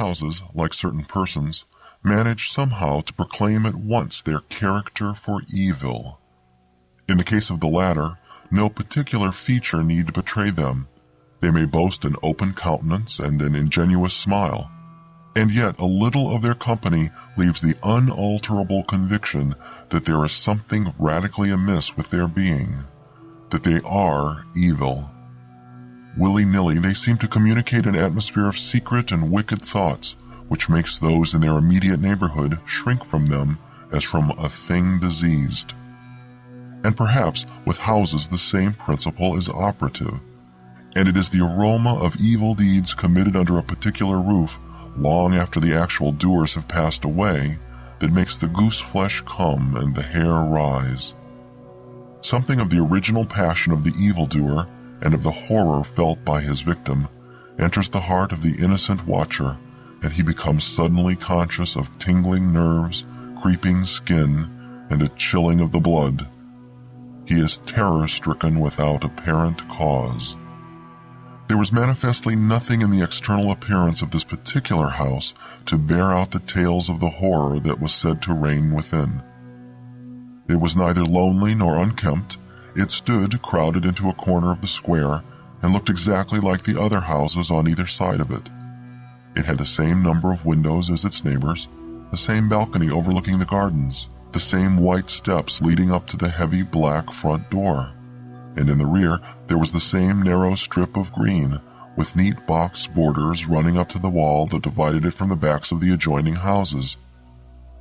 houses, like certain persons, manage somehow to proclaim at once their character for evil. In the case of the latter, no particular feature need betray them. They may boast an open countenance and an ingenuous smile, and yet a little of their company leaves the unalterable conviction that there is something radically amiss with their being, that they are evil. Willy-nilly, they seem to communicate an atmosphere of secret and wicked thoughts, which makes those in their immediate neighborhood shrink from them as from a thing diseased. And perhaps with houses the same principle is operative, and it is the aroma of evil deeds committed under a particular roof long after the actual doers have passed away that makes the goose flesh come and the hair rise. Something of the original passion of the evildoer and of the horror felt by his victim enters the heart of the innocent watcher, and he becomes suddenly conscious of tingling nerves, creeping skin, and a chilling of the blood. He is terror-stricken without apparent cause. There was manifestly nothing in the external appearance of this particular house to bear out the tales of the horror that was said to reign within. It was neither lonely nor unkempt. It stood crowded into a corner of the square and looked exactly like the other houses on either side of it. It had the same number of windows as its neighbors, the same balcony overlooking the gardens, the same white steps leading up to the heavy black front door, and in the rear there was the same narrow strip of green with neat box borders running up to the wall that divided it from the backs of the adjoining houses.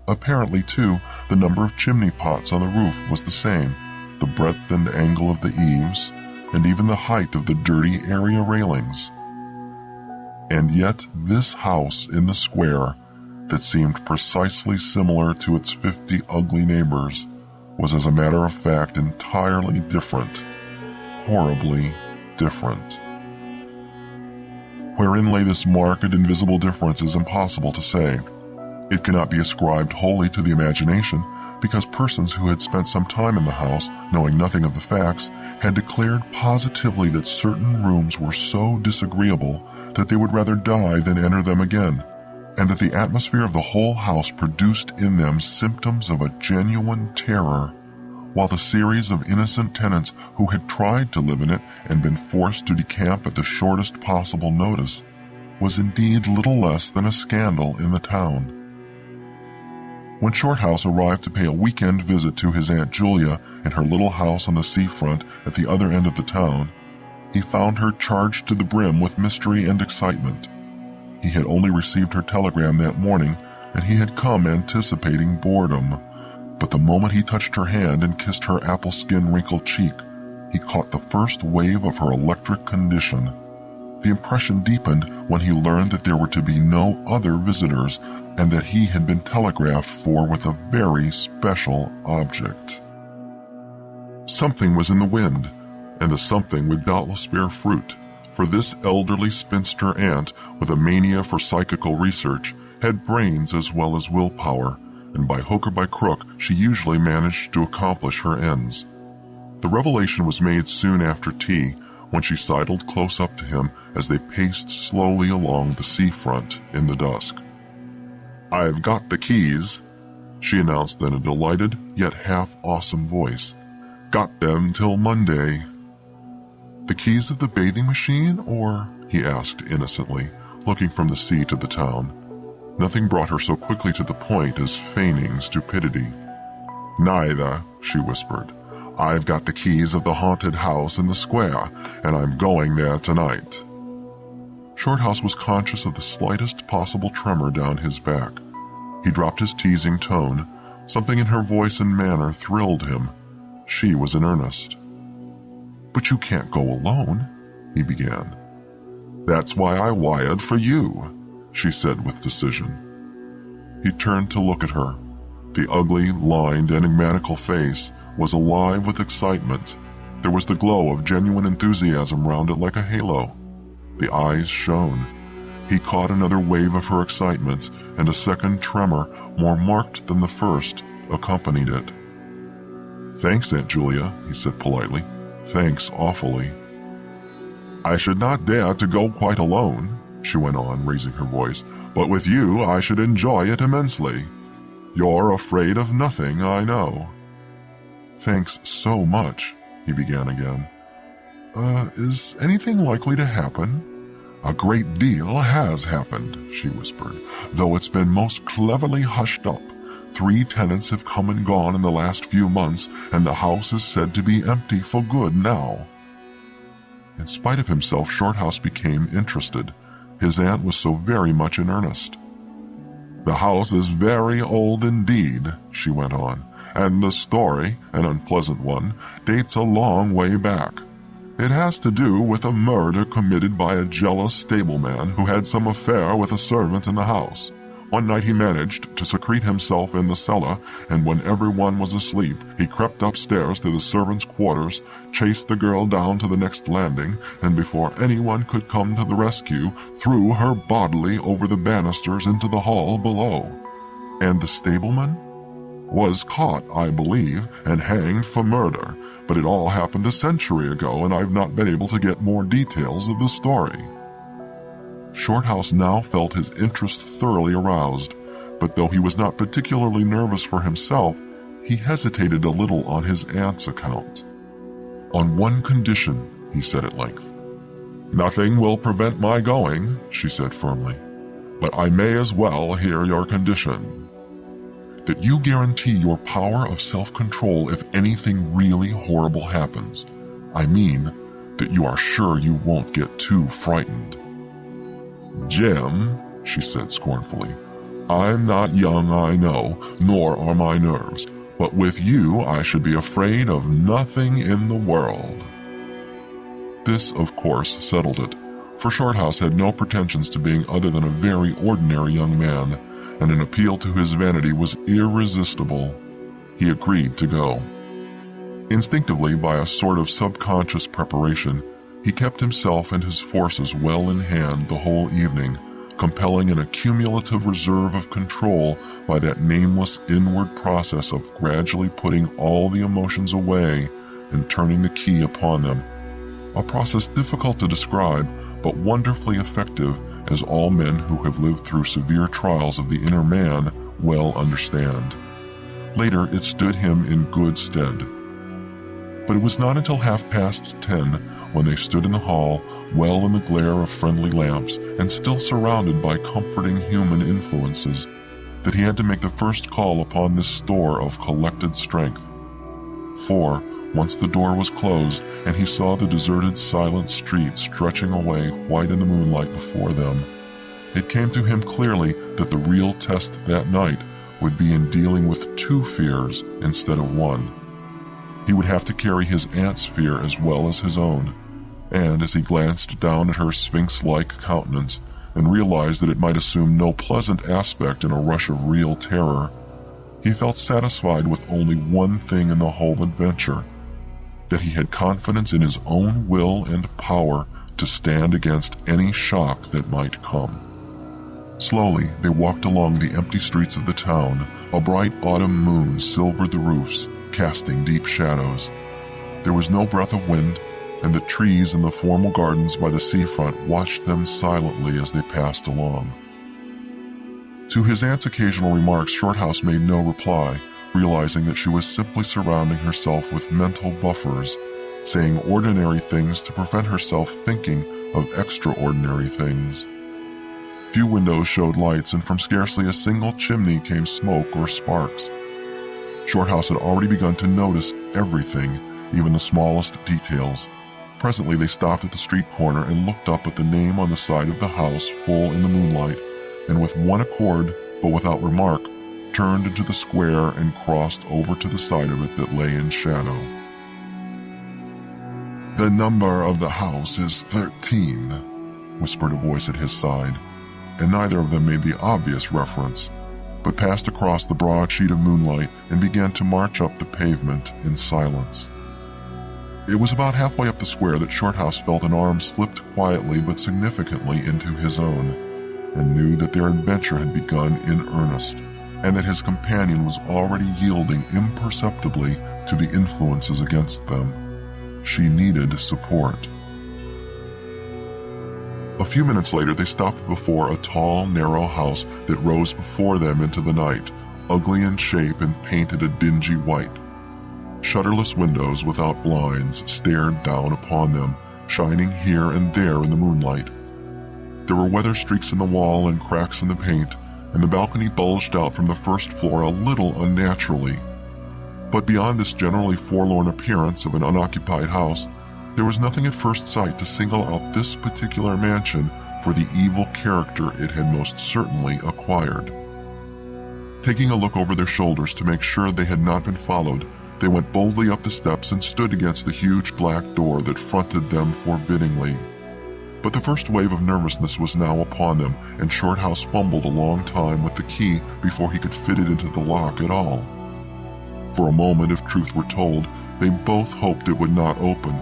Apparently, too, the number of chimney pots on the roof was the same, the breadth and angle of the eaves, and even the height of the dirty area railings. And yet this house in the square, that seemed precisely similar to its 50 ugly neighbors, was as a matter of fact entirely different, horribly different. Wherein lay this marked invisible difference is impossible to say. It cannot be ascribed wholly to the imagination, because persons who had spent some time in the house, knowing nothing of the facts, had declared positively that certain rooms were so disagreeable that they would rather die than enter them again, and that the atmosphere of the whole house produced in them symptoms of a genuine terror, while the series of innocent tenants who had tried to live in it and been forced to decamp at the shortest possible notice was indeed little less than a scandal in the town. When Shorthouse arrived to pay a weekend visit to his Aunt Julia in her little house on the seafront at the other end of the town, he found her charged to the brim with mystery and excitement. He had only received her telegram that morning, and he had come anticipating boredom. But the moment he touched her hand and kissed her apple skin wrinkled cheek, he caught the first wave of her electric condition. The impression deepened when he learned that there were to be no other visitors, and that he had been telegraphed for with a very special object. Something was in the wind, and the something would doubtless bear fruit, for this elderly spinster aunt with a mania for psychical research had brains as well as willpower, and by hook or by crook she usually managed to accomplish her ends. The revelation was made soon after tea, when she sidled close up to him as they paced slowly along the seafront in the dusk. "I've got the keys," she announced in a delighted yet half-awesome voice. "Got them till Monday." "The keys of the bathing machine, or?" he asked innocently, looking from the sea to the town. Nothing brought her so quickly to the point as feigning stupidity. "Neither," she whispered. "I've got the keys of the haunted house in the square, and I'm going there tonight." Shorthouse was conscious of the slightest possible tremor down his back. He dropped his teasing tone. Something in her voice and manner thrilled him. She was in earnest. "But you can't go alone," he began. "That's why I wired for you," she said with decision. He turned to look at her. The ugly, lined, enigmatical face was alive with excitement. There was the glow of genuine enthusiasm round it like a halo. The eyes shone. He caught another wave of her excitement, and a second tremor, more marked than the first, accompanied it. "Thanks, Aunt Julia," he said politely. "Thanks awfully." "I should not dare to go quite alone," she went on, raising her voice, "but with you I should enjoy it immensely. You're afraid of nothing, I know." "Thanks so much," he began again. Is anything likely to happen?" "A great deal has happened," she whispered, "though it's been most cleverly hushed up. 3 tenants have come and gone in the last few months, and the house is said to be empty for good now." In spite of himself, Shorthouse became interested. His aunt was so very much in earnest. "The house is very old indeed," she went on, "and the story, an unpleasant one, dates a long way back. It has to do with a murder committed by a jealous stableman who had some affair with a servant in the house. One night he managed to secrete himself in the cellar, and when everyone was asleep, he crept upstairs to the servants' quarters, chased the girl down to the next landing, and before anyone could come to the rescue, threw her bodily over the banisters into the hall below. And the stableman was caught, I believe, and hanged for murder, but it all happened a century ago, and I've not been able to get more details of the story." Shorthouse now felt his interest thoroughly aroused, but though he was not particularly nervous for himself, he hesitated a little on his aunt's account. "On one condition," he said at length. "Nothing will prevent my going," she said firmly, "but I may as well hear your condition." "That you guarantee your power of self-control if anything really horrible happens. I mean, that you are sure you won't get too frightened." "Jim," she said scornfully, "I'm not young, I know, nor are my nerves, but with you I should be afraid of nothing in the world." This, of course, settled it, for Shorthouse had no pretensions to being other than a very ordinary young man, and an appeal to his vanity was irresistible. He agreed to go. Instinctively, by a sort of subconscious preparation, he kept himself and his forces well in hand the whole evening, compelling an accumulative reserve of control by that nameless inward process of gradually putting all the emotions away and turning the key upon them, a process difficult to describe but wonderfully effective, as all men who have lived through severe trials of the inner man well understand. Later, it stood him in good stead. But it was not until 10:30, when they stood in the hall, well in the glare of friendly lamps and still surrounded by comforting human influences, that he had to make the first call upon this store of collected strength. For, once the door was closed and he saw the deserted, silent street stretching away white in the moonlight before them, it came to him clearly that the real test that night would be in dealing with 2 fears instead of 1. He would have to carry his aunt's fear as well as his own, and as he glanced down at her sphinx-like countenance and realized that it might assume no pleasant aspect in a rush of real terror, he felt satisfied with only one thing in the whole adventure: that he had confidence in his own will and power to stand against any shock that might come. Slowly, they walked along the empty streets of the town. A bright autumn moon silvered the roofs, casting deep shadows. There was no breath of wind, and the trees in the formal gardens by the seafront watched them silently as they passed along. To his aunt's occasional remarks, Shorthouse made no reply, realizing that she was simply surrounding herself with mental buffers, saying ordinary things to prevent herself thinking of extraordinary things. Few windows showed lights, and from scarcely a single chimney came smoke or sparks. Shorthouse had already begun to notice everything, even the smallest details. Presently they stopped at the street corner and looked up at the name on the side of the house full in the moonlight, and with one accord, but without remark, turned into the square and crossed over to the side of it that lay in shadow. "The number of the house is 13, whispered a voice at his side, and neither of them made the obvious reference, but passed across the broad sheet of moonlight and began to march up the pavement in silence. It was about halfway up the square that Shorthouse felt an arm slipped quietly but significantly into his own, and knew that their adventure had begun in earnest, and that his companion was already yielding imperceptibly to the influences against them. She needed support. A few minutes later, they stopped before a tall, narrow house that rose before them into the night, ugly in shape and painted a dingy white. Shutterless windows without blinds stared down upon them, shining here and there in the moonlight. There were weather streaks in the wall and cracks in the paint, and the balcony bulged out from the first floor a little unnaturally. But beyond this generally forlorn appearance of an unoccupied house, there was nothing at first sight to single out this particular mansion for the evil character it had most certainly acquired. Taking a look over their shoulders to make sure they had not been followed, they went boldly up the steps and stood against the huge black door that fronted them forbiddingly. But the first wave of nervousness was now upon them, and Shorthouse fumbled a long time with the key before he could fit it into the lock at all. For a moment, if truth were told, they both hoped it would not open,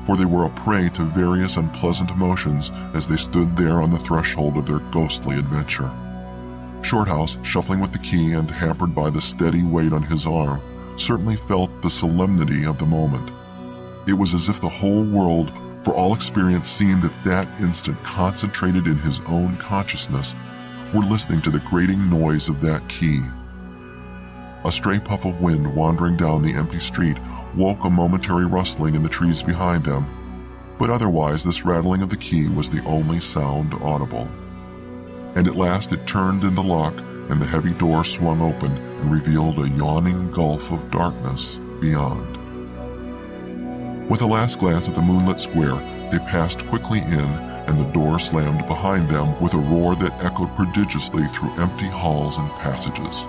for they were a prey to various unpleasant emotions as they stood there on the threshold of their ghostly adventure. Shorthouse, shuffling with the key and hampered by the steady weight on his arm, certainly felt the solemnity of the moment. It was as if the whole world, for all experience, seemed at that instant concentrated in his own consciousness, were listening to the grating noise of that key. A stray puff of wind wandering down the empty street woke a momentary rustling in the trees behind them, but otherwise this rattling of the key was the only sound audible. And at last it turned in the lock, and the heavy door swung open and revealed a yawning gulf of darkness beyond. With a last glance at the moonlit square, they passed quickly in, and the door slammed behind them with a roar that echoed prodigiously through empty halls and passages.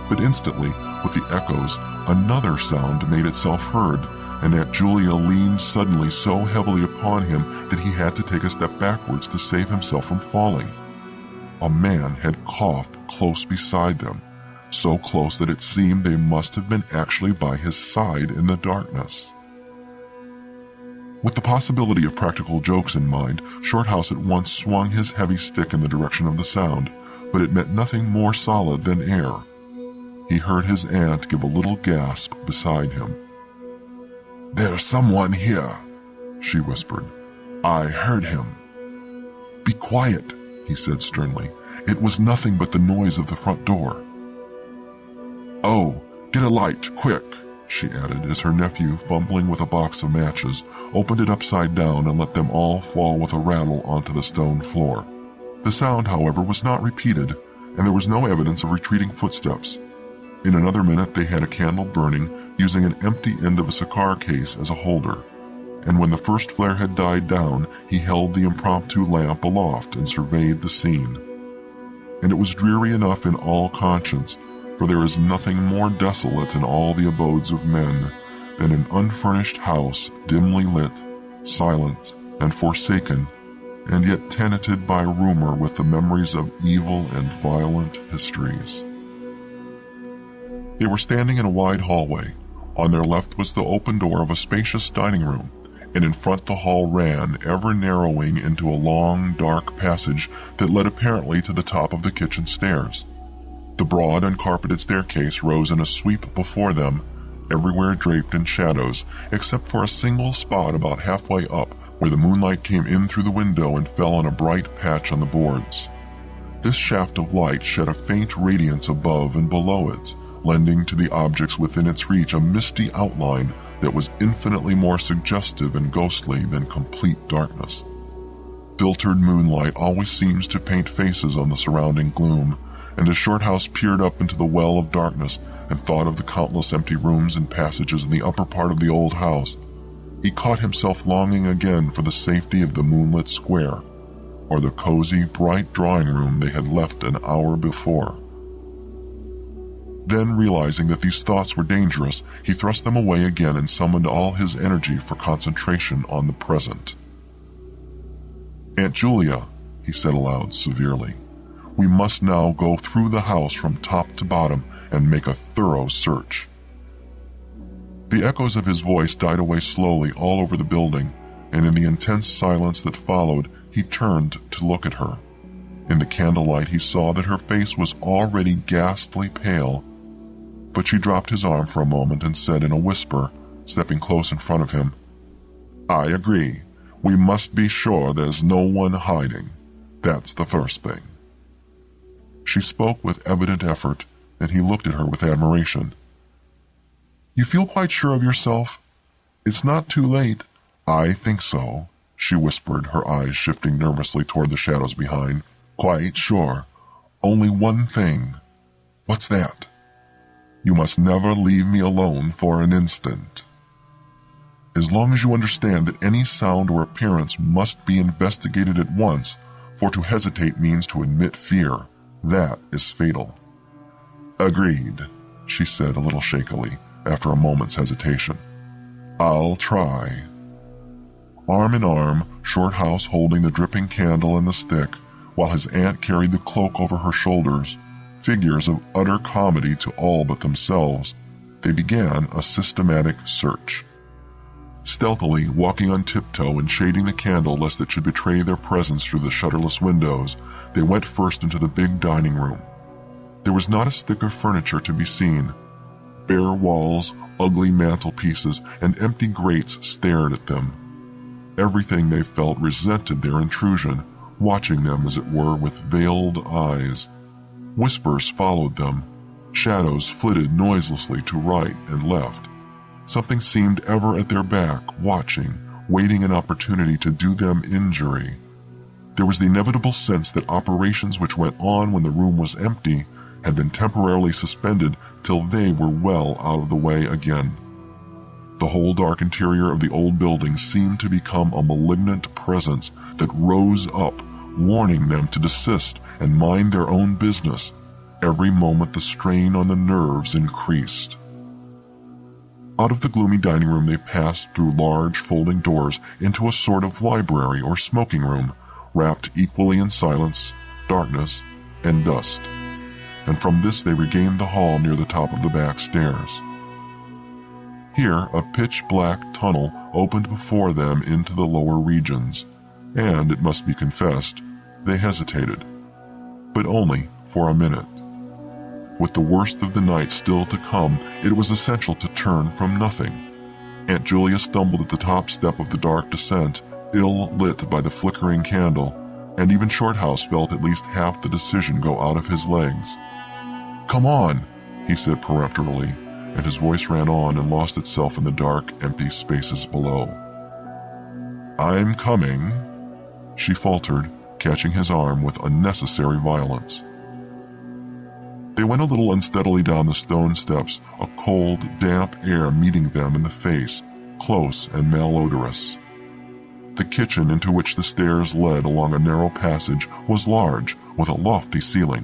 But instantly, with the echoes, another sound made itself heard, and Aunt Julia leaned suddenly so heavily upon him that he had to take a step backwards to save himself from falling. A man had coughed close beside them, so close that it seemed they must have been actually by his side in the darkness. With the possibility of practical jokes in mind, Shorthouse at once swung his heavy stick in the direction of the sound, but it meant nothing more solid than air. He heard his aunt give a little gasp beside him. "There's someone here," she whispered. "I heard him." "Be quiet," he said sternly. "It was nothing but the noise of the front door." "Oh, get a light, quick," she added as her nephew, fumbling with a box of matches, opened it upside down and let them all fall with a rattle onto the stone floor. The sound, however, was not repeated, and there was no evidence of retreating footsteps. In another minute they had a candle burning, using an empty end of a cigar case as a holder, and when the first flare had died down, he held the impromptu lamp aloft and surveyed the scene. And it was dreary enough in all conscience, for there is nothing more desolate in all the abodes of men than an unfurnished house dimly lit, silent, and forsaken, and yet tenanted by rumor with the memories of evil and violent histories. They were standing in a wide hallway. On their left was the open door of a spacious dining room, and in front the hall ran, ever narrowing into a long, dark passage that led apparently to the top of the kitchen stairs. The broad, uncarpeted staircase rose in a sweep before them, everywhere draped in shadows, except for a single spot about halfway up where the moonlight came in through the window and fell on a bright patch on the boards. This shaft of light shed a faint radiance above and below it, lending to the objects within its reach a misty outline that was infinitely more suggestive and ghostly than complete darkness. Filtered moonlight always seems to paint faces on the surrounding gloom, and as Shorthouse peered up into the well of darkness and thought of the countless empty rooms and passages in the upper part of the old house, he caught himself longing again for the safety of the moonlit square, or the cozy, bright drawing room they had left an hour before. Then, realizing that these thoughts were dangerous, he thrust them away again and summoned all his energy for concentration on the present. "Aunt Julia," he said aloud severely, "we must now go through the house from top to bottom and make a thorough search." The echoes of his voice died away slowly all over the building, and in the intense silence that followed, he turned to look at her. In the candlelight he saw that her face was already ghastly pale, but she dropped his arm for a moment and said in a whisper, stepping close in front of him, "I agree. We must be sure there's no one hiding. That's the first thing." She spoke with evident effort, and he looked at her with admiration. "You feel quite sure of yourself? It's not too late." "I think so," she whispered, her eyes shifting nervously toward the shadows behind. "Quite sure. Only one thing." "What's that?" "You must never leave me alone for an instant." "As long as you understand that any sound or appearance must be investigated at once, for to hesitate means to admit fear. That is fatal." "Agreed," she said a little shakily, after a moment's hesitation. "I'll try." Arm in arm, Shorthouse holding the dripping candle and the stick, while his aunt carried the cloak over her shoulders, figures of utter comedy to all but themselves, they began a systematic search. Stealthily, walking on tiptoe and shading the candle lest it should betray their presence through the shutterless windows, they went first into the big dining room. There was not a stick of furniture to be seen. Bare walls, ugly mantelpieces, and empty grates stared at them. Everything they felt resented their intrusion, watching them as it were with veiled eyes. Whispers followed them. Shadows flitted noiselessly to right and left. Something seemed ever at their back, watching, waiting an opportunity to do them injury. There was the inevitable sense that operations which went on when the room was empty had been temporarily suspended till they were well out of the way again. The whole dark interior of the old building seemed to become a malignant presence that rose up, warning them to desist and mind their own business. Every moment the strain on the nerves increased. Out of the gloomy dining room they passed through large folding doors into a sort of library or smoking room, wrapped equally in silence, darkness, and dust. And from this they regained the hall near the top of the back stairs. Here a pitch-black tunnel opened before them into the lower regions, and, it must be confessed, they hesitated. But only for a minute. With the worst of the night still to come, it was essential to turn from nothing. Aunt Julia stumbled at the top step of the dark descent, ill-lit by the flickering candle, and even Shorthouse felt at least half the decision go out of his legs. "Come on," he said peremptorily, and his voice ran on and lost itself in the dark, empty spaces below. "I'm coming," she faltered, catching his arm with unnecessary violence. They went a little unsteadily down the stone steps, a cold, damp air meeting them in the face, close and malodorous. The kitchen into which the stairs led along a narrow passage was large, with a lofty ceiling.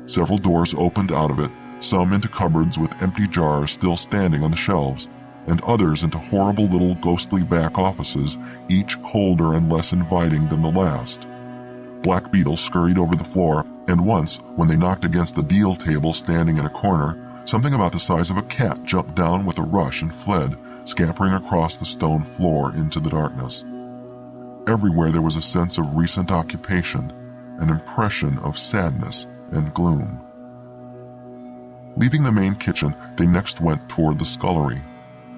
Several doors opened out of it, some into cupboards with empty jars still standing on the shelves, and others into horrible little ghostly back offices, each colder and less inviting than the last. Black beetles scurried over the floor, and once, when they knocked against the deal table standing in a corner, something about the size of a cat jumped down with a rush and fled, scampering across the stone floor into the darkness. Everywhere there was a sense of recent occupation, an impression of sadness and gloom. Leaving the main kitchen, they next went toward the scullery.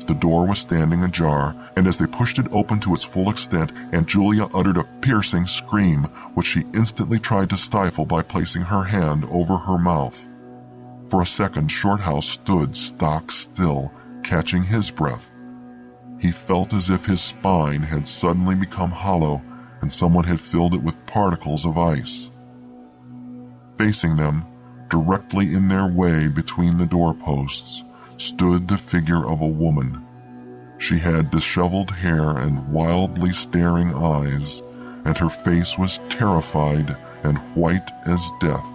The door was standing ajar, and as they pushed it open to its full extent, Aunt Julia uttered a piercing scream, which she instantly tried to stifle by placing her hand over her mouth. For a second, Shorthouse stood stock still, catching his breath. He felt as if his spine had suddenly become hollow, and someone had filled it with particles of ice. Facing them, directly in their way between the doorposts, stood the figure of a woman. She had disheveled hair and wildly staring eyes, and her face was terrified and white as death.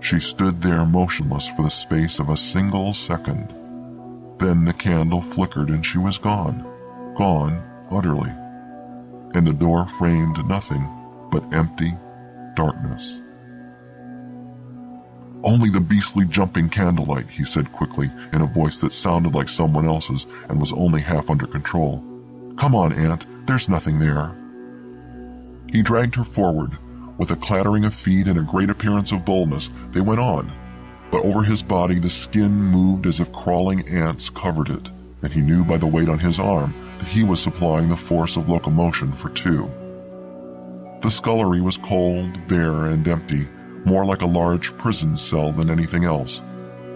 She stood there motionless for the space of a single second. Then the candle flickered and she was gone utterly, and the door framed nothing but empty darkness. "Only the beastly jumping candlelight," he said quickly, in a voice that sounded like someone else's and was only half under control. "Come on, Aunt, there's nothing there." He dragged her forward. With a clattering of feet and a great appearance of boldness, they went on, but over his body the skin moved as if crawling ants covered it, and he knew by the weight on his arm that he was supplying the force of locomotion for two. The scullery was cold, bare, and empty, more like a large prison cell than anything else.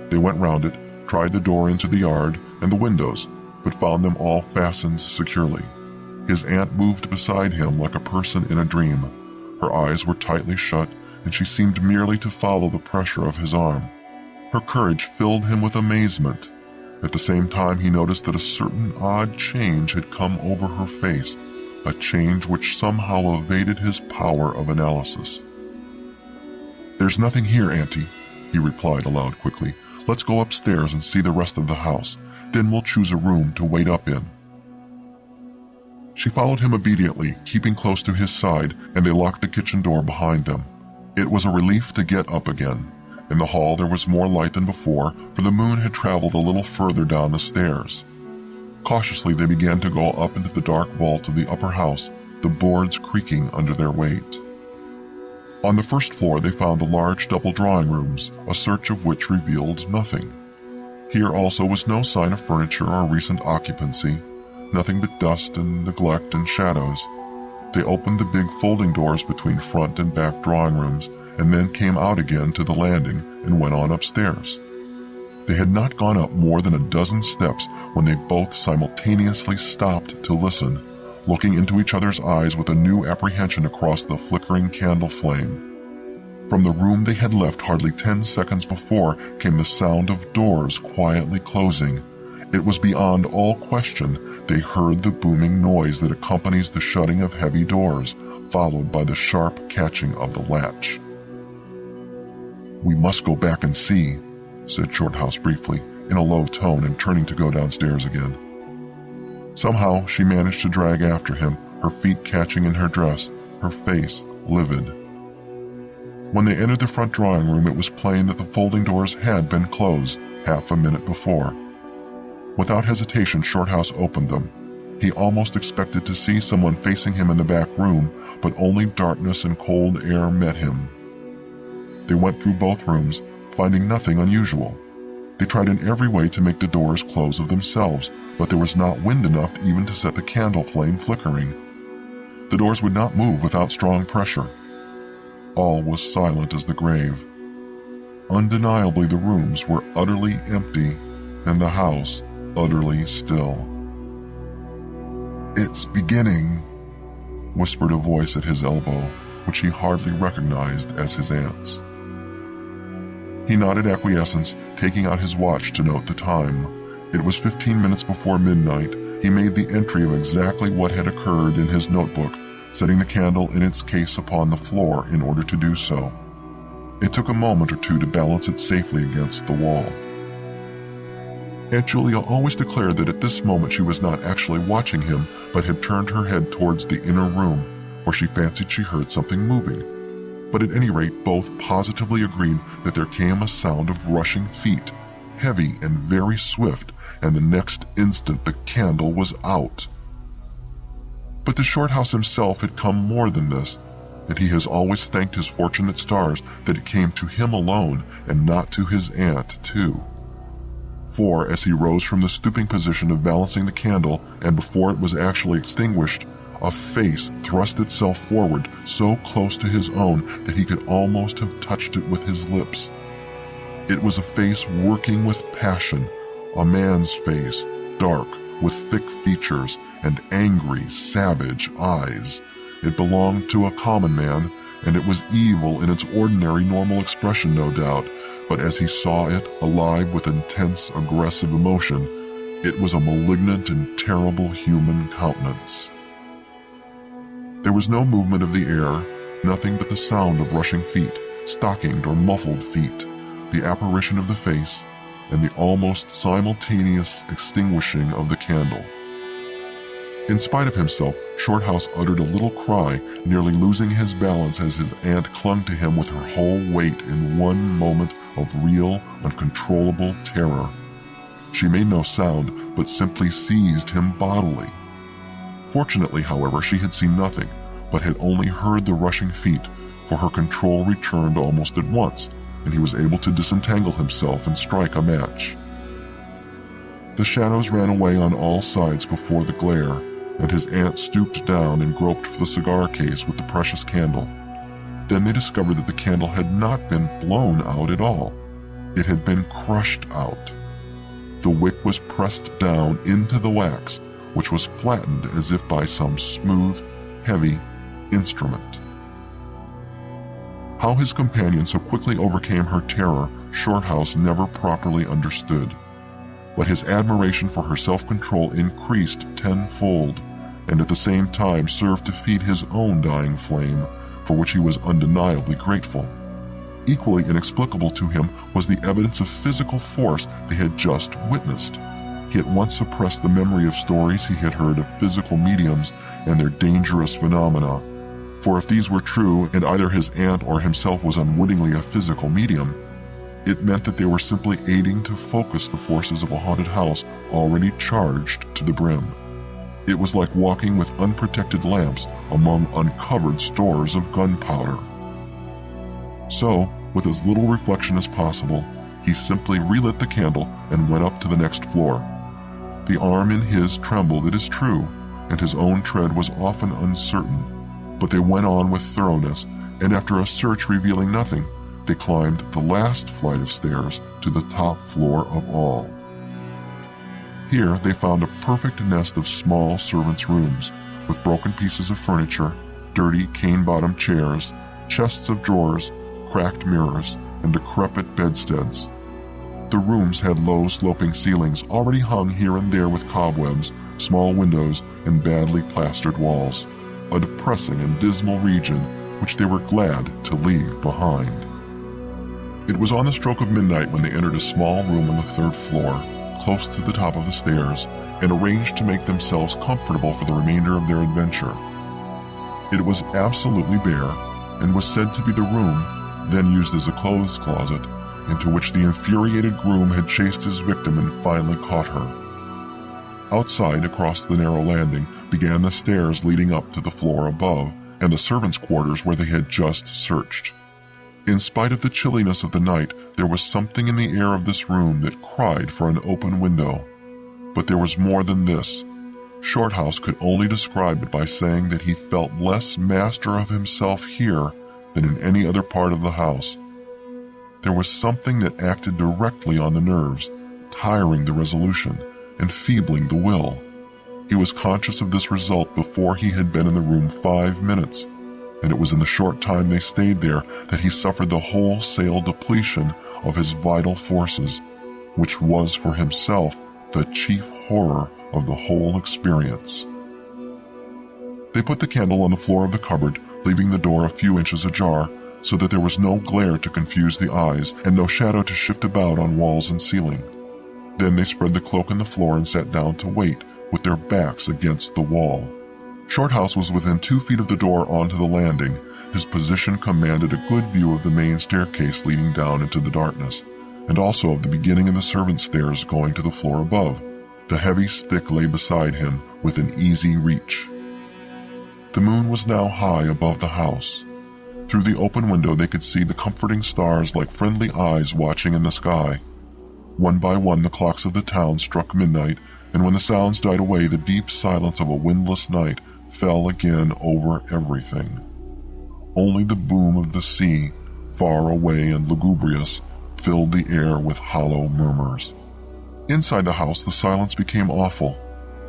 They went round it, tried the door into the yard and the windows, but found them all fastened securely. His aunt moved beside him like a person in a dream. Her eyes were tightly shut, and she seemed merely to follow the pressure of his arm. Her courage filled him with amazement. At the same time, he noticed that a certain odd change had come over her face, a change which somehow evaded his power of analysis. "There's nothing here, Auntie," he replied aloud quickly. "Let's go upstairs and see the rest of the house. Then we'll choose a room to wait up in." She followed him obediently, keeping close to his side, and they locked the kitchen door behind them. It was a relief to get up again. In the hall there was more light than before, for the moon had traveled a little further down the stairs. Cautiously they began to go up into the dark vault of the upper house, the boards creaking under their weight. On the first floor they found the large double drawing rooms, a search of which revealed nothing. Here also was no sign of furniture or recent occupancy, nothing but dust and neglect and shadows. They opened the big folding doors between front and back drawing rooms, and then came out again to the landing and went on upstairs. They had not gone up more than a dozen steps when they both simultaneously stopped to listen, looking into each other's eyes with a new apprehension across the flickering candle flame. From the room they had left hardly 10 seconds before came the sound of doors quietly closing. It was beyond all question they heard the booming noise that accompanies the shutting of heavy doors, followed by the sharp catching of the latch. "We must go back and see," said Shorthouse briefly, in a low tone and turning to go downstairs again. Somehow she managed to drag after him, her feet catching in her dress, her face livid. When they entered the front drawing room, it was plain that the folding doors had been closed half a minute before. Without hesitation, Shorthouse opened them. He almost expected to see someone facing him in the back room, but only darkness and cold air met him. They went through both rooms, finding nothing unusual. They tried in every way to make the doors close of themselves, but there was not wind enough even to set the candle flame flickering. The doors would not move without strong pressure. All was silent as the grave. Undeniably, the rooms were utterly empty, and the house utterly still. "It's beginning," whispered a voice at his elbow, which he hardly recognized as his aunt's. He nodded acquiescence, taking out his watch to note the time. It was 15 minutes before midnight. He made the entry of exactly what had occurred in his notebook, setting the candle in its case upon the floor in order to do so. It took a moment or two to balance it safely against the wall. Aunt Julia always declared that at this moment she was not actually watching him, but had turned her head towards the inner room, where she fancied she heard something moving. But at any rate, both positively agreed that there came a sound of rushing feet, heavy and very swift, and the next instant the candle was out. But to Shorthouse himself had come more than this, and he has always thanked his fortunate stars that it came to him alone and not to his aunt too. For as he rose from the stooping position of balancing the candle, and before it was actually extinguished, a face thrust itself forward so close to his own that he could almost have touched it with his lips. It was a face working with passion, a man's face, dark, with thick features and angry, savage eyes. It belonged to a common man, and it was evil in its ordinary, normal expression, no doubt, but as he saw it, alive with intense, aggressive emotion, it was a malignant and terrible human countenance. There was no movement of the air, nothing but the sound of rushing feet, stockinged or muffled feet, the apparition of the face, and the almost simultaneous extinguishing of the candle. In spite of himself, Shorthouse uttered a little cry, nearly losing his balance as his aunt clung to him with her whole weight in one moment of real, uncontrollable terror. She made no sound, but simply seized him bodily. Fortunately, however, she had seen nothing, but had only heard the rushing feet, for her control returned almost at once, and he was able to disentangle himself and strike a match. The shadows ran away on all sides before the glare, and his aunt stooped down and groped for the cigar case with the precious candle. Then they discovered that the candle had not been blown out at all. It had been crushed out. The wick was pressed down into the wax, which was flattened as if by some smooth, heavy instrument. How his companion so quickly overcame her terror, Shorthouse never properly understood. But his admiration for her self-control increased tenfold, and at the same time served to feed his own dying flame, for which he was undeniably grateful. Equally inexplicable to him was the evidence of physical force they had just witnessed. He at once suppressed the memory of stories he had heard of physical mediums and their dangerous phenomena. For if these were true, and either his aunt or himself was unwittingly a physical medium, it meant that they were simply aiding to focus the forces of a haunted house already charged to the brim. It was like walking with unprotected lamps among uncovered stores of gunpowder. So, with as little reflection as possible, he simply relit the candle and went up to the next floor. The arm in his trembled, it is true, and his own tread was often uncertain, but they went on with thoroughness, and after a search revealing nothing, they climbed the last flight of stairs to the top floor of all. Here they found a perfect nest of small servants' rooms, with broken pieces of furniture, dirty cane-bottomed chairs, chests of drawers, cracked mirrors, and decrepit bedsteads. The rooms had low sloping ceilings already hung here and there with cobwebs, small windows, and badly plastered walls, a depressing and dismal region which they were glad to leave behind. It was on the stroke of midnight when they entered a small room on the third floor, close to the top of the stairs, and arranged to make themselves comfortable for the remainder of their adventure. It was absolutely bare, and was said to be the room, then used as a clothes closet, into which the infuriated groom had chased his victim and finally caught her. Outside, across the narrow landing, began the stairs leading up to the floor above, and the servants' quarters where they had just searched. In spite of the chilliness of the night, there was something in the air of this room that cried for an open window. But there was more than this. Shorthouse could only describe it by saying that he felt less master of himself here than in any other part of the house. There was something that acted directly on the nerves, tiring the resolution, enfeebling the will. He was conscious of this result before he had been in the room 5 minutes, and it was in the short time they stayed there that he suffered the wholesale depletion of his vital forces, which was for himself the chief horror of the whole experience. They put the candle on the floor of the cupboard, leaving the door a few inches ajar, so that there was no glare to confuse the eyes and no shadow to shift about on walls and ceiling. Then they spread the cloak on the floor and sat down to wait, with their backs against the wall. Shorthouse was within 2 feet of the door onto the landing. His position commanded a good view of the main staircase leading down into the darkness, and also of the beginning of the servants' stairs going to the floor above. The heavy stick lay beside him within easy reach. The moon was now high above the house. Through the open window they could see the comforting stars like friendly eyes watching in the sky. One by one the clocks of the town struck midnight, and when the sounds died away, the deep silence of a windless night fell again over everything. Only the boom of the sea, far away and lugubrious, filled the air with hollow murmurs. Inside the house the silence became awful.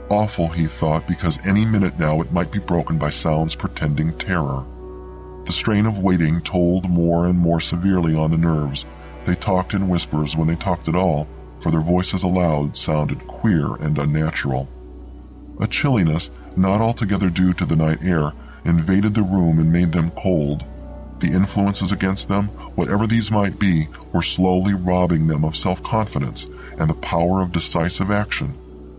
Awful, he thought, because any minute now it might be broken by sounds portending terror. The strain of waiting told more and more severely on the nerves. They talked in whispers when they talked at all, for their voices aloud sounded queer and unnatural. A chilliness, not altogether due to the night air, invaded the room and made them cold. The influences against them, whatever these might be, were slowly robbing them of self-confidence and the power of decisive action.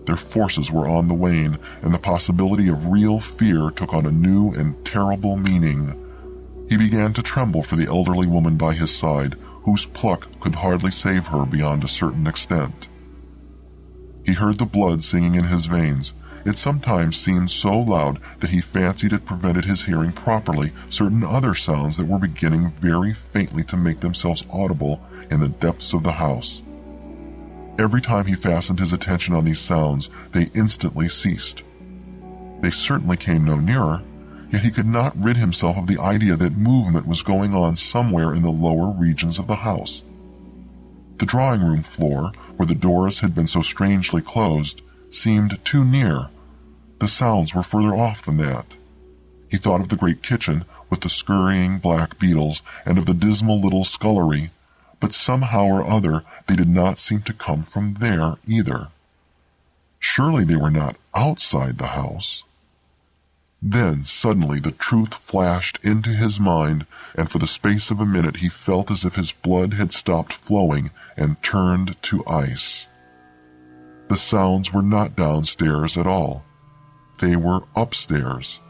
Their forces were on the wane, and the possibility of real fear took on a new and terrible meaning. He began to tremble for the elderly woman by his side, whose pluck could hardly save her beyond a certain extent. He heard the blood singing in his veins. It sometimes seemed so loud that he fancied it prevented his hearing properly certain other sounds that were beginning very faintly to make themselves audible in the depths of the house. Every time he fastened his attention on these sounds, they instantly ceased. They certainly came no nearer, yet he could not rid himself of the idea that movement was going on somewhere in the lower regions of the house. The drawing room floor, where the doors had been so strangely closed, seemed too near. The sounds were further off than that. He thought of the great kitchen with the scurrying black beetles and of the dismal little scullery, but somehow or other they did not seem to come from there either. Surely they were not outside the house. Then suddenly the truth flashed into his mind, and for the space of a minute he felt as if his blood had stopped flowing and turned to ice. The sounds were not downstairs at all. They were upstairs.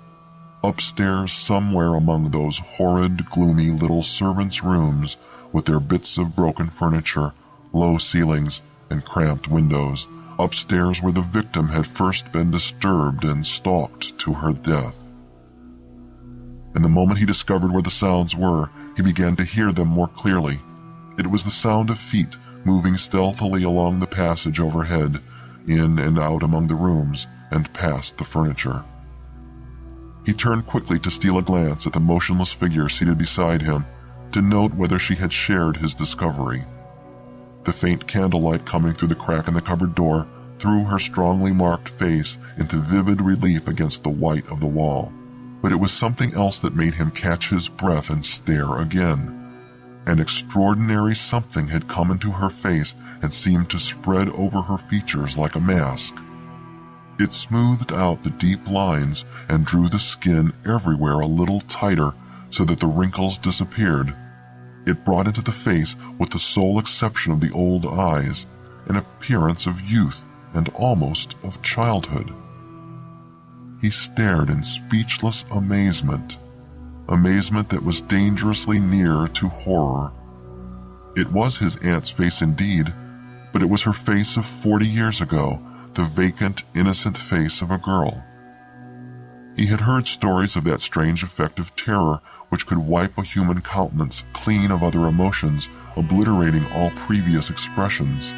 Upstairs somewhere among those horrid, gloomy little servants' rooms with their bits of broken furniture, low ceilings, and cramped windows. Upstairs where the victim had first been disturbed and stalked to her death. And the moment he discovered where the sounds were, he began to hear them more clearly. It was the sound of feet moving stealthily along the passage overhead, in and out among the rooms, and past the furniture. He turned quickly to steal a glance at the motionless figure seated beside him, to note whether she had shared his discovery. The faint candlelight coming through the crack in the cupboard door threw her strongly marked face into vivid relief against the white of the wall. But it was something else that made him catch his breath and stare again. An extraordinary something had come into her face and seemed to spread over her features like a mask. It smoothed out the deep lines and drew the skin everywhere a little tighter so that the wrinkles disappeared. It brought into the face, with the sole exception of the old eyes, an appearance of youth and almost of childhood. He stared in speechless amazement that was dangerously near to horror. It was his aunt's face indeed, but it was her face of 40 years ago, the vacant, innocent face of a girl. He had heard stories of that strange effect of terror which could wipe a human countenance clean of other emotions, obliterating all previous expressions.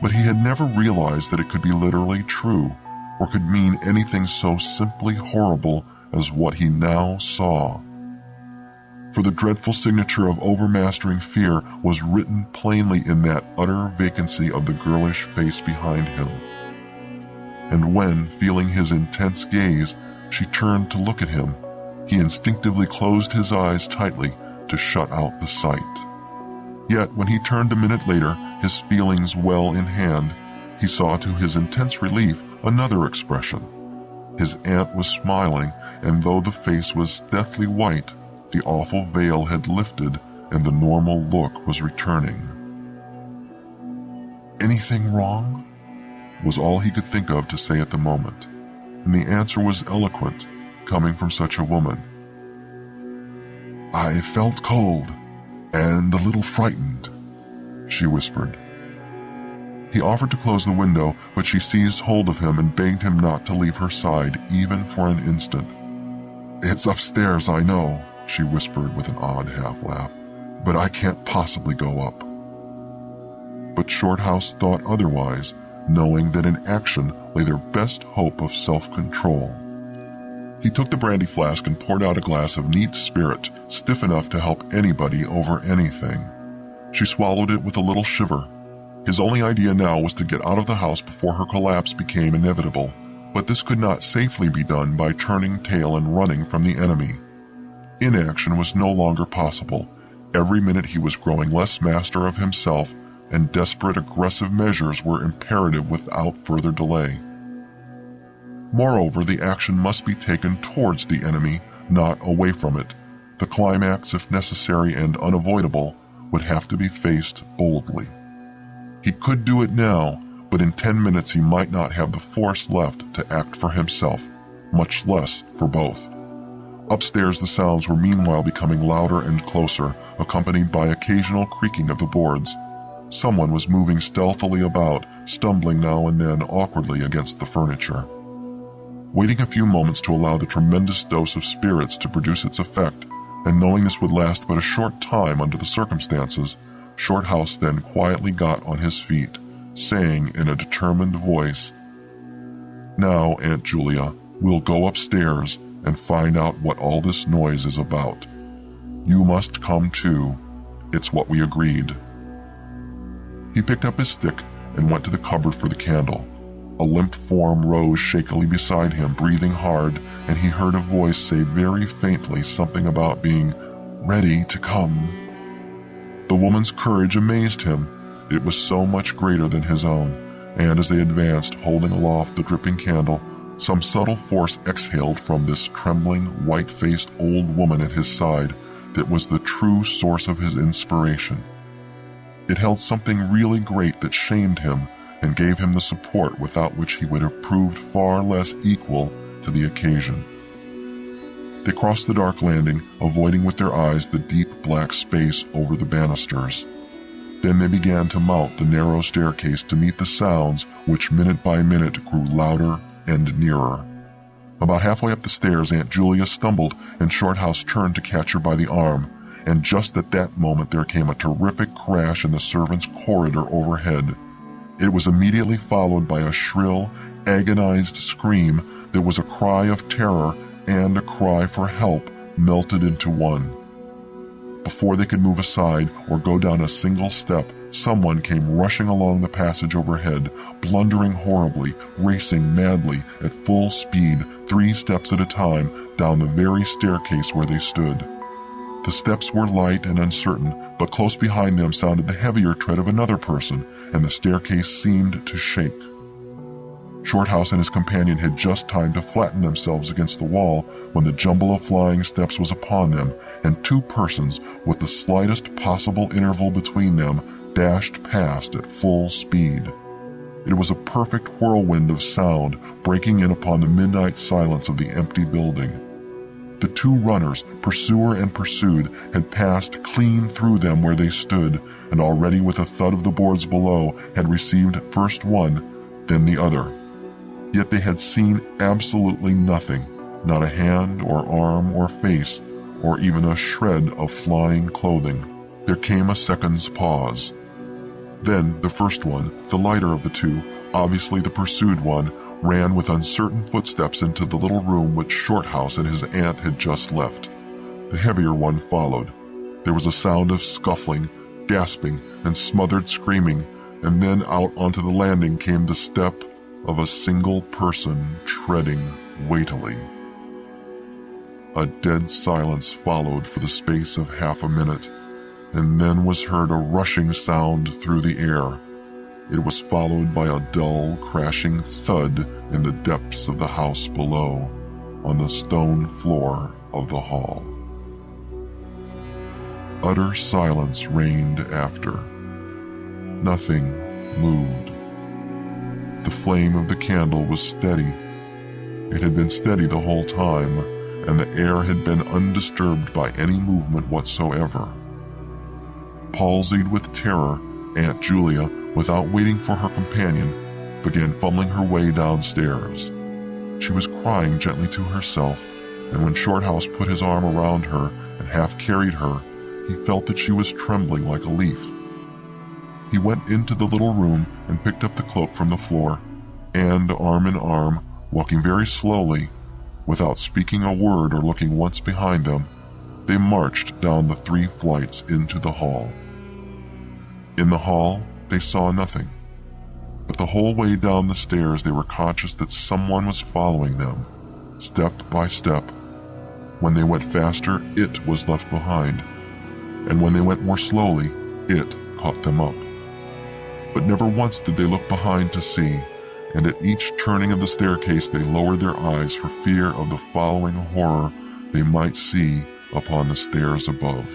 But he had never realized that it could be literally true, or could mean anything so simply horrible as what he now saw. For the dreadful signature of overmastering fear was written plainly in that utter vacancy of the girlish face behind him. And when, feeling his intense gaze, she turned to look at him, he instinctively closed his eyes tightly to shut out the sight. Yet when he turned a minute later, his feelings well in hand, he saw to his intense relief another expression. His aunt was smiling, and though the face was deathly white, the awful veil had lifted and the normal look was returning. "Anything wrong?" was all he could think of to say at the moment, and the answer was eloquent, coming from such a woman. "I felt cold and a little frightened," she whispered. He offered to close the window, but she seized hold of him and begged him not to leave her side even for an instant. "It's upstairs, I know," she whispered with an odd half-laugh, "but I can't possibly go up." But Shorthouse thought otherwise, knowing that in action lay their best hope of self-control. He took the brandy flask and poured out a glass of neat spirit, stiff enough to help anybody over anything. She swallowed it with a little shiver. His only idea now was to get out of the house before her collapse became inevitable, but this could not safely be done by turning tail and running from the enemy. Inaction was no longer possible. Every minute he was growing less master of himself, and desperate aggressive measures were imperative without further delay. Moreover, the action must be taken towards the enemy, not away from it. The climax, if necessary and unavoidable, would have to be faced boldly. He could do it now, but in 10 minutes he might not have the force left to act for himself, much less for both. Upstairs the sounds were meanwhile becoming louder and closer, accompanied by occasional creaking of the boards. Someone was moving stealthily about, stumbling now and then awkwardly against the furniture. Waiting a few moments to allow the tremendous dose of spirits to produce its effect, and knowing this would last but a short time under the circumstances, Shorthouse then quietly got on his feet, saying in a determined voice, "Now, Aunt Julia, we'll go upstairs and find out what all this noise is about. You must come too. It's what we agreed." He picked up his stick and went to the cupboard for the candle. A limp form rose shakily beside him, breathing hard, and he heard a voice say very faintly something about being ready to come. The woman's courage amazed him. It was so much greater than his own, and as they advanced, holding aloft the dripping candle, some subtle force exhaled from this trembling, white-faced old woman at his side that was the true source of his inspiration. It held something really great that shamed him and gave him the support without which he would have proved far less equal to the occasion. They crossed the dark landing, avoiding with their eyes the deep black space over the banisters. Then they began to mount the narrow staircase to meet the sounds which minute by minute grew louder and nearer. About halfway up the stairs, Aunt Julia stumbled and Shorthouse turned to catch her by the arm, and just at that moment there came a terrific crash in the servants' corridor overhead. It was immediately followed by a shrill, agonized scream that was a cry of terror and a cry for help melted into one. Before they could move aside or go down a single step, someone came rushing along the passage overhead, blundering horribly, racing madly at full speed, 3 steps at a time, down the very staircase where they stood. The steps were light and uncertain, but close behind them sounded the heavier tread of another person, and the staircase seemed to shake. Shorthouse and his companion had just time to flatten themselves against the wall when the jumble of flying steps was upon them, and 2 persons, with the slightest possible interval between them, dashed past at full speed. It was a perfect whirlwind of sound breaking in upon the midnight silence of the empty building. The 2 runners, pursuer and pursued, had passed clean through them where they stood, and already with a thud of the boards below had received first one, then the other. Yet they had seen absolutely nothing, not a hand or arm or face, or even a shred of flying clothing. There came a second's pause. Then the first one, the lighter of the 2, obviously the pursued one, ran with uncertain footsteps into the little room which Shorthouse and his aunt had just left. The heavier one followed. There was a sound of scuffling, gasping, and smothered screaming, and then out onto the landing came the step of a single person treading weightily. A dead silence followed for the space of half a minute, and then was heard a rushing sound through the air. It was followed by a dull, crashing thud in the depths of the house below, on the stone floor of the hall. Utter silence reigned after. Nothing moved. The flame of the candle was steady. It had been steady the whole time, and the air had been undisturbed by any movement whatsoever. Palsied with terror, Aunt Julia, without waiting for her companion, began fumbling her way downstairs. She was crying gently to herself, and when Shorthouse put his arm around her and half carried her, he felt that she was trembling like a leaf. He went into the little room and picked up the cloak from the floor, and arm in arm, walking very slowly, without speaking a word or looking once behind them, they marched down the 3 flights into the hall. In the hall, they saw nothing, but the whole way down the stairs they were conscious that someone was following them, step by step. When they went faster, it was left behind, and when they went more slowly, it caught them up. But never once did they look behind to see, and at each turning of the staircase they lowered their eyes for fear of the following horror they might see upon the stairs above.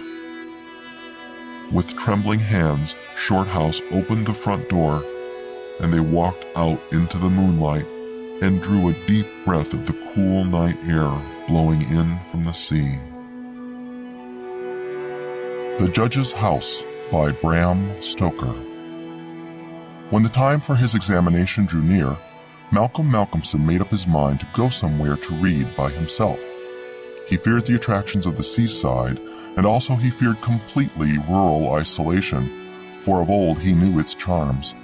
With trembling hands, Shorthouse opened the front door, and they walked out into the moonlight and drew a deep breath of the cool night air blowing in from the sea. The Judge's House by Bram Stoker. When the time for his examination drew near, Malcolm Malcolmson made up his mind to go somewhere to read by himself. He feared the attractions of the seaside, and also he feared completely rural isolation, for of old he knew its charms.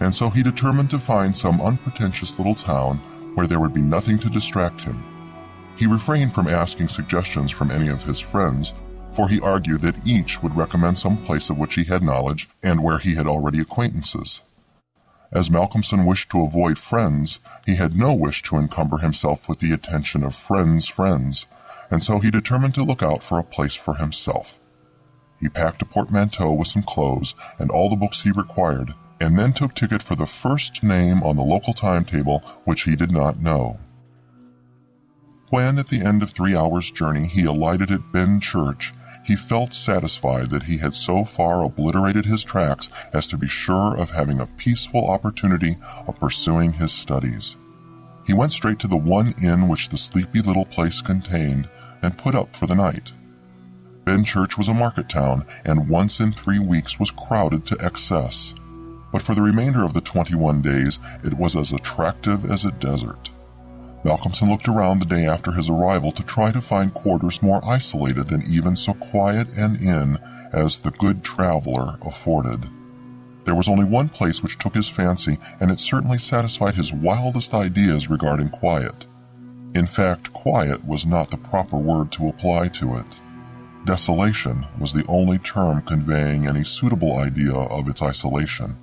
and so he determined to find some unpretentious little town where there would be nothing to distract him. He refrained from asking suggestions from any of his friends, for he argued that each would recommend some place of which he had knowledge and where he had already acquaintances. As Malcolmson wished to avoid friends, he had no wish to encumber himself with the attention of friends, and so he determined to look out for a place for himself. He packed a portmanteau with some clothes and all the books he required, and then took ticket for the first name on the local timetable which he did not know. When, at the end of 3 hours' journey, he alighted at Ben Church, he felt satisfied that he had so far obliterated his tracks as to be sure of having a peaceful opportunity of pursuing his studies. He went straight to the one inn which the sleepy little place contained and put up for the night. Ben Church was a market town, and once in 3 weeks was crowded to excess. But for the remainder of the 21 days, it was as attractive as a desert. Malcolmson looked around the day after his arrival to try to find quarters more isolated than even so quiet an inn as the Good Traveler afforded. There was only one place which took his fancy, and it certainly satisfied his wildest ideas regarding quiet. In fact, quiet was not the proper word to apply to it. Desolation was the only term conveying any suitable idea of its isolation.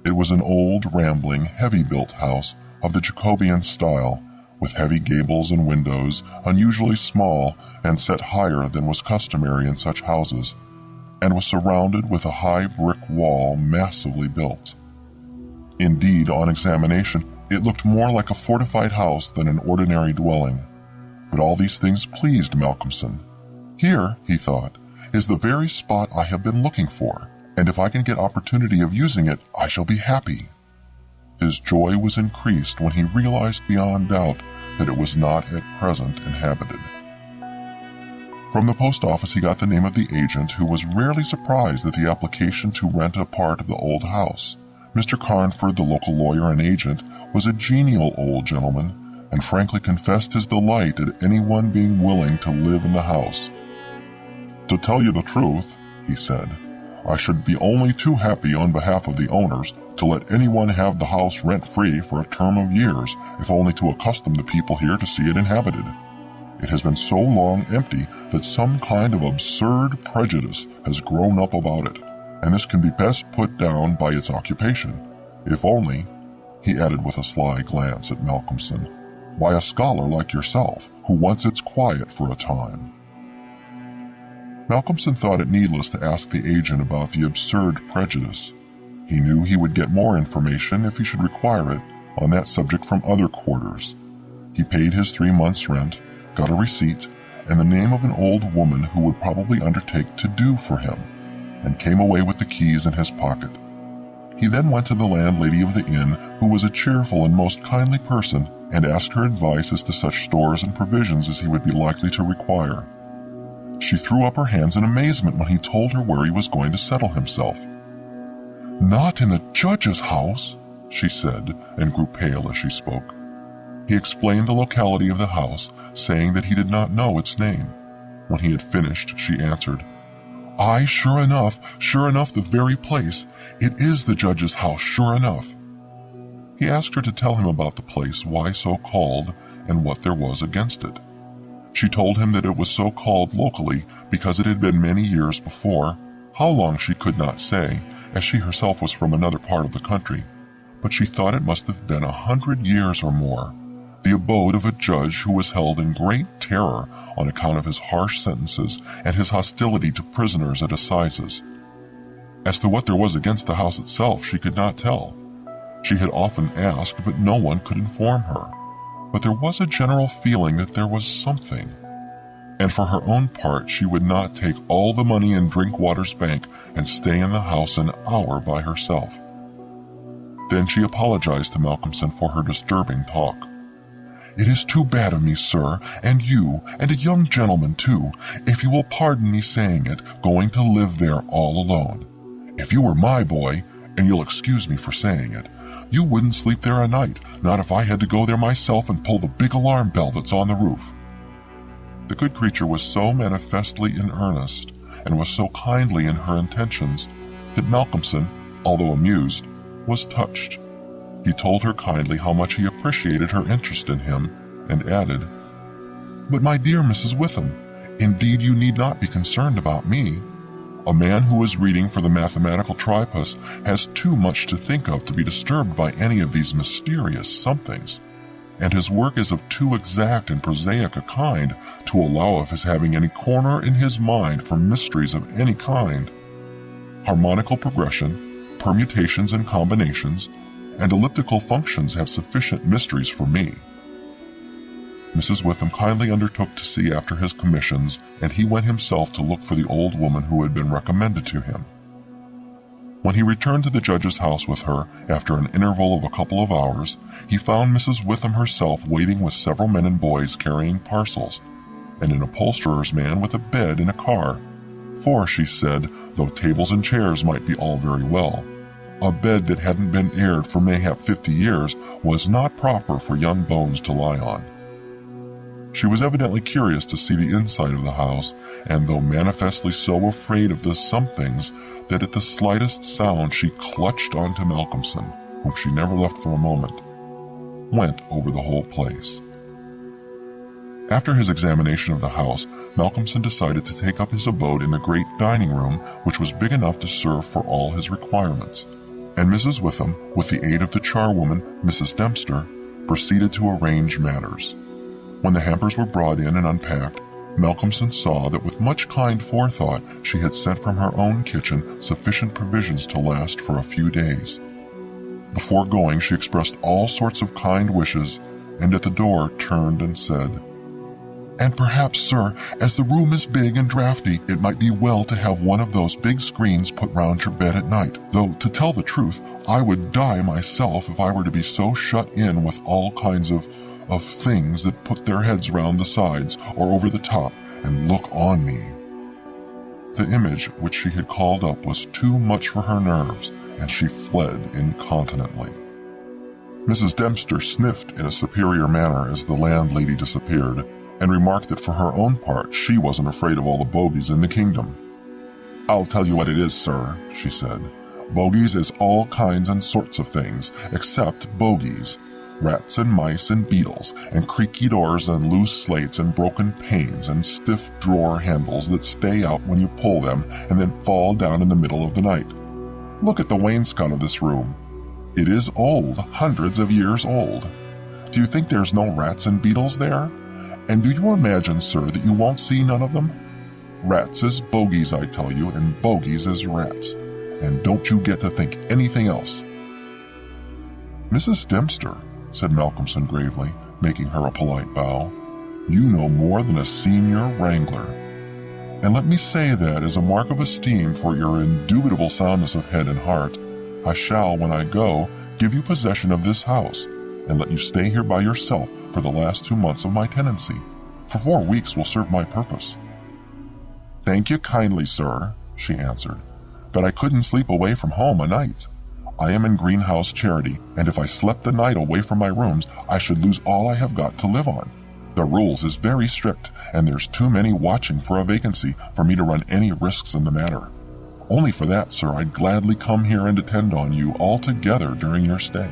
It was an old, rambling, heavy-built house of the Jacobean style, with heavy gables and windows, unusually small and set higher than was customary in such houses, and was surrounded with a high brick wall massively built. Indeed, on examination, it looked more like a fortified house than an ordinary dwelling. But all these things pleased Malcolmson. Here, he thought, is the very spot I have been looking for, and if I can get opportunity of using it, I shall be happy. His joy was increased when he realized beyond doubt that it was not at present inhabited. From the post office he got the name of the agent, who was rarely surprised at the application to rent a part of the old house. Mr. Carnford, the local lawyer and agent, was a genial old gentleman, and frankly confessed his delight at anyone being willing to live in the house. "To tell you the truth," he said, "I should be only too happy on behalf of the owners to let anyone have the house rent-free for a term of years, if only to accustom the people here to see it inhabited. It has been so long empty that some kind of absurd prejudice has grown up about it, and this can be best put down by its occupation, if only," he added with a sly glance at Malcolmson, "by a scholar like yourself, who wants its quiet for a time." Malcolmson thought it needless to ask the agent about the absurd prejudice. He knew he would get more information, if he should require it, on that subject from other quarters. He paid his 3 months' rent, got a receipt, and the name of an old woman who would probably undertake to do for him, and came away with the keys in his pocket. He then went to the landlady of the inn, who was a cheerful and most kindly person, and asked her advice as to such stores and provisions as he would be likely to require. She threw up her hands in amazement when he told her where he was going to settle himself. "Not in the judge's house," she said, and grew pale as she spoke. He explained the locality of the house, saying that he did not know its name. When he had finished, she answered, "Aye, sure enough, the very place. It is the judge's house, sure enough." He asked her to tell him about the place, why so called, and what there was against it. She told him that it was so called locally because it had been many years before, how long she could not say, as she herself was from another part of the country, but she thought it must have been 100 years or more, the abode of a judge who was held in great terror on account of his harsh sentences and his hostility to prisoners at assizes. As to what there was against the house itself, she could not tell. She had often asked, but no one could inform her. But there was a general feeling that there was something. And for her own part, she would not take all the money in Drinkwater's bank and stay in the house an hour by herself. Then she apologized to Malcolmson for her disturbing talk. "It is too bad of me, sir, and you, and a young gentleman too, if you will pardon me saying it, going to live there all alone. If you were my boy, and you'll excuse me for saying it, you wouldn't sleep there a night, not if I had to go there myself and pull the big alarm bell that's on the roof." The good creature was so manifestly in earnest, and was so kindly in her intentions, that Malcolmson, although amused, was touched. He told her kindly how much he appreciated her interest in him, and added, "But my dear Mrs. Witham, indeed you need not be concerned about me. A man who is reading for the mathematical tripos has too much to think of to be disturbed by any of these mysterious somethings, and his work is of too exact and prosaic a kind to allow of his having any corner in his mind for mysteries of any kind. Harmonical progression, permutations and combinations, and elliptical functions have sufficient mysteries for me." Mrs. Witham kindly undertook to see after his commissions, and he went himself to look for the old woman who had been recommended to him. When he returned to the judge's house with her, after an interval of a couple of hours, he found Mrs. Witham herself waiting with several men and boys carrying parcels, and an upholsterer's man with a bed in a car. For, she said, though tables and chairs might be all very well, a bed that hadn't been aired for mayhap 50 years was not proper for young bones to lie on. She was evidently curious to see the inside of the house, and though manifestly so afraid of the somethings that at the slightest sound she clutched onto Malcolmson, whom she never left for a moment, went over the whole place. After his examination of the house, Malcolmson decided to take up his abode in the great dining room, which was big enough to serve for all his requirements, and Mrs. Witham, with the aid of the charwoman, Mrs. Dempster, proceeded to arrange matters. When the hampers were brought in and unpacked, Malcolmson saw that with much kind forethought she had sent from her own kitchen sufficient provisions to last for a few days. Before going, she expressed all sorts of kind wishes, and at the door turned and said, "And perhaps, sir, as the room is big and draughty, it might be well to have one of those big screens put round your bed at night, though, to tell the truth, I would die myself if I were to be so shut in with all kinds of things that put their heads round the sides or over the top and look on me." The image which she had called up was too much for her nerves, and she fled incontinently. Mrs. Dempster sniffed in a superior manner as the landlady disappeared, and remarked that for her own part she wasn't afraid of all the bogies in the kingdom. "I'll tell you what it is, sir," she said. "Bogies is all kinds and sorts of things, except bogies. Rats and mice and beetles, and creaky doors and loose slates and broken panes and stiff drawer handles that stay out when you pull them and then fall down in the middle of the night. Look at the wainscot of this room. It is old, hundreds of years old. Do you think there's no rats and beetles there? And do you imagine, sir, that you won't see none of them? Rats is bogies, I tell you, and bogies is rats. And don't you get to think anything else." "Mrs. Dempster," said Malcolmson gravely, making her a polite bow, "you know more than a senior wrangler. And let me say that, as a mark of esteem for your indubitable soundness of head and heart, I shall, when I go, give you possession of this house, and let you stay here by yourself for the last 2 months of my tenancy. For 4 weeks will serve my purpose." "Thank you kindly, sir," she answered, "but I couldn't sleep away from home a night. I am in greenhouse charity, and if I slept the night away from my rooms, I should lose all I have got to live on. The rules is very strict, and there's too many watching for a vacancy for me to run any risks in the matter. Only for that, sir, I'd gladly come here and attend on you altogether during your stay."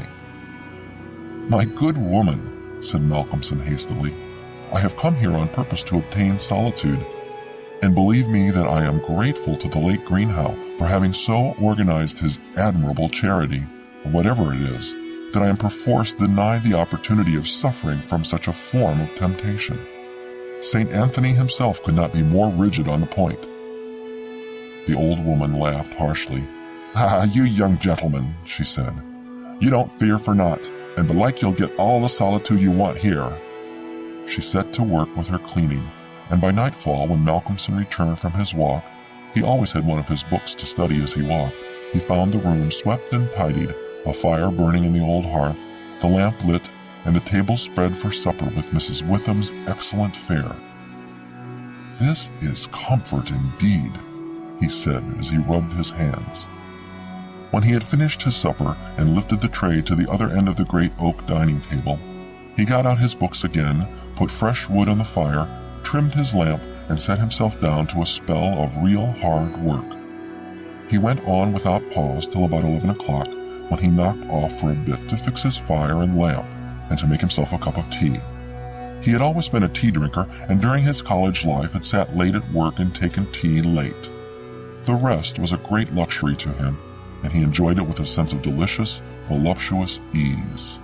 "My good woman," said Malcolmson hastily, "I have come here on purpose to obtain solitude, and believe me that I am grateful to the late Greenhow for having so organized his admirable charity, whatever it is, that I am perforce denied the opportunity of suffering from such a form of temptation. St. Anthony himself could not be more rigid on the point." The old woman laughed harshly. "Ah, you young gentleman," she said, "you don't fear for naught, and belike you'll get all the solitude you want here." She set to work with her cleaning, and by nightfall, when Malcolmson returned from his walk, he always had one of his books to study as he walked, he found the room swept and tidied, a fire burning in the old hearth, the lamp lit, and the table spread for supper with Mrs. Witham's excellent fare. "This is comfort indeed," he said as he rubbed his hands. When he had finished his supper and lifted the tray to the other end of the great oak dining table, he got out his books again, put fresh wood on the fire, trimmed his lamp, and set himself down to a spell of real hard work. He went on without pause till about 11 o'clock, when he knocked off for a bit to fix his fire and lamp and to make himself a cup of tea. He had always been a tea drinker, and during his college life had sat late at work and taken tea late. The rest was a great luxury to him, and he enjoyed it with a sense of delicious, voluptuous ease.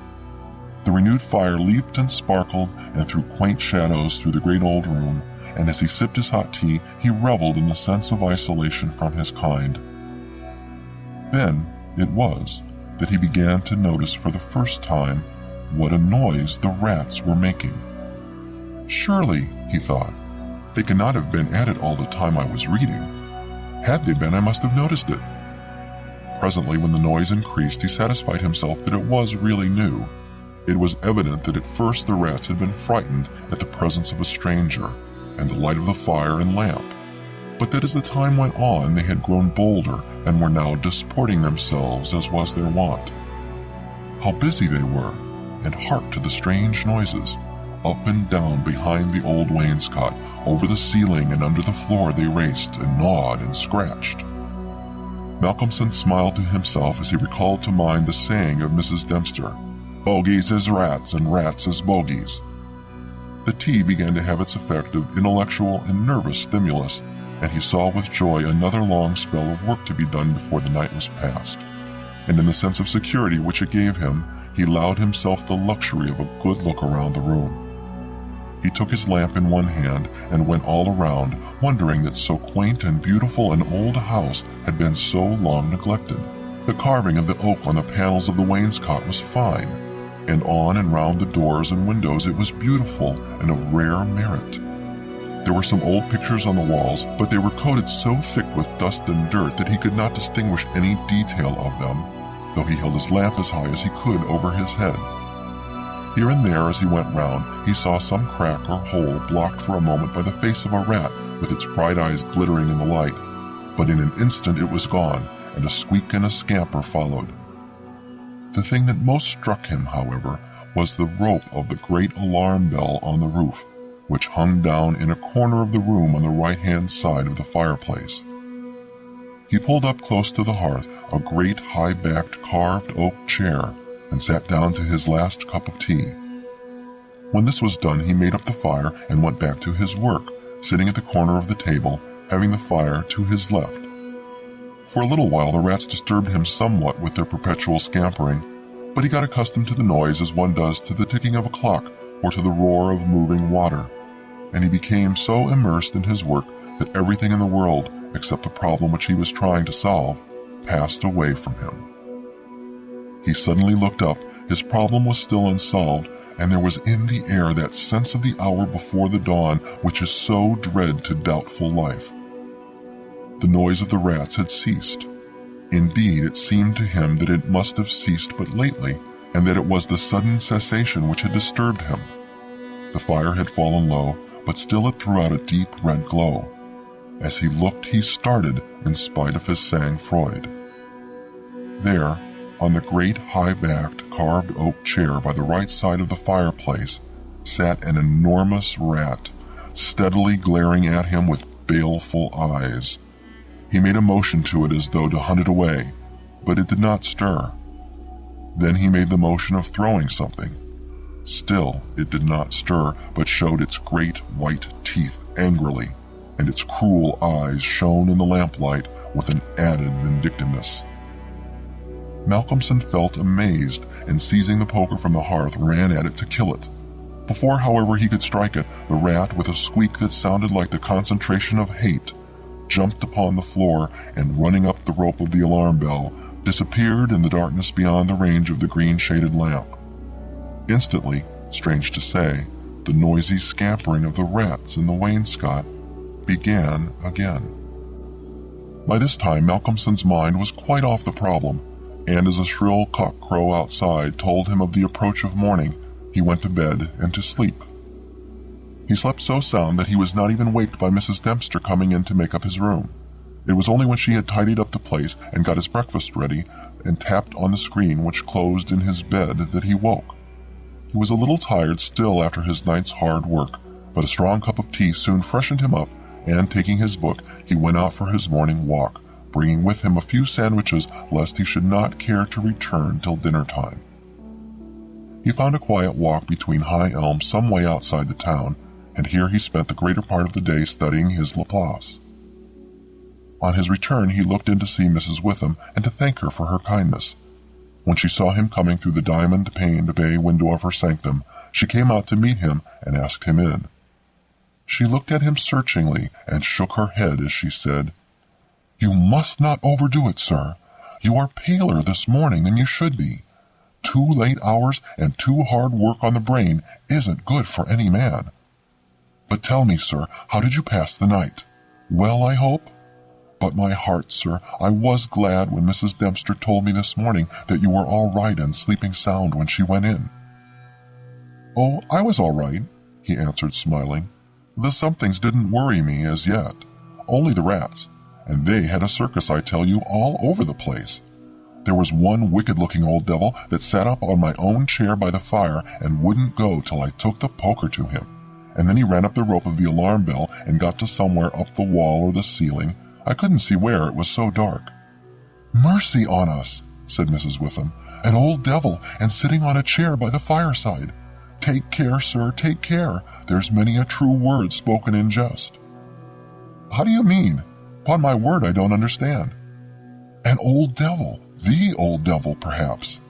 The renewed fire leaped and sparkled and threw quaint shadows through the great old room, and as he sipped his hot tea, he reveled in the sense of isolation from his kind. Then it was that he began to notice for the first time what a noise the rats were making. Surely, he thought, they cannot have been at it all the time I was reading. Had they been, I must have noticed it. Presently, when the noise increased, he satisfied himself that it was really new. It was evident that at first the rats had been frightened at the presence of a stranger and the light of the fire and lamp, but that as the time went on they had grown bolder and were now disporting themselves as was their wont. How busy they were, and hark to the strange noises. Up and down behind the old wainscot, over the ceiling and under the floor they raced and gnawed and scratched. Malcolmson smiled to himself as he recalled to mind the saying of Mrs. Dempster, "Bogies is rats and rats is bogies." The tea began to have its effect of intellectual and nervous stimulus, and he saw with joy another long spell of work to be done before the night was past. And in the sense of security which it gave him, he allowed himself the luxury of a good look around the room. He took his lamp in one hand and went all around, wondering that so quaint and beautiful an old house had been so long neglected. The carving of the oak on the panels of the wainscot was fine, and on and round the doors and windows it was beautiful and of rare merit. There were some old pictures on the walls, but they were coated so thick with dust and dirt that he could not distinguish any detail of them, though he held his lamp as high as he could over his head. Here and there as he went round, he saw some crack or hole blocked for a moment by the face of a rat with its bright eyes glittering in the light, but in an instant it was gone, and a squeak and a scamper followed. The thing that most struck him, however, was the rope of the great alarm bell on the roof, which hung down in a corner of the room on the right-hand side of the fireplace. He pulled up close to the hearth a great high-backed carved oak chair and sat down to his last cup of tea. When this was done, he made up the fire and went back to his work, sitting at the corner of the table, having the fire to his left. For a little while the rats disturbed him somewhat with their perpetual scampering, but he got accustomed to the noise as one does to the ticking of a clock or to the roar of moving water, and he became so immersed in his work that everything in the world, except the problem which he was trying to solve, passed away from him. He suddenly looked up. His problem was still unsolved, and there was in the air that sense of the hour before the dawn which is so dread to doubtful life. The noise of the rats had ceased. Indeed, it seemed to him that it must have ceased but lately, and that it was the sudden cessation which had disturbed him. The fire had fallen low, but still it threw out a deep red glow. As he looked, he started in spite of his sang-froid. There, on the great high-backed carved oak chair by the right side of the fireplace, sat an enormous rat, steadily glaring at him with baleful eyes. He made a motion to it as though to hunt it away, but it did not stir. Then he made the motion of throwing something. Still it did not stir, but showed its great white teeth angrily, and its cruel eyes shone in the lamplight with an added vindictiveness. Malcolmson felt amazed, and seizing the poker from the hearth, ran at it to kill it. Before, however, he could strike it, the rat, with a squeak that sounded like the concentration of hate, jumped upon the floor and, running up the rope of the alarm bell, disappeared in the darkness beyond the range of the green-shaded lamp. Instantly, strange to say, the noisy scampering of the rats in the wainscot began again. By this time, Malcolmson's mind was quite off the problem, and as a shrill cock-crow outside told him of the approach of morning, he went to bed and to sleep. He slept so sound that he was not even waked by Mrs. Dempster coming in to make up his room. It was only when she had tidied up the place and got his breakfast ready and tapped on the screen which closed in his bed that he woke. He was a little tired still after his night's hard work, but a strong cup of tea soon freshened him up, and taking his book, he went out for his morning walk, bringing with him a few sandwiches lest he should not care to return till dinner time. He found a quiet walk between high elms some way outside the town, and here he spent the greater part of the day studying his Laplace. On his return, he looked in to see Mrs. Witham and to thank her for her kindness. When she saw him coming through the diamond-paned bay window of her sanctum, she came out to meet him and asked him in. She looked at him searchingly and shook her head as she said, "You must not overdo it, sir. You are paler this morning than you should be. 2 late hours and too hard work on the brain isn't good for any man. But tell me, sir, how did you pass the night? Well, I hope? But my heart, sir, I was glad when Mrs. Dempster told me this morning that you were all right and sleeping sound when she went in." "Oh, I was all right," he answered, smiling. "The somethings didn't worry me as yet. Only the rats. And they had a circus, I tell you, all over the place. There was one wicked-looking old devil that sat up on my own chair by the fire and wouldn't go till I took the poker to him. And then he ran up the rope of the alarm bell and got to somewhere up the wall or the ceiling. I couldn't see where, it was so dark." "Mercy on us," said Mrs. Witham. "An old devil, and sitting on a chair by the fireside. Take care, sir, take care. There's many a true word spoken in jest." "How do you mean? Upon my word, I don't understand." "An old devil, the old devil, perhaps.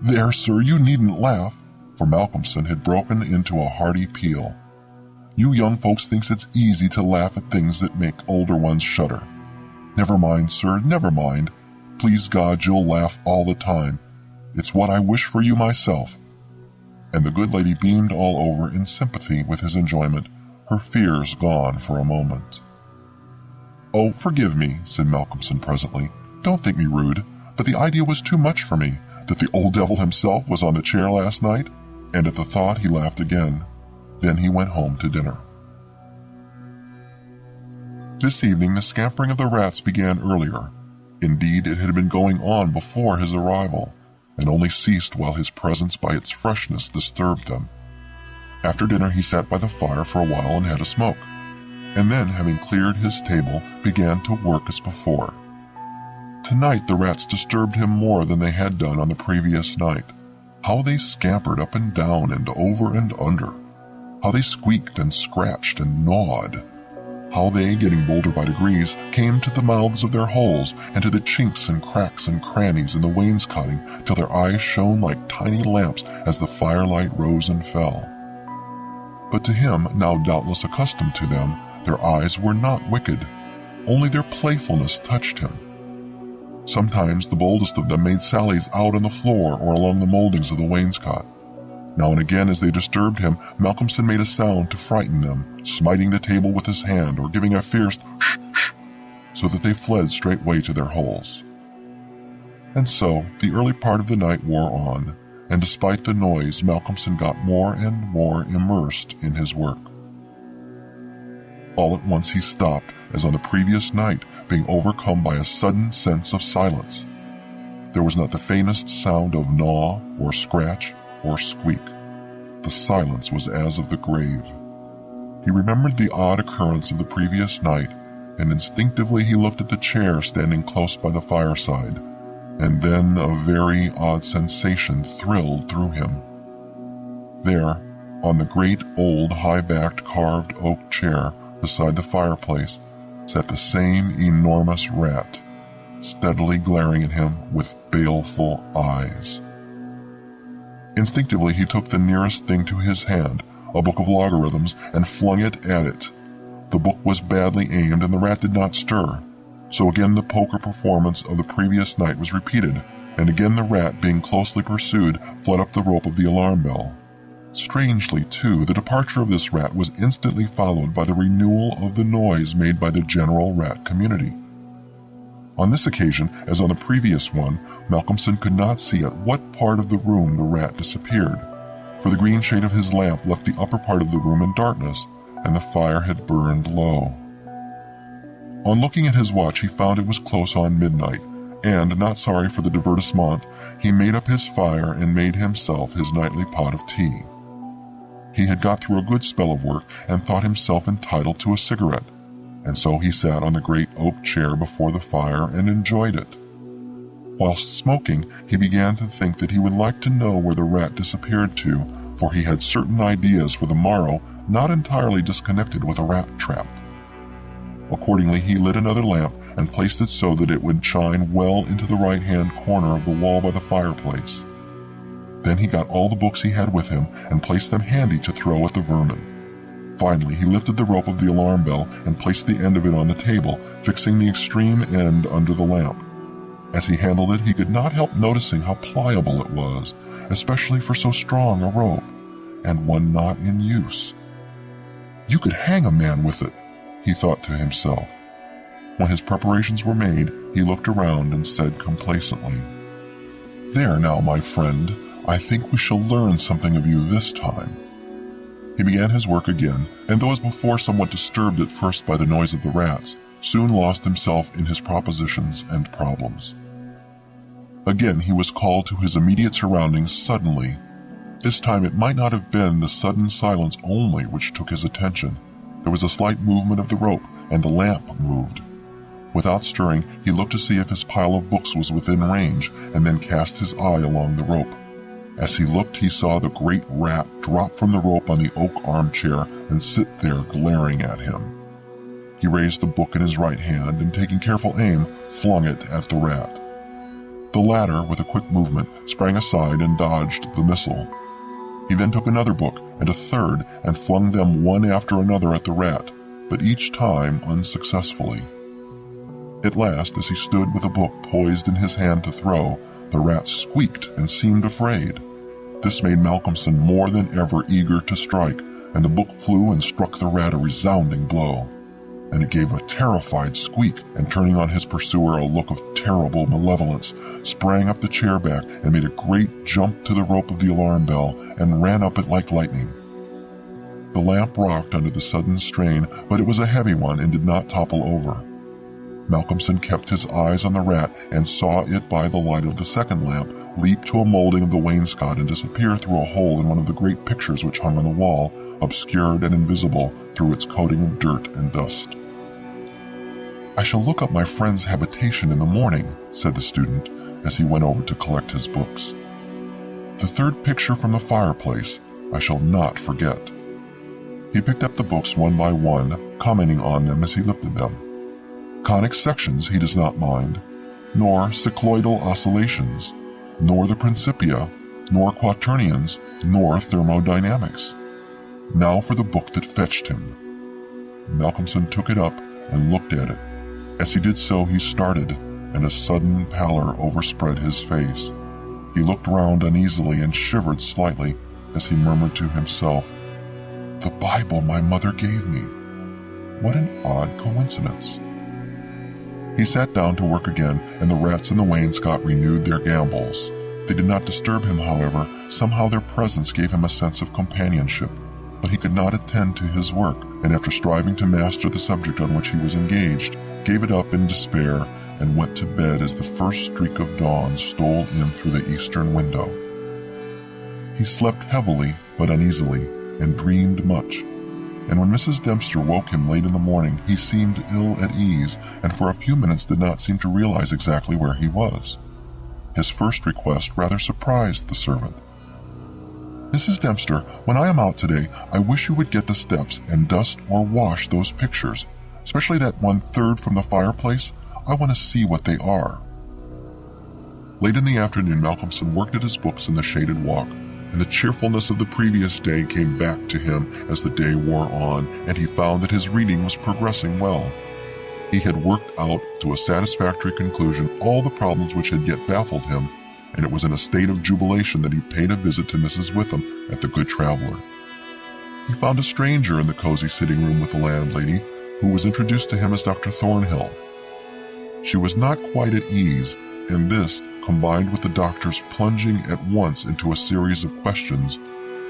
There, sir, you needn't laugh," for Malcolmson had broken into a hearty peal. "You young folks thinks it's easy to laugh at things that make older ones shudder. Never mind, sir, never mind. Please God, you'll laugh all the time. It's what I wish for you myself." And the good lady beamed all over in sympathy with his enjoyment, her fears gone for a moment. "Oh, forgive me," said Malcolmson presently. "Don't think me rude, but the idea was too much for me, that the old devil himself was on the chair last night," and at the thought he laughed again. Then he went home to dinner. This evening the scampering of the rats began earlier. Indeed, it had been going on before his arrival, and only ceased while his presence by its freshness disturbed them. After dinner he sat by the fire for a while and had a smoke, and then, having cleared his table, began to work as before. Tonight the rats disturbed him more than they had done on the previous night. How they scampered up and down and over and under! How they squeaked and scratched and gnawed! How they, getting bolder by degrees, came to the mouths of their holes and to the chinks and cracks and crannies in the wainscoting till their eyes shone like tiny lamps as the firelight rose and fell. But to him, now doubtless accustomed to them, their eyes were not wicked. Only their playfulness touched him. Sometimes the boldest of them made sallies out on the floor or along the moldings of the wainscot. Now and again, as they disturbed him, Malcolmson made a sound to frighten them, smiting the table with his hand or giving a fierce shh, shh, so that they fled straightway to their holes. And so the early part of the night wore on, and despite the noise, Malcolmson got more and more immersed in his work. All at once he stopped, as on the previous night, being overcome by a sudden sense of silence. There was not the faintest sound of gnaw or scratch or squeak. The silence was as of the grave. He remembered the odd occurrence of the previous night, and instinctively he looked at the chair standing close by the fireside, and then a very odd sensation thrilled through him. There, on the great old high-backed carved oak chair beside the fireplace, sat the same enormous rat, steadily glaring at him with baleful eyes. Instinctively he took the nearest thing to his hand, a book of logarithms, and flung it at it. The book was badly aimed and the rat did not stir. So again the poker performance of the previous night was repeated, and again the rat, being closely pursued, fled up the rope of the alarm bell. Strangely, too, the departure of this rat was instantly followed by the renewal of the noise made by the general rat community. On this occasion, as on the previous one, Malcolmson could not see at what part of the room the rat disappeared, for the green shade of his lamp left the upper part of the room in darkness, and the fire had burned low. On looking at his watch, he found it was close on midnight, and, not sorry for the divertissement, he made up his fire and made himself his nightly pot of tea. He had got through a good spell of work and thought himself entitled to a cigarette, and so he sat on the great oak chair before the fire and enjoyed it. Whilst smoking, he began to think that he would like to know where the rat disappeared to, for he had certain ideas for the morrow not entirely disconnected with a rat trap. Accordingly, he lit another lamp and placed it so that it would shine well into the right-hand corner of the wall by the fireplace. Then he got all the books he had with him and placed them handy to throw at the vermin. Finally, he lifted the rope of the alarm bell and placed the end of it on the table, fixing the extreme end under the lamp. As he handled it, he could not help noticing how pliable it was, especially for so strong a rope, and one not in use. You could hang a man with it, he thought to himself. When his preparations were made, he looked around and said complacently, "There now, my friend, I think we shall learn something of you this time." He began his work again, and though as before somewhat disturbed at first by the noise of the rats, soon lost himself in his propositions and problems. Again he was called to his immediate surroundings suddenly. This time it might not have been the sudden silence only which took his attention. There was a slight movement of the rope, and the lamp moved. Without stirring, he looked to see if his pile of books was within range, and then cast his eye along the rope. As he looked, he saw the great rat drop from the rope on the oak armchair and sit there glaring at him. He raised the book in his right hand and, taking careful aim, flung it at the rat. The latter, with a quick movement, sprang aside and dodged the missile. He then took another book and a third and flung them one after another at the rat, but each time unsuccessfully. At last, as he stood with a book poised in his hand to throw, the rat squeaked and seemed afraid. This made Malcolmson more than ever eager to strike, and the book flew and struck the rat a resounding blow. And it gave a terrified squeak, and turning on his pursuer a look of terrible malevolence, sprang up the chair back and made a great jump to the rope of the alarm bell and ran up it like lightning. The lamp rocked under the sudden strain, but it was a heavy one and did not topple over. Malcolmson kept his eyes on the rat and saw it by the light of the second lamp leap to a molding of the wainscot and disappear through a hole in one of the great pictures which hung on the wall, obscured and invisible through its coating of dirt and dust. "I shall look up my friend's habitation in the morning," said the student as he went over to collect his books. "The third picture from the fireplace I shall not forget." He picked up the books one by one, commenting on them as he lifted them. Conic sections he does not mind, nor cycloidal oscillations, nor the Principia, nor quaternions, nor thermodynamics. Now for the book that fetched him. Malcolmson took it up and looked at it. As he did so, he started, and a sudden pallor overspread his face. He looked round uneasily and shivered slightly as he murmured to himself, "The Bible my mother gave me. What an odd coincidence." He sat down to work again, and the rats in the wainscot renewed their gambols. They did not disturb him, however. Somehow their presence gave him a sense of companionship, but he could not attend to his work, and after striving to master the subject on which he was engaged, gave it up in despair and went to bed as the first streak of dawn stole in through the eastern window. He slept heavily but uneasily and dreamed much, and when Mrs. Dempster woke him late in the morning, he seemed ill at ease and for a few minutes did not seem to realize exactly where he was. His first request rather surprised the servant. "Mrs. Dempster, when I am out today, I wish you would get the steps and dust or wash those pictures, especially that 1/3 from the fireplace. I want to see what they are." Late in the afternoon, Malcolmson worked at his books in the shaded walk, and the cheerfulness of the previous day came back to him as the day wore on, and he found that his reading was progressing well. He had worked out to a satisfactory conclusion all the problems which had yet baffled him, and it was in a state of jubilation that he paid a visit to Mrs. Witham at the Good Traveler. He found a stranger in the cozy sitting room with the landlady, who was introduced to him as Dr. Thornhill. She was not quite at ease, and this, combined with the doctor's plunging at once into a series of questions,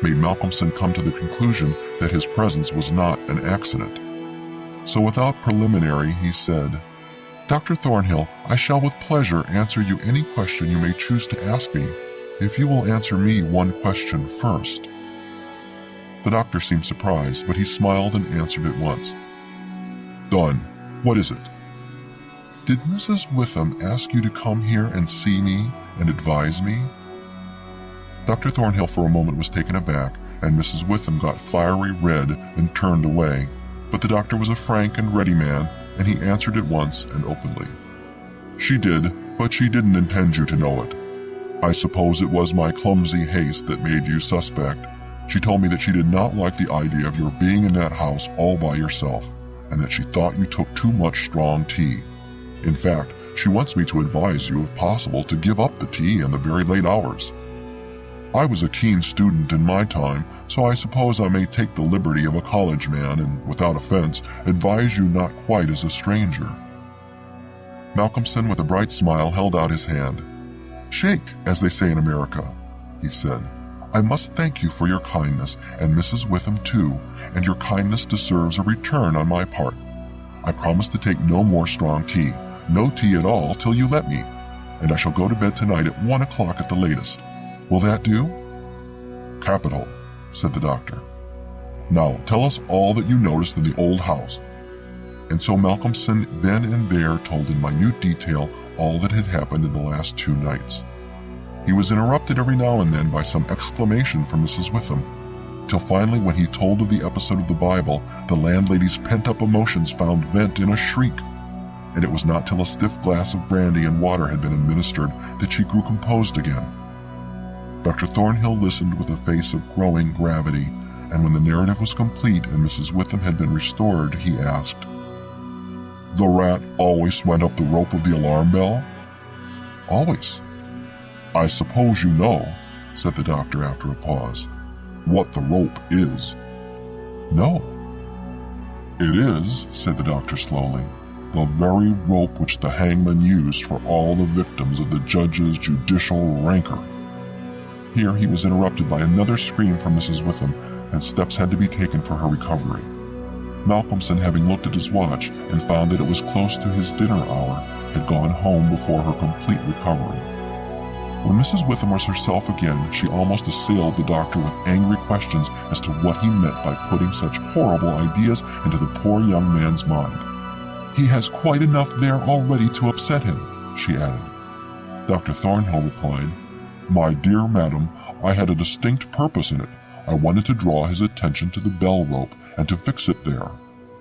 made Malcolmson come to the conclusion that his presence was not an accident. So without preliminary, he said, "Dr. Thornhill, I shall with pleasure answer you any question you may choose to ask me, if you will answer me one question first." The doctor seemed surprised, but he smiled and answered at once. Done. What is it? Did Mrs. Witham ask you to come here and see me and advise me? Dr. Thornhill for a moment was taken aback, and Mrs. Witham got fiery red and turned away. But the doctor was a frank and ready man, and he answered at once and openly. She did, but she didn't intend you to know it. I suppose it was my clumsy haste that made you suspect. She told me that she did not like the idea of your being in that house all by yourself, and that she thought you took too much strong tea. In fact, she wants me to advise you, if possible, to give up the tea and the very late hours. I was a keen student in my time, so I suppose I may take the liberty of a college man and, without offense, advise you not quite as a stranger. Malcolmson, with a bright smile, held out his hand. Shake, as they say in America, he said. I must thank you for your kindness, and Mrs. Witham too, and your kindness deserves a return on my part. I promise to take no more strong tea, no tea at all till you let me, and I shall go to bed tonight at 1 o'clock at the latest. Will that do? Capital, said the doctor. Now tell us all that you noticed in the old house. And so Malcolmson then and there told in minute detail all that had happened in the last 2 nights. He was interrupted every now and then by some exclamation from Mrs. Witham, till finally when he told of the episode of the Bible, the landlady's pent-up emotions found vent in a shriek, and it was not till a stiff glass of brandy and water had been administered that she grew composed again. Dr. Thornhill listened with a face of growing gravity, and when the narrative was complete and Mrs. Witham had been restored, he asked, The rat always went up the rope of the alarm bell? Always. I suppose you know, said the doctor after a pause, what the rope is. No. It is, said the doctor slowly, the very rope which the hangman used for all the victims of the judge's judicial rancor. Here he was interrupted by another scream from Mrs. Witham, and steps had to be taken for her recovery. Malcolmson, having looked at his watch and found that it was close to his dinner hour, had gone home before her complete recovery. When Mrs. Witham was herself again, she almost assailed the doctor with angry questions as to what he meant by putting such horrible ideas into the poor young man's mind. He has quite enough there already to upset him, she added. Dr. Thornhill replied, My dear madam, I had a distinct purpose in it. I wanted to draw his attention to the bell rope and to fix it there.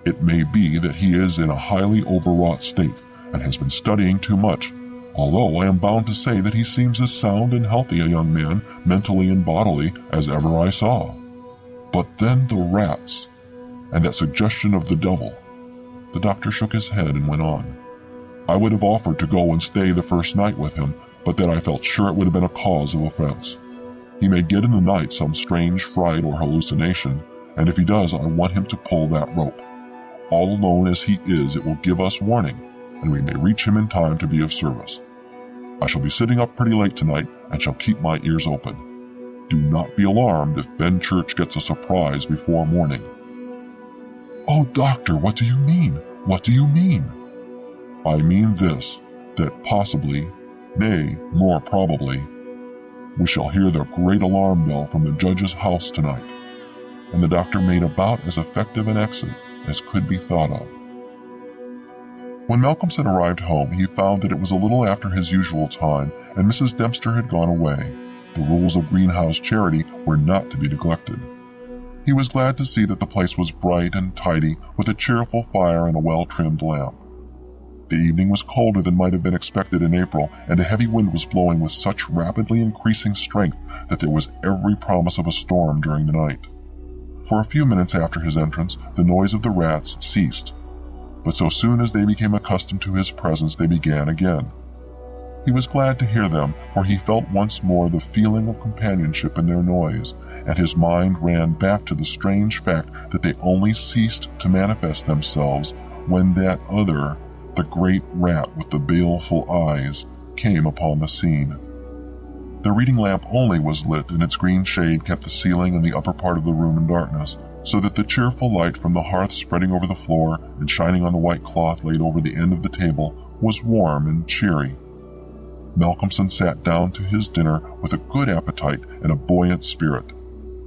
It may be that he is in a highly overwrought state and has been studying too much, although I am bound to say that he seems as sound and healthy a young man, mentally and bodily, as ever I saw. But then the rats, and that suggestion of the devil. The doctor shook his head and went on. I would have offered to go and stay the first night with him, but that I felt sure it would have been a cause of offense. He may get in the night some strange fright or hallucination, and if he does, I want him to pull that rope. All alone as he is, it will give us warning, and we may reach him in time to be of service. I shall be sitting up pretty late tonight, and shall keep my ears open. Do not be alarmed if Ben Church gets a surprise before morning. Oh, doctor, what do you mean? What do you mean? I mean this, that possibly, nay, more probably, we shall hear the great alarm bell from the judge's house tonight. And the doctor made about as effective an exit as could be thought of. When Malcolmson arrived home, he found that it was a little after his usual time, and Mrs. Dempster had gone away. The rules of greenhouse charity were not to be neglected. He was glad to see that the place was bright and tidy, with a cheerful fire and a well-trimmed lamp. The evening was colder than might have been expected in April, and a heavy wind was blowing with such rapidly increasing strength that there was every promise of a storm during the night. For a few minutes after his entrance, the noise of the rats ceased, but so soon as they became accustomed to his presence, they began again. He was glad to hear them, for he felt once more the feeling of companionship in their noise, and his mind ran back to the strange fact that they only ceased to manifest themselves when that other, the great rat with the baleful eyes, came upon the scene. The reading lamp only was lit, and its green shade kept the ceiling and the upper part of the room in darkness, so that the cheerful light from the hearth spreading over the floor and shining on the white cloth laid over the end of the table was warm and cheery. Malcolmson sat down to his dinner with a good appetite and a buoyant spirit.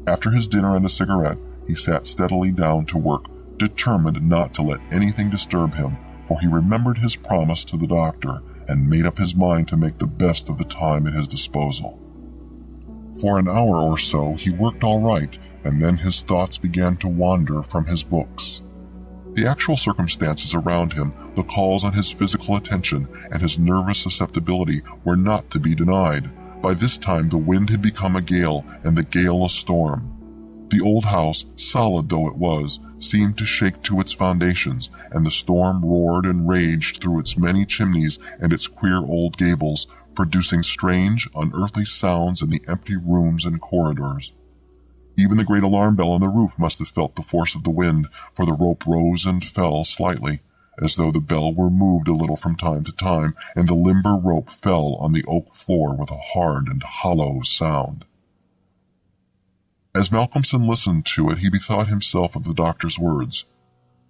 After his dinner and a cigarette, he sat steadily down to work, determined not to let anything disturb him, for he remembered his promise to the doctor and made up his mind to make the best of the time at his disposal. For an hour or so he worked all right, and then his thoughts began to wander from his books. The actual circumstances around him, the calls on his physical attention, and his nervous susceptibility were not to be denied. By this time the wind had become a gale, and the gale a storm. The old house, solid though it was, seemed to shake to its foundations, and the storm roared and raged through its many chimneys and its queer old gables, producing strange, unearthly sounds in the empty rooms and corridors. Even the great alarm bell on the roof must have felt the force of the wind, for the rope rose and fell slightly, as though the bell were moved a little from time to time, and the limber rope fell on the oak floor with a hard and hollow sound. As Malcolmson listened to it, he bethought himself of the doctor's words.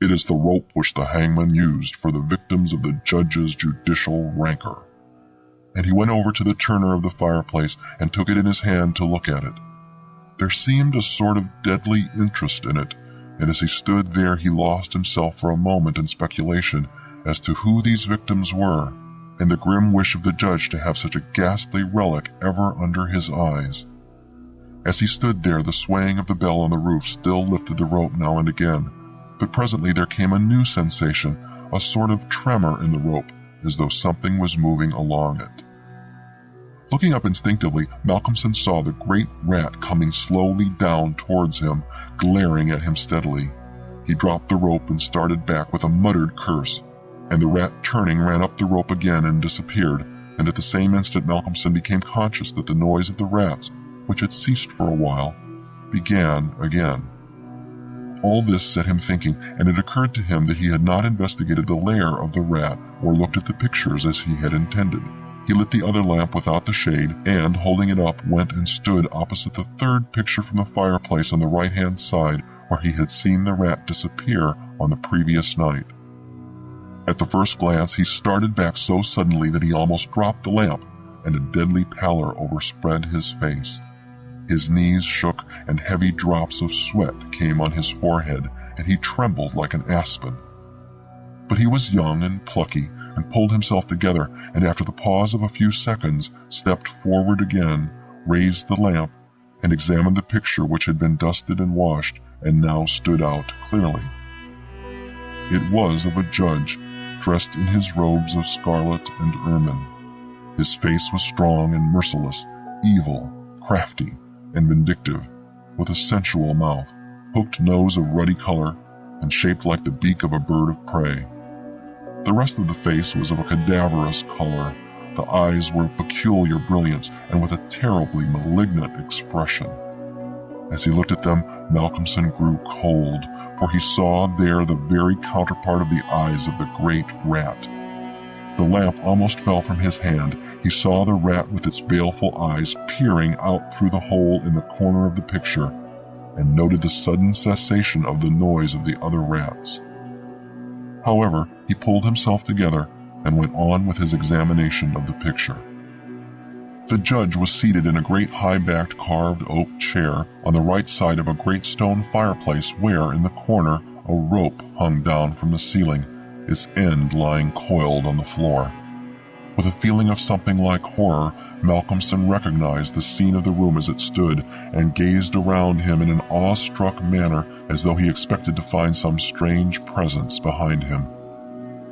"It is the rope which the hangman used for the victims of the judge's judicial rancor." And he went over to the turner of the fireplace and took it in his hand to look at it. There seemed a sort of deadly interest in it, and as he stood there he lost himself for a moment in speculation as to who these victims were, and the grim wish of the judge to have such a ghastly relic ever under his eyes. As he stood there, the swaying of the bell on the roof still lifted the rope now and again, but presently there came a new sensation, a sort of tremor in the rope, as though something was moving along it. Looking up instinctively, Malcolmson saw the great rat coming slowly down towards him, glaring at him steadily. He dropped the rope and started back with a muttered curse, and the rat, turning, ran up the rope again and disappeared, and at the same instant Malcolmson became conscious that the noise of the rats, which had ceased for a while, began again. All this set him thinking, and it occurred to him that he had not investigated the lair of the rat or looked at the pictures as he had intended. He lit the other lamp without the shade, and, holding it up, went and stood opposite the third picture from the fireplace on the right-hand side where he had seen the rat disappear on the previous night. At the first glance he started back so suddenly that he almost dropped the lamp, and a deadly pallor overspread his face. His knees shook, and heavy drops of sweat came on his forehead, and he trembled like an aspen. But he was young and plucky, and pulled himself together, and after the pause of a few seconds, stepped forward again, raised the lamp, and examined the picture which had been dusted and washed, and now stood out clearly. It was of a judge, dressed in his robes of scarlet and ermine. His face was strong and merciless, evil, crafty, and vindictive, with a sensual mouth, hooked nose of ruddy color, and shaped like the beak of a bird of prey. The rest of the face was of a cadaverous color. The eyes were of peculiar brilliance and with a terribly malignant expression. As he looked at them, Malcolmson grew cold, for he saw there the very counterpart of the eyes of the great rat. The lamp almost fell from his hand. He saw the rat with its baleful eyes peering out through the hole in the corner of the picture, and noted the sudden cessation of the noise of the other rats. However, he pulled himself together and went on with his examination of the picture. The judge was seated in a great high-backed carved oak chair on the right side of a great stone fireplace where, in the corner, a rope hung down from the ceiling, its end lying coiled on the floor. With a feeling of something like horror, Malcolmson recognized the scene of the room as it stood, and gazed around him in an awestruck manner as though he expected to find some strange presence behind him.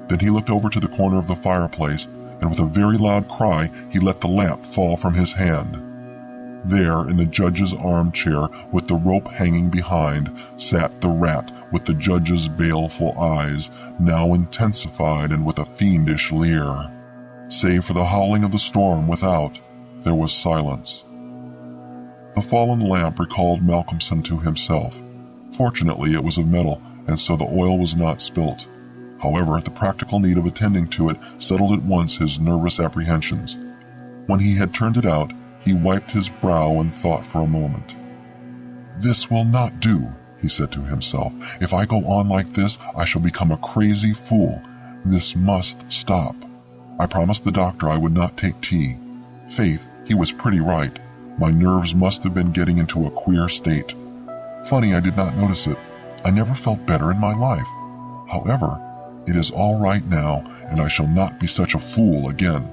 Then he looked over to the corner of the fireplace, and with a very loud cry, he let the lamp fall from his hand. There, in the judge's armchair, with the rope hanging behind, sat the rat with the judge's baleful eyes, now intensified and with a fiendish leer. Save for the howling of the storm without, there was silence. The fallen lamp recalled Malcolmson to himself. Fortunately, it was of metal, and so the oil was not spilt. However, the practical need of attending to it settled at once his nervous apprehensions. When he had turned it out, he wiped his brow and thought for a moment. "This will not do," he said to himself. "If I go on like this, I shall become a crazy fool. This must stop. I promised the doctor I would not take tea. Faith, he was pretty right. My nerves must have been getting into a queer state. Funny I did not notice it. I never felt better in my life. However, it is all right now, and I shall not be such a fool again."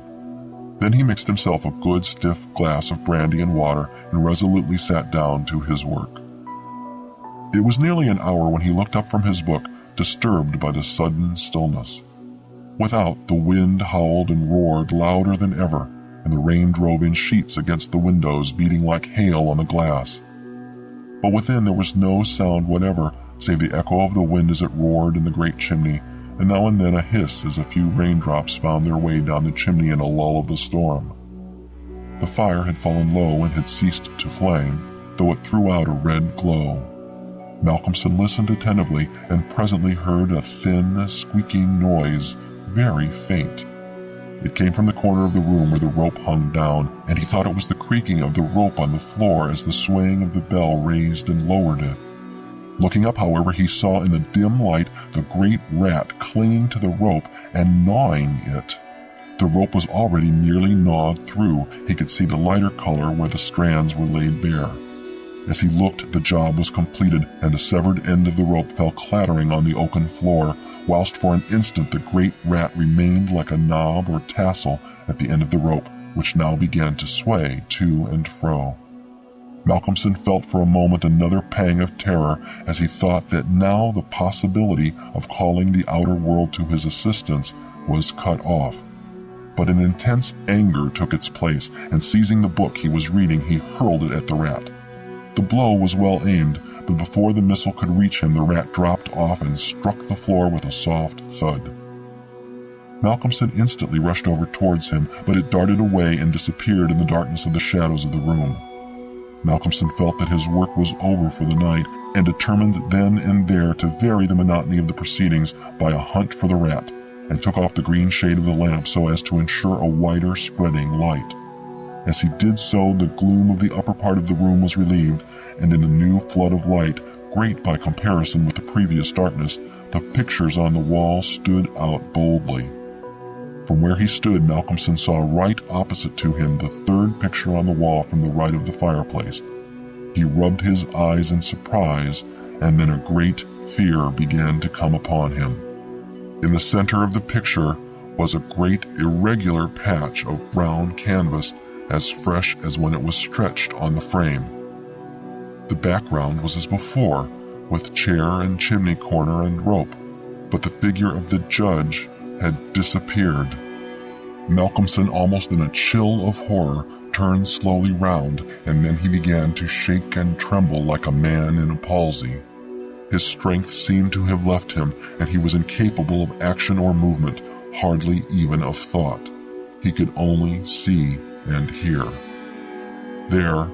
Then he mixed himself a good stiff glass of brandy and water and resolutely sat down to his work. It was nearly an hour when he looked up from his book, disturbed by the sudden stillness. Without, the wind howled and roared louder than ever, and the rain drove in sheets against the windows, beating like hail on the glass. But within there was no sound whatever, save the echo of the wind as it roared in the great chimney, and now and then a hiss as a few raindrops found their way down the chimney in a lull of the storm. The fire had fallen low and had ceased to flame, though it threw out a red glow. Malcolmson listened attentively and presently heard a thin, squeaking noise, very faint. It came from the corner of the room where the rope hung down, and he thought it was the creaking of the rope on the floor as the swaying of the bell raised and lowered it. Looking up, however, he saw in the dim light the great rat clinging to the rope and gnawing it. The rope was already nearly gnawed through. He could see the lighter color where the strands were laid bare. As he looked, the job was completed, and the severed end of the rope fell clattering on the oaken floor, whilst for an instant the great rat remained like a knob or tassel at the end of the rope, which now began to sway to and fro. Malcolmson felt for a moment another pang of terror as he thought that now the possibility of calling the outer world to his assistance was cut off. But an intense anger took its place, and seizing the book he was reading, he hurled it at the rat. The blow was well aimed, but before the missile could reach him, the rat dropped off and struck the floor with a soft thud. Malcolmson instantly rushed over towards him, but it darted away and disappeared in the darkness of the shadows of the room. Malcolmson felt that his work was over for the night, and determined then and there to vary the monotony of the proceedings by a hunt for the rat, and took off the green shade of the lamp so as to ensure a wider spreading light. As he did so, the gloom of the upper part of the room was relieved, and in the new flood of light, great by comparison with the previous darkness, the pictures on the wall stood out boldly. From where he stood, Malcolmson saw right opposite to him the third picture on the wall from the right of the fireplace. He rubbed his eyes in surprise, and then a great fear began to come upon him. In the center of the picture was a great irregular patch of brown canvas, as fresh as when it was stretched on the frame. The background was as before, with chair and chimney corner and rope, but the figure of the judge had disappeared. Malcolmson, almost in a chill of horror, turned slowly round, and then he began to shake and tremble like a man in a palsy. His strength seemed to have left him, and he was incapable of action or movement, hardly even of thought. He could only see and hear. There,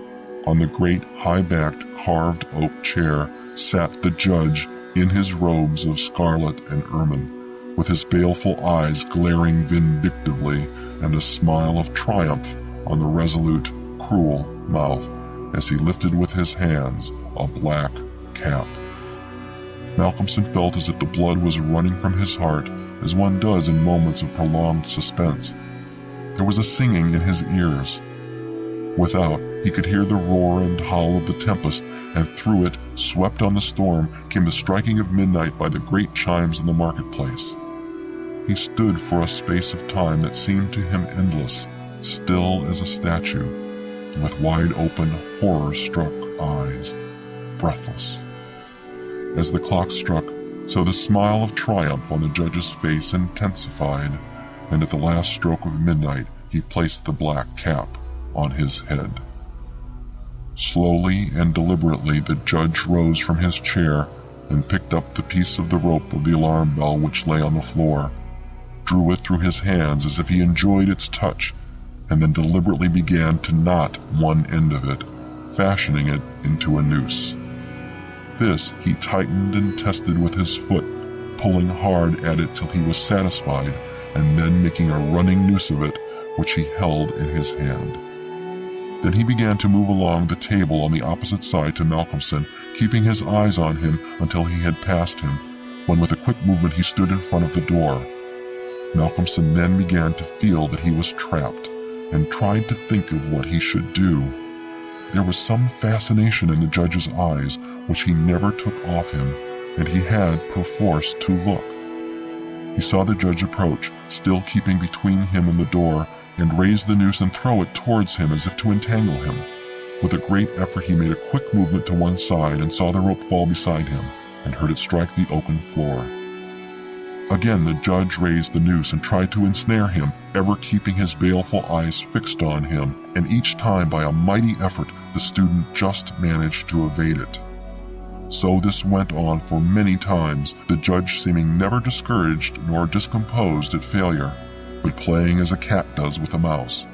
on the great high-backed carved oak chair, sat the judge in his robes of scarlet and ermine, with his baleful eyes glaring vindictively and a smile of triumph on the resolute, cruel mouth as he lifted with his hands a black cap. Malcolmson felt as if the blood was running from his heart, as one does in moments of prolonged suspense. There was a singing in his ears. Without, he could hear the roar and howl of the tempest, and through it, swept on the storm, came the striking of midnight by the great chimes in the marketplace. He stood for a space of time that seemed to him endless, still as a statue, with wide-open, horror-struck eyes, breathless. As the clock struck, so the smile of triumph on the judge's face intensified, and at the last stroke of midnight he placed the black cap on his head. Slowly and deliberately the judge rose from his chair and picked up the piece of the rope of the alarm bell which lay on the floor, drew it through his hands as if he enjoyed its touch, and then deliberately began to knot one end of it, fashioning it into a noose. This he tightened and tested with his foot, pulling hard at it till he was satisfied, and then making a running noose of it, which he held in his hand. Then he began to move along the table on the opposite side to Malcolmson, keeping his eyes on him until he had passed him, when with a quick movement he stood in front of the door. Malcolmson then began to feel that he was trapped, and tried to think of what he should do. There was some fascination in the judge's eyes which he never took off him, and he had perforce to look. He saw the judge approach, still keeping between him and the door, and raise the noose and throw it towards him as if to entangle him. With a great effort he made a quick movement to one side and saw the rope fall beside him, and heard it strike the oaken floor. Again the judge raised the noose and tried to ensnare him, ever keeping his baleful eyes fixed on him, and each time by a mighty effort the student just managed to evade it. So this went on for many times, the judge seeming never discouraged nor discomposed at failure, but playing as a cat does with a mouse.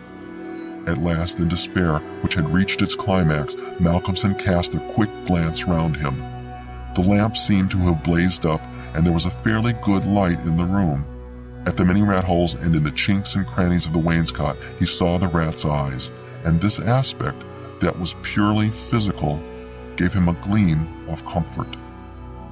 At last, in despair, which had reached its climax, Malcolmson cast a quick glance round him. The lamp seemed to have blazed up, and there was a fairly good light in the room. At the many rat holes and in the chinks and crannies of the wainscot, he saw the rat's eyes, and this aspect, that was purely physical, gave him a gleam of comfort.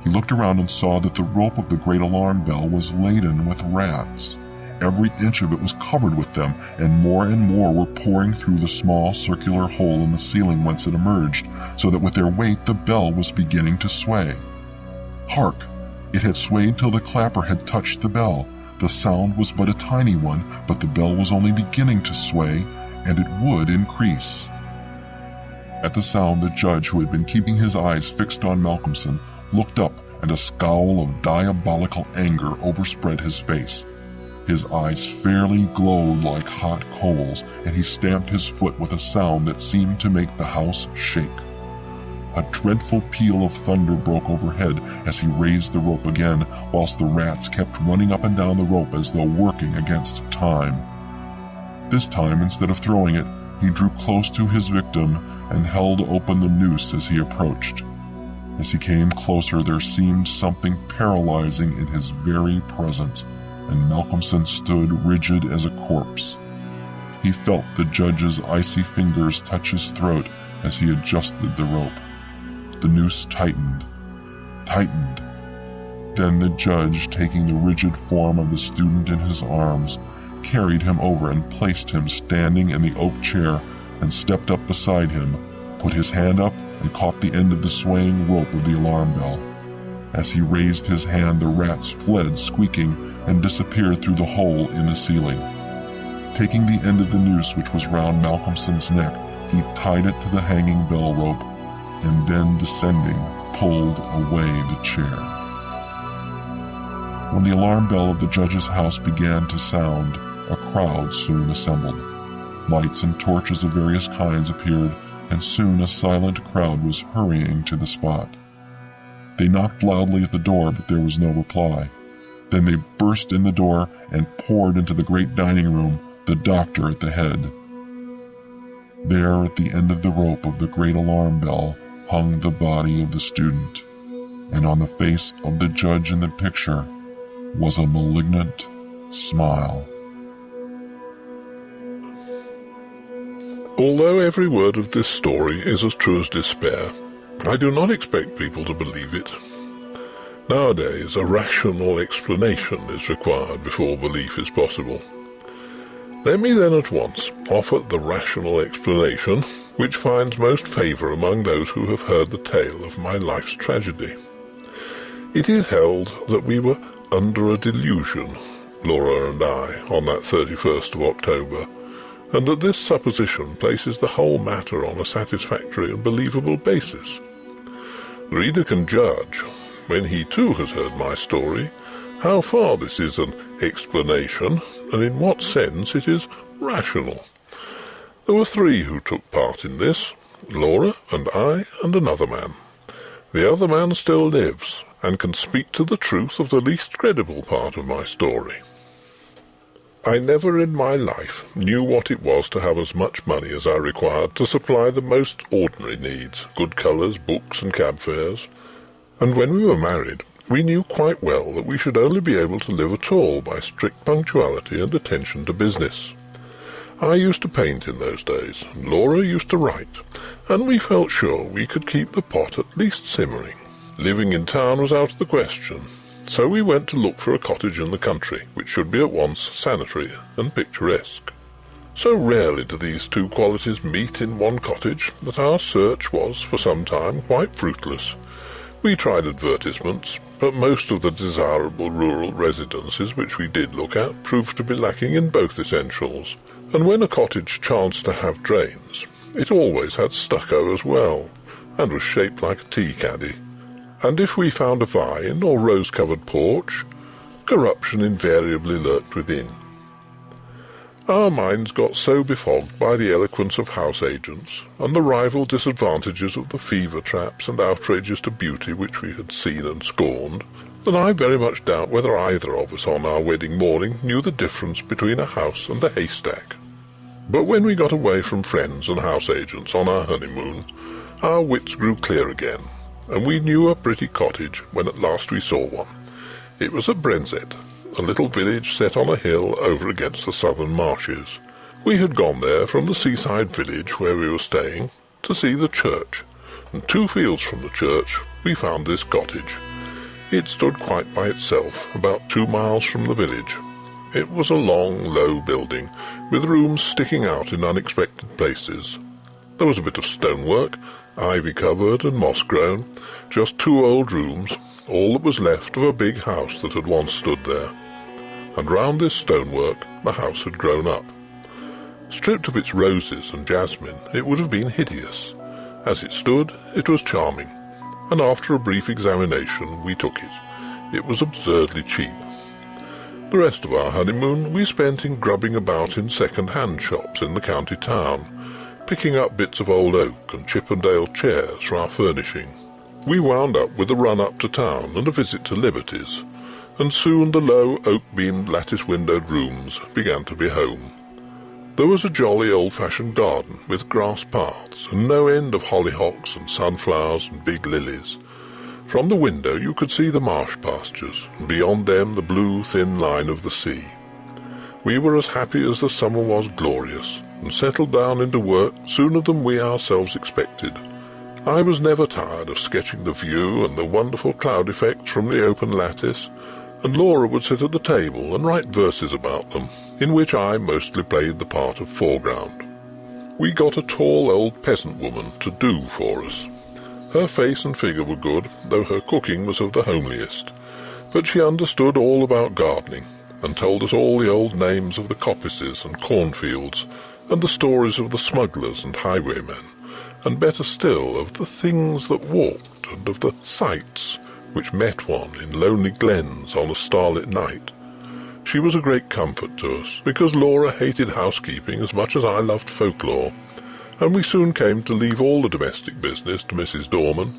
He looked around and saw that the rope of the great alarm bell was laden with rats. Every inch of it was covered with them, and more were pouring through the small circular hole in the ceiling whence it emerged, so that with their weight the bell was beginning to sway. Hark! It had swayed till the clapper had touched the bell. The sound was but a tiny one, but the bell was only beginning to sway, and it would increase. At the sound, the judge, who had been keeping his eyes fixed on Malcolmson, looked up, and a scowl of diabolical anger overspread his face. His eyes fairly glowed like hot coals, and he stamped his foot with a sound that seemed to make the house shake. A dreadful peal of thunder broke overhead as he raised the rope again, whilst the rats kept running up and down the rope as though working against time. This time, instead of throwing it, he drew close to his victim and held open the noose as he approached. As he came closer, there seemed something paralyzing in his very presence, and Malcolmson stood rigid as a corpse. He felt the judge's icy fingers touch his throat as he adjusted the rope. The noose tightened. Then the judge, taking the rigid form of the student in his arms, carried him over and placed him standing in the oak chair, and stepped up beside him, put his hand up and caught the end of the swaying rope of the alarm bell. As he raised his hand, the rats fled squeaking and disappeared through the hole in the ceiling. Taking the end of the noose which was round Malcolmson's neck, he tied it to the hanging bell rope, and then descending, pulled away the chair. When the alarm bell of the judge's house began to sound, a crowd soon assembled. Lights and torches of various kinds appeared, and soon a silent crowd was hurrying to the spot. They knocked loudly at the door, but there was no reply. Then they burst in the door and poured into the great dining room, the doctor at the head. There, at the end of the rope of the great alarm bell, hung the body of the student, and on the face of the judge in the picture was a malignant smile. Although every word of this story is as true as despair, I do not expect people to believe it. Nowadays, a rational explanation is required before belief is possible. Let me then at once offer the rational explanation which finds most favour among those who have heard the tale of my life's tragedy. It is held that we were under a delusion, Laura and I, on that 31st of October, and that this supposition places the whole matter on a satisfactory and believable basis. The reader can judge, when he too has heard my story, how far this is an explanation, and in what sense it is rational. There were three who took part in this, Laura and I and another man. The other man still lives, and can speak to the truth of the least credible part of my story. I never in my life knew what it was to have as much money as I required to supply the most ordinary needs, good colours, books and cab fares, and when we were married, we knew quite well that we should only be able to live at all by strict punctuality and attention to business. I used to paint in those days, and Laura used to write, and we felt sure we could keep the pot at least simmering. Living in town was out of the question, so we went to look for a cottage in the country, which should be at once sanitary and picturesque. So rarely do these two qualities meet in one cottage that our search was for some time quite fruitless. We tried advertisements, but most of the desirable rural residences which we did look at proved to be lacking in both essentials, and when a cottage chanced to have drains, it always had stucco as well, and was shaped like a tea caddy. And if we found a vine or rose-covered porch, corruption invariably lurked within. Our minds got so befogged by the eloquence of house agents, and the rival disadvantages of the fever traps and outrages to beauty which we had seen and scorned, that I very much doubt whether either of us on our wedding morning knew the difference between a house and a haystack. But when we got away from friends and house agents on our honeymoon, our wits grew clear again, and we knew a pretty cottage when at last we saw one. It was at Brenzett, a little village set on a hill over against the southern marshes. We had gone there from the seaside village where we were staying to see the church, and 2 fields from the church we found this cottage. It stood quite by itself, about 2 miles from the village. It was a long, low building, with rooms sticking out in unexpected places. There was a bit of stonework, ivy-covered and moss-grown, just 2 old rooms, all that was left of a big house that had once stood there. And round this stonework the house had grown up. Stripped of its roses and jasmine, it would have been hideous. As it stood, it was charming, and after a brief examination we took it. It was absurdly cheap. The rest of our honeymoon we spent in grubbing about in second-hand shops in the county town, picking up bits of old oak and Chippendale chairs for our furnishing. We wound up with a run up to town and a visit to Liberty's, and soon the low oak-beamed lattice-windowed rooms began to be home. There was a jolly old-fashioned garden with grass paths and no end of hollyhocks and sunflowers and big lilies. From the window you could see the marsh pastures, and beyond them the blue, thin line of the sea. We were as happy as the summer was glorious, and settled down into work sooner than we ourselves expected. I was never tired of sketching the view and the wonderful cloud effects from the open lattice, and Laura would sit at the table and write verses about them, in which I mostly played the part of foreground. We got a tall old peasant woman to do for us. Her face and figure were good, though her cooking was of the homeliest, but she understood all about gardening, and told us all the old names of the coppices and cornfields, and the stories of the smugglers and highwaymen, and better still of the things that walked, and of the sights which met one in lonely glens on a starlit night. She was a great comfort to us, because Laura hated housekeeping as much as I loved folklore, and we soon came to leave all the domestic business to Mrs. Dorman,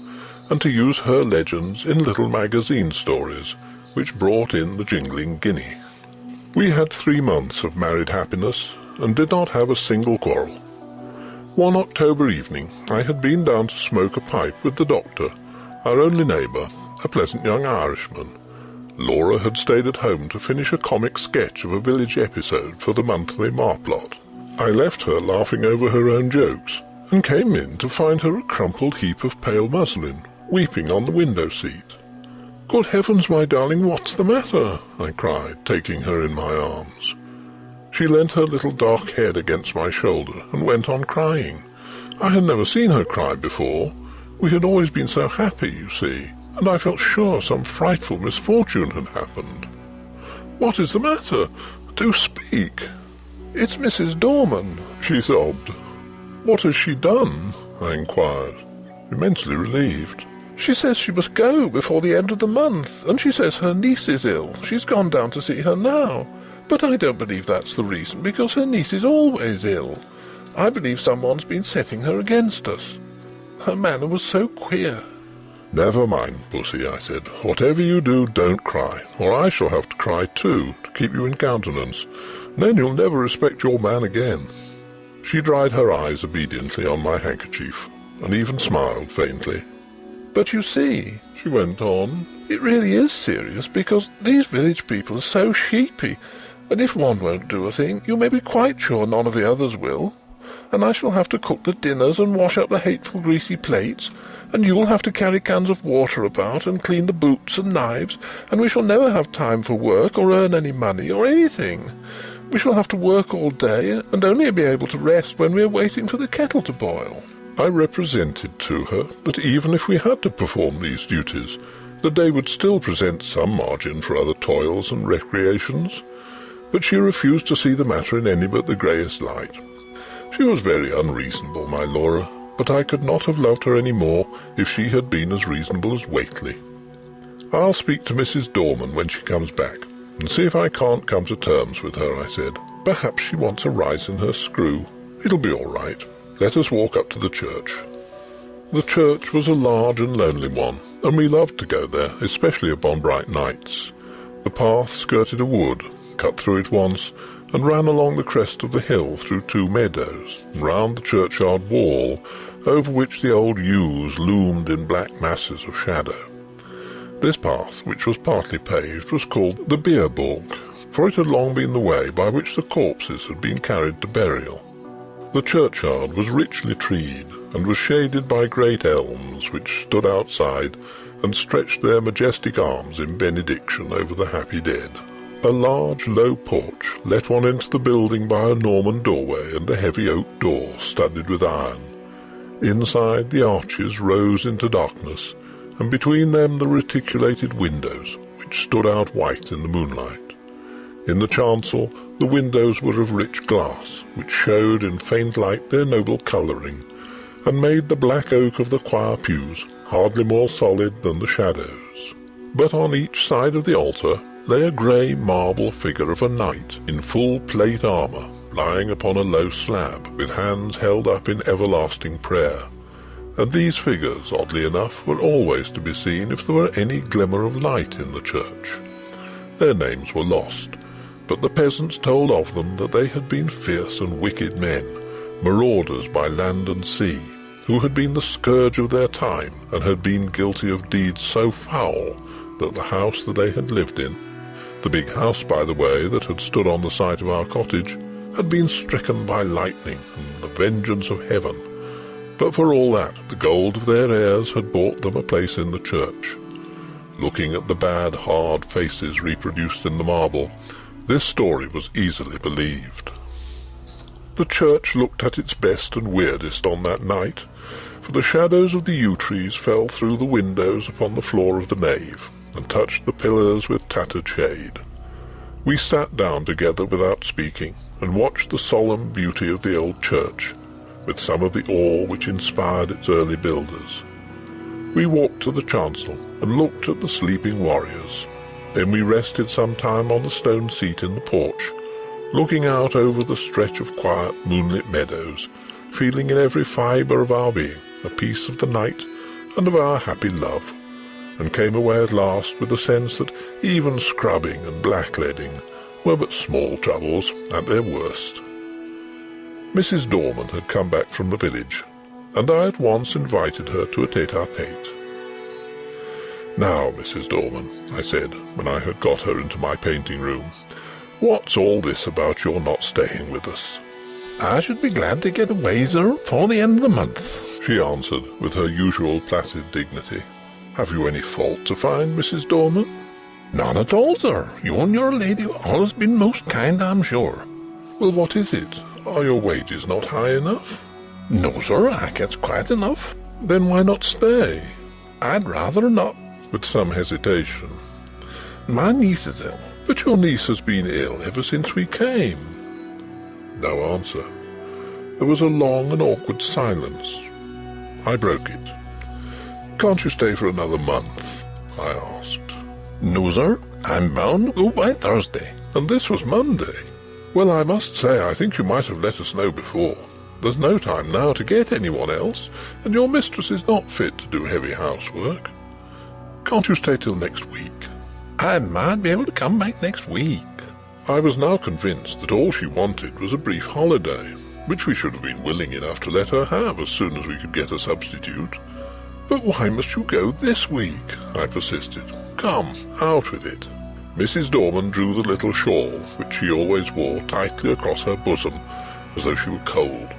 and to use her legends in little magazine stories, which brought in the jingling guinea. We had 3 months of married happiness, and did not have a single quarrel. One October evening I had been down to smoke a pipe with the doctor, our only neighbour, a pleasant young Irishman. Laura had stayed at home to finish a comic sketch of a village episode for the monthly Marplot. I left her laughing over her own jokes, and came in to find her a crumpled heap of pale muslin, weeping on the window-seat. "Good heavens, my darling, what's the matter?" I cried, taking her in my arms. She leant her little dark head against my shoulder and went on crying. I had never seen her cry before. We had always been so happy, you see, and I felt sure some frightful misfortune had happened. "What is the matter? Do speak." "It's Mrs. Dorman," she sobbed. "What has she done?" I inquired, immensely relieved. "She says she must go before the end of the month, and she says her niece is ill. She's gone down to see her now. But I don't believe that's the reason, because her niece is always ill. I believe someone's been setting her against us. Her manner was so queer." "Never mind, Pussy," I said. "Whatever you do, don't cry, or I shall have to cry too, to keep you in countenance. Then you'll never respect your man again." She dried her eyes obediently on my handkerchief, and even smiled faintly. "But you see," she went on, "it really is serious, because these village people are so sheepy, and if one won't do a thing, you may be quite sure none of the others will. And I shall have to cook the dinners and wash up the hateful greasy plates, and you'll have to carry cans of water about and clean the boots and knives, and we shall never have time for work or earn any money or anything. We shall have to work all day, and only be able to rest when we are waiting for the kettle to boil." I represented to her that even if we had to perform these duties, the day would still present some margin for other toils and recreations, but she refused to see the matter in any but the greyest light. She was very unreasonable, my Laura, but I could not have loved her any more if she had been as reasonable as Whately. I'll speak to Mrs. Dorman when she comes back, and see if I can't come to terms with her, I said. Perhaps she wants a rise in her screw. It'll be all right. Let us walk up to the church. The church was a large and lonely one, and we loved to go there, especially upon bright nights. The path skirted a wood, cut through it once, and ran along the crest of the hill through 2 meadows, and round the churchyard wall, over which the old yews loomed in black masses of shadow. This path, which was partly paved, was called the Bierburg, for it had long been the way by which the corpses had been carried to burial. The churchyard was richly treed, and was shaded by great elms which stood outside and stretched their majestic arms in benediction over the happy dead. A large low porch let one into the building by a Norman doorway and a heavy oak door studded with iron. Inside, the arches rose into darkness, and between them the reticulated windows, which stood out white in the moonlight. In the chancel the windows were of rich glass, which showed in faint light their noble colouring, and made the black oak of the choir pews hardly more solid than the shadows. But on each side of the altar lay a grey marble figure of a knight in full plate armour, lying upon a low slab, with hands held up in everlasting prayer. And these figures, oddly enough, were always to be seen if there were any glimmer of light in the church. Their names were lost, but the peasants told of them that they had been fierce and wicked men, marauders by land and sea, who had been the scourge of their time, and had been guilty of deeds so foul that the house that they had lived in, the big house, by the way, that had stood on the site of our cottage, had been stricken by lightning and the vengeance of heaven. But for all that, the gold of their heirs had bought them a place in the church. Looking at the bad, hard faces reproduced in the marble, this story was easily believed. The church looked at its best and weirdest on that night, for the shadows of the yew trees fell through the windows upon the floor of the nave, and touched the pillars with tattered shade. We sat down together without speaking, and watched the solemn beauty of the old church, with some of the awe which inspired its early builders. We walked to the chancel, and looked at the sleeping warriors. Then we rested some time on the stone seat in the porch, looking out over the stretch of quiet moonlit meadows, feeling in every fibre of our being a piece of the night and of our happy love, and came away at last with the sense that even scrubbing and blackleading were but small troubles at their worst. Mrs. Dorman had come back from the village, and I at once invited her to a tete-a-tete. "Now, Mrs. Dorman," I said, when I had got her into my painting room, "what's all this about your not staying with us?" "I should be glad to get away, sir, for the end of the month," she answered with her usual placid dignity. "Have you any fault to find, Mrs. Dorman?" "None at all, sir. You and your lady have always been most kind, I'm sure." "Well, what is it? Are your wages not high enough?" "No, sir, I get quite enough." "Then why not stay?" "I'd rather not." With some hesitation. "My niece is ill." "But your niece has been ill ever since we came." No answer. There was a long and awkward silence. I broke it. "Can't you stay for another month?" I asked. "No, sir. I'm bound to go by Thursday." And this was Monday. "Well, I must say I think you might have let us know before. There's no time now to get anyone else, and your mistress is not fit to do heavy housework. Can't you stay till next week?" "I might be able to come back next week." I was now convinced that all she wanted was a brief holiday, which we should have been willing enough to let her have as soon as we could get a substitute. "But why must you go this week?" I persisted. "Come, out with it." Mrs. Dorman drew the little shawl, which she always wore, tightly across her bosom, as though she were cold.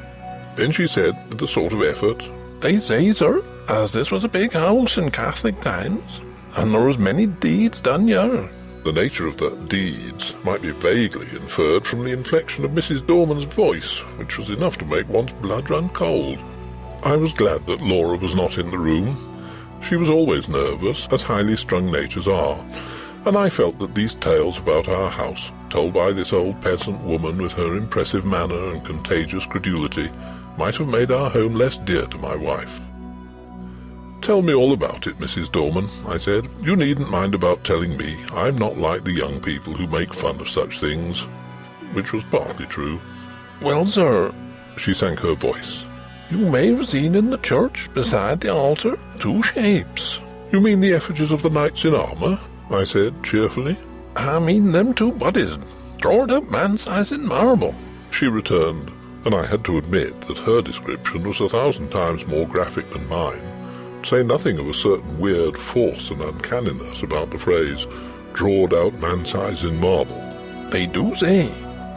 Then she said, with a sort of effort, "They say, sir, as this was a big house in Catholic times, and there was many deeds done here." The nature of the deeds might be vaguely inferred from the inflection of Mrs. Dorman's voice, which was enough to make one's blood run cold. I was glad that Laura was not in the room. She was always nervous, as highly strung natures are, and I felt that these tales about our house, told by this old peasant woman with her impressive manner and contagious credulity, might have made our home less dear to my wife. "Tell me all about it, Mrs. Dorman," I said. "You needn't mind about telling me. I'm not like the young people who make fun of such things," which was partly true. "Well, sir," she sank her voice, "you may have seen in the church, beside the altar, 2 shapes." "You mean the effigies of the knights in armour?" I said cheerfully. "I mean them 2 bodies, drawed up man-size in marble," she returned, and I had to admit that her description was 1,000 times more graphic than mine, to say nothing of a certain weird force and uncanniness about the phrase, "drawed out man-size in marble." "They do say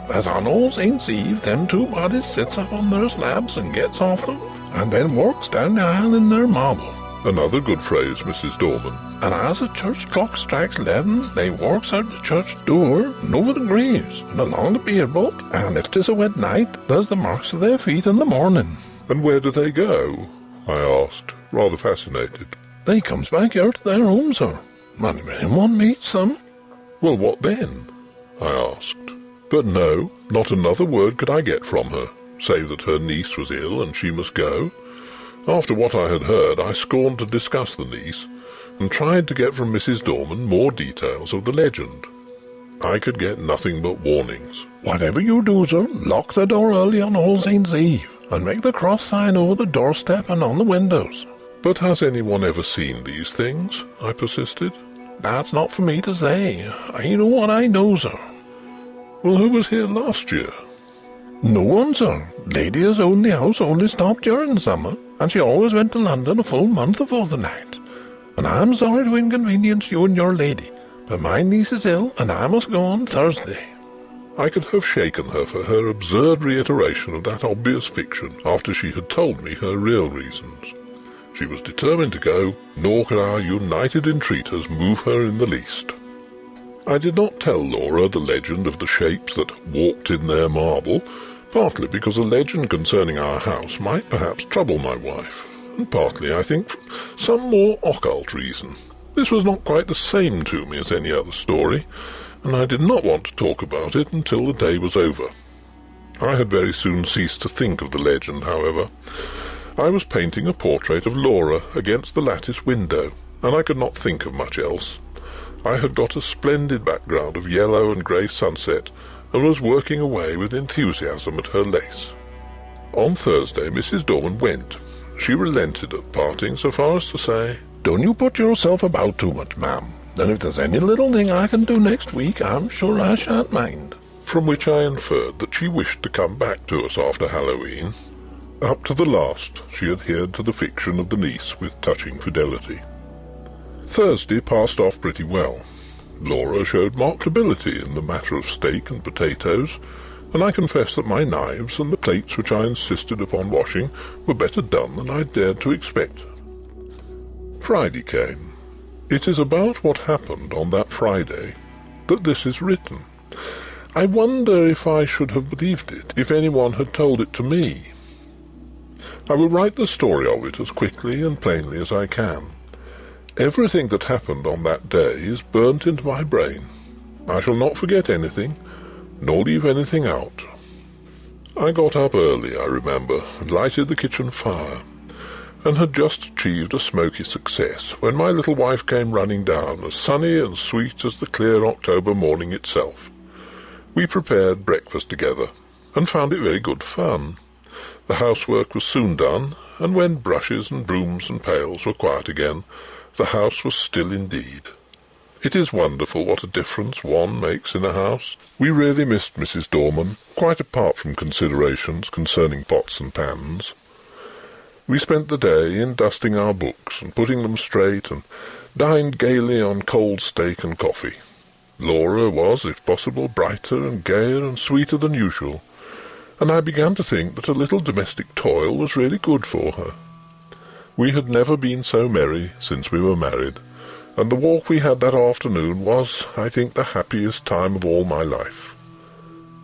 as on All Saints' Eve them 2 bodies sits up on their slabs and gets off them, and then works down the aisle in their marble." Another good phrase, Mrs. Dorman. "And as the church clock strikes 11, they works out the church door and over the graves and along the bier boat, and if 'tis a wet night, there's the marks of their feet in the morning." "And where do they go?" I asked, rather fascinated. "They comes back here to their home, sir, and if anyone meets them—" "Well, what then?" I asked. But no, not another word could I get from her, save that her niece was ill and she must go. After what I had heard, I scorned to discuss the niece, and tried to get from Mrs. Dorman more details of the legend. I could get nothing but warnings. "Whatever you do, sir, lock the door early on All Saints' Eve, and make the cross sign over the doorstep and on the windows." "But has anyone ever seen these things?" I persisted. "That's not for me to say. I know what I know, sir." "Well, who was here last year?" "No one, sir. Lady as owned the house only stopped during summer, and she always went to London a full month before the night. And I'm sorry to inconvenience you and your lady, but my niece is ill, and I must go on Thursday." I could have shaken her for her absurd reiteration of that obvious fiction after she had told me her real reasons. She was determined to go, nor could our united entreaters move her in the least. I did not tell Laura the legend of the shapes that walked in their marble, partly because a legend concerning our house might perhaps trouble my wife, and partly, I think, for some more occult reason. This was not quite the same to me as any other story, and I did not want to talk about it until the day was over. I had very soon ceased to think of the legend, however. I was painting a portrait of Laura against the lattice window, and I could not think of much else. I had got a splendid background of yellow and grey sunset, and was working away with enthusiasm at her lace. On Thursday Mrs. Dorman went. She relented at parting so far as to say, "Don't you put yourself about too much, ma'am. And if there's any little thing I can do next week, I'm sure I shan't mind." From which I inferred that she wished to come back to us after Halloween. Up to the last she adhered to the fiction of the niece with touching fidelity. Thursday passed off pretty well. Laura showed marked ability in the matter of steak and potatoes, and I confess that my knives and the plates which I insisted upon washing were better done than I dared to expect. Friday came. It is about what happened on that Friday that this is written. I wonder if I should have believed it if anyone had told it to me. I will write the story of it as quickly and plainly as I can. Everything that happened on that day is burnt into my brain. I shall not forget anything, nor leave anything out. I got up early, I remember, and lighted the kitchen fire, and had just achieved a smoky success when my little wife came running down, as sunny and sweet as the clear October morning itself. We prepared breakfast together, and found it very good fun. The housework was soon done, and when brushes and brooms and pails were quiet again, the house was still indeed. It is wonderful what a difference one makes in a house. We really missed Mrs. Dorman, quite apart from considerations concerning pots and pans. We spent the day in dusting our books and putting them straight, and dined gaily on cold steak and coffee. Laura was, if possible, brighter and gayer and sweeter than usual, and I began to think that a little domestic toil was really good for her. We had never been so merry since we were married, and the walk we had that afternoon was, I think, the happiest time of all my life.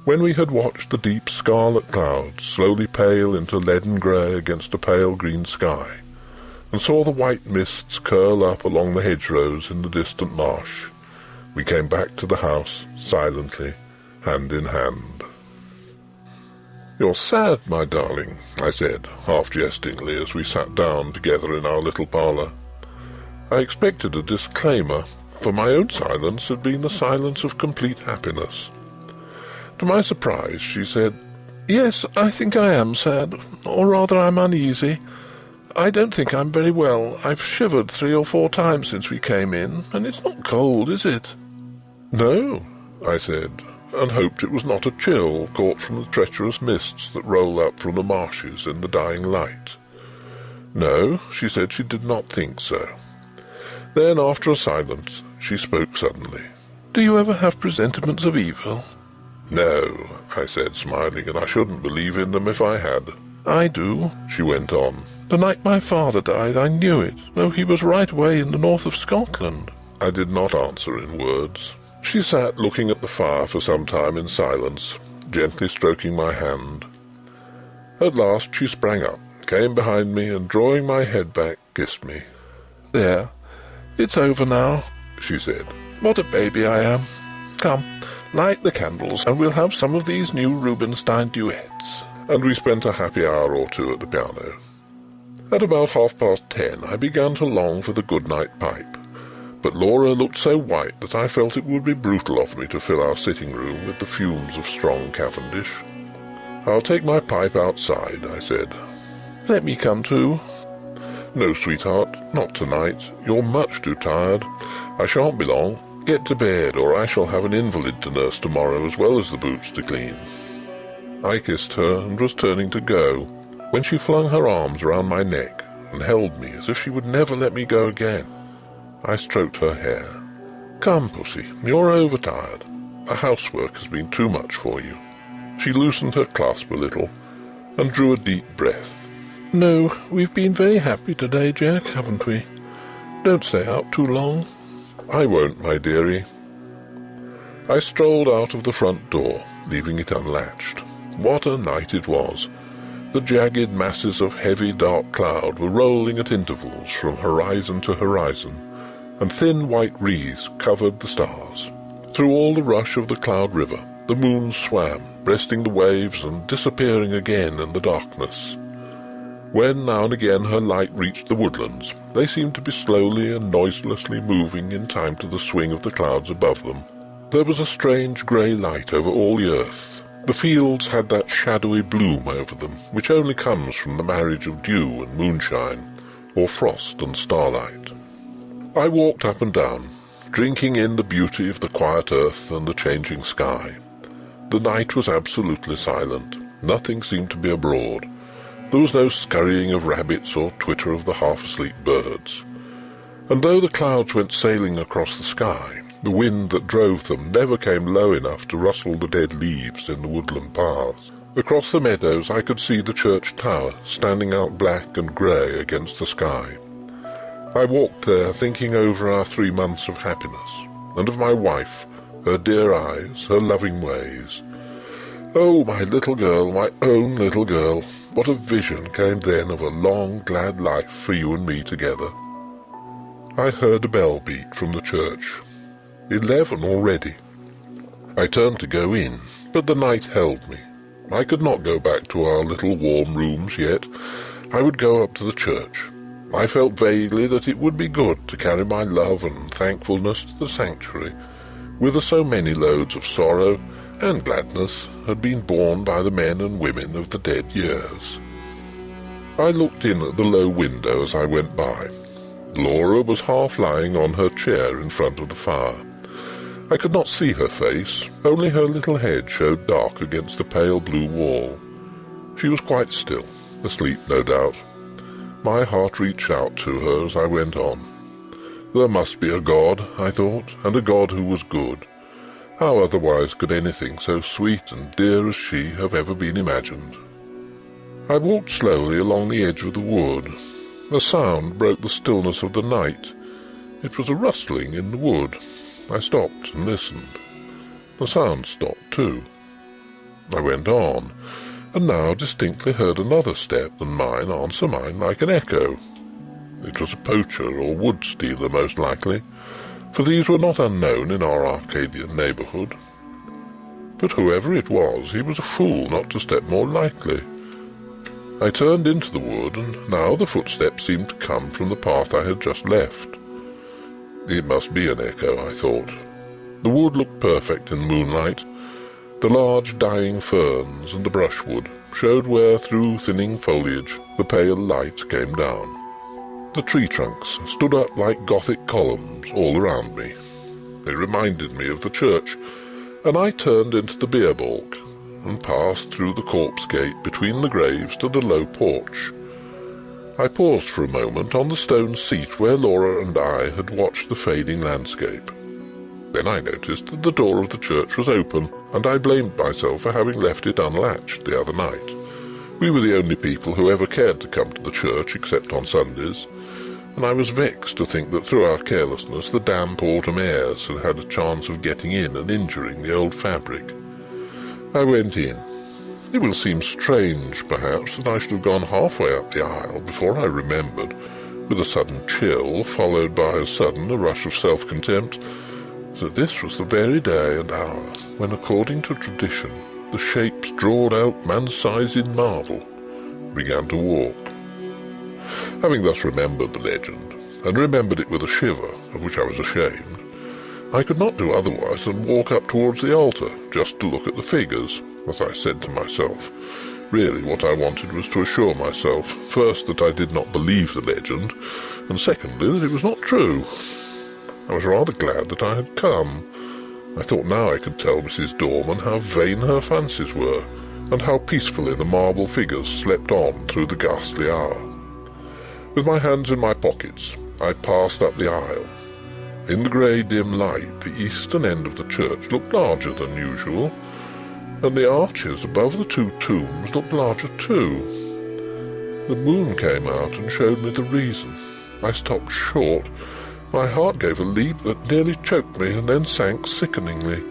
When we had watched the deep scarlet clouds slowly pale into leaden grey against a pale green sky, and saw the white mists curl up along the hedgerows in the distant marsh, we came back to the house, silently, hand in hand. "You're sad, my darling," I said, half-jestingly, as we sat down together in our little parlour. I expected a disclaimer, for my own silence had been the silence of complete happiness. To my surprise, she said, "Yes, I think I am sad, or rather I'm uneasy. I don't think I'm very well. I've shivered 3 or 4 times since we came in, and it's not cold, is it?" "No," I said, and hoped it was not a chill caught from the treacherous mists that roll up from the marshes in the dying light. No, she said she did not think so. Then, after a silence, she spoke suddenly. "Do you ever have presentiments of evil?" "No," I said, smiling, "and I shouldn't believe in them if I had." "I do," she went on. "The night my father died, I knew it, though he was right away in the north of Scotland." I did not answer in words. She sat looking at the fire for some time in silence, gently stroking my hand. At last she sprang up, came behind me, and drawing my head back, kissed me. "There, it's over now," she said. "What a baby I am. Come, light the candles, and we'll have some of these new Rubinstein duets." And we spent a happy hour or 2 at the piano. At about 10:30 I began to long for the good-night pipe, but Laura looked so white that I felt it would be brutal of me to fill our sitting-room with the fumes of strong Cavendish. "I'll take my pipe outside," I said. "Let me come too." "No, sweetheart, not tonight. You're much too tired. I shan't be long. Get to bed, or I shall have an invalid to nurse tomorrow as well as the boots to clean." I kissed her and was turning to go, when she flung her arms round my neck and held me as if she would never let me go again. I stroked her hair. "Come, pussy, you're overtired. The housework has been too much for you." She loosened her clasp a little and drew a deep breath. "No, we've been very happy today, Jack, haven't we? Don't stay out too long." "I won't, my dearie." I strolled out of the front door, leaving it unlatched. What a night it was! The jagged masses of heavy dark cloud were rolling at intervals from horizon to horizon, and thin white wreaths covered the stars. Through all the rush of the cloud river, the moon swam, breasting the waves and disappearing again in the darkness. When now and again her light reached the woodlands, they seemed to be slowly and noiselessly moving in time to the swing of the clouds above them. There was a strange grey light over all the earth. The fields had that shadowy bloom over them, which only comes from the marriage of dew and moonshine, or frost and starlight. I walked up and down, drinking in the beauty of the quiet earth and the changing sky. The night was absolutely silent. Nothing seemed to be abroad. There was no scurrying of rabbits or twitter of the half-asleep birds. And though the clouds went sailing across the sky, the wind that drove them never came low enough to rustle the dead leaves in the woodland paths. Across the meadows I could see the church tower standing out black and grey against the sky. I walked there thinking over our 3 months of happiness, and of my wife, her dear eyes, her loving ways. Oh, my little girl, my own little girl, what a vision came then of a long, glad life for you and me together. I heard a bell beat from the church. 11 already. I turned to go in, but the night held me. I could not go back to our little warm rooms yet. I would go up to the church. I felt vaguely that it would be good to carry my love and thankfulness to the sanctuary, whither so many loads of sorrow and gladness had been borne by the men and women of the dead years. I looked in at the low window as I went by. Laura was half lying on her chair in front of the fire. I could not see her face, only her little head showed dark against the pale blue wall. She was quite still, asleep no doubt. My heart reached out to her as I went on. There must be a God, I thought, and a God who was good. How otherwise could anything so sweet and dear as she have ever been imagined? I walked slowly along the edge of the wood. A sound broke the stillness of the night. It was a rustling in the wood. I stopped and listened. The sound stopped too. I went on, and now distinctly heard another step than mine answer mine like an echo. It was a poacher or wood stealer most likely, for these were not unknown in our Arcadian neighbourhood. But whoever it was, he was a fool not to step more lightly. I turned into the wood, and now the footsteps seemed to come from the path I had just left. It must be an echo, I thought. The wood looked perfect in moonlight. The large dying ferns and the brushwood showed where, through thinning foliage, the pale light came down. The tree trunks stood up like Gothic columns all around me. They reminded me of the church, and I turned into the beer balk and passed through the corpse gate between the graves to the low porch. I paused for a moment on the stone seat where Laura and I had watched the fading landscape. Then I noticed that the door of the church was open, and I blamed myself for having left it unlatched the other night. We were the only people who ever cared to come to the church except on Sundays, and I was vexed to think that through our carelessness the damp autumn airs had had a chance of getting in and injuring the old fabric. I went in. It will seem strange, perhaps, that I should have gone halfway up the aisle before I remembered, with a sudden chill, followed by as sudden a rush of self-contempt, that this was the very day and hour when, according to tradition, the shapes drawed out man's size in marble began to walk. Having thus remembered the legend, and remembered it with a shiver, of which I was ashamed, I could not do otherwise than walk up towards the altar, just to look at the figures, as I said to myself. Really, what I wanted was to assure myself, first, that I did not believe the legend, and secondly, that it was not true. I was rather glad that I had come. I thought now I could tell Mrs. Dorman how vain her fancies were, and how peacefully the marble figures slept on through the ghastly hour. With my hands in my pockets, I passed up the aisle. In the grey dim light, the eastern end of the church looked larger than usual, and the arches above the two tombs looked larger too. The moon came out and showed me the reason. I stopped short. My heart gave a leap that nearly choked me and then sank sickeningly.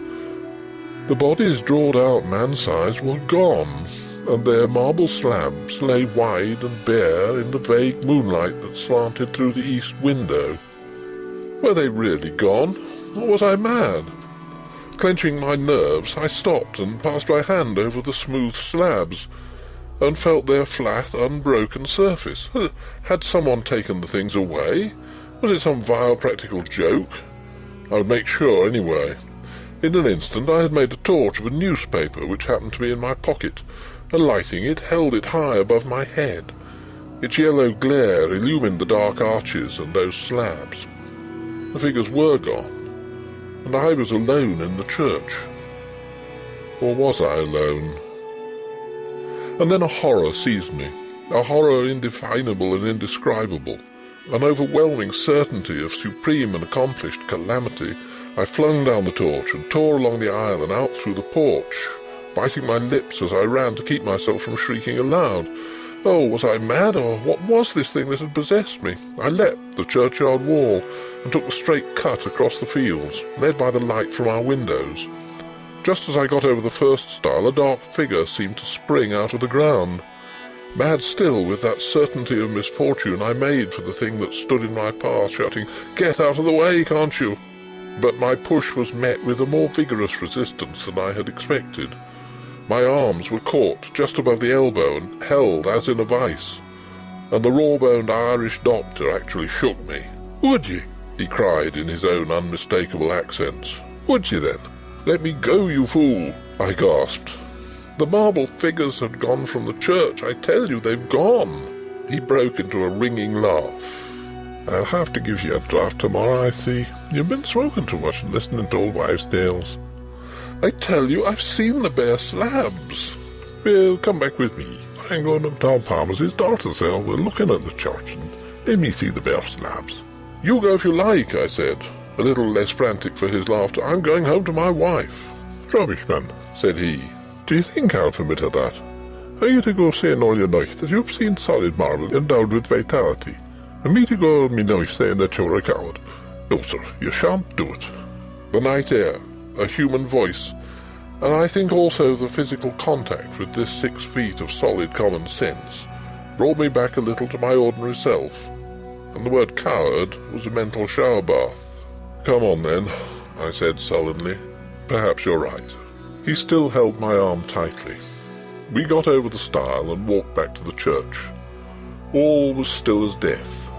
The bodies drawed out man-size were gone, and their marble slabs lay wide and bare in the vague moonlight that slanted through the east window. Were they really gone, or was I mad? Clenching my nerves, I stopped and passed my hand over the smooth slabs, and felt their flat, unbroken surface. Had someone taken the things away? Was it some vile practical joke? I would make sure anyway. In an instant I had made a torch of a newspaper which happened to be in my pocket, and lighting it, held it high above my head. Its yellow glare illumined the dark arches and those slabs. The figures were gone, and I was alone in the church. Or was I alone? And then a horror seized me, a horror indefinable and indescribable, an overwhelming certainty of supreme and accomplished calamity. I flung down the torch and tore along the aisle and out through the porch, biting my lips as I ran to keep myself from shrieking aloud. Oh, was I mad, or what was this thing that had possessed me? I leapt the churchyard wall and took the straight cut across the fields, led by the light from our windows. Just as I got over the first stile, a dark figure seemed to spring out of the ground. Mad still with that certainty of misfortune, I made for the thing that stood in my path, shouting, "Get out of the way, can't you?" But my push was met with a more vigorous resistance than I had expected. My arms were caught just above the elbow and held as in a vice, and the raw-boned Irish doctor actually shook me. "Would ye?" he cried in his own unmistakable accents. "Would ye then? Let me go, you fool!" I gasped. "The marble figures had gone from the church. I tell you, they've gone." He broke into a ringing laugh. "I'll have to give you a draught tomorrow, I see. You've been smoking too much and listening to old wives' tales." "I tell you, I've seen the bare slabs." "Well, come back with me. I'm going to Tom Palmer's daughter, so we're looking at the church, and let me see the bare slabs." "You go if you like," I said, a little less frantic for his laughter. "I'm going home to my wife." "Rubbish, man," said he. "Do you think I'll permit of that? Are you to go saying all your life that you've seen solid marble endowed with vitality, and me to go all me life saying that you're a coward? No, sir, you shan't do it." The night air, a human voice, And I think also the physical contact with this 6 feet of solid common sense brought me back a little to my ordinary self, and the word coward was a mental shower bath. "Come on then," I said sullenly. "Perhaps you're right." He still held my arm tightly. We got over the stile and walked back to the church. All was still as death.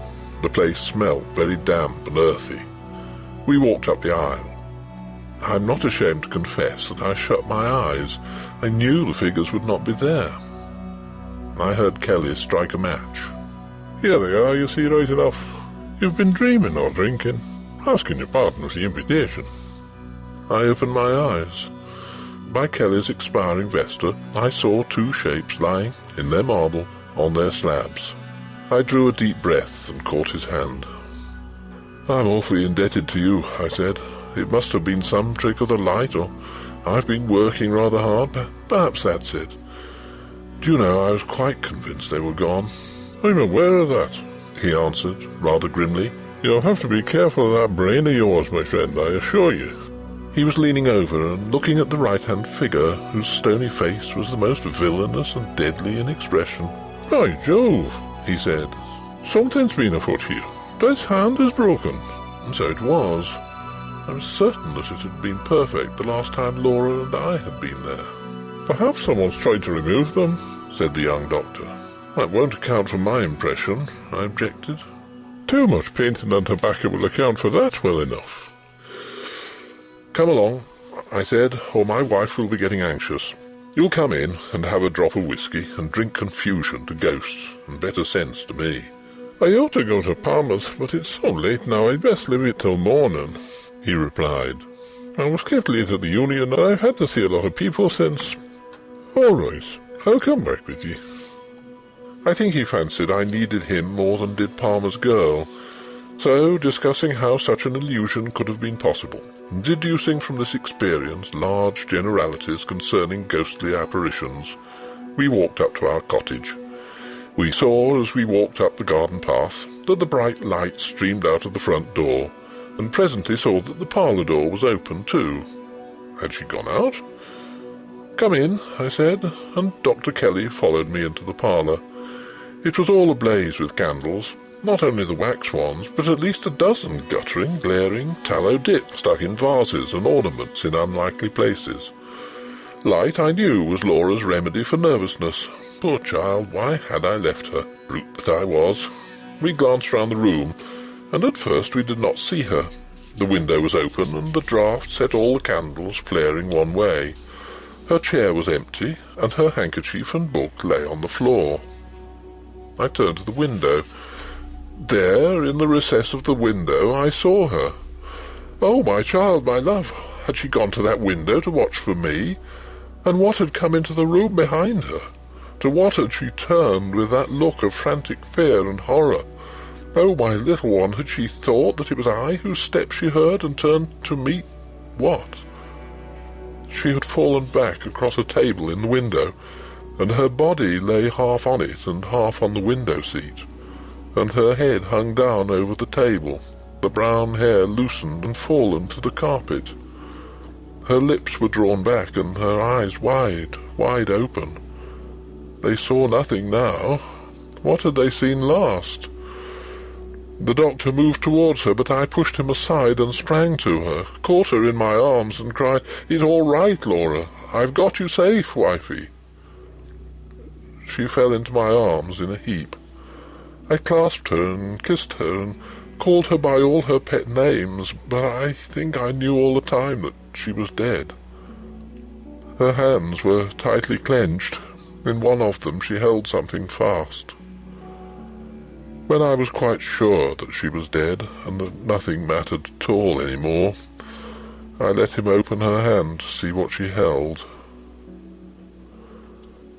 The place smelt very damp and earthy. We walked up the aisle. I'm not ashamed to confess that I shut my eyes. I knew the figures would not be there. I heard Kelly strike a match. "Here they are, you see right enough. You've been dreaming or drinking. Asking your pardon for the invitation." I opened my eyes. By Kelly's expiring vesta, I saw 2 shapes lying, in their marble, on their slabs. I drew a deep breath and caught his hand. "I'm awfully indebted to you," I said. "It must have been some trick of the light, or I've been working rather hard. Perhaps that's it. Do you know, I was quite convinced they were gone." "I'm aware of that," he answered, rather grimly. "You'll have to be careful of that brain of yours, my friend, I assure you." He was leaning over and looking at the right-hand figure, whose stony face was the most villainous and deadly in expression. "By Jove," he said, "something's been afoot here. Dad's hand is broken." And so it was. I was certain that it had been perfect the last time Laura and I had been there. "Perhaps someone's tried to remove them," said the young doctor. "That won't account for my impression," I objected. "Too much painting and tobacco will account for that well enough." "Come along," I said, "or my wife will be getting anxious. You'll come in and have a drop of whiskey and drink confusion to ghosts and better sense to me." "I ought to go to Palmer's, but it's so late now I'd best leave it till morning," he replied. "I was kept late at the Union and I've had to see a lot of people since. All right, I'll come back with you." I think he fancied I needed him more than did Palmer's girl, so, discussing how such an illusion could have been possible, and deducing from this experience large generalities concerning ghostly apparitions, we walked up to our cottage. We saw, as we walked up the garden path, that the bright light streamed out of the front door, and presently saw that the parlour door was open too. Had she gone out? "Come in," I said, and Dr. Kelly followed me into the parlour. It was all ablaze with candles, not only the wax ones, but at least a dozen guttering, glaring tallow dips stuck in vases and ornaments in unlikely places. Light, I knew, was Laura's remedy for nervousness. Poor child, why had I left her? Brute that I was. We glanced round the room, and at first we did not see her. The window was open, and the draught set all the candles flaring one way. Her chair was empty, and her handkerchief and book lay on the floor. I turned to the window. There, in the recess of the window, I saw her. Oh, my child, my love, had she gone to that window to watch for me? And what had come into the room behind her? To what had she turned with that look of frantic fear and horror? Oh, my little one, had she thought that it was I whose steps she heard and turned to meet what? She had fallen back across a table in the window, and her body lay half on it and half on the window seat, and her head hung down over the table, the brown hair loosened and fallen to the carpet. Her lips were drawn back and her eyes wide, wide open. They saw nothing now. What had they seen last? The doctor moved towards her, but I pushed him aside and sprang to her, caught her in my arms, and cried, "It's all right, Laura. I've got you safe, wifey." She fell into my arms in a heap. I clasped her and kissed her and called her by all her pet names, but I think I knew all the time that she was dead. Her hands were tightly clenched. In one of them she held something fast. When I was quite sure that she was dead, and that nothing mattered at all any more, I let him open her hand to see what she held.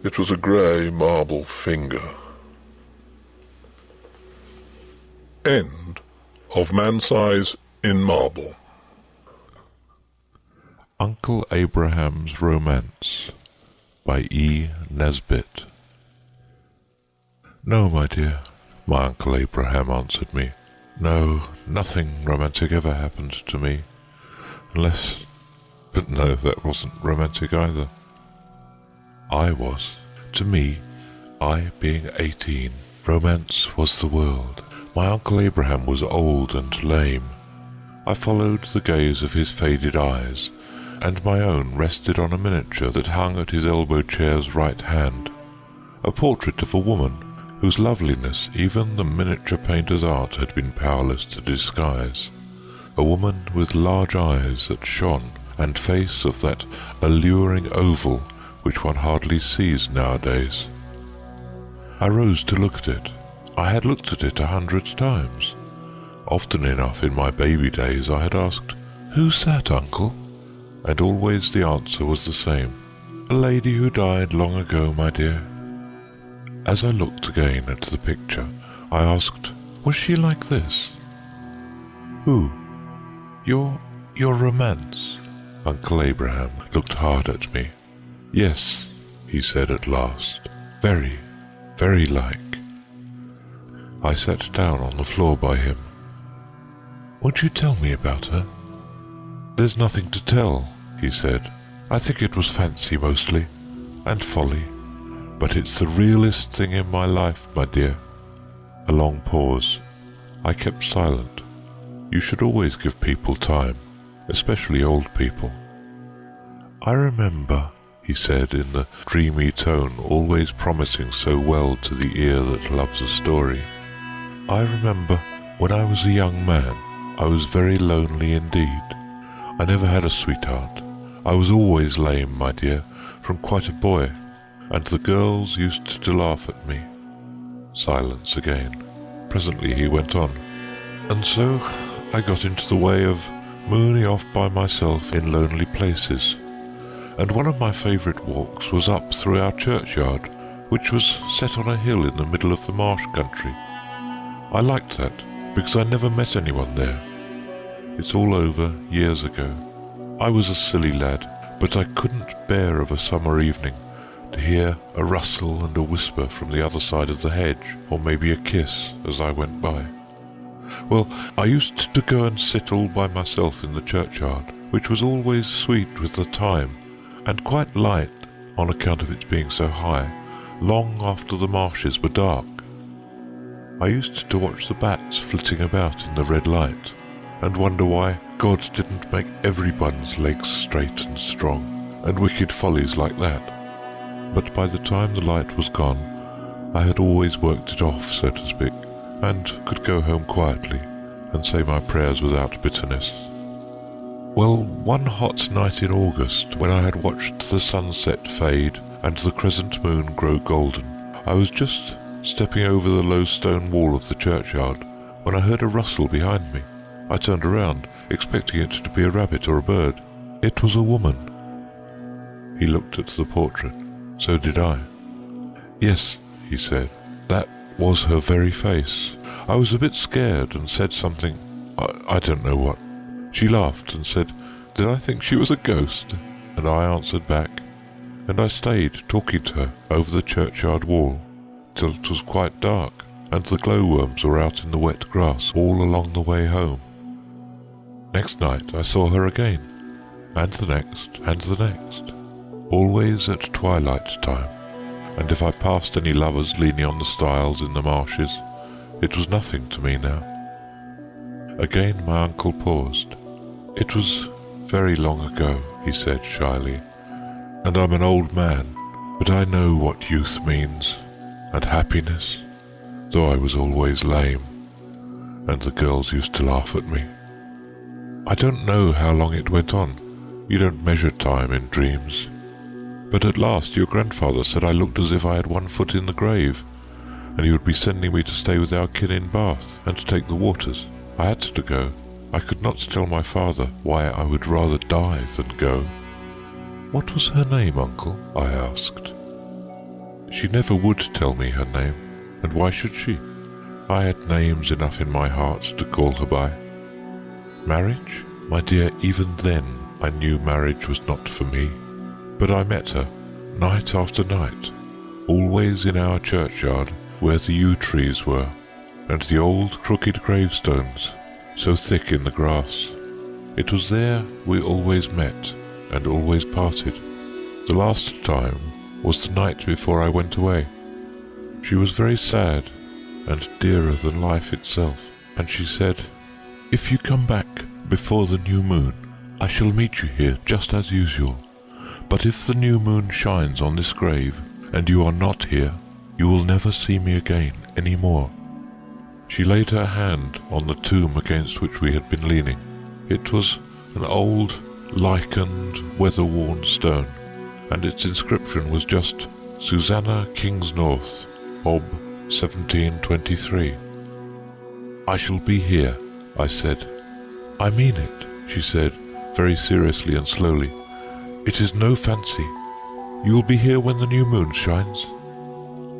It was a grey marble finger. End of Man-Size in Marble. Uncle Abraham's Romance by E. Nesbit. "No, my dear," my Uncle Abraham answered me. "No, nothing romantic ever happened to me, unless But no, that wasn't romantic either. I was. To me, I being 18, romance was the world. My Uncle Abraham was old and lame. I followed the gaze of his faded eyes, and my own rested on a miniature that hung at his elbow chair's right hand, a portrait of a woman whose loveliness even the miniature painter's art had been powerless to disguise, a woman with large eyes that shone, and face of that alluring oval which one hardly sees nowadays. I rose to look at it. I had looked at it 100 times. Often enough in my baby days I had asked, "Who's that, Uncle?" And always the answer was the same, "A lady who died long ago, my dear." As I looked again at the picture, I asked, "Was she like this?" "Who?" Your romance." Uncle Abraham looked hard at me. "Yes," he said at last, "very, very like." I sat down on the floor by him. "Won't you tell me about her?" "There's nothing to tell," he said. "I think it was fancy mostly, and folly. But it's the realest thing in my life, my dear." A long pause. I kept silent. You should always give people time, especially old people. "I remember," he said in the dreamy tone always promising so well to the ear that loves a story. "I remember when I was a young man, I was very lonely indeed. I never had a sweetheart. I was always lame, my dear, from quite a boy, and the girls used to laugh at me." Silence again. Presently he went on. "And so I got into the way of mooning off by myself in lonely places, and one of my favourite walks was up through our churchyard, which was set on a hill in the middle of the marsh country. I liked that, because I never met anyone there. It's all over years ago. I was a silly lad, but I couldn't bear of a summer evening to hear a rustle and a whisper from the other side of the hedge, or maybe a kiss as I went by. Well, I used to go and sit all by myself in the churchyard, which was always sweet with the thyme, and quite light on account of its being so high, long after the marshes were dark. I used to watch the bats flitting about in the red light, and wonder why God didn't make everyone's legs straight and strong, and wicked follies like that. But by the time the light was gone, I had always worked it off, so to speak, and could go home quietly and say my prayers without bitterness. Well, one hot night in August, when I had watched the sunset fade and the crescent moon grow golden, I was just stepping over the low stone wall of the churchyard when I heard a rustle behind me. I turned around, expecting it to be a rabbit or a bird. It was a woman. He looked at the portrait. So did I. "Yes," he said, "that was her very face. I was a bit scared and said something, I don't know what. She laughed and said, 'Did I think she was a ghost?' And I answered back, and I stayed talking to her over the churchyard wall till it was quite dark, and the glowworms were out in the wet grass all along the way home. Next night I saw her again, and the next, and the next, always at twilight time, and if I passed any lovers leaning on the stiles in the marshes, it was nothing to me now." Again my uncle paused. "It was very long ago," he said shyly, "and I'm an old man, but I know what youth means, and happiness, though I was always lame, and the girls used to laugh at me. I don't know how long it went on. You don't measure time in dreams. But at last your grandfather said I looked as if I had one foot in the grave, and he would be sending me to stay with our kin in Bath, and to take the waters. I had to go. I could not tell my father why I would rather die than go." "What was her name, Uncle?" I asked. "She never would tell me her name, and why should she? I had names enough in my heart to call her by. Marriage? My dear, even then I knew marriage was not for me. But I met her, night after night, always in our churchyard where the yew trees were, and the old crooked gravestones, so thick in the grass. It was there we always met, and always parted. The last time was the night before I went away. She was very sad and dearer than life itself, and she said, "If you come back before the new moon, I shall meet you here just as usual. But if the new moon shines on this grave and you are not here, you will never see me again any more." She laid her hand on the tomb against which we had been leaning. It was an old, lichened, weather-worn stone, and its inscription was just Susanna Kingsnorth, Ob 1723. "I shall be here," I said. "I mean it," she said, very seriously and slowly. "It is no fancy. You will be here when the new moon shines."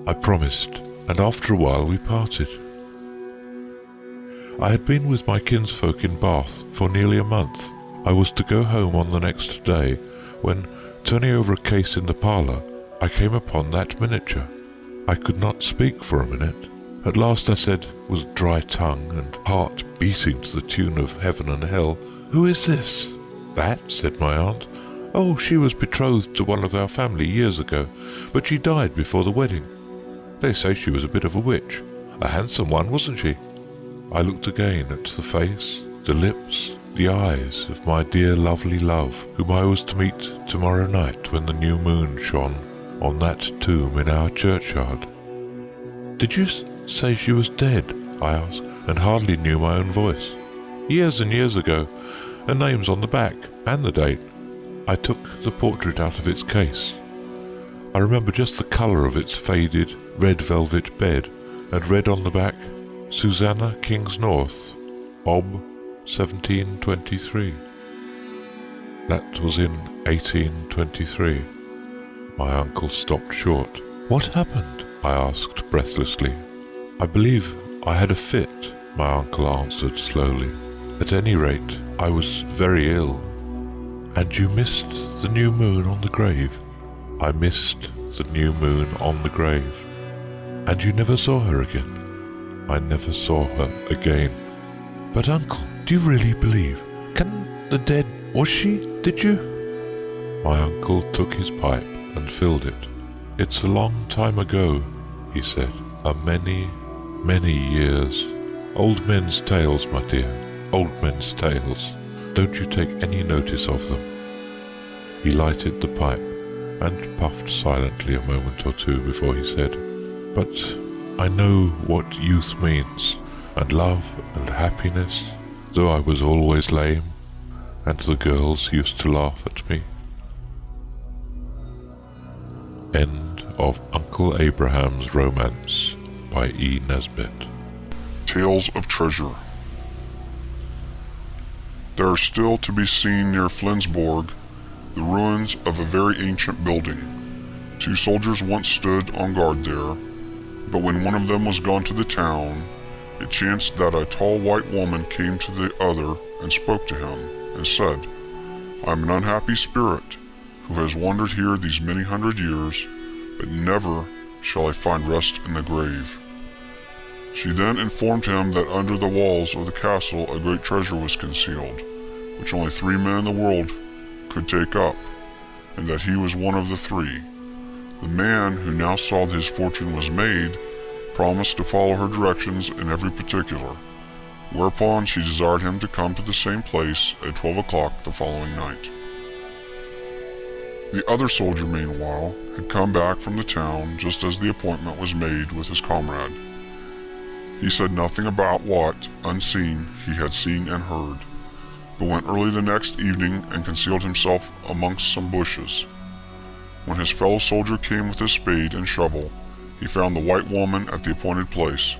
I promised, and after a while we parted. I had been with my kinsfolk in Bath for nearly a month. I was to go home on the next day, when, turning over a case in the parlour, I came upon that miniature. I could not speak for a minute. At last I said, with dry tongue and heart beating to the tune of heaven and hell, "Who is this?" "That," said my aunt. "Oh, she was betrothed to one of our family years ago, but she died before the wedding. They say she was a bit of a witch. A handsome one, wasn't she?" I looked again at the face, the lips, the eyes of my dear lovely love, whom I was to meet tomorrow night when the new moon shone on that tomb in our churchyard. "Did you say she was dead?" I asked, and hardly knew my own voice. "Years and years ago. Her name's on the back, and the date." I took the portrait out of its case. I remember just the colour of its faded red velvet bed, and read on the back, "Susanna Kingsnorth, Ob 1723. That was in 1823. My uncle stopped short. "What happened?" I asked breathlessly. "I believe I had a fit," my uncle answered slowly. "At any rate, I was very ill." "And you missed the new moon on the grave?" "I missed the new moon on the grave." "And you never saw her again?" "I never saw her again." "But uncle, do you really believe? Can the dead... was she? Did you?" My uncle took his pipe and filled it. "It's a long time ago," he said. "A many, many years. Old men's tales, my dear, old men's tales. Don't you take any notice of them." He lighted the pipe and puffed silently a moment or two before he said, "But I know what youth means, and love and happiness, though I was always lame, and the girls used to laugh at me." End of Uncle Abraham's Romance by E. Nesbit. Tales of Treasure. There are still to be seen near Flensborg the ruins of a very ancient building. 2 soldiers once stood on guard there, but when one of them was gone to the town, it chanced that a tall white woman came to the other and spoke to him, and said, "I am an unhappy spirit, who has wandered here these many hundred years, but never shall I find rest in the grave." She then informed him that under the walls of the castle a great treasure was concealed, which only 3 men in the world could take up, and that he was one of the 3. The man, who now saw that his fortune was made, promised to follow her directions in every particular, whereupon she desired him to come to the same place at 12 o'clock the following night. The other soldier, meanwhile, had come back from the town just as the appointment was made with his comrade. He said nothing about what, unseen, he had seen and heard, but went early the next evening and concealed himself amongst some bushes. When his fellow soldier came with his spade and shovel, he found the white woman at the appointed place,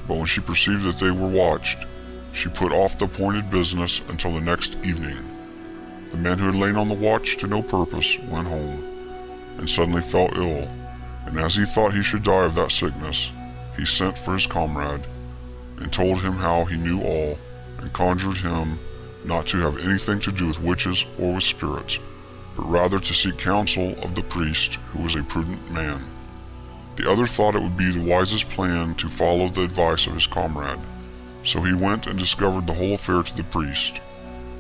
but when she perceived that they were watched, she put off the appointed business until the next evening. The man who had lain on the watch to no purpose went home, and suddenly fell ill, and as he thought he should die of that sickness, he sent for his comrade, and told him how he knew all, and conjured him not to have anything to do with witches or with spirits, but rather to seek counsel of the priest, who was a prudent man. The other thought it would be the wisest plan to follow the advice of his comrade, so he went and discovered the whole affair to the priest,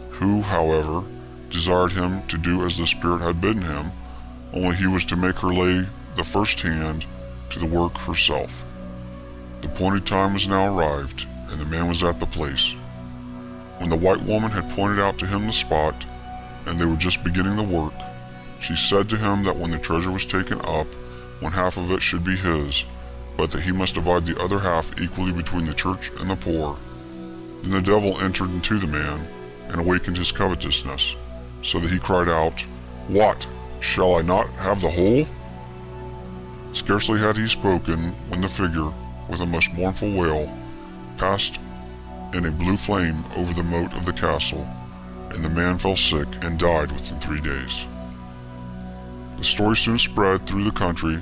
who, however, desired him to do as the spirit had bidden him, only he was to make her lay the first hand to the work herself. The appointed time was now arrived, and the man was at the place. When the white woman had pointed out to him the spot, and they were just beginning the work, she said to him that when the treasure was taken up, one half of it should be his, but that he must divide the other half equally between the church and the poor. Then the devil entered into the man, and awakened his covetousness, so that he cried out, "What? Shall I not have the whole?" Scarcely had he spoken, when the figure, with a most mournful wail, passed in a blue flame over the moat of the castle, and the man fell sick and died within 3 days. The story soon spread through the country,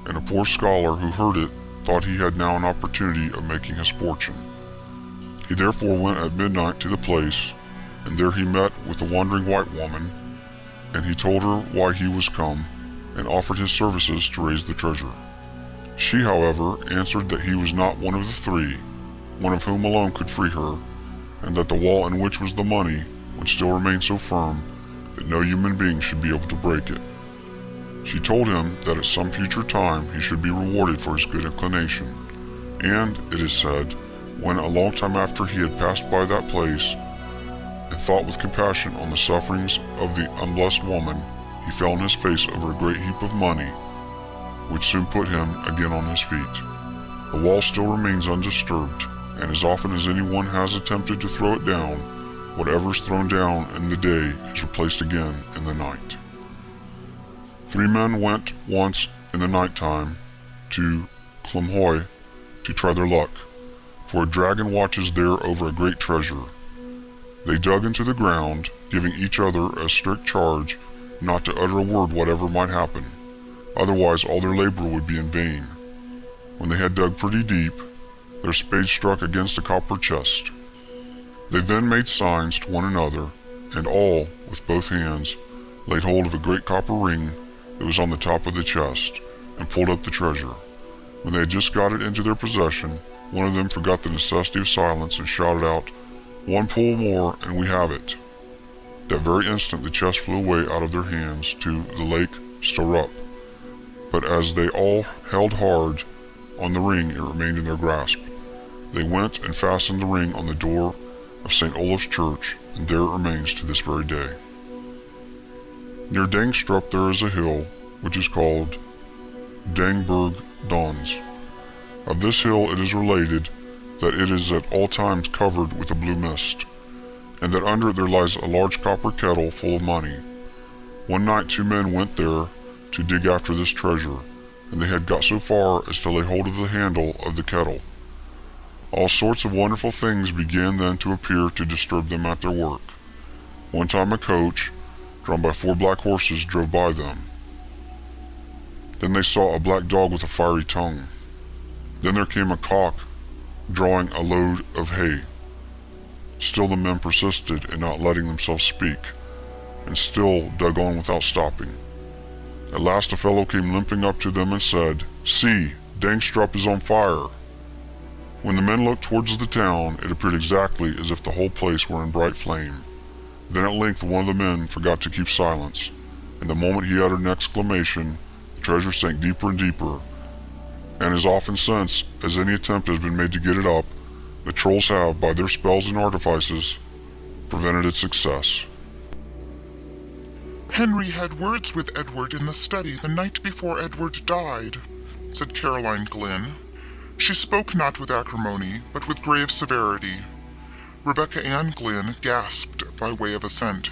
and a poor scholar who heard it thought he had now an opportunity of making his fortune. He therefore went at midnight to the place, and there he met with the wandering white woman, and he told her why he was come, and offered his services to raise the treasure. She, however, answered that he was not one of the three, one of whom alone could free her, and that the wall in which was the money would still remain so firm that no human being should be able to break it. She told him that at some future time he should be rewarded for his good inclination, and, it is said, when a long time after he had passed by that place, and thought with compassion on the sufferings of the unblessed woman, he fell on his face over a great heap of money, which soon put him again on his feet. The wall still remains undisturbed, and as often as anyone has attempted to throw it down, whatever is thrown down in the day is replaced again in the night. 3 men went once in the night time to Clomhoy to try their luck, for a dragon watches there over a great treasure. They dug into the ground, giving each other a strict charge not to utter a word whatever might happen, otherwise all their labor would be in vain. When they had dug pretty deep, their spades struck against a copper chest. They then made signs to one another, and all, with both hands, laid hold of a great copper ring that was on the top of the chest, and pulled up the treasure. When they had just got it into their possession, one of them forgot the necessity of silence and shouted out, "One pull more, and we have it." That very instant the chest flew away out of their hands to the lake Storup, but as they all held hard on the ring it remained in their grasp. They went and fastened the ring on the door of St. Olaf's church, and there it remains to this very day. Near Dangstrup there is a hill, which is called Dangberg Dons. Of this hill it is related that it is at all times covered with a blue mist, and that under it there lies a large copper kettle full of money. One night 2 men went there to dig after this treasure, and they had got so far as to lay hold of the handle of the kettle. All sorts of wonderful things began then to appear to disturb them at their work. One time a coach, drawn by 4 black horses, drove by them. Then they saw a black dog with a fiery tongue. Then there came a cock drawing a load of hay. Still the men persisted in not letting themselves speak, and still dug on without stopping. At last a fellow came limping up to them and said, "See, Dangstrup is on fire." When the men looked towards the town, it appeared exactly as if the whole place were in bright flame. Then at length one of the men forgot to keep silence, and the moment he uttered an exclamation, the treasure sank deeper and deeper, and as often since as any attempt has been made to get it up, the trolls have, by their spells and artifices, prevented its success. "Henry had words with Edward in the study the night before Edward died," said Caroline Glynn. She spoke not with acrimony, but with grave severity. Rebecca Ann Glynn gasped by way of assent.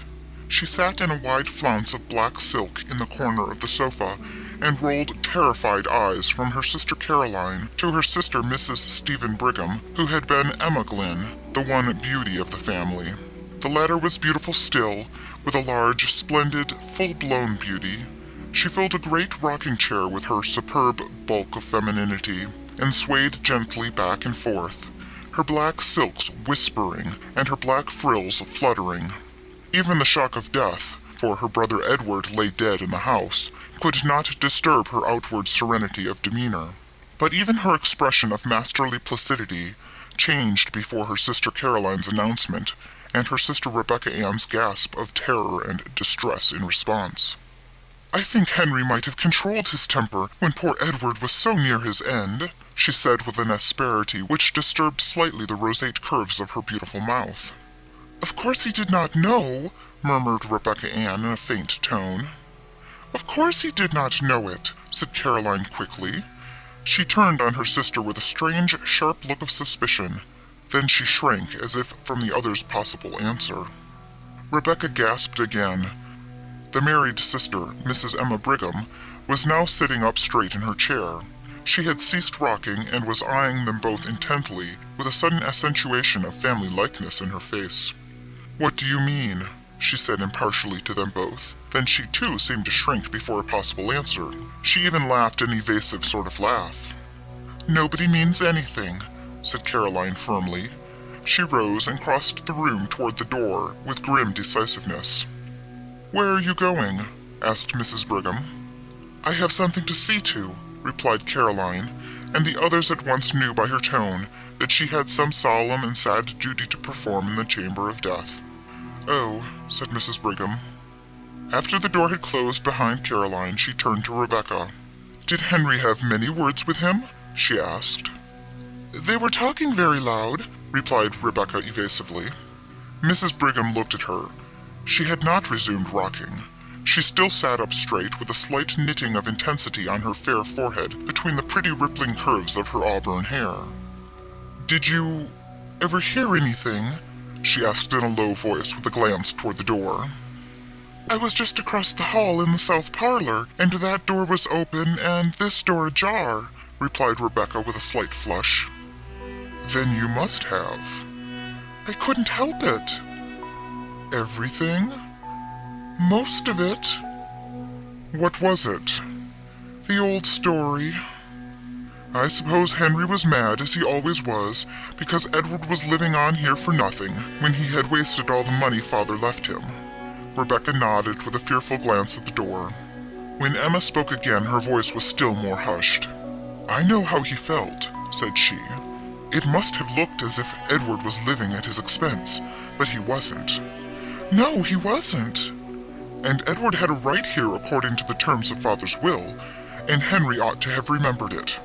She sat in a wide flounce of black silk in the corner of the sofa, and rolled terrified eyes from her sister Caroline to her sister Mrs. Stephen Brigham, who had been Emma Glynn, the one beauty of the family. The latter was beautiful still, with a large, splendid, full-blown beauty. She filled a great rocking-chair with her superb bulk of femininity, and swayed gently back and forth, her black silks whispering and her black frills fluttering. Even the shock of death, for her brother Edward lay dead in the house, could not disturb her outward serenity of demeanor. But even her expression of masterly placidity changed before her sister Caroline's announcement, and her sister Rebecca Ann's gasp of terror and distress in response. "I think Henry might have controlled his temper when poor Edward was so near his end," she said with an asperity which disturbed slightly the roseate curves of her beautiful mouth. "Of course he did not know," murmured Rebecca Ann in a faint tone. "Of course he did not know it," said Caroline quickly. She turned on her sister with a strange, sharp look of suspicion. Then she shrank as if from the other's possible answer. Rebecca gasped again. The married sister, Mrs. Emma Brigham, was now sitting up straight in her chair. She had ceased rocking and was eyeing them both intently, with a sudden accentuation of family likeness in her face. "What do you mean?" she said impartially to them both. Then she too seemed to shrink before a possible answer. She even laughed an evasive sort of laugh. "Nobody means anything," said Caroline firmly. She rose and crossed the room toward the door with grim decisiveness. "Where are you going?" asked Mrs. Brigham. "I have something to see to," replied Caroline, and the others at once knew by her tone that she had some solemn and sad duty to perform in the chamber of death. "Oh," said Mrs. Brigham. After the door had closed behind Caroline, she turned to Rebecca. "Did Henry have many words with him?" she asked. "They were talking very loud," replied Rebecca evasively. Mrs. Brigham looked at her. She had not resumed rocking. She still sat up straight with a slight knitting of intensity on her fair forehead between the pretty rippling curves of her auburn hair. "Did you ever hear anything?" she asked in a low voice with a glance toward the door. "I was just across the hall in the south parlor, and that door was open and this door ajar," replied Rebecca with a slight flush. "Then you must have." "I couldn't help it." "Everything?" "Most of it." "What was it?" "The old story." "I suppose Henry was mad, as he always was, because Edward was living on here for nothing, when he had wasted all the money Father left him." Rebecca nodded with a fearful glance at the door. When Emma spoke again, her voice was still more hushed. "I know how he felt," said she. "It must have looked as if Edward was living at his expense, but he wasn't." "No, he wasn't." "And Edward had a right here according to the terms of Father's will, and Henry ought to have remembered it."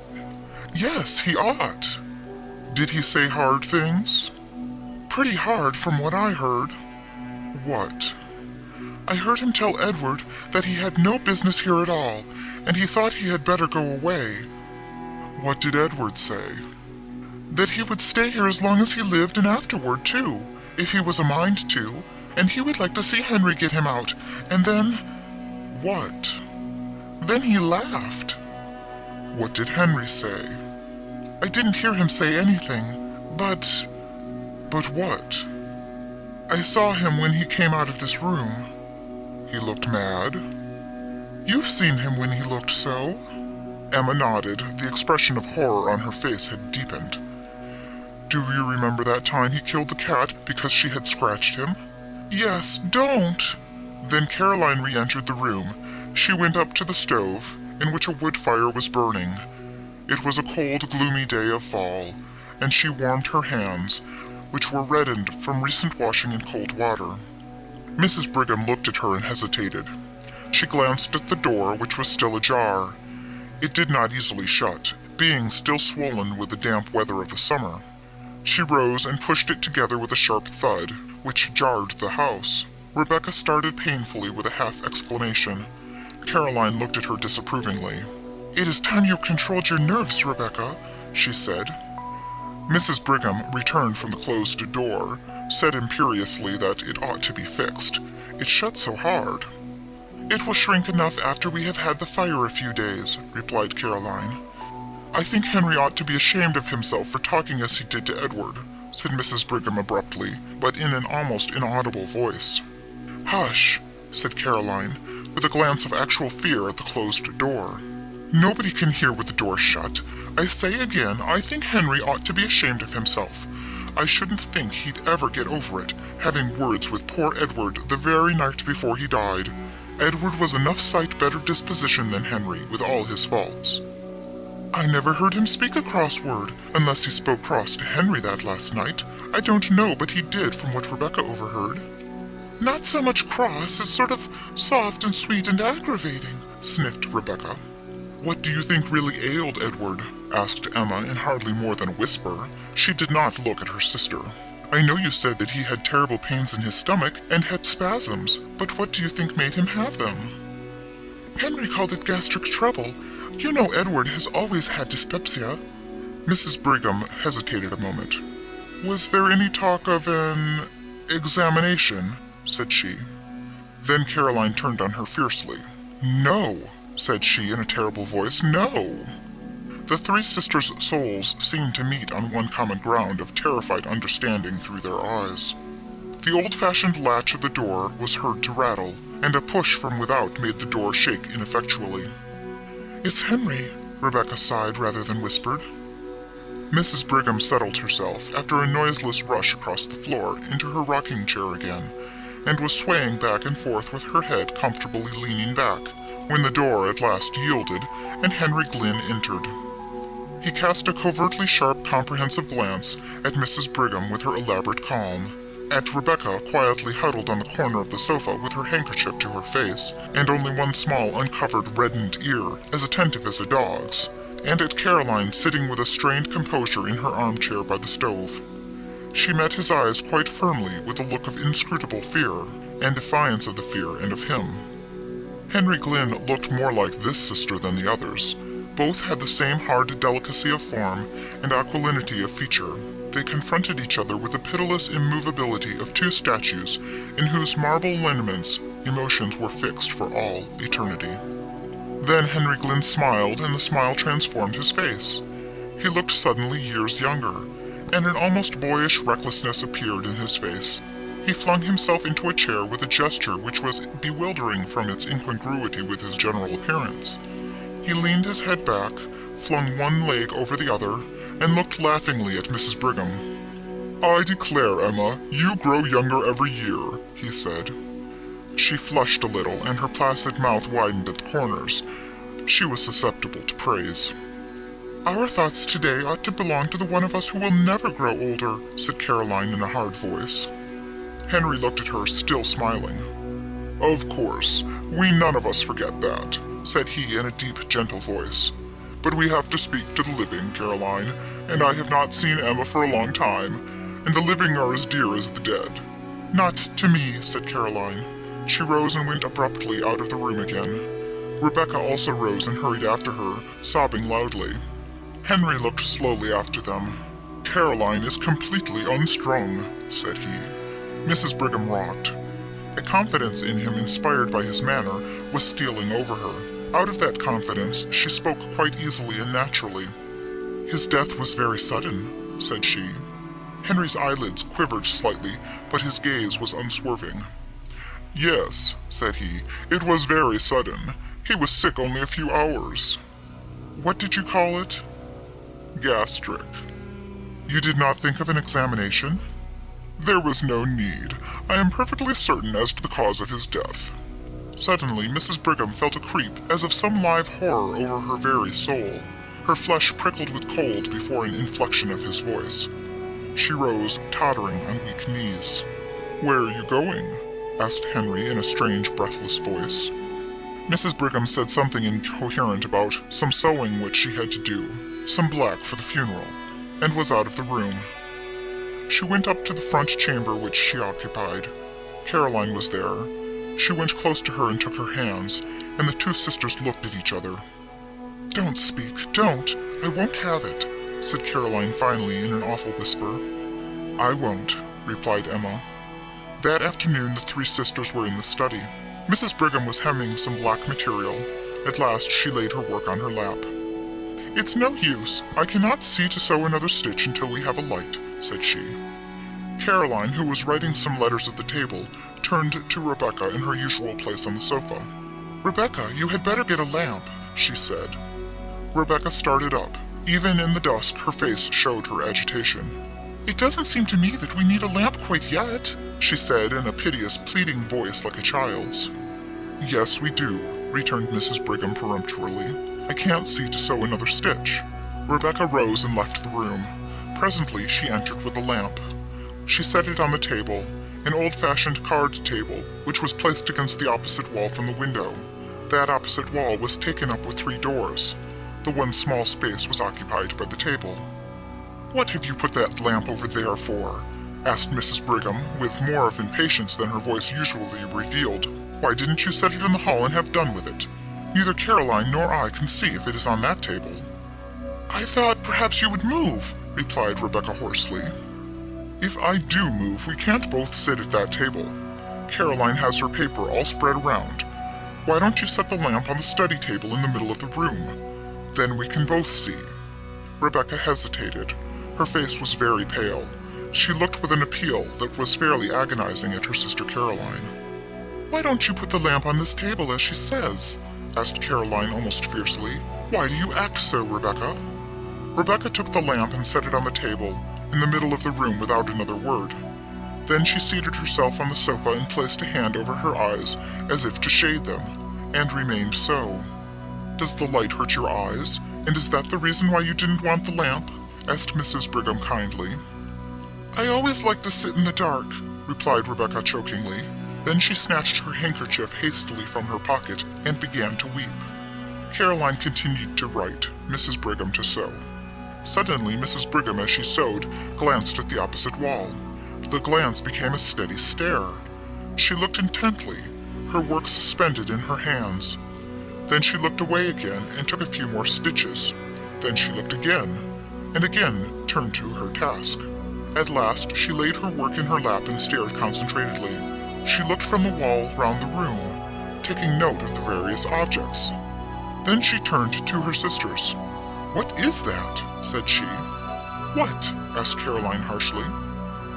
"Yes, he ought." "Did he say hard things?" "Pretty hard from what I heard." "What?" "I heard him tell Edward that he had no business here at all, and he thought he had better go away." "What did Edward say?" "That he would stay here as long as he lived and afterward, too, if he was a mind to, and he would like to see Henry get him out, and then—" "What?" "Then he laughed." "What did Henry say?" "I didn't hear him say anything, but—" "But what?" "I saw him when he came out of this room." "He looked mad?" "You've seen him when he looked so." Emma nodded. The expression of horror on her face had deepened. "Do you remember that time he killed the cat because she had scratched him?" "Yes, don't!" Then Caroline re-entered the room. She went up to the stove, in which a wood fire was burning. It was a cold, gloomy day of fall, and she warmed her hands, which were reddened from recent washing in cold water. Mrs. Brigham looked at her and hesitated. She glanced at the door, which was still ajar. It did not easily shut, being still swollen with the damp weather of the summer. She rose and pushed it together with a sharp thud, which jarred the house. Rebecca started painfully with a half-exclamation. Caroline looked at her disapprovingly. "It is time you controlled your nerves, Rebecca," she said. Mrs. Brigham returned from the closed door, said imperiously that it ought to be fixed. It shut so hard. "It will shrink enough after we have had the fire a few days," replied Caroline. "I think Henry ought to be ashamed of himself for talking as he did to Edward," said Mrs. Brigham abruptly, but in an almost inaudible voice. "Hush," said Caroline, with a glance of actual fear at the closed door. "Nobody can hear with the door shut. I say again, I think Henry ought to be ashamed of himself. I shouldn't think he'd ever get over it, having words with poor Edward the very night before he died. Edward was enough sight better disposition than Henry, with all his faults." I never heard him speak a cross word, unless he spoke cross to Henry that last night. I don't know, but he did from what Rebecca overheard. Not so much cross as sort of soft and sweet and aggravating, sniffed Rebecca. What do you think really ailed Edward? Asked Emma in hardly more than a whisper. She did not look at her sister. I know you said that he had terrible pains in his stomach and had spasms, but what do you think made him have them? Henry called it gastric trouble. You know Edward has always had dyspepsia. Mrs. Brigham hesitated a moment. Was there any talk of an examination? Said she. Then Caroline turned on her fiercely. No, said she in a terrible voice, no. The three sisters' souls seemed to meet on one common ground of terrified understanding through their eyes. The old-fashioned latch of the door was heard to rattle, and a push from without made the door shake ineffectually. It's Henry, Rebecca sighed rather than whispered. Mrs. Brigham settled herself, after a noiseless rush across the floor, into her rocking chair again, and was swaying back and forth with her head comfortably leaning back, when the door at last yielded, and Henry Glynn entered. He cast a covertly sharp, comprehensive glance at Mrs. Brigham with her elaborate calm, at Rebecca quietly huddled on the corner of the sofa with her handkerchief to her face, and only one small uncovered reddened ear, as attentive as a dog's, and at Caroline sitting with a strained composure in her armchair by the stove. She met his eyes quite firmly with a look of inscrutable fear, and defiance of the fear and of him. Henry Glynn looked more like this sister than the others. Both had the same hard delicacy of form and aquilinity of feature. They confronted each other with the pitiless immovability of two statues in whose marble lineaments emotions were fixed for all eternity. Then Henry Glynn smiled, and the smile transformed his face. He looked suddenly years younger, and an almost boyish recklessness appeared in his face. He flung himself into a chair with a gesture which was bewildering from its incongruity with his general appearance. He leaned his head back, flung one leg over the other, and looked laughingly at Mrs. Brigham. I declare, Emma, you grow younger every year, he said. She flushed a little, and her placid mouth widened at the corners. She was susceptible to praise. Our thoughts today ought to belong to the one of us who will never grow older, said Caroline in a hard voice. Henry looked at her, still smiling. Of course, we none of us forget that, said he in a deep, gentle voice. But we have to speak to the living, Caroline, and I have not seen Emma for a long time, and the living are as dear as the dead. Not to me, said Caroline. She rose and went abruptly out of the room again. Rebecca also rose and hurried after her, sobbing loudly. Henry looked slowly after them. Caroline is completely unstrung, said he. Mrs. Brigham rocked. A confidence in him inspired by his manner was stealing over her. Out of that confidence she spoke quite easily and naturally. His death was very sudden, said she. Henry's eyelids quivered slightly, but his gaze was unswerving. Yes, said he, it was very sudden. He was sick only a few hours. What did you call it? Gastric. You did not think of an examination? There was no need. I am perfectly certain as to the cause of his death. Suddenly, Mrs. Brigham felt a creep, as of some live horror over her very soul. Her flesh prickled with cold before an inflection of his voice. She rose, tottering on weak knees. Where are you going? Asked Henry in a strange, breathless voice. Mrs. Brigham said something incoherent about some sewing which she had to do, some black for the funeral, and was out of the room. She went up to the front chamber which she occupied. Caroline was there. She went close to her and took her hands, and the two sisters looked at each other. Don't speak, don't! I won't have it, said Caroline finally in an awful whisper. I won't, replied Emma. That afternoon the three sisters were in the study. Mrs. Brigham was hemming some black material. At last she laid her work on her lap. It's no use. I cannot see to sew another stitch until we have a light, said she. Caroline, who was writing some letters at the table, turned to Rebecca in her usual place on the sofa. Rebecca, you had better get a lamp, she said. Rebecca started up. Even in the dusk her face showed her agitation. It doesn't seem to me that we need a lamp quite yet, she said in a piteous, pleading voice like a child's. Yes, we do, returned Mrs. Brigham peremptorily. I can't see to sew another stitch." Rebecca rose and left the room. Presently she entered with a lamp. She set it on the table, an old-fashioned card table, which was placed against the opposite wall from the window. That opposite wall was taken up with 3 doors. The one small space was occupied by the table. "What have you put that lamp over there for?" asked Mrs. Brigham, with more of impatience than her voice usually revealed. "Why didn't you set it in the hall and have done with it? Neither Caroline nor I can see if it is on that table." "I thought perhaps you would move," replied Rebecca hoarsely. "If I do move, we can't both sit at that table. Caroline has her paper all spread around. Why don't you set the lamp on the study table in the middle of the room? Then we can both see." Rebecca hesitated. Her face was very pale. She looked with an appeal that was fairly agonizing at her sister Caroline. "Why don't you put the lamp on this table as she says?" asked Caroline almost fiercely. "Why do you act so, Rebecca?" Rebecca took the lamp and set it on the table, in the middle of the room without another word. Then she seated herself on the sofa and placed a hand over her eyes as if to shade them, and remained so. "Does the light hurt your eyes, and is that the reason why you didn't want the lamp?" asked Mrs. Brigham kindly. "I always like to sit in the dark," replied Rebecca chokingly. Then she snatched her handkerchief hastily from her pocket and began to weep. Caroline continued to write, Mrs. Brigham to sew. Suddenly Mrs. Brigham, as she sewed, glanced at the opposite wall. The glance became a steady stare. She looked intently, her work suspended in her hands. Then she looked away again and took a few more stitches. Then she looked again, and again turned to her task. At last she laid her work in her lap and stared concentratedly. She looked from the wall round the room, taking note of the various objects. Then she turned to her sisters. "What is that?" said she. "What?" asked Caroline harshly.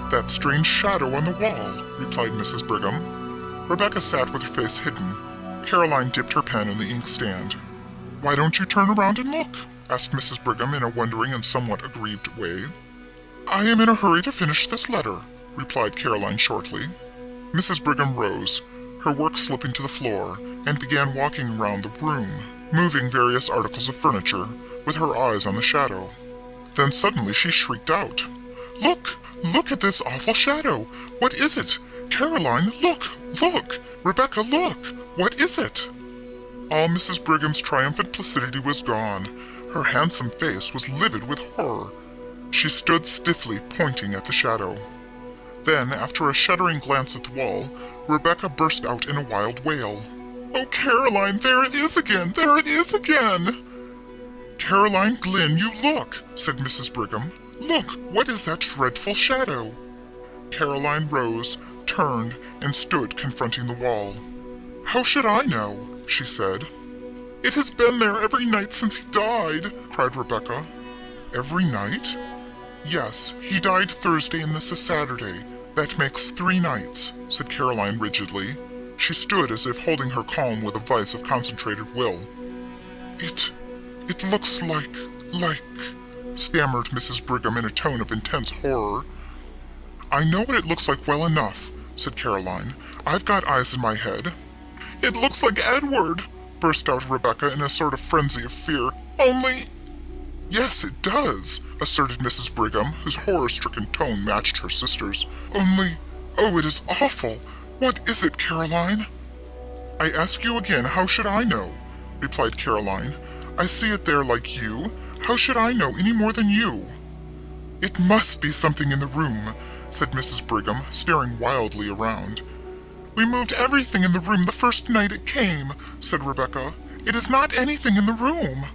"That strange shadow on the wall," replied Mrs. Brigham. Rebecca sat with her face hidden. Caroline dipped her pen in the inkstand. "Why don't you turn around and look?" asked Mrs. Brigham in a wondering and somewhat aggrieved way. "I am in a hurry to finish this letter," replied Caroline shortly. Mrs. Brigham rose, her work slipping to the floor, and began walking around the room, moving various articles of furniture, with her eyes on the shadow. Then suddenly she shrieked out, "Look! Look at this awful shadow! What is it? Caroline, look! Look! Rebecca, look! What is it?" All Mrs. Brigham's triumphant placidity was gone. Her handsome face was livid with horror. She stood stiffly pointing at the shadow. Then, after a shuddering glance at the wall, Rebecca burst out in a wild wail. "Oh, Caroline, there it is again! There it is again!" "Caroline Glynn, you look!" said Mrs. Brigham. "Look, what is that dreadful shadow?" Caroline rose, turned, and stood confronting the wall. "How should I know?" she said. "It has been there every night since he died," cried Rebecca. "Every night?" "Yes, he died Thursday and this is Saturday. That makes 3 nights," said Caroline rigidly. She stood as if holding her calm with a vice of concentrated will. It looks like, stammered Mrs. Brigham in a tone of intense horror. "I know what it looks like well enough," said Caroline. "I've got eyes in my head." "It looks like Edward," burst out Rebecca in a sort of frenzy of fear. "Only—" "Yes, it does," asserted Mrs. Brigham, whose horror-stricken tone matched her sister's. "Only, oh, it is awful! What is it, Caroline?" "I ask you again, how should I know?" replied Caroline. "I see it there like you. How should I know any more than you?" "It must be something in the room," said Mrs. Brigham, staring wildly around. "We moved everything in the room the first night it came," said Rebecca. "It is not anything in the room."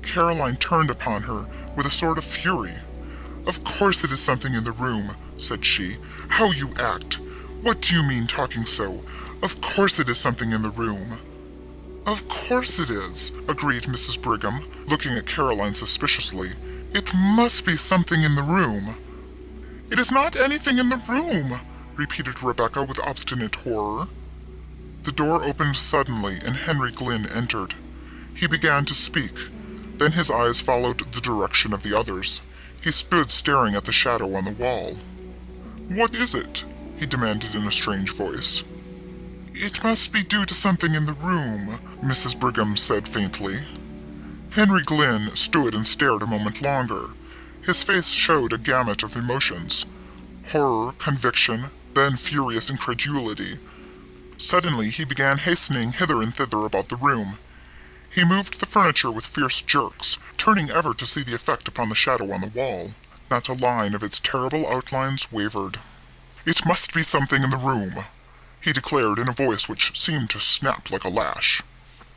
Caroline turned upon her with a sort of fury. "Of course it is something in the room," said she. "How you act! What do you mean talking so? Of course it is something in the room." "Of course it is," agreed Mrs. Brigham, looking at Caroline suspiciously. "It must be something in the room." "It is not anything in the room," repeated Rebecca with obstinate horror. The door opened suddenly and Henry Glynn entered. He began to speak. Then his eyes followed the direction of the others. He stood staring at the shadow on the wall. "What is it?" he demanded in a strange voice. "It must be due to something in the room," Mrs. Brigham said faintly. Henry Glynn stood and stared a moment longer. His face showed a gamut of emotions: horror, conviction, then furious incredulity. Suddenly he began hastening hither and thither about the room. He moved the furniture with fierce jerks, turning ever to see the effect upon the shadow on the wall. Not a line of its terrible outlines wavered. "It must be something in the room," he declared in a voice which seemed to snap like a lash.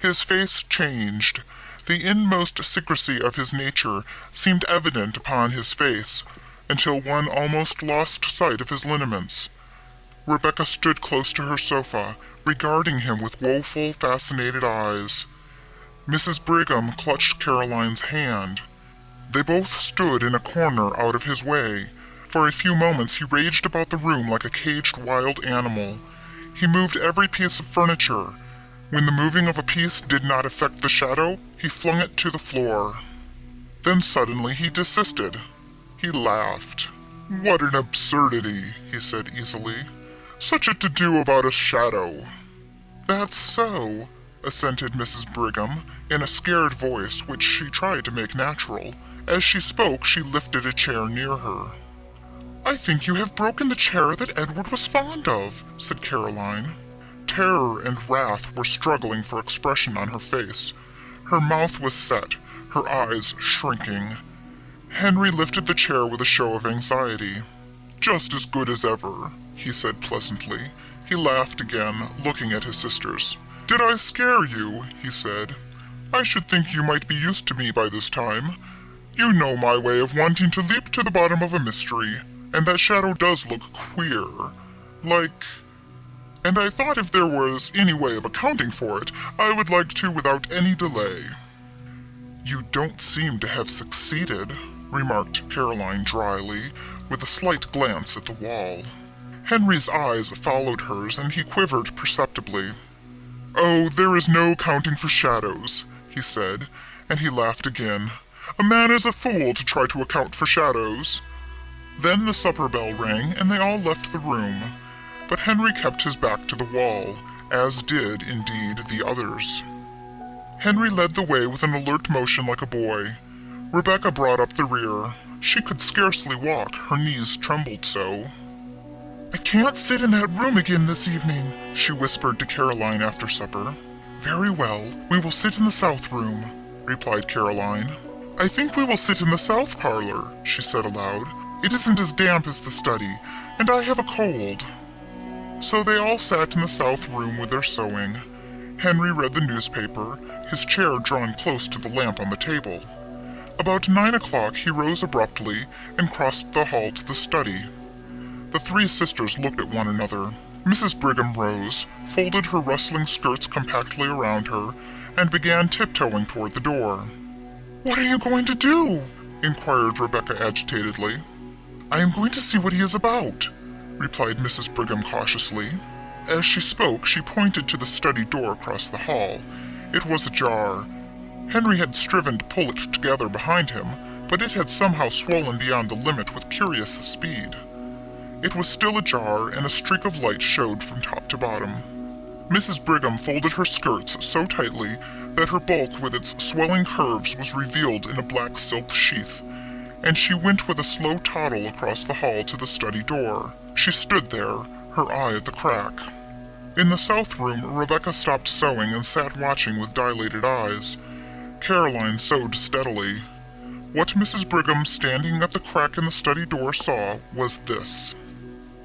His face changed. The inmost secrecy of his nature seemed evident upon his face, until one almost lost sight of his lineaments. Rebecca stood close to her sofa, regarding him with woeful, fascinated eyes. Mrs. Brigham clutched Caroline's hand. They both stood in a corner out of his way. For a few moments he raged about the room like a caged wild animal. He moved every piece of furniture. When the moving of a piece did not affect the shadow, he flung it to the floor. Then suddenly he desisted. He laughed. "What an absurdity," he said easily. "Such a to-do about a shadow." "That's so," assented Mrs. Brigham, in a scared voice which she tried to make natural. As she spoke, she lifted a chair near her. "I think you have broken the chair that Edward was fond of," said Caroline. Terror and wrath were struggling for expression on her face. Her mouth was set, her eyes shrinking. Henry lifted the chair with a show of anxiety. "Just as good as ever," he said pleasantly. He laughed again, looking at his sisters. "Did I scare you?" he said. "I should think you might be used to me by this time. You know my way of wanting to leap to the bottom of a mystery, and that shadow does look queer. And I thought if there was any way of accounting for it, I would like to without any delay." "You don't seem to have succeeded," remarked Caroline dryly, with a slight glance at the wall. Henry's eyes followed hers, and he quivered perceptibly. "Oh, there is no accounting for shadows," he said, and he laughed again. "A man is a fool to try to account for shadows." Then the supper bell rang, and they all left the room. But Henry kept his back to the wall, as did, indeed, the others. Henry led the way with an alert motion like a boy. Rebecca brought up the rear. She could scarcely walk, her knees trembled so. "I can't sit in that room again this evening," she whispered to Caroline after supper. "Very well, we will sit in the south room," replied Caroline. "I think we will sit in the south parlor," she said aloud. "It isn't as damp as the study, and I have a cold." So they all sat in the south room with their sewing. Henry read the newspaper, his chair drawn close to the lamp on the table. About 9 o'clock he rose abruptly and crossed the hall to the study. The three sisters looked at one another. Mrs. Brigham rose, folded her rustling skirts compactly around her, and began tiptoeing toward the door. "What are you going to do?" inquired Rebecca agitatedly. "I am going to see what he is about," replied Mrs. Brigham cautiously. As she spoke, she pointed to the study door across the hall. It was ajar. Henry had striven to pull it together behind him, but it had somehow swollen beyond the limit with curious speed. It was still ajar, and a streak of light showed from top to bottom. Mrs. Brigham folded her skirts so tightly that her bulk with its swelling curves was revealed in a black silk sheath, and she went with a slow toddle across the hall to the study door. She stood there, her eye at the crack. In the south room, Rebecca stopped sewing and sat watching with dilated eyes. Caroline sewed steadily. What Mrs. Brigham, standing at the crack in the study door, saw was this.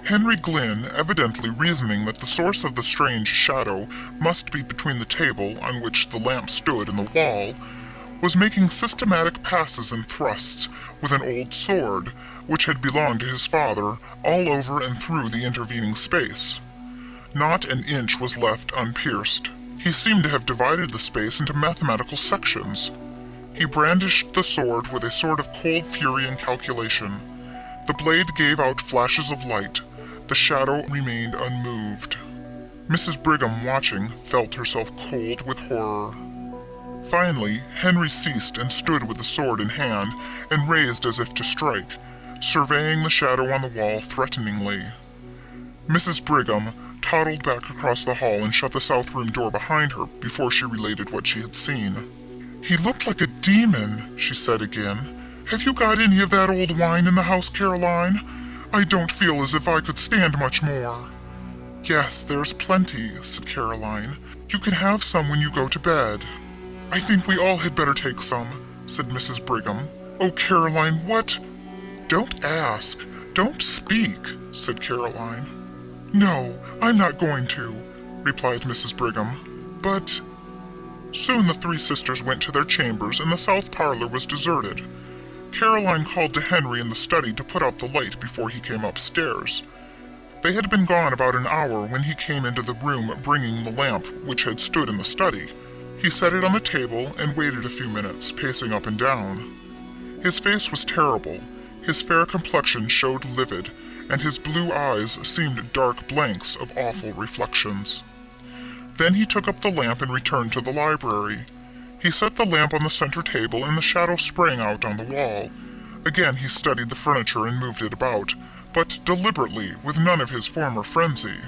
Henry Glynn, evidently reasoning that the source of the strange shadow must be between the table on which the lamp stood and the wall, was making systematic passes and thrusts with an old sword, which had belonged to his father, all over and through the intervening space. Not an inch was left unpierced. He seemed to have divided the space into mathematical sections. He brandished the sword with a sort of cold fury and calculation. The blade gave out flashes of light. The shadow remained unmoved. Mrs. Brigham, watching, felt herself cold with horror. Finally, Henry ceased and stood with the sword in hand and raised as if to strike, surveying the shadow on the wall threateningly. Mrs. Brigham toddled back across the hall and shut the south room door behind her before she related what she had seen. "He looked like a demon," she said again. "Have you got any of that old wine in the house, Caroline? I don't feel as if I could stand much more." "Yes, there's plenty," said Caroline. "You can have some when you go to bed." "I think we all had better take some," said Mrs. Brigham. "Oh, Caroline, what—" "Don't ask. Don't speak," said Caroline. "No, I'm not going to," replied Mrs. Brigham. "But—" Soon the three sisters went to their chambers, and the south parlor was deserted. Caroline called to Henry in the study to put out the light before he came upstairs. They had been gone about an hour when he came into the room bringing the lamp which had stood in the study. He set it on the table and waited a few minutes, pacing up and down. His face was terrible. His fair complexion showed livid, and his blue eyes seemed dark blanks of awful reflections. Then he took up the lamp and returned to the library. He set the lamp on the center table, and the shadow sprang out on the wall. Again he studied the furniture and moved it about, but deliberately, with none of his former frenzy.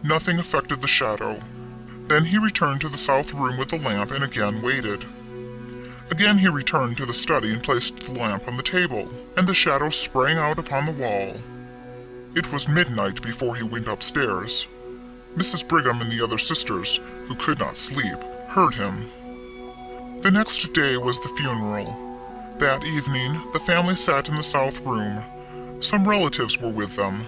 Nothing affected the shadow. Then he returned to the south room with the lamp and again waited. Again he returned to the study and placed the lamp on the table, and the shadow sprang out upon the wall. It was midnight before he went upstairs. Mrs. Brigham and the other sisters, who could not sleep, heard him. The next day was the funeral. That evening the family sat in the south room. Some relatives were with them.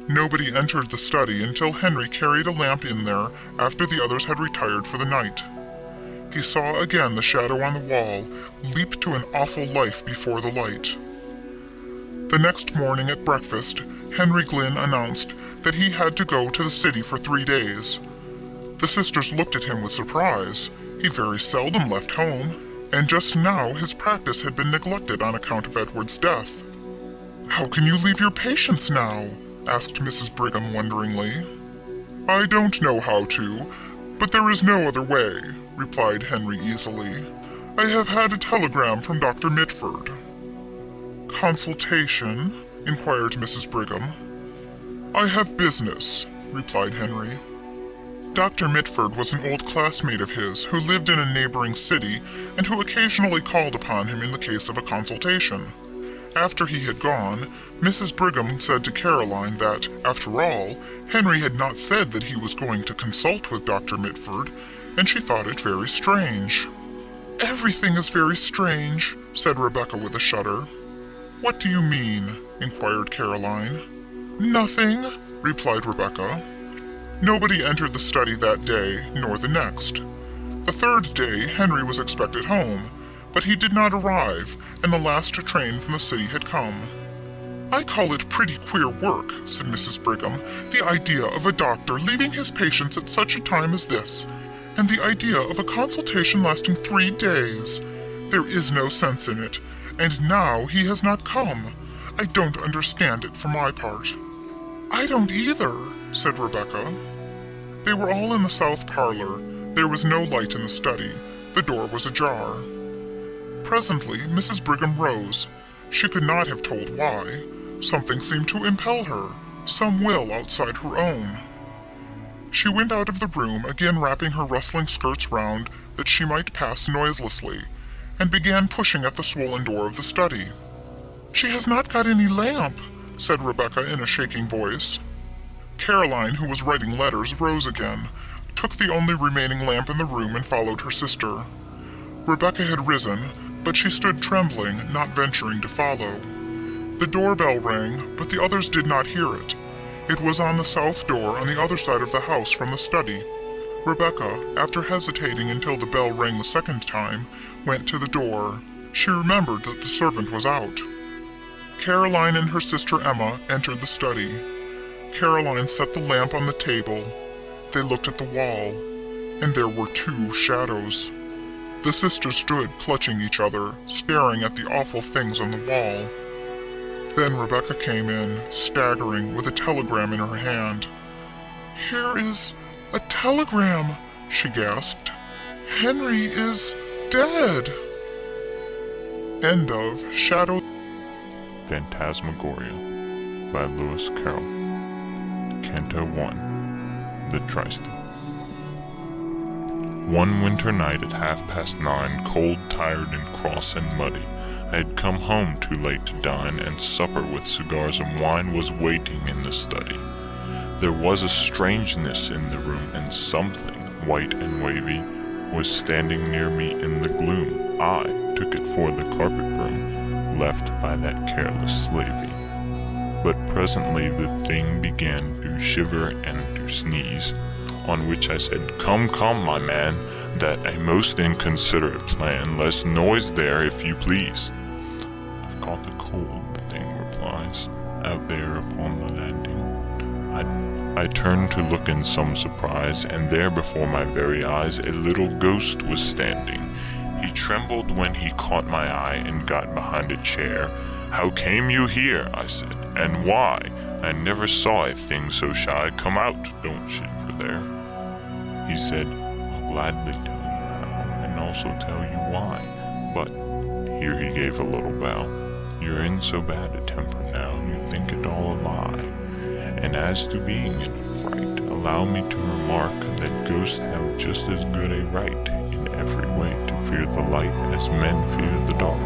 Nobody entered the study until Henry carried a lamp in there after the others had retired for the night. He saw again the shadow on the wall leap to an awful life before the light. The next morning at breakfast, Henry Glynn announced that he had to go to the city for 3 days. The sisters looked at him with surprise. He very seldom left home, and just now his practice had been neglected on account of Edward's death. "How can you leave your patients now?" asked Mrs. Brigham wonderingly. "I don't know how to, but there is no other way," replied Henry easily. "I have had a telegram from Dr. Mitford." "Consultation?" inquired Mrs. Brigham. "I have business," replied Henry. Dr. Mitford was an old classmate of his who lived in a neighboring city and who occasionally called upon him in the case of a consultation. After he had gone, Mrs. Brigham said to Caroline that, after all, Henry had not said that he was going to consult with Dr. Mitford, and she thought it very strange. "Everything is very strange," said Rebecca with a shudder. "What do you mean?" inquired Caroline. "Nothing," replied Rebecca. Nobody entered the study that day, nor the next. The third day Henry was expected home, but he did not arrive, and the last train from the city had come. "I call it pretty queer work," said Mrs. Brigham, "the idea of a doctor leaving his patients at such a time as this, and the idea of a consultation lasting 3 days. There is no sense in it, and now he has not come. I don't understand it for my part." "I don't either," said Rebecca. They were all in the south parlor. There was no light in the study. The door was ajar. Presently Mrs. Brigham rose. She could not have told why. Something seemed to impel her, some will outside her own. She went out of the room, again wrapping her rustling skirts round that she might pass noiselessly, and began pushing at the swollen door of the study. "She has not got any lamp," said Rebecca in a shaking voice. Caroline, who was writing letters, rose again, took the only remaining lamp in the room, and followed her sister. Rebecca had risen, but she stood trembling, not venturing to follow. The doorbell rang, but the others did not hear it. It was on the south door on the other side of the house from the study. Rebecca, after hesitating until the bell rang the second time, went to the door. She remembered that the servant was out. Caroline and her sister Emma entered the study. Caroline set the lamp on the table. They looked at the wall, and there were 2 shadows. The sisters stood clutching each other, staring at the awful things on the wall. Then Rebecca came in, staggering, with a telegram in her hand. "Here is a telegram," she gasped. "Henry is dead." End of Shadow Phantasmagoria by Lewis Carroll. Canto 1, The Triston. One winter night at 9:30, cold, tired, and cross and muddy, I had come home too late to dine, and supper with cigars and wine was waiting in the study. There was a strangeness in the room, and something, white and wavy, was standing near me in the gloom. I took it for the carpet broom, left by that careless slavey. But presently the thing began to shiver and to sneeze, on which I said, Come, my man, that a most inconsiderate plan, less noise there, if you please. I've caught the cold, the thing replies, out there upon the landing. I turned to look in some surprise, and there before my very eyes a little ghost was standing. He trembled when he caught my eye, and got behind a chair. How came you here? I said, and why? I never saw a thing so shy. Come out, don't shiver there. He said, I'll gladly tell you how, and also tell you why. But, here he gave a little bow, you're in so bad a temper now, you think it all a lie. And as to being in a fright, allow me to remark that ghosts have just as good a right, in every way, to fear the light as men fear the dark.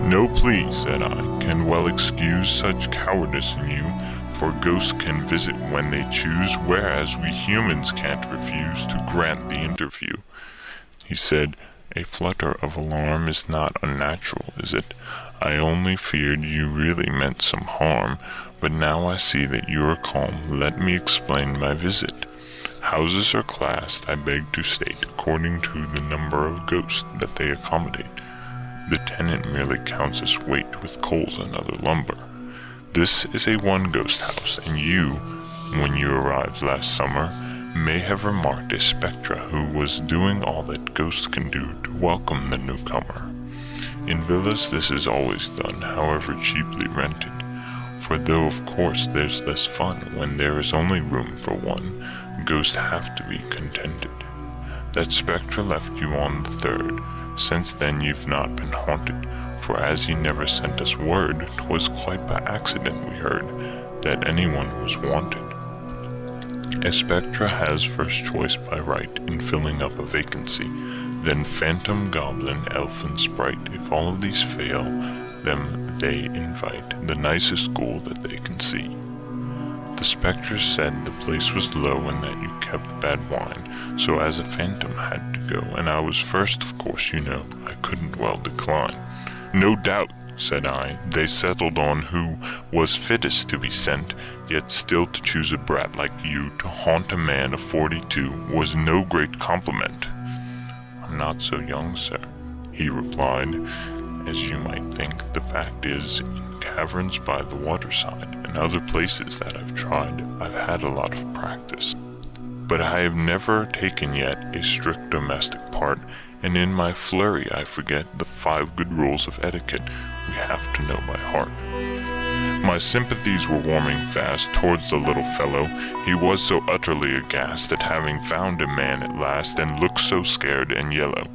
No plea, said I, can well excuse such cowardice in you, for ghosts can visit when they choose, whereas we humans can't refuse to grant the interview. He said, a flutter of alarm is not unnatural, is it? I only feared you really meant some harm, but now I see that you are calm. Let me explain my visit. Houses are classed, I beg to state, according to the number of ghosts that they accommodate. The tenant merely counts as weight with coals and other lumber. This is a one-ghost house, and you, when you arrived last summer, may have remarked a spectre who was doing all that ghosts can do to welcome the newcomer. In villas this is always done, however cheaply rented, for though of course there's less fun when there is only room for one, ghosts have to be contented. That spectre left you on the 3rd. Since then you've not been haunted, for as he never sent us word, 'twas quite by accident we heard that anyone was wanted. A spectre has first choice by right in filling up a vacancy, then phantom, goblin, elf, and sprite. If all of these fail, them they invite, the nicest ghoul that they can see. The spectre said the place was low and that you kept bad wine, so as a phantom had to go, and I was first, of course, you know, I couldn't well decline. No doubt, said I, they settled on who was fittest to be sent, yet still to choose a brat like you to haunt a man of 42 was no great compliment. I'm not so young, sir, he replied. As you might think, the fact is, in caverns by the waterside and other places that I've tried, I've had a lot of practice. But I have never taken yet a strict domestic part, and in my flurry I forget the 5 good rules of etiquette we have to know by heart. My sympathies were warming fast towards the little fellow. He was so utterly aghast at having found a man at last, and looked so scared and yellow.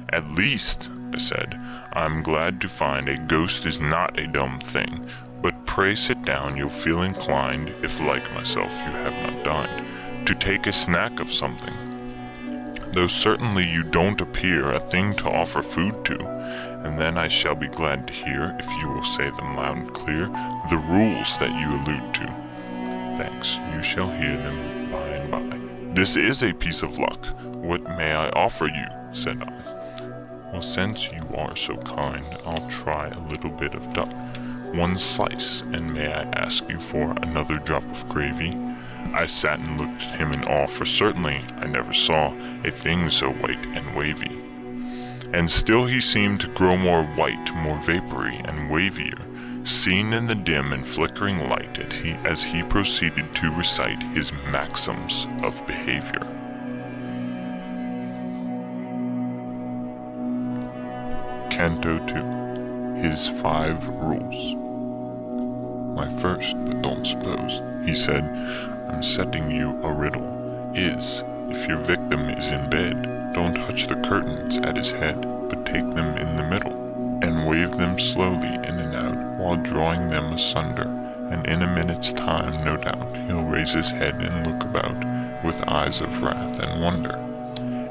At least, I said, I'm glad to find a ghost is not a dumb thing, but pray sit down, you'll feel inclined, if like myself you have not dined, to take a snack of something. Though certainly you don't appear a thing to offer food to, and then I shall be glad to hear, if you will say them loud and clear, the rules that you allude to. Thanks, you shall hear them by and by. This is a piece of luck. What may I offer you? Said I. Well, since you are so kind, I'll try a little bit of duck. 1 slice, and may I ask you for another drop of gravy? I sat and looked at him in awe, for certainly I never saw a thing so white and wavy. And still he seemed to grow more white, more vapory and wavier, seen in the dim and flickering light as he proceeded to recite his maxims of behavior. Canto 2. His 5 Rules. My first, but don't suppose, he said, I'm setting you a riddle, is, if your victim is in bed, don't touch the curtains at his head, but take them in the middle, and wave them slowly in and out, while drawing them asunder, and in a minute's time, no doubt, he'll raise his head and look about, with eyes of wrath and wonder.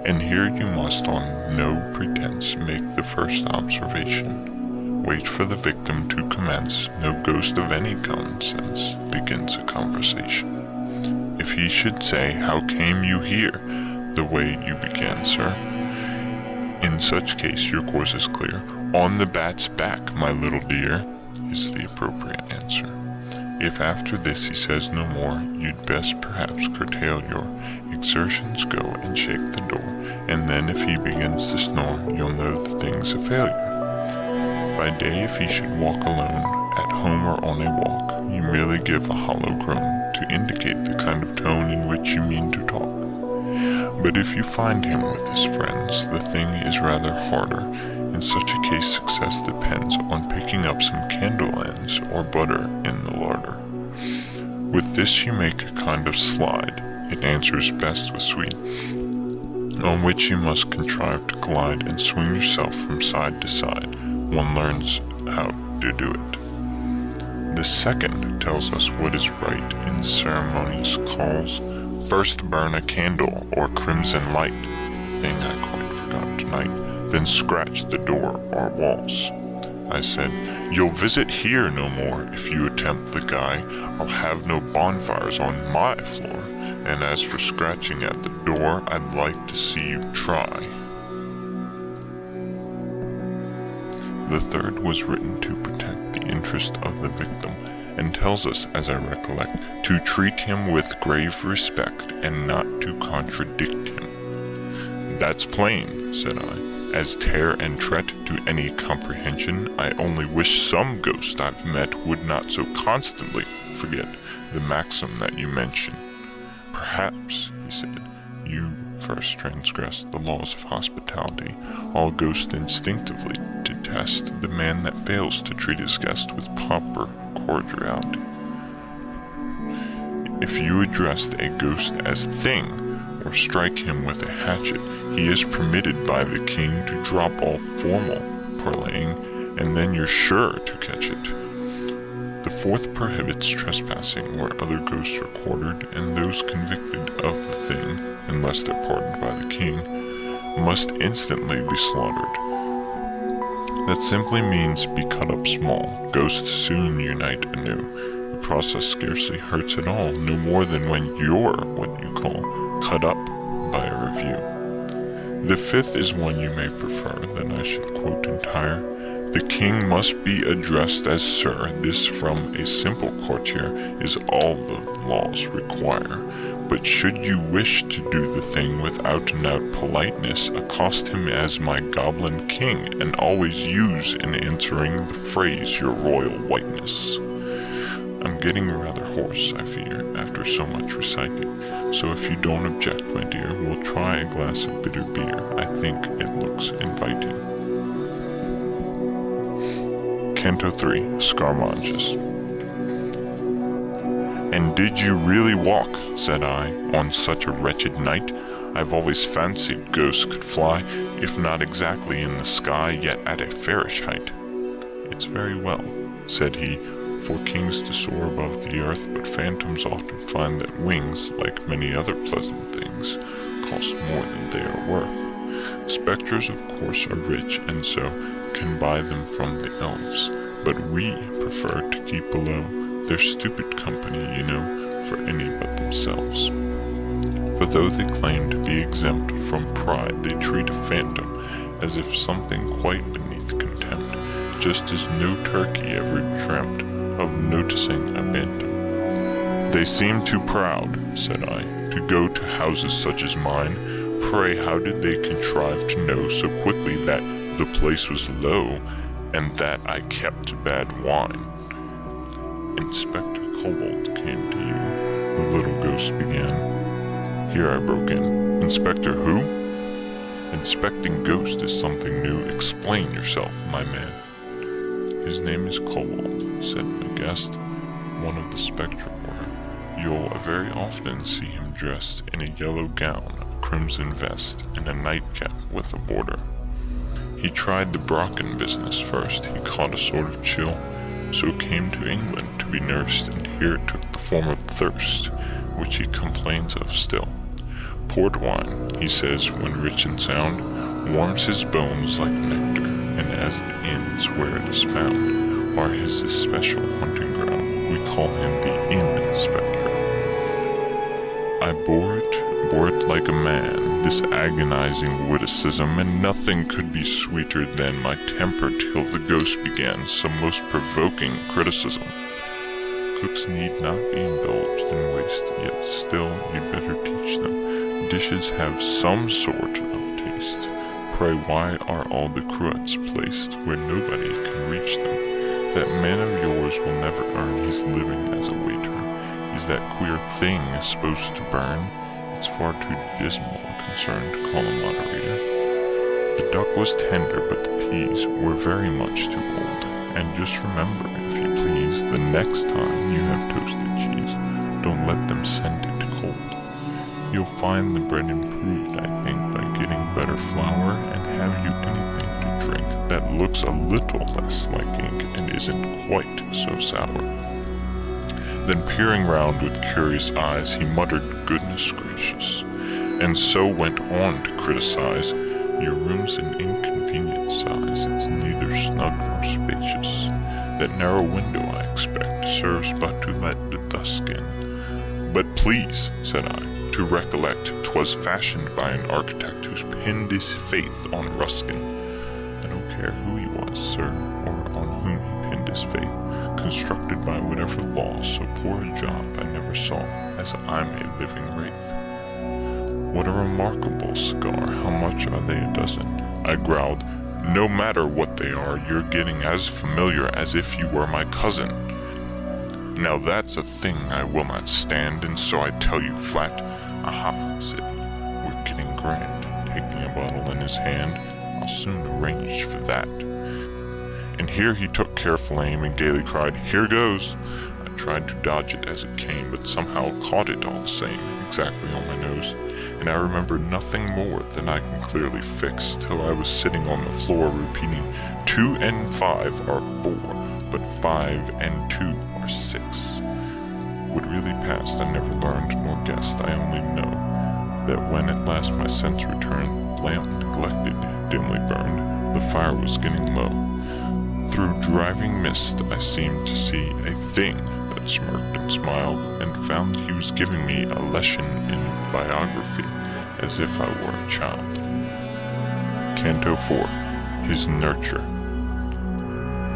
And here you must on no pretense make the first observation. Wait for the victim to commence. No ghost of any common sense begins a conversation. If he should say, "How came you here?" the way you began, sir, in such case your course is clear. "On the bat's back, my little dear," is the appropriate answer. If after this he says no more, you'd best perhaps curtail your exertions, go and shake the door, and then if he begins to snore, you'll know the thing's a failure. By day, if he should walk alone, at home or on a walk, you merely give a hollow groan to indicate the kind of tone in which you mean to talk. But if you find him with his friends, the thing is rather harder. In such a case, success depends on picking up some candle ends or butter in the larder. With this you make a kind of slide, it answers best with sweet, on which you must contrive to glide and swing yourself from side to side. One learns how to do it. The second tells us what is right in ceremonious calls. First burn a candle or crimson light, thing I quite forgot tonight, then scratch the door or walls. I said, "You'll visit here no more if you attempt the guy. I'll have no bonfires on my floor, and as for scratching at the door, I'd like to see you try." The third was written to protect the interest of the victim, and tells us, as I recollect, to treat him with grave respect and not to contradict him. "That's plain," said I. "As tear and treat to any comprehension, I only wish some ghost I've met would not so constantly forget the maxim that you mention. Perhaps," he said, "you first transgressed the laws of hospitality. All ghosts instinctively detest the man that fails to treat his guest with proper cordiality. If you addressed a ghost as thing, or strike him with a hatchet, he is permitted by the king to drop all formal parleying, and then you're sure to catch it. The fourth prohibits trespassing where other ghosts are quartered, and those convicted of the thing, unless they're pardoned by the king, must instantly be slaughtered. That simply means be cut up small. Ghosts soon unite anew. The process scarcely hurts at all, no more than when you're what you call cut up by a review. The fifth is one you may prefer that I should quote entire. The king must be addressed as sir. This from a simple courtier is all the laws require. But should you wish to do the thing without and out politeness, accost him as my goblin king, and always use in answering the phrase your royal whiteness. I'm getting rather hoarse, I fear, after so much reciting, so if you don't object, my dear, we'll try a glass of bitter beer. I think it looks inviting. Canto 3, Scaramouches. "And did you really walk," said I, "on such a wretched night? I've always fancied ghosts could fly, if not exactly in the sky, yet at a fairish height." "It's very well," said he, "for kings to soar above the earth, but phantoms often find that wings, like many other pleasant things, cost more than they are worth. Spectres, of course, are rich, and so can buy them from the elves, but we prefer to keep below their stupid company, you know, for any but themselves. For though they claim to be exempt from pride, they treat a phantom as if something quite beneath contempt, just as no turkey ever dreamt of noticing a bantam. They seem too proud," said I, "to go to houses such as mine. Pray, how did they contrive to know so quickly that the place was low, and that I kept bad wine?" "Inspector Kobold came to you," the little ghost began. Here I broke in. "Inspector who?" "Inspecting ghosts is something new. Explain yourself, my man." "His name is Kobold," said my guest, "one of the spectral order. You'll very often see him dressed in a yellow gown, a crimson vest, and a nightcap with a border. He tried the Brocken business first. He caught a sort of chill, so came to England to be nursed, and here it took the form of thirst, which he complains of still. Port wine, he says, when rich and sound, warms his bones like nectar, and as the inns where it is found are his especial hunting ground, we call him the Inn Inspector. I bore it like a man, this agonizing witticism, and nothing could be sweeter than my temper till the ghost began some most provoking criticism. Cooks need not be indulged in waste, yet still you'd better teach them. Dishes have some sort of taste. Pray why are all the cruets placed where nobody can reach them? That man of yours will never earn his living as a waiter. Is that queer thing supposed to burn? It's far too dismal a concern to call a moderator. The duck was tender, but the peas were very much too old. And just remember, if you please, the next time you have toasted cheese, don't let them send it cold. You'll find the bread improved, I think, by getting better flour, and have you anything to drink that looks a little less like ink and isn't quite so sour. Then peering round with curious eyes, he muttered, "Goodness gracious," and so went on to criticize, "Your room's an inconvenient size, it's neither snug nor spacious. That narrow window, I expect, serves but to let the dusk in." "But please," said I, "to recollect 'twas fashioned by an architect who's pinned his faith on Ruskin." "I don't care who he was, sir, or on whom he pinned his faith. Constructed by whatever law, so poor a job I never saw, as I'm a living wraith." "What a remarkable cigar! How much are they a dozen?" I growled. "No matter what they are, you're getting as familiar as if you were my cousin. Now that's a thing I will not stand, and so I tell you flat." "Aha," said he, "we're getting grand." Taking a bottle in his hand, "I'll soon arrange for that." And here he took careful aim and gaily cried, "Here goes!" I tried to dodge it as it came, but somehow caught it all the same, exactly on my nose, and I remember nothing more than I can clearly fix, till I was sitting on the floor repeating, 2 and 5 are 4, but 5 and 2 are 6. What really passed I never learned nor guessed. I only know that when at last my sense returned, the lamp neglected dimly burned, the fire was getting low. Through driving mist I seemed to see a thing that smirked and smiled, and found he was giving me a lesson in biography, as if I were a child. Canto 4. His Nurture.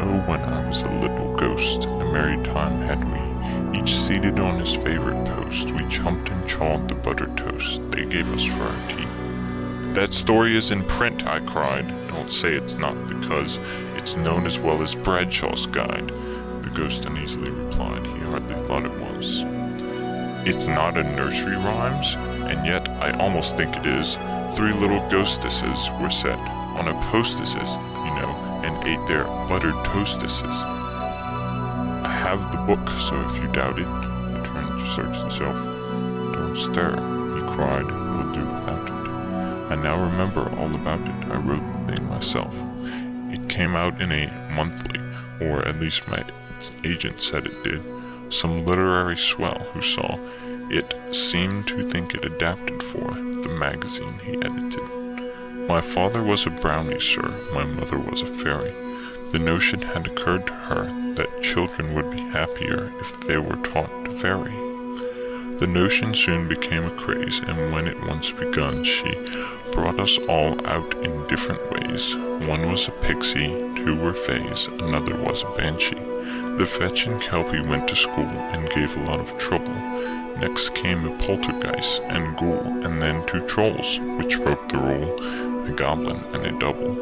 Oh, when I was a little ghost, a merry time had we, each seated on his favorite post. We chumped and chawed the buttered toast they gave us for our tea. "That story is in print," I cried. "Don't say it's not, because it's known as well as Bradshaw's Guide." The ghost uneasily replied he hardly thought it was. "It's not a nursery rhymes, and yet I almost think it is. 3 little ghostesses were set on a postesses, you know, and ate their buttered toastesses." "I have the book, so if you doubt it," I turned to search himself. "Don't stir," he cried, "we'll do without it. I now remember all about it. I wrote the thing myself. It came out in a monthly, or at least my agent said it did. Some literary swell who saw it seemed to think it adapted for the magazine he edited. My father was a brownie, sir. My mother was a fairy. The notion had occurred to her that children would be happier if they were taught to vary. The notion soon became a craze, and when it once begun, she brought us all out in different ways. One was a pixie, 2 were fays, another was a banshee. The fetch and kelpie went to school and gave a lot of trouble. Next came a poltergeist and ghoul, and then 2 trolls, which broke the rule, a goblin and a double.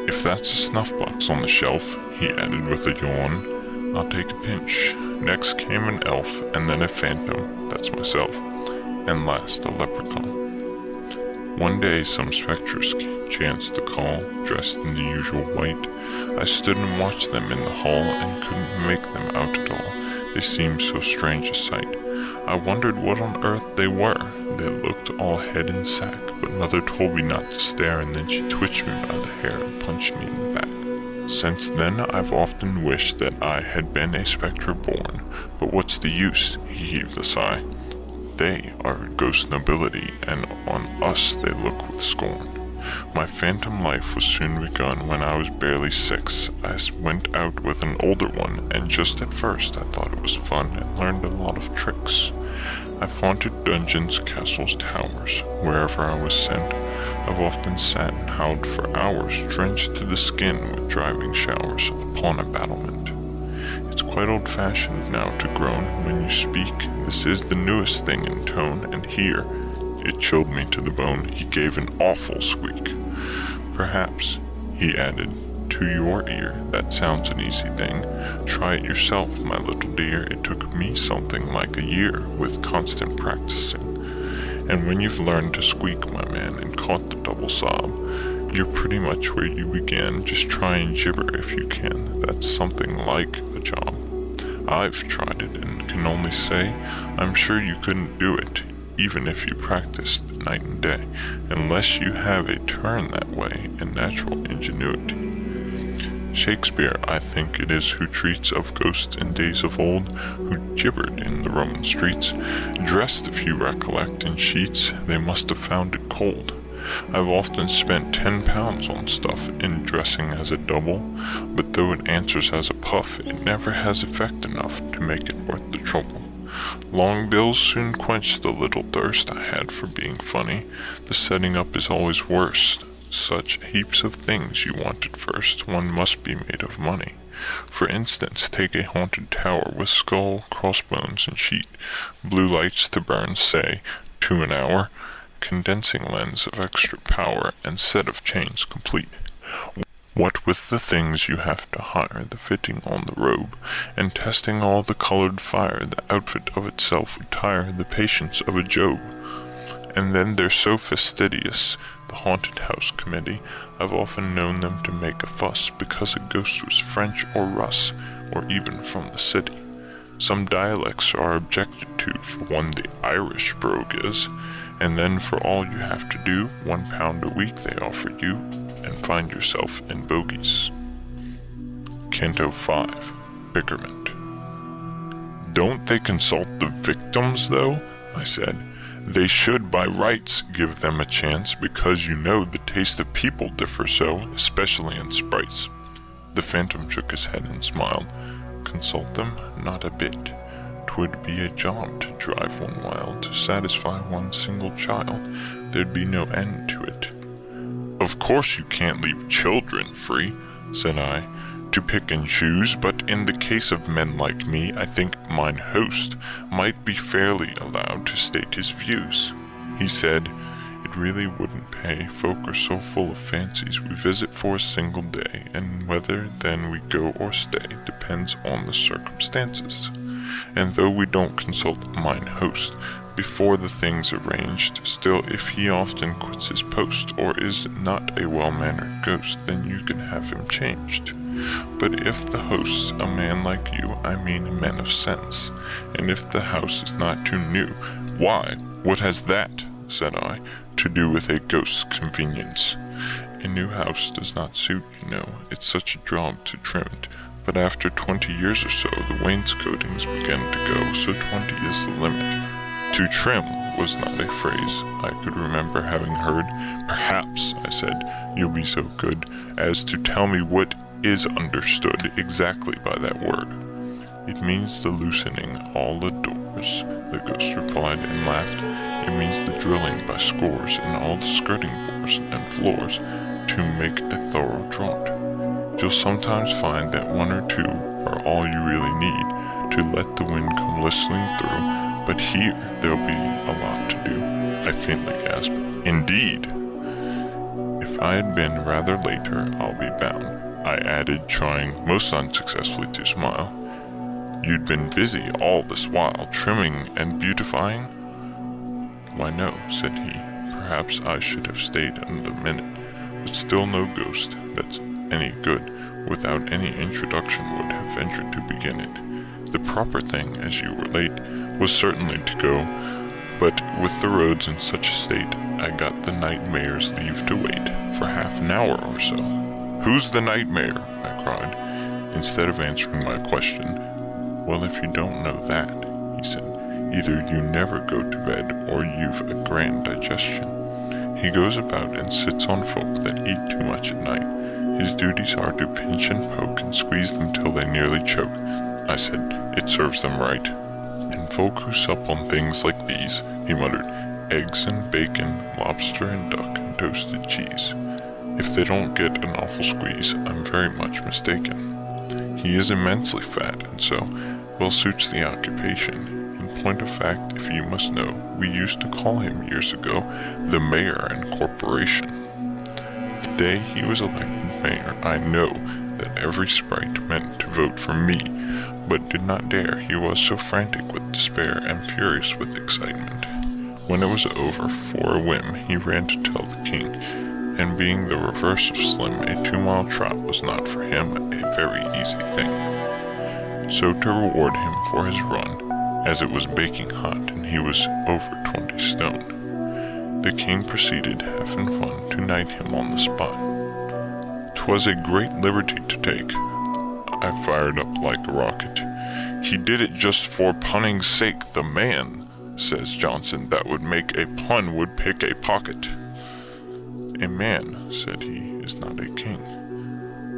If that's a snuff box on the shelf, he added with a yawn, I'll take a pinch. Next came an elf, and then a phantom, that's myself, and last a leprechaun. One day some spectres chanced to call, dressed in the usual white. I stood and watched them in the hall, and couldn't make them out at all. They seemed so strange a sight. I wondered what on earth they were. They looked all head and sack, but Mother told me not to stare, and then she twitched me by the hair and punched me in the back. Since then I've often wished that I had been a spectre born, but what's the use? He heaved a sigh. They are ghost nobility, and on us they look with scorn. My phantom life was soon begun when I was barely 6. I went out with an older one, and just at first I thought it was fun and learned a lot of tricks. I've haunted dungeons, castles, towers. Wherever I was sent, I've often sat and howled for hours, drenched to the skin with driving showers upon a battlement. It's quite old-fashioned now to groan when you speak. This is the newest thing in tone, and here, it chilled me to the bone, he gave an awful squeak. Perhaps, he added, to your ear, that sounds an easy thing. Try it yourself, my little dear. It took me something like a year with constant practicing. And when you've learned to squeak, my man, and caught the double sob, you're pretty much where you began. Just try and gibber if you can. That's something like a job. I've tried it and can only say I'm sure you couldn't do it, even if you practiced night and day, unless you have a turn that way and natural ingenuity. Shakespeare, I think it is, who treats of ghosts in days of old, who gibbered in the Roman streets, dressed, if you recollect, in sheets. They must have found it cold. I've often spent £10 on stuff in dressing as a double, but though it answers as a puff, it never has effect enough to make it worth the trouble. Long bills soon quench the little thirst I had for being funny. The setting up is always worst. Such heaps of things you want at first, one must be made of money. For instance, take a haunted tower with skull, crossbones, and sheet, blue lights to burn, say, 2 an hour, condensing lens of extra power, and set of chains complete. What with the things you have to hire, the fitting on the robe, and testing all the colored fire, the outfit of itself would tire the patience of a Job. And then they're so fastidious, the haunted house committee. I've often known them to make a fuss because a ghost was French or Russ, or even from the city. Some dialects are objected to, for one the Irish brogue is, and then for all you have to do, £1 a week they offer you, and find yourself in bogies. Canto 5, Bickerment. Don't they consult the victims, though? I said. They should by rights give them a chance, because you know the taste of people differ so, especially in sprites. The phantom shook his head and smiled. Consult them? Not a bit. 'Twould be a job to drive one wild, to satisfy one single child. There'd be no end to it. Of course you can't leave children free, said I, to pick and choose, but in the case of men like me, I think mine host might be fairly allowed to state his views. He said, it really wouldn't pay, folk are so full of fancies, we visit for a single day, and whether then we go or stay depends on the circumstances. And though we don't consult mine host before the thing's arranged, still if he often quits his post, or is not a well-mannered ghost, then you can have him changed. But if the host's a man like you, I mean a man of sense, and if the house is not too new, why, what has that, said I, to do with a ghost's convenience? A new house does not suit, you know, it's such a job to trim it, but after 20 years or so, the wainscotings begin to go, so 20 is the limit. To trim was not a phrase I could remember having heard. Perhaps, I said, you'll be so good as to tell me what is understood exactly by that word. It means the loosening all the doors, the ghost replied and laughed. It means the drilling by scores in all the skirting boards and floors to make a thorough draught. You'll sometimes find that 1 or 2 are all you really need to let the wind come whistling through, but here there'll be a lot to do, I faintly gasped. Indeed! If I had been rather later, I'll be bound, I added, trying most unsuccessfully to smile. You'd been busy all this while, trimming and beautifying? Why no, said he. Perhaps I should have stayed another minute, but still no ghost that's any good without any introduction would have ventured to begin it. The proper thing, as you relate, was certainly to go, but with the roads in such a state, I got the night mayor's leave to wait for half an hour or so. Who's the night mayor? I cried, instead of answering my question. Well, if you don't know that, he said, Either you never go to bed, or you've a grand digestion. He goes about and sits on folk that eat too much at night. His duties are to pinch and poke and squeeze them till they nearly choke. I said, it serves them right. And folk who sup on things like these, he muttered, eggs and bacon, lobster and duck, and toasted cheese. If they don't get an awful squeeze, I'm very much mistaken. He is immensely fat, and so well suits the occupation. In point of fact, if you must know, we used to call him years ago the Mayor and Corporation. The day he was elected mayor, I know that every sprite meant to vote for me, but did not dare. He was so frantic with despair and furious with excitement. When it was over, for a whim, he ran to tell the king, and being the reverse of slim, a 2-mile trot was not for him a very easy thing. So to reward him for his run, as it was baking hot and he was over 20 stone, the king proceeded, half in fun, to knight him on the spot. 'Twas a great liberty to take. I fired up like a rocket. He did it just for punning's sake. The man, says Johnson, that would make a pun would pick a pocket. A man, said he, is not a king.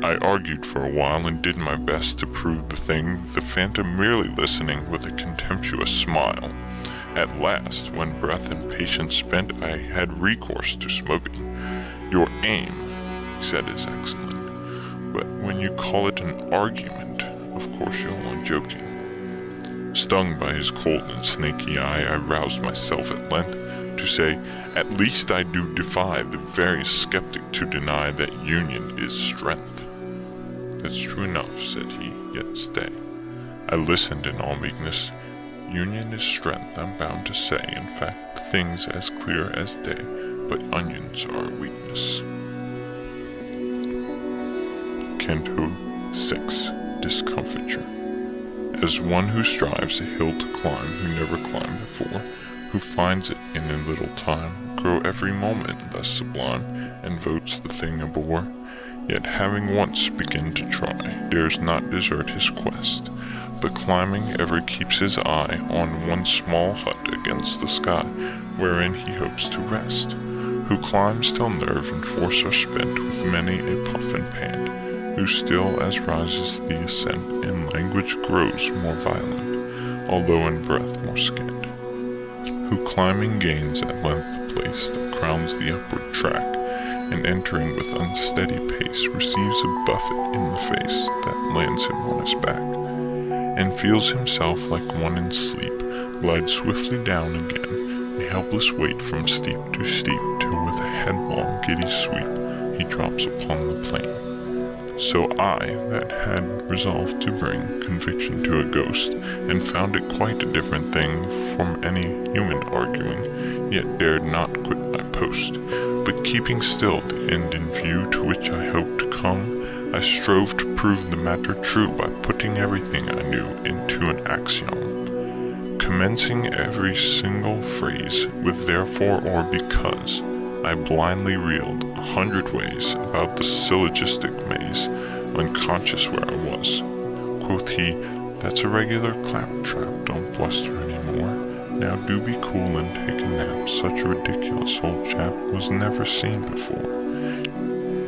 I argued for a while and did my best to prove the thing, the phantom merely listening with a contemptuous smile. At last, when breath and patience spent, I had recourse to smoking. Your aim, he said, is excellent, but when you call it an argument, of course you're only joking. Stung by his cold and snaky eye, I roused myself at length to say, at least I do defy the veriest skeptic to deny that union is strength. That's true enough, said he, yet stay. I listened in all meekness. Union is strength, I'm bound to say. In fact, the thing's as clear as day, but onions are weakness. Canto 6. Discomfiture. As one who strives a hill to climb, who never climbed before, who finds it in a little time, grow every moment thus sublime, and votes the thing a bore, yet having once begun to try, dares not desert his quest, but climbing ever keeps his eye on one small hut against the sky, wherein he hopes to rest, who climbs till nerve and force are spent with many a puff and pant, who still as rises the ascent in language grows more violent, although in breath more scant, who climbing gains at length the place that crowns the upward track, and entering with unsteady pace receives a buffet in the face that lands him on his back, and feels himself like one in sleep, glide swiftly down again, a helpless weight from steep to steep, till with a headlong giddy sweep he drops upon the plain. So I, that had resolved to bring conviction to a ghost, and found it quite a different thing from any human arguing, yet dared not quit my post, but keeping still the end in view to which I hoped to come, I strove to prove the matter true by putting everything I knew into an axiom, commencing every single phrase with therefore or because. I blindly reeled 100 ways about the syllogistic maze, unconscious where I was. Quoth he, that's a regular claptrap, don't bluster any more. Now do be cool and take a nap. Such a ridiculous old chap was never seen before.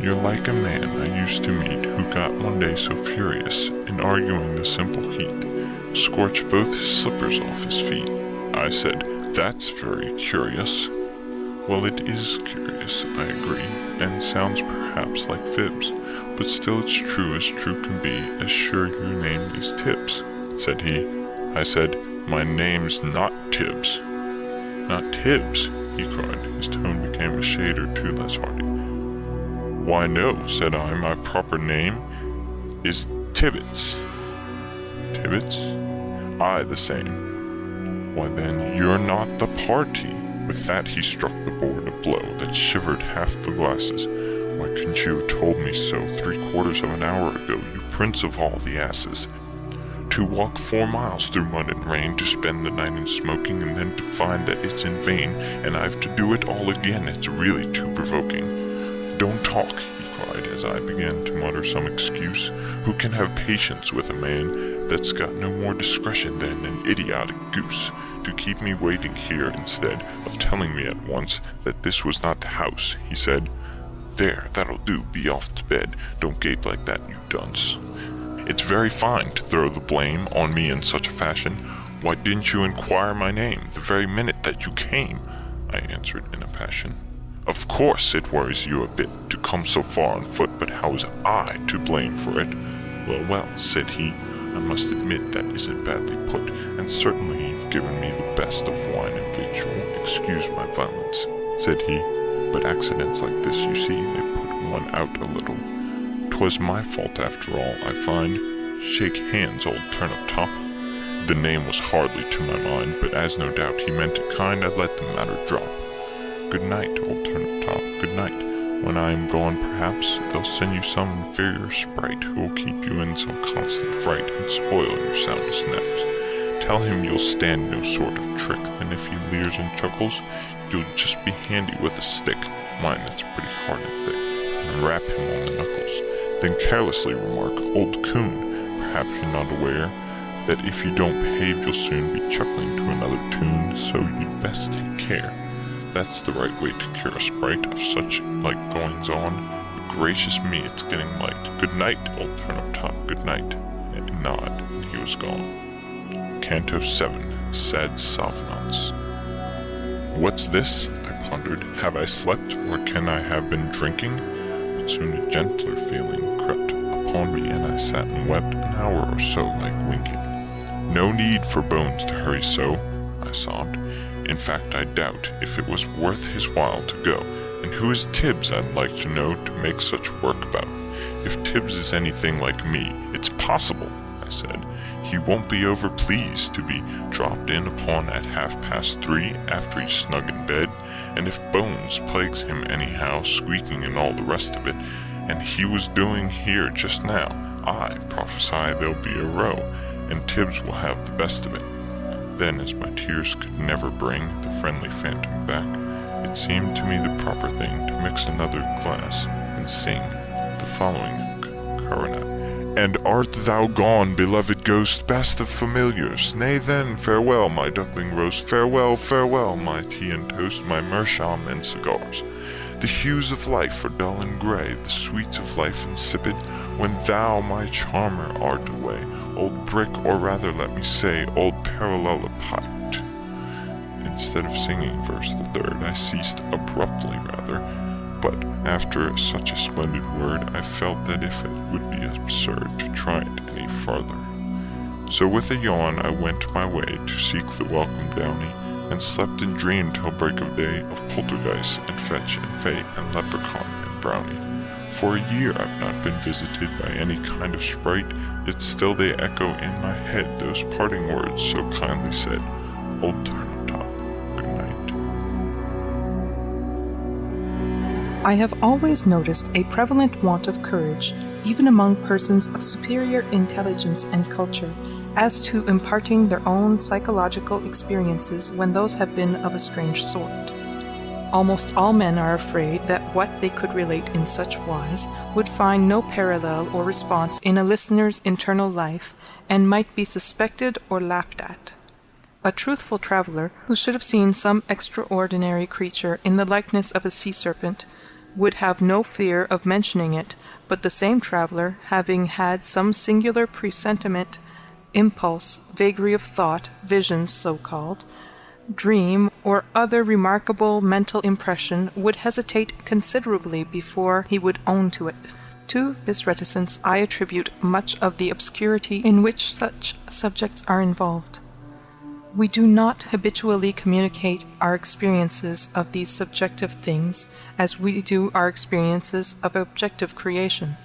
You're like a man I used to meet who got one day so furious in arguing the simple heat, scorched both his slippers off his feet. I said, that's very curious. Well, it is curious, I agree, and sounds perhaps like fibs, but still it's true as true can be, as sure your name is Tibbs, said he. I said, my name's not Tibbs. Not Tibbs, he cried. His tone became a shade or two less hearty. Why, no, said I, my proper name is Tibbets. Tibbets? Aye, the same. Why then, you're not the party. With that he struck the board a blow that shivered half the glasses. Why couldn't you have told me so 3/4 of an hour ago, you prince of all the asses? To walk 4 miles through mud and rain, to spend the night in smoking, and then to find that it's in vain, and I've to do it all again, it's really too provoking. Don't talk, he cried, as I began to mutter some excuse. Who can have patience with a man that's got no more discretion than an idiotic goose? to keep me waiting here instead of telling me at once that this was not the house. He said, "There, that'll do, be off to bed. Don't gape like that, you dunce. It's very fine to throw the blame on me in such a fashion. Why didn't you inquire my name the very minute that you came?" I answered in a passion. "Of course it worries you a bit to come so far on foot, but how was I to blame for it?" Well, said he, "I must admit that isn't badly put, and certainly you've given me the best of wine and victual. Excuse my violence," said he, "but accidents like this, you see, they put one out a little. 'Twas my fault after all, I find. Shake hands, old Turnip-top." The name was hardly to my mind, but as no doubt he meant it kind, I let the matter drop. "Good night, old Turnip-top, good night. When I am gone, perhaps they'll send you some inferior sprite who will keep you in some constant fright and spoil your soundest naps. Tell him you'll stand no sort of trick, and if he leers and chuckles, you'll just be handy with a stick, mine that's pretty hard and thick, and rap him on the knuckles. Then carelessly remark, 'Old coon, perhaps you're not aware that if you don't behave you'll soon be chuckling to another tune, so you'd best take care.' That's the right way to cure a sprite of such like goings-on. But gracious me, it's getting light. Good night, old Turnip-top, good night." And a nod, and he was gone. Canto 7, Sad Souvenaunce. What's this? I pondered. Have I slept, or can I have been drinking? But soon a gentler feeling crept upon me, and I sat and wept an hour or so like winking. "No need for Bones to hurry so," I sobbed. "In fact, I doubt if it was worth his while to go. And who is Tibbs, I'd like to know, to make such work about? If Tibbs is anything like me, it's possible," I said, "he won't be over-pleased to be dropped in upon at 3:30 after he's snug in bed. And if Bones plagues him anyhow, squeaking and all the rest of it, and he was doing here just now, I prophesy there'll be a row, and Tibbs will have the best of it." Then, as my tears could never bring the friendly phantom back, it seemed to me the proper thing to mix another glass and sing the following coronach. "And art thou gone, beloved ghost, best of familiars? Nay then, farewell, my duckling roast, farewell, farewell, my tea and toast, my meerschaum and cigars. The hues of life are dull and grey, the sweets of life insipid, when thou, my charmer, art away, old brick, or rather let me say, old parallelepiped." Instead of singing verse the third, I ceased abruptly rather, but after such a splendid word, I felt that if it would be absurd to try it any farther. So with a yawn I went my way to seek the welcome downy, and slept and dreamed till break of day of poltergeist and fetch and fay and leprechaun and brownie. For a year I've not been visited by any kind of sprite, yet still they echo in my head those parting words so kindly said, "Old Turnip-top, good night." I have always noticed a prevalent want of courage, even among persons of superior intelligence and culture, as to imparting their own psychological experiences when those have been of a strange sort. Almost all men are afraid that what they could relate in such wise would find no parallel or response in a listener's internal life, and might be suspected or laughed at. A truthful traveller, who should have seen some extraordinary creature in the likeness of a sea-serpent, would have no fear of mentioning it, but the same traveller, having had some singular presentiment, impulse, vagary of thought, visions so-called, dream, or other remarkable mental impression, would hesitate considerably before he would own to it. To this reticence I attribute much of the obscurity in which such subjects are involved. We do not habitually communicate our experiences of these subjective things as we do our experiences of objective creation.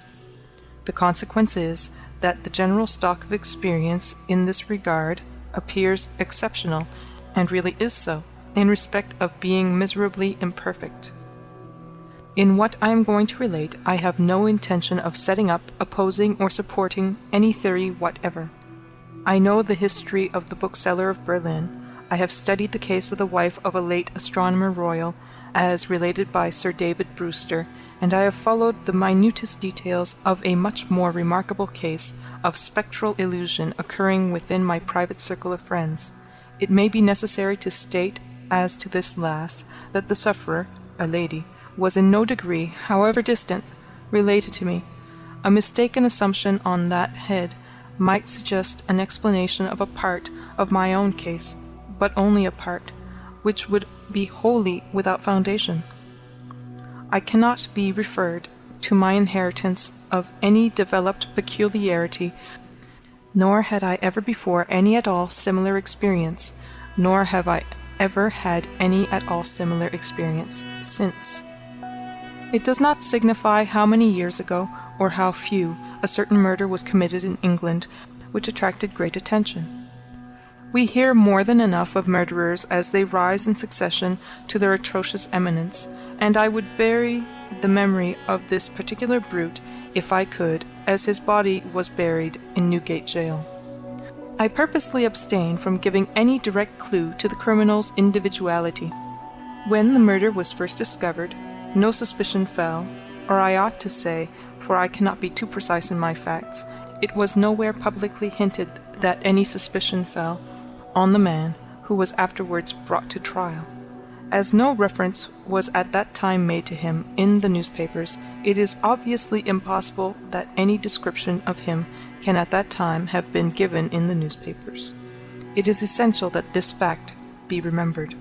The consequence is that the general stock of experience in this regard appears exceptional, and really is so, in respect of being miserably imperfect. In what I am going to relate, I have no intention of setting up, opposing, or supporting any theory whatever. I know the history of the bookseller of Berlin. I have studied the case of the wife of a late Astronomer Royal, as related by Sir David Brewster, and I have followed the minutest details of a much more remarkable case of spectral illusion occurring within my private circle of friends. It may be necessary to state as to this last, that the sufferer, a lady, was in no degree, however distant, related to me. A mistaken assumption on that head might suggest an explanation of a part of my own case, but only a part, which would be wholly without foundation. I cannot be referred to my inheritance of any developed peculiarity, nor had I ever before any at all similar experience, nor have I ever had any at all similar experience since. It does not signify how many years ago, or how few, a certain murder was committed in England, which attracted great attention. We hear more than enough of murderers as they rise in succession to their atrocious eminence, and I would bury the memory of this particular brute, if I could, as his body was buried in Newgate Jail. I purposely abstain from giving any direct clue to the criminal's individuality. When the murder was first discovered, no suspicion fell, or I ought to say, for I cannot be too precise in my facts, it was nowhere publicly hinted that any suspicion fell on the man who was afterwards brought to trial. As no reference was at that time made to him in the newspapers, it is obviously impossible that any description of him can at that time have been given in the newspapers. It is essential that this fact be remembered.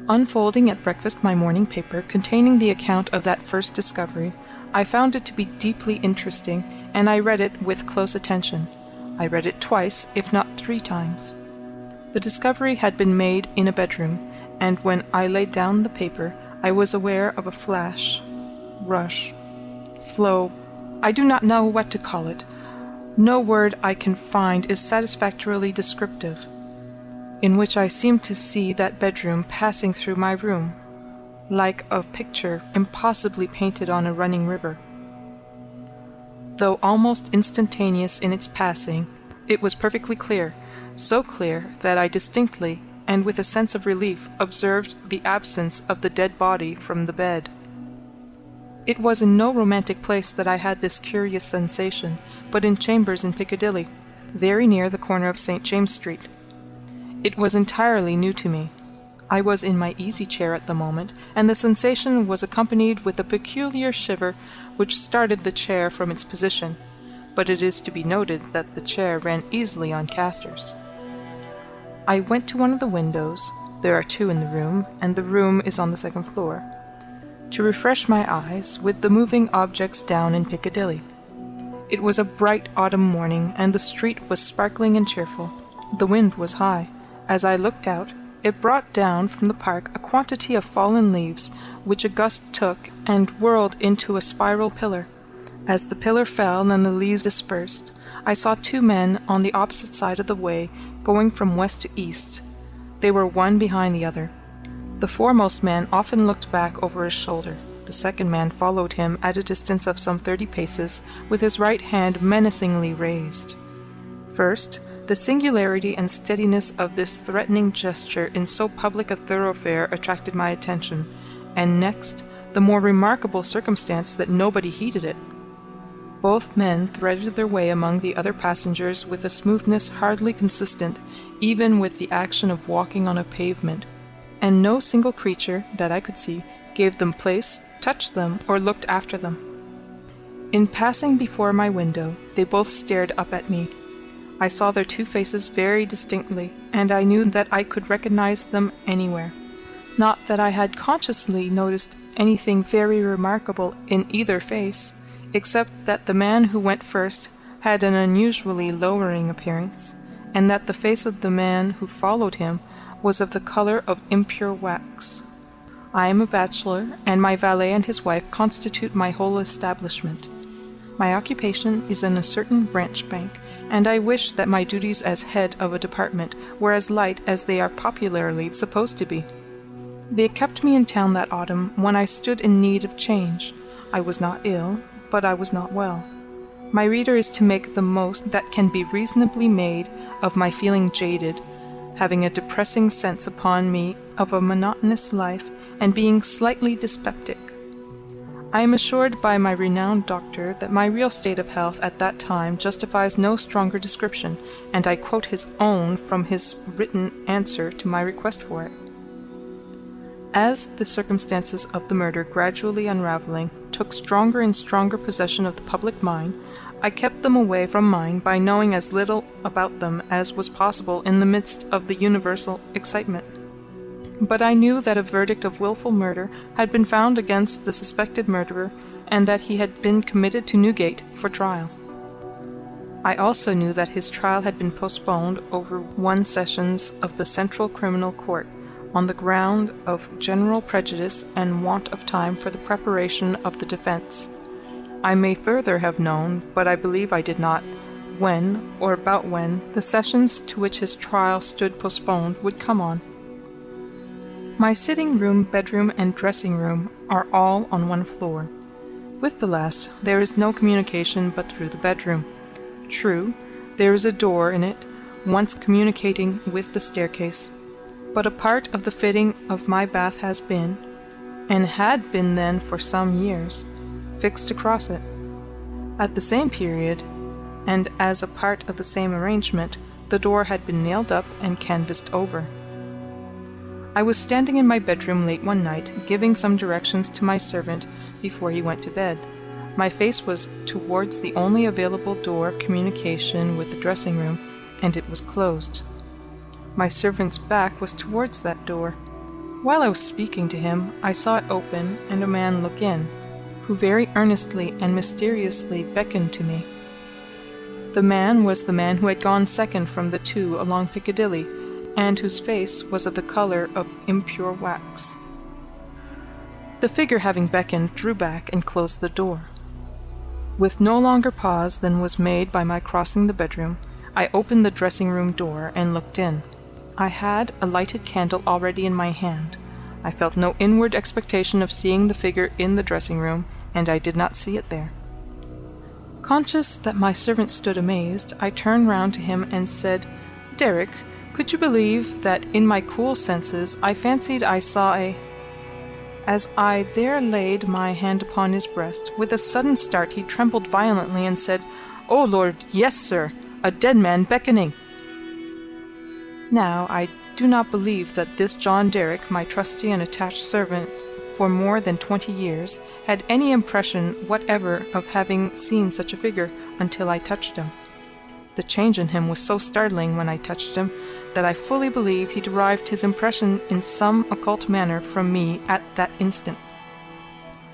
Unfolding at breakfast my morning paper containing the account of that first discovery, I found it to be deeply interesting, and I read it with close attention. I read it twice, if not 3 times. The discovery had been made in a bedroom, and when I laid down the paper, I was aware of a flash, rush, flow, I do not know what to call it. No word I can find is satisfactorily descriptive, in which I seemed to see that bedroom passing through my room, like a picture impossibly painted on a running river. Though almost instantaneous in its passing, it was perfectly clear, so clear that I distinctly, and with a sense of relief, observed the absence of the dead body from the bed. It was in no romantic place that I had this curious sensation, but in chambers in Piccadilly, very near the corner of St. James Street. It was entirely new to me. I was in my easy-chair at the moment, and the sensation was accompanied with a peculiar shiver which started the chair from its position, but it is to be noted that the chair ran easily on casters. I went to one of the windows, there are 2 in the room, and the room is on the 2nd floor, to refresh my eyes with the moving objects down in Piccadilly. It was a bright autumn morning, and the street was sparkling and cheerful. The wind was high. As I looked out, it brought down from the park a quantity of fallen leaves, which a gust took and whirled into a spiral pillar. As the pillar fell and the leaves dispersed, I saw 2 men on the opposite side of the way, going from west to east. They were one behind the other. The foremost man often looked back over his shoulder. The second man followed him at a distance of some 30 paces, with his right hand menacingly raised. First, the singularity and steadiness of this threatening gesture in so public a thoroughfare attracted my attention, and next, the more remarkable circumstance that nobody heeded it. Both men threaded their way among the other passengers with a smoothness hardly consistent even with the action of walking on a pavement, and no single creature, that I could see, gave them place, touched them, or looked after them. In passing before my window, they both stared up at me. I saw their 2 faces very distinctly, and I knew that I could recognize them anywhere. Not that I had consciously noticed anything very remarkable in either face, except that the man who went first had an unusually lowering appearance, and that the face of the man who followed him was of the color of impure wax. I am a bachelor, and my valet and his wife constitute my whole establishment. My occupation is in a certain branch bank, and I wish that my duties as head of a department were as light as they are popularly supposed to be. They kept me in town that autumn when I stood in need of change. I was not ill, but I was not well. My reader is to make the most that can be reasonably made of my feeling jaded, having a depressing sense upon me of a monotonous life, and being slightly dyspeptic. I am assured by my renowned doctor that my real state of health at that time justifies no stronger description, and I quote his own from his written answer to my request for it. As the circumstances of the murder, gradually unraveling, took stronger and stronger possession of the public mind, I kept them away from mine by knowing as little about them as was possible in the midst of the universal excitement. But I knew that a verdict of wilful murder had been found against the suspected murderer, and that he had been committed to Newgate for trial. I also knew that his trial had been postponed over 1 sessions of the Central Criminal Court, on the ground of general prejudice and want of time for the preparation of the defence. I may further have known, but I believe I did not, when, or about when, the sessions to which his trial stood postponed would come on. My sitting room, bedroom, and dressing room are all on one floor. With the last, there is no communication but through the bedroom. True, there is a door in it, once communicating with the staircase, but a part of the fitting of my bath has been, and had been then for some years, fixed across it. At the same period, and as a part of the same arrangement, the door had been nailed up and canvassed over. I was standing in my bedroom late one night, giving some directions to my servant before he went to bed. My face was towards the only available door of communication with the dressing room, and it was closed. My servant's back was towards that door. While I was speaking to him, I saw it open and a man look in, who very earnestly and mysteriously beckoned to me. The man was the man who had gone second from the 2 along Piccadilly, and whose face was of the colour of impure wax. The figure, having beckoned, drew back and closed the door. With no longer pause than was made by my crossing the bedroom, I opened the dressing-room door and looked in. I had a lighted candle already in my hand. I felt no inward expectation of seeing the figure in the dressing-room, and I did not see it there. Conscious that my servant stood amazed, I turned round to him and said, "Derek, could you believe that in my cool senses I fancied I saw a—" As I there laid my hand upon his breast, with a sudden start he trembled violently and said, "Oh Lord, yes, sir, a dead man beckoning." Now, I do not believe that this John Derrick, my trusty and attached servant for more than 20 years, had any impression whatever of having seen such a figure until I touched him. The change in him was so startling when I touched him that I fully believe he derived his impression in some occult manner from me at that instant.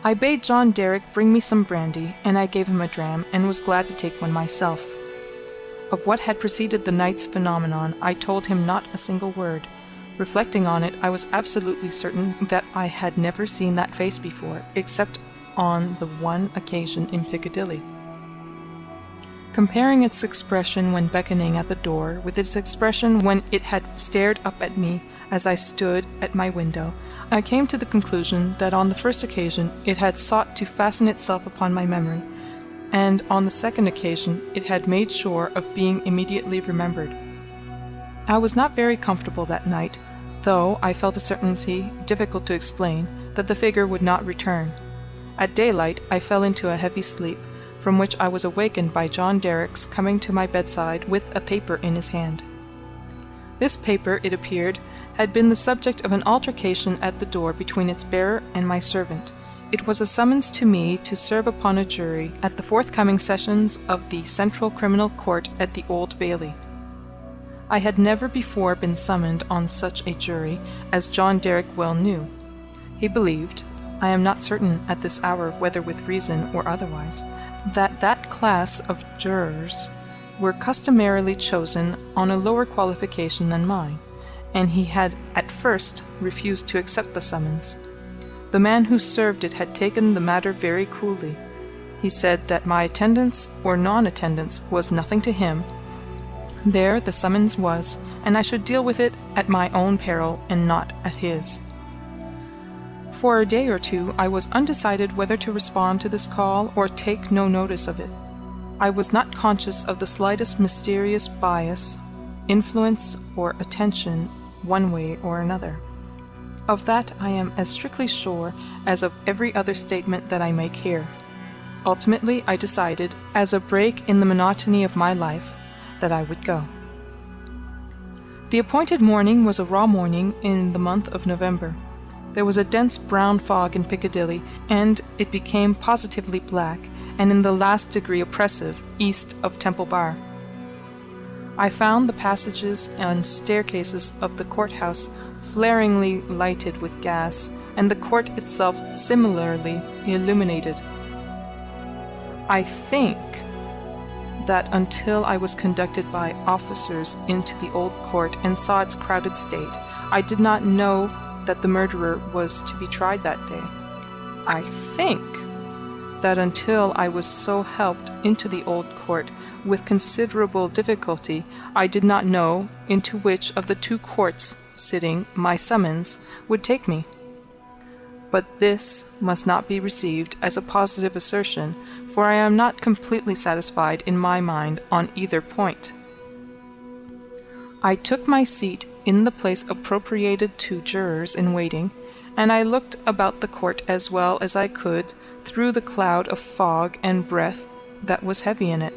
I bade John Derrick bring me some brandy, and I gave him a dram, and was glad to take one myself. Of what had preceded the night's phenomenon I told him not a single word. Reflecting on it, I was absolutely certain that I had never seen that face before, except on the one occasion in Piccadilly. Comparing its expression when beckoning at the door with its expression when it had stared up at me as I stood at my window, I came to the conclusion that on the first occasion it had sought to fasten itself upon my memory, and on the second occasion it had made sure of being immediately remembered. I was not very comfortable that night, though I felt a certainty, difficult to explain, that the figure would not return. At daylight I fell into a heavy sleep, from which I was awakened by John Derrick's coming to my bedside with a paper in his hand. This paper, it appeared, had been the subject of an altercation at the door between its bearer and my servant. It was a summons to me to serve upon a jury at the forthcoming sessions of the Central Criminal Court at the Old Bailey. I had never before been summoned on such a jury, as John Derrick well knew. He believed, I am not certain at this hour whether with reason or otherwise, that that class of jurors were customarily chosen on a lower qualification than mine, and he had at first refused to accept the summons. The man who served it had taken the matter very coolly. He said that my attendance or non-attendance was nothing to him. There the summons was, and I should deal with it at my own peril and not at his. For a day or two I was undecided whether to respond to this call or take no notice of it. I was not conscious of the slightest mysterious bias, influence, or attention one way or another. Of that I am as strictly sure as of every other statement that I make here. Ultimately, I decided, as a break in the monotony of my life, that I would go. The appointed morning was a raw morning in the month of November. There was a dense brown fog in Piccadilly, and it became positively black, and in the last degree oppressive, east of Temple Bar. I found the passages and staircases of the courthouse flaringly lighted with gas, and the court itself similarly illuminated. I think that until I was conducted by officers into the old court and saw its crowded state, I did not know that the murderer was to be tried that day. I think that until I was so helped into the old court with considerable difficulty, I did not know into which of the two courts sitting my summons would take me. But this must not be received as a positive assertion, for I am not completely satisfied in my mind on either point. I took my seat in the place appropriated to jurors in waiting, and I looked about the court as well as I could through the cloud of fog and breath that was heavy in it.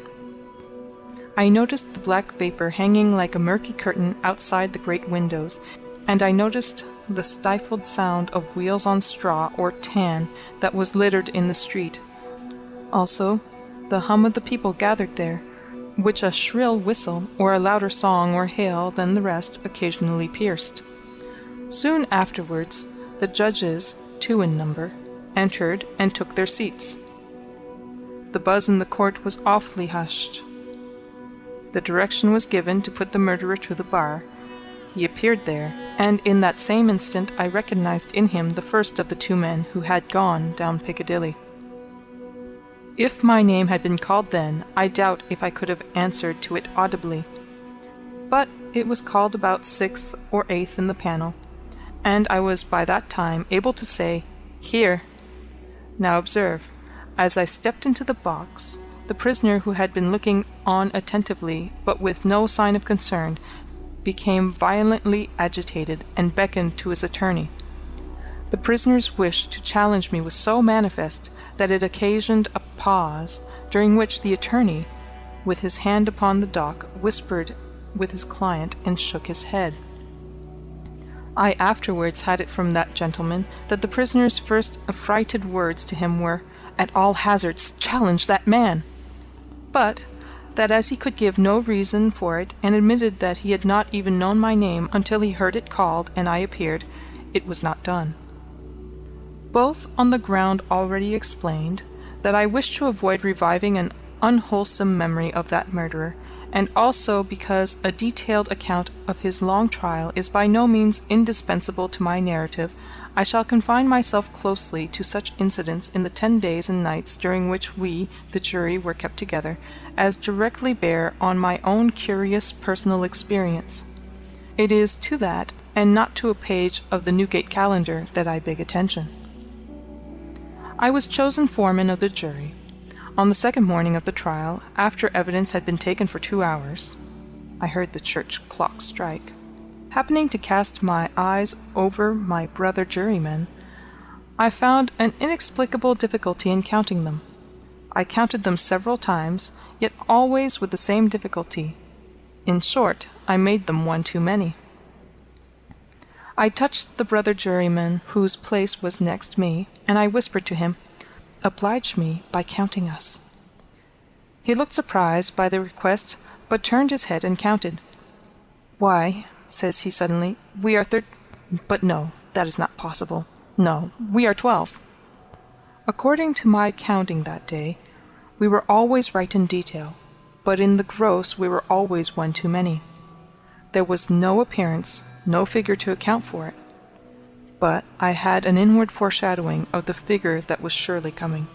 I noticed the black vapor hanging like a murky curtain outside the great windows, and I noticed the stifled sound of wheels on straw or tan that was littered in the street. Also, the hum of the people gathered there, which a shrill whistle or a louder song or hail than the rest occasionally pierced. Soon afterwards, the judges, 2 in number, entered and took their seats. The buzz in the court was awfully hushed. The direction was given to put the murderer to the bar. He appeared there, and in that same instant I recognized in him the first of the 2 men who had gone down Piccadilly. If my name had been called then, I doubt if I could have answered to it audibly. But it was called about 6th or 8th in the panel, and I was by that time able to say, "Here." Now observe, as I stepped into the box, the prisoner, who had been looking on attentively, but with no sign of concern, became violently agitated and beckoned to his attorney. The prisoner's wish to challenge me was so manifest that it occasioned a pause, during which the attorney, with his hand upon the dock, whispered with his client and shook his head. I afterwards had it from that gentleman that the prisoner's first affrighted words to him were, "At all hazards, challenge that man!" But that as he could give no reason for it, and admitted that he had not even known my name until he heard it called and I appeared, it was not done. Both on the ground already explained, that I wished to avoid reviving an unwholesome memory of that murderer, and also because a detailed account of his long trial is by no means indispensable to my narrative, I shall confine myself closely to such incidents in the 10 days and nights during which we, the jury, were kept together, as directly bear on my own curious personal experience. It is to that, and not to a page of the Newgate calendar, that I beg attention. I was chosen foreman of the jury. On the second morning of the trial, after evidence had been taken for 2 hours, I heard the church clock strike. Happening to cast my eyes over my brother jurymen, I found an inexplicable difficulty in counting them. I counted them several times, yet always with the same difficulty. In short, I made them one too many. I touched the brother juryman whose place was next me, and I whispered to him, "Oblige me by counting us." He looked surprised by the request, but turned his head and counted. "Why," says he suddenly, "we are but no, that is not possible. No, we are 12. According to my counting that day, we were always right in detail, but in the gross we were always one too many. There was no appearance, no figure to account for it, but I had an inward foreshadowing of the figure that was surely coming.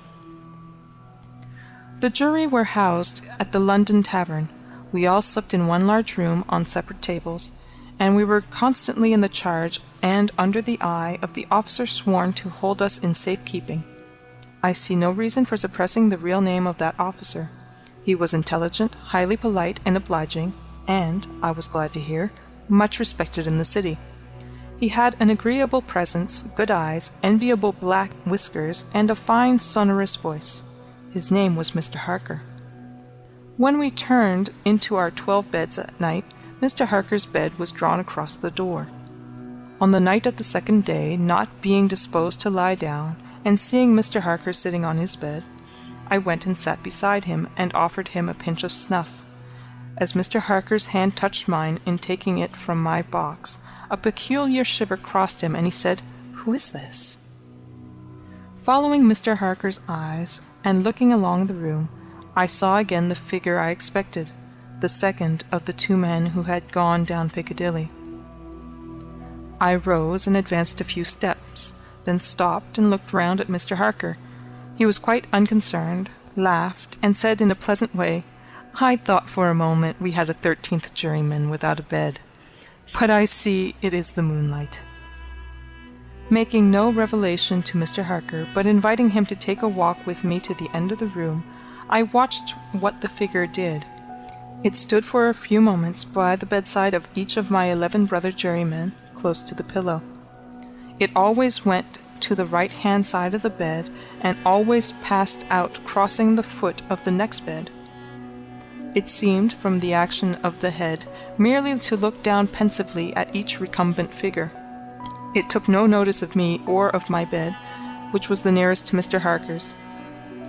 The jury were housed at the London Tavern. We all slept in one large room on separate tables, and we were constantly in the charge and under the eye of the officer sworn to hold us in safe keeping. I see no reason for suppressing the real name of that officer. He was intelligent, highly polite and obliging, and, I was glad to hear, much respected in the city. He had an agreeable presence, good eyes, enviable black whiskers, and a fine sonorous voice. His name was Mr. Harker. When we turned into our 12 beds at night, Mr. Harker's bed was drawn across the door. On the night of the second day, not being disposed to lie down, and seeing Mr. Harker sitting on his bed, I went and sat beside him, and offered him a pinch of snuff. As Mr. Harker's hand touched mine in taking it from my box, a peculiar shiver crossed him, and he said, "Who is this?" Following Mr. Harker's eyes, and looking along the room, I saw again the figure I expected, the second of the two men who had gone down Piccadilly. I rose and advanced a few steps, then stopped and looked round at Mr. Harker. He was quite unconcerned, laughed, and said in a pleasant way, "I thought for a moment we had a 13th juryman without a bed, but I see it is the moonlight." Making no revelation to Mr. Harker, but inviting him to take a walk with me to the end of the room, I watched what the figure did. It stood for a few moments by the bedside of each of my 11 brother jurymen, close to the pillow. It always went to the right-hand side of the bed, and always passed out, crossing the foot of the next bed. It seemed, from the action of the head, merely to look down pensively at each recumbent figure. It took no notice of me or of my bed, which was the nearest to Mr. Harker's.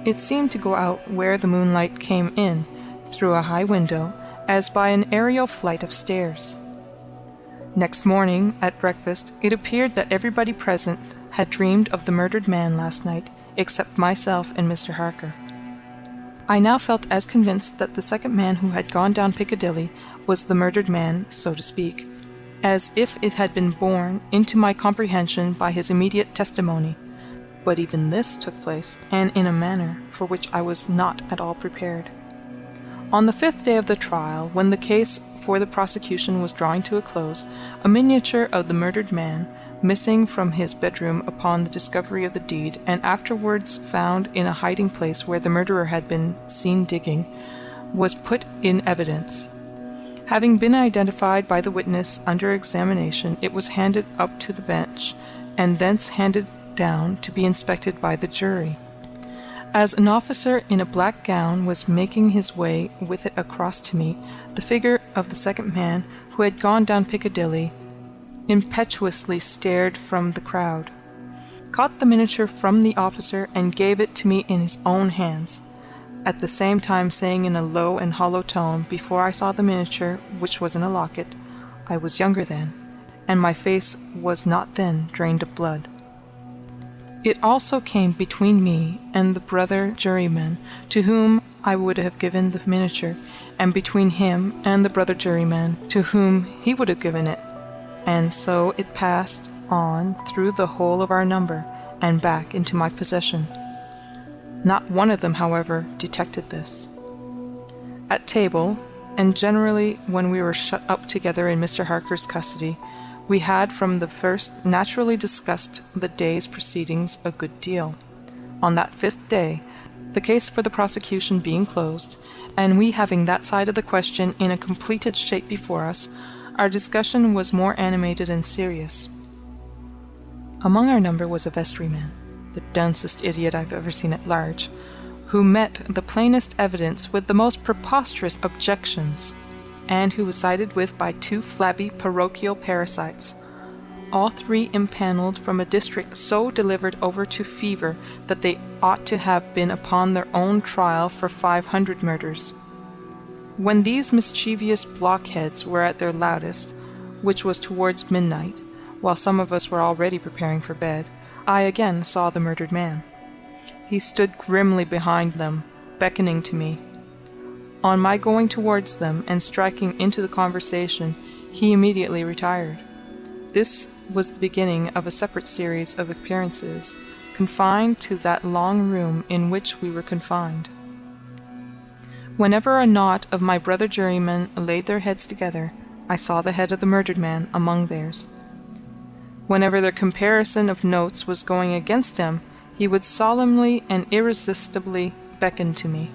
It seemed to go out where the moonlight came in, through a high window, as by an aerial flight of stairs. Next morning, at breakfast, it appeared that everybody present had dreamed of the murdered man last night, except myself and Mr. Harker. I now felt as convinced that the second man who had gone down Piccadilly was the murdered man, so to speak, as if it had been borne into my comprehension by his immediate testimony. But even this took place, and in a manner for which I was not at all prepared. On the 5th day of the trial, when the case for the prosecution was drawing to a close, a miniature of the murdered man, missing from his bedroom upon the discovery of the deed, and afterwards found in a hiding place where the murderer had been seen digging, was put in evidence. Having been identified by the witness under examination, it was handed up to the bench, and thence handed down to be inspected by the jury. As an officer in a black gown was making his way with it across to me, the figure of the second man, who had gone down Piccadilly, impetuously stared from the crowd, caught the miniature from the officer, and gave it to me in his own hands, at the same time saying in a low and hollow tone, before I saw the miniature, which was in a locket, "I was younger then, and my face was not then drained of blood." It also came between me and the brother juryman to whom I would have given the miniature, and between him and the brother juryman to whom he would have given it, and so it passed on through the whole of our number, and back into my possession. Not one of them, however, detected this. At table, and generally when we were shut up together in Mr. Harker's custody, we had from the first naturally discussed the day's proceedings a good deal. On that 5th day, the case for the prosecution being closed, and we having that side of the question in a completed shape before us, our discussion was more animated and serious. Among our number was a vestryman, the densest idiot I've ever seen at large, who met the plainest evidence with the most preposterous objections, and who was sided with by 2 flabby parochial parasites, all 3 impanelled from a district so delivered over to fever that they ought to have been upon their own trial for 500 murders. When these mischievous blockheads were at their loudest, which was towards midnight, while some of us were already preparing for bed, I again saw the murdered man. He stood grimly behind them, beckoning to me. On my going towards them and striking into the conversation, he immediately retired. This was the beginning of a separate series of appearances, confined to that long room in which we were confined. Whenever a knot of my brother jurymen laid their heads together, I saw the head of the murdered man among theirs. Whenever their comparison of notes was going against him, he would solemnly and irresistibly beckon to me.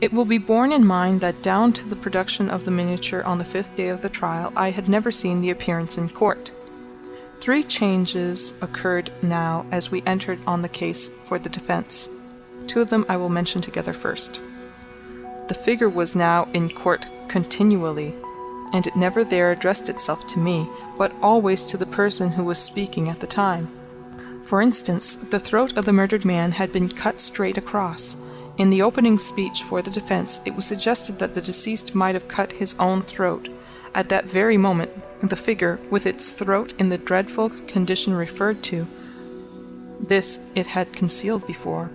It will be borne in mind that down to the production of the miniature on the 5th day of the trial, I had never seen the appearance in court. 3 changes occurred now as we entered on the case for the defense. 2 of them I will mention together first. The figure was now in court continually, and it never there addressed itself to me, but always to the person who was speaking at the time. For instance, the throat of the murdered man had been cut straight across. In the opening speech for the defense, it was suggested that the deceased might have cut his own throat. At that very moment, the figure, with its throat in the dreadful condition referred to, this it had concealed before,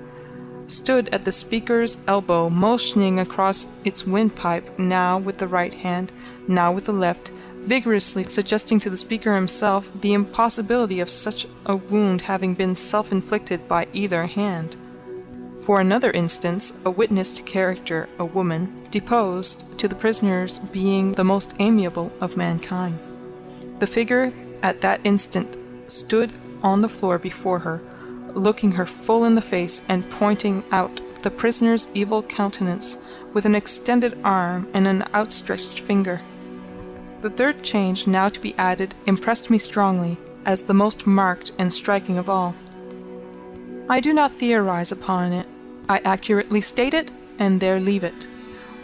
stood at the speaker's elbow, motioning across its windpipe, now with the right hand, now with the left, vigorously suggesting to the speaker himself the impossibility of such a wound having been self-inflicted by either hand. For another instance, a witness to character, a woman, deposed to the prisoner's being the most amiable of mankind. The figure at that instant stood on the floor before her, looking her full in the face and pointing out the prisoner's evil countenance with an extended arm and an outstretched finger. The 3rd change now to be added impressed me strongly, as the most marked and striking of all. I do not theorize upon it. I accurately state it, and there leave it.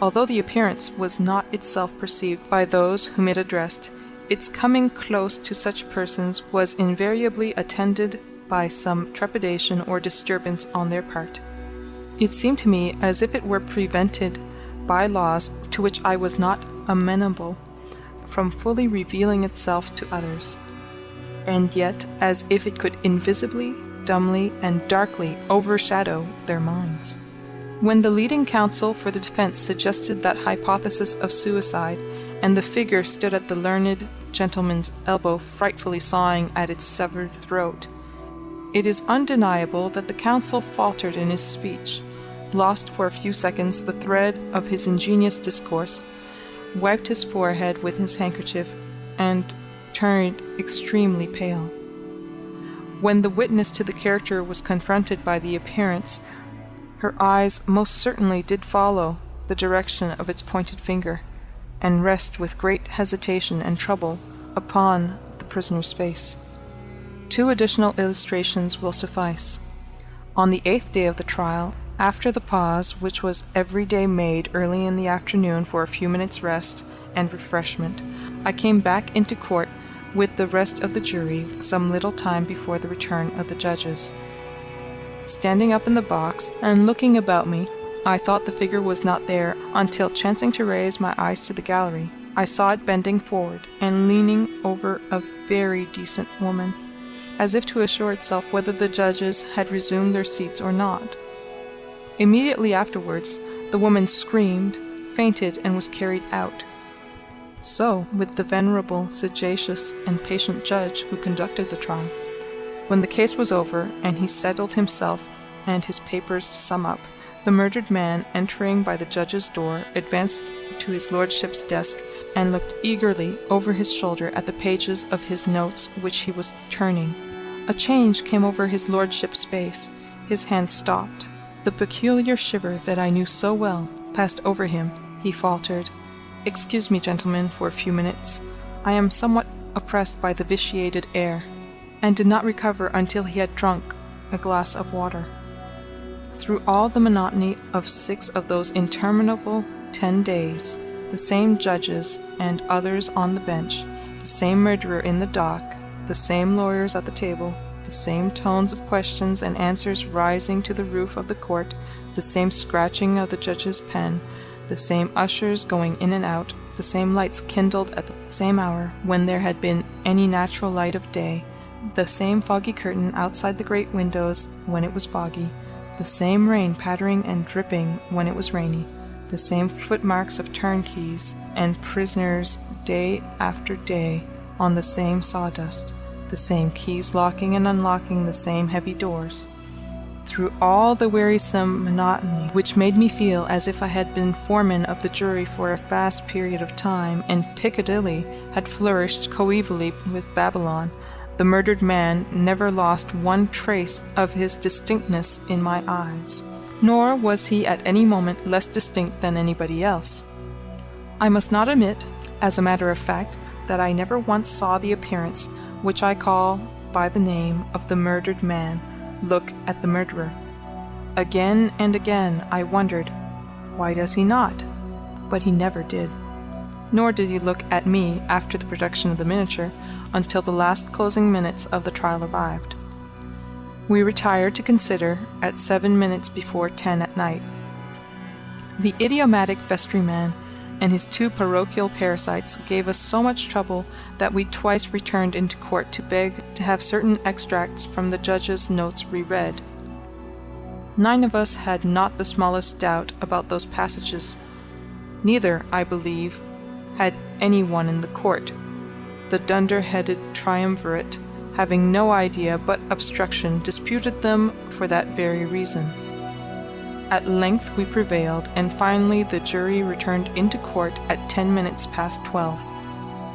Although the appearance was not itself perceived by those whom it addressed, its coming close to such persons was invariably attended by some trepidation or disturbance on their part. It seemed to me as if it were prevented by laws to which I was not amenable from fully revealing itself to others, and yet as if it could invisibly, dumbly, and darkly overshadow their minds. When the leading counsel for the defense suggested that hypothesis of suicide, and the figure stood at the learned gentleman's elbow frightfully sawing at its severed throat, it is undeniable that the counsel faltered in his speech, lost for a few seconds the thread of his ingenious discourse, wiped his forehead with his handkerchief, and turned extremely pale. When the witness to the character was confronted by the appearance, her eyes most certainly did follow the direction of its pointed finger, and rest with great hesitation and trouble upon the prisoner's face. 2 additional illustrations will suffice. On the 8th day of the trial, after the pause which was every day made early in the afternoon for a few minutes' rest and refreshment, I came back into court with the rest of the jury some little time before the return of the judges. Standing up in the box and looking about me, I thought the figure was not there until, chancing to raise my eyes to the gallery, I saw it bending forward and leaning over a very decent woman, as if to assure itself whether the judges had resumed their seats or not. Immediately afterwards, the woman screamed, fainted, and was carried out. So with the venerable, sagacious, and patient judge who conducted the trial. When the case was over, and he settled himself and his papers to sum up, the murdered man, entering by the judge's door, advanced to his lordship's desk and looked eagerly over his shoulder at the pages of his notes which he was turning. A change came over his lordship's face. His hand stopped. The peculiar shiver that I knew so well passed over him. He faltered, "Excuse me, gentlemen, for a few minutes. I am somewhat oppressed by the vitiated air," and did not recover until he had drunk a glass of water. Through all the monotony of 6 of those interminable 10 days, the same judges and others on the bench, the same murderer in the dock, the same lawyers at the table, the same tones of questions and answers rising to the roof of the court, the same scratching of the judge's pen, the same ushers going in and out, the same lights kindled at the same hour when there had been any natural light of day, the same foggy curtain outside the great windows when it was foggy, the same rain pattering and dripping when it was rainy, the same footmarks of turnkeys and prisoners day after day on the same sawdust, the same keys locking and unlocking the same heavy doors. Through all the wearisome monotony, which made me feel as if I had been foreman of the jury for a vast period of time, and Piccadilly had flourished coevally with Babylon, the murdered man never lost one trace of his distinctness in my eyes, nor was he at any moment less distinct than anybody else. I must not omit, as a matter of fact, that I never once saw the appearance which I call by the name of the murdered man, look at the murderer. Again and again I wondered, why does he not? But he never did. Nor did he look at me after the production of the miniature until the last closing minutes of the trial arrived. We retired to consider at 7 minutes before 10 at night. The idiomatic vestryman and his 2 parochial parasites gave us so much trouble that we twice returned into court to beg to have certain extracts from the judge's notes reread. 9 of us had not the smallest doubt about those passages. Neither, I believe, had any one in the court. The dunder-headed triumvirate, having no idea but obstruction, disputed them for that very reason. At length we prevailed, and finally the jury returned into court at 10 minutes past 12.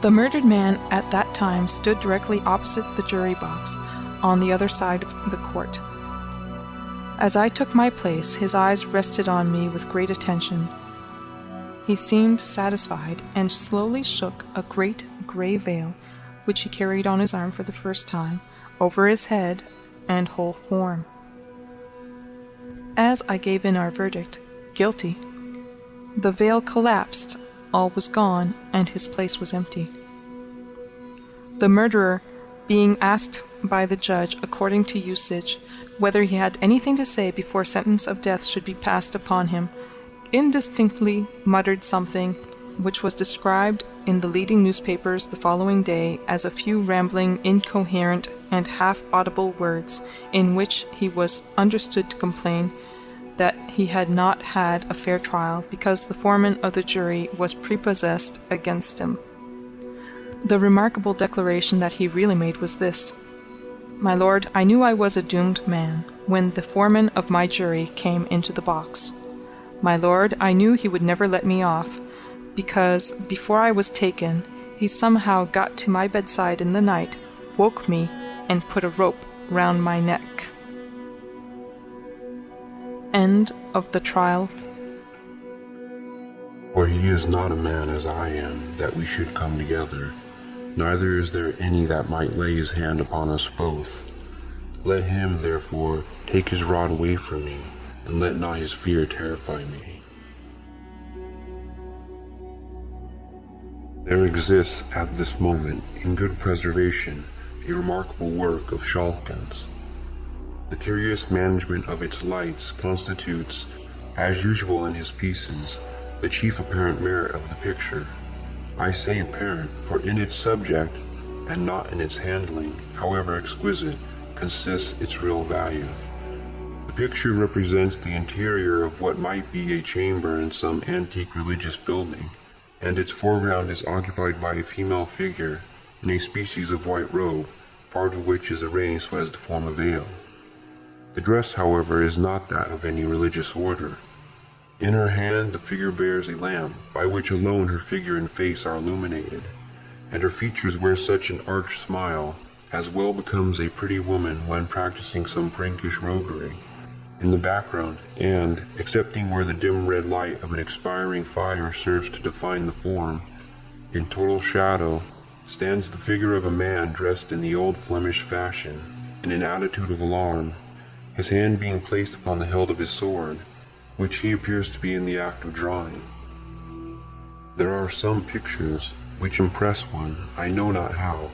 The murdered man at that time stood directly opposite the jury box, on the other side of the court. As I took my place, his eyes rested on me with great attention. He seemed satisfied, and slowly shook a great grey veil, which he carried on his arm for the first time, over his head and whole form. As I gave in our verdict, guilty, the veil collapsed, all was gone, and his place was empty. The murderer, being asked by the judge, according to usage, whether he had anything to say before sentence of death should be passed upon him, indistinctly muttered something which was described in the leading newspapers the following day as a few rambling, incoherent, and half-audible words, in which he was understood to complain that he had not had a fair trial because the foreman of the jury was prepossessed against him. The remarkable declaration that he really made was this: "My lord, I knew I was a doomed man when the foreman of my jury came into the box. My lord, I knew he would never let me off, because before I was taken, he somehow got to my bedside in the night, woke me, and put a rope round my neck." End of the trial. For he is not a man as I am, that we should come together, neither is there any that might lay his hand upon us both. Let him, therefore, take his rod away from me, and let not his fear terrify me. There exists at this moment, in good preservation, a remarkable work of Schalken's. The curious management of its lights constitutes, as usual in his pieces, the chief apparent merit of the picture. I say apparent, for in its subject, and not in its handling, however exquisite, consists its real value. The picture represents the interior of what might be a chamber in some antique religious building, and its foreground is occupied by a female figure in a species of white robe, part of which is arranged so as to form a veil. The dress, however, is not that of any religious order. In her hand the figure bears a lamp, by which alone her figure and face are illuminated, and her features wear such an arch smile as well becomes a pretty woman when practicing some prankish roguery. In the background, and excepting where the dim red light of an expiring fire serves to define the form, in total shadow, stands the figure of a man dressed in the old Flemish fashion, in an attitude of alarm, his hand being placed upon the hilt of his sword, which he appears to be in the act of drawing. There are some pictures which impress one, I know not how,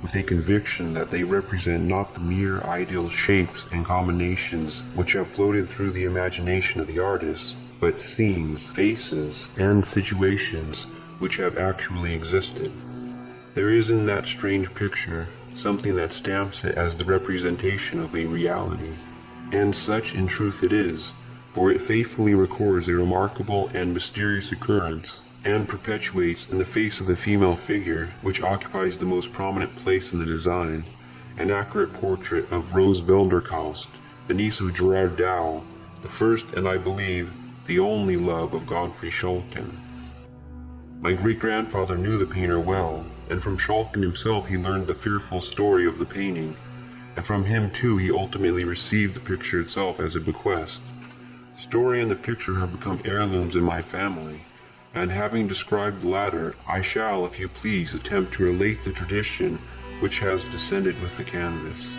with a conviction that they represent not the mere ideal shapes and combinations which have floated through the imagination of the artist, but scenes, faces, and situations which have actually existed. There is in that strange picture something that stamps it as the representation of a reality, and such in truth it is, for it faithfully records a remarkable and mysterious occurrence, and perpetuates in the face of the female figure, which occupies the most prominent place in the design, an accurate portrait of Rose Wilderkaust, the niece of Gerard Dow, the first and I believe the only love of Godfrey Schalken. My great-grandfather knew the painter well, and from Schalken himself he learned the fearful story of the painting, and from him too he ultimately received the picture itself as a bequest. The story and the picture have become heirlooms in my family, and having described the latter, I shall, if you please, attempt to relate the tradition which has descended with the canvas.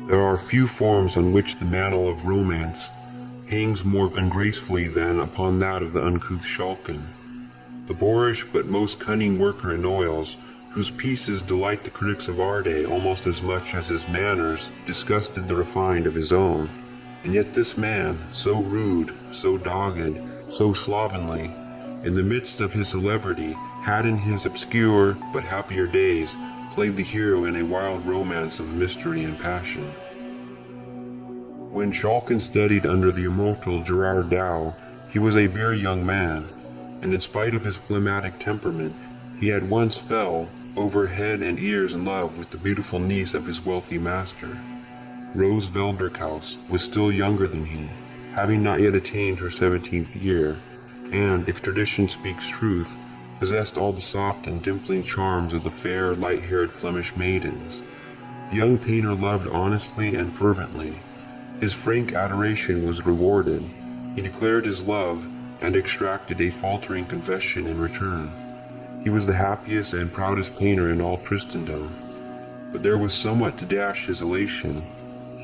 There are few forms on which the mantle of romance hangs more ungracefully than upon that of the uncouth Shulkin, the boorish but most cunning worker in oils, whose pieces delight the critics of our day almost as much as his manners disgusted the refined of his own. And yet this man, so rude, so dogged, so slovenly, in the midst of his celebrity, had in his obscure but happier days played the hero in a wild romance of mystery and passion. When Shulkin studied under the immortal Gerard Dow, he was a very young man, and in spite of his phlegmatic temperament, he had once fell over head and ears in love with the beautiful niece of his wealthy master. Rose Velderkaus was still younger than he, having not yet attained her 17th year, and, if tradition speaks truth, possessed all the soft and dimpling charms of the fair, light-haired Flemish maidens. The young painter loved honestly and fervently. His frank adoration was rewarded. He declared his love and extracted a faltering confession in return. He was the happiest and proudest painter in all Christendom, but there was somewhat to dash his elation.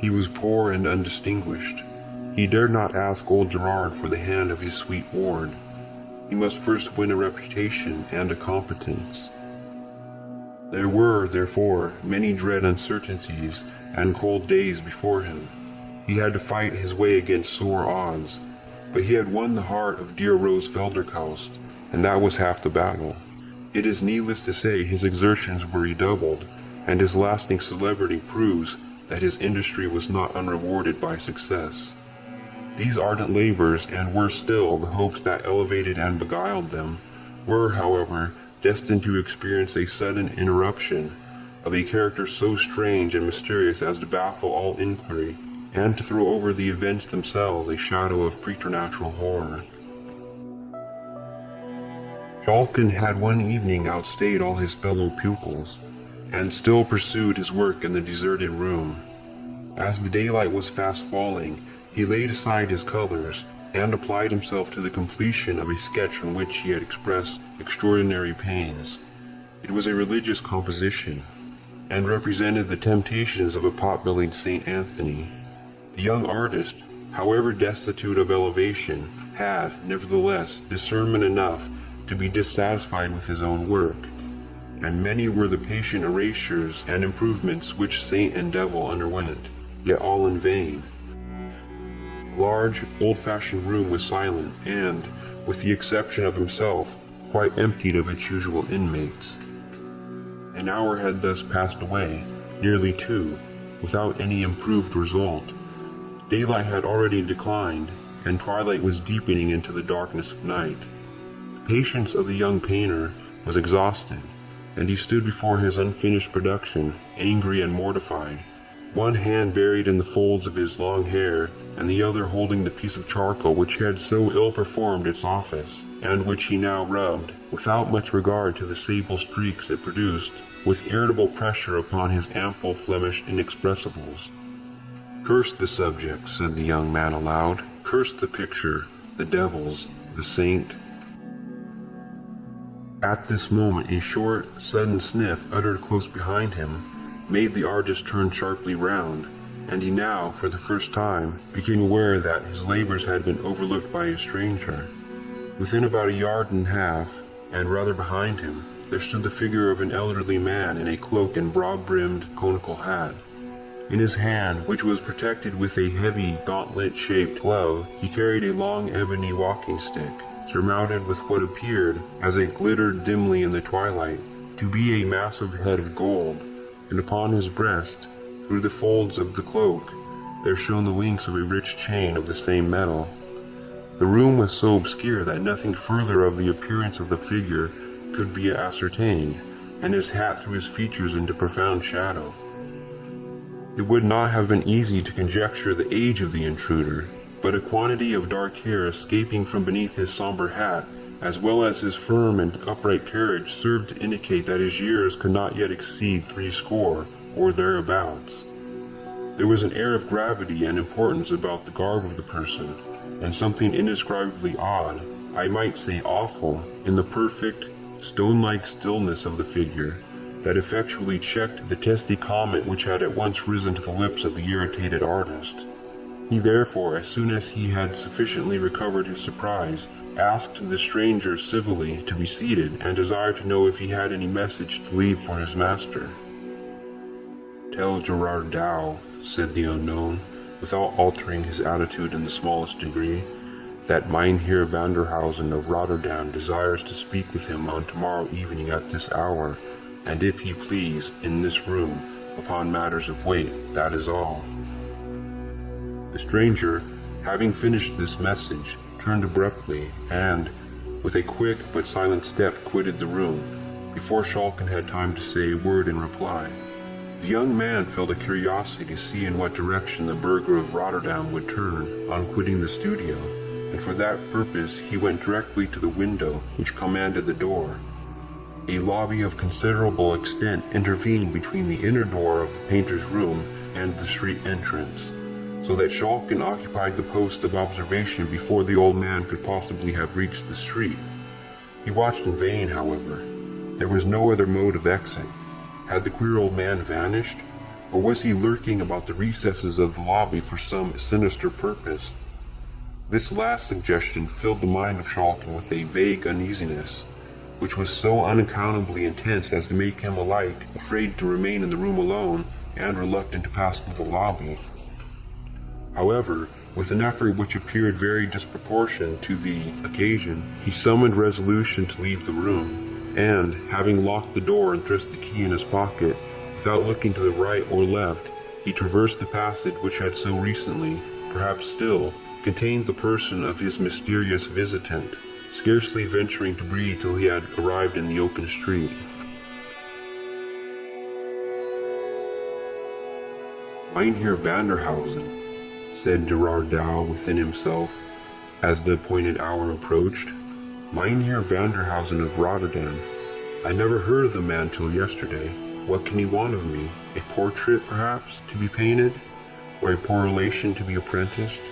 He was poor and undistinguished. He dared not ask old Gerard for the hand of his sweet ward. He must first win a reputation and a competence. There were, therefore, many dread uncertainties and cold days before him. He had to fight his way against sore odds, but he had won the heart of dear Rose Velderkaus, and that was half the battle. It is needless to say his exertions were redoubled, and his lasting celebrity proves that his industry was not unrewarded by success. These ardent labors, and worse still, the hopes that elevated and beguiled them, were, however, destined to experience a sudden interruption of a character so strange and mysterious as to baffle all inquiry, and to throw over the events themselves a shadow of preternatural horror. Shulkin had one evening outstayed all his fellow pupils, and still pursued his work in the deserted room. As the daylight was fast falling, he laid aside his colors, and applied himself to the completion of a sketch on which he had expressed extraordinary pains. It was a religious composition, and represented the temptations of a pot-bellied St. Anthony. The young artist, however destitute of elevation, had, nevertheless, discernment enough to be dissatisfied with his own work, and many were the patient erasures and improvements which saint and devil underwent, yet all in vain. The large, old-fashioned room was silent, and, with the exception of himself, quite emptied of its usual inmates. An hour had thus passed away, nearly 2, without any improved result. Daylight had already declined, and twilight was deepening into the darkness of night. The patience of the young painter was exhausted, and he stood before his unfinished production, angry and mortified, one hand buried in the folds of his long hair, and the other holding the piece of charcoal which had so ill performed its office, and which he now rubbed, without much regard to the sable streaks it produced, with irritable pressure upon his ample Flemish inexpressibles. "Curse the subject," said the young man aloud. "Curse the picture, the devils, the saint." At this moment a short, sudden sniff, uttered close behind him, made the artist turn sharply round, and he now, for the first time, became aware that his labors had been overlooked by a stranger. Within about a yard and a half, and rather behind him, there stood the figure of an elderly man in a cloak and broad-brimmed conical hat. In his hand, which was protected with a heavy, gauntlet-shaped glove, he carried a long ebony walking stick, surmounted with what appeared, as it glittered dimly in the twilight, to be a massive head of gold, and upon his breast, through the folds of the cloak, there shone the links of a rich chain of the same metal. The room was so obscure that nothing further of the appearance of the figure could be ascertained, and his hat threw his features into profound shadow. It would not have been easy to conjecture the age of the intruder, but a quantity of dark hair escaping from beneath his somber hat, as well as his firm and upright carriage, served to indicate that his years could not yet exceed 60 or thereabouts. There was an air of gravity and importance about the garb of the person, and something indescribably odd, I might say awful, in the perfect, stone-like stillness of the figure that effectually checked the testy comment which had at once risen to the lips of the irritated artist. He therefore, as soon as he had sufficiently recovered his surprise, asked the stranger civilly to be seated, and desired to know if he had any message to leave for his master. "Tell Gerard Dow," said the unknown, without altering his attitude in the smallest degree, "that Mynheer Vanderhausen of Rotterdam desires to speak with him on tomorrow evening at this hour, and if he please, in this room, upon matters of weight, that is all." The stranger, having finished this message, turned abruptly, and, with a quick but silent step, quitted the room, before Schalken had time to say a word in reply. The young man felt a curiosity to see in what direction the burgher of Rotterdam would turn on quitting the studio, and for that purpose he went directly to the window which commanded the door. A lobby of considerable extent intervened between the inner door of the painter's room and the street entrance, so that Schalken occupied the post of observation before the old man could possibly have reached the street. He watched in vain, however. There was no other mode of exit. Had the queer old man vanished, or was he lurking about the recesses of the lobby for some sinister purpose? This last suggestion filled the mind of Schalken with a vague uneasiness, which was so unaccountably intense as to make him alike afraid to remain in the room alone and reluctant to pass through the lobby. However, with an effort which appeared very disproportioned to the occasion, he summoned resolution to leave the room, and, having locked the door and thrust the key in his pocket, without looking to the right or left, he traversed the passage which had so recently, perhaps still, contained the person of his mysterious visitant, scarcely venturing to breathe till he had arrived in the open street. "Mynheer Vanderhausen," said Gerard Dow within himself, as the appointed hour approached. "Mynheer Vanderhausen of Rotterdam. I never heard of the man till yesterday. What can he want of me? A portrait, perhaps, to be painted? Or a poor relation to be apprenticed?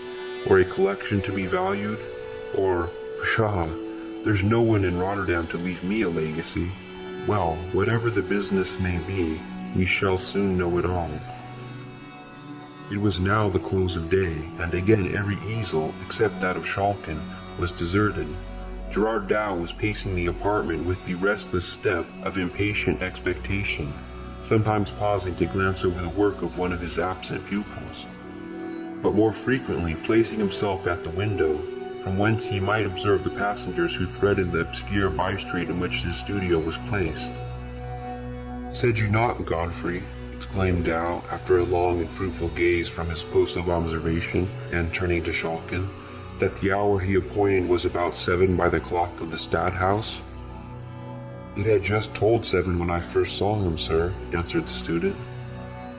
Or a collection to be valued? Or, pshaw, there's no one in Rotterdam to leave me a legacy. Well, whatever the business may be, we shall soon know it all." It was now the close of day, and again every easel, except that of Schalken, was deserted. Gerard Dow was pacing the apartment with the restless step of impatient expectation, sometimes pausing to glance over the work of one of his absent pupils, but more frequently placing himself at the window, from whence he might observe the passengers who threaded the obscure by-street in which his studio was placed. "Said you not, Godfrey," exclaimed Dow, after a long and fruitful gaze from his post of observation, and turning to Schalken, "that the hour he appointed was about 7 by the clock of the Stadthouse?" "It had just tolled 7 when I first saw him, sir," answered the student.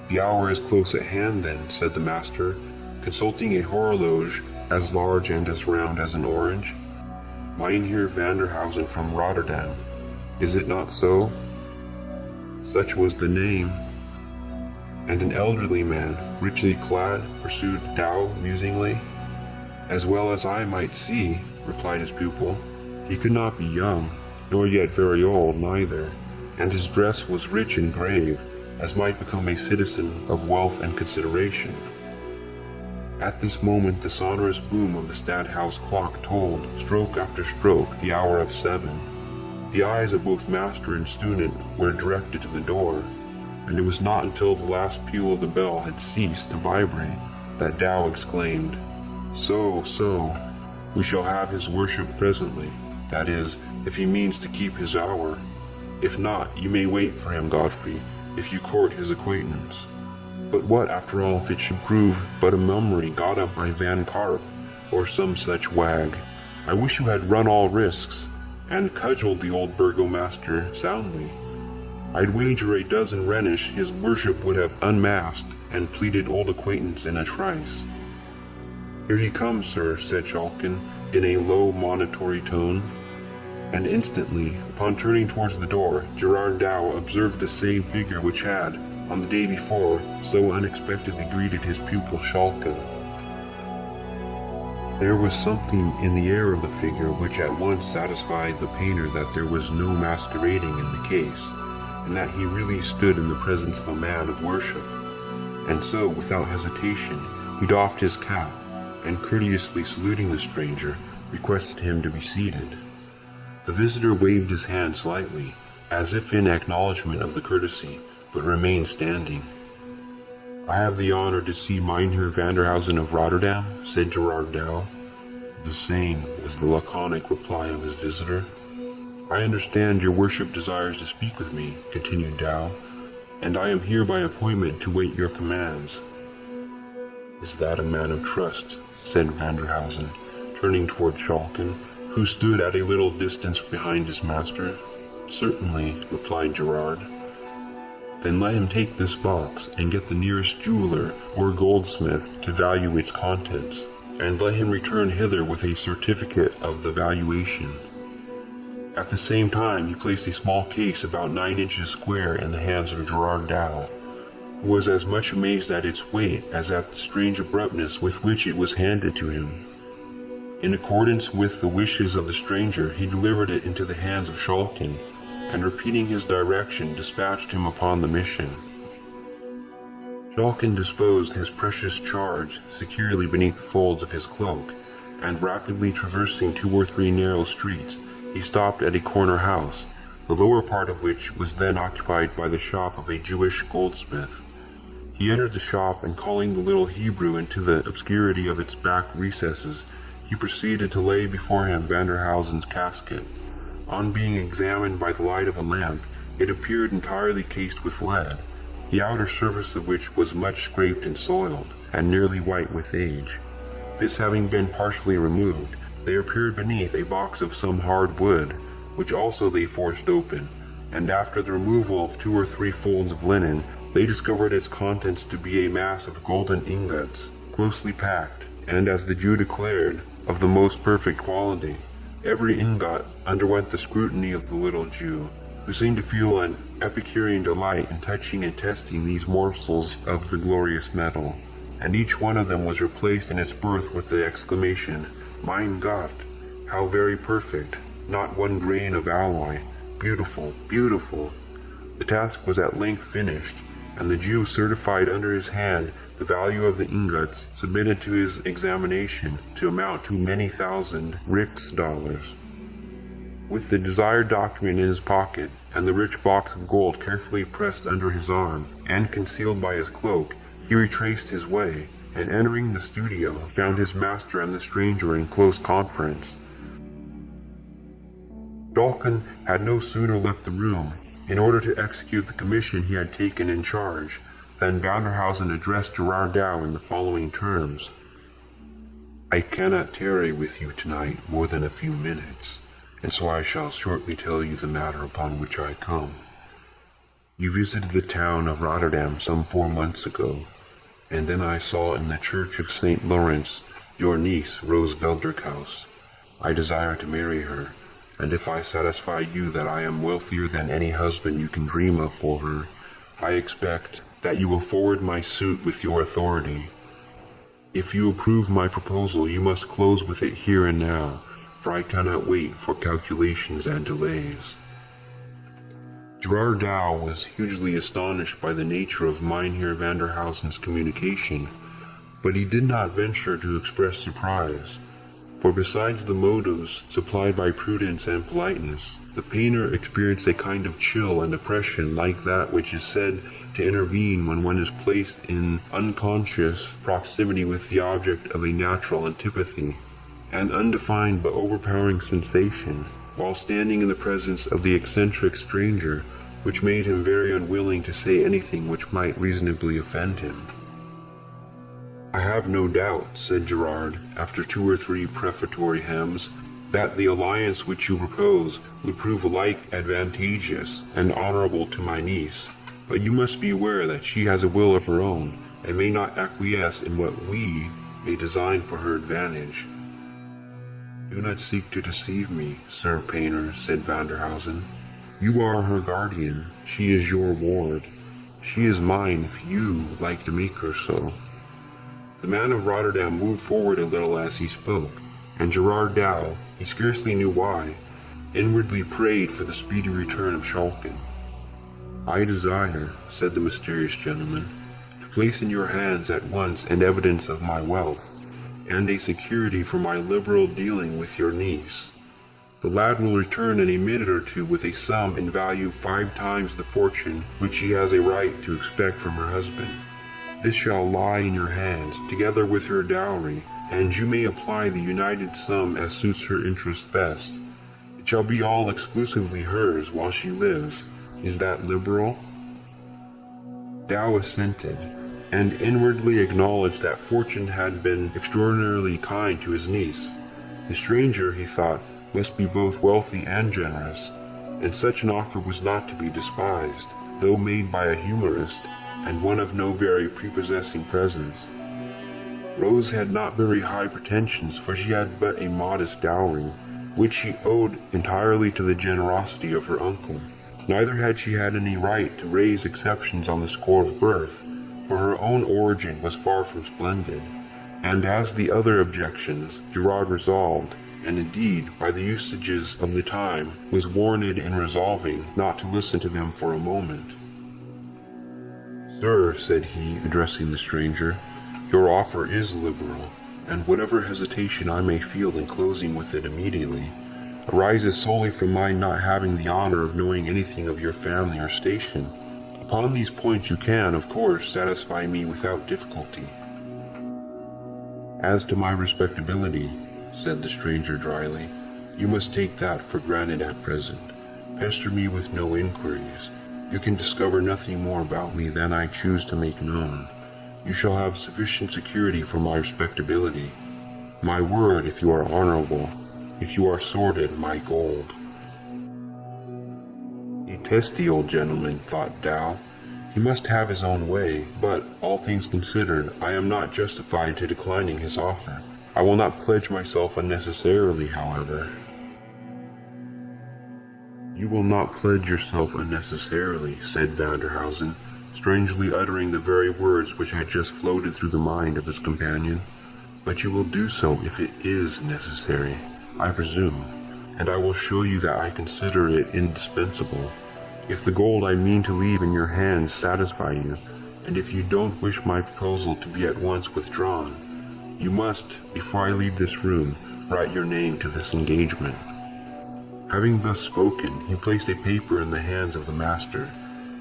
"The hour is close at hand, then," said the master, consulting a horologe as large and as round as an orange. "Mynheer Vanderhausen from Rotterdam. Is it not so?" "Such was the name." "And an elderly man, richly clad?" pursued Dow musingly. "As well as I might see," replied his pupil. "He could not be young, nor yet very old neither, and his dress was rich and grave, as might become a citizen of wealth and consideration." At this moment the sonorous boom of the Stadthouse clock tolled, stroke after stroke, the hour of 7. The eyes of both master and student were directed to the door, and it was not until the last peal of the bell had ceased to vibrate that Dow exclaimed, So, we shall have his worship presently, that is, if he means to keep his hour. If not, you may wait for him, Godfrey, if you court his acquaintance. But what, after all, if it should prove but a mummery got up by Van Karp, or some such wag? I wish you had run all risks, and cudgeled the old burgomaster soundly. I'd wager a dozen Rhenish his worship would have unmasked and pleaded old acquaintance in a trice. "Here he comes, sir," said Schalken, in a low, monitory tone. And instantly, upon turning towards the door, Gerard Dow observed the same figure which had, on the day before, so unexpectedly greeted his pupil Schalken. There was something in the air of the figure which at once satisfied the painter that there was no masquerading in the case, and that he really stood in the presence of a man of worship. And so, without hesitation, he doffed his cap, and courteously saluting the stranger, requested him to be seated. The visitor waved his hand slightly, as if in acknowledgment of the courtesy, but remained standing. "I have the honor to see Mynheer Vanderhausen of Rotterdam," said Gerard Dow. "The same," was the laconic reply of his visitor. "I understand your worship desires to speak with me," continued Dow, "and I am here by appointment to wait your commands." "Is that a man of trust?" said Vanderhausen, turning toward Schalken, who stood at a little distance behind his master. "Certainly," replied Gerard. "Then let him take this box, and get the nearest jeweler or goldsmith to value its contents, and let him return hither with a certificate of the valuation." At the same time he placed a small case about 9 inches square in the hands of Gerard Dow, who was as much amazed at its weight as at the strange abruptness with which it was handed to him. In accordance with the wishes of the stranger, he delivered it into the hands of Schalken, and repeating his direction, dispatched him upon the mission. Schalken disposed his precious charge securely beneath the folds of his cloak, and rapidly traversing 2 or 3 narrow streets, he stopped at a corner house, the lower part of which was then occupied by the shop of a Jewish goldsmith. He entered the shop, and calling the little Hebrew into the obscurity of its back recesses, he proceeded to lay before him Vanderhausen's casket. On being examined by the light of a lamp, it appeared entirely cased with lead, the outer surface of which was much scraped and soiled, and nearly white with age. This having been partially removed, there appeared beneath a box of some hard wood, which also they forced open, and after the removal of 2 or 3 folds of linen, they discovered its contents to be a mass of golden ingots, closely packed, and, as the Jew declared, of the most perfect quality. Every ingot underwent the scrutiny of the little Jew, who seemed to feel an Epicurean delight in touching and testing these morsels of the glorious metal, and each one of them was replaced in its berth with the exclamation, "Mein Gott, how very perfect, not one grain of alloy, beautiful, beautiful." The task was at length finished, and the Jew certified under his hand the value of the ingots submitted to his examination to amount to many thousand Rix-dollars. With the desired document in his pocket, and the rich box of gold carefully pressed under his arm, and concealed by his cloak, he retraced his way, and entering the studio, found his master and the stranger in close conference. Schalken had no sooner left the room, in order to execute the commission he had taken in charge, than Vanderhausen addressed Gerard Dow in the following terms. "I cannot tarry with you tonight more than a few minutes, and so I shall shortly tell you the matter upon which I come. You visited the town of Rotterdam some 4 months ago, and then I saw in the church of St. Lawrence your niece, Rose Veldrickhaus. I desire to marry her, and if I satisfy you that I am wealthier than any husband you can dream of for her, I expect that you will forward my suit with your authority. If you approve my proposal, you must close with it here and now, for I cannot wait for calculations and delays." Gerard Dow was hugely astonished by the nature of Mynheer Vanderhausen's communication, but he did not venture to express surprise, for besides the motives supplied by prudence and politeness, the painter experienced a kind of chill and oppression like that which is said to intervene when one is placed in unconscious proximity with the object of a natural antipathy, an undefined but overpowering sensation, while standing in the presence of the eccentric stranger, which made him very unwilling to say anything which might reasonably offend him. "I have no doubt," said Gerard, after 2 or 3 prefatory hems, "that the alliance which you propose will prove alike advantageous and honorable to my niece, but you must be aware that she has a will of her own, and may not acquiesce in what we may design for her advantage." "Do not seek to deceive me, Sir Painter," said Vanderhausen. "You are her guardian, she is your ward. She is mine if you like to make her so." The man of Rotterdam moved forward a little as he spoke, and Gerard Dow, he scarcely knew why, inwardly prayed for the speedy return of Schalken. "I desire," said the mysterious gentleman, "to place in your hands at once an evidence of my wealth, and a security for my liberal dealing with your niece. The lad will return in a minute or two with a sum in value 5 times the fortune which she has a right to expect from her husband. This shall lie in your hands, together with her dowry, and you may apply the united sum as suits her interest best. It shall be all exclusively hers while she lives. Is that liberal?" Dow assented, and inwardly acknowledged that fortune had been extraordinarily kind to his niece. The stranger, he thought, must be both wealthy and generous, and such an offer was not to be despised, though made by a humorist, and one of no very prepossessing presence. Rose had not very high pretensions, for she had but a modest dowry, which she owed entirely to the generosity of her uncle. Neither had she had any right to raise exceptions on the score of birth, for her own origin was far from splendid, and as the other objections, Gerard resolved, and indeed, by the usages of the time, was warranted in resolving not to listen to them for a moment. "Sir," said he, addressing the stranger, "your offer is liberal, and whatever hesitation I may feel in closing with it immediately, arises solely from my not having the honor of knowing anything of your family or station. Upon these points you can, of course, satisfy me without difficulty." "As to my respectability," said the stranger dryly, "you must take that for granted at present. Pester me with no inquiries. You can discover nothing more about me than I choose to make known. You shall have sufficient security for my respectability. My word, if you are honorable. If you are sordid, my gold." A testy old gentleman, thought Dow. He must have his own way, but, all things considered, I am not justified to declining his offer. I will not pledge myself unnecessarily, however. "You will not pledge yourself unnecessarily," said Vanderhausen, strangely uttering the very words which had just floated through the mind of his companion. "But you will do so if it is necessary, I presume, and I will show you that I consider it indispensable. If the gold I mean to leave in your hands satisfy you, and if you don't wish my proposal to be at once withdrawn, you must, before I leave this room, write your name to this engagement." Having thus spoken, he placed a paper in the hands of the master,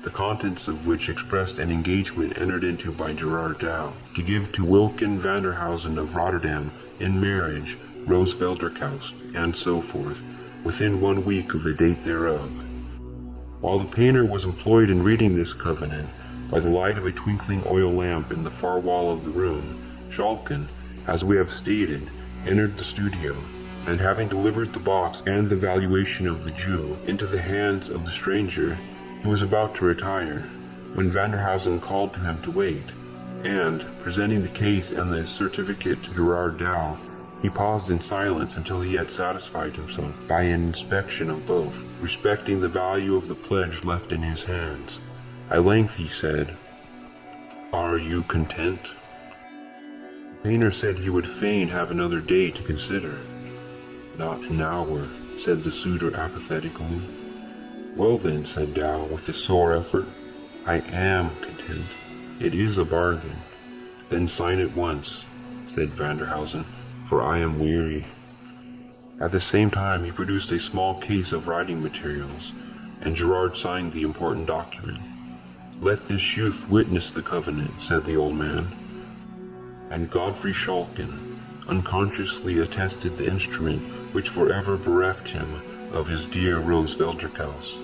the contents of which expressed an engagement entered into by Gerard Dow, to give to Wilken Vanderhausen of Rotterdam in marriage Rose Velderkaust, and so forth, within 1 week of the date thereof. While the painter was employed in reading this covenant, by the light of a twinkling oil lamp in the far wall of the room, Schalken, as we have stated, entered the studio, and having delivered the box and the valuation of the jewel into the hands of the stranger, he was about to retire, when Vanderhausen called to him to wait, and, presenting the case and the certificate to Gerard Dow, he paused in silence until he had satisfied himself, by an inspection of both, respecting the value of the pledge left in his hands. At length he said, "Are you content?" The painter said he would fain have another day to consider. "Not an hour," said the suitor apathetically. "Well then," said Dow, with a sore effort, "I am content. It is a bargain." "Then sign at once," said Vanderhausen, "for I am weary." At the same time he produced a small case of writing materials, and Gerard signed the important document. "Let this youth witness the covenant," said the old man. And Godfrey Schalken unconsciously attested the instrument which forever bereft him of his dear Rose Velderkaus.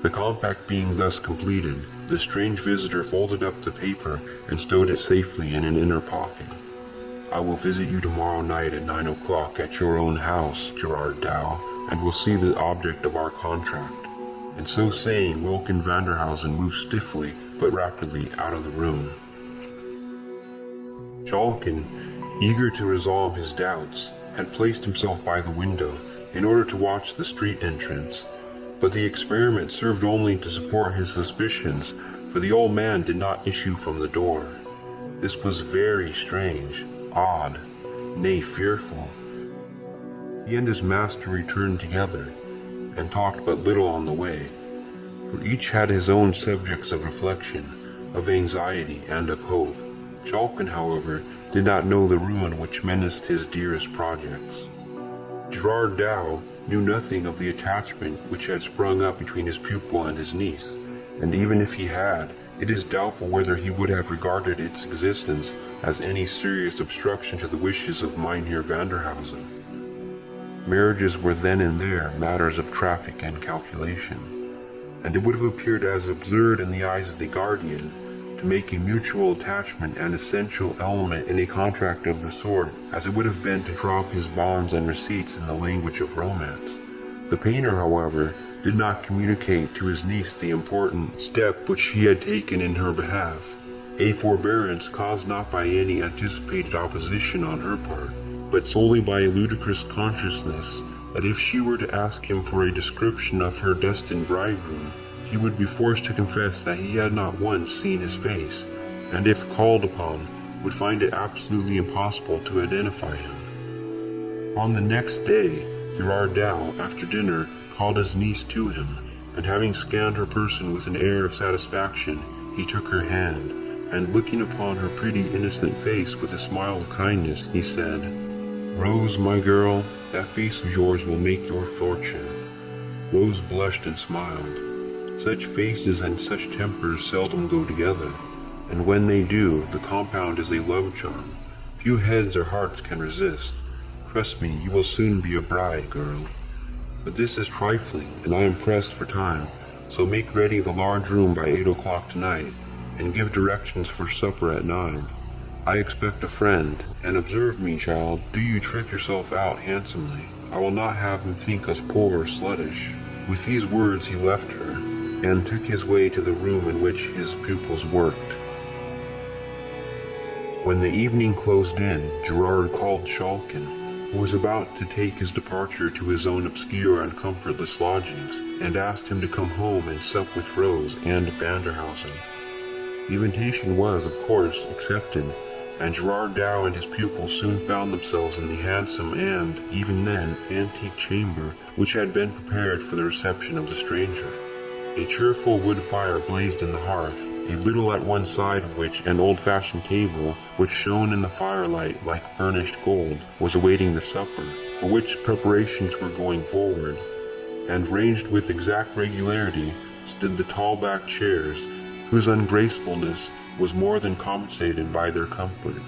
The compact being thus completed, the strange visitor folded up the paper and stowed it safely in an inner pocket. "I will visit you tomorrow night at 9 o'clock at your own house, Gerard Dow, and will see the object of our contract." And so saying, Wilken Vanderhausen moved stiffly but rapidly out of the room. Schalken, eager to resolve his doubts, had placed himself by the window in order to watch the street entrance, but the experiment served only to support his suspicions, for the old man did not issue from the door. This was very strange, odd, nay fearful. He and his master returned together, and talked but little on the way, for each had his own subjects of reflection, of anxiety, and of hope. Shulkin, however, did not know the ruin which menaced his dearest projects. Gerard Dow knew nothing of the attachment which had sprung up between his pupil and his niece, and even if he had, it is doubtful whether he would have regarded its existence as any serious obstruction to the wishes of Mynheer Vanderhausen. Marriages were then and there matters of traffic and calculation, and it would have appeared as absurd in the eyes of the guardian to make a mutual attachment an essential element in a contract of the sort as it would have been to draw up his bonds and receipts in the language of romance. The painter, however, did not communicate to his niece the important step which he had taken in her behalf, a forbearance caused not by any anticipated opposition on her part, but solely by a ludicrous consciousness that if she were to ask him for a description of her destined bridegroom, he would be forced to confess that he had not once seen his face, and if called upon, would find it absolutely impossible to identify him. On the next day, Gerard Dow, after dinner, called his niece to him, and having scanned her person with an air of satisfaction, he took her hand, and looking upon her pretty innocent face with a smile of kindness, he said, "Rose, my girl, that face of yours will make your fortune." Rose blushed and smiled. Such faces and such tempers seldom go together, and when they do, the compound is a love charm. Few heads or hearts can resist. Trust me, you will soon be a bride, girl. But this is trifling, and I am pressed for time, so make ready the large room by 8 o'clock tonight, and give directions for supper at 9. I expect a friend, and observe me, child, do you trick yourself out handsomely. I will not have him think us poor or sluttish." With these words he left her, and took his way to the room in which his pupils worked. When the evening closed in, Gerard called Shulkin, who was about to take his departure to his own obscure and comfortless lodgings, and asked him to come home and sup with Rose and Vanderhausen. The invitation was, of course, accepted, and Gerard Dow and his pupils soon found themselves in the handsome and, even then, antique chamber which had been prepared for the reception of the stranger. A cheerful wood fire blazed in the hearth, a little at one side of which an old-fashioned table, which shone in the firelight like burnished gold, was awaiting the supper, for which preparations were going forward, and ranged with exact regularity stood the tall-backed chairs, whose ungracefulness was more than compensated by their comfort.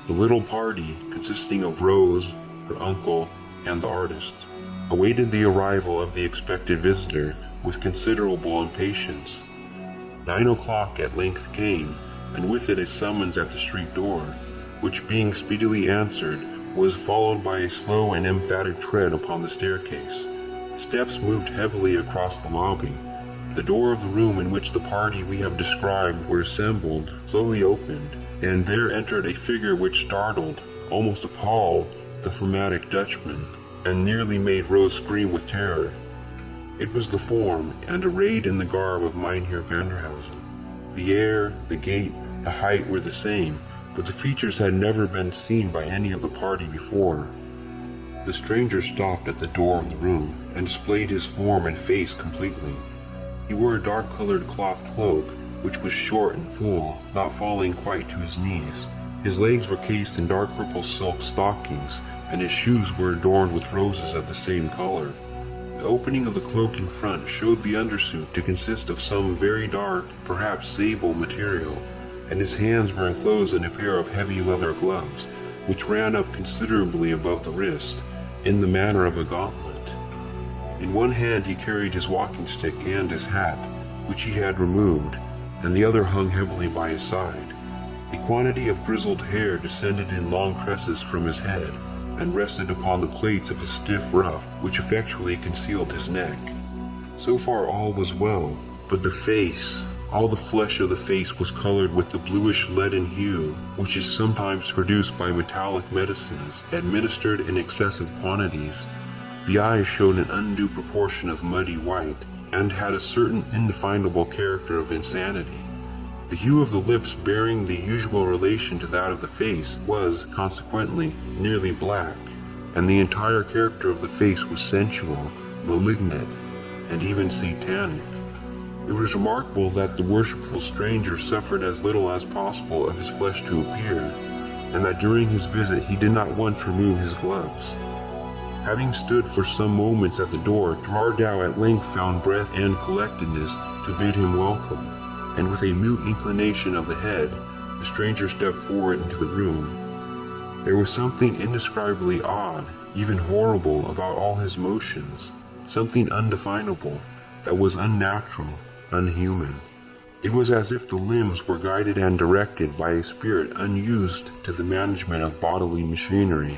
The little party, consisting of Rose, her uncle, and the artist, awaited the arrival of the expected visitor with considerable impatience. 9 o'clock at length came, and with it a summons at the street door, which being speedily answered, was followed by a slow and emphatic tread upon the staircase. The steps moved heavily across the lobby. The door of the room in which the party we have described were assembled slowly opened, and there entered a figure which startled, almost appalled, the phlegmatic Dutchman, and nearly made Rose scream with terror. It was the form, and arrayed in the garb of Mynheer Vanderhausen. The air, the gait, the height were the same, but the features had never been seen by any of the party before. The stranger stopped at the door of the room, and displayed his form and face completely. He wore a dark-colored cloth cloak, which was short and full, not falling quite to his knees. His legs were cased in dark purple silk stockings, and his shoes were adorned with roses of the same color. The opening of the cloak in front showed the undersuit to consist of some very dark, perhaps sable material, and his hands were enclosed in a pair of heavy leather gloves, which ran up considerably above the wrist, in the manner of a gauntlet. In one hand he carried his walking stick and his hat, which he had removed, and the other hung heavily by his side. A quantity of grizzled hair descended in long tresses from his head, and rested upon the plaits of a stiff ruff, which effectually concealed his neck. So far all was well, but the face, all the flesh of the face was colored with the bluish leaden hue, which is sometimes produced by metallic medicines, administered in excessive quantities. The eyes showed an undue proportion of muddy white, and had a certain indefinable character of insanity. The hue of the lips, bearing the usual relation to that of the face, was, consequently, nearly black, and the entire character of the face was sensual, malignant, and even satanic. It was remarkable that the worshipful stranger suffered as little as possible of his flesh to appear, and that during his visit he did not once remove his gloves. Having stood for some moments at the door, Gerard Dow at length found breath and collectedness to bid him welcome, and with a mute inclination of the head, the stranger stepped forward into the room. There was something indescribably odd, even horrible, about all his motions, something undefinable, that was unnatural, unhuman. It was as if the limbs were guided and directed by a spirit unused to the management of bodily machinery.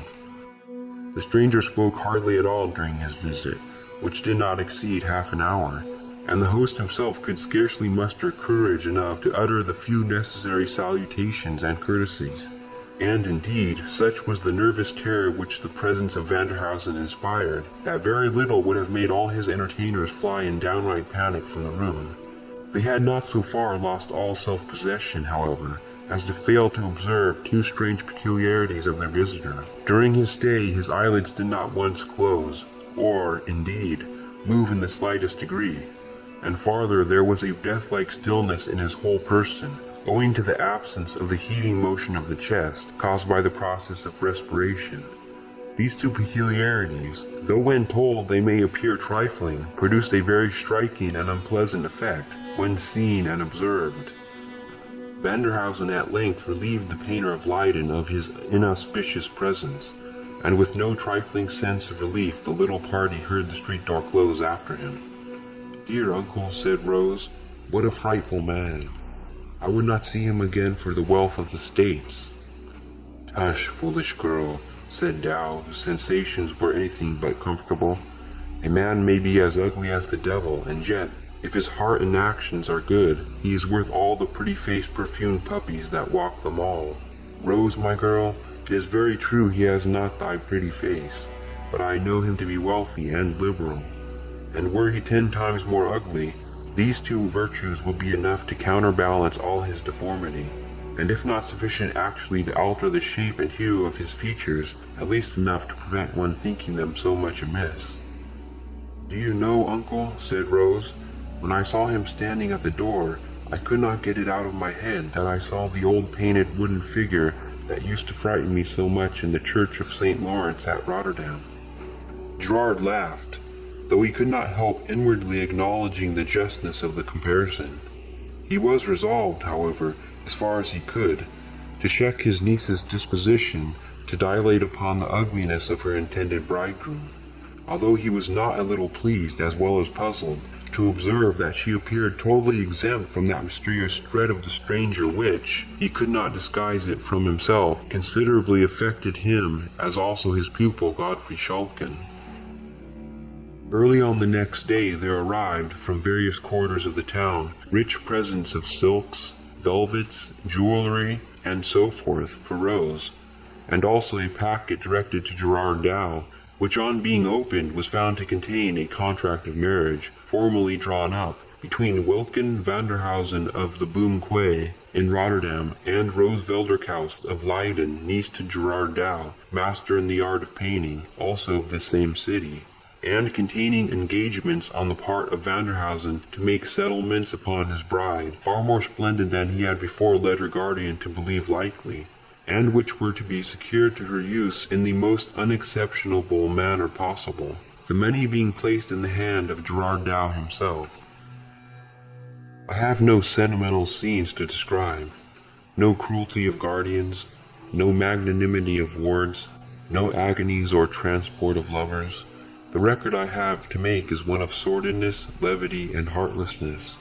The stranger spoke hardly at all during his visit, which did not exceed half an hour, and the host himself could scarcely muster courage enough to utter the few necessary salutations and courtesies. And indeed, such was the nervous terror which the presence of Vanderhausen inspired, that very little would have made all his entertainers fly in downright panic from the room. They had not so far lost all self-possession, however, as to fail to observe two strange peculiarities of their visitor. During his stay, his eyelids did not once close, or, indeed, move in the slightest degree, and farther, there was a death-like stillness in his whole person, owing to the absence of the heaving motion of the chest, caused by the process of respiration. These two peculiarities, though when told they may appear trifling, produced a very striking and unpleasant effect, when seen and observed. Vanderhausen at length relieved the painter of Leyden of his inauspicious presence, and with no trifling sense of relief the little party heard the street door close after him. "Dear uncle," said Rose, "what a frightful man! I would not see him again for the wealth of the States." "Tush, foolish girl," said Dow, whose sensations were anything but comfortable. "A man may be as ugly as the devil, and yet, if his heart and actions are good, he is worth all the pretty-faced perfumed puppies that walk the mall. Rose, my girl, it is very true he has not thy pretty face, but I know him to be wealthy and liberal, and were he 10 times more ugly, these two virtues would be enough to counterbalance all his deformity, and if not sufficient actually to alter the shape and hue of his features, at least enough to prevent one thinking them so much amiss." "Do you know, uncle," said Rose, "when I saw him standing at the door, I could not get it out of my head that I saw the old painted wooden figure that used to frighten me so much in the church of St. Lawrence at Rotterdam." Gerard laughed, though he could not help inwardly acknowledging the justness of the comparison. He was resolved, however, as far as he could, to check his niece's disposition to dilate upon the ugliness of her intended bridegroom, although he was not a little pleased as well as puzzled to observe that she appeared totally exempt from that mysterious dread of the stranger which, he could not disguise it from himself, considerably affected him, as also his pupil Godfrey Schalken. Early on the next day there arrived, from various quarters of the town, rich presents of silks, velvets, jewelry, and so forth, for Rose, and also a packet directed to Gerard Dow, which on being opened was found to contain a contract of marriage, formally drawn up, between Wilken Vanderhausen of the Boom Quay in Rotterdam and Rose Velderkaust of Leyden, niece to Gerard Dow, master in the art of painting, also of this same city, and containing engagements on the part of Vanderhausen to make settlements upon his bride, far more splendid than he had before led her guardian to believe likely, and which were to be secured to her use in the most unexceptionable manner possible, the money being placed in the hand of Gerard Dow himself. I have no sentimental scenes to describe, no cruelty of guardians, no magnanimity of wards, no agonies or transport of lovers. The record I have to make is one of sordidness, levity, and heartlessness.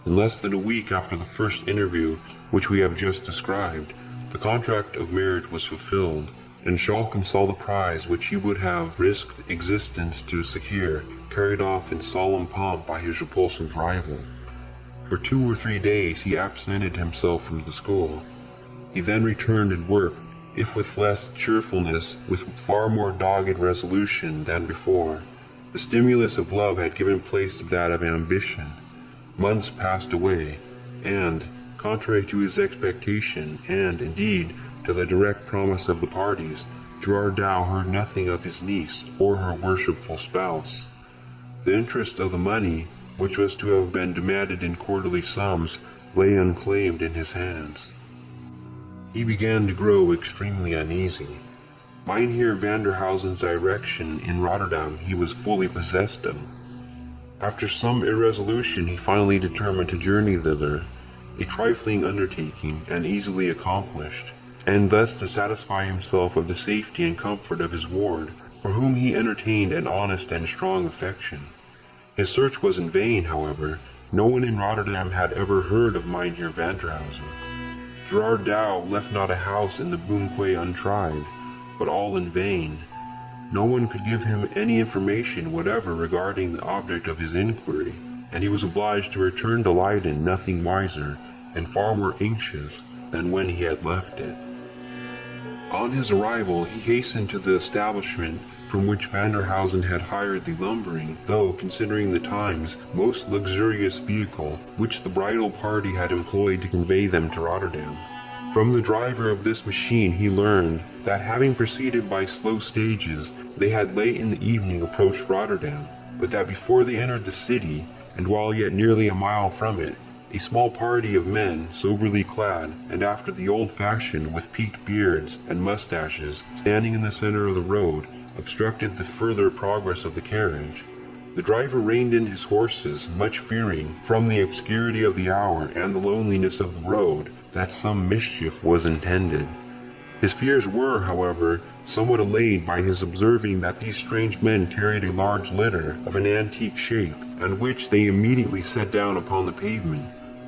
In less than a week after the first interview which we have just described, the contract of marriage was fulfilled, and Schalken saw the prize which he would have risked existence to secure, carried off in solemn pomp by his repulsive rival. For 2 or 3 days he absented himself from the school. He then returned and worked, if with less cheerfulness, with far more dogged resolution than before. The stimulus of love had given place to that of ambition. Months passed away, and, Contrary to his expectation, and, indeed, to the direct promise of the parties, Gerard Dow heard nothing of his niece or her worshipful spouse. The interest of the money, which was to have been demanded in quarterly sums, lay unclaimed in his hands. He began to grow extremely uneasy. Mynheer Vanderhausen's direction in Rotterdam he was fully possessed of. After some irresolution he finally determined to journey thither, a trifling undertaking and easily accomplished, and thus to satisfy himself of the safety and comfort of his ward, for whom he entertained an honest and strong affection. His search was in vain, however. No one in Rotterdam had ever heard of Mynheer Vanderhausen. Gerard Dow left not a house in the Boomquay untried, but all in vain. No one could give him any information whatever regarding the object of his inquiry, and he was obliged to return to Leyden nothing wiser, and far more anxious than when he had left it. On his arrival, he hastened to the establishment from which Vanderhausen had hired the lumbering, though, considering the times, most luxurious vehicle which the bridal party had employed to convey them to Rotterdam. From the driver of this machine he learned that, having proceeded by slow stages, they had late in the evening approached Rotterdam, but that before they entered the city, and while yet nearly a mile from it, a small party of men, soberly clad, and after the old fashion, with peaked beards and mustaches, standing in the center of the road, obstructed the further progress of the carriage. The driver reined in his horses, much fearing, from the obscurity of the hour and the loneliness of the road, that some mischief was intended. His fears were, however, somewhat allayed by his observing that these strange men carried a large litter of an antique shape, and which they immediately set down upon the pavement,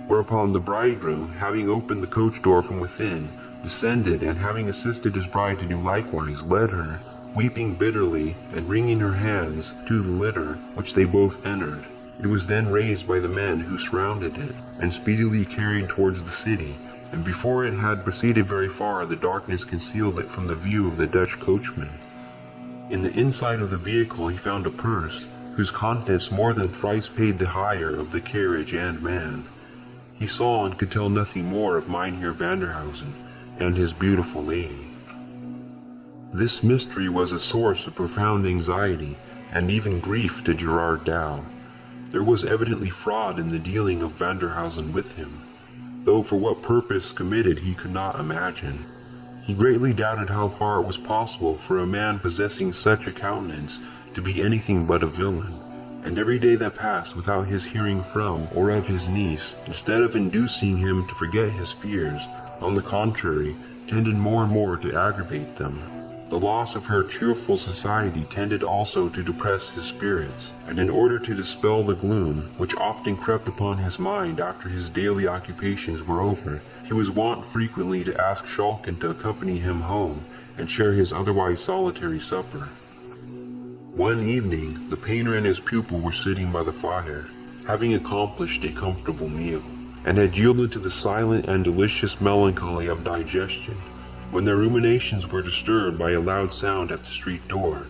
whereupon the bridegroom, having opened the coach door from within, descended, and having assisted his bride to do likewise, led her, weeping bitterly and wringing her hands, to the litter, which they both entered. It was then raised by the men who surrounded it, and speedily carried towards the city, and before it had proceeded very far, the darkness concealed it from the view of the Dutch coachman. In the inside of the vehicle he found a purse, whose contents more than thrice paid the hire of the carriage and man. He saw and could tell nothing more of Mynheer Vanderhausen and his beautiful lady. This mystery was a source of profound anxiety and even grief to Gerard Dow. There was evidently fraud in the dealing of Vanderhausen with him, though for what purpose committed he could not imagine. He greatly doubted how far it was possible for a man possessing such a countenance to be anything but a villain, and every day that passed without his hearing from or of his niece, instead of inducing him to forget his fears, on the contrary, tended more and more to aggravate them. The loss of her cheerful society tended also to depress his spirits, and in order to dispel the gloom which often crept upon his mind after his daily occupations were over, he was wont frequently to ask Schalken to accompany him home and share his otherwise solitary supper. One evening, the painter and his pupil were sitting by the fire, having accomplished a comfortable meal, and had yielded to the silent and delicious melancholy of digestion, when their ruminations were disturbed by a loud sound at the street door,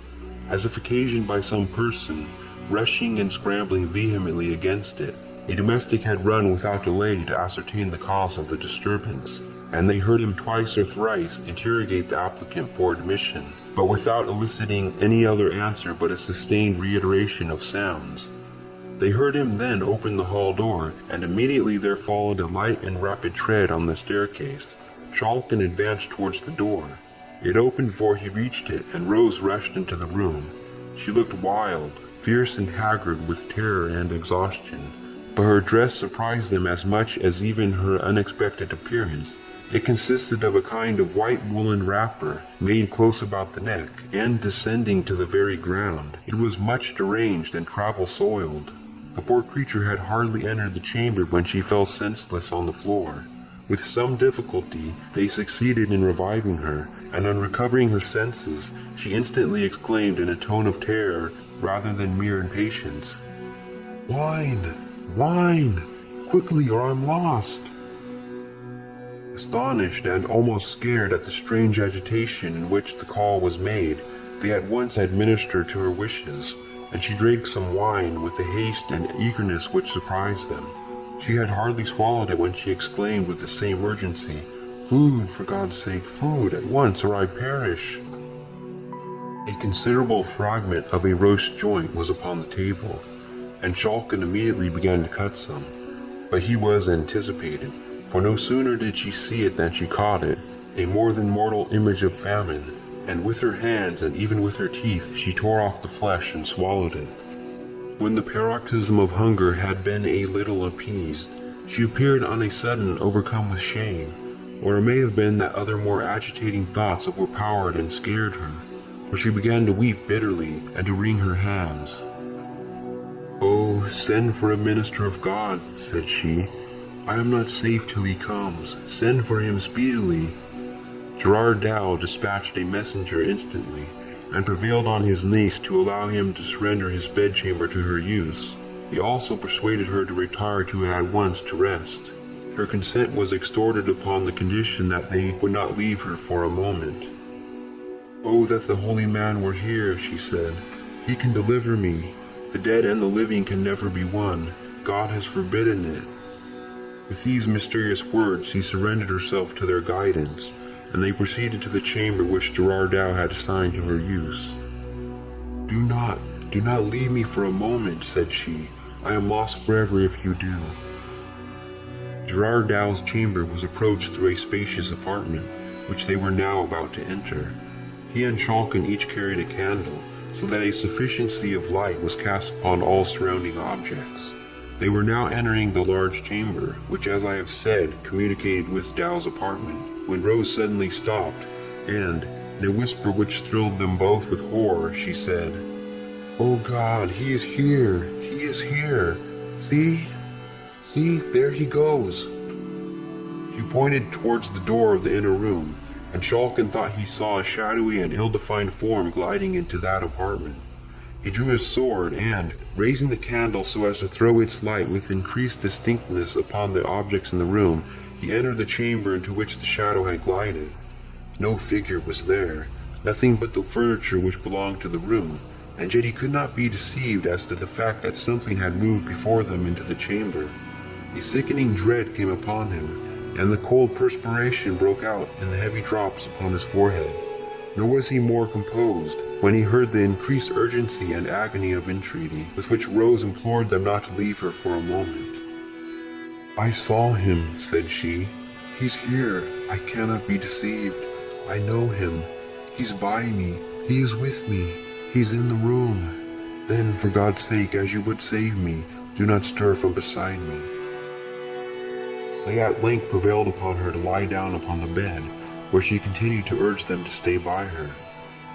as if occasioned by some person rushing and scrambling vehemently against it. A domestic had run without delay to ascertain the cause of the disturbance, and they heard him twice or thrice interrogate the applicant for admission, but without eliciting any other answer but a sustained reiteration of sounds. They heard him then open the hall door, and immediately there followed a light and rapid tread on the staircase. Schalken advanced towards the door. It opened before he reached it, and Rose rushed into the room. She looked wild, fierce and haggard with terror and exhaustion, but her dress surprised them as much as even her unexpected appearance. It consisted of a kind of white woolen wrapper, made close about the neck, and descending to the very ground. It was much deranged and travel-soiled. The poor creature had hardly entered the chamber when she fell senseless on the floor. With some difficulty they succeeded in reviving her, and on recovering her senses, she instantly exclaimed in a tone of terror rather than mere impatience, "Wine! Wine! Quickly, or I'm lost!" Astonished and almost scared at the strange agitation in which the call was made, they at once administered to her wishes, and she drank some wine with a haste and eagerness which surprised them. She had hardly swallowed it when she exclaimed with the same urgency, "Food, for God's sake, food, at once, or I perish!" A considerable fragment of a roast joint was upon the table, and Shulkin immediately began to cut some. But he was anticipated, for no sooner did she see it than she caught it, a more than mortal image of famine, and with her hands and even with her teeth she tore off the flesh and swallowed it. When the paroxysm of hunger had been a little appeased, she appeared on a sudden overcome with shame, or it may have been that other more agitating thoughts overpowered and scared her, for she began to weep bitterly and to wring her hands. "Oh, send for a minister of God," said she. "I am not safe till he comes. Send for him speedily." Gerard Dow dispatched a messenger instantly, and prevailed on his niece to allow him to surrender his bedchamber to her use. He also persuaded her to retire to it at once to rest. Her consent was extorted upon the condition that they would not leave her for a moment. "Oh, that the holy man were here," she said. "He can deliver me. The dead and the living can never be one. God has forbidden it." With these mysterious words she surrendered herself to their guidance, and they proceeded to the chamber which Gerard Dow had assigned to her use. Do not leave me for a moment," said she. "I am lost forever if you do." Gerard Dow's chamber was approached through a spacious apartment, which they were now about to enter. He and Shulkin each carried a candle, so that a sufficiency of light was cast upon all surrounding objects. They were now entering the large chamber, which, as I have said, communicated with Dow's apartment, when Rose suddenly stopped, and, in a whisper which thrilled them both with horror, she said, "Oh God, he is here! He is here! See, there he goes!" She pointed towards the door of the inner room, and Shulkin thought he saw a shadowy and ill-defined form gliding into that apartment. He drew his sword, and, raising the candle so as to throw its light with increased distinctness upon the objects in the room, he entered the chamber into which the shadow had glided. No figure was there, nothing but the furniture which belonged to the room, and yet he could not be deceived as to the fact that something had moved before them into the chamber. A sickening dread came upon him, and the cold perspiration broke out in the heavy drops upon his forehead. Nor was he more composed when he heard the increased urgency and agony of entreaty with which Rose implored them not to leave her for a moment. "I saw him," said she. "He's here. I cannot be deceived. I know him. He's by me. He is with me. He's in the room. Then, for God's sake, as you would save me, do not stir from beside me." They at length prevailed upon her to lie down upon the bed, where she continued to urge them to stay by her.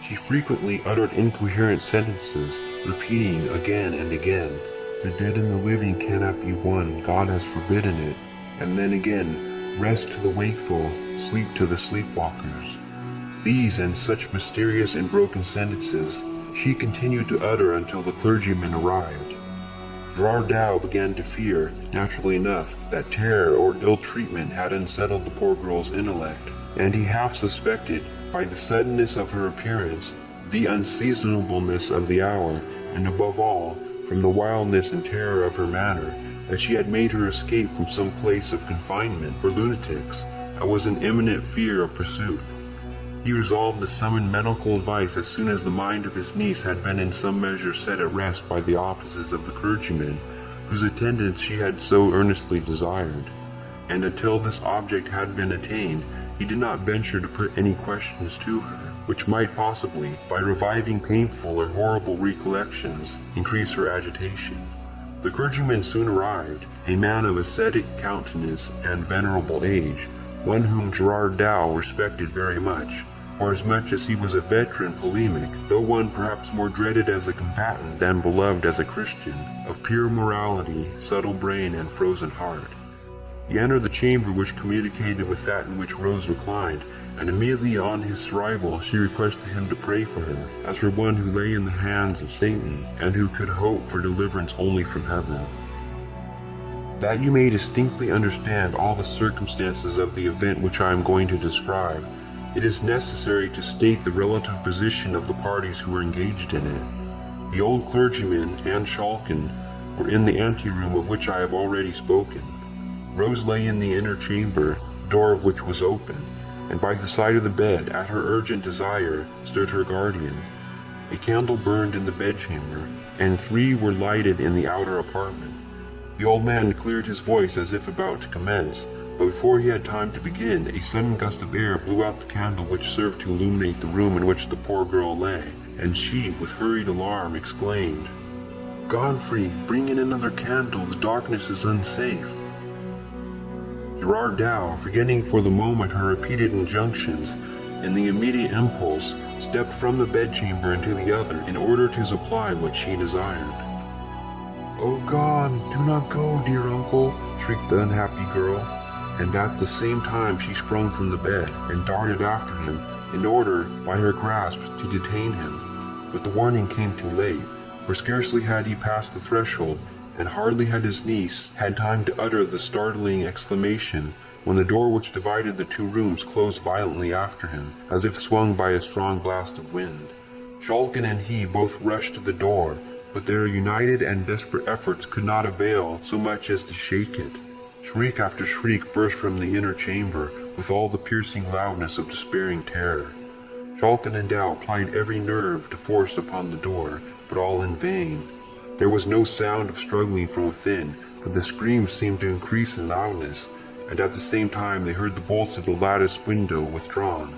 She frequently uttered incoherent sentences, repeating again and again, "The dead and the living cannot be one, God has forbidden it," and then again, "Rest to the wakeful, sleep to the sleepwalkers." These and such mysterious and broken sentences she continued to utter until the clergyman arrived. Gerard Dow began to fear, naturally enough, that terror or ill-treatment had unsettled the poor girl's intellect, and he half suspected, by the suddenness of her appearance, the unseasonableness of the hour, and above all, from the wildness and terror of her manner, that she had made her escape from some place of confinement for lunatics, and was in imminent fear of pursuit. He resolved to summon medical advice as soon as the mind of his niece had been in some measure set at rest by the offices of the clergyman, whose attendance she had so earnestly desired, and until this object had been attained, he did not venture to put any questions to her, which might possibly, by reviving painful or horrible recollections, increase her agitation. The clergyman soon arrived, a man of ascetic countenance and venerable age, one whom Gerard Dow respected very much, forasmuch as he was a veteran polemic, though one perhaps more dreaded as a combatant than beloved as a Christian, of pure morality, subtle brain, and frozen heart. He entered the chamber which communicated with that in which Rose reclined, and immediately on his arrival she requested him to pray for her, as for one who lay in the hands of Satan, and who could hope for deliverance only from heaven. That you may distinctly understand all the circumstances of the event which I am going to describe, it is necessary to state the relative position of the parties who were engaged in it. The old clergyman and Shulkin were in the anteroom of which I have already spoken, Rose lay in the inner chamber, the door of which was open, and by the side of the bed, at her urgent desire, stood her guardian. A candle burned in the bedchamber, and 3 were lighted in the outer apartment. The old man cleared his voice as if about to commence, but before he had time to begin, a sudden gust of air blew out the candle which served to illuminate the room in which the poor girl lay, and she, with hurried alarm, exclaimed, "Godfrey, bring in another candle, the darkness is unsafe." Gerard Dow, forgetting for the moment her repeated injunctions, in the immediate impulse, stepped from the bedchamber into the other in order to supply what she desired. "Oh God, do not go, dear uncle," shrieked the unhappy girl, and at the same time she sprung from the bed and darted after him in order, by her grasp, to detain him. But the warning came too late, for scarcely had he passed the threshold, and hardly had his niece had time to utter the startling exclamation, when the door which divided the 2 rooms closed violently after him, as if swung by a strong blast of wind. Shulkin and he both rushed to the door, but their united and desperate efforts could not avail so much as to shake it. Shriek after shriek burst from the inner chamber, with all the piercing loudness of despairing terror. Shulkin and Dow plied every nerve to force upon the door, but all in vain. There was no sound of struggling from within, but the screams seemed to increase in loudness, and at the same time they heard the bolts of the lattice window withdrawn,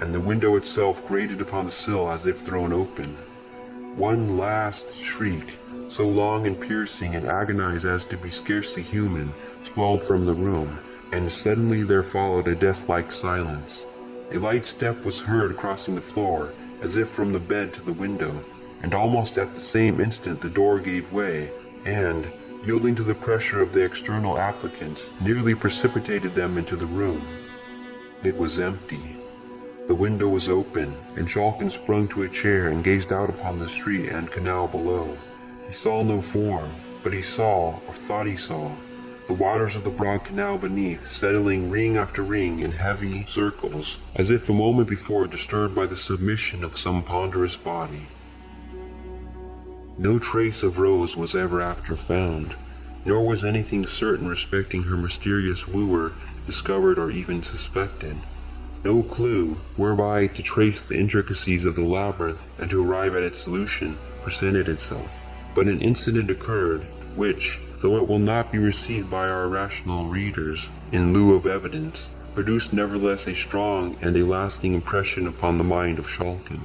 and the window itself grated upon the sill as if thrown open. One last shriek, so long and piercing and agonized as to be scarcely human, swelled from the room, and suddenly there followed a death-like silence. A light step was heard crossing the floor, as if from the bed to the window, and almost at the same instant the door gave way, and, yielding to the pressure of the external applicants, nearly precipitated them into the room. It was empty. The window was open, and Shulkin sprung to a chair and gazed out upon the street and canal below. He saw no form, but he saw, or thought he saw, the waters of the broad canal beneath settling ring after ring in heavy circles, as if a moment before disturbed by the submission of some ponderous body. No trace of Rose was ever after found, nor was anything certain respecting her mysterious wooer discovered or even suspected. No clue whereby to trace the intricacies of the labyrinth and to arrive at its solution presented itself, but an incident occurred which, though it will not be received by our rational readers in lieu of evidence, produced nevertheless a strong and a lasting impression upon the mind of Shulkin.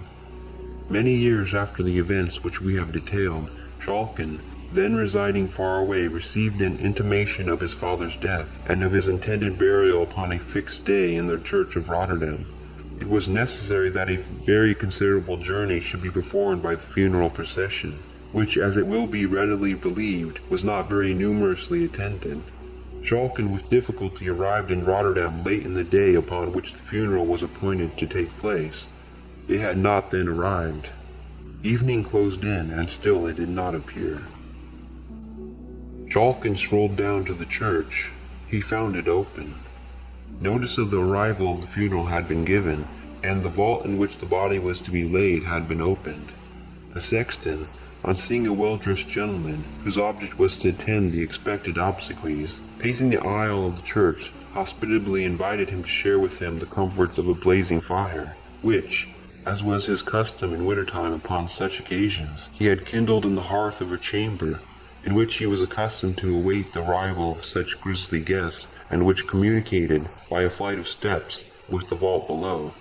Many years after the events which we have detailed, Shulkin, then residing far away, received an intimation of his father's death, and of his intended burial upon a fixed day in the church of Rotterdam. It was necessary that a very considerable journey should be performed by the funeral procession, which, as it will be readily believed, was not very numerously attended. Shulkin with difficulty arrived in Rotterdam late in the day upon which the funeral was appointed to take place. It had not then arrived. Evening closed in, and still it did not appear. Shulkin strolled down to the church. He found it open. Notice of the arrival of the funeral had been given, and the vault in which the body was to be laid had been opened. The sexton, on seeing a well-dressed gentleman, whose object was to attend the expected obsequies, pacing the aisle of the church, hospitably invited him to share with him the comforts of a blazing fire, which, as was his custom in winter-time upon such occasions, he had kindled in the hearth of a chamber, in which he was accustomed to await the arrival of such grisly guests, and which communicated, by a flight of steps, with the vault below.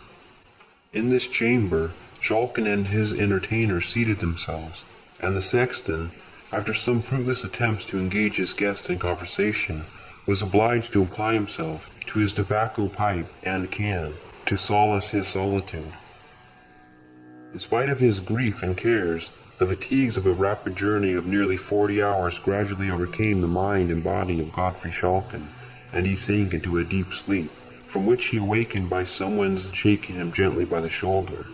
In this chamber, Shulkin and his entertainer seated themselves, and the sexton, after some fruitless attempts to engage his guest in conversation, was obliged to apply himself to his tobacco pipe and can, to solace his solitude. In spite of his grief and cares, the fatigues of a rapid journey of nearly 40 hours gradually overcame the mind and body of Godfrey Shulkin, and he sank into a deep sleep, from which he awakened by someone's shaking him gently by the shoulder.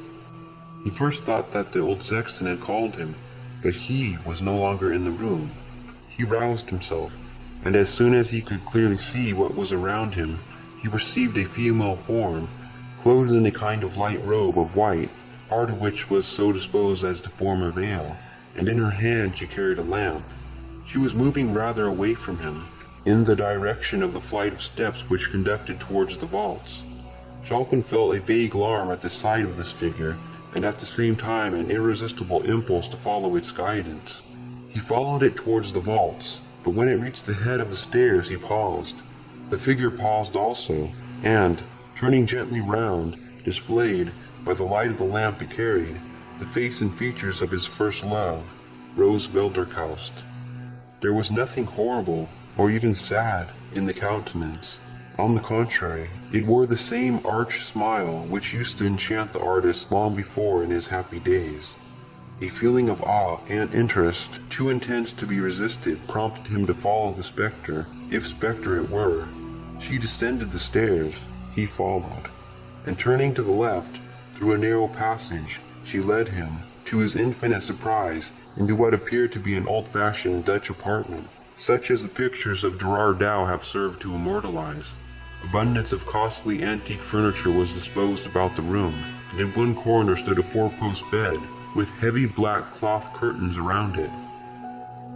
He first thought that the old sexton had called him, but he was no longer in the room. He roused himself, and as soon as he could clearly see what was around him, he perceived a female form, clothed in a kind of light robe of white, part of which was so disposed as to form a veil, and in her hand she carried a lamp. She was moving rather away from him, in the direction of the flight of steps which conducted towards the vaults. Shulkin felt a vague alarm at the sight of this figure, and at the same time an irresistible impulse to follow its guidance. He followed it towards the vaults, but when it reached the head of the stairs he paused. The figure paused also, and, turning gently round, displayed, by the light of the lamp it carried, the face and features of his first love, Rose Velderkaust. There was nothing horrible, or even sad, in the countenance. On the contrary, it wore the same arch smile which used to enchant the artist long before in his happy days. A feeling of awe and interest, too intense to be resisted, prompted him to follow the spectre, if spectre it were. She descended the stairs, he followed, and turning to the left, through a narrow passage, she led him, to his infinite surprise, into what appeared to be an old-fashioned Dutch apartment, such as the pictures of Gerard Dow have served to immortalize. Abundance of costly antique furniture was disposed about the room, and in one corner stood a four-post bed, with heavy black cloth curtains around it.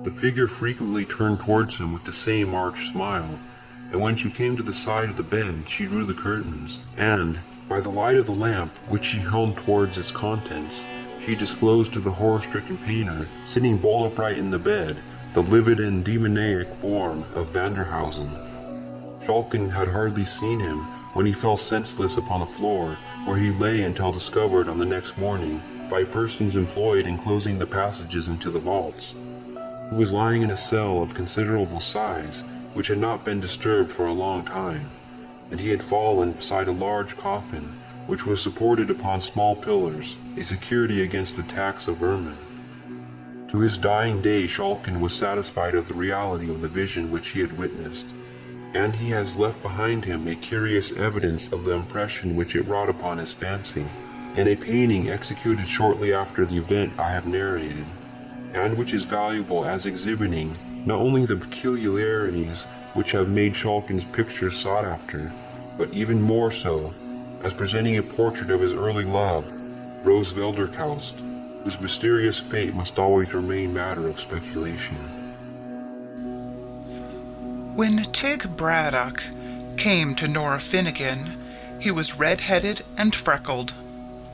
The figure frequently turned towards him with the same arch smile, and when she came to the side of the bed she drew the curtains, and, by the light of the lamp which she held towards its contents, she disclosed to the horror-stricken painter, sitting bolt upright in the bed, the livid and demoniac form of Vanderhausen. Shulkin had hardly seen him when he fell senseless upon the floor, where he lay until discovered on the next morning by persons employed in closing the passages into the vaults. He was lying in a cell of considerable size, which had not been disturbed for a long time, and he had fallen beside a large coffin, which was supported upon small pillars, a security against the attacks of vermin. To his dying day Shulkin was satisfied of the reality of the vision which he had witnessed, and he has left behind him a curious evidence of the impression which it wrought upon his fancy, in a painting executed shortly after the event I have narrated, and which is valuable as exhibiting not only the peculiarities which have made Shulkin's pictures sought after, but even more so, as presenting a portrait of his early love, Rose Velderkaust, whose mysterious fate must always remain matter of speculation. When Tig Braddock came to Nora Finnegan, he was red-headed and freckled,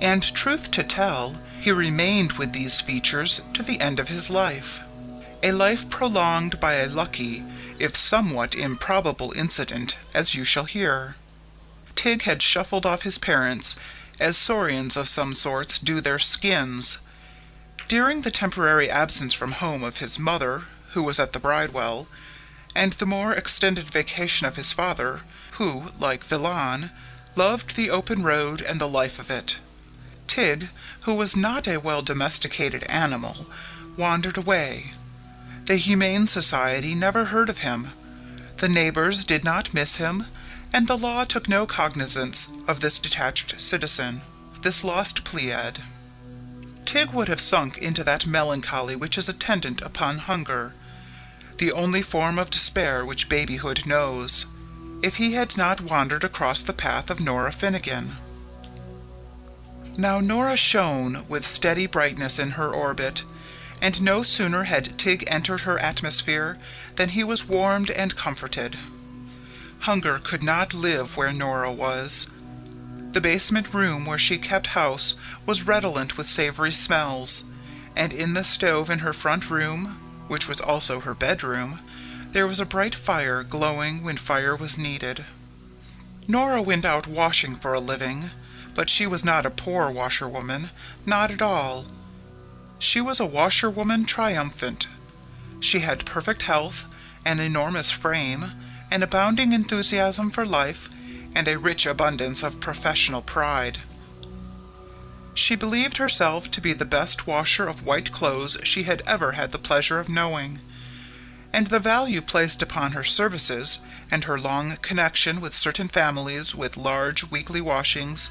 and truth to tell, he remained with these features to the end of his life. A life prolonged by a lucky, if somewhat improbable incident, as you shall hear. Tig had shuffled off his parents, as saurians of some sorts do their skins. During the temporary absence from home of his mother, who was at the Bridewell, and the more extended vacation of his father, who, like Villon, loved the open road and the life of it, Tig, who was not a well-domesticated animal, wandered away. The Humane Society never heard of him. The neighbors did not miss him, and the law took no cognizance of this detached citizen, this lost Pleiad. Tig would have sunk into that melancholy which is attendant upon hunger, the only form of despair which babyhood knows, if he had not wandered across the path of Nora Finnegan. Now Nora shone with steady brightness in her orbit, and no sooner had Tig entered her atmosphere than he was warmed and comforted. Hunger could not live where Nora was. The basement room where she kept house was redolent with savory smells, and in the stove in her front room, which was also her bedroom, there was a bright fire glowing when fire was needed. Nora went out washing for a living, but she was not a poor washerwoman, not at all. She was a washerwoman triumphant. She had perfect health, an enormous frame, an abounding enthusiasm for life, and a rich abundance of professional pride. She believed herself to be the best washer of white clothes she had ever had the pleasure of knowing, and the value placed upon her services, and her long connection with certain families with large weekly washings,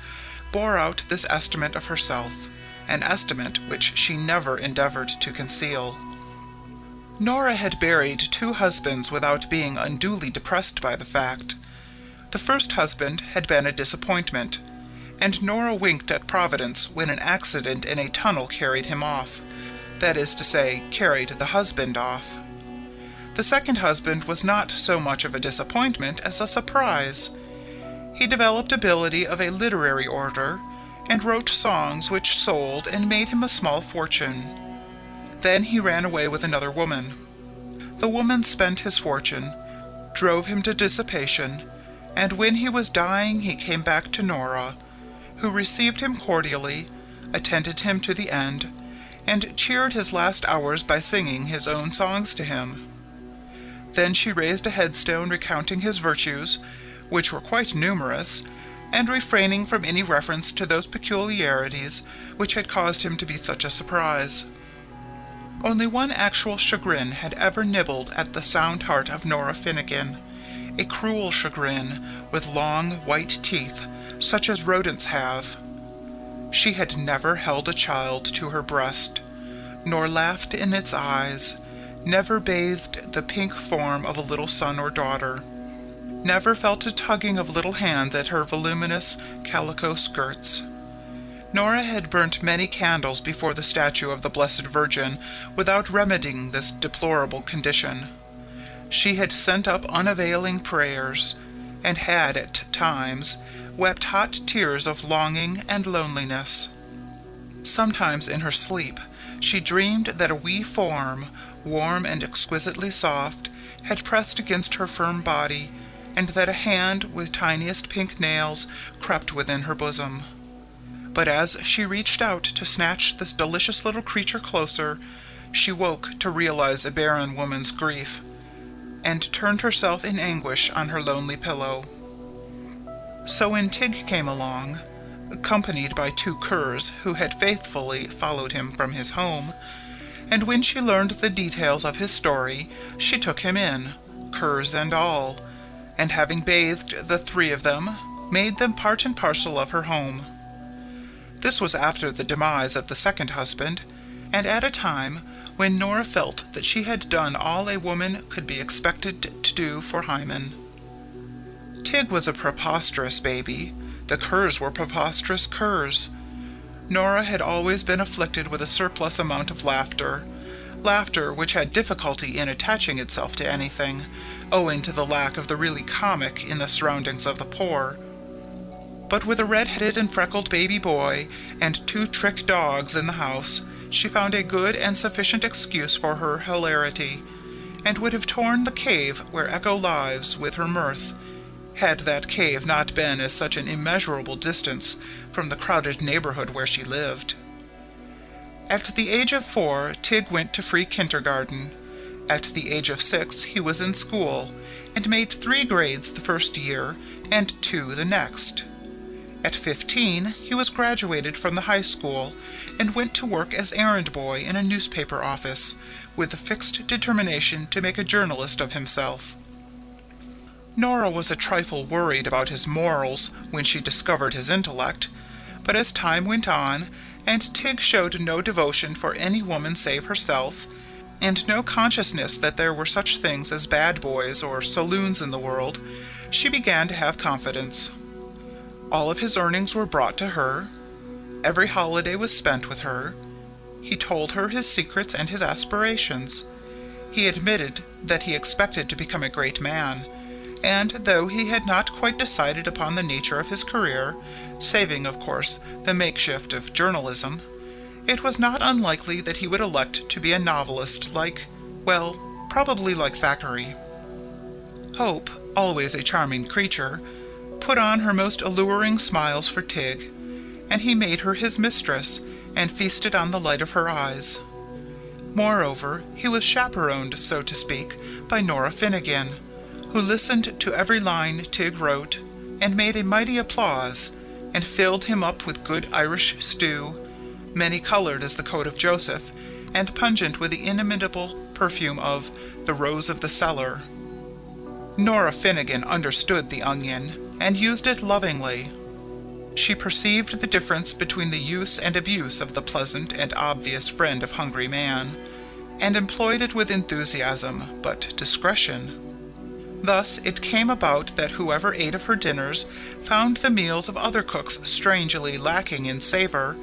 bore out this estimate of herself, an estimate which she never endeavored to conceal. Nora had buried 2 husbands without being unduly depressed by the fact. The first husband had been a disappointment, and Nora winked at Providence when an accident in a tunnel carried him off, that is to say, carried the husband off. The second husband was not so much of a disappointment as a surprise. He developed ability of a literary order, and wrote songs which sold and made him a small fortune. Then he ran away with another woman. The woman spent his fortune, drove him to dissipation, and when he was dying he came back to Nora, who received him cordially, attended him to the end, and cheered his last hours by singing his own songs to him. Then she raised a headstone recounting his virtues, which were quite numerous, and refraining from any reference to those peculiarities which had caused him to be such a surprise. Only one actual chagrin had ever nibbled at the sound heart of Nora Finnegan, a cruel chagrin with long white teeth, such as rodents have. She had never held a child to her breast, nor laughed in its eyes, never bathed the pink form of a little son or daughter, never felt a tugging of little hands at her voluminous calico skirts. Nora had burnt many candles before the statue of the Blessed Virgin without remedying this deplorable condition. She had sent up unavailing prayers, and had, at times, wept hot tears of longing and loneliness. Sometimes in her sleep she dreamed that a wee form, warm and exquisitely soft, had pressed against her firm body, and that a hand with tiniest pink nails crept within her bosom. But as she reached out to snatch this delicious little creature closer, she woke to realize a barren woman's grief, and turned herself in anguish on her lonely pillow. So when Tig came along, accompanied by 2 curs who had faithfully followed him from his home, and when she learned the details of his story, she took him in, curs and all, and having bathed the 3 of them, made them part and parcel of her home. This was after the demise of the second husband, and at a time when Nora felt that she had done all a woman could be expected to do for Hymen. Tig was a preposterous baby. The curs were preposterous curs. Nora had always been afflicted with a surplus amount of laughter which had difficulty in attaching itself to anything, owing to the lack of the really comic in the surroundings of the poor. But with a red-headed and freckled baby boy and 2 trick dogs in the house, she found a good and sufficient excuse for her hilarity, and would have torn the cave where Echo lives with her mirth, had that cave not been as such an immeasurable distance from the crowded neighborhood where she lived. At the age of 4, Tig went to free kindergarten. At the age of 6, he was in school, and made 3 grades the first year and 2 the next. At 15, he was graduated from the high school and went to work as errand boy in a newspaper office, with a fixed determination to make a journalist of himself. Nora was a trifle worried about his morals when she discovered his intellect, but as time went on, and Tig showed no devotion for any woman save herself, and no consciousness that there were such things as bad boys or saloons in the world, she began to have confidence. All of his earnings were brought to her. Every holiday was spent with her. He told her his secrets and his aspirations. He admitted that he expected to become a great man, and though he had not quite decided upon the nature of his career, saving, of course, the makeshift of journalism, it was not unlikely that he would elect to be a novelist probably like Thackeray. Hope, always a charming creature, put on her most alluring smiles for Tig, and he made her his mistress, and feasted on the light of her eyes. Moreover, he was chaperoned, so to speak, by Nora Finnegan, who listened to every line Tig wrote, and made a mighty applause, and filled him up with good Irish stew, many-coloured as the coat of Joseph, and pungent with the inimitable perfume of the rose of the cellar. Nora Finnegan understood the onion, and used it lovingly. She perceived the difference between the use and abuse of the pleasant and obvious friend of hungry man, and employed it with enthusiasm, but discretion. Thus it came about that whoever ate of her dinners found the meals of other cooks strangely lacking in savour,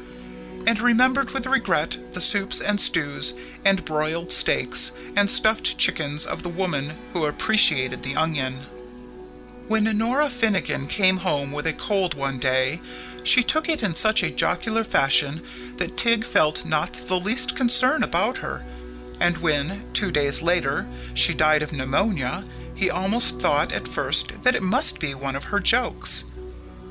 and remembered with regret the soups and stews and broiled steaks and stuffed chickens of the woman who appreciated the onion. When Nora Finnegan came home with a cold one day, she took it in such a jocular fashion that Tig felt not the least concern about her, and when, 2 days later, she died of pneumonia, he almost thought at first that it must be one of her jokes.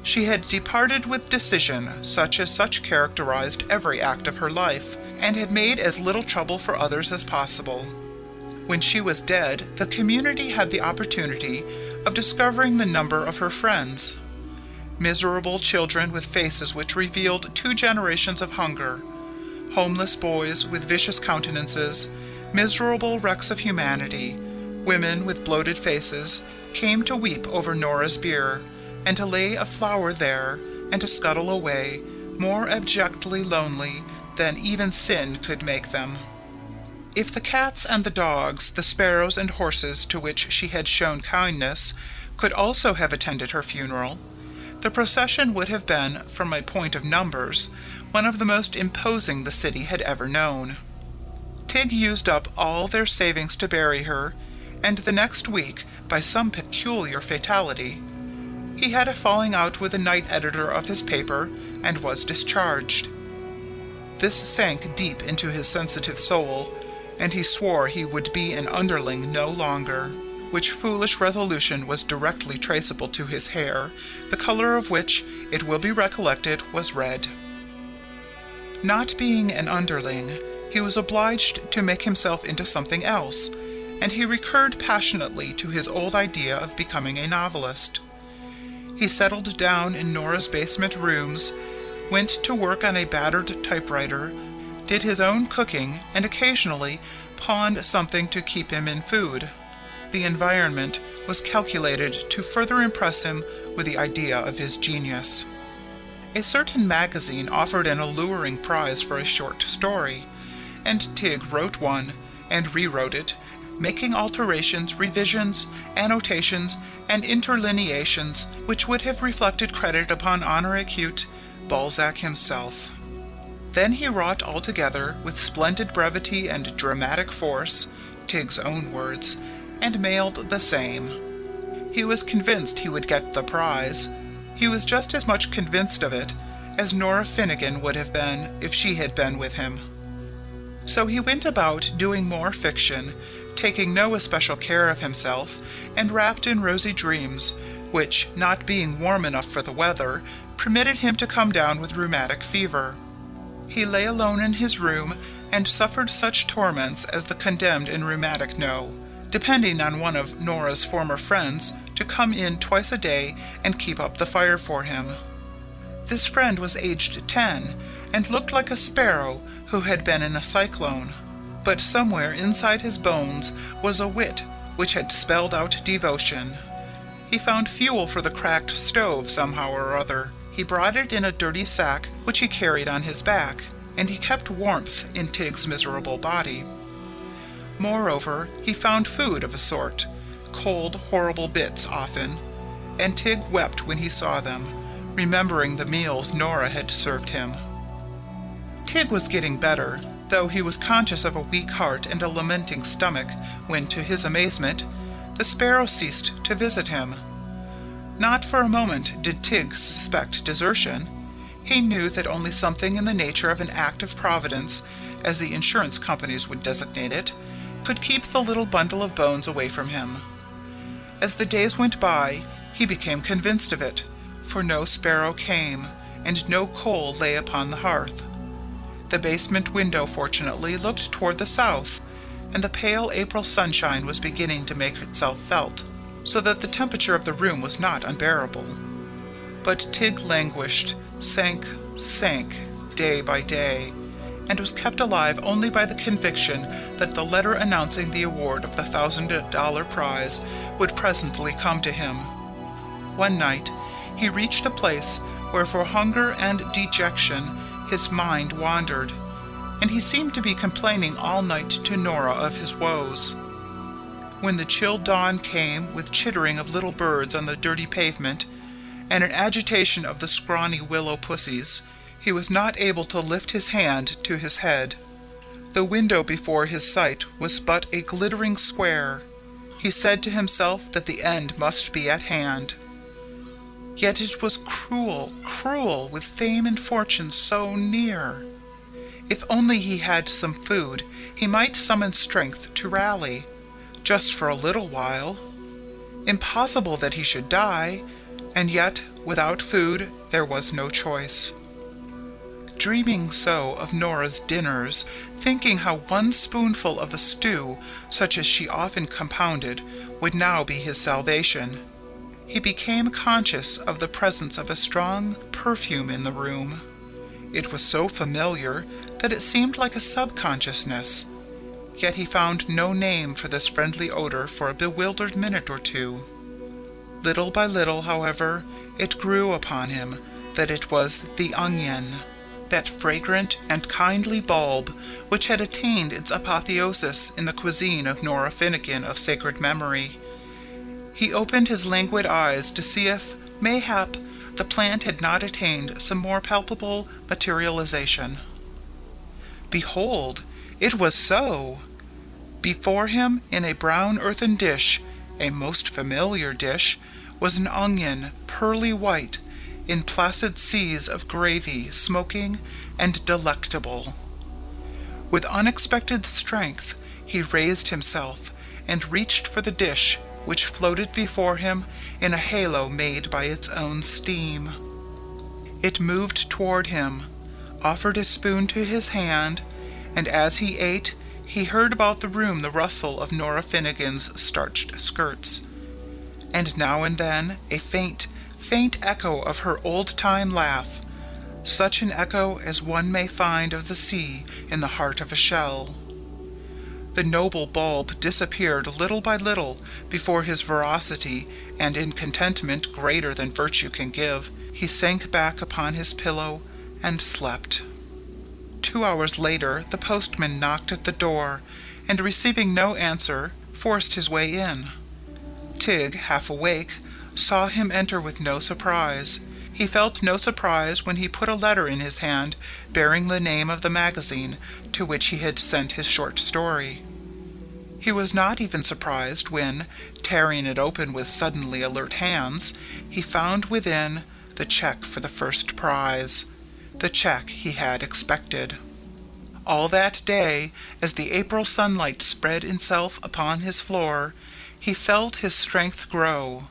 She had departed with decision, such as characterized every act of her life, and had made as little trouble for others as possible. When she was dead, the community had the opportunity of discovering the number of her friends. Miserable children with faces which revealed 2 generations of hunger, homeless boys with vicious countenances, miserable wrecks of humanity, women with bloated faces, came to weep over Nora's bier, and to lay a flower there, and to scuttle away, more abjectly lonely than even sin could make them. If the cats and the dogs, the sparrows and horses to which she had shown kindness, could also have attended her funeral, the procession would have been, from a point of numbers, one of the most imposing the city had ever known. Tig used up all their savings to bury her, and the next week, by some peculiar fatality, he had a falling out with the night editor of his paper and was discharged. This sank deep into his sensitive soul, and he swore he would be an underling no longer, which foolish resolution was directly traceable to his hair, the color of which, it will be recollected, was red. Not being an underling, he was obliged to make himself into something else, and he recurred passionately to his old idea of becoming a novelist. He settled down in Nora's basement rooms, went to work on a battered typewriter, did his own cooking, and occasionally pawned something to keep him in food. The environment was calculated to further impress him with the idea of his genius. A certain magazine offered an alluring prize for a short story, and Tig wrote one and rewrote it, making alterations, revisions, annotations, and interlineations which would have reflected credit upon honor acute Balzac himself. Then he wrought altogether with splendid brevity and dramatic force, Tig's own words, and mailed the same. He was convinced he would get the prize. He was just as much convinced of it as Nora Finnegan would have been if she had been with him. So he went about doing more fiction, taking no especial care of himself, and wrapped in rosy dreams, which, not being warm enough for the weather, permitted him to come down with rheumatic fever. He lay alone in his room and suffered such torments as the condemned in rheumatic know, depending on one of Nora's former friends to come in twice a day and keep up the fire for him. This friend was aged 10 and looked like a sparrow who had been in a cyclone, but somewhere inside his bones was a wit which had spelled out devotion. He found fuel for the cracked stove somehow or other. He brought it in a dirty sack which he carried on his back, and he kept warmth in Tig's miserable body. Moreover, he found food of a sort, cold, horrible bits often, and Tig wept when he saw them, remembering the meals Nora had served him. Tig was getting better, though he was conscious of a weak heart and a lamenting stomach, when, to his amazement, the sparrow ceased to visit him. Not for a moment did Tig suspect desertion. He knew that only something in the nature of an act of Providence, as the insurance companies would designate it, could keep the little bundle of bones away from him. As the days went by, he became convinced of it, for no sparrow came, and no coal lay upon the hearth. The basement window, fortunately, looked toward the south, and the pale April sunshine was beginning to make itself felt, so that the temperature of the room was not unbearable. But Tig languished, sank, day by day, and was kept alive only by the conviction that the letter announcing the award of the $1,000 prize would presently come to him. One night, he reached a place where for hunger and dejection his mind wandered, and he seemed to be complaining all night to Nora of his woes. When the chill dawn came, with chittering of little birds on the dirty pavement, and an agitation of the scrawny willow pussies, He was not able to lift his hand to his head. The window before his sight was but a glittering square. He said to himself that the end must be at hand. Yet it was cruel, cruel, with fame and fortune so near. If only he had some food, he might summon strength to rally, just for a little while. Impossible that he should die, and yet without food there was no choice. Dreaming so of Nora's dinners, thinking how one spoonful of a stew, such as she often compounded, would now be his salvation, he became conscious of the presence of a strong perfume in the room. It was so familiar that it seemed like a subconsciousness, yet he found no name for this friendly odor for a bewildered minute or two. Little by little, however, it grew upon him that it was the onion, that fragrant and kindly bulb which had attained its apotheosis in the cuisine of Nora Finnegan of sacred memory. He opened his languid eyes to see if, mayhap, the plant had not attained some more palpable materialization. Behold, it was so! Before him, in a brown earthen dish, a most familiar dish, was an onion, pearly white, in placid seas of gravy, smoking and delectable. With unexpected strength, he raised himself and reached for the dish, which floated before him in a halo made by its own steam. It moved toward him, offered a spoon to his hand, and as he ate, he heard about the room the rustle of Nora Finnegan's starched skirts, and now and then a faint, faint echo of her old-time laugh, such an echo as one may find of the sea in the heart of a shell. The noble bulb disappeared little by little before his ferocity, and in contentment greater than virtue can give, he sank back upon his pillow and slept. 2 hours later, the postman knocked at the door, and receiving no answer, forced his way in. Tig, half awake, saw him enter with no surprise. He felt no surprise when he put a letter in his hand bearing the name of the magazine to which he had sent his short story. He was not even surprised when, tearing it open with suddenly alert hands, he found within the check for the first prize, the check he had expected. All that day, as the April sunlight spread itself upon his floor, he felt his strength grow.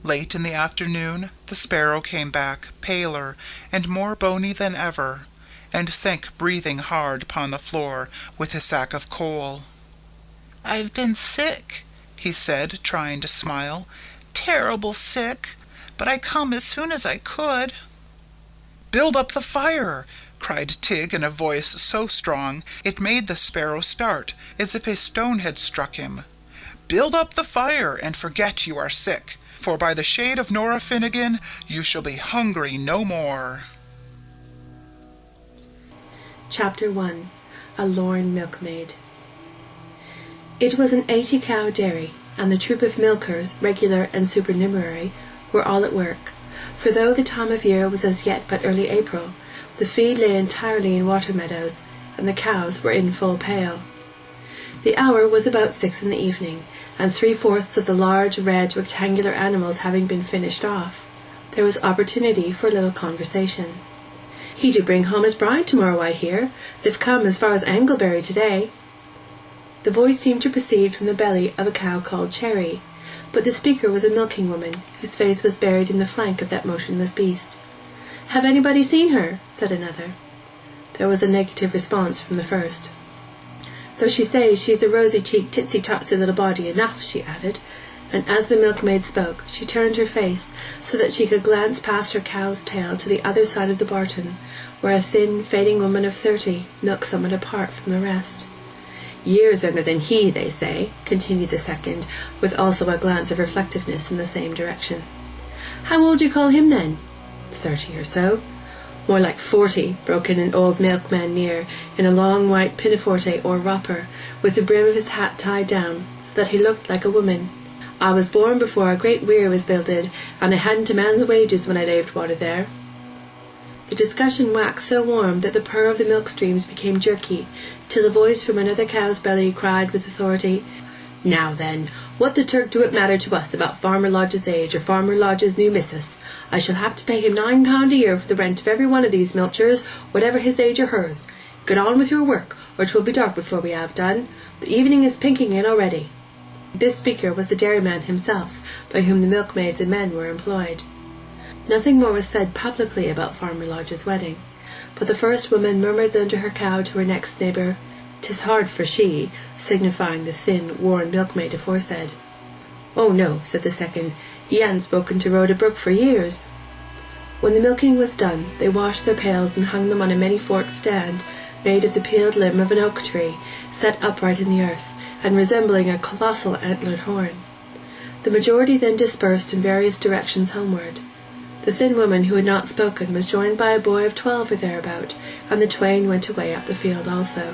Late in the afternoon, the sparrow came back, paler and more bony than ever, and sank breathing hard upon the floor with his sack of coal. "I've been sick," he said, trying to smile. "Terrible sick, but I come as soon as I could." "Build up the fire!" cried Tig in a voice so strong it made the sparrow start, as if a stone had struck him. "Build up the fire, and forget you are sick, for by the shade of Nora Finnegan you shall be hungry no more." Chapter 1. A Lorn Milkmaid. It was an 80-cow dairy, and the troop of milkers, regular and supernumerary, were all at work, for though the time of year was as yet but early April, the feed lay entirely in water meadows, and the cows were in full pail. The hour was about 6 in the evening, and 3/4 of the large, red, rectangular animals having been finished off, there was opportunity for a little conversation. "He do bring home his bride tomorrow, I hear. They've come as far as Anglebury today." The voice seemed to proceed from the belly of a cow called Cherry, but the speaker was a milking woman, whose face was buried in the flank of that motionless beast. "Have anybody seen her?" said another. There was a negative response from the first. "Though she says she's a rosy-cheeked, titsy-totsy little body enough," she added, and as the milkmaid spoke, she turned her face so that she could glance past her cow's tail to the other side of the barton, where a thin, fading woman of 30 milked somewhat apart from the rest. "Years younger than he, they say," continued the second, with also a glance of reflectiveness in the same direction. "How old do you call him, then?" 30 or so." "More like 40, broke in an old milkman near, in a long white pinafore or wrapper, with the brim of his hat tied down, so that he looked like a woman. "I was born before a great weir was builded, and I hadn't a man's wages when I laved water there." The discussion waxed so warm that the purr of the milk streams became jerky, till a voice from another cow's belly cried with authority, "Now then, what the Turk do it matter to us about Farmer Lodge's age or Farmer Lodge's new missus? I shall have to pay him £9 a year for the rent of every one of these milchers, whatever his age or hers. Get on with your work, or 'twill be dark before we have done. The evening is pinking in already." This speaker was the dairyman himself, by whom the milkmaids and men were employed. Nothing more was said publicly about Farmer Lodge's wedding, but the first woman murmured under her cow to her next neighbour, "'Tis hard for she," signifying the thin, worn milkmaid aforesaid. "Oh no," said the second, "he hadn't spoken to Rhoda Brooke for years." When the milking was done, they washed their pails and hung them on a many-forked stand made of the peeled limb of an oak tree, set upright in the earth, and resembling a colossal antlered horn. The majority then dispersed in various directions homeward. The thin woman who had not spoken was joined by a boy of 12 or thereabout, and the twain went away up the field also.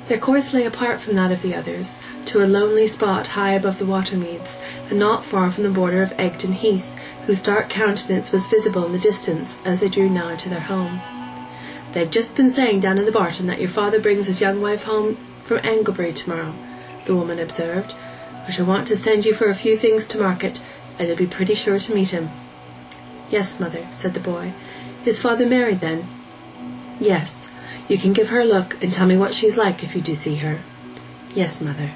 Their course lay apart from that of the others, to a lonely spot high above the water-meads, and not far from the border of Egdon Heath, whose dark countenance was visible in the distance as they drew nigh to their home. "They've just been saying down in the barton that your father brings his young wife home from Anglebury tomorrow," the woman observed. "I shall want to send you for a few things to market, and you'll be pretty sure to meet him." "Yes, mother," said the boy. "His father married, then?" "Yes. You can give her a look, and tell me what she's like if you do see her." "Yes, mother.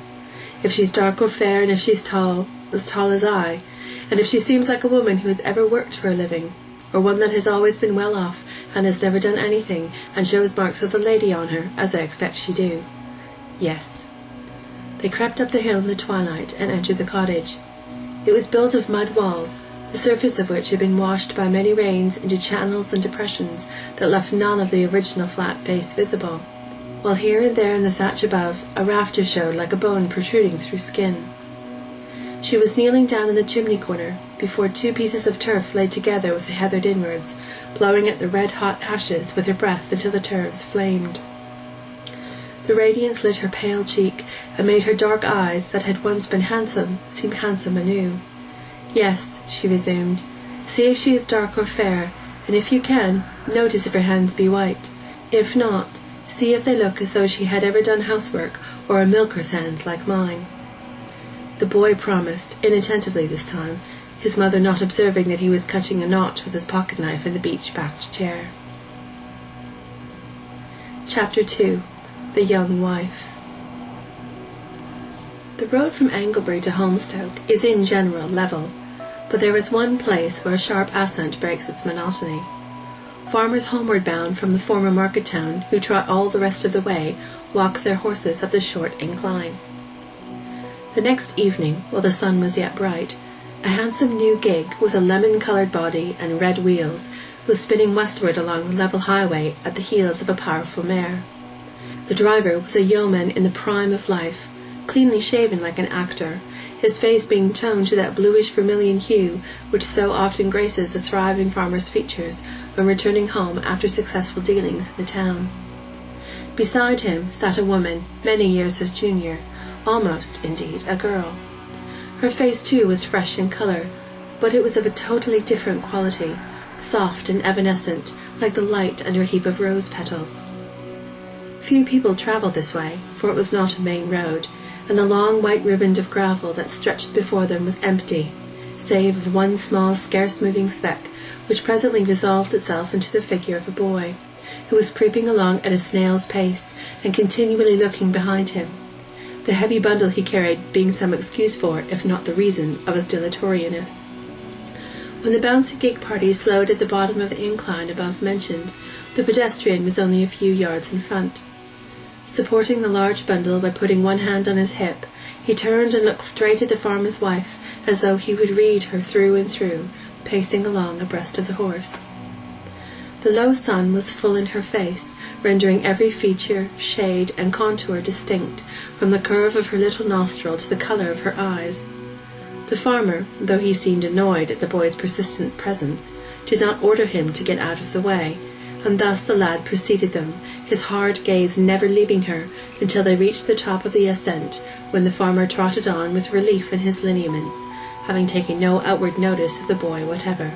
If she's dark or fair, and if she's tall as I, and if she seems like a woman who has ever worked for a living, or one that has always been well off, and has never done anything, and shows marks of the lady on her, as I expect she do." "Yes." They crept up the hill in the twilight, and entered the cottage. It was built of mud walls, the surface of which had been washed by many rains into channels and depressions that left none of the original flat face visible, while here and there in the thatch above a rafter showed like a bone protruding through skin. She was kneeling down in the chimney corner, before 2 pieces of turf laid together with the heathered inwards, blowing at the red-hot ashes with her breath until the turves flamed. The radiance lit her pale cheek, and made her dark eyes, that had once been handsome, seem handsome anew. "Yes," she resumed, "see if she is dark or fair, and if you can, notice if her hands be white. If not, see if they look as though she had ever done housework, or a milker's hands like mine." The boy promised, inattentively this time, his mother not observing that he was cutting a notch with his pocket-knife in the beech-backed chair. Chapter 2. The Young Wife. The road from Anglebury to Holmstoke is in general level, but there is one place where a sharp ascent breaks its monotony. Farmers homeward bound from the former market town, who trot all the rest of the way, walk their horses up the short incline. The next evening, while the sun was yet bright, a handsome new gig with a lemon-coloured body and red wheels was spinning westward along the level highway at the heels of a powerful mare. The driver was a yeoman in the prime of life, cleanly shaven like an actor, his face being toned to that bluish vermilion hue which so often graces a thriving farmer's features when returning home after successful dealings in the town. Beside him sat a woman, many years his junior, almost, indeed, a girl. Her face, too, was fresh in colour, but it was of a totally different quality, soft and evanescent, like the light under a heap of rose petals. Few people travelled this way, for it was not a main road, and the long white riband of gravel that stretched before them was empty, save of one small scarce-moving speck, which presently resolved itself into the figure of a boy, who was creeping along at a snail's pace, and continually looking behind him, the heavy bundle he carried being some excuse for, if not the reason, of his dilatoriness. When the bouncy gig party slowed at the bottom of the incline above mentioned, the pedestrian was only a few yards in front. Supporting the large bundle by putting one hand on his hip, he turned and looked straight at the farmer's wife, as though he would read her through and through, pacing along abreast of the horse. The low sun was full in her face, rendering every feature, shade, and contour distinct, from the curve of her little nostril to the colour of her eyes. The farmer, though he seemed annoyed at the boy's persistent presence, did not order him to get out of the way, and thus the lad preceded them, his hard gaze never leaving her until they reached the top of the ascent, when the farmer trotted on with relief in his lineaments, having taken no outward notice of the boy whatever.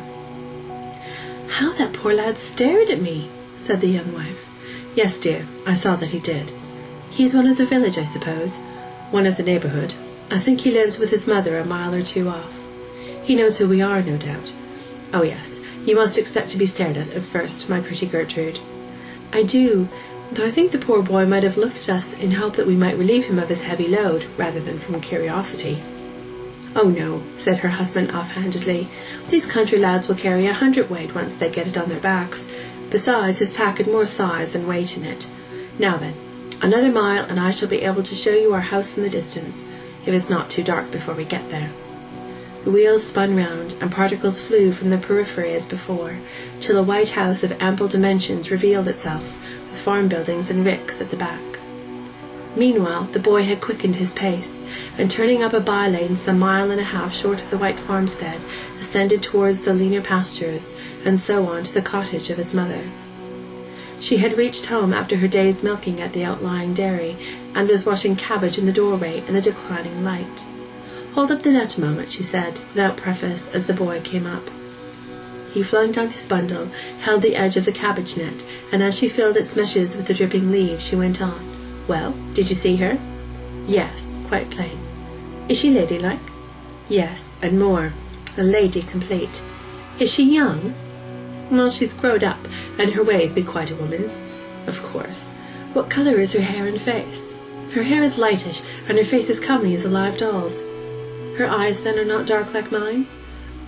"How that poor lad stared at me," said the young wife. "Yes, dear, I saw that he did. He's one of the village, I suppose. One of the neighbourhood. I think he lives with his mother a mile or two off. He knows who we are, no doubt. Oh, yes, you must expect to be stared at first, my pretty Gertrude." "I do, though I think the poor boy might have looked at us in hope that we might relieve him of his heavy load, rather than from curiosity." "Oh, no," said her husband offhandedly. "These country lads will carry 100 weight once they get it on their backs. Besides, his pack had more size than weight in it. Now then, another mile, and I shall be able to show you our house in the distance, if it's not too dark before we get there." The wheels spun round, and particles flew from the periphery as before, till a white house of ample dimensions revealed itself, with farm buildings and ricks at the back. Meanwhile, the boy had quickened his pace, and turning up a by-lane some 1.5 miles short of the white farmstead, ascended towards the leaner pastures, and so on to the cottage of his mother. She had reached home after her day's milking at the outlying dairy, and was washing cabbage in the doorway in the declining light. "Hold up the net a moment," she said, without preface, as the boy came up. He flung down his bundle, held the edge of the cabbage net, and as she filled its meshes with the dripping leaves, she went on. "Well, did you see her?" "Yes, quite plain." "Is she ladylike?" "Yes, and more. A lady complete." "Is she young?" "Well, she's growed up, and her ways be quite a woman's." "Of course. What colour is her hair and face?" "Her hair is lightish, and her face is comely as a live doll's." "Her eyes, then, are not dark like mine?"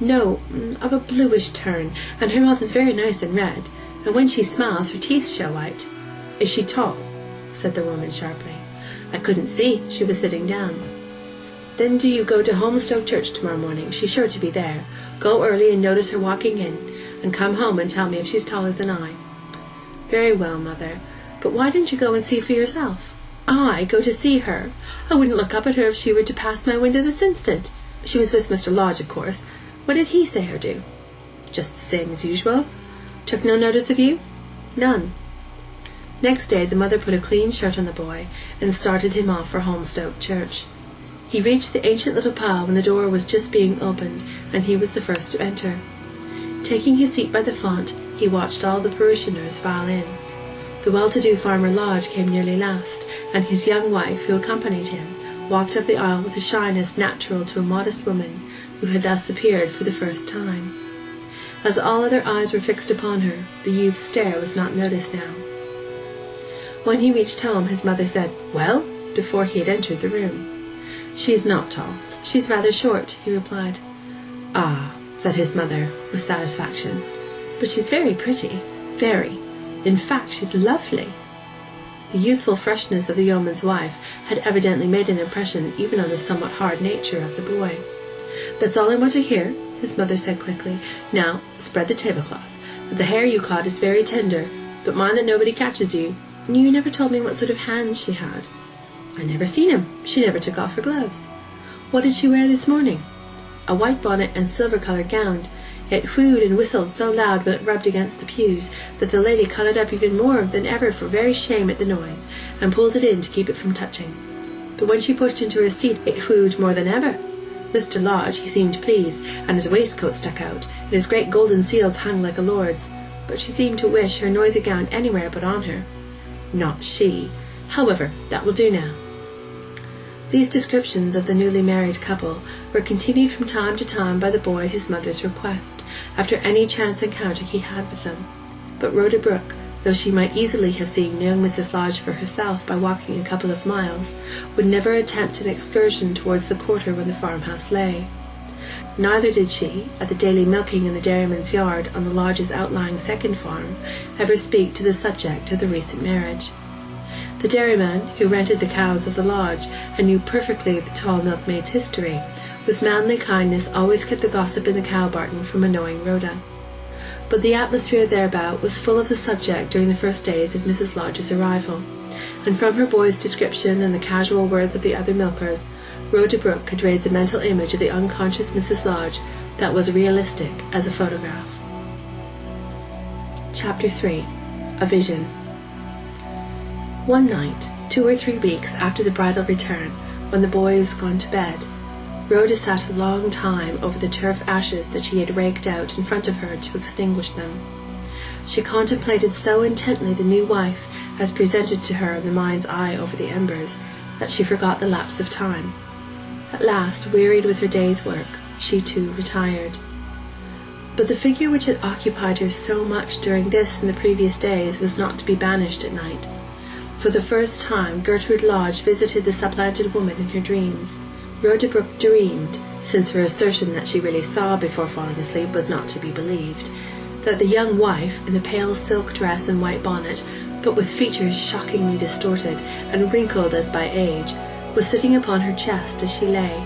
"No, of a bluish turn, and her mouth is very nice and red, and when she smiles her teeth show white." "Is she tall?" said the woman sharply. "I couldn't see. She was sitting down." "Then do you go to Holmstoke Church tomorrow morning. She's sure to be there. Go early and notice her walking in, and come home and tell me if she's taller than I." "Very well, mother. But why don't you go and see for yourself?" "I go to see her? I wouldn't look up at her if she were to pass my window this instant. She was with Mr. Lodge, of course. What did he say or do?" "Just the same as usual." "Took no notice of you?" "None." Next day the mother put a clean shirt on the boy, and started him off for Holmstoke Church. He reached the ancient little pile when the door was just being opened, and he was the first to enter. Taking his seat by the font, he watched all the parishioners file in. The well-to-do farmer Lodge came nearly last, and his young wife, who accompanied him, walked up the aisle with a shyness natural to a modest woman who had thus appeared for the first time. As all other eyes were fixed upon her, the youth's stare was not noticed now. When he reached home, his mother said, "Well?" before he had entered the room. "She's not tall. She's rather short," he replied. "Ah," said his mother, with satisfaction. "But she's very pretty. Very. In fact, she's lovely." The youthful freshness of the yeoman's wife had evidently made an impression even on the somewhat hard nature of the boy. "That's all I want to hear," his mother said quickly. "Now, spread the tablecloth. The hare you caught is very tender, but mind that nobody catches you. You never told me what sort of hands she had." "I never seen 'em. She never took off her gloves." "What did she wear this morning?" "A white bonnet and silver-coloured gown. It whooed and whistled so loud when it rubbed against the pews that the lady coloured up even more than ever for very shame at the noise, and pulled it in to keep it from touching. But when she pushed into her seat, it whooed more than ever. Mr. Lodge, he seemed pleased, and his waistcoat stuck out, and his great golden seals hung like a lord's, but she seemed to wish her noisy gown anywhere but on her. Not she. However, that will do now." These descriptions of the newly married couple were continued from time to time by the boy at his mother's request, after any chance encounter he had with them. But Rhoda Brooke, though she might easily have seen young Mrs. Lodge for herself by walking a couple of miles, would never attempt an excursion towards the quarter when the farmhouse lay. Neither did she, at the daily milking in the dairyman's yard on the Lodge's outlying second farm, ever speak to the subject of the recent marriage. The dairyman, who rented the cows of the Lodge, and knew perfectly the tall milkmaid's history, with manly kindness always kept the gossip in the cow barton from annoying Rhoda. But the atmosphere thereabout was full of the subject during the first days of Mrs. Lodge's arrival, and from her boy's description and the casual words of the other milkers, Rhoda Brooke could raise a mental image of the unconscious Mrs. Lodge that was realistic as a photograph. Chapter 3. A Vision. One night, 2 or 3 weeks after the bridal return, when the boy was gone to bed, Rhoda sat a long time over the turf ashes that she had raked out in front of her to extinguish them. She contemplated so intently the new wife as presented to her in the mind's eye over the embers that she forgot the lapse of time. At last, wearied with her day's work, she too retired. But the figure which had occupied her so much during this and the previous days was not to be banished at night. For the first time, Gertrude Lodge visited the supplanted woman in her dreams. Rhoda Brooke dreamed, since her assertion that she really saw before falling asleep was not to be believed, that the young wife, in the pale silk dress and white bonnet, but with features shockingly distorted and wrinkled as by age, was sitting upon her chest as she lay.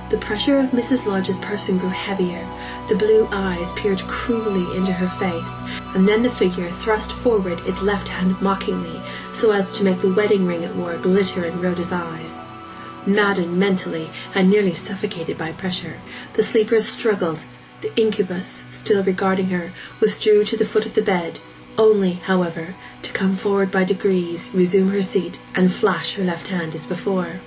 The pressure of Mrs. Lodge's person grew heavier, the blue eyes peered cruelly into her face, and then the figure thrust forward its left hand mockingly, so as to make the wedding ring it wore glitter in Rhoda's eyes. Maddened mentally, and nearly suffocated by pressure, the sleeper struggled. The incubus, still regarding her, withdrew to the foot of the bed, only, however, to come forward by degrees, resume her seat, and flash her left hand as before.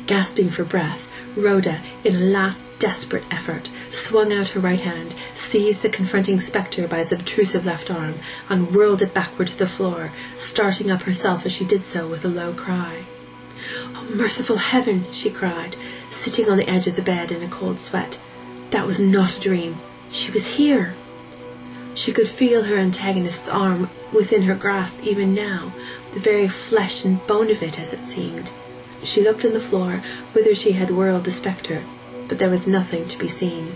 Gasping for breath, Rhoda, in a last desperate effort, swung out her right hand, seized the confronting spectre by its obtrusive left arm, and whirled it backward to the floor, starting up herself as she did so with a low cry. "Oh, merciful heaven!" she cried, sitting on the edge of the bed in a cold sweat. "That was not a dream. She was here." She could feel her antagonist's arm within her grasp even now, the very flesh and bone of it, as it seemed. She looked on the floor, whither she had whirled the spectre, but there was nothing to be seen.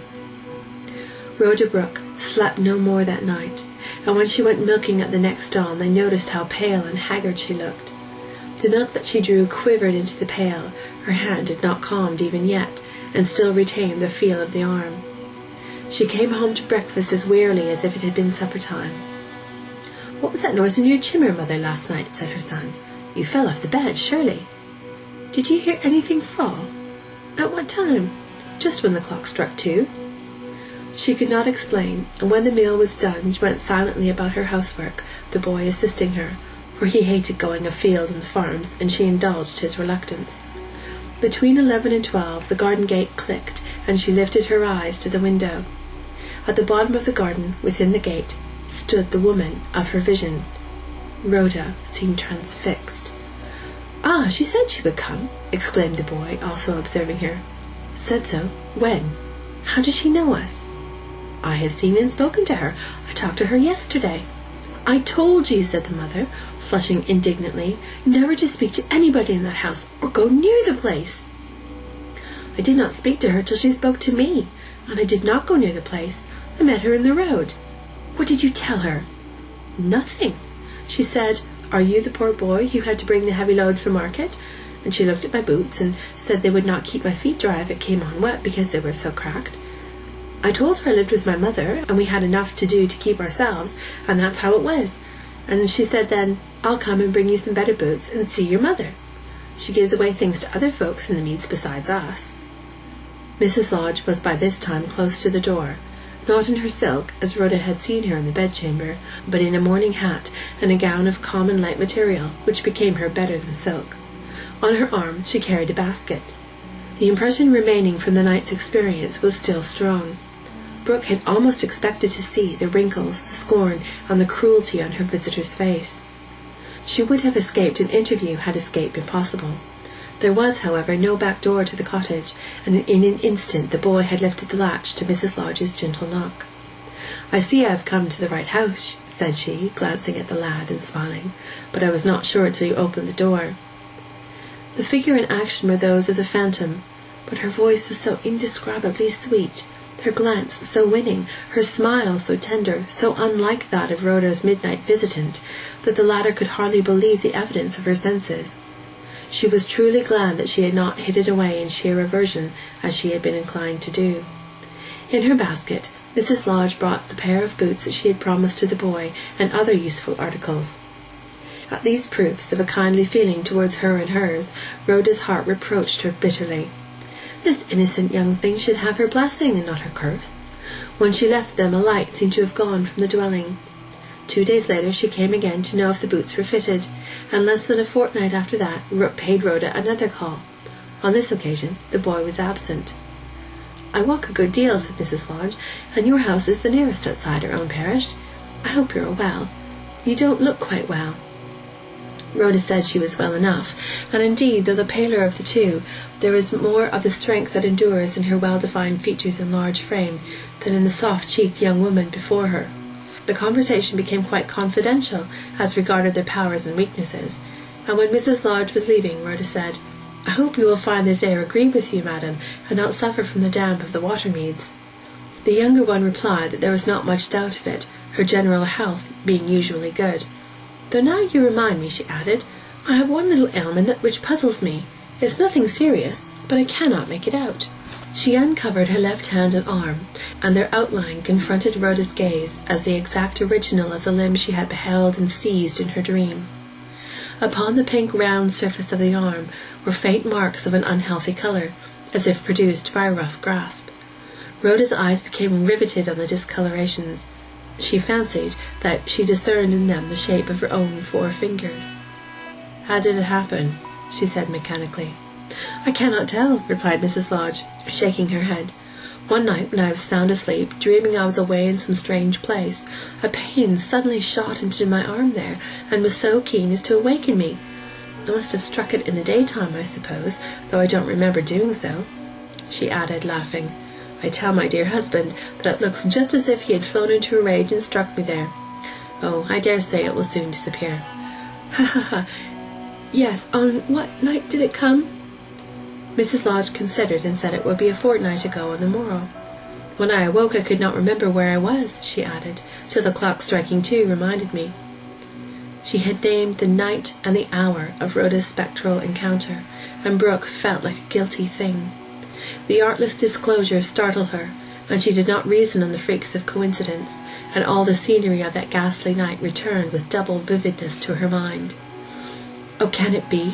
Rhoda Brooke slept no more that night, and when she went milking at the next dawn, they noticed how pale and haggard she looked. The milk that she drew quivered into the pail, her hand had not calmed even yet, and still retained the feel of the arm. She came home to breakfast as wearily as if it had been supper-time. "What was that noise in your chamber, mother, last night?" said her son. "You fell off the bed, surely." "Did you hear anything fall?" "At what time?" "Just when the clock struck 2. She could not explain, and when the meal was done, went silently about her housework, the boy assisting her, for he hated going afield on the farms, and she indulged his reluctance. Between 11 and 12 the garden gate clicked, and she lifted her eyes to the window. At the bottom of the garden, within the gate, stood the woman of her vision. Rhoda seemed transfixed. "Ah, she said she would come," exclaimed the boy, also observing her. "Said so? When? How did she know us?" "I have seen and spoken to her. I talked to her yesterday." "I told you," said the mother, flushing indignantly, "never to speak to anybody in that house, or go near the place." "I did not speak to her till she spoke to me, and I did not go near the place. I met her in the road." "What did you tell her?" "Nothing. She said, 'Are you the poor boy who had to bring the heavy load for market?' And she looked at my boots and said they would not keep my feet dry if it came on wet because they were so cracked. I told her I lived with my mother, and we had enough to do to keep ourselves, and that's how it was. And she said then, 'I'll come and bring you some better boots and see your mother.' She gives away things to other folks in the meads besides us." Mrs. Lodge was by this time close to the door, not in her silk, as Rhoda had seen her in the bedchamber, but in a morning hat and a gown of common light material, which became her better than silk. On her arm she carried a basket. The impression remaining from the night's experience was still strong. Brooke had almost expected to see the wrinkles, the scorn, and the cruelty on her visitor's face. She would have escaped an interview had escape been possible. There was, however, no back door to the cottage, and in an instant the boy had lifted the latch to Mrs. Lodge's gentle knock. "I see I have come to the right house," said she, glancing at the lad and smiling, "but I was not sure till you opened the door." The figure and action were those of the phantom, but her voice was so indescribably sweet, her glance so winning, her smile so tender, so unlike that of Rhoda's midnight visitant, that the latter could hardly believe the evidence of her senses. She was truly glad that she had not hid it away in sheer aversion, as she had been inclined to do. In her basket, Mrs. Lodge brought the pair of boots that she had promised to the boy, and other useful articles. At these proofs of a kindly feeling towards her and hers, Rhoda's heart reproached her bitterly. This innocent young thing should have her blessing and not her curse. When she left them, a light seemed to have gone from the dwelling. 2 days later she came again to know if the boots were fitted, and less than a fortnight after that paid Rhoda another call. On this occasion the boy was absent. "I walk a good deal," said Mrs. Lodge, "and your house is the nearest outside our own parish. I hope you are well. You don't look quite well." Rhoda said she was well enough, and indeed, though the paler of the two, there was more of the strength that endures in her well-defined features and large frame than in the soft-cheeked young woman before her. The conversation became quite confidential as regarded their powers and weaknesses, and when Mrs. Lodge was leaving, Rhoda said, "I hope you will find this air agree with you, madam, and not suffer from the damp of the water-meads." The younger one replied that there was not much doubt of it, her general health being usually good. "Though now you remind me," she added, "I have one little ailment which puzzles me. It's nothing serious, but I cannot make it out." She uncovered her left hand and arm, and their outline confronted Rhoda's gaze as the exact original of the limb she had beheld and seized in her dream. Upon the pink round surface of the arm were faint marks of an unhealthy colour, as if produced by a rough grasp. Rhoda's eyes became riveted on the discolorations. She fancied that she discerned in them the shape of her own 4 fingers. "How did it happen?" she said mechanically. "I cannot tell," replied Mrs. Lodge, shaking her head. "One night when I was sound asleep, dreaming I was away in some strange place, a pain suddenly shot into my arm there, and was so keen as to awaken me. I must have struck it in the daytime, I suppose, though I don't remember doing so." She added, laughing, "I tell my dear husband that it looks just as if he had flown into a rage and struck me there. Oh, I dare say it will soon disappear." "Ha ha ha! Yes, on what night did it come?" Mrs. Lodge considered and said it would be a fortnight ago on the morrow. "When I awoke I could not remember where I was," she added, "till the clock striking 2 reminded me." She had named the night and the hour of Rhoda's spectral encounter, and Brooke felt like a guilty thing. The artless disclosure startled her, and she did not reason on the freaks of coincidence, and all the scenery of that ghastly night returned with double vividness to her mind. "Oh, can it be,"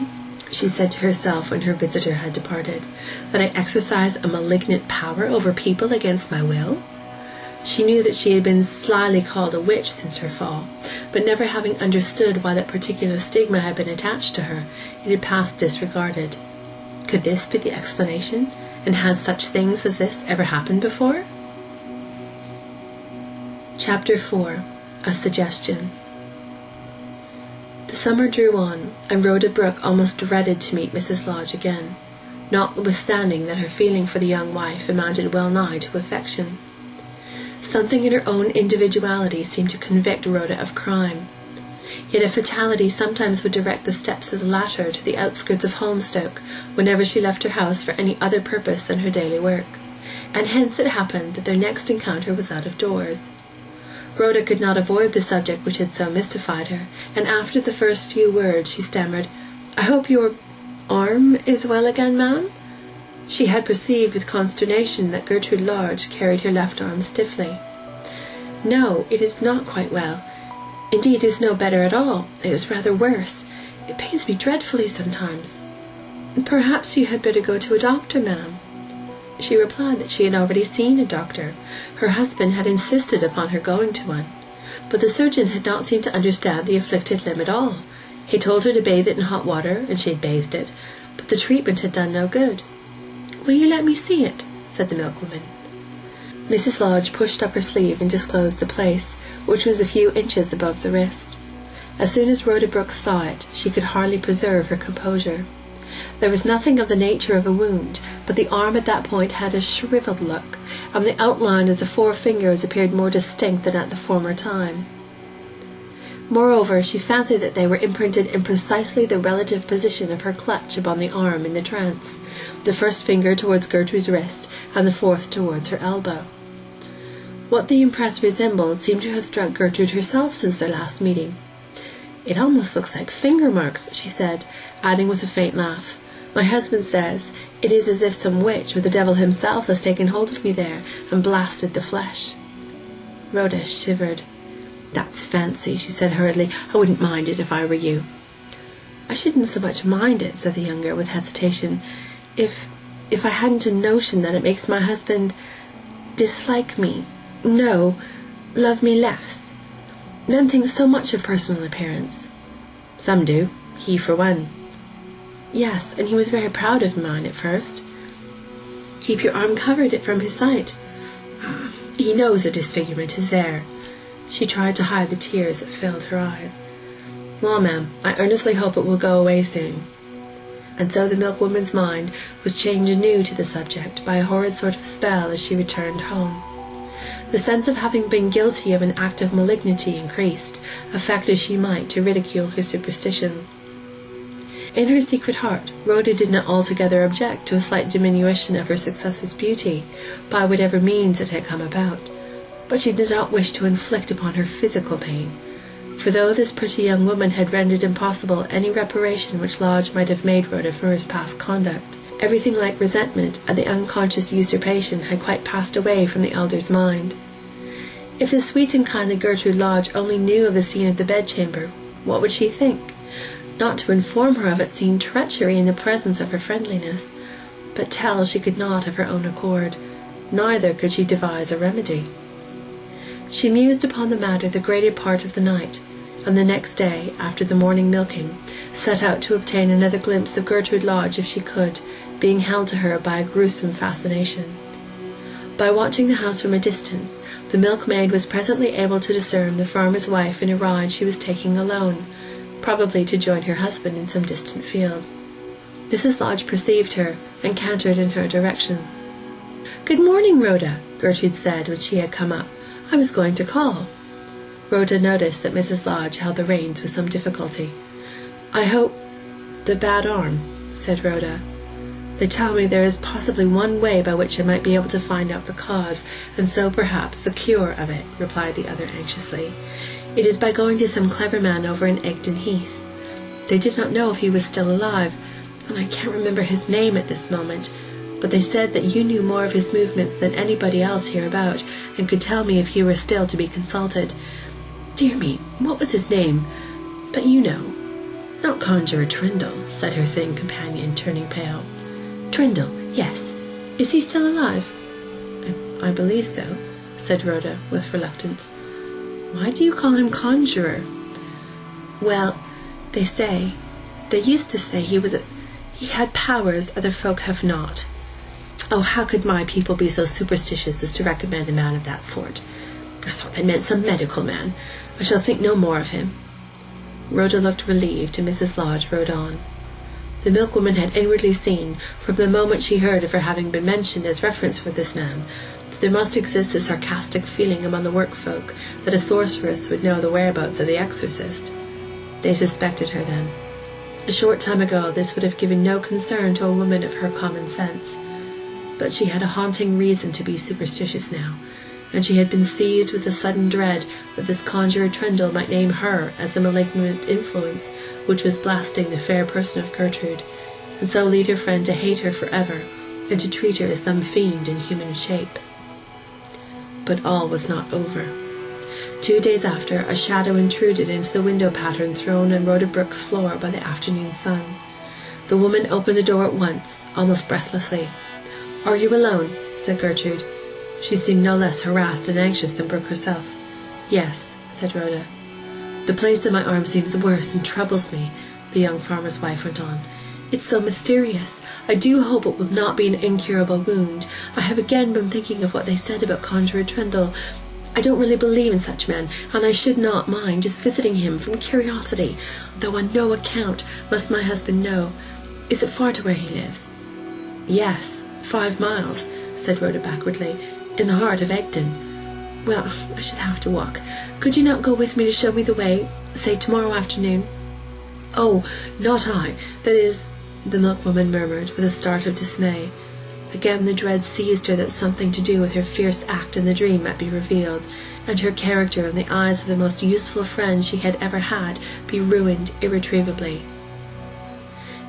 she said to herself when her visitor had departed, "that I exercise a malignant power over people against my will?" She knew that she had been slyly called a witch since her fall, but never having understood why that particular stigma had been attached to her, it had passed disregarded. Could this be the explanation, and had such things as this ever happened before? Chapter 4. A Suggestion. The summer drew on, and Rhoda Brooke almost dreaded to meet Mrs. Lodge again, notwithstanding that her feeling for the young wife amounted well nigh to affection. Something in her own individuality seemed to convict Rhoda of crime, yet a fatality sometimes would direct the steps of the latter to the outskirts of Holmstoke whenever she left her house for any other purpose than her daily work, and hence it happened that their next encounter was out of doors. Rhoda could not avoid the subject which had so mystified her, and after the first few words she stammered, "I hope your arm is well again, ma'am?" She had perceived with consternation that Gertrude Lodge carried her left arm stiffly. "No, it is not quite well. Indeed, it is no better at all. It is rather worse. It pains me dreadfully sometimes." "Perhaps you had better go to a doctor, ma'am." She replied that she had already seen a doctor. Her husband had insisted upon her going to one, but the surgeon had not seemed to understand the afflicted limb at all. He told her to bathe it in hot water, and she had bathed it, but the treatment had done no good. "Will you let me see it?" said the milkwoman. Mrs. Lodge pushed up her sleeve and disclosed the place, which was a few inches above the wrist. As soon as Rhoda Brooke saw it, she could hardly preserve her composure. There was nothing of the nature of a wound, but the arm at that point had a shriveled look, and the outline of the 4 fingers appeared more distinct than at the former time. Moreover, she fancied that they were imprinted in precisely the relative position of her clutch upon the arm in the trance, the first finger towards Gertrude's wrist, and the 4th towards her elbow. What the impress resembled seemed to have struck Gertrude herself since their last meeting. "It almost looks like finger marks," she said, adding with a faint laugh, "My husband says it is as if some witch or the devil himself has taken hold of me there and blasted the flesh." Rhoda shivered. "That's fancy," she said hurriedly. "I wouldn't mind it if I were you." "I shouldn't so much mind it," said the younger, with hesitation, if I hadn't a notion that it makes my husband dislike me, no, love me less. Men think so much of personal appearance." "Some do. He for one." Yes, and he was very proud of mine at first. Keep your arm covered from his sight. He knows the disfigurement is there. She tried to hide the tears that filled her eyes. Well, ma'am, I earnestly hope it will go away soon. And so the milkwoman's mind was changed anew to the subject by a horrid sort of spell as she returned home. The sense of having been guilty of an act of malignity increased, affect as she might to ridicule her superstition. In her secret heart, Rhoda did not altogether object to a slight diminution of her successor's beauty, by whatever means it had come about, but she did not wish to inflict upon her physical pain, for though this pretty young woman had rendered impossible any reparation which Lodge might have made Rhoda for his past conduct, everything like resentment at the unconscious usurpation had quite passed away from the elder's mind. If the sweet and kindly Gertrude Lodge only knew of the scene at the bedchamber, what would she think? Not to inform her of it seemed treachery in the presence of her friendliness, but tell she could not of her own accord, neither could she devise a remedy. She mused upon the matter the greater part of the night, and the next day, after the morning milking, set out to obtain another glimpse of Gertrude Lodge if she could, being held to her by a gruesome fascination. By watching the house from a distance, the milkmaid was presently able to discern the farmer's wife in a ride she was taking alone, probably to join her husband in some distant field. Mrs. Lodge perceived her, and cantered in her direction. "Good morning, Rhoda," Gertrude said when she had come up. "I was going to call." Rhoda noticed that Mrs. Lodge held the reins with some difficulty. "I hope—" "The bad arm," said Rhoda. "They tell me there is possibly one way by which I might be able to find out the cause, and so perhaps the cure of it," replied the other anxiously. "It is by going to some clever man over in Egdon Heath. They did not know if he was still alive, and I can't remember his name at this moment, but they said that you knew more of his movements than anybody else hereabout, and could tell me if he were still to be consulted. Dear me, what was his name? But you know." "Not Conjurer Trindle," said her thin companion, turning pale. "Trindle, yes. Is he still alive?" I believe so," said Rhoda, with reluctance. "Why do you call him Conjurer?" "Well, they used to say he had powers other folk have not. Oh, how could my people be so superstitious as to recommend a man of that sort? I thought they meant some medical man. I shall think no more of him." Rhoda looked relieved, and Mrs. Lodge rode on. The milkwoman had inwardly seen, from the moment she heard of her having been mentioned as reference for this man, that there must exist a sarcastic feeling among the workfolk that a sorceress would know the whereabouts of the exorcist. They suspected her then. A short time ago this would have given no concern to a woman of her common sense, but she had a haunting reason to be superstitious now, and she had been seized with a sudden dread that this Conjurer Trindle might name her as the malignant influence which was blasting the fair person of Gertrude, and so lead her friend to hate her forever, and to treat her as some fiend in human shape. But all was not over. 2 days after, a shadow intruded into the window pattern thrown on Rhoda Brooke's floor by the afternoon sun. The woman opened the door at once, almost breathlessly. "Are you alone?" said Gertrude. She seemed no less harassed and anxious than Brooke herself. "Yes," said Rhoda. "The place of my arm seems worse and troubles me," the young farmer's wife went on. "It's so mysterious. I do hope it will not be an incurable wound. I have again been thinking of what they said about Conjurer Trindle. I don't really believe in such men, and I should not mind just visiting him from curiosity, though on no account must my husband know. Is it far to where he lives?" "Yes, 5 miles," said Rhoda backwardly, "in the heart of Egdon." "Well, I should have to walk. Could you not go with me to show me the way, say tomorrow afternoon?" "Oh, not I. That is—" the milkwoman murmured, with a start of dismay. Again the dread seized her that something to do with her fierce act in the dream might be revealed, and her character in the eyes of the most useful friend she had ever had be ruined irretrievably.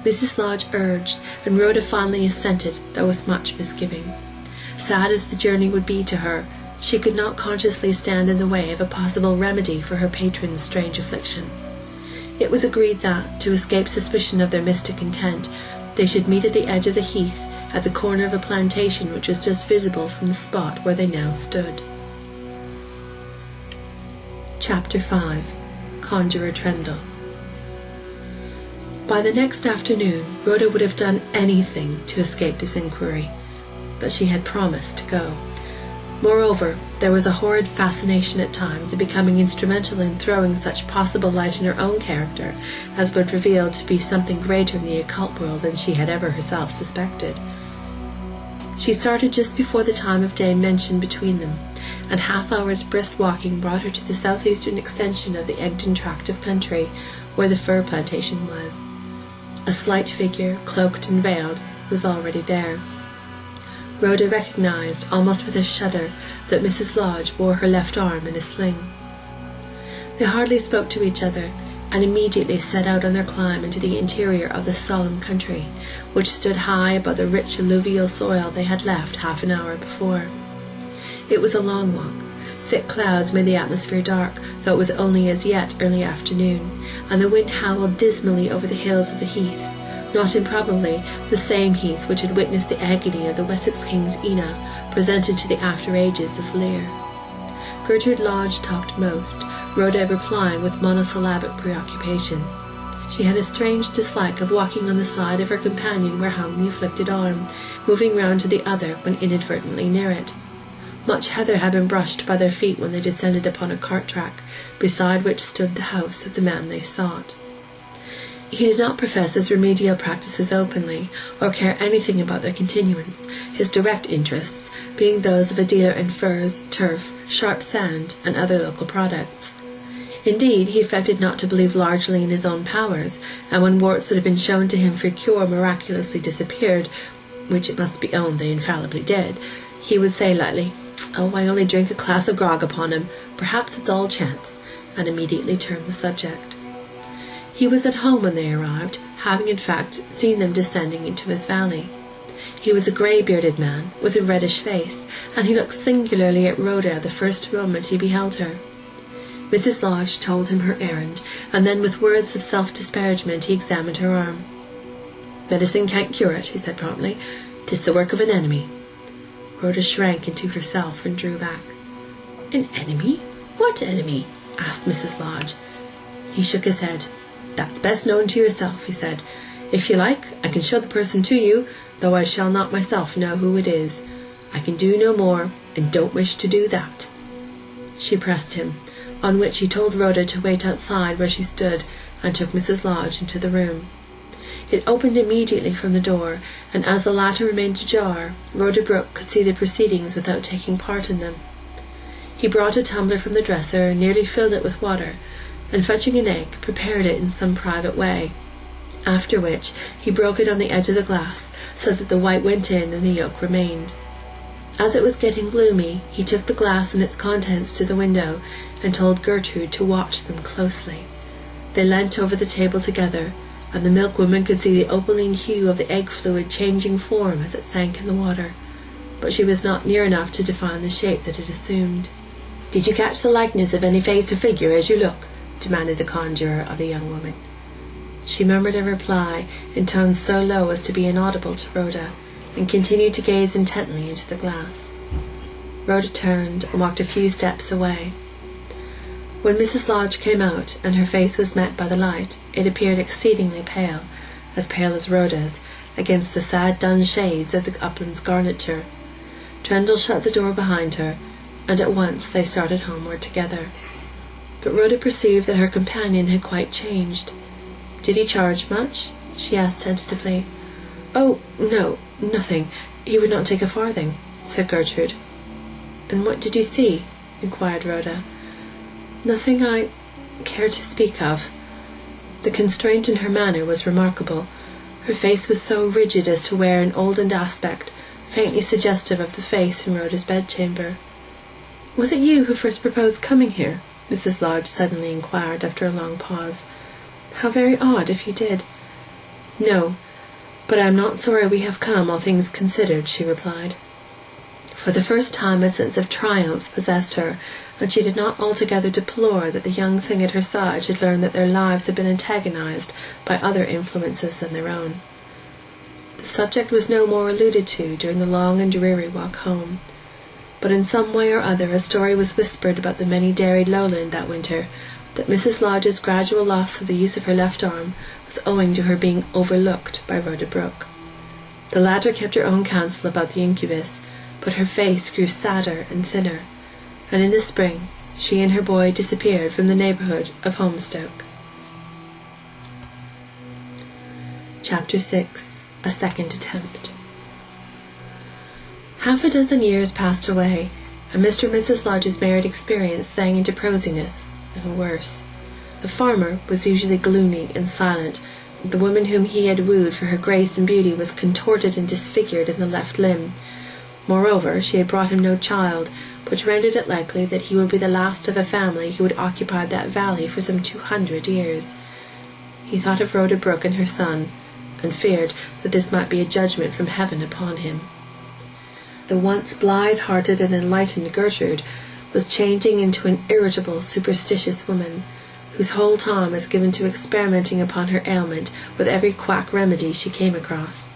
Mrs. Lodge urged, and Rhoda finally assented, though with much misgiving. Sad as the journey would be to her, she could not consciously stand in the way of a possible remedy for her patron's strange affliction. It was agreed that, to escape suspicion of their mystic intent, they should meet at the edge of the heath, at the corner of a plantation which was just visible from the spot where they now stood. Chapter 5. Conjurer Trindle. By the next afternoon, Rhoda would have done anything to escape this inquiry, but she had promised to go. Moreover, there was a horrid fascination at times in becoming instrumental in throwing such possible light in her own character as would reveal to be something greater in the occult world than she had ever herself suspected. She started just before the time of day mentioned between them, and half-hour's brisk walking brought her to the southeastern extension of the Egdon tract of country where the fir plantation was. A slight figure, cloaked and veiled, was already there. Rhoda recognized, almost with a shudder, that Mrs. Lodge wore her left arm in a sling. They hardly spoke to each other, and immediately set out on their climb into the interior of the solemn country, which stood high above the rich alluvial soil they had left half an hour before. It was a long walk. Thick clouds made the atmosphere dark, though it was only as yet early afternoon, and the wind howled dismally over the hills of the heath, not improbably the same heath which had witnessed the agony of the Wessex king's Ina, presented to the after ages as Lear. Gertrude Lodge talked most, Rhoda replying with monosyllabic preoccupation. She had a strange dislike of walking on the side of her companion where hung the afflicted arm, moving round to the other when inadvertently near it. Much heather had been brushed by their feet when they descended upon a cart track, beside which stood the house of the man they sought. He did not profess his remedial practices openly, or care anything about their continuance, his direct interests being those of a dealer in furs, turf, sharp sand, and other local products. Indeed, he affected not to believe largely in his own powers, and when warts that had been shown to him for cure miraculously disappeared, which it must be owned they infallibly did, he would say lightly, "Oh, I only drink a glass of grog upon him. Perhaps it's all chance," and immediately turn the subject. He was at home when they arrived, having in fact seen them descending into his valley. He was a grey-bearded man, with a reddish face, and he looked singularly at Rhoda the first moment he beheld her. Mrs. Lodge told him her errand, and then with words of self-disparagement he examined her arm. "Medicine can't cure it," he said promptly. "'Tis the work of an enemy." Rhoda shrank into herself and drew back. "An enemy? What enemy?" asked Mrs. Lodge. He shook his head. "That's best known to yourself," he said. "If you like, I can show the person to you, though I shall not myself know who it is. I can do no more, and don't wish to do that." She pressed him, on which he told Rhoda to wait outside where she stood, and took Mrs. Lodge into the room. It opened immediately from the door, and as the latter remained ajar, Rhoda Brooke could see the proceedings without taking part in them. He brought a tumbler from the dresser, nearly filled it with water, and fetching an egg, prepared it in some private way, after which he broke it on the edge of the glass, so that the white went in and the yolk remained. As it was getting gloomy, he took the glass and its contents to the window, and told Gertrude to watch them closely. They leant over the table together, and the milkwoman could see the opaline hue of the egg fluid changing form as it sank in the water, but she was not near enough to define the shape that it assumed. "Did you catch the likeness of any face or figure as you look?" demanded the conjurer of the young woman. She murmured a reply in tones so low as to be inaudible to Rhoda, and continued to gaze intently into the glass. Rhoda turned and walked a few steps away. When Mrs. Lodge came out, and her face was met by the light, it appeared exceedingly pale as Rhoda's, against the sad dun shades of the upland's garniture. Trendle shut the door behind her, and at once they started homeward together. But Rhoda perceived that her companion had quite changed. "Did he charge much?" she asked tentatively. "Oh, no, nothing. He would not take a farthing," said Gertrude. "And what did you see?" inquired Rhoda. "Nothing I care to speak of." The constraint in her manner was remarkable. Her face was so rigid as to wear an olden aspect, faintly suggestive of the face in Rhoda's bedchamber. "Was it you who first proposed coming here?" Mrs. Lodge suddenly inquired after a long pause. "How very odd if you did." "No, but I am not sorry we have come, all things considered," she replied. For the first time a sense of triumph possessed her, and she did not altogether deplore that the young thing at her side should learn that their lives had been antagonized by other influences than their own. The subject was no more alluded to during the long and dreary walk home, but in some way or other a story was whispered about the many-dairied lowland that winter, that Mrs. Lodge's gradual loss of the use of her left arm was owing to her being overlooked by Rhoda Brooke. The latter kept her own counsel about the incubus, but her face grew sadder and thinner, and in the spring she and her boy disappeared from the neighbourhood of Holmstoke. Chapter 6. A Second Attempt. Half a dozen years passed away, and Mr. and Mrs. Lodge's married experience sank into prosiness, and worse. The farmer was usually gloomy and silent. The woman whom he had wooed for her grace and beauty was contorted and disfigured in the left limb. Moreover, she had brought him no child, which rendered it likely that he would be the last of a family who would occupy that valley for some 200 years. He thought of Rhoda Brooke and her son, and feared that this might be a judgment from heaven upon him. The once blithe-hearted and enlightened Gertrude was changing into an irritable, superstitious woman, whose whole time was given to experimenting upon her ailment with every quack remedy she came across.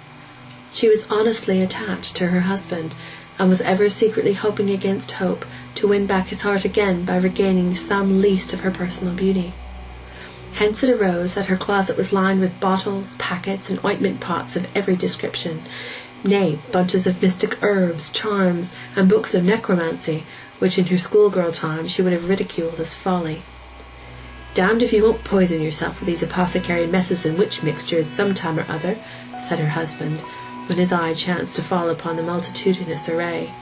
She was honestly attached to her husband, and was ever secretly hoping against hope to win back his heart again by regaining some least of her personal beauty. Hence it arose that her closet was lined with bottles, packets, and ointment pots of every description, nay, bunches of mystic herbs, charms, and books of necromancy, which in her schoolgirl time she would have ridiculed as folly. "Damned if you won't poison yourself with these apothecary messes and witch mixtures some time or other," said her husband, when his eye chanced to fall upon the multitudinous array.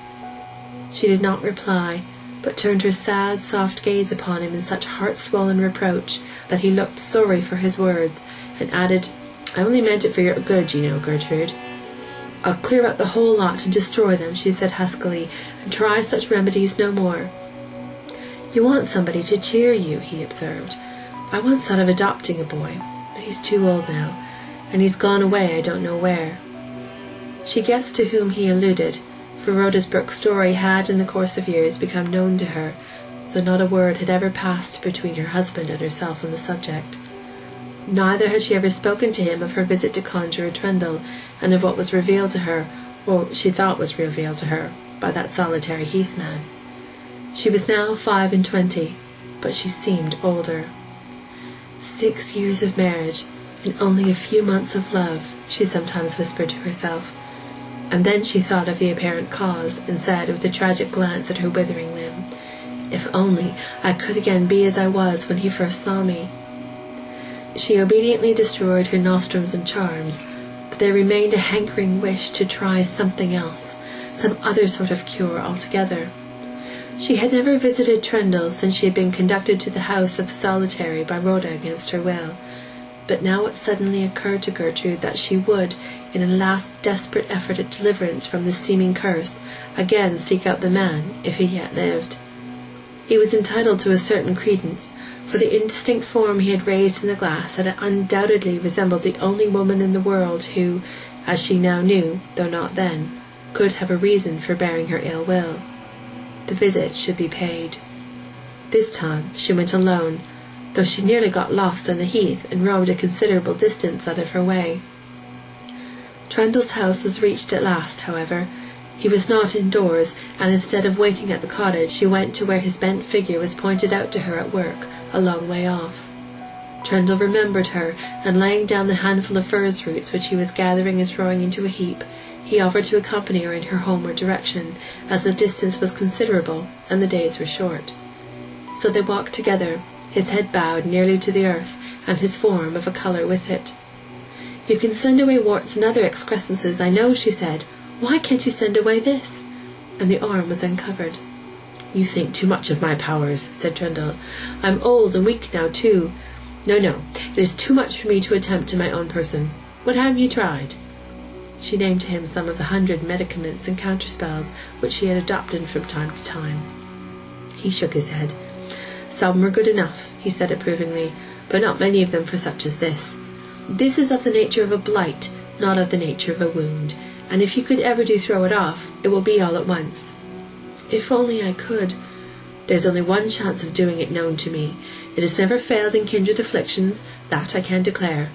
She did not reply, but turned her sad, soft gaze upon him in such heart-swollen reproach that he looked sorry for his words, and added, "I only meant it for your good, you know, Gertrude." "I'll clear out the whole lot and destroy them," she said huskily, "and try such remedies no more." "You want somebody to cheer you," he observed. "I once thought of adopting a boy, but he's too old now, and he's gone away I don't know where." She guessed to whom he alluded, for Rhoda Brooke's story had in the course of years become known to her, though not a word had ever passed between her husband and herself on the subject. Neither had she ever spoken to him of her visit to Conjuror Trendle, and of what was revealed to her, or she thought was revealed to her, by that solitary Heath man. She was now 25, but she seemed older. 6 years of marriage, and only a few months of love, she sometimes whispered to herself. And then she thought of the apparent cause, and said, with a tragic glance at her withering limb, "If only I could again be as I was when he first saw me." She obediently destroyed her nostrums and charms, but there remained a hankering wish to try something else, some other sort of cure altogether. She had never visited Trendle since she had been conducted to the house of the solitary by Rhoda against her will, but now it suddenly occurred to Gertrude that she would, in a last desperate effort at deliverance from this seeming curse, again seek out the man, if he yet lived. He was entitled to a certain credence, for the indistinct form he had raised in the glass had undoubtedly resembled the only woman in the world who, as she now knew, though not then, could have a reason for bearing her ill will. The visit should be paid. This time she went alone, though she nearly got lost on the heath and roamed a considerable distance out of her way. Trendle's house was reached at last, however. He was not indoors, and instead of waiting at the cottage, she went to where his bent figure was pointed out to her at work, a long way off. Trendle remembered her, and laying down the handful of furze roots which he was gathering and throwing into a heap, he offered to accompany her in her homeward direction, as the distance was considerable and the days were short. So they walked together, his head bowed nearly to the earth, and his form of a colour with it. "You can send away warts and other excrescences, I know," she said. "Why can't you send away this?" And the arm was uncovered. "You think too much of my powers," said Trendle. "I'm old and weak now, too. No, it is too much for me to attempt in my own person. What have you tried?" She named to him some of the 100 medicaments and counterspells which she had adopted from time to time. He shook his head. "Some were good enough," he said approvingly, "but not many of them for such as this. This is of the nature of a blight, not of the nature of a wound, and if you could ever do throw it off, it will be all at once." "If only I could." "There's only one chance of doing it known to me. It has never failed in kindred afflictions, that I can declare.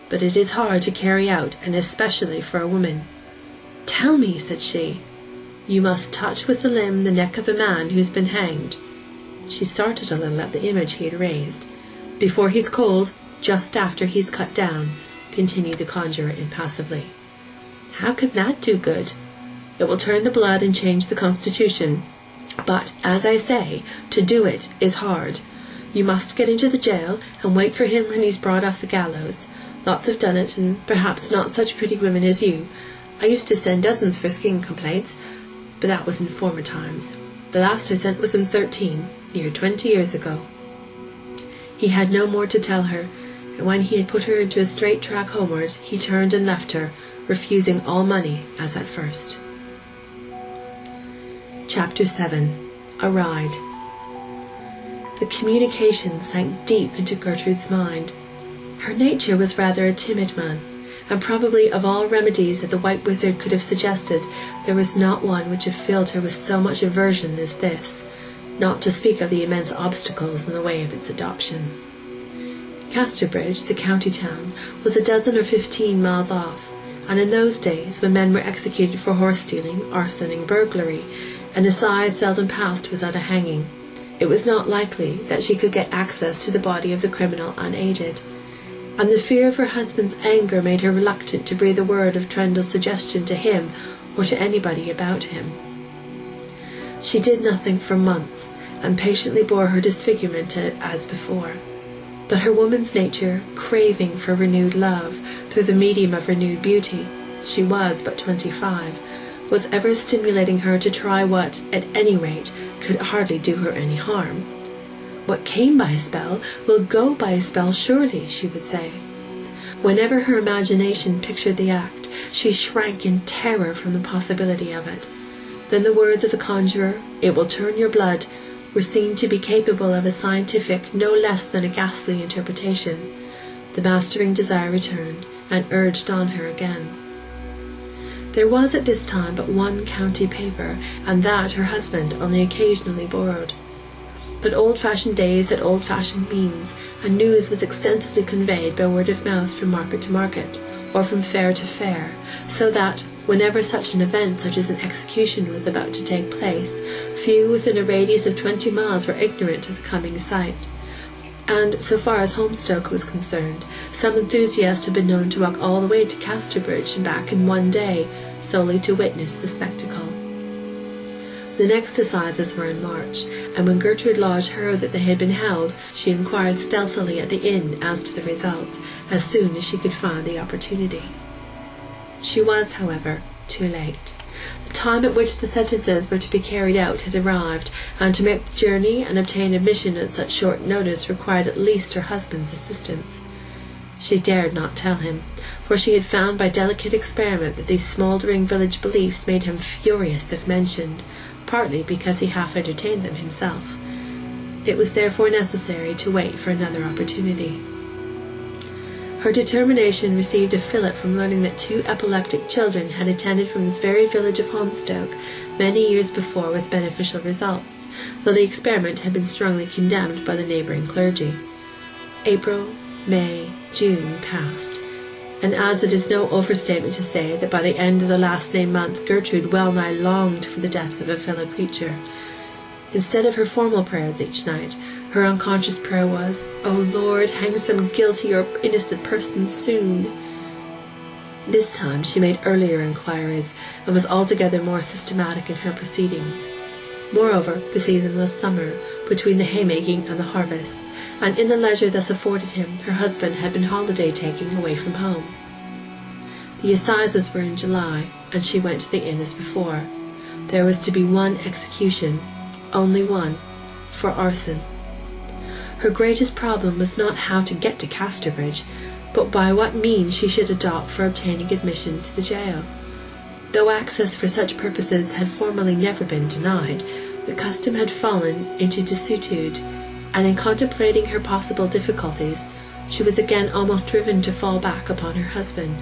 But it is hard to carry out, and especially for a woman." "Tell me," said she. "You must touch with the limb the neck of a man who's been hanged." She started a little at the image he had raised. Before he's cold, just after he's cut down, continued the conjurer impassively. How can that do good? It will turn the blood and change the constitution. But, as I say, to do it is hard. You must get into the jail and wait for him when he's brought off the gallows. Lots have done it, and perhaps not such pretty women as you. I used to send dozens for skin complaints, but that was in former times. The last I sent was in 13, near 20 years ago. He had no more to tell her, and when he had put her into a straight track homeward, he turned and left her, refusing all money as at first. Chapter 7. A Ride. The communication sank deep into Gertrude's mind. Her nature was rather a timid one, and probably of all remedies that the White Wizard could have suggested, there was not one which had filled her with so much aversion as this, not to speak of the immense obstacles in the way of its adoption. Casterbridge, the county town, was 12 or 15 miles off, and in those days, when men were executed for horse-stealing, arson, and burglary, an assize seldom passed without a hanging, it was not likely that she could get access to the body of the criminal unaided, and the fear of her husband's anger made her reluctant to breathe a word of Trendle's suggestion to him or to anybody about him. She did nothing for months, and patiently bore her disfigurement as before. But her woman's nature, craving for renewed love through the medium of renewed beauty, she was but 25, was ever stimulating her to try what, at any rate, could hardly do her any harm. What came by a spell will go by a spell surely, she would say. Whenever her imagination pictured the act, she shrank in terror from the possibility of it. Then the words of the conjurer, "It will turn your blood," were seen to be capable of a scientific no less than a ghastly interpretation. The mastering desire returned, and urged on her again. There was at this time but one county paper, and that her husband only occasionally borrowed. But old-fashioned days had old-fashioned means, and news was extensively conveyed by word of mouth from market to market, or from fair to fair, so that, whenever such an event such as an execution was about to take place, few within a radius of 20 miles were ignorant of the coming sight. And, so far as Holmstoke was concerned, some enthusiast had been known to walk all the way to Casterbridge and back in one day, solely to witness the spectacle. The next assizes were in March, and when Gertrude Lodge heard that they had been held, she inquired stealthily at the inn as to the result, as soon as she could find the opportunity. She was, however, too late. The time at which the sentences were to be carried out had arrived, and to make the journey and obtain admission at such short notice required at least her husband's assistance. She dared not tell him, for she had found by delicate experiment that these smouldering village beliefs made him furious if mentioned, partly because he half entertained them himself. It was therefore necessary to wait for another opportunity. Her determination received a fillip from learning that 2 epileptic children had attended from this very village of Holmstoke many years before with beneficial results, though the experiment had been strongly condemned by the neighbouring clergy. April, May, June passed, and as it is no overstatement to say that by the end of the last-named month Gertrude well-nigh longed for the death of a fellow creature. Instead of her formal prayers each night, her unconscious prayer was, "O Lord, hang some guilty or innocent person soon." This time she made earlier inquiries, and was altogether more systematic in her proceedings. Moreover, the season was summer, between the haymaking and the harvest, and in the leisure thus afforded him, her husband had been holiday-taking away from home. The assizes were in July, and she went to the inn as before. There was to be one execution, only one, for arson. Her greatest problem was not how to get to Casterbridge, but by what means she should adopt for obtaining admission to the jail. Though access for such purposes had formerly never been denied, the custom had fallen into desuetude, and in contemplating her possible difficulties, she was again almost driven to fall back upon her husband.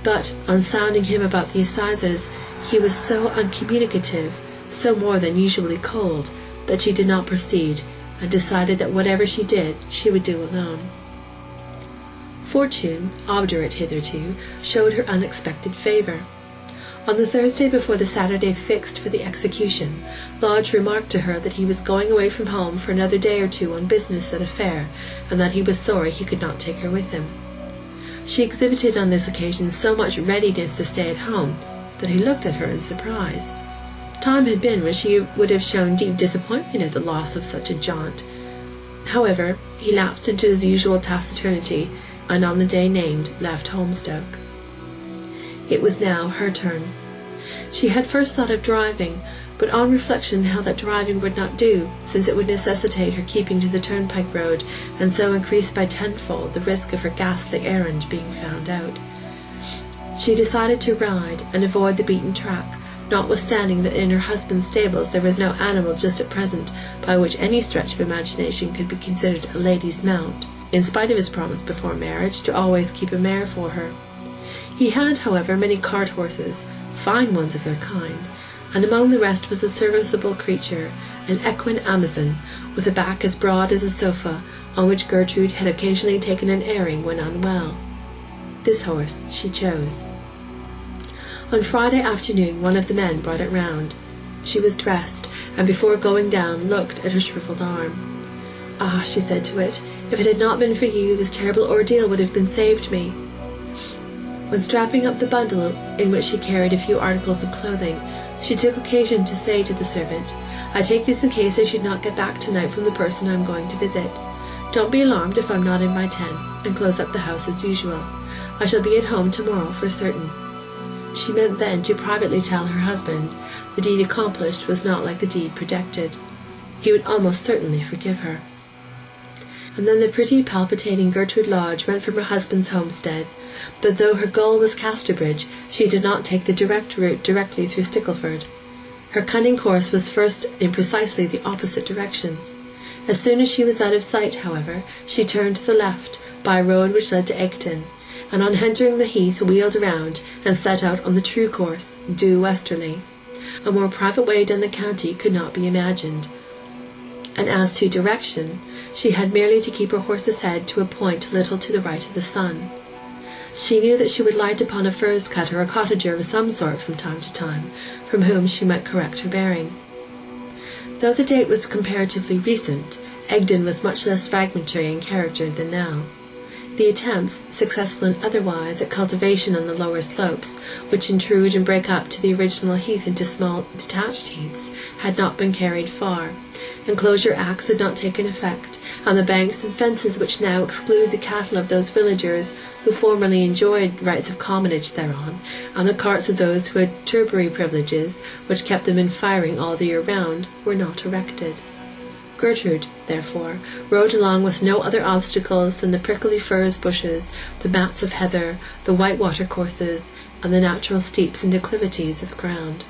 But, on sounding him about the assizes, he was so uncommunicative, so more than usually cold, that she did not proceed, and decided that whatever she did, she would do alone. Fortune, obdurate hitherto, showed her unexpected favour. On the Thursday before the Saturday fixed for the execution, Lodge remarked to her that he was going away from home for another day or two on business at a fair, and that he was sorry he could not take her with him. She exhibited on this occasion so much readiness to stay at home that he looked at her in surprise. Time had been when she would have shown deep disappointment at the loss of such a jaunt. However, he lapsed into his usual taciturnity, and on the day named left Holmstoke. It was now her turn. She had first thought of driving, but on reflection held that driving would not do, since it would necessitate her keeping to the turnpike road, and so increase by tenfold the risk of her ghastly errand being found out. She decided to ride and avoid the beaten track, notwithstanding that in her husband's stables there was no animal just at present by which any stretch of imagination could be considered a lady's mount, in spite of his promise before marriage to always keep a mare for her. He had, however, many cart horses, fine ones of their kind, and among the rest was a serviceable creature, an equine Amazon, with a back as broad as a sofa, on which Gertrude had occasionally taken an airing when unwell. This horse she chose. On Friday afternoon one of the men brought it round. She was dressed, and before going down looked at her shriveled arm. "Ah," she said to it, "if it had not been for you, this terrible ordeal would have been saved me." When strapping up the bundle in which she carried a few articles of clothing, she took occasion to say to the servant, "I take this in case I should not get back tonight from the person I am going to visit. Don't be alarmed if I am not in my tent, and close up the house as usual. I shall be at home tomorrow for certain." She meant then to privately tell her husband. The deed accomplished was not like the deed projected. He would almost certainly forgive her. And then the pretty palpitating Gertrude Lodge went from her husband's homestead, but though her goal was Casterbridge, she did not take the direct route directly through Stickleford. Her cunning course was first in precisely the opposite direction. As soon as she was out of sight, however, she turned to the left, by a road which led to Egton, and on entering the heath wheeled around and set out on the true course, due westerly. A more private way down the county could not be imagined. And as to direction, she had merely to keep her horse's head to a point a little to the right of the sun. She knew that she would light upon a furze cutter or cottager of some sort from time to time, from whom she might correct her bearing. Though the date was comparatively recent, Egdon was much less fragmentary in character than now. The attempts, successful and otherwise, at cultivation on the lower slopes, which intrude and break up to the original heath into small detached heaths, had not been carried far. Enclosure acts had not taken effect, and the banks and fences which now exclude the cattle of those villagers who formerly enjoyed rights of commonage thereon, and the carts of those who had turbary privileges, which kept them in firing all the year round, were not erected. Gertrude, therefore, rode along with no other obstacles than the prickly furze bushes, the mats of heather, the white watercourses, and the natural steeps and declivities of the ground.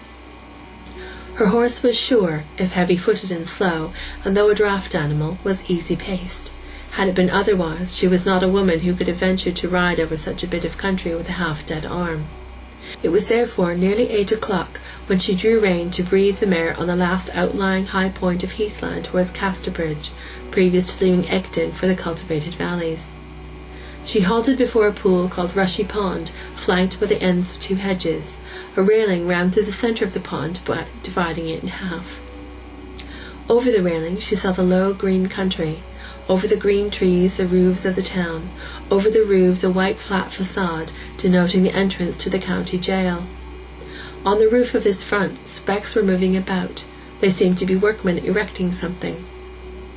Her horse was sure, if heavy-footed and slow, and though a draught animal, was easy-paced. Had it been otherwise, she was not a woman who could have ventured to ride over such a bit of country with a half-dead arm. It was therefore nearly 8 o'clock when she drew rein to breathe the mare on the last outlying high point of heathland towards Casterbridge, previous to leaving Egdon for the cultivated valleys. She halted before a pool called Rushy Pond, flanked by the ends of 2 hedges. A railing ran through the centre of the pond, dividing it in half. Over the railing she saw the low green country. Over the green trees the roofs of the town. Over the roofs a white flat facade, denoting the entrance to the county jail. On the roof of this front specks were moving about. They seemed to be workmen erecting something.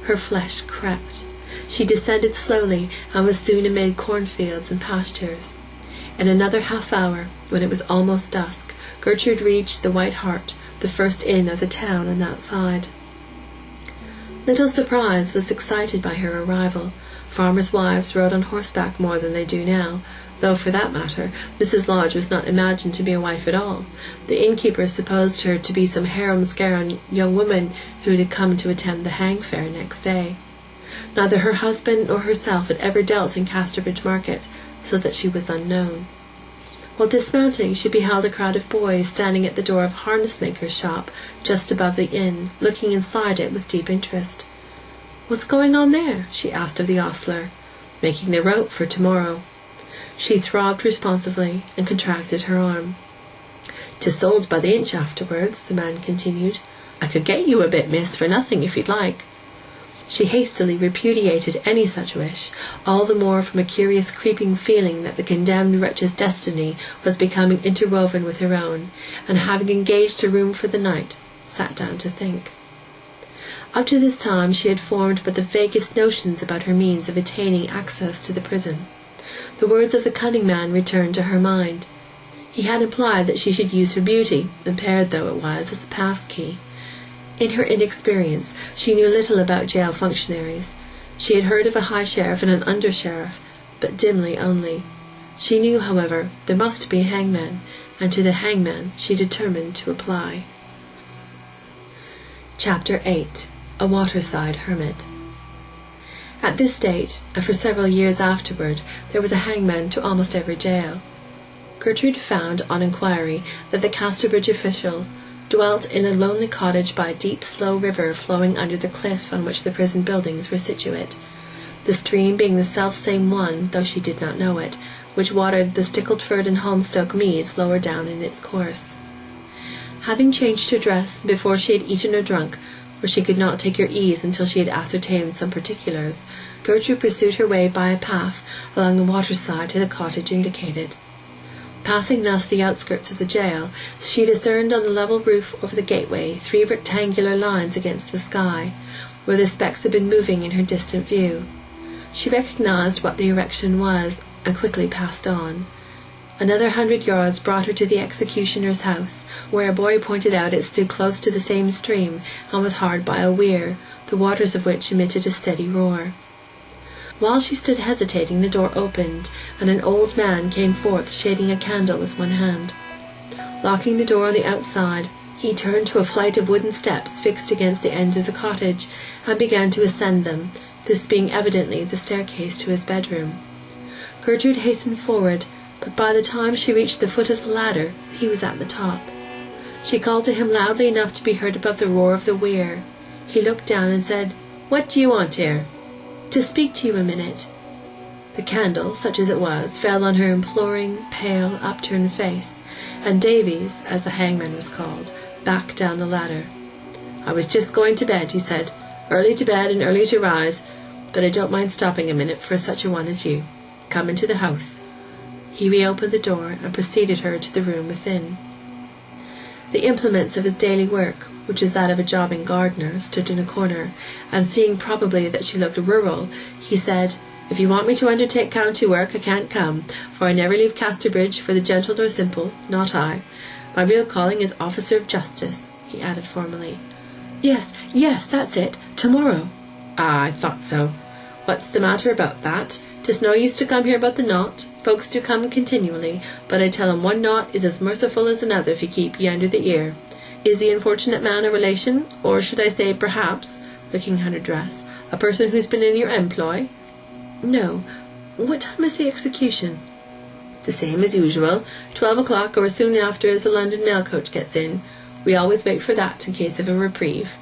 Her flesh crept. She descended slowly, and was soon amid cornfields and pastures. In another half-hour, when it was almost dusk, Gertrude reached the White Hart, the first inn of the town on that side. Little surprise was excited by her arrival. Farmers' wives rode on horseback more than they do now, though, for that matter, Mrs. Lodge was not imagined to be a wife at all. The innkeeper supposed her to be some harum-scarum young woman who had come to attend the hang fair next day. Neither her husband nor herself had ever dealt in Casterbridge market, so that she was unknown. While dismounting, she beheld a crowd of boys standing at the door of a harness-maker's shop just above the inn, looking inside it with deep interest. "What's going on there?" she asked of the ostler. "Making the rope for tomorrow." She throbbed responsively and contracted her arm. 'Tis sold by the inch afterwards, the man continued. I could get you a bit, miss, for nothing, if you'd like. She hastily repudiated any such wish, all the more from a curious creeping feeling that the condemned wretch's destiny was becoming interwoven with her own, and having engaged a room for the night, sat down to think. Up to this time she had formed but the vaguest notions about her means of attaining access to the prison. The words of the cunning man returned to her mind. He had implied that she should use her beauty, impaired though it was, as a pass-key. In her inexperience, she knew little about jail functionaries. She had heard of a high sheriff and an under sheriff, but dimly only. She knew, however, there must be a hangman, and to the hangman she determined to apply. Chapter 8. A Waterside Hermit. At this date, and for several years afterward, there was a hangman to almost every jail. Gertrude found, on inquiry, that the Casterbridge official dwelt in a lonely cottage by a deep, slow river flowing under the cliff on which the prison buildings were situate, the stream being the self-same one, though she did not know it, which watered the Stickleford and Holmstoke meads lower down in its course. Having changed her dress before she had eaten or drunk, for she could not take her ease until she had ascertained some particulars, Gertrude pursued her way by a path along the waterside to the cottage indicated. Passing thus the outskirts of the jail, she discerned on the level roof over the gateway 3 rectangular lines against the sky, where the specks had been moving in her distant view. She recognized what the erection was, and quickly passed on. Another 100 yards brought her to the executioner's house, where a boy pointed out it stood close to the same stream, and was hard by a weir, the waters of which emitted a steady roar. While she stood hesitating, the door opened, and an old man came forth, shading a candle with one hand. Locking the door on the outside, he turned to a flight of wooden steps fixed against the end of the cottage, and began to ascend them, this being evidently the staircase to his bedroom. Gertrude hastened forward, but by the time she reached the foot of the ladder, he was at the top. She called to him loudly enough to be heard above the roar of the weir. He looked down and said, "What do you want here?" "To speak to you a minute." The candle, such as it was, fell on her imploring, pale, upturned face, and Davies, as the hangman was called, backed down the ladder. "I was just going to bed," he said. "Early to bed and early to rise, but I don't mind stopping a minute for such a one as you. Come into the house." He reopened the door and preceded her to the room within. The implements of his daily work, which was that of a jobbing gardener, stood in a corner, and seeing probably that she looked rural, he said, "If you want me to undertake county work, I can't come, for I never leave Casterbridge for the gentle nor simple, not I. My real calling is officer of justice," he added formally. Yes, that's it, tomorrow." "Ah, I thought so. What's the matter about that? 'Tis no use to come here about the knot. Folks do come continually, but I tell 'em one knot is as merciful as another if you keep ye under the ear. Is the unfortunate man a relation, or should I say, perhaps," looking at her dress, "a person who's been in your employ?" "No. What time is the execution?" "The same as usual, 12 o'clock, or as soon after as the London mail coach gets in. We always wait for that in case of a reprieve."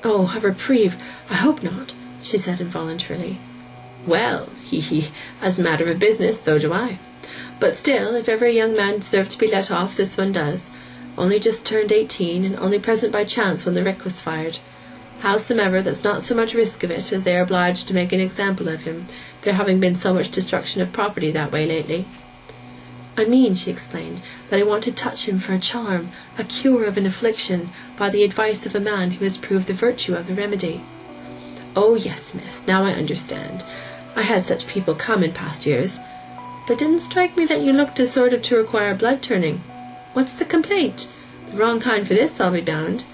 "Oh, a reprieve! I hope not," she said involuntarily. "Well, as a matter of business, so do I. But still, if ever a young man deserved to be let off, this one does. Only just turned 18, and only present by chance when the rick was fired. Howsomever, that's not so much risk of it, as they are obliged to make an example of him, there having been so much destruction of property that way lately." "I mean," she explained, "that I want to touch him for a charm, a cure of an affliction, by the advice of a man who has proved the virtue of the remedy." "Oh, yes, miss, now I understand. I had such people come in past years. But didn't strike me that you looked as sort of to require blood-turning. What's the complaint? The wrong kind for this, I'll be bound."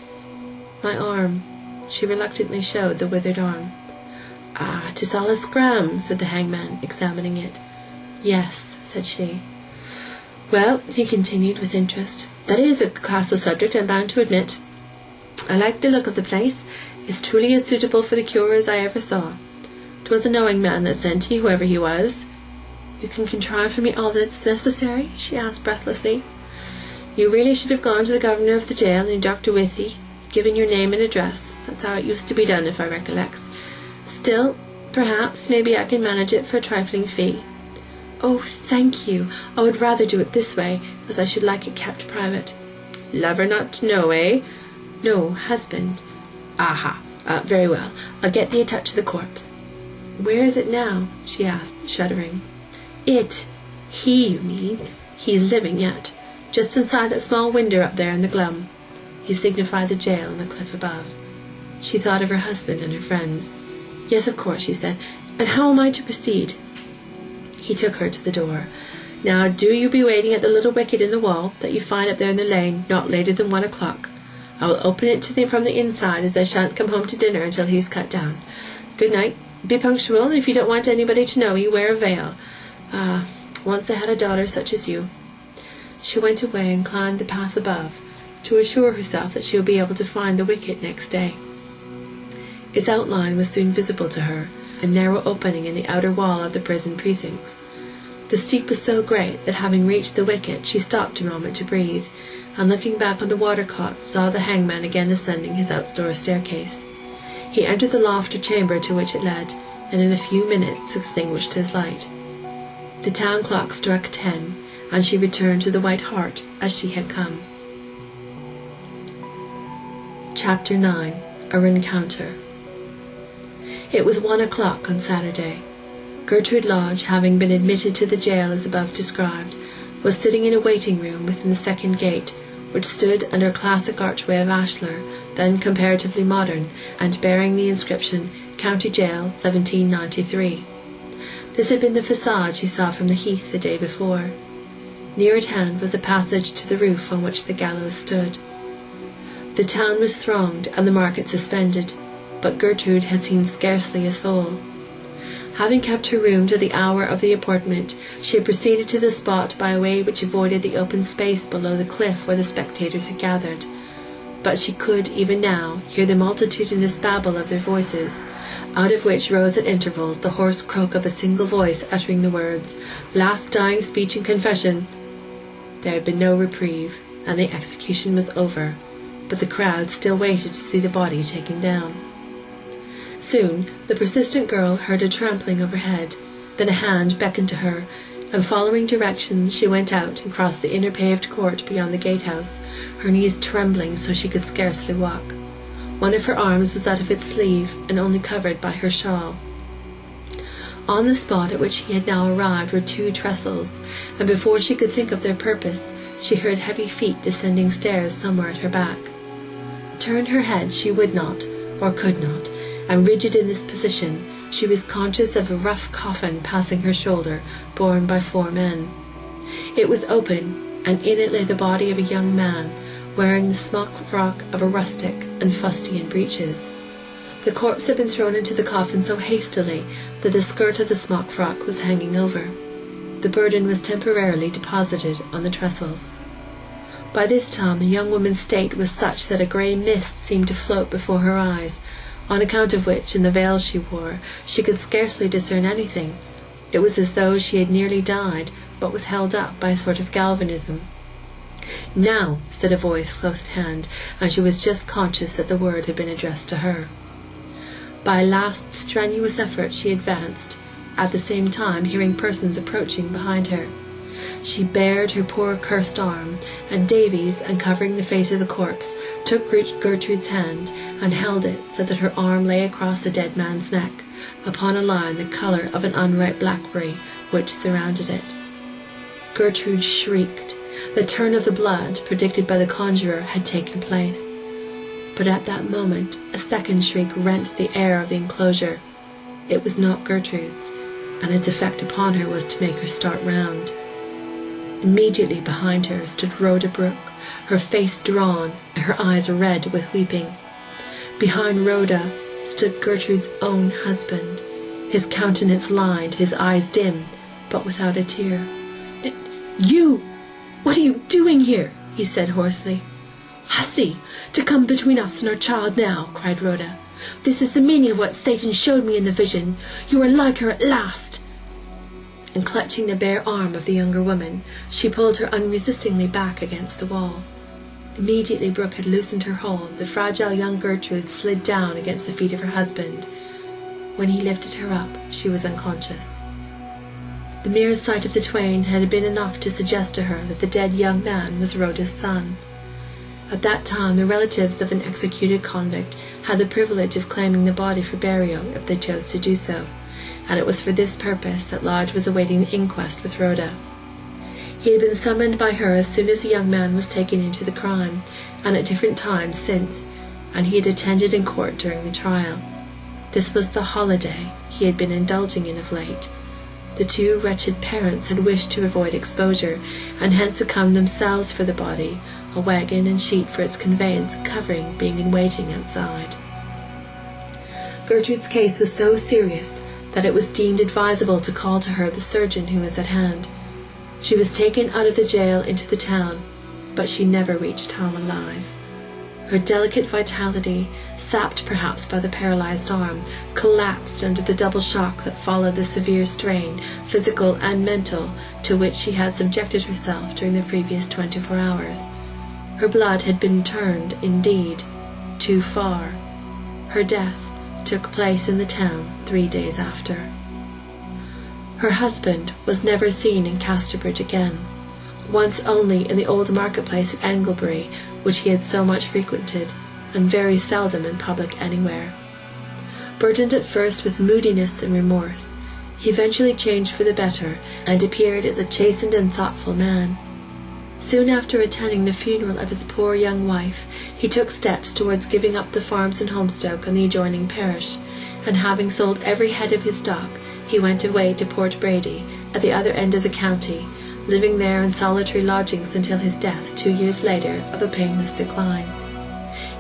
"My arm." She reluctantly showed the withered arm. "Ah, 'tis all a scram," said the hangman, examining it. "Yes," said she. "Well," he continued with interest, "that is a class of subject, I'm bound to admit. I like the look of the place. It's truly as suitable for the cure as I ever saw. 'Twas a knowing man that sent he, whoever he was." "You can contrive for me all that's necessary?" she asked breathlessly. "You really should have gone to the governor of the jail and Dr. Withy, given your name and address. That's how it used to be done, if I recollect. Still, perhaps, maybe I can manage it for a trifling fee." "Oh, thank you. I would rather do it this way, as I should like it kept private." Lover not to know, eh? No, husband. Aha. Very well. I'll get thee a touch of the corpse. Where is it now? She asked, shuddering. He, you mean. He's living yet, just inside that small window up there in the glum. He signified the jail on the cliff above. She thought of her husband and her friends. Yes, of course, she said. And how am I to proceed? He took her to the door. Now do you be waiting at the little wicket in the wall that you find up there in the lane, not later than 1 o'clock. I will open it to thee from the inside, as I shan't come home to dinner until he's cut down. Good night. Be punctual, and if you don't want anybody to know you, wear a veil. Once I had a daughter such as you. She went away and climbed the path above, to assure herself that she would be able to find the wicket next day. Its outline was soon visible to her, a narrow opening in the outer wall of the prison precincts. The steep was so great that, having reached the wicket, she stopped a moment to breathe, and looking back on the watercot, saw the hangman again ascending his outdoor staircase. He entered the loft or chamber to which it led, and in a few minutes extinguished his light. The town clock struck 10, and she returned to the White Hart as she had come. Chapter 9. A Rencounter. It was 1 o'clock on Saturday. Gertrude Lodge, having been admitted to the jail as above described, was sitting in a waiting room within the second gate, which stood under a classic archway of ashlar, then comparatively modern, and bearing the inscription County Jail 1793. This had been the facade she saw from the heath the day before. Near at hand was a passage to the roof on which the gallows stood. The town was thronged and the market suspended, but Gertrude had seen scarcely a soul. Having kept her room to the hour of the appointment, she had proceeded to the spot by a way which avoided the open space below the cliff where the spectators had gathered. But she could, even now, hear the multitudinous babble of their voices, out of which rose at intervals the hoarse croak of a single voice uttering the words, "Last dying speech and confession." There had been no reprieve, and the execution was over, but the crowd still waited to see the body taken down. Soon the persistent girl heard a trampling overhead, then a hand beckoned to her, and following directions she went out and crossed the inner paved court beyond the gatehouse, her knees trembling so she could scarcely walk. One of her arms was out of its sleeve and only covered by her shawl. On the spot at which she had now arrived were 2 trestles, and before she could think of their purpose, she heard heavy feet descending stairs somewhere at her back. Turn her head she would not, or could not, and rigid in this position, she was conscious of a rough coffin passing her shoulder, borne by 4 men. It was open, and in it lay the body of a young man, wearing the smock frock of a rustic and fustian breeches. The corpse had been thrown into the coffin so hastily that the skirt of the smock frock was hanging over. The burden was temporarily deposited on the trestles. By this time the young woman's state was such that a grey mist seemed to float before her eyes, on account of which, in the veil she wore, she could scarcely discern anything. It was as though she had nearly died, but was held up by a sort of galvanism. "Now," said a voice close at hand, and she was just conscious that the word had been addressed to her. By a last strenuous effort she advanced, at the same time hearing persons approaching behind her. She bared her poor cursed arm, and Davies, uncovering the face of the corpse, took Gertrude's hand and held it so that her arm lay across the dead man's neck, upon a line the colour of an unripe blackberry which surrounded it. Gertrude shrieked. The turn of the blood, predicted by the conjurer, had taken place. But at that moment a second shriek rent the air of the enclosure. It was not Gertrude's, and its effect upon her was to make her start round. Immediately behind her stood Rhoda Brooke, her face drawn and her eyes red with weeping. Behind Rhoda stood Gertrude's own husband, his countenance lined, his eyes dim, but without a tear. "You! What are you doing here?" he said hoarsely. "Hussy, to come between us and our child now," cried Rhoda. "This is the meaning of what Satan showed me in the vision. You are like her at last." And clutching the bare arm of the younger woman, she pulled her unresistingly back against the wall. Immediately Brooke had loosened her hold, the fragile young Gertrude slid down against the feet of her husband. When he lifted her up, she was unconscious. The mere sight of the twain had been enough to suggest to her that the dead young man was Rhoda's son. At that time, the relatives of an executed convict had the privilege of claiming the body for burial if they chose to do so, and it was for this purpose that Lodge was awaiting the inquest with Rhoda. He had been summoned by her as soon as the young man was taken into the crime, and at different times since, and he had attended in court during the trial. This was the holiday he had been indulging in of late. The two wretched parents had wished to avoid exposure, and hence had come themselves for the body, a wagon and sheet for its conveyance and covering being in waiting outside. Gertrude's case was so serious that it was deemed advisable to call to her the surgeon who was at hand. She was taken out of the jail into the town, but she never reached home alive. Her delicate vitality, sapped perhaps by the paralyzed arm, collapsed under the double shock that followed the severe strain, physical and mental, to which she had subjected herself during the previous 24 hours. Her blood had been turned, indeed, too far. Her death took place in the town 3 days after. Her husband was never seen in Casterbridge again, once only in the old marketplace at Anglebury, which he had so much frequented, and very seldom in public anywhere. Burdened at first with moodiness and remorse, he eventually changed for the better, and appeared as a chastened and thoughtful man. Soon after attending the funeral of his poor young wife, he took steps towards giving up the farms in Holmstoke and the adjoining parish, and having sold every head of his stock, he went away to Port Brady, at the other end of the county, living there in solitary lodgings until his death 2 years later of a painless decline.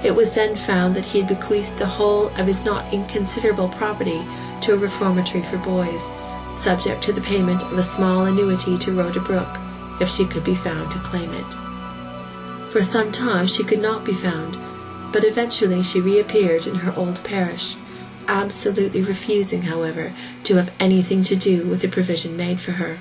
It was then found that he had bequeathed the whole of his not inconsiderable property to a reformatory for boys, subject to the payment of a small annuity to Rhoda Brooke, if she could be found to claim it. For some time she could not be found, but eventually she reappeared in her old parish, absolutely refusing, however, to have anything to do with the provision made for her.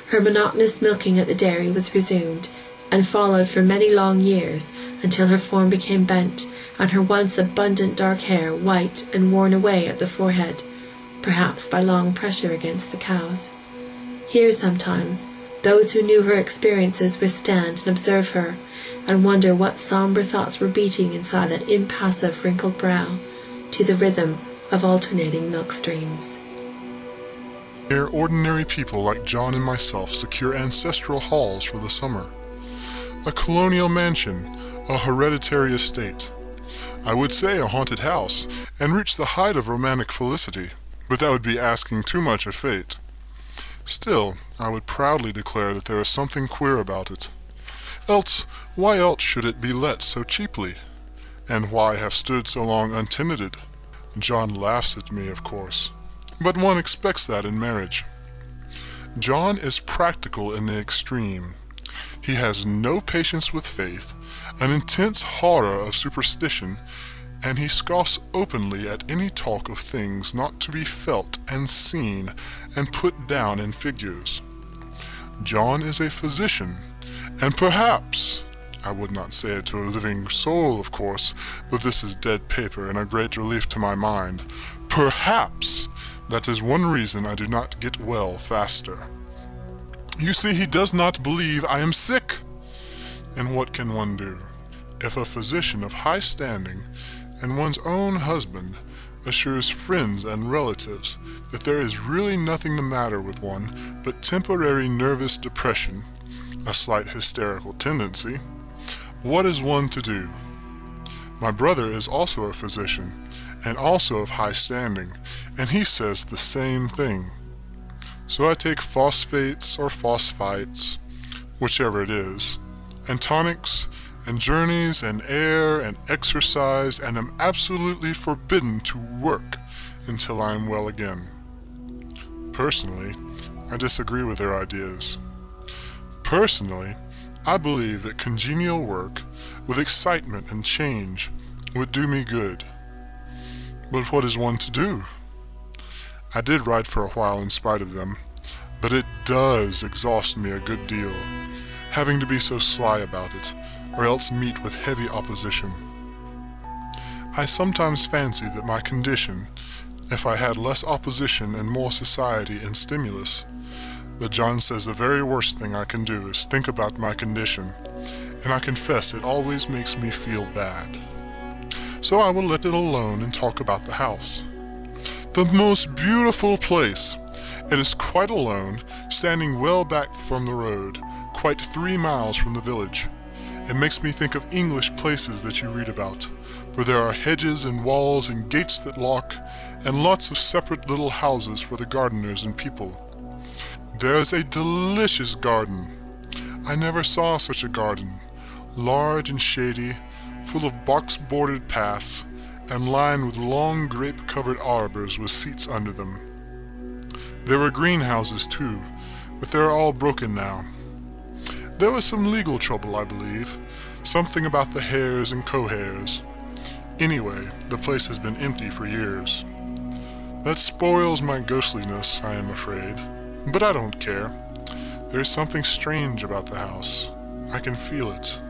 Her monotonous milking at the dairy was resumed, and followed for many long years, until her form became bent, and her once abundant dark hair white and worn away at the forehead, perhaps by long pressure against the cows. Here sometimes those who knew her experiences would stand and observe her, and wonder what sombre thoughts were beating inside that impassive wrinkled brow, to the rhythm of alternating milk streams. Here ordinary people like John and myself secure ancestral halls for the summer. A colonial mansion, a hereditary estate. I would say a haunted house, and reach the height of romantic felicity, but that would be asking too much of fate. Still, I would proudly declare that there is something queer about it. Else, why else should it be let so cheaply? And why have stood so long untenanted? John laughs at me, of course, but one expects that in marriage. John is practical in the extreme. He has no patience with faith, an intense horror of superstition, and he scoffs openly at any talk of things not to be felt and seen and put down in figures. John is a physician, and perhaps, I would not say it to a living soul, of course, but this is dead paper and a great relief to my mind, perhaps that is one reason I do not get well faster. You see, he does not believe I am sick. And what can one do? If a physician of high standing and one's own husband assures friends and relatives that there is really nothing the matter with one but temporary nervous depression, a slight hysterical tendency, what is one to do? My brother is also a physician, and also of high standing, and he says the same thing. So I take phosphates or phosphites, whichever it is, and tonics, and journeys, and air, and exercise, and am absolutely forbidden to work until I am well again. Personally, I disagree with their ideas. Personally, I believe that congenial work, with excitement and change, would do me good. But what is one to do? I did write for a while in spite of them, but it does exhaust me a good deal, having to be so sly about it, or else meet with heavy opposition. I sometimes fancy that my condition, if I had less opposition and more society and stimulus, but John says the very worst thing I can do is think about my condition, and I confess it always makes me feel bad. So I will let it alone and talk about the house. The most beautiful place! It is quite alone, standing well back from the road, quite 3 miles from the village. It makes me think of English places that you read about, where there are hedges and walls and gates that lock, and lots of separate little houses for the gardeners and people. There is a delicious garden. I never saw such a garden, large and shady, full of box-bordered paths, and lined with long grape-covered arbors with seats under them. There were greenhouses too, but they are all broken now. There was some legal trouble, I believe, something about the hares and co-hares. Anyway, the place has been empty for years. That spoils my ghostliness, I am afraid, but I don't care. There is something strange about the house. I can feel it.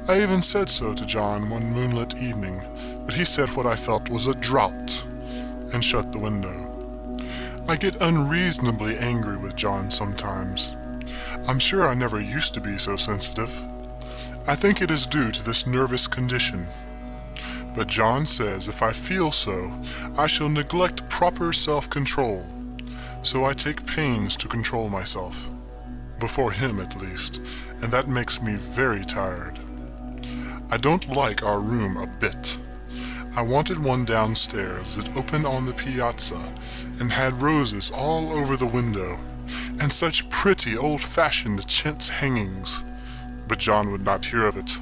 I even said so to John one moonlit evening, but he said what I felt was a draught, and shut the window. I get unreasonably angry with John sometimes. I'm sure I never used to be so sensitive. I think it is due to this nervous condition. But John says if I feel so, I shall neglect proper self-control. So I take pains to control myself. Before him, at least, and that makes me very tired. I don't like our room a bit. I wanted one downstairs that opened on the piazza and had roses all over the window, and such pretty old-fashioned chintz hangings, but John would not hear of it.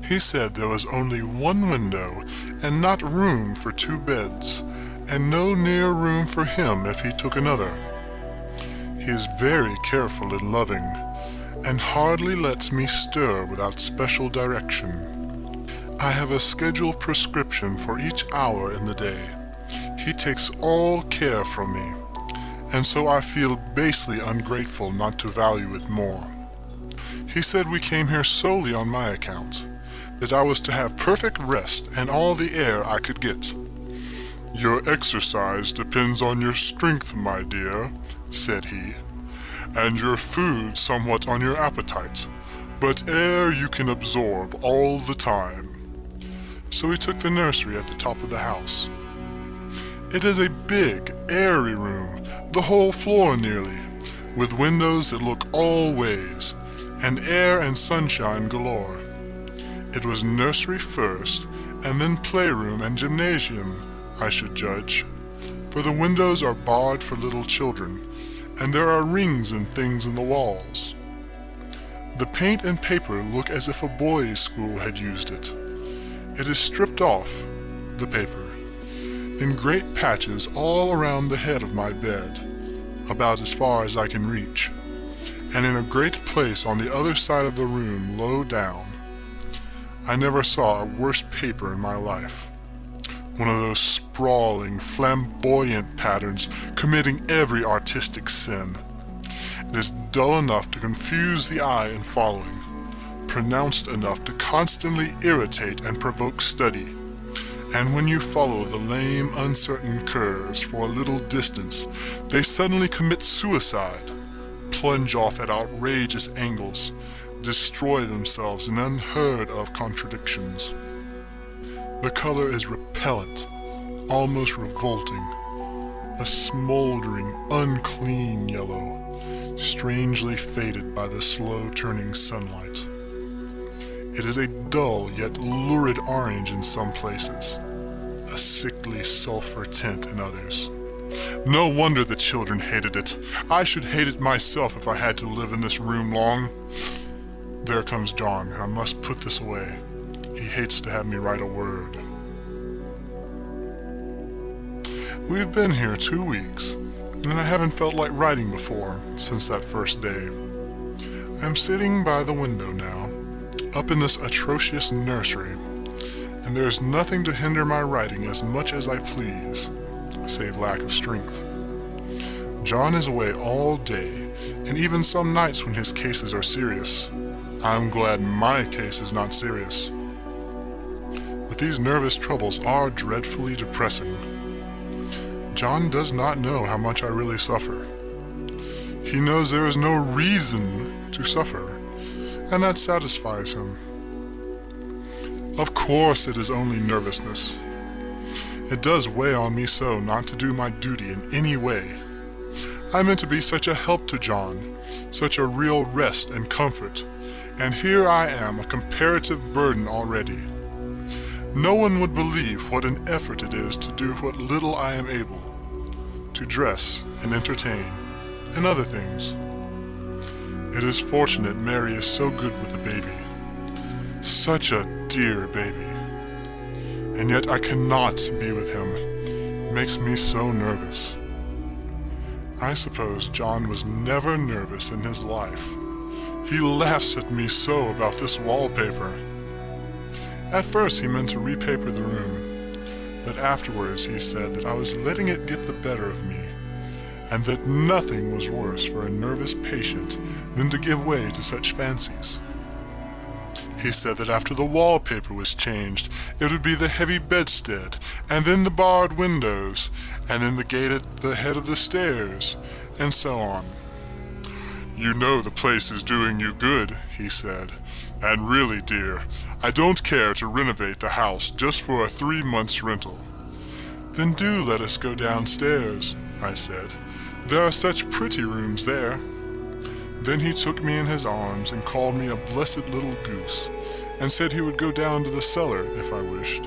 He said there was only one window and not room for 2 beds, and no near room for him if he took another. He is very careful and loving, and hardly lets me stir without special direction. I have a scheduled prescription for each hour in the day. He takes all care from me, and so I feel basely ungrateful not to value it more. He said we came here solely on my account, that I was to have perfect rest and all the air I could get. "Your exercise depends on your strength, my dear," said he, "and your food somewhat on your appetite, but air you can absorb all the time." So we took the nursery at the top of the house. It is a big, airy room, the whole floor nearly, with windows that look all ways, and air and sunshine galore. It was nursery first, and then playroom and gymnasium, I should judge, for the windows are barred for little children, and there are rings and things in the walls. The paint and paper look as if a boys' school had used it. It is stripped off, the paper, in great patches all around the head of my bed, about as far as I can reach, and in a great place on the other side of the room low down. I never saw a worse paper in my life. One of those sprawling, flamboyant patterns committing every artistic sin. It is dull enough to confuse the eye in following, pronounced enough to constantly irritate and provoke study, and when you follow the lame, uncertain curves for a little distance, they suddenly commit suicide, plunge off at outrageous angles, destroy themselves in unheard-of contradictions. The color is repellent, almost revolting, a smoldering, unclean yellow, strangely faded by the slow-turning sunlight. It is a dull yet lurid orange in some places, a sickly sulphur tint in others. No wonder the children hated it. I should hate it myself if I had to live in this room long. There comes John. I must put this away. He hates to have me write a word. We've been here 2 weeks, and I haven't felt like writing before since that first day. I'm sitting by the window now, up in this atrocious nursery, and there is nothing to hinder my writing as much as I please, save lack of strength. John is away all day, and even some nights when his cases are serious. I'm glad my case is not serious. But these nervous troubles are dreadfully depressing. John does not know how much I really suffer. He knows there is no reason to suffer, and that satisfies him. Of course it is only nervousness. It does weigh on me so not to do my duty in any way. I meant to be such a help to John, such a real rest and comfort, and here I am a comparative burden already. No one would believe what an effort it is to do what little I am able, to dress and entertain, and other things. It is fortunate Mary is so good with the baby. Such a dear baby. And yet I cannot be with him. It makes me so nervous. I suppose John was never nervous in his life. He laughs at me so about this wallpaper. At first he meant to repaper the room, but afterwards he said that I was letting it get the better of me, and that nothing was worse for a nervous patient than to give way to such fancies. He said that after the wallpaper was changed, it would be the heavy bedstead, and then the barred windows, and then the gate at the head of the stairs, and so on. "You know the place is doing you good," he said, "and really, dear, I don't care to renovate the house just for a 3 months' rental." "Then do let us go downstairs," I said. "There are such pretty rooms there." Then he took me in his arms and called me a blessed little goose, and said he would go down to the cellar, if I wished,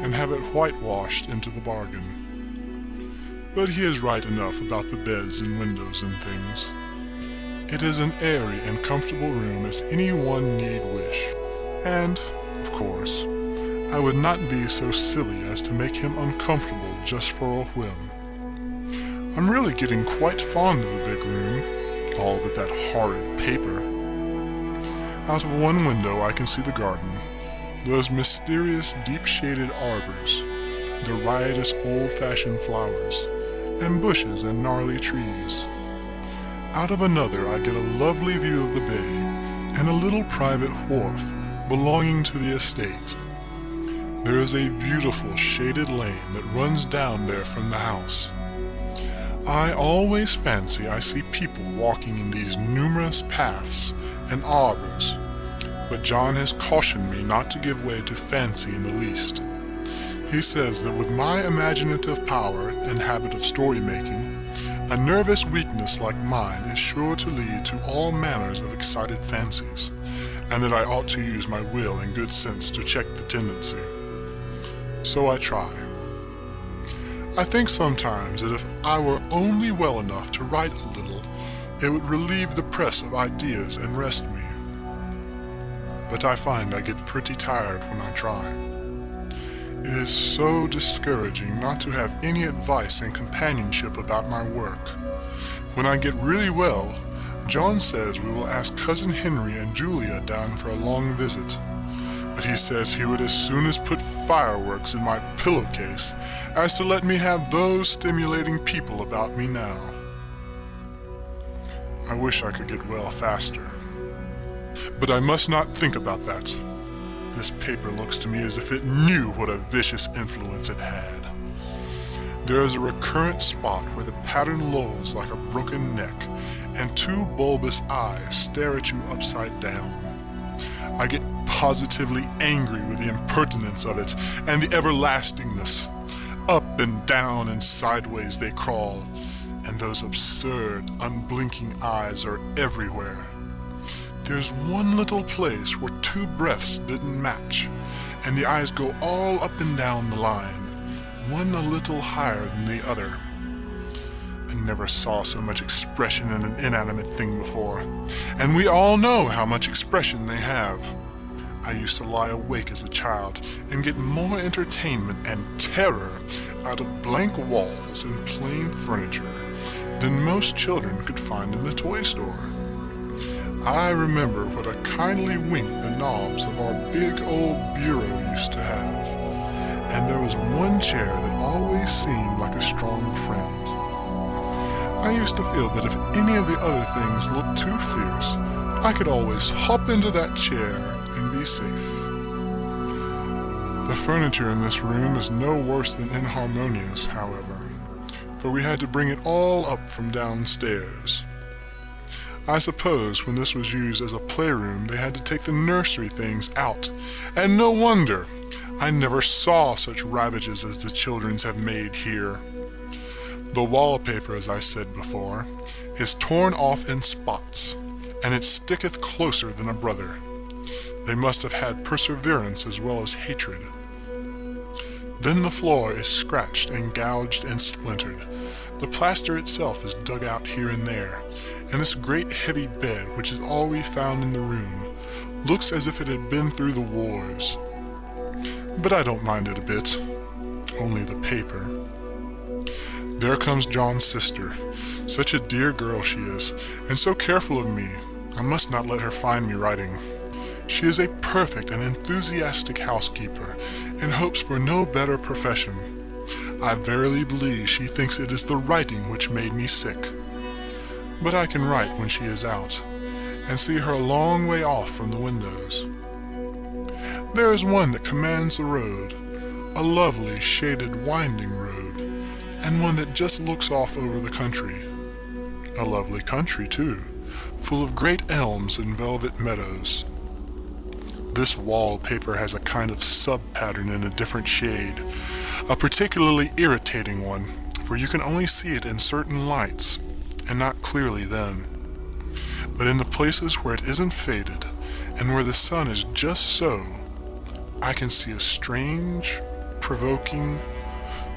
and have it whitewashed into the bargain. But he is right enough about the beds and windows and things. It is an airy and comfortable room as any one need wish, and, of course, I would not be so silly as to make him uncomfortable just for a whim. I'm really getting quite fond of the big room, all but that horrid paper. Out of one window I can see the garden, those mysterious deep-shaded arbors, the riotous old-fashioned flowers, and bushes and gnarly trees. Out of another I get a lovely view of the bay and a little private wharf belonging to the estate. There is a beautiful shaded lane that runs down there from the house. I always fancy I see people walking in these numerous paths and arbors, but John has cautioned me not to give way to fancy in the least. He says that with my imaginative power and habit of story-making, a nervous weakness like mine is sure to lead to all manners of excited fancies, and that I ought to use my will and good sense to check the tendency. So I try. I think sometimes that if I were only well enough to write a little, it would relieve the press of ideas and rest me. But I find I get pretty tired when I try. It is so discouraging not to have any advice and companionship about my work. When I get really well, John says we will ask Cousin Henry and Julia down for a long visit. But he says he would as soon as put fireworks in my pillowcase as to let me have those stimulating people about me now. I wish I could get well faster. But I must not think about that. This paper looks to me as if it knew what a vicious influence it had. There is a recurrent spot where the pattern lolls like a broken neck, and 2 bulbous eyes stare at you upside down. I get positively angry with the impertinence of it and the everlastingness. Up and down and sideways they crawl, and those absurd, unblinking eyes are everywhere. There's one little place where 2 breaths didn't match, and the eyes go all up and down the line, one a little higher than the other. I never saw so much expression in an inanimate thing before, and we all know how much expression they have. I used to lie awake as a child and get more entertainment and terror out of blank walls and plain furniture than most children could find in the toy store. I remember what a kindly wink the knobs of our big old bureau used to have, and there was one chair that always seemed like a strong friend. I used to feel that if any of the other things looked too fierce, I could always hop into that chair and be safe. The furniture in this room is no worse than inharmonious, however, for we had to bring it all up from downstairs. I suppose when this was used as a playroom they had to take the nursery things out, and no wonder. I never saw such ravages as the children's have made here. The wallpaper, as I said before, is torn off in spots, and it sticketh closer than a brother. They must have had perseverance as well as hatred. Then the floor is scratched and gouged and splintered. The plaster itself is dug out here and there, and this great heavy bed, which is all we found in the room, looks as if it had been through the wars. But I don't mind it a bit, only the paper. There comes John's sister. Such a dear girl she is, and so careful of me. I must not let her find me writing. She is a perfect and enthusiastic housekeeper, and hopes for no better profession. I verily believe she thinks it is the writing which made me sick. But I can write when she is out, and see her a long way off from the windows. There is one that commands the road, a lovely, shaded, winding road, and one that just looks off over the country. A lovely country, too, full of great elms and velvet meadows. This wallpaper has a kind of sub-pattern in a different shade, a particularly irritating one, for you can only see it in certain lights, and not clearly then. But in the places where it isn't faded, and where the sun is just so, I can see a strange, provoking,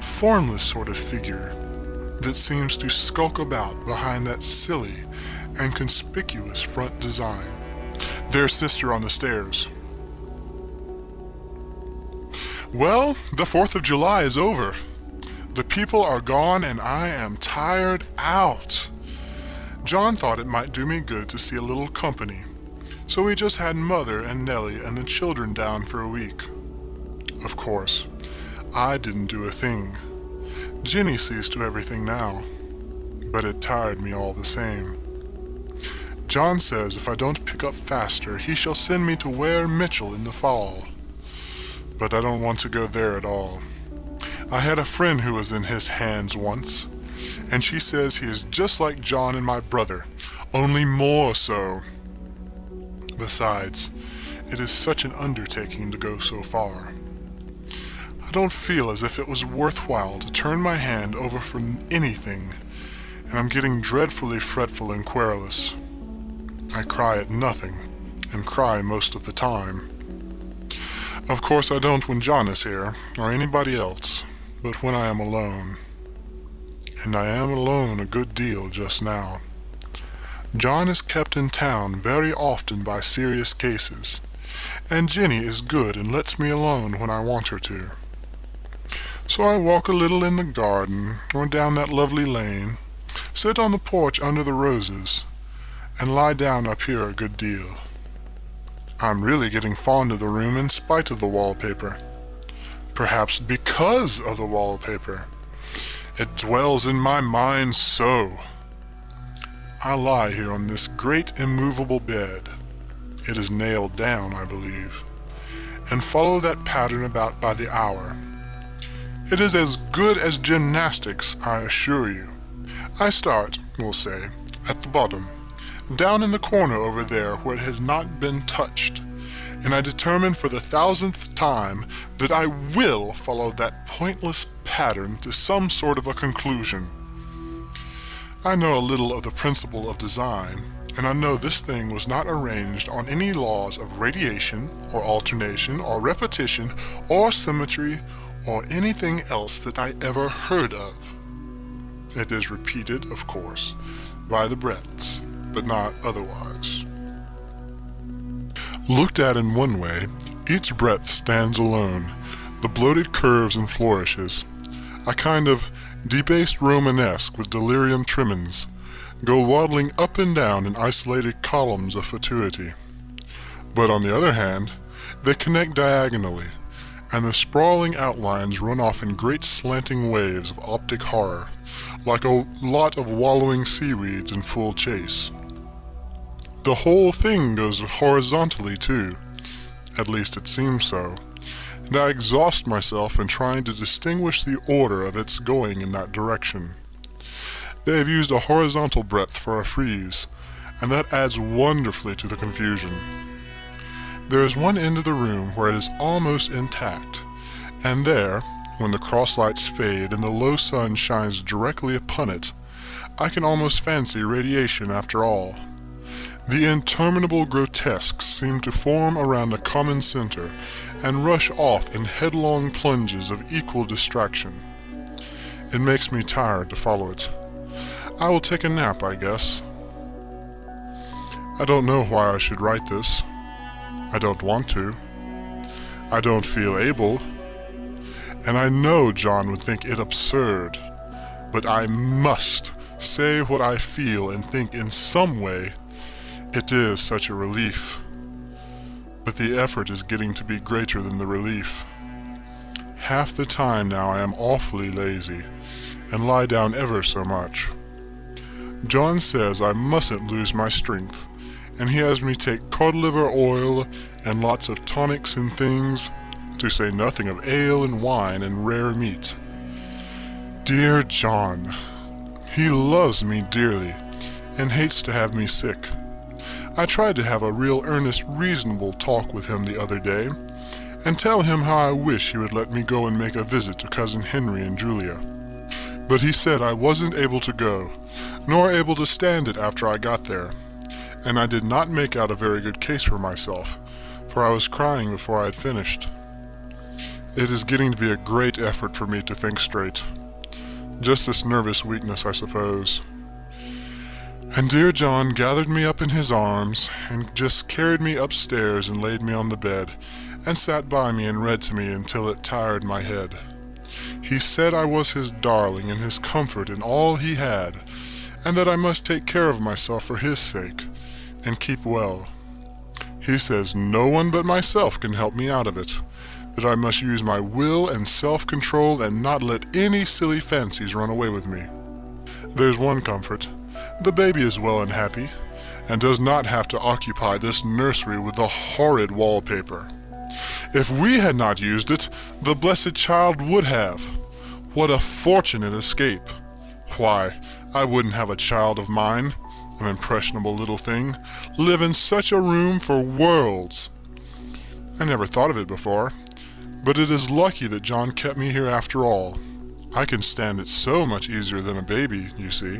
formless sort of figure that seems to skulk about behind that silly and conspicuous front design. There's Sister on the stairs. Well, the 4th of July is over. The people are gone and I am tired out. John thought it might do me good to see a little company, so we just had Mother and Nellie and the children down for a week. Of course, I didn't do a thing. Jenny sees to everything now, but it tired me all the same. John says if I don't pick up faster, he shall send me to Ware Mitchell in the fall. But I don't want to go there at all. I had a friend who was in his hands once, and she says he is just like John and my brother, only more so. Besides, it is such an undertaking to go so far. I don't feel as if it was worthwhile to turn my hand over for anything, and I'm getting dreadfully fretful and querulous. I cry at nothing, and cry most of the time. Of course I don't when John is here, or anybody else, but when I am alone. And I am alone a good deal just now. John is kept in town very often by serious cases, and Jenny is good and lets me alone when I want her to. So I walk a little in the garden, or down that lovely lane, sit on the porch under the roses, and lie down up here a good deal. I'm really getting fond of the room in spite of the wallpaper. Perhaps because of the wallpaper. It dwells in my mind so. I lie here on this great immovable bed. It is nailed down, I believe, and follow that pattern about by the hour. It is as good as gymnastics, I assure you. I start, we'll say, at the bottom, down in the corner over there where it has not been touched, and I determine for the 1000th time that I will follow that pointless pattern to some sort of a conclusion. I know a little of the principle of design, and I know this thing was not arranged on any laws of radiation, or alternation, or repetition, or symmetry, or anything else that I ever heard of. It is repeated, of course, by the breadths, but not otherwise. Looked at in one way, each breadth stands alone, the bloated curves and flourishes, a kind of debased Romanesque with delirium tremens, go waddling up and down in isolated columns of fatuity. But on the other hand, they connect diagonally, and the sprawling outlines run off in great slanting waves of optic horror, like a lot of wallowing seaweeds in full chase. The whole thing goes horizontally too, at least it seems so, and I exhaust myself in trying to distinguish the order of its going in that direction. They have used a horizontal breadth for a frieze, and that adds wonderfully to the confusion. There is one end of the room where it is almost intact, and there, when the cross-lights fade and the low sun shines directly upon it, I can almost fancy radiation after all. The interminable grotesques seem to form around a common center and rush off in headlong plunges of equal distraction. It makes me tired to follow it. I will take a nap, I guess. I don't know why I should write this. I don't want to. I don't feel able. And I know John would think it absurd, but I must say what I feel and think in some way. It is such a relief. But the effort is getting to be greater than the relief. Half the time now I am awfully lazy, and lie down ever so much. John says I mustn't lose my strength, and he has me take cod liver oil and lots of tonics and things, to say nothing of ale and wine and rare meat. Dear John, he loves me dearly, and hates to have me sick. I tried to have a real earnest, reasonable talk with him the other day, and tell him how I wish he would let me go and make a visit to Cousin Henry and Julia. But he said I wasn't able to go, nor able to stand it after I got there, and I did not make out a very good case for myself, for I was crying before I had finished. It is getting to be a great effort for me to think straight. Just this nervous weakness, I suppose. And dear John gathered me up in his arms, and just carried me upstairs and laid me on the bed, and sat by me and read to me until it tired my head. He said I was his darling and his comfort in all he had, and that I must take care of myself for his sake, and keep well. He says no one but myself can help me out of it, that I must use my will and self-control and not let any silly fancies run away with me. There's one comfort. The baby is well and happy, and does not have to occupy this nursery with the horrid wallpaper. If we had not used it, the blessed child would have. What a fortunate escape! Why, I wouldn't have a child of mine, an impressionable little thing, live in such a room for worlds. I never thought of it before, but it is lucky that John kept me here after all. I can stand it so much easier than a baby, you see.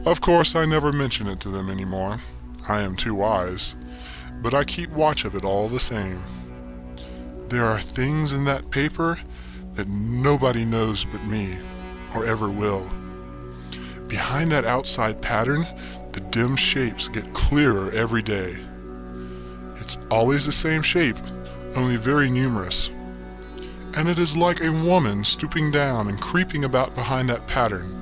Of course, I never mention it to them anymore. I am too wise, but I keep watch of it all the same. There are things in that paper that nobody knows but me, or ever will. Behind that outside pattern, the dim shapes get clearer every day. It's always the same shape, only very numerous. And it is like a woman stooping down and creeping about behind that pattern.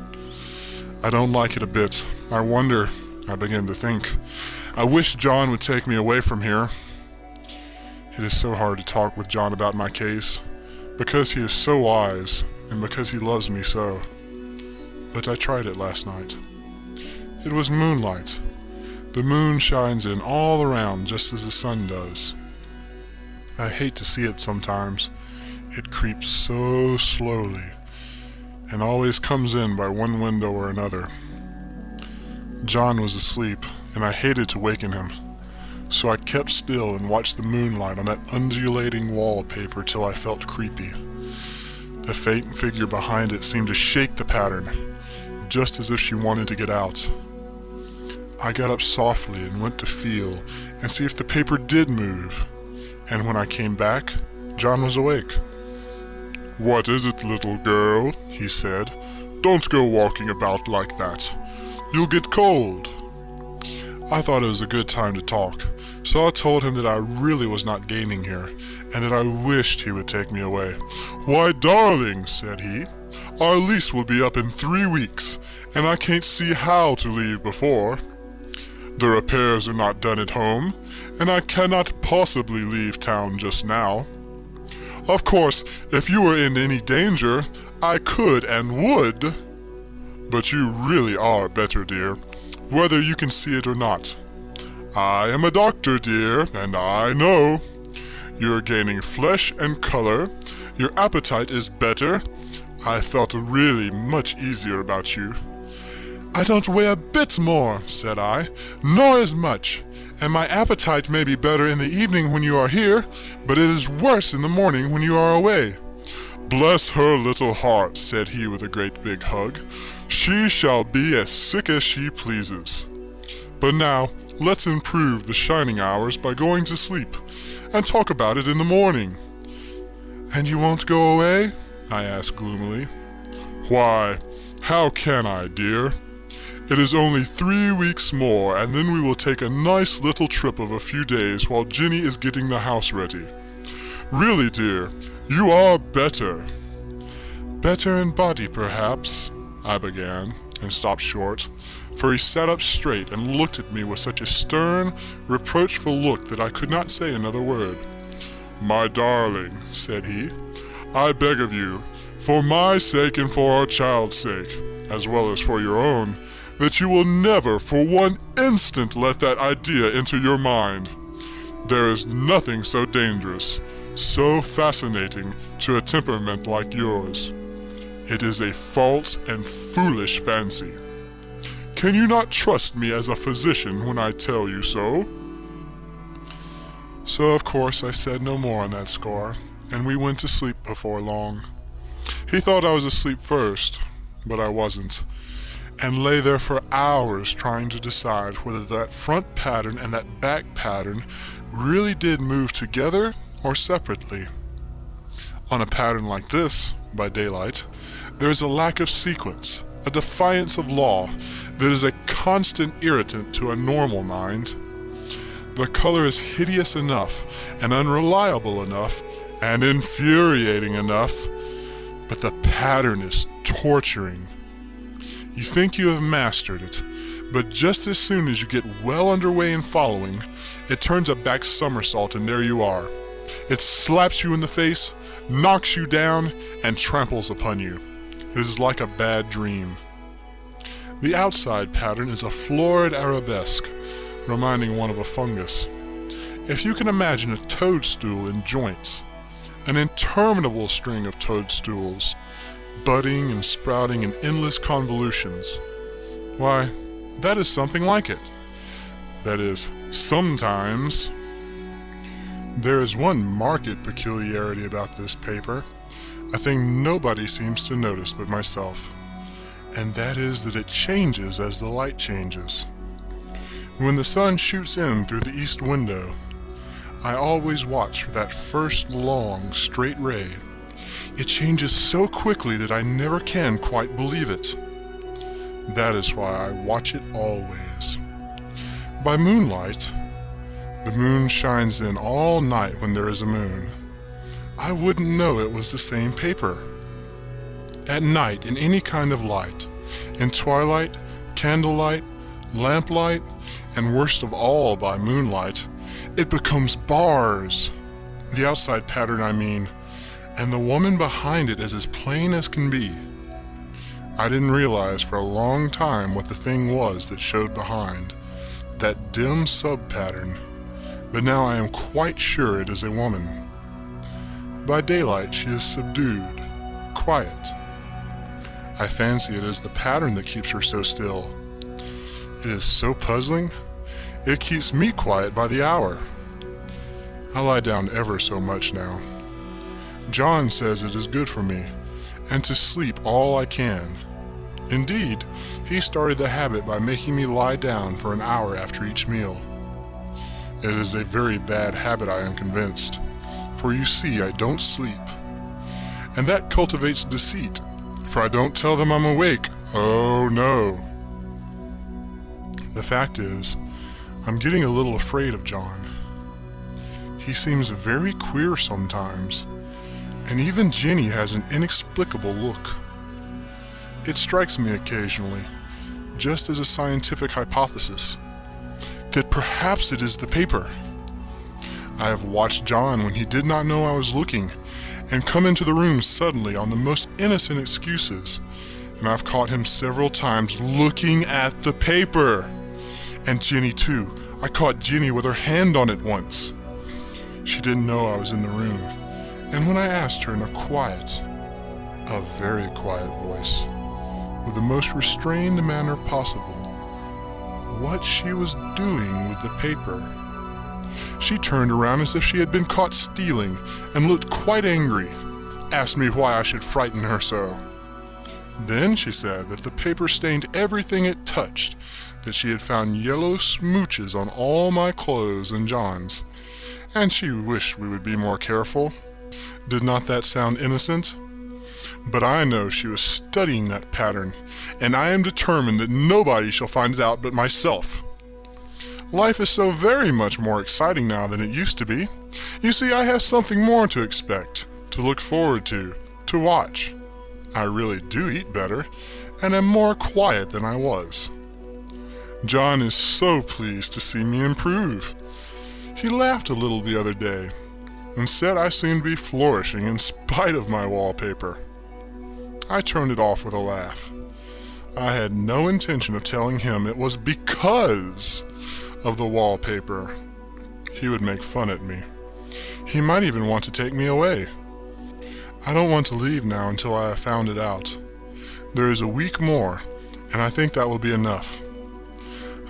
I don't like it a bit. I wonder, I begin to think. I wish John would take me away from here. It is so hard to talk with John about my case, because he is so wise, and because he loves me so. But I tried it last night. It was moonlight. The moon shines in all around just as the sun does. I hate to see it sometimes. It creeps so slowly, and always comes in by one window or another. John was asleep, and I hated to waken him, so I kept still and watched the moonlight on that undulating wallpaper till I felt creepy. The faint figure behind it seemed to shake the pattern, just as if she wanted to get out. I got up softly and went to feel and see if the paper did move, and when I came back, John was awake. "What is it, little girl?" he said. "Don't go walking about like that. You'll get cold." I thought it was a good time to talk, so I told him that I really was not gaining here, and that I wished he would take me away. "Why, darling," said he, "our lease will be up in 3 weeks, and I can't see how to leave before. The repairs are not done at home, and I cannot possibly leave town just now. Of course, if you were in any danger, I could and would. But you really are better, dear, whether you can see it or not. I am a doctor, dear, and I know. You're gaining flesh and color. Your appetite is better. I felt really much easier about you. "I don't weigh a bit more," said I, "nor as much, and my appetite may be better in the evening when you are here, but it is worse in the morning when you are away." "Bless her little heart," said he with a great big hug. "She shall be as sick as she pleases. But now, let's improve the shining hours by going to sleep, and talk about it in the morning." "And you won't go away?" I asked gloomily. "Why, how can I, dear? It is only 3 weeks more, and then we will take a nice little trip of a few days while Ginny is getting the house ready. Really, dear, you are better." "Better in body, perhaps," I began, and stopped short, for he sat up straight and looked at me with such a stern, reproachful look that I could not say another word. "My darling," said he, "I beg of you, for my sake and for our child's sake, as well as for your own, that you will never for one instant let that idea into your mind. There is nothing so dangerous, so fascinating to a temperament like yours. It is a false and foolish fancy. Can you not trust me as a physician when I tell you so?" So of course I said no more on that score, and we went to sleep before long. He thought I was asleep first, but I wasn't, and lay there for hours trying to decide whether that front pattern and that back pattern really did move together or separately. On a pattern like this, by daylight, there is a lack of sequence, a defiance of law that is a constant irritant to a normal mind. The color is hideous enough, and unreliable enough, and infuriating enough, but the pattern is torturing. You think you have mastered it, but just as soon as you get well underway in following, it turns a back somersault and there you are. It slaps you in the face, knocks you down, and tramples upon you. It is like a bad dream. The outside pattern is a florid arabesque, reminding one of a fungus. If you can imagine a toadstool in joints, an interminable string of toadstools, budding and sprouting in endless convolutions, why, that is something like it. That is, sometimes. There is one marked peculiarity about this paper, a thing nobody seems to notice but myself, and that is that it changes as the light changes. When the sun shoots in through the east window, I always watch for that first long, straight ray. It changes so quickly that I never can quite believe it. That is why I watch it always. By moonlight, the moon shines in all night when there is a moon. I wouldn't know it was the same paper. At night, in any kind of light, in twilight, candlelight, lamplight, and worst of all by moonlight, it becomes bars. The outside pattern, I mean, and the woman behind it is as plain as can be. I didn't realize for a long time what the thing was that showed behind, that dim sub-pattern, but now I am quite sure it is a woman. By daylight she is subdued, quiet. I fancy it is the pattern that keeps her so still. It is so puzzling. It keeps me quiet by the hour. I lie down ever so much now. John says it is good for me, and to sleep all I can. Indeed, he started the habit by making me lie down for an hour after each meal. It is a very bad habit, I am convinced, for you see I don't sleep. And that cultivates deceit, for I don't tell them I'm awake. Oh no. The fact is, I'm getting a little afraid of John. He seems very queer sometimes, and even Ginny has an inexplicable look. It strikes me occasionally, just as a scientific hypothesis, that perhaps it is the paper. I have watched John when he did not know I was looking, and come into the room suddenly on the most innocent excuses, and I've caught him several times looking at the paper. And Ginny too. I caught Ginny with her hand on it once. She didn't know I was in the room, and when I asked her in a very quiet voice, with the most restrained manner possible what she was doing with the paper. She turned around as if she had been caught stealing and looked quite angry, asked me why I should frighten her so. Then she said that the paper stained everything it touched, that she had found yellow smooches on all my clothes and John's, and she wished we would be more careful. Did not that sound innocent? But I know she was studying that pattern, and I am determined that nobody shall find it out but myself. Life is so very much more exciting now than it used to be. You see, I have something more to expect, to look forward to watch. I really do eat better, and am more quiet than I was. John is so pleased to see me improve. He laughed a little the other day, and said I seemed to be flourishing in spite of my wallpaper. I turned it off with a laugh. I had no intention of telling him it was because of the wallpaper. He would make fun at me. He might even want to take me away. I don't want to leave now until I have found it out. There is a week more, and I think that will be enough.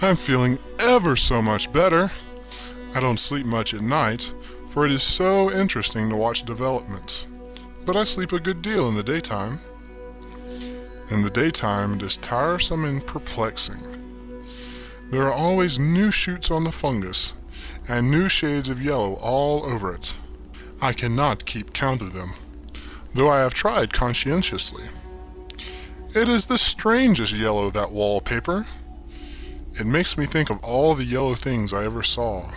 I'm feeling ever so much better. I don't sleep much at night, for it is so interesting to watch developments. But I sleep a good deal in the daytime. In the daytime, it is tiresome and perplexing. There are always new shoots on the fungus, and new shades of yellow all over it. I cannot keep count of them, though I have tried conscientiously. It is the strangest yellow, that wallpaper. It makes me think of all the yellow things I ever saw.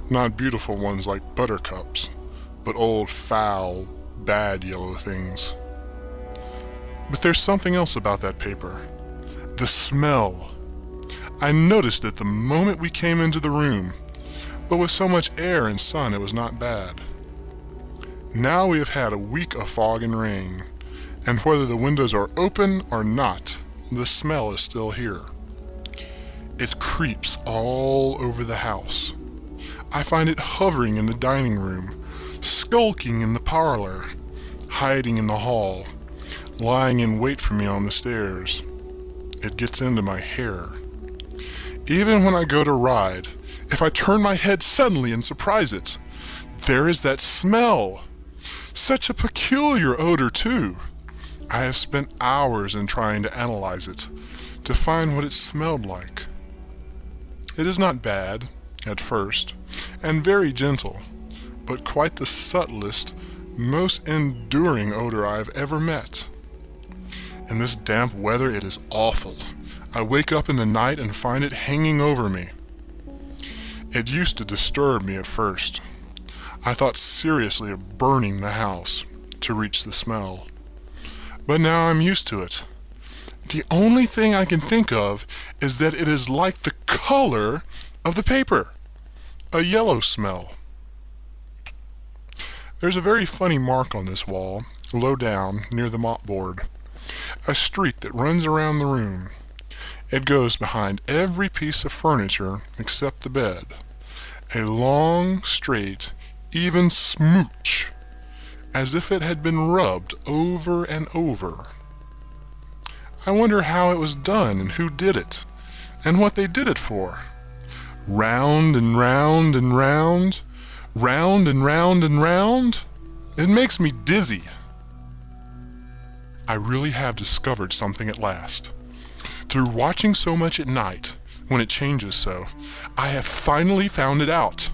Not beautiful ones like buttercups, but old, foul, bad yellow things. But there's something else about that paper. The smell. I noticed it the moment we came into the room, but with so much air and sun it was not bad. Now we have had a week of fog and rain, and whether the windows are open or not, the smell is still here. It creeps all over the house. I find it hovering in the dining room, skulking in the parlor, hiding in the hall, lying in wait for me on the stairs. It gets into my hair. Even when I go to ride, if I turn my head suddenly and surprise it, there is that smell. Such a peculiar odor, too. I have spent hours in trying to analyze it, to find what it smelled like. It is not bad, at first, and very gentle, but quite the subtlest, most enduring odor I have ever met. In this damp weather it is awful. I wake up in the night and find it hanging over me. It used to disturb me at first. I thought seriously of burning the house to reach the smell. But now I'm used to it. The only thing I can think of is that it is like the color of the paper. A yellow smell. There's a very funny mark on this wall, low down, near the mopboard. A streak that runs around the room. It goes behind every piece of furniture except the bed. A long, straight, even smooch, as if it had been rubbed over and over. I wonder how it was done and who did it, and what they did it for. Round and round and round, round and round and round. It makes me dizzy. I really have discovered something at last. Through watching so much at night, when it changes so, I have finally found it out.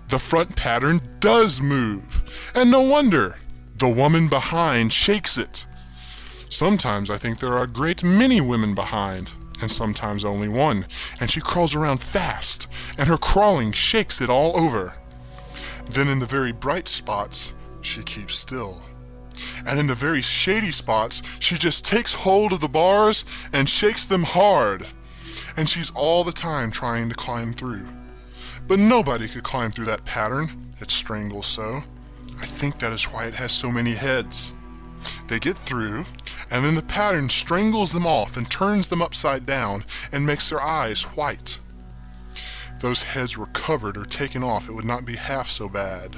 The front pattern does move, and no wonder. The woman behind shakes it. Sometimes I think there are a great many women behind, and sometimes only one, and she crawls around fast, and her crawling shakes it all over. Then in the very bright spots, she keeps still. And in the very shady spots, she just takes hold of the bars and shakes them hard. And she's all the time trying to climb through. But nobody could climb through that pattern. It strangles so. I think that is why it has so many heads. They get through, and then the pattern strangles them off and turns them upside down and makes their eyes white. If those heads were covered or taken off, it would not be half so bad.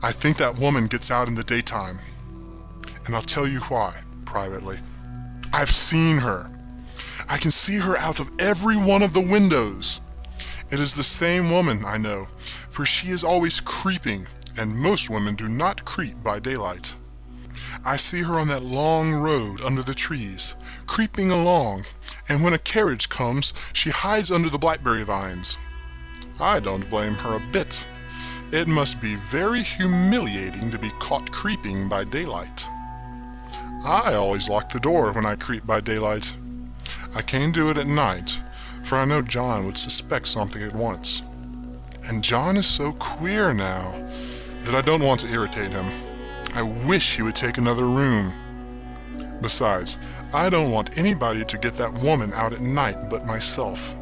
I think that woman gets out in the daytime, and I'll tell you why privately. I've seen her. I can see her out of every one of the windows. It is the same woman, I know, for she is always creeping, and most women do not creep by daylight. I see her on that long road under the trees, creeping along, and when a carriage comes, she hides under the blackberry vines. I don't blame her a bit. It must be very humiliating to be caught creeping by daylight. I always lock the door when I creep by daylight. I can't do it at night, for I know John would suspect something at once. And John is so queer now that I don't want to irritate him. I wish he would take another room. Besides, I don't want anybody to get that woman out at night but myself.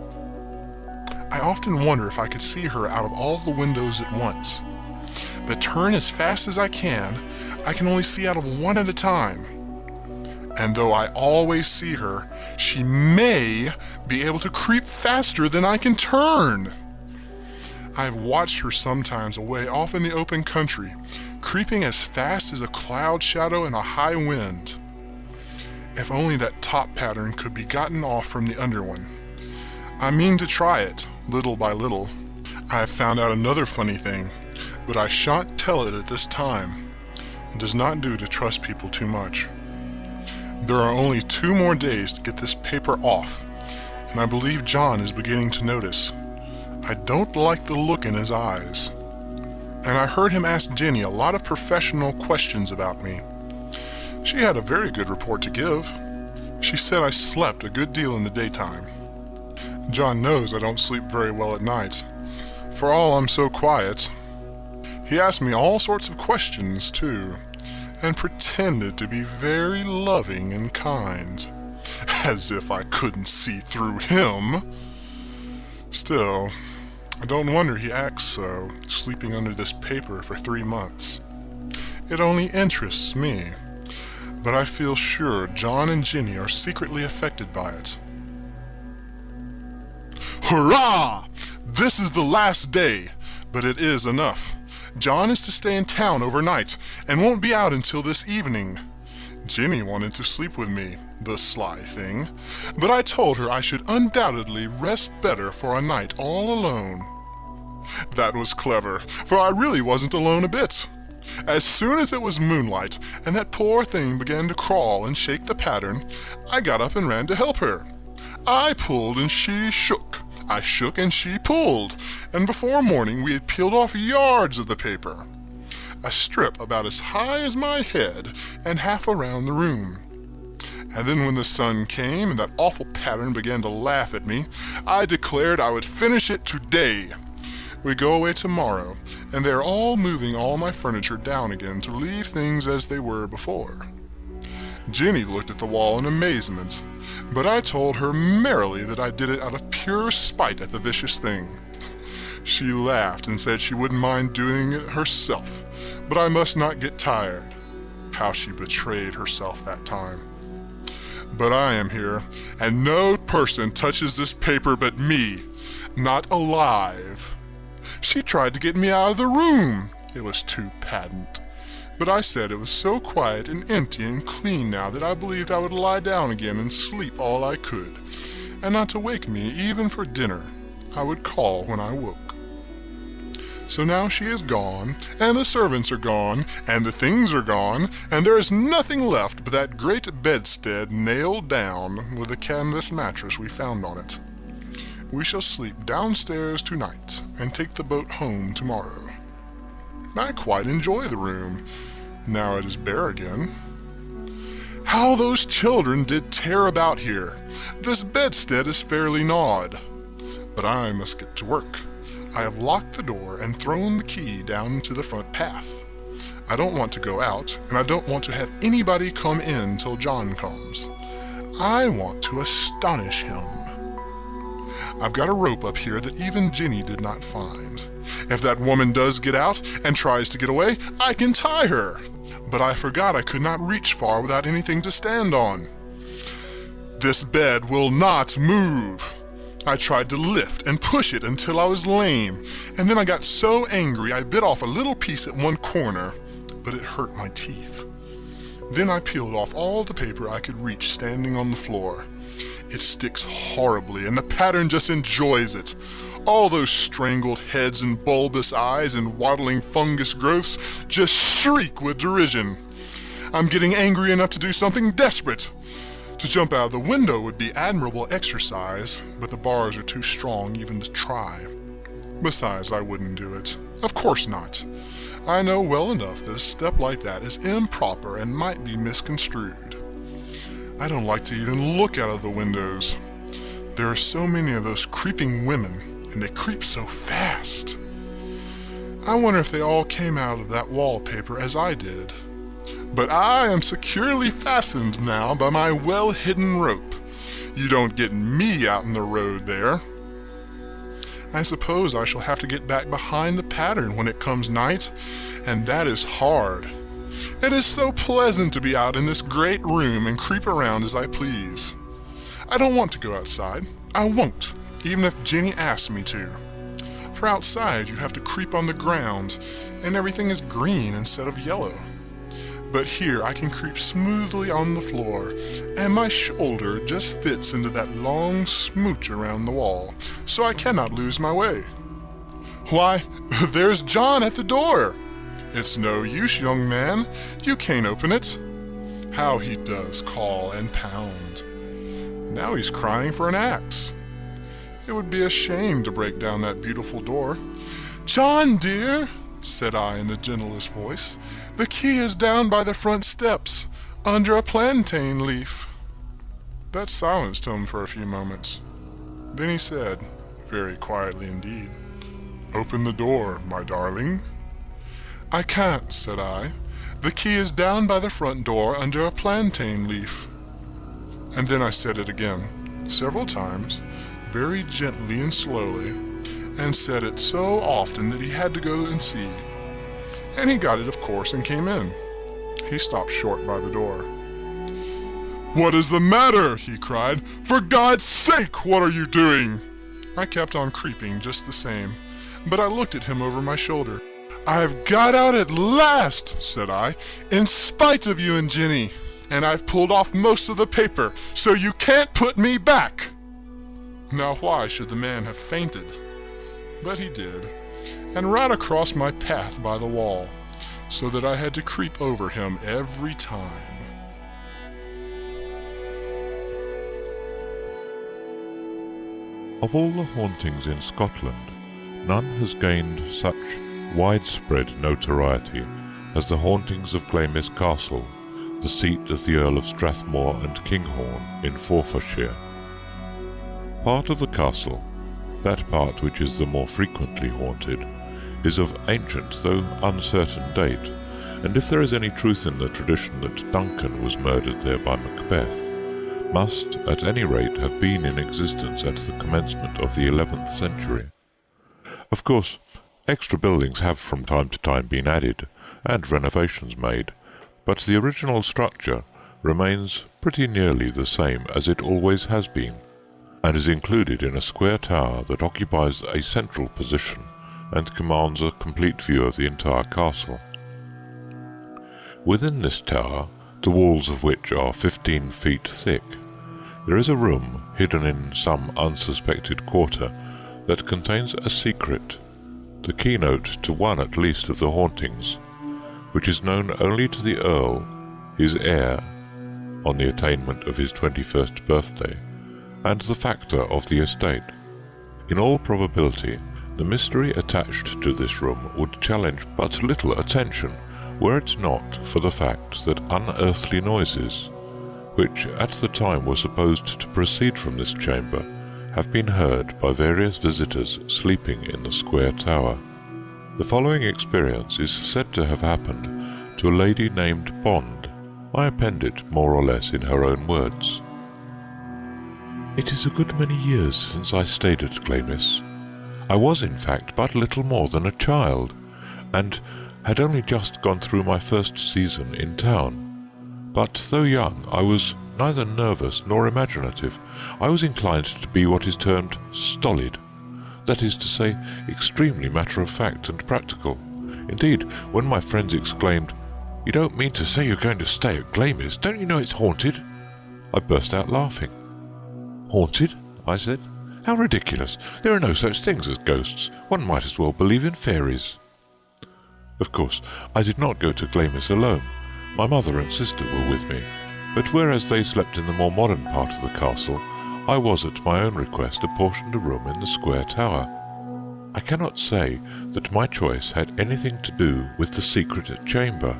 I often wonder if I could see her out of all the windows at once. But turn as fast as I can only see out of one at a time. And though I always see her, she may be able to creep faster than I can turn. I've watched her sometimes away off in the open country, creeping as fast as a cloud shadow in a high wind. If only that top pattern could be gotten off from the under one. I mean to try it, little by little. I have found out another funny thing, but I shan't tell it at this time. It does not do to trust people too much. There are only 2 more days to get this paper off, and I believe John is beginning to notice. I don't like the look in his eyes. And I heard him ask Jenny a lot of professional questions about me. She had a very good report to give. She said I slept a good deal in the daytime. John knows I don't sleep very well at night, for all I'm so quiet. He asked me all sorts of questions, too, and pretended to be very loving and kind, as if I couldn't see through him. Still, I don't wonder he acts so, sleeping under this paper for 3 months. It only interests me, but I feel sure John and Jenny are secretly affected by it. Hurrah! This is the last day, but it is enough. John is to stay in town overnight, and won't be out until this evening. Jenny wanted to sleep with me, the sly thing, but I told her I should undoubtedly rest better for a night all alone. That was clever, for I really wasn't alone a bit. As soon as it was moonlight, and that poor thing began to crawl and shake the pattern, I got up and ran to help her. I pulled and she shook. I shook and she pulled, and before morning we had peeled off yards of the paper. A strip about as high as my head and half around the room. And then when the sun came and that awful pattern began to laugh at me, I declared I would finish it today. We go away tomorrow, and they are all moving all my furniture down again to leave things as they were before. Jenny looked at the wall in amazement, but I told her merrily that I did it out of pure spite at the vicious thing. She laughed and said she wouldn't mind doing it herself, but I must not get tired. How she betrayed herself that time. But I am here, and no person touches this paper but me, not alive. She tried to get me out of the room. It was too patent. But I said it was so quiet and empty and clean now that I believed I would lie down again and sleep all I could, and not to wake me even for dinner. I would call when I woke. So now she is gone, and the servants are gone, and the things are gone, and there is nothing left but that great bedstead nailed down with the canvas mattress we found on it. We shall sleep downstairs tonight, and take the boat home tomorrow. I quite enjoy the room, now it is bare again. How those children did tear about here! This bedstead is fairly gnawed. But I must get to work. I have locked the door and thrown the key down to the front path. I don't want to go out, and I don't want to have anybody come in till John comes. I want to astonish him. I've got a rope up here that even Jenny did not find. If that woman does get out and tries to get away, I can tie her. But I forgot I could not reach far without anything to stand on. This bed will not move. I tried to lift and push it until I was lame, and then I got so angry I bit off a little piece at one corner, but it hurt my teeth. Then I peeled off all the paper I could reach standing on the floor. It sticks horribly, and the pattern just enjoys it. All those strangled heads and bulbous eyes and waddling fungus growths just shriek with derision. I'm getting angry enough to do something desperate. To jump out of the window would be admirable exercise, but the bars are too strong even to try. Besides, I wouldn't do it. Of course not. I know well enough that a step like that is improper and might be misconstrued. I don't like to even look out of the windows. There are so many of those creeping women, and they creep so fast. I wonder if they all came out of that wallpaper as I did. But I am securely fastened now by my well-hidden rope. You don't get me out in the road there. I suppose I shall have to get back behind the pattern when it comes night, and that is hard. It is so pleasant to be out in this great room and creep around as I please. I don't want to go outside. I won't, even if Jenny asks me to. For outside you have to creep on the ground, and everything is green instead of yellow. But here I can creep smoothly on the floor, and my shoulder just fits into that long smooch around the wall, so I cannot lose my way. Why, there's John at the door! It's no use, young man, you can't open it. How he does call and pound. Now he's crying for an axe. It would be a shame to break down that beautiful door. John, dear, said I in the gentlest voice, the key is down by the front steps, under a plantain leaf. That silenced him for a few moments. Then he said, very quietly indeed, Open the door, my darling. I can't, said I. The key is down by the front door under a plantain leaf. And then I said it again, several times, very gently and slowly, and said it so often that he had to go and see. And he got it, of course, and came in. He stopped short by the door. What is the matter? He cried. For God's sake, what are you doing? I kept on creeping just the same, but I looked at him over my shoulder. I've got out at last, said I, in spite of you and Jenny, and I've pulled off most of the paper, so you can't put me back. Now why should the man have fainted? But he did, and right across my path by the wall, so that I had to creep over him every time. Of all the hauntings in Scotland, none has gained such widespread notoriety as the hauntings of Glamis Castle, the seat of the Earl of Strathmore and Kinghorn in Forfarshire. Part of the castle, that part which is the more frequently haunted, is of ancient though uncertain date, and if there is any truth in the tradition that Duncan was murdered there by Macbeth, must at any rate have been in existence at the commencement of the 11th century. Of course, extra buildings have from time to time been added, and renovations made, but the original structure remains pretty nearly the same as it always has been, and is included in a square tower that occupies a central position and commands a complete view of the entire castle. Within this tower, the walls of which are 15 feet thick, there is a room hidden in some unsuspected quarter that contains a secret, the keynote to one at least of the hauntings, which is known only to the Earl, his heir, on the attainment of his 21st birthday, and the factor of the estate. In all probability, the mystery attached to this room would challenge but little attention were it not for the fact that unearthly noises, which at the time were supposed to proceed from this chamber, have been heard by various visitors sleeping in the square tower. The following experience is said to have happened to a lady named Bond. I append it more or less in her own words. It is a good many years since I stayed at Glamis. I was, in fact, but little more than a child, and had only just gone through my first season in town. But though young, I was neither nervous nor imaginative. I was inclined to be what is termed stolid, that is to say, extremely matter-of-fact and practical. Indeed, when my friends exclaimed, You don't mean to say you're going to stay at Glamis? Don't you know it's haunted?" I burst out laughing. "Haunted?" I said. "How ridiculous! There are no such things as ghosts. One might as well believe in fairies." Of course, I did not go to Glamis alone. My mother and sister were with me, but whereas they slept in the more modern part of the castle, I was at my own request apportioned a room in the square tower. I cannot say that my choice had anything to do with the secret chamber.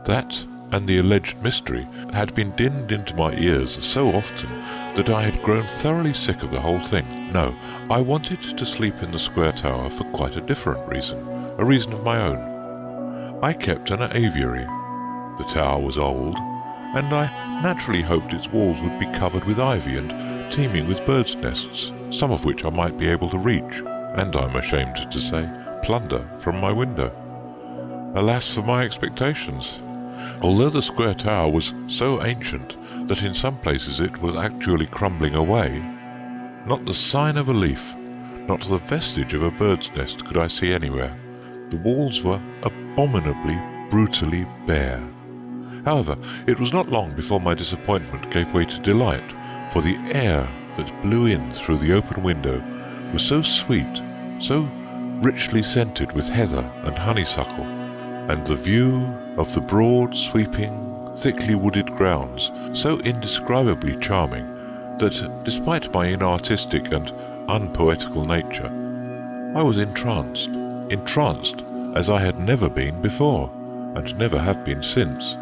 That and the alleged mystery had been dinned into my ears so often that I had grown thoroughly sick of the whole thing. No, I wanted to sleep in the square tower for quite a different reason, a reason of my own. I kept an aviary. The tower was old, and I naturally hoped its walls would be covered with ivy and teeming with birds' nests, some of which I might be able to reach, and I'm ashamed to say, plunder from my window. Alas for my expectations! Although the square tower was so ancient that in some places it was actually crumbling away, not the sign of a leaf, not the vestige of a bird's nest could I see anywhere. The walls were abominably, brutally bare. However, it was not long before my disappointment gave way to delight, for the air that blew in through the open window was so sweet, so richly scented with heather and honeysuckle, and the view of the broad, sweeping, thickly wooded grounds so indescribably charming that, despite my inartistic and unpoetical nature, I was entranced as I had never been before, and never have been since.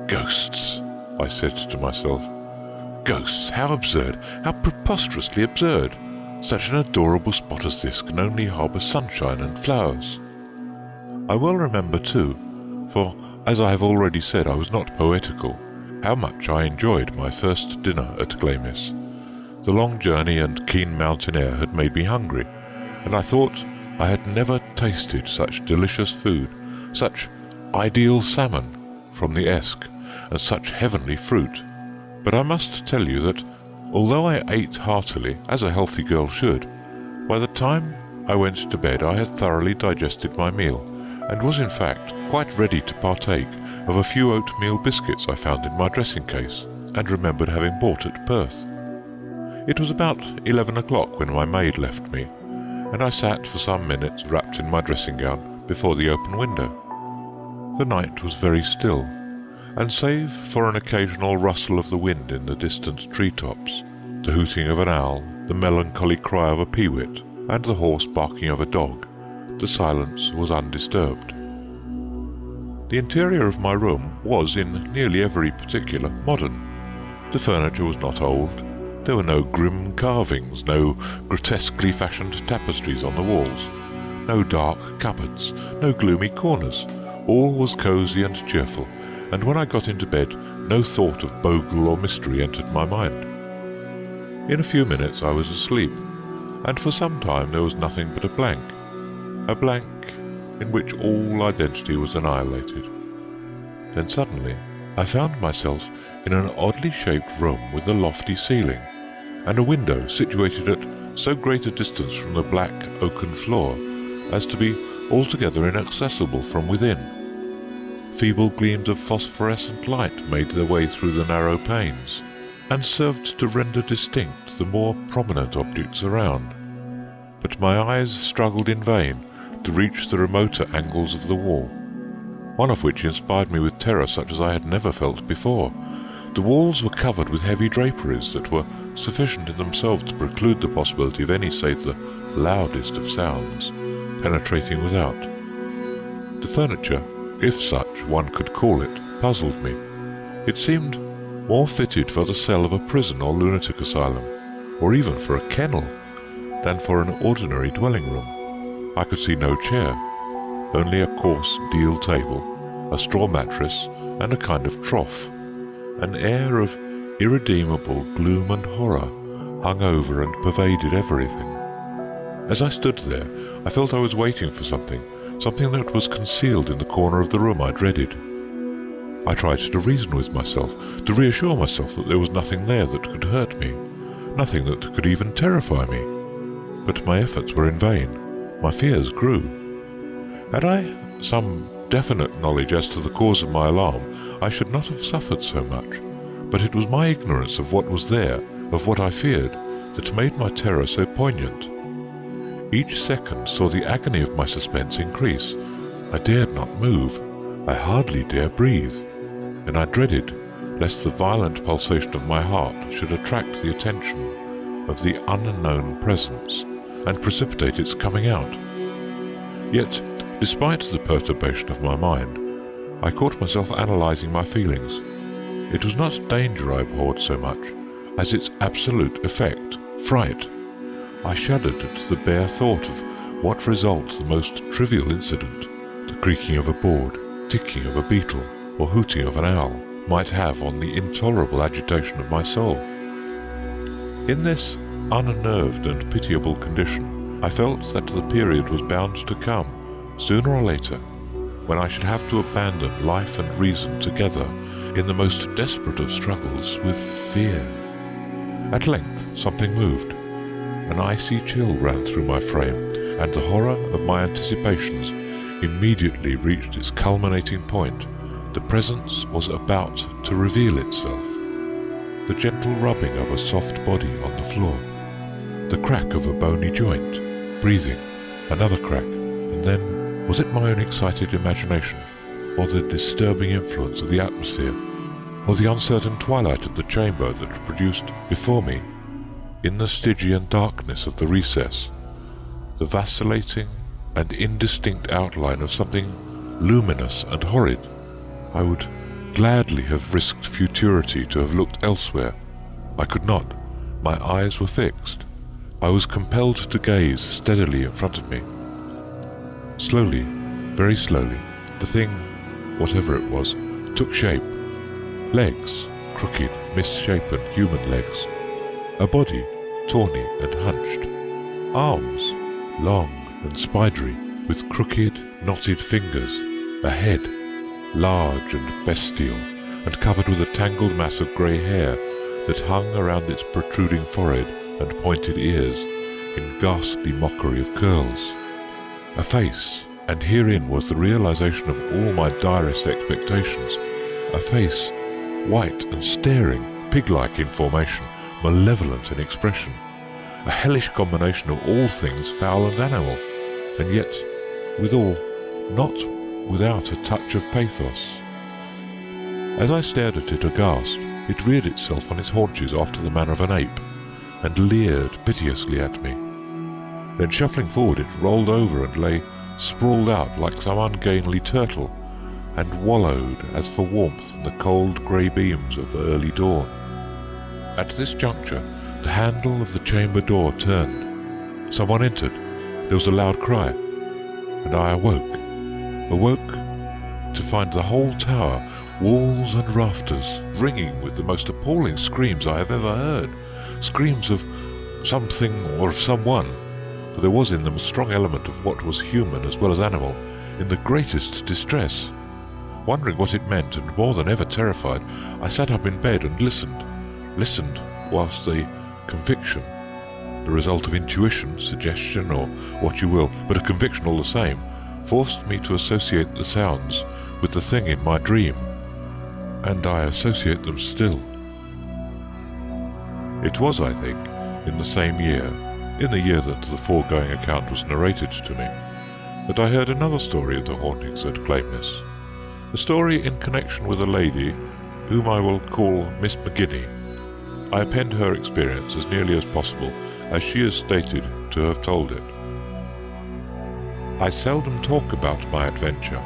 "Ghosts," I said to myself. "Ghosts, how absurd, how preposterously absurd! Such an adorable spot as this can only harbour sunshine and flowers." I well remember, too, for, as I have already said, I was not poetical, how much I enjoyed my first dinner at Glamis. The long journey and keen mountain air had made me hungry, and I thought I had never tasted such delicious food, such ideal salmon from the Esk, and such heavenly fruit. But I must tell you that, although I ate heartily, as a healthy girl should, by the time I went to bed I had thoroughly digested my meal, and was in fact quite ready to partake of a few oatmeal biscuits I found in my dressing case, and remembered having bought at Perth. It was about 11 o'clock when my maid left me, and I sat for some minutes wrapped in my dressing gown before the open window. The night was very still, and save for an occasional rustle of the wind in the distant tree-tops, the hooting of an owl, the melancholy cry of a peewit, and the hoarse barking of a dog, the silence was undisturbed. The interior of my room was, in nearly every particular, modern. The furniture was not old. There were no grim carvings, no grotesquely fashioned tapestries on the walls, no dark cupboards, no gloomy corners. All was cosy and cheerful, and when I got into bed, no thought of bogle or mystery entered my mind. In a few minutes I was asleep, and for some time there was nothing but a blank in which all identity was annihilated. Then suddenly I found myself in an oddly shaped room with a lofty ceiling, and a window situated at so great a distance from the black oaken floor as to be altogether inaccessible from within. Feeble gleams of phosphorescent light made their way through the narrow panes, and served to render distinct the more prominent objects around. But my eyes struggled in vain to reach the remoter angles of the wall, one of which inspired me with terror such as I had never felt before. The walls were covered with heavy draperies that were sufficient in themselves to preclude the possibility of any save the loudest of sounds penetrating without. The furniture, if such one could call it, puzzled me. It seemed more fitted for the cell of a prison or lunatic asylum, or even for a kennel, than for an ordinary dwelling room. I could see no chair, only a coarse deal table, a straw mattress, and a kind of trough. An air of irredeemable gloom and horror hung over and pervaded everything. As I stood there, I felt I was waiting for something that was concealed in the corner of the room I dreaded. I tried to reason with myself, to reassure myself that there was nothing there that could hurt me, nothing that could even terrify me. But my efforts were in vain. My fears grew. Had I some definite knowledge as to the cause of my alarm, I should not have suffered so much. But it was my ignorance of what was there, of what I feared, that made my terror so poignant. Each second saw the agony of my suspense increase. I dared not move. I hardly dare breathe. And I dreaded lest the violent pulsation of my heart should attract the attention of the unknown presence and precipitate its coming out. Yet, despite the perturbation of my mind, I caught myself analyzing my feelings. It was not danger I abhorred so much as its absolute effect, fright. I shuddered at the bare thought of what result the most trivial incident, the creaking of a board, ticking of a beetle, or hooting of an owl, might have on the intolerable agitation of my soul. In this unnerved and pitiable condition, I felt that the period was bound to come, sooner or later, when I should have to abandon life and reason together in the most desperate of struggles with fear. At length something moved. An icy chill ran through my frame, and the horror of my anticipations immediately reached its culminating point. The presence was about to reveal itself. The gentle rubbing of a soft body on the floor, the crack of a bony joint, breathing, another crack, and then, was it my own excited imagination, or the disturbing influence of the atmosphere, or the uncertain twilight of the chamber that produced before me, in the Stygian darkness of the recess, the vacillating and indistinct outline of something luminous and horrid? I would gladly have risked futurity to have looked elsewhere. I could not. My eyes were fixed. I was compelled to gaze steadily in front of me. Slowly, very slowly, the thing, whatever it was, took shape. Legs, crooked, misshapen human legs. A body, tawny and hunched. Arms, long and spidery, with crooked, knotted fingers. A head, large and bestial, and covered with a tangled mass of grey hair that hung around its protruding forehead and pointed ears in ghastly mockery of curls. A face, and herein was the realization of all my direst expectations. A face, white and staring, pig-like in formation, malevolent in expression. A hellish combination of all things foul and animal, and yet, withal, not without a touch of pathos. As I stared at it aghast, it reared itself on its haunches after the manner of an ape, and leered piteously at me. Then shuffling forward it rolled over and lay sprawled out like some ungainly turtle, and wallowed as for warmth in the cold grey beams of early dawn. At this juncture the handle of the chamber door turned. Someone entered. There was a loud cry, and I awoke to find the whole tower, walls and rafters, ringing with the most appalling screams I have ever heard. Screams of something or of someone, for there was in them a strong element of what was human as well as animal, in the greatest distress. Wondering what it meant, and more than ever terrified, I sat up in bed and listened whilst the conviction, the result of intuition, suggestion, or what you will, but a conviction all the same, forced me to associate the sounds with the thing in my dream, and I associate them still. It was, I think, in the same year, in the year that the foregoing account was narrated to me, that I heard another story of the hauntings at Glamis, a story in connection with a lady whom I will call Miss McGinney. I append her experience as nearly as possible as she is stated to have told it. "I seldom talk about my adventure,"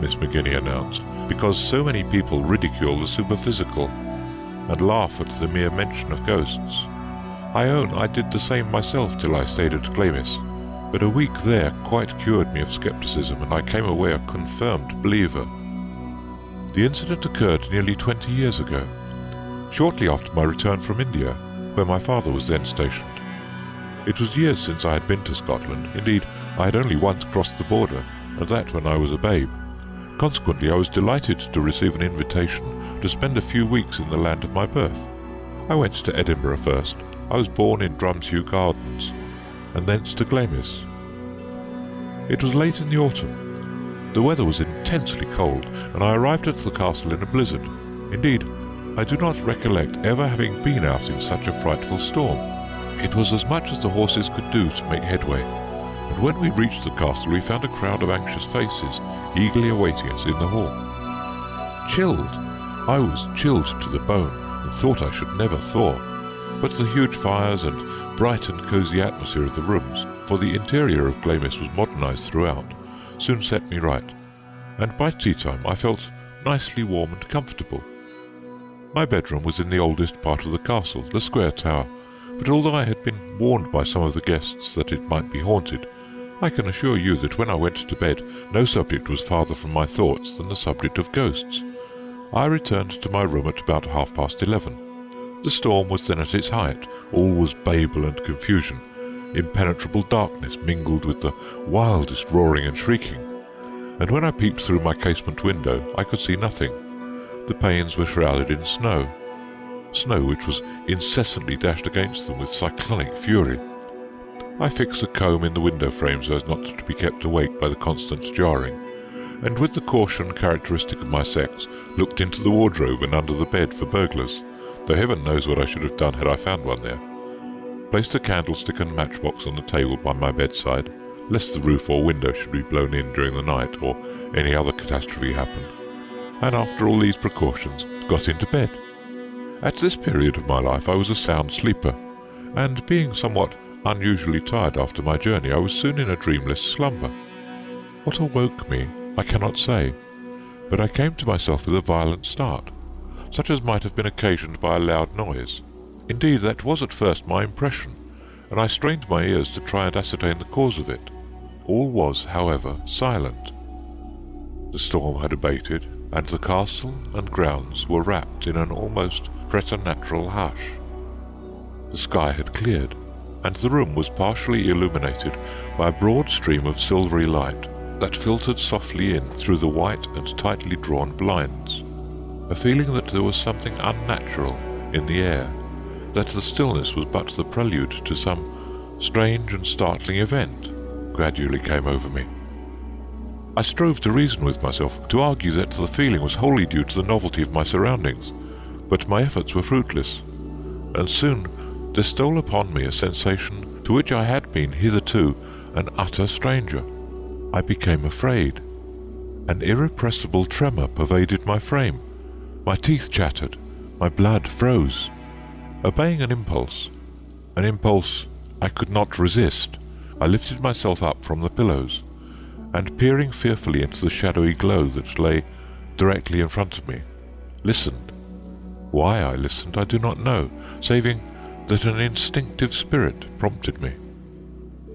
Miss McGinney announced, "because so many people ridicule the superphysical and laugh at the mere mention of ghosts. I own I did the same myself till I stayed at Glamis, but a week there quite cured me of skepticism, and I came away a confirmed believer. The incident occurred nearly 20 years ago, shortly after my return from India, where my father was then stationed. It was years since I had been to Scotland. Indeed, I had only once crossed the border, and that when I was a babe. Consequently, I was delighted to receive an invitation to spend a few weeks in the land of my birth. I went to Edinburgh first. I was born in Drumsheugh Gardens, and thence to Glamis. It was late in the autumn. The weather was intensely cold, and I arrived at the castle in a blizzard. Indeed, I do not recollect ever having been out in such a frightful storm. It was as much as the horses could do to make headway, and when we reached the castle we found a crowd of anxious faces eagerly awaiting us in the hall. Chilled! I was chilled to the bone, and thought I should never thaw. But the huge fires and bright and cosy atmosphere of the rooms, for the interior of Glamis was modernized throughout, soon set me right, and by tea-time I felt nicely warm and comfortable. My bedroom was in the oldest part of the castle, the square tower, but although I had been warned by some of the guests that it might be haunted, I can assure you that when I went to bed no subject was farther from my thoughts than the subject of ghosts. I returned to my room at about 11:30. The storm was then at its height. All was babel and confusion. Impenetrable darkness mingled with the wildest roaring and shrieking, and when I peeped through my casement window I could see nothing. The panes were shrouded in snow which was incessantly dashed against them with cyclonic fury. I fixed a comb in the window frame so as not to be kept awake by the constant jarring, and with the caution characteristic of my sex, looked into the wardrobe and under the bed for burglars, though heaven knows what I should have done had I found one there. Placed a candlestick and matchbox on the table by my bedside, lest the roof or window should be blown in during the night or any other catastrophe happened, and after all these precautions, got into bed. At this period of my life I was a sound sleeper, and being somewhat unusually tired after my journey, I was soon in a dreamless slumber. What awoke me, I cannot say, but I came to myself with a violent start, such as might have been occasioned by a loud noise. Indeed, that was at first my impression, and I strained my ears to try and ascertain the cause of it. All was, however, silent. The storm had abated, and the castle and grounds were wrapped in an almost preternatural hush. The sky had cleared, and the room was partially illuminated by a broad stream of silvery light that filtered softly in through the white and tightly drawn blinds. A feeling that there was something unnatural in the air, that the stillness was but the prelude to some strange and startling event, gradually came over me. I strove to reason with myself, to argue that the feeling was wholly due to the novelty of my surroundings, but my efforts were fruitless, and soon there stole upon me a sensation to which I had been hitherto an utter stranger. I became afraid. An irrepressible tremor pervaded my frame. My teeth chattered, my blood froze. Obeying an impulse I could not resist, I lifted myself up from the pillows, and peering fearfully into the shadowy glow that lay directly in front of me, listened. Why I listened I do not know, saving that an instinctive spirit prompted me.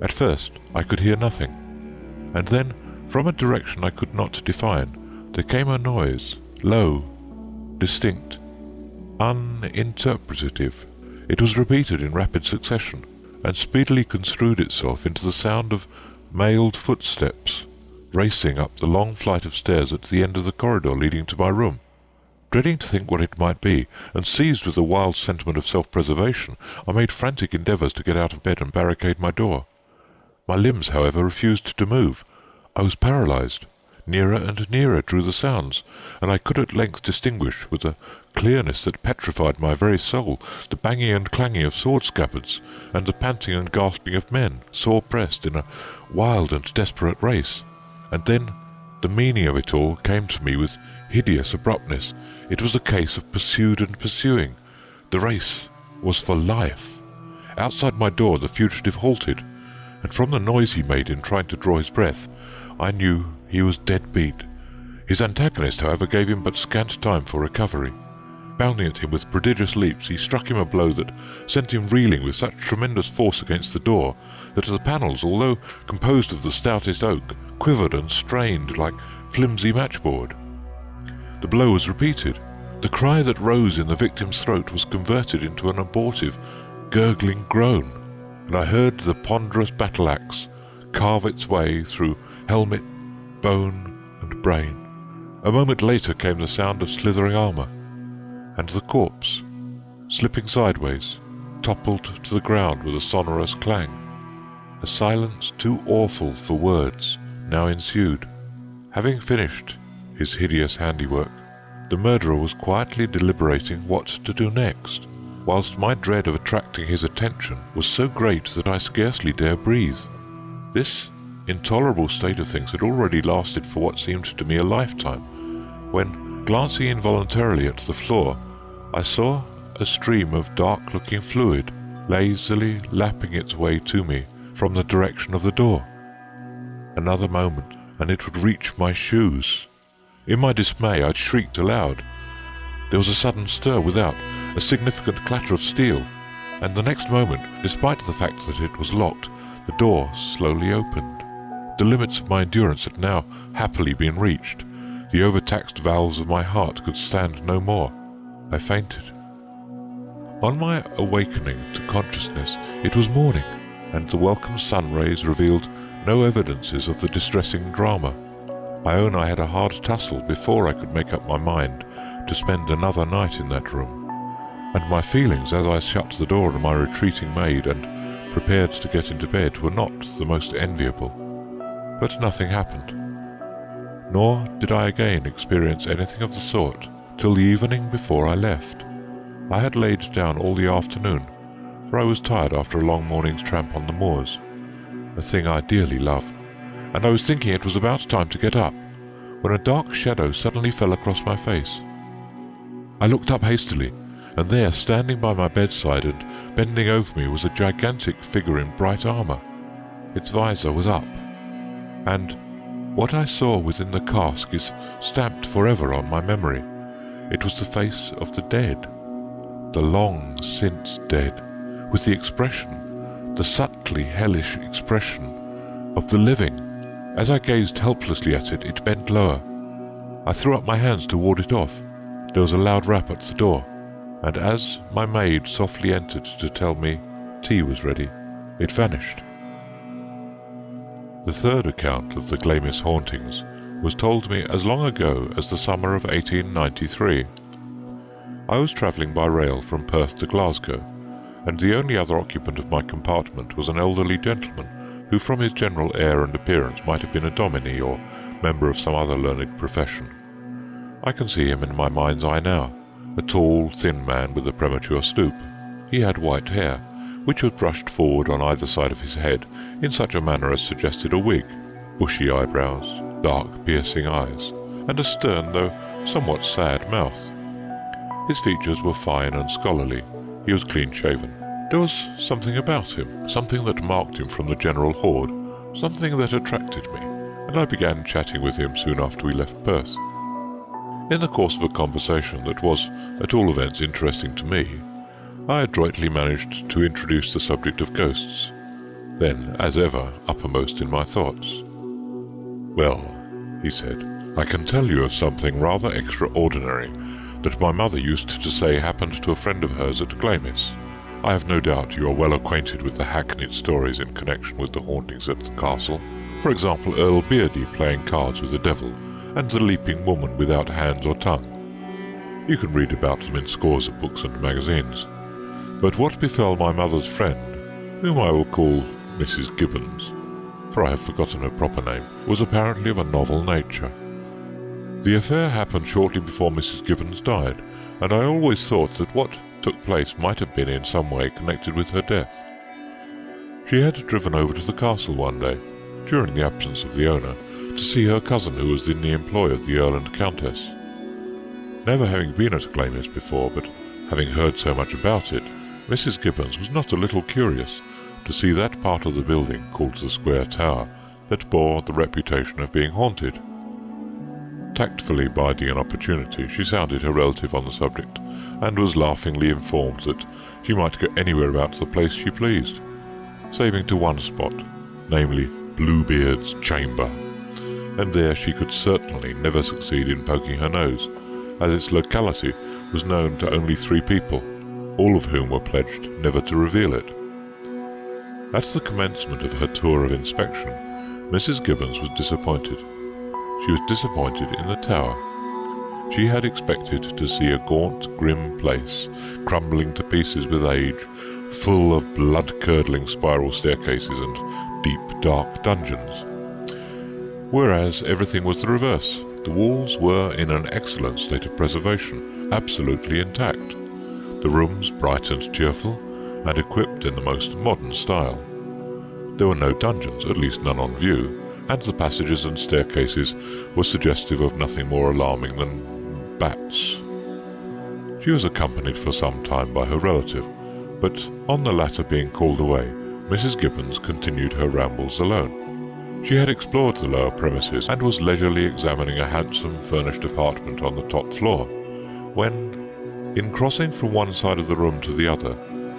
At first I could hear nothing, and then, from a direction I could not define, there came a noise, low, distinct, uninterpretative. It was repeated in rapid succession, and speedily construed itself into the sound of mailed footsteps racing up the long flight of stairs at the end of the corridor leading to my room. Dreading to think what it might be, and seized with a wild sentiment of self-preservation, I made frantic endeavours to get out of bed and barricade my door. My limbs, however, refused to move. I was paralysed. Nearer and nearer drew the sounds, and I could at length distinguish, with a clearness that petrified my very soul, the banging and clanging of sword scabbards, and the panting and gasping of men, sore pressed in a wild and desperate race. And then the meaning of it all came to me with hideous abruptness. It was a case of pursued and pursuing. The race was for life. Outside my door the fugitive halted, and from the noise he made in trying to draw his breath, I knew he was dead beat. His antagonist, however, gave him but scant time for recovery. Bounding at him with prodigious leaps, he struck him a blow that sent him reeling with such tremendous force against the door that the panels, although composed of the stoutest oak, quivered and strained like flimsy matchboard. The blow was repeated. The cry that rose in the victim's throat was converted into an abortive, gurgling groan, and I heard the ponderous battle-axe carve its way through helmet, bone, and brain. A moment later came the sound of slithering armour, and the corpse, slipping sideways, toppled to the ground with a sonorous clang. A silence too awful for words now ensued. Having finished his hideous handiwork, the murderer was quietly deliberating what to do next, whilst my dread of attracting his attention was so great that I scarcely dare breathe. This intolerable state of things had already lasted for what seemed to me a lifetime, when, glancing involuntarily at the floor, I saw a stream of dark-looking fluid lazily lapping its way to me from the direction of the door. Another moment, and it would reach my shoes. In my dismay, I shrieked aloud. There was a sudden stir without, a significant clatter of steel, and the next moment, despite the fact that it was locked, the door slowly opened. The limits of my endurance had now happily been reached. The overtaxed valves of my heart could stand no more. I fainted. On my awakening to consciousness, it was morning, and the welcome sun rays revealed no evidences of the distressing drama. I own I had a hard tussle before I could make up my mind to spend another night in that room, and my feelings as I shut the door on my retreating maid and prepared to get into bed were not the most enviable. But nothing happened, nor did I again experience anything of the sort till the evening before I left. I had laid down all the afternoon, for I was tired after a long morning's tramp on the moors, a thing I dearly love, and I was thinking it was about time to get up, when a dark shadow suddenly fell across my face. I looked up hastily, and there, standing by my bedside and bending over me, was a gigantic figure in bright armour. Its visor was up, and what I saw within the cask is stamped forever on my memory. It was the face of the dead, the long since dead, with the expression, the subtly hellish expression, of the living. As I gazed helplessly at it, it bent lower. I threw up my hands to ward it off. There was a loud rap at the door, and as my maid softly entered to tell me tea was ready, it vanished. The third account of the Glamis hauntings was told me as long ago as the summer of 1893. I was travelling by rail from Perth to Glasgow, and the only other occupant of my compartment was an elderly gentleman who from his general air and appearance might have been a dominie or member of some other learned profession. I can see him in my mind's eye now, a tall, thin man with a premature stoop. He had white hair, which was brushed forward on either side of his head in such a manner as suggested a wig, bushy eyebrows, dark, piercing eyes, and a stern, though somewhat sad mouth. His features were fine and scholarly. He was clean-shaven. There was something about him, something that marked him from the general horde, something that attracted me, and I began chatting with him soon after we left Perth. In the course of a conversation that was, at all events, interesting to me, I adroitly managed to introduce the subject of ghosts, then, as ever, uppermost in my thoughts. "Well," he said, "I can tell you of something rather extraordinary that my mother used to say happened to a friend of hers at Glamis. I have no doubt you are well acquainted with the hackneyed stories in connection with the hauntings at the castle. For example, Earl Beardy playing cards with the devil, and the leaping woman without hands or tongue. You can read about them in scores of books and magazines. But what befell my mother's friend, whom I will call Mrs. Gibbons, for I have forgotten her proper name, was apparently of a novel nature. The affair happened shortly before Mrs. Gibbons died, and I always thought that what took place might have been in some way connected with her death. She had driven over to the castle one day, during the absence of the owner, to see her cousin who was in the employ of the Earl and Countess. Never having been at Glamis before, but having heard so much about it, Mrs. Gibbons was not a little curious to see that part of the building called the Square Tower that bore the reputation of being haunted. Tactfully biding an opportunity, she sounded her relative on the subject, and was laughingly informed that she might go anywhere about the place she pleased, saving to one spot, namely Bluebeard's chamber, and there she could certainly never succeed in poking her nose, as its locality was known to only 3 people, all of whom were pledged never to reveal it. At the commencement of her tour of inspection, Mrs. Gibbons was disappointed. She was disappointed in the tower. She had expected to see a gaunt, grim place, crumbling to pieces with age, full of blood-curdling spiral staircases and deep, dark dungeons. whereas everything was the reverse. The walls were in an excellent state of preservation, absolutely intact. The rooms bright and cheerful, and equipped in the most modern style. There were no dungeons, at least none on view, and the passages and staircases were suggestive of nothing more alarming than bats. She was accompanied for some time by her relative, but on the latter being called away, Mrs. Gibbons continued her rambles alone. She had explored the lower premises and was leisurely examining a handsome furnished apartment on the top floor, when, in crossing from one side of the room to the other,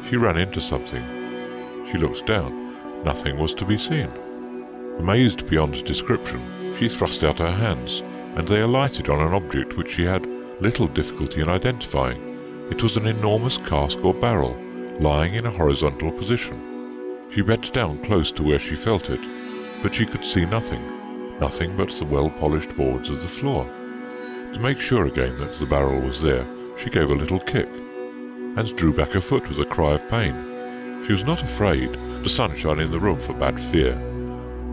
she ran into something. She looked down. Nothing was to be seen. Amazed beyond description, she thrust out her hands, and they alighted on an object which she had little difficulty in identifying. It was an enormous cask or barrel, lying in a horizontal position. She bent down close to where she felt it, but she could see nothing but the well-polished boards of the floor. To make sure again that the barrel was there, she gave a little kick, and drew back her foot with a cry of pain. She was not afraid, the sunshine in the room forbade fear,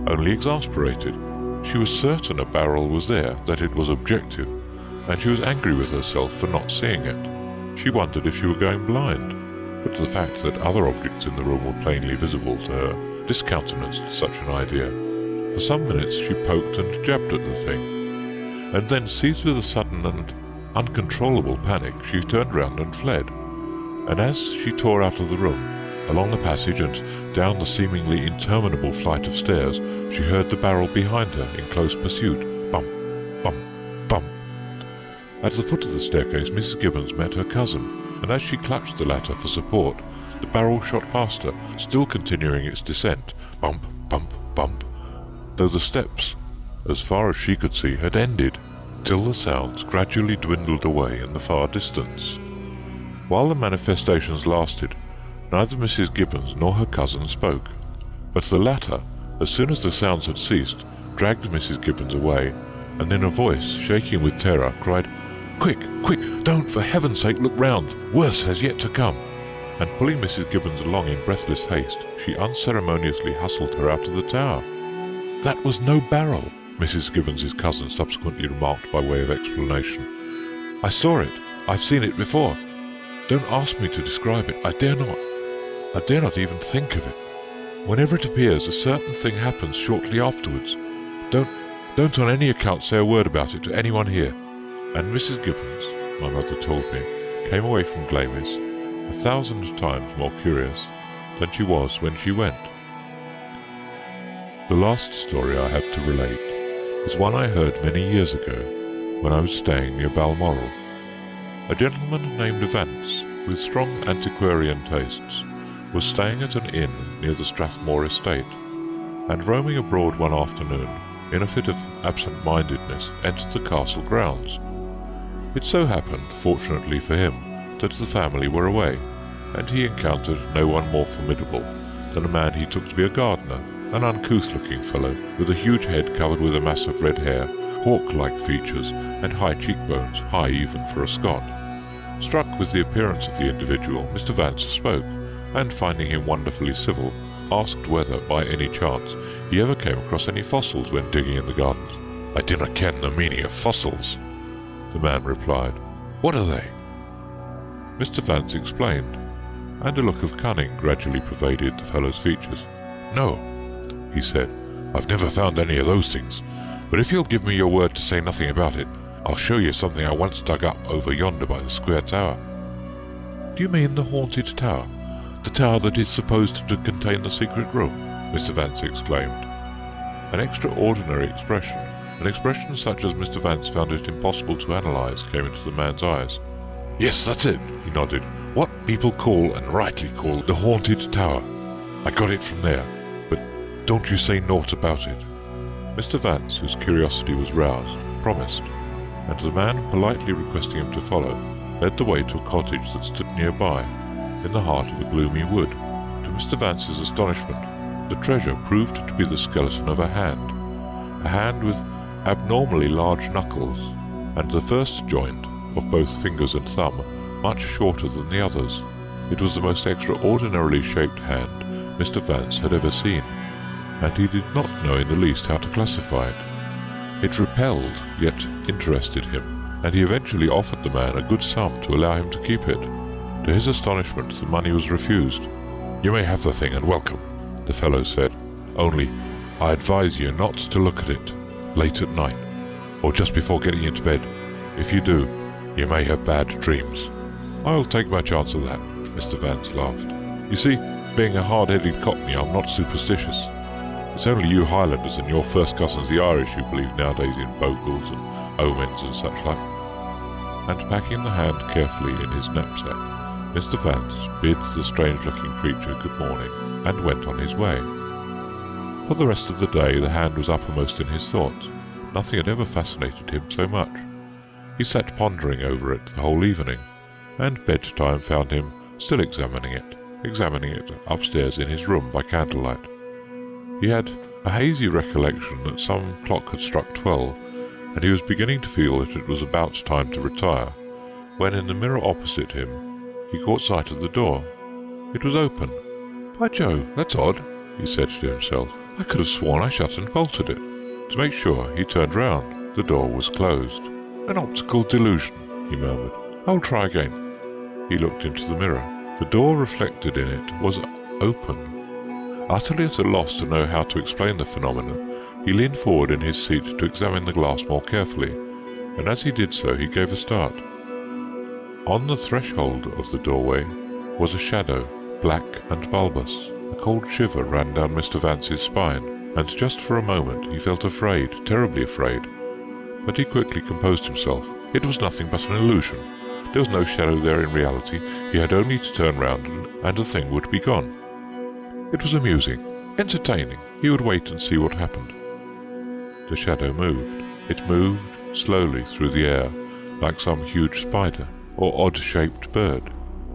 only exasperated. She was certain a barrel was there, that it was objective, and she was angry with herself for not seeing it. She wondered if she were going blind, but the fact that other objects in the room were plainly visible to her discountenanced such an idea. For some minutes she poked and jabbed at the thing, and then, seized with a sudden and uncontrollable panic, she turned round and fled. And as she tore out of the room, along the passage and down the seemingly interminable flight of stairs, she heard the barrel behind her in close pursuit. Bump, bump, bump. At the foot of the staircase, Mrs. Gibbons met her cousin, and as she clutched the latter for support, the barrel shot past her, still continuing its descent. Bump, bump, bump. Though the steps, as far as she could see, had ended, till the sounds gradually dwindled away in the far distance. While the manifestations lasted, neither Mrs. Gibbons nor her cousin spoke, but the latter, as soon as the sounds had ceased, dragged Mrs. Gibbons away, and in a voice shaking with terror cried, "Quick, quick, don't for heaven's sake look round, worse has yet to come." And pulling Mrs. Gibbons along in breathless haste, she unceremoniously hustled her out of the tower. "That was no barrel," Mrs. Gibbons's cousin subsequently remarked by way of explanation. "I saw it. I've seen it before. Don't ask me to describe it. I dare not. I dare not even think of it. Whenever it appears, a certain thing happens shortly afterwards. Don't on any account say a word about it to anyone here." And Mrs. Gibbons, my mother told me, came away from Glamis 1,000 times more curious than she was when she went. The last story I have to relate is one I heard many years ago when I was staying near Balmoral. A gentleman named Vance, with strong antiquarian tastes, was staying at an inn near the Strathmore estate, and roaming abroad one afternoon, in a fit of absent-mindedness, entered the castle grounds. It so happened, fortunately for him, that the family were away, and he encountered no one more formidable than a man he took to be a gardener, an uncouth-looking fellow, with a huge head covered with a mass of red hair, hawk-like features, and high cheekbones, high even for a Scot. Struck with the appearance of the individual, Mr. Vance spoke, and finding him wonderfully civil, asked whether, by any chance, he ever came across any fossils when digging in the gardens. "I dinna ken the meaning of fossils," the man replied. "What are they?" Mr. Vance explained, and a look of cunning gradually pervaded the fellow's features. "No," he said, "I've never found any of those things, but if you'll give me your word to say nothing about it, I'll show you something I once dug up over yonder by the square tower." "Do you mean the haunted tower? The tower that is supposed to contain the secret room?" Mr. Vance exclaimed. An extraordinary expression, an expression such as Mr. Vance found it impossible to analyze, came into the man's eyes. "Yes, that's it," he nodded. "What people call, and rightly call, the haunted tower. I got it from there, but don't you say naught about it." Mr. Vance, whose curiosity was roused, promised, and the man, politely requesting him to follow, led the way to a cottage that stood nearby, in the heart of a gloomy wood. To Mr. Vance's astonishment, the treasure proved to be the skeleton of a hand with abnormally large knuckles, and the first joint, of both fingers and thumb, much shorter than the others. It was the most extraordinarily shaped hand Mr. Vance had ever seen, and he did not know in the least how to classify it. It repelled, yet interested him, and he eventually offered the man a good sum to allow him to keep it. To his astonishment, the money was refused. "You may have the thing, and welcome," the fellow said. "Only, I advise you not to look at it late at night, or just before getting into bed. If you do, you may have bad dreams." "I'll take my chance of that," Mr. Vance laughed. "You see, being a hard-headed Cockney, I'm not superstitious. It's only you Highlanders and your first cousins the Irish who believe nowadays in bogles and omens and such like." And packing the hand carefully in his knapsack, Mr. Vance bid the strange-looking creature good morning and went on his way. For the rest of the day the hand was uppermost in his thoughts. Nothing had ever fascinated him so much. He sat pondering over it the whole evening, and bedtime found him still examining it upstairs in his room by candlelight. He had a hazy recollection that some clock had struck 12, and he was beginning to feel that it was about time to retire, when in the mirror opposite him he caught sight of the door. It was open. "By Jove, that's odd," he said to himself. "I could have sworn I shut and bolted it." To make sure, he turned round. The door was closed. "An optical delusion," he murmured. "I'll try again." He looked into the mirror. The door reflected in it was open. Utterly at a loss to know how to explain the phenomenon, he leaned forward in his seat to examine the glass more carefully, and as he did so he gave a start. On the threshold of the doorway was a shadow, black and bulbous. A cold shiver ran down Mr. Vance's spine, and just for a moment he felt afraid, terribly afraid. But he quickly composed himself. It was nothing but an illusion. There was no shadow there in reality. He had only to turn round and the thing would be gone. It was amusing, entertaining. He would wait and see what happened. The shadow moved. It moved slowly through the air, like some huge spider or odd-shaped bird.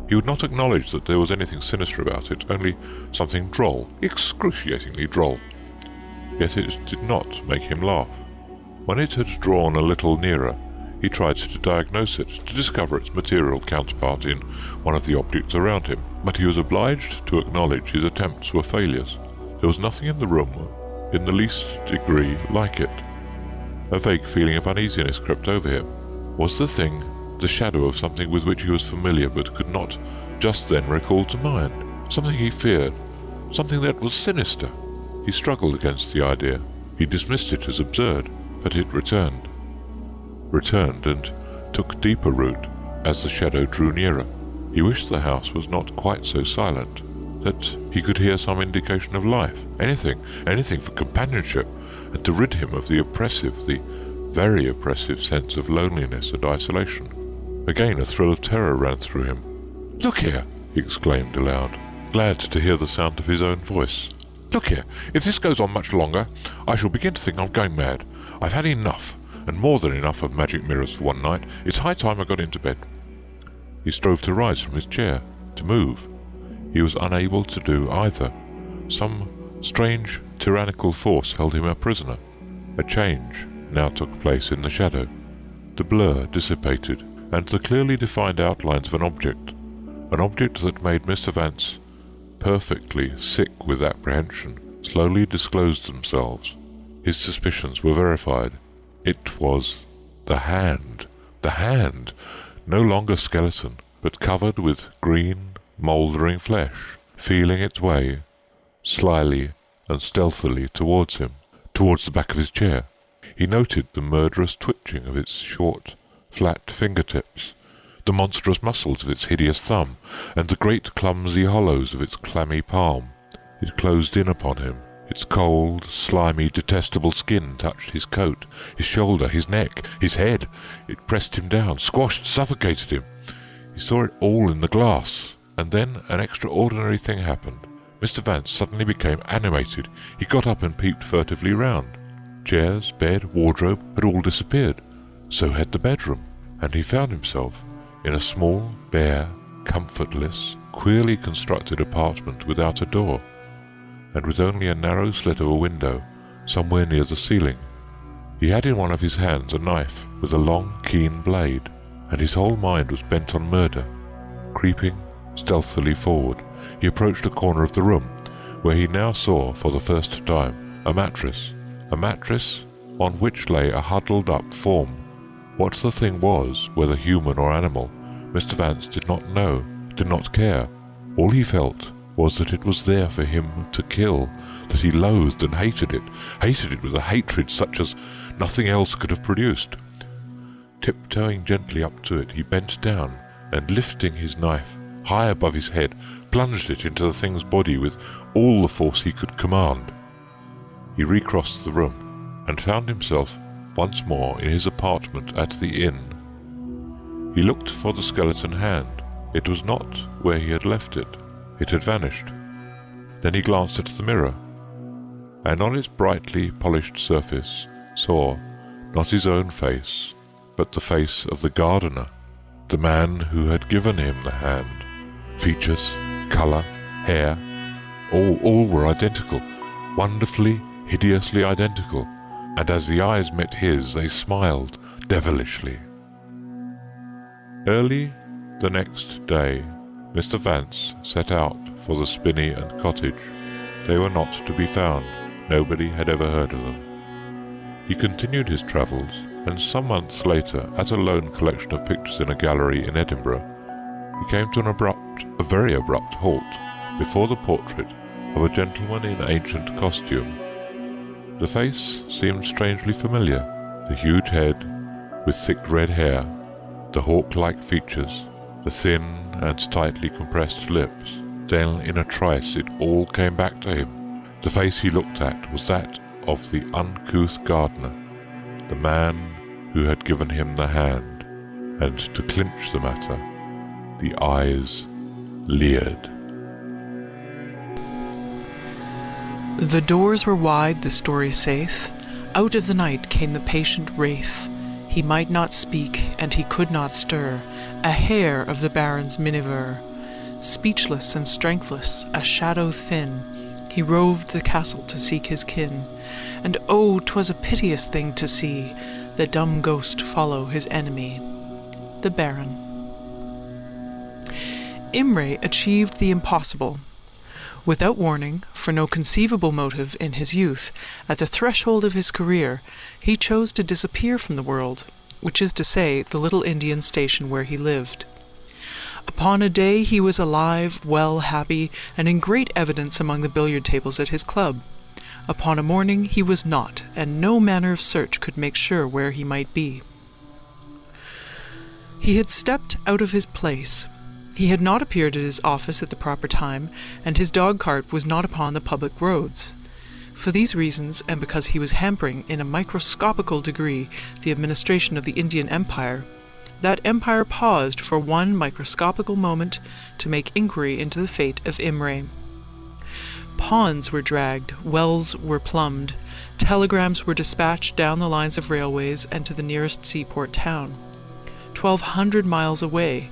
He would not acknowledge that there was anything sinister about it, only something droll, excruciatingly droll. Yet it did not make him laugh. When it had drawn a little nearer, he tried to diagnose it, to discover its material counterpart in one of the objects around him, but he was obliged to acknowledge his attempts were failures. There was nothing in the room in the least degree like it. A vague feeling of uneasiness crept over him. Was the thing the shadow of something with which he was familiar but could not just then recall to mind? Something he feared, something that was sinister. He struggled against the idea. He dismissed it as absurd, but it returned and took deeper root as the shadow drew nearer. He wished the house was not quite so silent, that he could hear some indication of life, anything for companionship, and to rid him of the very oppressive sense of loneliness and isolation. Again a thrill of terror ran through him. "Look here!" he exclaimed aloud, glad to hear the sound of his own voice. "Look here! If this goes on much longer, I shall begin to think I'm going mad. I've had enough, and more than enough of magic mirrors for one night. It's high time I got into bed." He strove to rise from his chair, to move. He was unable to do either. Some strange, tyrannical force held him a prisoner. A change now took place in the shadow. The blur dissipated, and the clearly defined outlines of an object that made Mr. Vance perfectly sick with apprehension, slowly disclosed themselves. His suspicions were verified. It was the hand, no longer skeleton, but covered with green, mouldering flesh, feeling its way, slyly and stealthily towards him, towards the back of his chair. He noted the murderous twitching of its short, flat fingertips, the monstrous muscles of its hideous thumb, and the great clumsy hollows of its clammy palm. It closed in upon him. Its cold, slimy, detestable skin touched his coat, his shoulder, his neck, his head. It pressed him down, squashed, suffocated him. He saw it all in the glass, and then an extraordinary thing happened. Mr. Vance suddenly became animated. He got up and peeped furtively round. Chairs, bed, wardrobe had all disappeared. So had the bedroom, and he found himself in a small, bare, comfortless, queerly constructed apartment without a door, and with only a narrow slit of a window somewhere near the ceiling. He had in one of his hands a knife with a long, keen blade, and his whole mind was bent on murder. Creeping stealthily forward, he approached a corner of the room, where he now saw for the first time a mattress on which lay a huddled-up form. What the thing was, whether human or animal, Mr. Vance did not know, did not care. All he felt was that it was there for him to kill, that he loathed and hated it with a hatred such as nothing else could have produced. Tiptoeing gently up to it, he bent down, and lifting his knife high above his head, plunged it into the thing's body with all the force he could command. He recrossed the room, and found himself once more in his apartment at the inn. He looked for the skeleton hand. It was not where he had left it. It had vanished. Then he glanced at the mirror, and on its brightly polished surface saw not his own face, but the face of the gardener, the man who had given him the hand. Features, colour, hair, all were identical, wonderfully, hideously identical, and as the eyes met his, they smiled devilishly. Early the next day, Mr. Vance set out for the spinney and cottage. They were not to be found. Nobody had ever heard of them. He continued his travels, and some months later, at a lone collection of pictures in a gallery in Edinburgh, he came to a very abrupt halt before the portrait of a gentleman in ancient costume. The face seemed strangely familiar, the huge head with thick red hair, the hawk-like features, the thin and tightly compressed lips. Then in a trice it all came back to him. The face he looked at was that of the uncouth gardener, the man who had given him the hand, and to clinch the matter, the eyes leered. The doors were wide, the story saith. Out of the night came the patient wraith. He might not speak, and he could not stir, a hair of the Baron's miniver. Speechless and strengthless, a shadow thin, he roved the castle to seek his kin. And oh, 'twas a piteous thing to see the dumb ghost follow his enemy. The Baron. Imre achieved the impossible. Without warning, for no conceivable motive in his youth, at the threshold of his career, he chose to disappear from the world, which is to say, the little Indian station where he lived. Upon a day he was alive, well, happy, and in great evidence among the billiard tables at his club. Upon a morning he was not, and no manner of search could make sure where he might be. He had stepped out of his place. He had not appeared at his office at the proper time, and his dog-cart was not upon the public roads. For these reasons, and because he was hampering in a microscopical degree the administration of the Indian Empire, that empire paused for one microscopical moment to make inquiry into the fate of Imre. Ponds were dragged, wells were plumbed, telegrams were dispatched down the lines of railways and to the nearest seaport town, 1,200 miles away.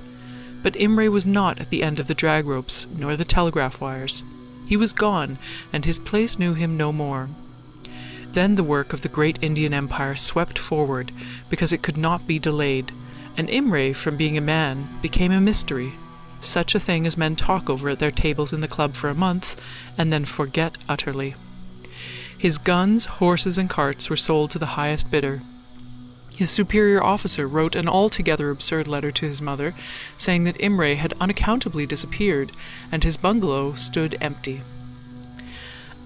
But Imre was not at the end of the drag ropes, nor the telegraph wires. He was gone, and his place knew him no more. Then the work of the great Indian Empire swept forward, because it could not be delayed, and Imre, from being a man, became a mystery, such a thing as men talk over at their tables in the club for a month, and then forget utterly. His guns, horses, and carts were sold to the highest bidder. His superior officer wrote an altogether absurd letter to his mother, saying that Imre had unaccountably disappeared, and his bungalow stood empty.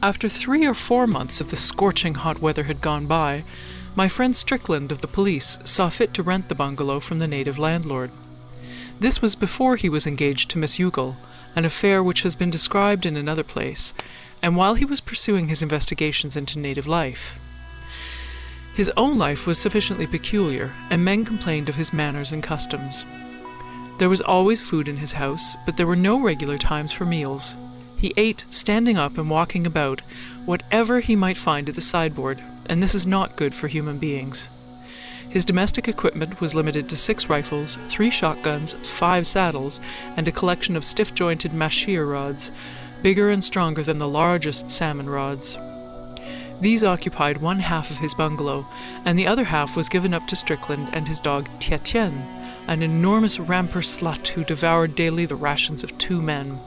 After 3 or 4 months of the scorching hot weather had gone by, my friend Strickland of the police saw fit to rent the bungalow from the native landlord. This was before he was engaged to Miss Youghal, an affair which has been described in another place, and while he was pursuing his investigations into native life. His own life was sufficiently peculiar, and men complained of his manners and customs. There was always food in his house, but there were no regular times for meals. He ate standing up and walking about, whatever he might find at the sideboard, and this is not good for human beings. His domestic equipment was limited to 6 rifles, 3 shotguns, 5 saddles, and a collection of stiff-jointed mashir rods, bigger and stronger than the largest salmon rods. These occupied 1/2 of his bungalow, and the other half was given up to Strickland and his dog Tietjen, an enormous ramper slut who devoured daily the rations of 2 men.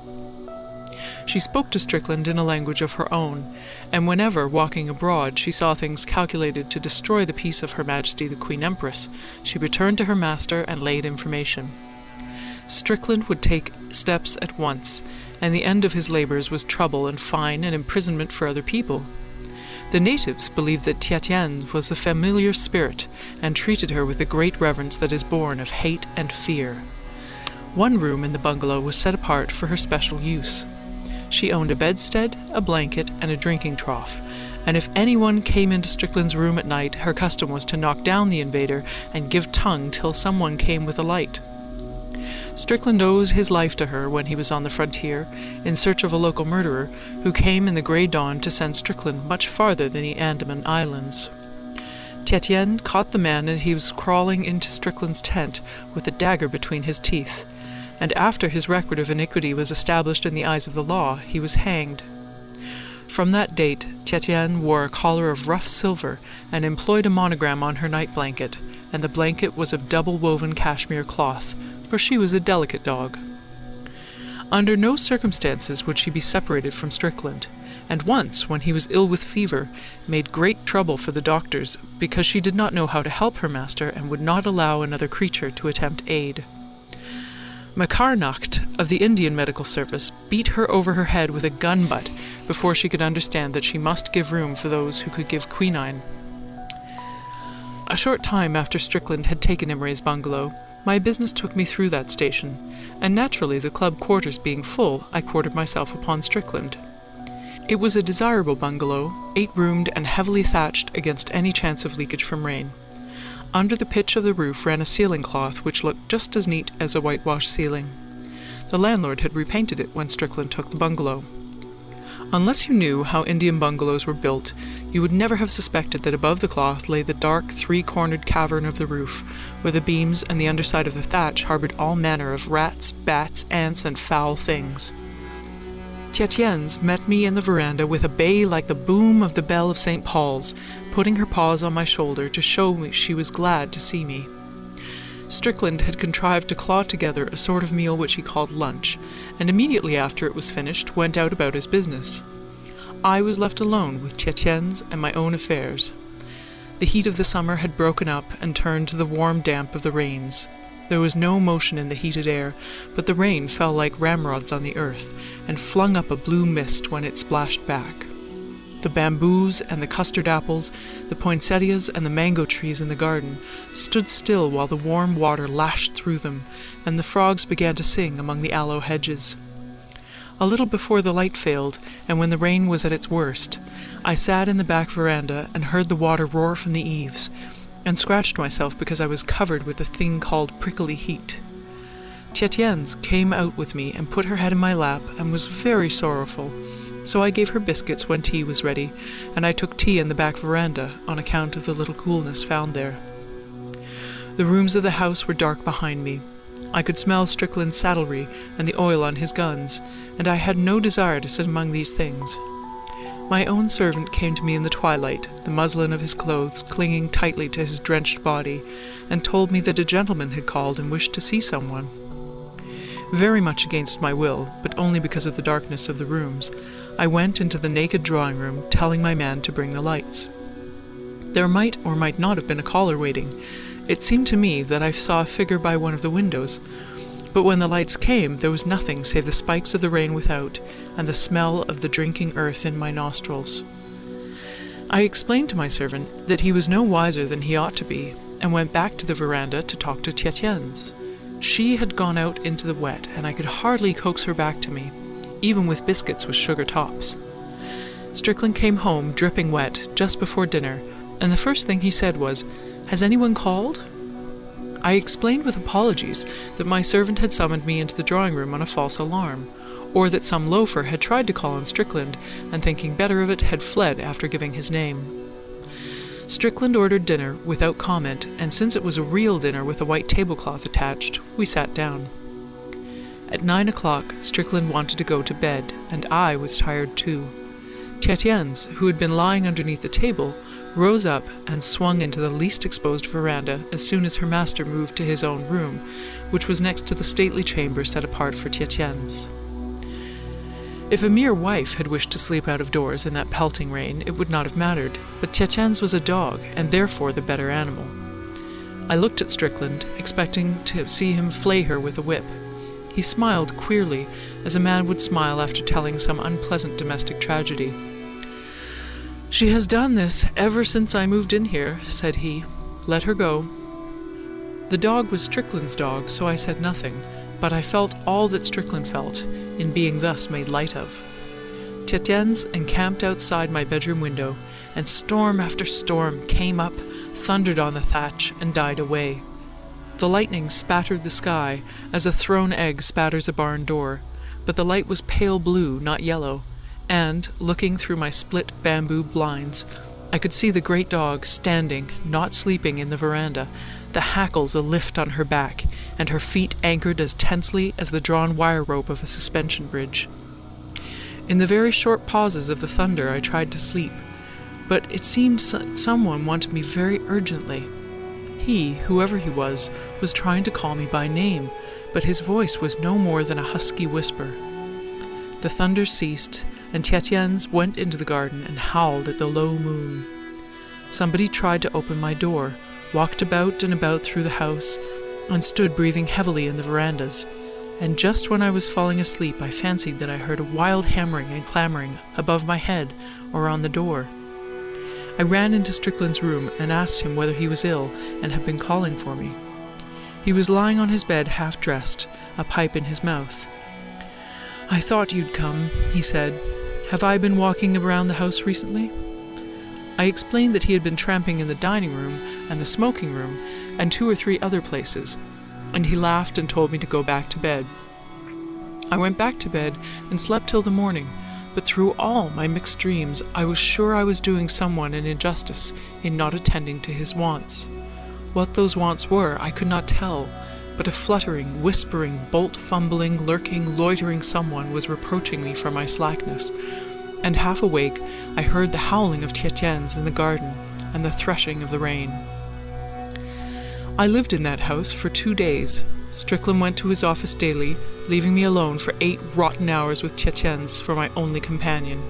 She spoke to Strickland in a language of her own, and whenever, walking abroad, she saw things calculated to destroy the peace of Her Majesty the Queen Empress, she returned to her master and laid information. Strickland would take steps at once, and the end of his labours was trouble and fine and imprisonment for other people. The natives believed that Tietjens was a familiar spirit, and treated her with the great reverence that is born of hate and fear. One room in the bungalow was set apart for her special use. She owned a bedstead, a blanket, and a drinking trough, and if anyone came into Strickland's room at night, her custom was to knock down the invader and give tongue till someone came with a light. Strickland owed his life to her when he was on the frontier, in search of a local murderer, who came in the grey dawn to send Strickland much farther than the Andaman Islands. Tietjens caught the man as he was crawling into Strickland's tent with a dagger between his teeth, and after his record of iniquity was established in the eyes of the law, he was hanged. From that date, Tietjens wore a collar of rough silver and employed a monogram on her night blanket, and the blanket was of double-woven cashmere cloth, for she was a delicate dog. Under no circumstances would she be separated from Strickland, and once, when he was ill with fever, made great trouble for the doctors because she did not know how to help her master and would not allow another creature to attempt aid. Macarnacht of the Indian Medical Service beat her over her head with a gun butt before she could understand that she must give room for those who could give quinine. A short time after Strickland had taken Imre's bungalow, my business took me through that station, and naturally, the club quarters being full, I quartered myself upon Strickland. It was a desirable bungalow, 8-roomed and heavily thatched against any chance of leakage from rain. Under the pitch of the roof ran a ceiling cloth which looked just as neat as a whitewashed ceiling. The landlord had repainted it when Strickland took the bungalow. Unless you knew how Indian bungalows were built, you would never have suspected that above the cloth lay the dark, 3-cornered cavern of the roof, where the beams and the underside of the thatch harboured all manner of rats, bats, ants, and foul things. Tietjens met me in the veranda with a bay like the boom of the bell of St. Paul's, putting her paws on my shoulder to show me she was glad to see me. Strickland had contrived to claw together a sort of meal which he called lunch, and immediately after it was finished went out about his business. I was left alone with Tietjens and my own affairs. The heat of the summer had broken up and turned to the warm damp of the rains. There was no motion in the heated air, but the rain fell like ramrods on the earth, and flung up a blue mist when it splashed back. The bamboos and the custard apples, the poinsettias and the mango trees in the garden stood still while the warm water lashed through them, and the frogs began to sing among the aloe hedges. A little before the light failed, and when the rain was at its worst, I sat in the back veranda and heard the water roar from the eaves, and scratched myself because I was covered with a thing called prickly heat. Tietjens came out with me and put her head in my lap and was very sorrowful, so I gave her biscuits when tea was ready, and I took tea in the back veranda on account of the little coolness found there. The rooms of the house were dark behind me. I could smell Strickland's saddlery and the oil on his guns, and I had no desire to sit among these things. My own servant came to me in the twilight, the muslin of his clothes clinging tightly to his drenched body, and told me that a gentleman had called and wished to see someone. Very much against my will, but only because of the darkness of the rooms, I went into the naked drawing-room, telling my man to bring the lights. There might or might not have been a caller waiting. It seemed to me that I saw a figure by one of the windows, but when the lights came, there was nothing save the spikes of the rain without, and the smell of the drinking earth in my nostrils. I explained to my servant that he was no wiser than he ought to be, and went back to the veranda to talk to Tietjens. She had gone out into the wet, and I could hardly coax her back to me, even with biscuits with sugar tops. Strickland came home, dripping wet, just before dinner, and the first thing he said was, "Has anyone called?" I explained with apologies that my servant had summoned me into the drawing-room on a false alarm, or that some loafer had tried to call on Strickland, and thinking better of it, had fled after giving his name. Strickland ordered dinner without comment, and since it was a real dinner with a white tablecloth attached, we sat down. At 9 o'clock, Strickland wanted to go to bed, and I was tired too. Tietjens, who had been lying underneath the table, rose up and swung into the least exposed veranda as soon as her master moved to his own room, which was next to the stately chamber set apart for Tietjens. If a mere wife had wished to sleep out of doors in that pelting rain, it would not have mattered, but Tietjens was a dog, and therefore the better animal. I looked at Strickland, expecting to see him flay her with a whip. He smiled queerly, as a man would smile after telling some unpleasant domestic tragedy. "She has done this ever since I moved in here," said he. "Let her go." The dog was Strickland's dog, so I said nothing, but I felt all that Strickland felt, in being thus made light of. Tietjens encamped outside my bedroom window, and storm after storm came up, thundered on the thatch, and died away. The lightning spattered the sky, as a thrown egg spatters a barn door, but the light was pale blue, not yellow, and, looking through my split bamboo blinds, I could see the great dog standing, not sleeping, in the veranda, the hackles alift on her back, and her feet anchored as tensely as the drawn wire rope of a suspension bridge. In the very short pauses of the thunder I tried to sleep, but it seemed someone wanted me very urgently. He, whoever he was trying to call me by name, but his voice was no more than a husky whisper. The thunder ceased, and Tietjens went into the garden and howled at the low moon. Somebody tried to open my door, walked about and about through the house, and stood breathing heavily in the verandas, and just when I was falling asleep I fancied that I heard a wild hammering and clamoring above my head or on the door. I ran into Strickland's room and asked him whether he was ill and had been calling for me. He was lying on his bed half-dressed, a pipe in his mouth. "I thought you'd come," he said. "Have I been walking around the house recently?" I explained that he had been tramping in the dining room and the smoking room and 2 or 3 other places, and he laughed and told me to go back to bed. I went back to bed and slept till the morning, but through all my mixed dreams I was sure I was doing someone an injustice in not attending to his wants. What those wants were I could not tell, but a fluttering, whispering, bolt-fumbling, lurking, loitering someone was reproaching me for my slackness, and half awake I heard the howling of Tietjens in the garden and the threshing of the rain. I lived in that house for 2 days. Strickland went to his office daily, leaving me alone for 8 rotten hours with Tietjens for my only companion.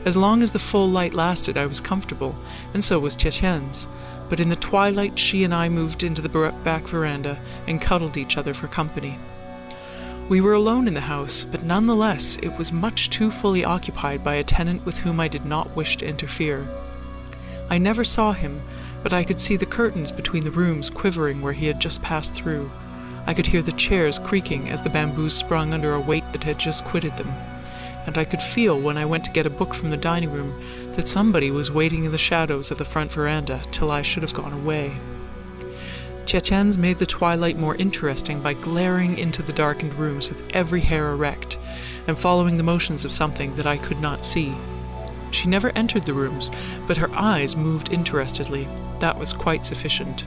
As long as the full light lasted I was comfortable, and so was Tietjens, but in the twilight she and I moved into the back veranda and cuddled each other for company. We were alone in the house, but nonetheless it was much too fully occupied by a tenant with whom I did not wish to interfere. I never saw him, but I could see the curtains between the rooms quivering where he had just passed through. I could hear the chairs creaking as the bamboos sprung under a weight that had just quitted them, and I could feel when I went to get a book from the dining room that somebody was waiting in the shadows of the front veranda till I should have gone away. Tietjens made the twilight more interesting by glaring into the darkened rooms with every hair erect, and following the motions of something that I could not see. She never entered the rooms, but her eyes moved interestedly. That was quite sufficient.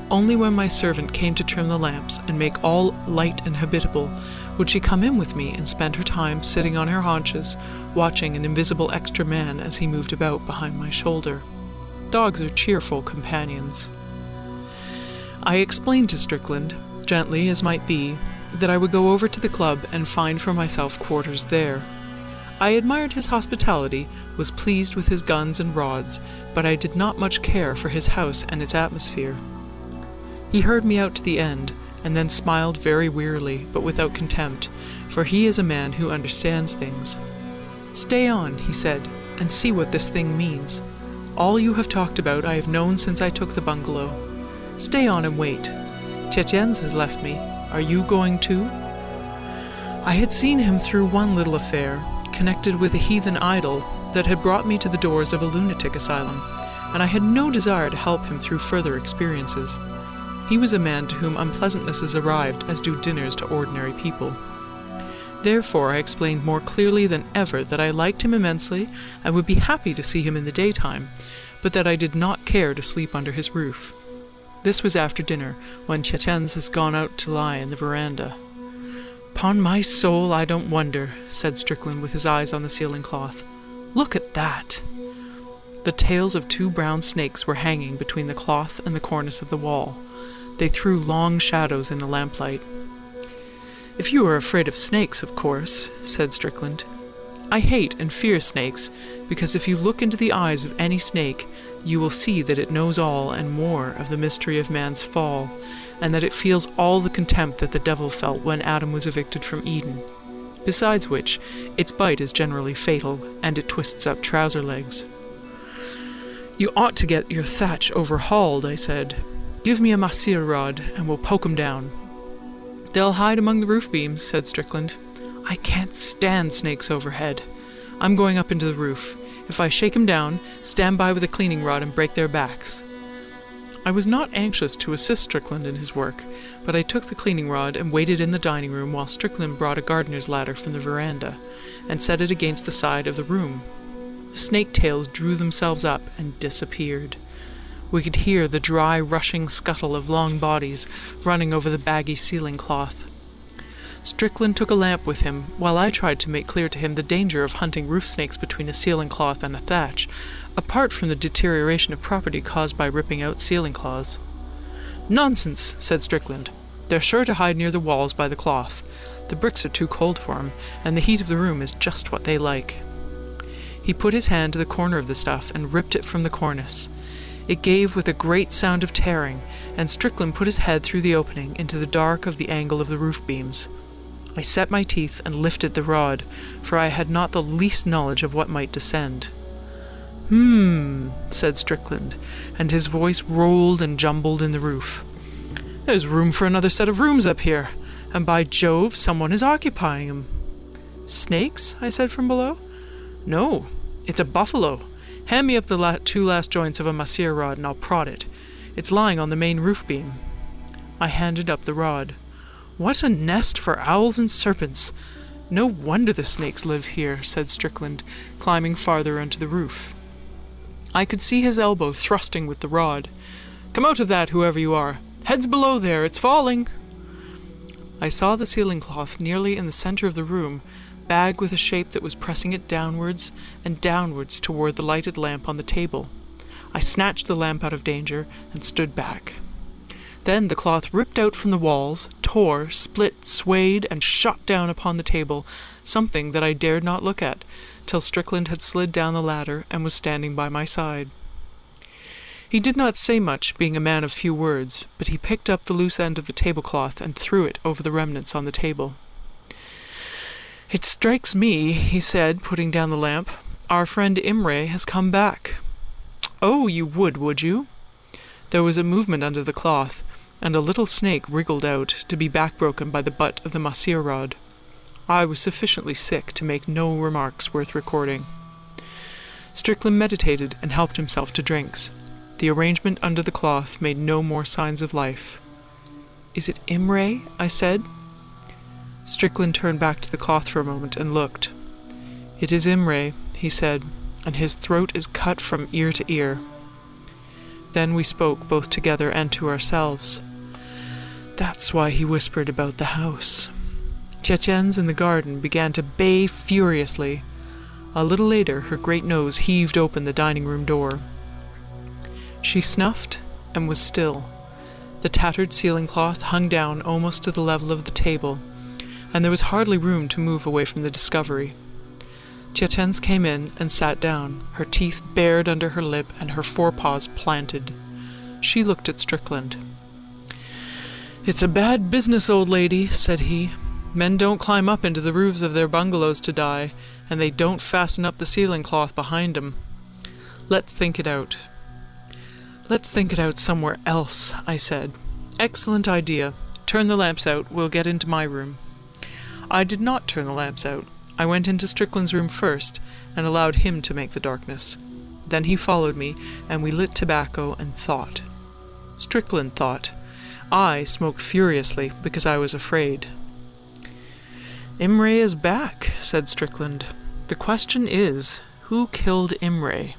Only when my servant came to trim the lamps and make all light and habitable would she come in with me and spend her time sitting on her haunches, watching an invisible extra man as he moved about behind my shoulder. Dogs are cheerful companions. I explained to Strickland, gently as might be, that I would go over to the club and find for myself quarters there. I admired his hospitality, was pleased with his guns and rods, but I did not much care for his house and its atmosphere. He heard me out to the end, and then smiled very wearily, but without contempt, for he is a man who understands things. "Stay on," he said, "and see what this thing means. All you have talked about I have known since I took the bungalow. Stay on and wait. Tietjens has left me. Are you going too?" I had seen him through one little affair, connected with a heathen idol that had brought me to the doors of a lunatic asylum, and I had no desire to help him through further experiences. He was a man to whom unpleasantnesses arrived as do dinners to ordinary people. Therefore I explained more clearly than ever that I liked him immensely and would be happy to see him in the daytime, but that I did not care to sleep under his roof. This was after dinner, when Tietjens has gone out to lie in the veranda. "'Pon my soul, I don't wonder," said Strickland with his eyes on the ceiling cloth. "Look at that!" The tails of 2 brown snakes were hanging between the cloth and the cornice of the wall. They threw long shadows in the lamplight. "If you are afraid of snakes, of course," said Strickland. "I hate and fear snakes, because if you look into the eyes of any snake, you will see that it knows all and more of the mystery of man's fall, and that it feels all the contempt that the devil felt when Adam was evicted from Eden. Besides which, its bite is generally fatal, and it twists up trouser legs." "You ought to get your thatch overhauled," I said. "Give me a masseur rod, and we'll poke 'em down." "They'll hide among the roof beams," said Strickland. "I can't stand snakes overhead. I'm going up into the roof. If I shake 'em down, stand by with a cleaning rod and break their backs." I was not anxious to assist Strickland in his work, but I took the cleaning rod and waited in the dining room while Strickland brought a gardener's ladder from the veranda and set it against the side of the room. The snake tails drew themselves up and disappeared. We could hear the dry, rushing scuttle of long bodies running over the baggy ceiling cloth. Strickland took a lamp with him, while I tried to make clear to him the danger of hunting roof snakes between a ceiling cloth and a thatch, apart from the deterioration of property caused by ripping out ceiling cloths. "Nonsense," said Strickland. "They're sure to hide near the walls by the cloth. The bricks are too cold for 'em, and the heat of the room is just what they like." He put his hand to the corner of the stuff and ripped it from the cornice. It gave with a great sound of tearing, and Strickland put his head through the opening into the dark of the angle of the roof beams. I set my teeth and lifted the rod, for I had not the least knowledge of what might descend. Said Strickland, and his voice rolled and jumbled in the roof. "There's room for another set of rooms up here, and by Jove, someone is occupying 'em." "Snakes?" I said from below. "No, it's a buffalo. Hand me up the two last joints of a masseur rod and I'll prod it. It's lying on the main roof beam." I handed up the rod. "What a nest for owls and serpents! No wonder the snakes live here," said Strickland, climbing farther onto the roof. I could see his elbow thrusting with the rod. "Come out of that, whoever you are. Heads below there, it's falling." I saw the ceiling cloth nearly in the center of the room, bag with a shape that was pressing it downwards and downwards toward the lighted lamp on the table. I snatched the lamp out of danger and stood back. Then the cloth ripped out from the walls, tore, split, swayed, and shot down upon the table, something that I dared not look at, till Strickland had slid down the ladder and was standing by my side. He did not say much, being a man of few words, but he picked up the loose end of the tablecloth and threw it over the remnants on the table. "It strikes me," he said, putting down the lamp, "our friend Imre has come back." "Oh, you would you?" There was a movement under the cloth, and a little snake wriggled out, to be backbroken by the butt of the masseur rod. I was sufficiently sick to make no remarks worth recording. Strickland meditated and helped himself to drinks. The arrangement under the cloth made no more signs of life. "Is it Imre?" I said. Strickland turned back to the cloth for a moment and looked. "It is Imre," he said, "and his throat is cut from ear to ear." Then we spoke both together and to ourselves. That's why he whispered about the house. Tietjens in the garden began to bay furiously. A little later her great nose heaved open the dining-room door. She snuffed and was still. The tattered ceiling cloth hung down almost to the level of the table, and there was hardly room to move away from the discovery. Tietjens came in and sat down, her teeth bared under her lip and her forepaws planted. She looked at Strickland. "It's a bad business, old lady," said he. "Men don't climb up into the roofs of their bungalows to die, and they don't fasten up the ceiling cloth behind 'em. Let's think it out." "Let's think it out somewhere else," I said. "Excellent idea. Turn the lamps out. We'll get into my room." I did not turn the lamps out. I went into Strickland's room first, and allowed him to make the darkness. Then he followed me, and we lit tobacco and thought. Strickland thought. I smoked furiously, because I was afraid. "Imre is back," said Strickland. "The question is, who killed Imre?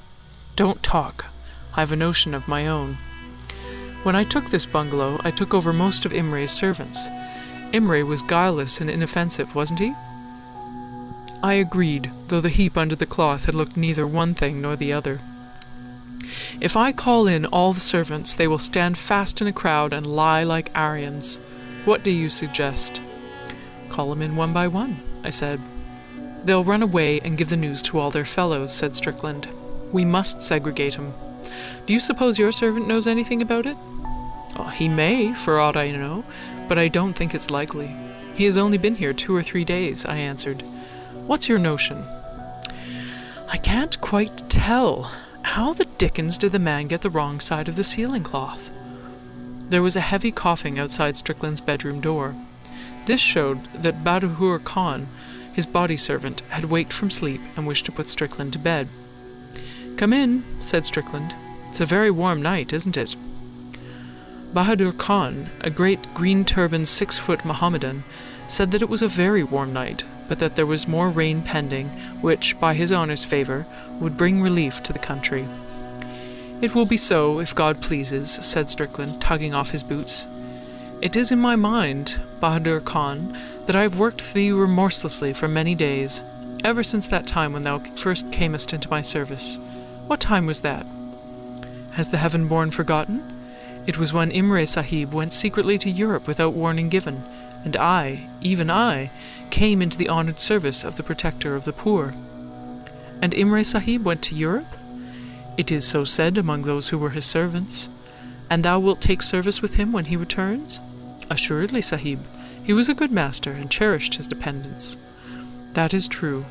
Don't talk. I've a notion of my own. When I took this bungalow, I took over most of Imre's servants. Imre was guileless and inoffensive, wasn't he?" I agreed, though the heap under the cloth had looked neither one thing nor the other. "If I call in all the servants, they will stand fast in a crowd and lie like Aryans. What do you suggest?" Call 'em in one by one, I said. They'll run away and give the news to all their fellows, said Strickland. We must segregate 'em. Do you suppose your servant knows anything about it? Oh, he may, for aught I know, but I don't think it's likely. He has only been here 2 or 3 days, I answered. What's your notion? I can't quite tell. How the dickens did the man get the wrong side of the ceiling cloth? There was a heavy coughing outside Strickland's bedroom door. This showed that Bahadur Khan, his body servant, had waked from sleep and wished to put Strickland to bed. Come in, said Strickland. It's a very warm night, isn't it? Bahadur Khan, a great green-turbaned 6-foot Mohammedan, said that it was a very warm night, but that there was more rain pending, which, by his honour's favour, would bring relief to the country. It will be so, if God pleases, said Strickland, tugging off his boots. It is in my mind, Bahadur Khan, that I have worked thee remorselessly for many days, ever since that time when thou first camest into my service. What time was that? Has the Heaven-born forgotten? It was when Imre Sahib went secretly to Europe without warning given, and I, even I, came into the honoured service of the protector of the poor. And Imre Sahib went to Europe? It is so said among those who were his servants. And thou wilt take service with him when he returns? Assuredly, Sahib. He was a good master and cherished his dependents. That is true.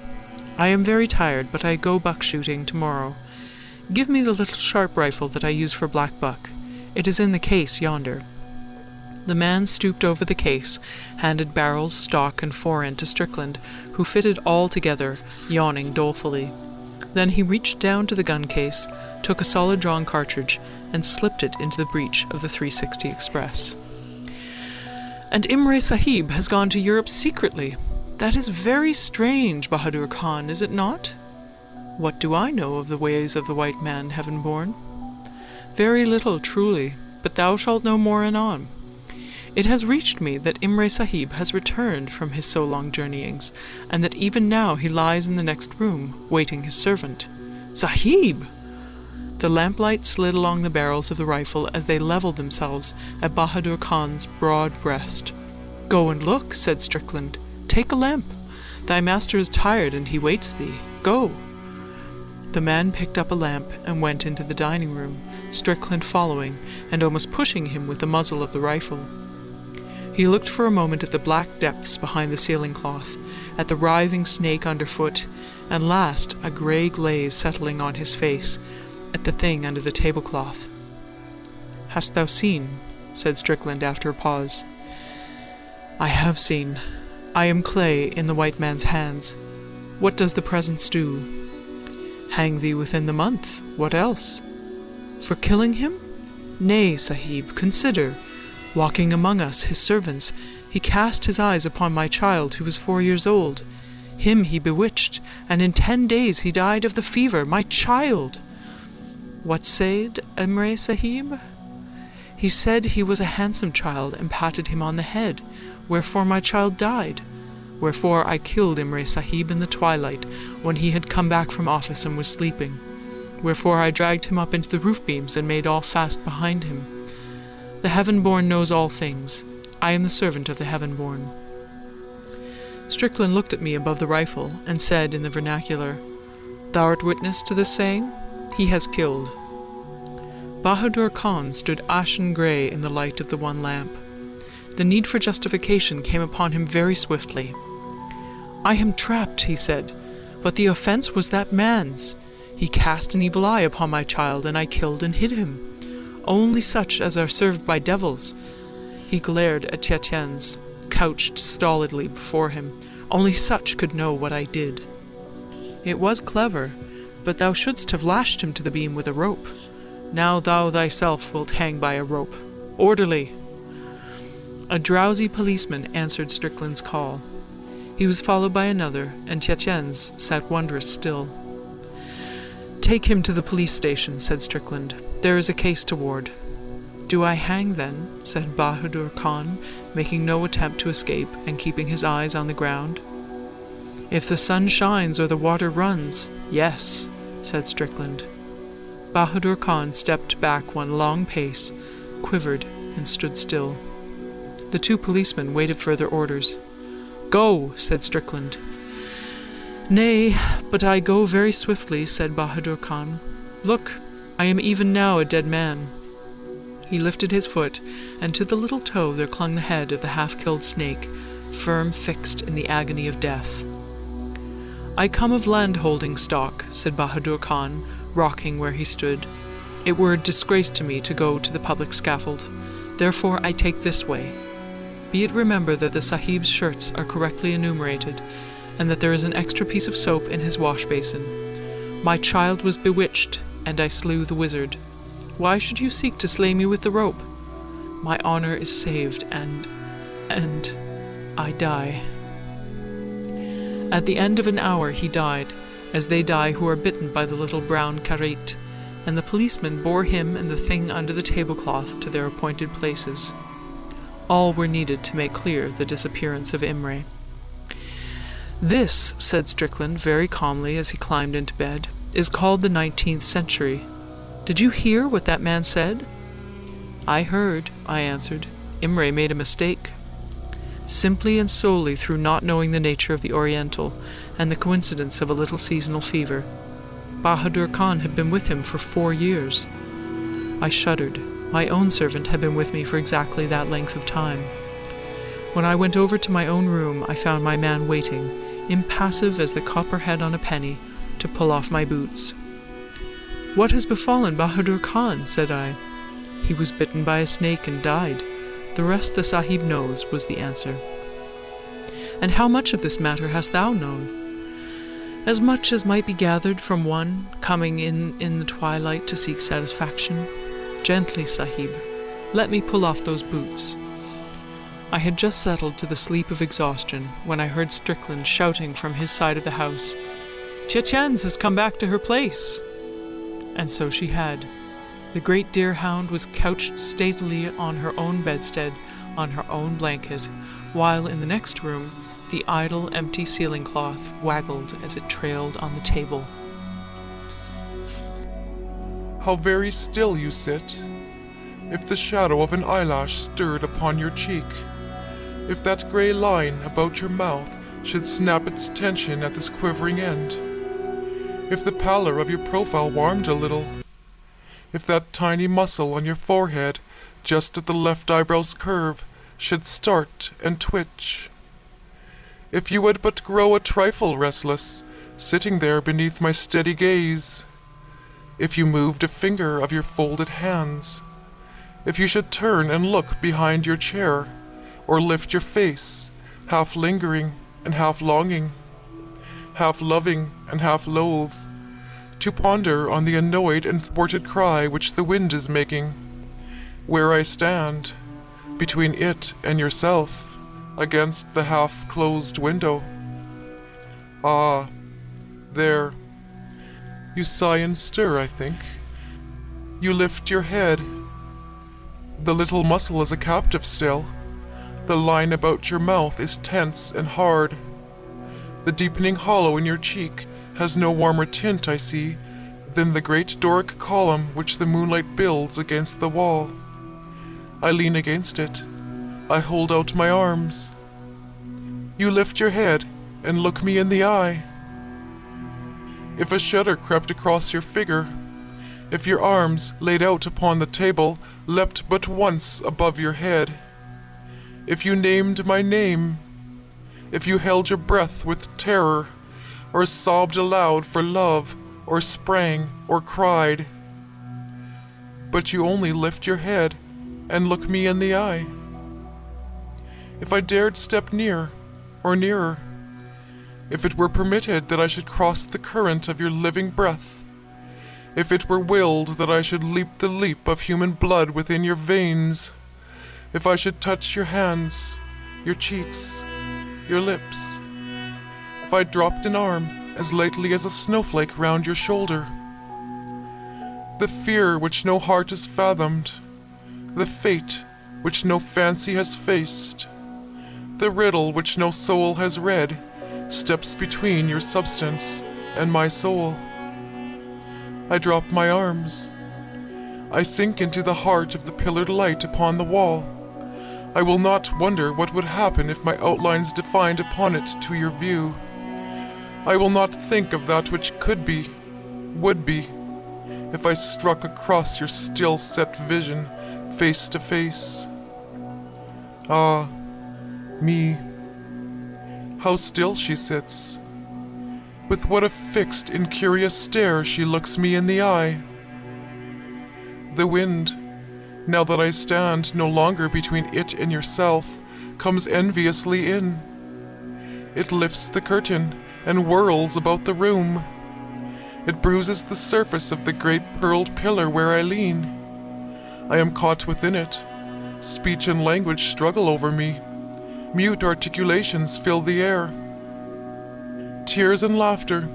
I am very tired, but I go buck-shooting tomorrow. Give me the little sharp rifle that I use for black buck. It is in the case yonder. The man stooped over the case, handed barrels, stock, and fore-end to Strickland, who fitted all together, yawning dolefully. Then he reached down to the gun case, took a solid-drawn cartridge, and slipped it into the breech of the 360 Express. And Imre Sahib has gone to Europe secretly. That is very strange, Bahadur Khan, is it not? What do I know of the ways of the white man, heaven-born? Very little, truly, but thou shalt know more anon. It has reached me that Imre Sahib has returned from his so long journeyings, and that even now he lies in the next room, waiting his servant. Sahib! The lamplight slid along the barrels of the rifle as they levelled themselves at Bahadur Khan's broad breast. Go and look, said Strickland. Take a lamp. Thy master is tired, and he waits thee. Go. The man picked up a lamp and went into the dining room, Strickland following, and almost pushing him with the muzzle of the rifle. He looked for a moment at the black depths behind the ceiling cloth, at the writhing snake underfoot, and last a grey glaze settling on his face, at the thing under the tablecloth. Hast thou seen? Said Strickland after a pause. I have seen. I am clay in the white man's hands. What does the presence do? Hang thee within the month. What else? For killing him? Nay, Sahib, consider. Walking among us, his servants, he cast his eyes upon my child, who was 4 years old. Him he bewitched, and in 10 days he died of the fever, my child. What said Imre Sahib? He said he was a handsome child, and patted him on the head, wherefore my child died. Wherefore I killed Imre Sahib in the twilight, when he had come back from office and was sleeping. Wherefore I dragged him up into the roof beams and made all fast behind him. The Heaven-born knows all things. I am the servant of the Heaven-born. Strickland looked at me above the rifle, and said in the vernacular, Thou art witness to this saying? He has killed. Bahadur Khan stood ashen-grey in the light of the one lamp. The need for justification came upon him very swiftly. I am trapped, he said, but the offence was that man's. He cast an evil eye upon my child, and I killed and hid him. Only such as are served by devils. He glared at Tietjens, couched stolidly before him. Only such could know what I did. It was clever, but thou shouldst have lashed him to the beam with a rope. Now thou thyself wilt hang by a rope. Orderly! A drowsy policeman answered Strickland's call. He was followed by another, and Tietjens sat wondrous still. Take him to the police station, said Strickland. There is a case toward. Do I hang, then? Said Bahadur Khan, making no attempt to escape and keeping his eyes on the ground. If the sun shines or the water runs, yes, said Strickland. Bahadur Khan stepped back one long pace, quivered, and stood still. The 2 policemen waited further orders. "Go," said Strickland. "Nay, but I go very swiftly," said Bahadur Khan. "Look, I am even now a dead man." He lifted his foot, and to the little toe there clung the head of the half-killed snake, firm fixed in the agony of death. "I come of land-holding stock," said Bahadur Khan, rocking where he stood. "It were a disgrace to me to go to the public scaffold. Therefore I take this way. Be it remembered that the Sahib's shirts are correctly enumerated, and that there is an extra piece of soap in his wash-basin. My child was bewitched, and I slew the wizard. Why should you seek to slay me with the rope? My honor is saved, and I die." At the end of an hour he died, as they die who are bitten by the little brown karait, and the policeman bore him and the thing under the tablecloth to their appointed places. All were needed to make clear the disappearance of Imre. "This," said Strickland very calmly as he climbed into bed, "is called the 19th century. Did you hear what that man said?" "I heard," I answered. "Imre made a mistake." Simply and solely through not knowing the nature of the Oriental and the coincidence of a little seasonal fever. Bahadur Khan had been with him for 4 years. I shuddered. My own servant had been with me for exactly that length of time. When I went over to my own room, I found my man waiting, impassive as the copper head on a penny, to pull off my boots. "What has befallen Bahadur Khan?" said I. "He was bitten by a snake and died. The rest the Sahib knows," was the answer. "And how much of this matter hast thou known?" "As much as might be gathered from one coming in the twilight to seek satisfaction. Gently, Sahib. Let me pull off those boots." I had just settled to the sleep of exhaustion when I heard Strickland shouting from his side of the house, "Tietjens has come back to her place." And so she had. The great deerhound was couched stately on her own bedstead, on her own blanket, while in the next room the idle, empty ceiling cloth waggled as it trailed on the table. "How very still you sit! If the shadow of an eyelash stirred upon your cheek, if that grey line about your mouth should snap its tension at this quivering end, if the pallor of your profile warmed a little, if that tiny muscle on your forehead, just at the left eyebrow's curve, should start and twitch, if you would but grow a trifle restless, sitting there beneath my steady gaze, if you moved a finger of your folded hands, if you should turn and look behind your chair, or lift your face, half lingering and half longing, half loving and half loath, to ponder on the annoyed and thwarted cry which the wind is making, where I stand, between it and yourself, against the half-closed window. Ah, there. You sigh and stir, I think. You lift your head. The little muscle is a captive still. The line about your mouth is tense and hard. The deepening hollow in your cheek has no warmer tint, I see, than the great Doric column which the moonlight builds against the wall. I lean against it. I hold out my arms. You lift your head and look me in the eye. If a shudder crept across your figure, if your arms, laid out upon the table, leapt but once above your head, if you named my name, if you held your breath with terror, or sobbed aloud for love, or sprang, or cried, but you only lift your head and look me in the eye. If I dared step near, or nearer, if it were permitted that I should cross the current of your living breath, if it were willed that I should leap the leap of human blood within your veins, if I should touch your hands, your cheeks, your lips, if I dropped an arm as lightly as a snowflake round your shoulder, the fear which no heart has fathomed, the fate which no fancy has faced, the riddle which no soul has read, steps between your substance and my soul. I drop my arms. I sink into the heart of the pillared light upon the wall. I will not wonder what would happen if my outlines defined upon it to your view. I will not think of that which could be, would be, if I struck across your still-set vision, face to face. Ah, me, how still she sits. With what a fixed, incurious stare she looks me in the eye. The wind, now that I stand no longer between it and yourself, comes enviously in. It lifts the curtain and whirls about the room. It bruises the surface of the great pearled pillar where I lean. I am caught within it. Speech and language struggle over me. Mute articulations fill the air. Tears and laughter,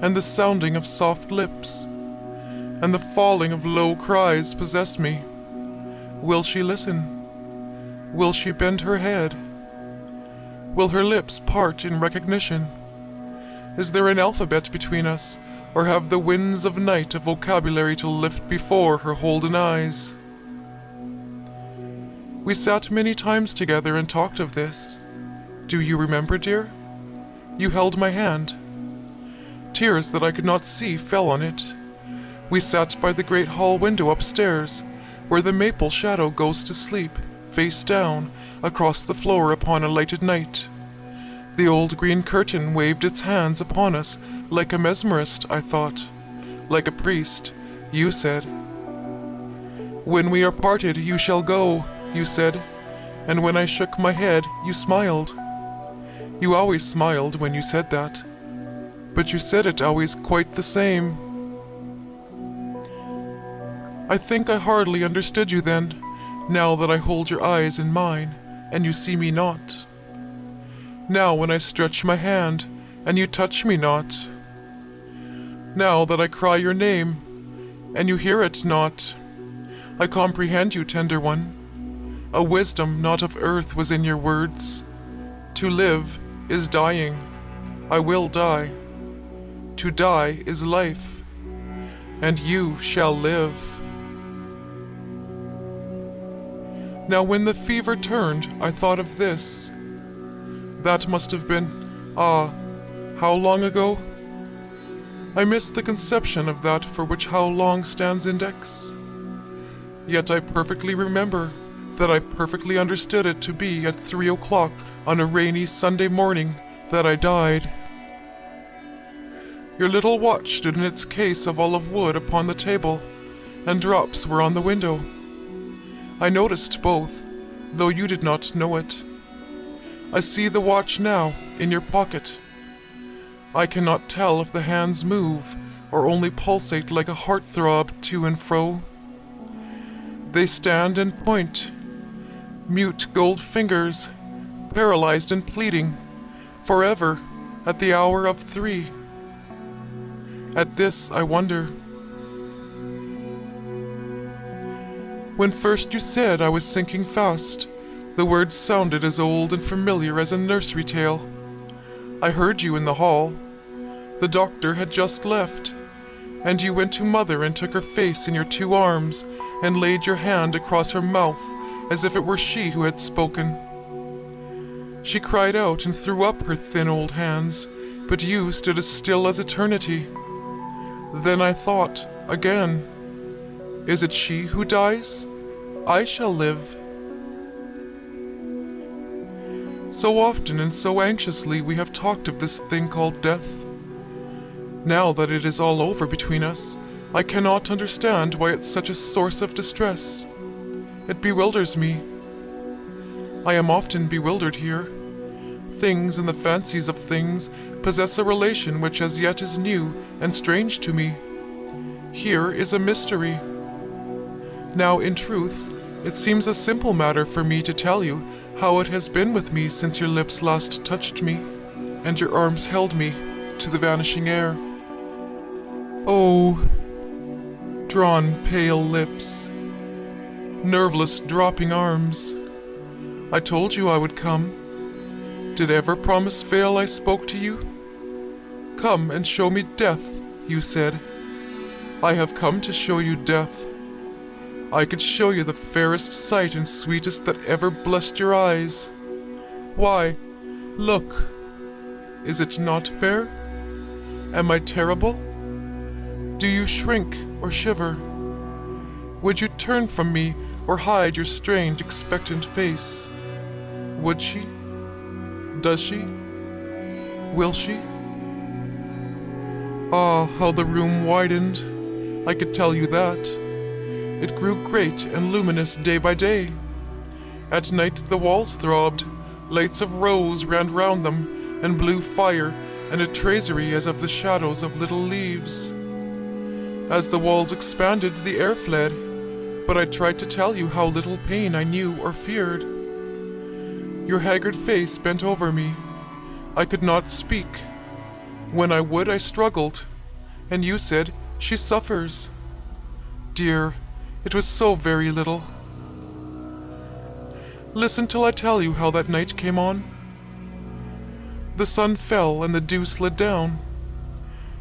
and the sounding of soft lips, and the falling of low cries possess me. Will she listen? Will she bend her head? Will her lips part in recognition? Is there an alphabet between us, or have the winds of night a vocabulary to lift before her holden eyes? We sat many times together and talked of this. Do you remember, dear? You held my hand. Tears that I could not see fell on it. We sat by the great hall window upstairs, where the maple shadow goes to sleep, face down, across the floor upon a lighted night. The old green curtain waved its hands upon us like a mesmerist, I thought. Like a priest, you said. When we are parted, you shall go, you said, and when I shook my head, you smiled. You always smiled when you said that, but you said it always quite the same. I think I hardly understood you then, now that I hold your eyes in mine, and you see me not. Now when I stretch my hand, and you touch me not. Now that I cry your name, and you hear it not. I comprehend you, tender one. A wisdom not of earth was in your words. To live is dying. I will die. To die is life. And you shall live. Now when the fever turned, I thought of this. That must have been, how long ago? I missed the conception of that for which how long stands index. Yet I perfectly remember that I perfectly understood it to be at 3 o'clock on a rainy Sunday morning that I died. Your little watch stood in its case of olive wood upon the table, and drops were on the window. I noticed both, though you did not know it. I see the watch now in your pocket. I cannot tell if the hands move or only pulsate like a heart-throb to and fro. They stand and point, mute gold fingers, paralyzed and pleading, forever at the hour of 3. At this I wonder. When first you said I was sinking fast, the words sounded as old and familiar as a nursery tale. I heard you in the hall. The doctor had just left, and you went to Mother and took her face in your 2 arms and laid your hand across her mouth as if it were she who had spoken. She cried out and threw up her thin old hands, but you stood as still as eternity. Then I thought, again, is it she who dies? I shall live. So often and so anxiously we have talked of this thing called death. Now that it is all over between us, I cannot understand why it's such a source of distress. It bewilders me. I am often bewildered here. Things and the fancies of things possess a relation which as yet is new and strange to me. Here is a mystery. Now, in truth, it seems a simple matter for me to tell you how it has been with me since your lips last touched me, and your arms held me to the vanishing air. Oh, drawn pale lips, nerveless dropping arms. I told you I would come. Did ever promise fail I spoke to you? Come and show me death, you said. I have come to show you death. I could show you the fairest sight and sweetest that ever blessed your eyes. Why, look, is it not fair? Am I terrible? Do you shrink or shiver? Would you turn from me or hide your strange, expectant face? Would she? Does she? Will she? Ah, how the room widened, I could tell you that. It grew great and luminous day by day. At night the walls throbbed, lights of rose ran round them, and blue fire, and a tracery as of the shadows of little leaves. As the walls expanded, the air fled, but I tried to tell you how little pain I knew or feared. Your haggard face bent over me. I could not speak. When I would, I struggled, and you said, "She suffers." Dear, it was so very little. Listen till I tell you how that night came on. The sun fell and the dew slid down.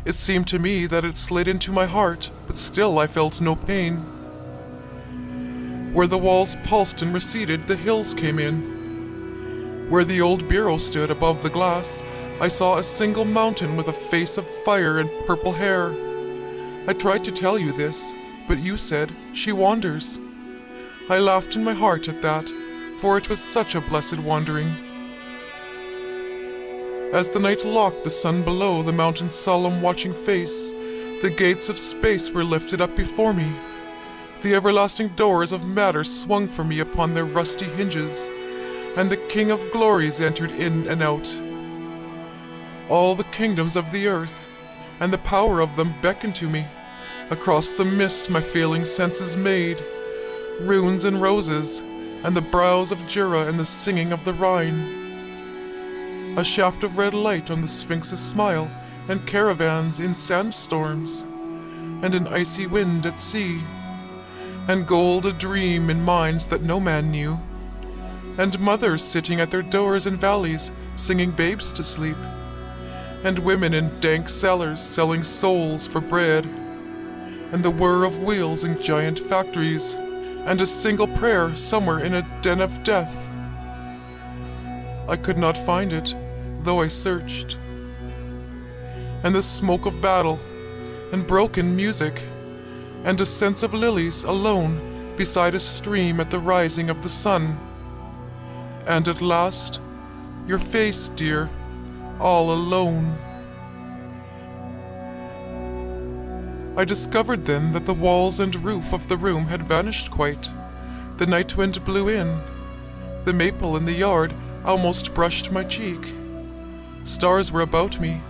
It seemed to me that it slid into my heart, but still I felt no pain. Where the walls pulsed and receded, the hills came in. Where the old bureau stood above the glass, I saw a single mountain with a face of fire and purple hair. I tried to tell you this, but you said, "She wanders." I laughed in my heart at that, for it was such a blessed wandering. As the night locked the sun below the mountain's solemn watching face, the gates of space were lifted up before me. The everlasting doors of matter swung for me upon their rusty hinges, and the King of Glories entered in and out. All the kingdoms of the earth, and the power of them beckoned to me. Across the mist my failing senses made, runes and roses, and the brows of Jura and the singing of the Rhine. A shaft of red light on the Sphinx's smile, and caravans in sandstorms, and an icy wind at sea, and gold a dream in mines that no man knew, and mothers sitting at their doors in valleys, singing babes to sleep, and women in dank cellars selling souls for bread, and the whir of wheels in giant factories, and a single prayer somewhere in a den of death. I could not find it, though I searched. And the smoke of battle, and broken music, and a sense of lilies alone beside a stream at the rising of the sun. And at last, your face, dear, all alone. I discovered then that the walls and roof of the room had vanished quite. The night wind blew in. The maple in the yard almost brushed my cheek. Stars were about me,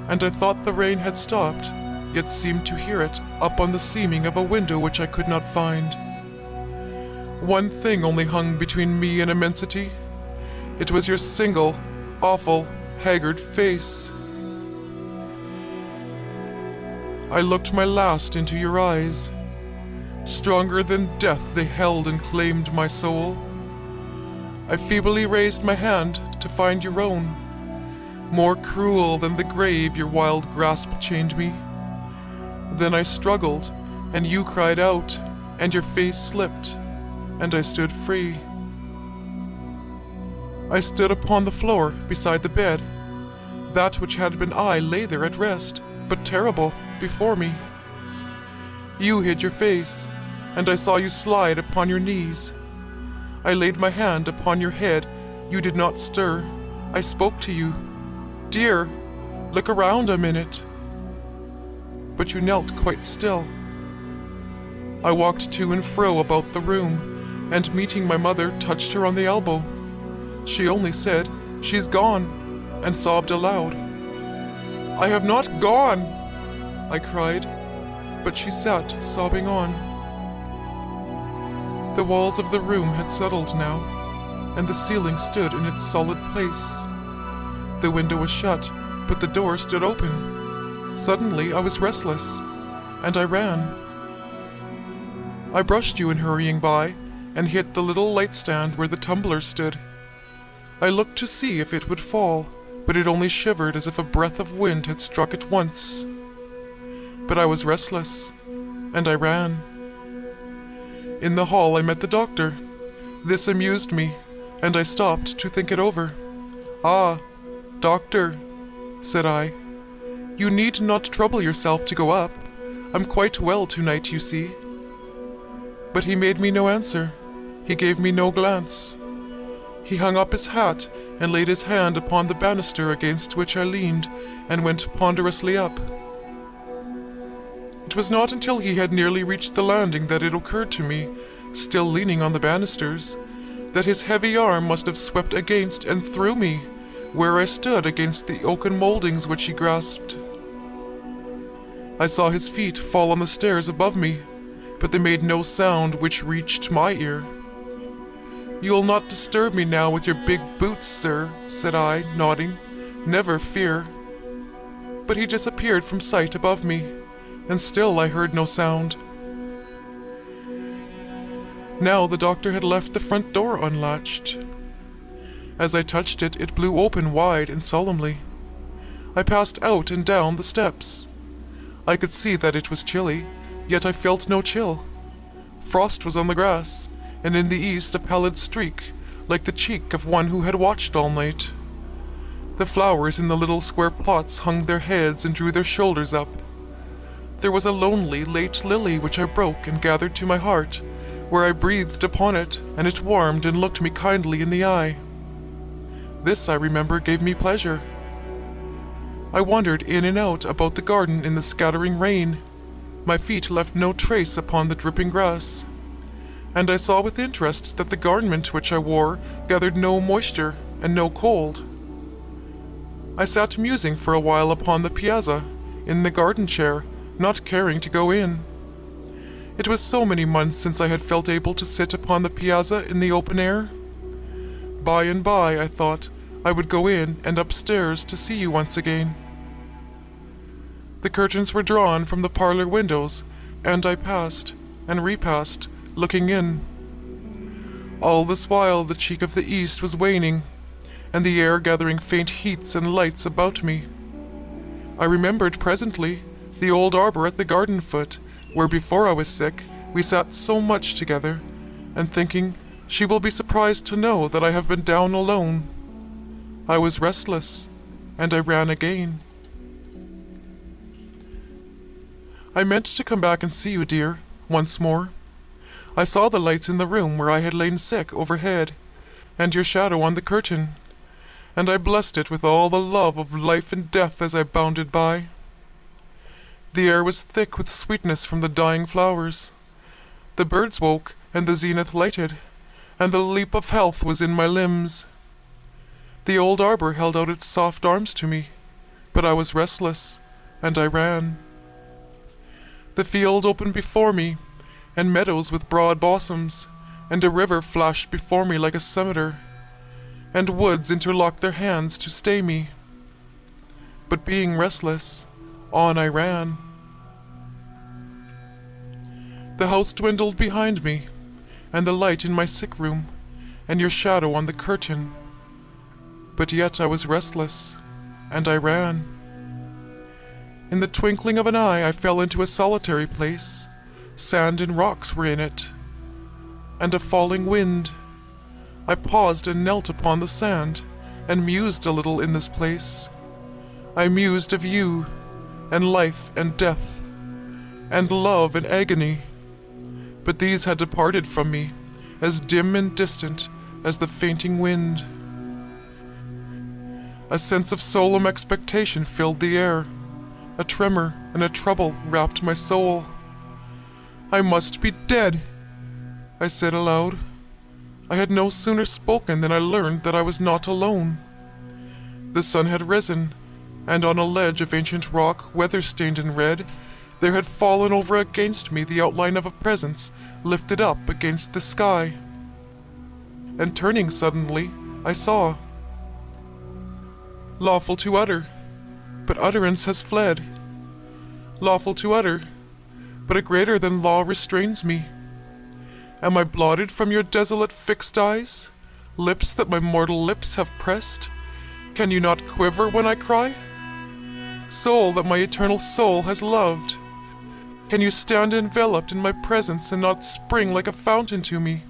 and I thought the rain had stopped, yet seemed to hear it up on the seaming of a window which I could not find. One thing only hung between me and immensity. It was your single, awful, haggard face. I looked my last into your eyes. Stronger than death they held and claimed my soul. I feebly raised my hand to find your own. More cruel than the grave your wild grasp chained me. Then I struggled, and you cried out, and your face slipped, and I stood free. I stood upon the floor beside the bed. That which had been I lay there at rest, but terrible, before me. You hid your face, and I saw you slide upon your knees. I laid my hand upon your head. You did not stir. I spoke to you. Dear, look around a minute. But you knelt quite still. I walked to and fro about the room, and meeting my mother, touched her on the elbow. She only said, "She's gone," and sobbed aloud. "I have not gone," I cried, but she sat sobbing on. The walls of the room had settled now, and the ceiling stood in its solid place. The window was shut, but the door stood open. Suddenly I was restless, and I ran. I brushed you in hurrying by, and hit the little light stand where the tumbler stood. I looked to see if it would fall, but it only shivered as if a breath of wind had struck it once. But I was restless, and I ran. In the hall I met the doctor. This amused me, and I stopped to think it over. "Ah, doctor," said I, "you need not trouble yourself to go up. I'm quite well tonight, you see." But he made me no answer. He gave me no glance. He hung up his hat and laid his hand upon the banister against which I leaned, and went ponderously up. It was not until he had nearly reached the landing that it occurred to me, still leaning on the banisters, that his heavy arm must have swept against and through me, where I stood against the oaken mouldings which he grasped. I saw his feet fall on the stairs above me, but they made no sound which reached my ear. "You will not disturb me now with your big boots, sir," said I, nodding. "Never fear." But he disappeared from sight above me, and still I heard no sound. Now the doctor had left the front door unlatched. As I touched it, it blew open wide and solemnly. I passed out and down the steps. I could see that it was chilly, yet I felt no chill. Frost was on the grass, and in the east a pallid streak, like the cheek of one who had watched all night. The flowers in the little square pots hung their heads and drew their shoulders up. There was a lonely late lily which I broke and gathered to my heart, where I breathed upon it, and it warmed and looked me kindly in the eye. This, I remember, gave me pleasure. I wandered in and out about the garden in the scattering rain. My feet left no trace upon the dripping grass, and I saw with interest that the garment which I wore gathered no moisture and no cold. I sat musing for a while upon the piazza, in the garden chair, not caring to go in. It was so many months since I had felt able to sit upon the piazza in the open air. By and by, I thought, I would go in and upstairs to see you once again. The curtains were drawn from the parlor windows, and I passed and repassed, looking in. All this while the cheek of the east was waning, and the air gathering faint heats and lights about me. I remembered presently the old arbor at the garden foot, where before I was sick we sat so much together, and thinking, she will be surprised to know that I have been down alone. I was restless, and I ran again. I meant to come back and see you, dear, once more. I saw the lights in the room where I had lain sick overhead, and your shadow on the curtain, and I blessed it with all the love of life and death as I bounded by. The air was thick with sweetness from the dying flowers. The birds woke, and the zenith lighted, and the leap of health was in my limbs. The old arbor held out its soft arms to me, but I was restless, and I ran. The field opened before me, and meadows with broad blossoms, and a river flashed before me like a scimitar, and woods interlocked their hands to stay me. But being restless, on I ran. The house dwindled behind me, and the light in my sick room, and your shadow on the curtain. But yet I was restless, and I ran. In the twinkling of an eye I fell into a solitary place. Sand and rocks were in it, and a falling wind. I paused and knelt upon the sand, and mused a little in this place. I mused of you, and life and death, and love and agony. But these had departed from me, as dim and distant as the fainting wind. A sense of solemn expectation filled the air. A tremor and a trouble wrapped my soul. I must be dead, I said aloud. I had no sooner spoken than I learned that I was not alone. The sun had risen, and on a ledge of ancient rock, weather-stained and red, there had fallen over against me the outline of a presence lifted up against the sky. And turning suddenly, I saw. Lawful to utter, but utterance has fled. Lawful to utter, but a greater than law restrains me. Am I blotted from your desolate fixed eyes, lips that my mortal lips have pressed? Can you not quiver when I cry? Soul that my eternal soul has loved, Can you stand enveloped in my presence and not spring like a fountain to me?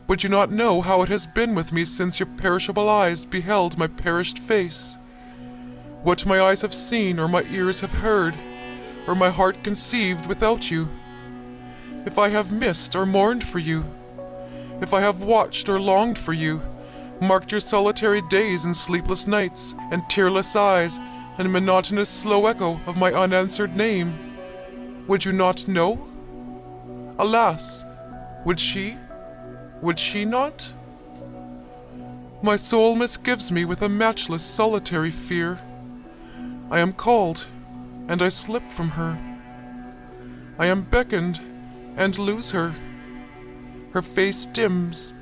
Would you not know how it has been with me since your perishable eyes beheld my perished face? What my eyes have seen, or my ears have heard, or my heart conceived without you? If I have missed or mourned for you, if I have watched or longed for you, marked your solitary days and sleepless nights, and tearless eyes, and monotonous slow echo of my unanswered name, would you not know? Alas, would she not? My soul misgives me with a matchless solitary fear. I am called, and I slip from her. I am beckoned, and lose her. Her face dims,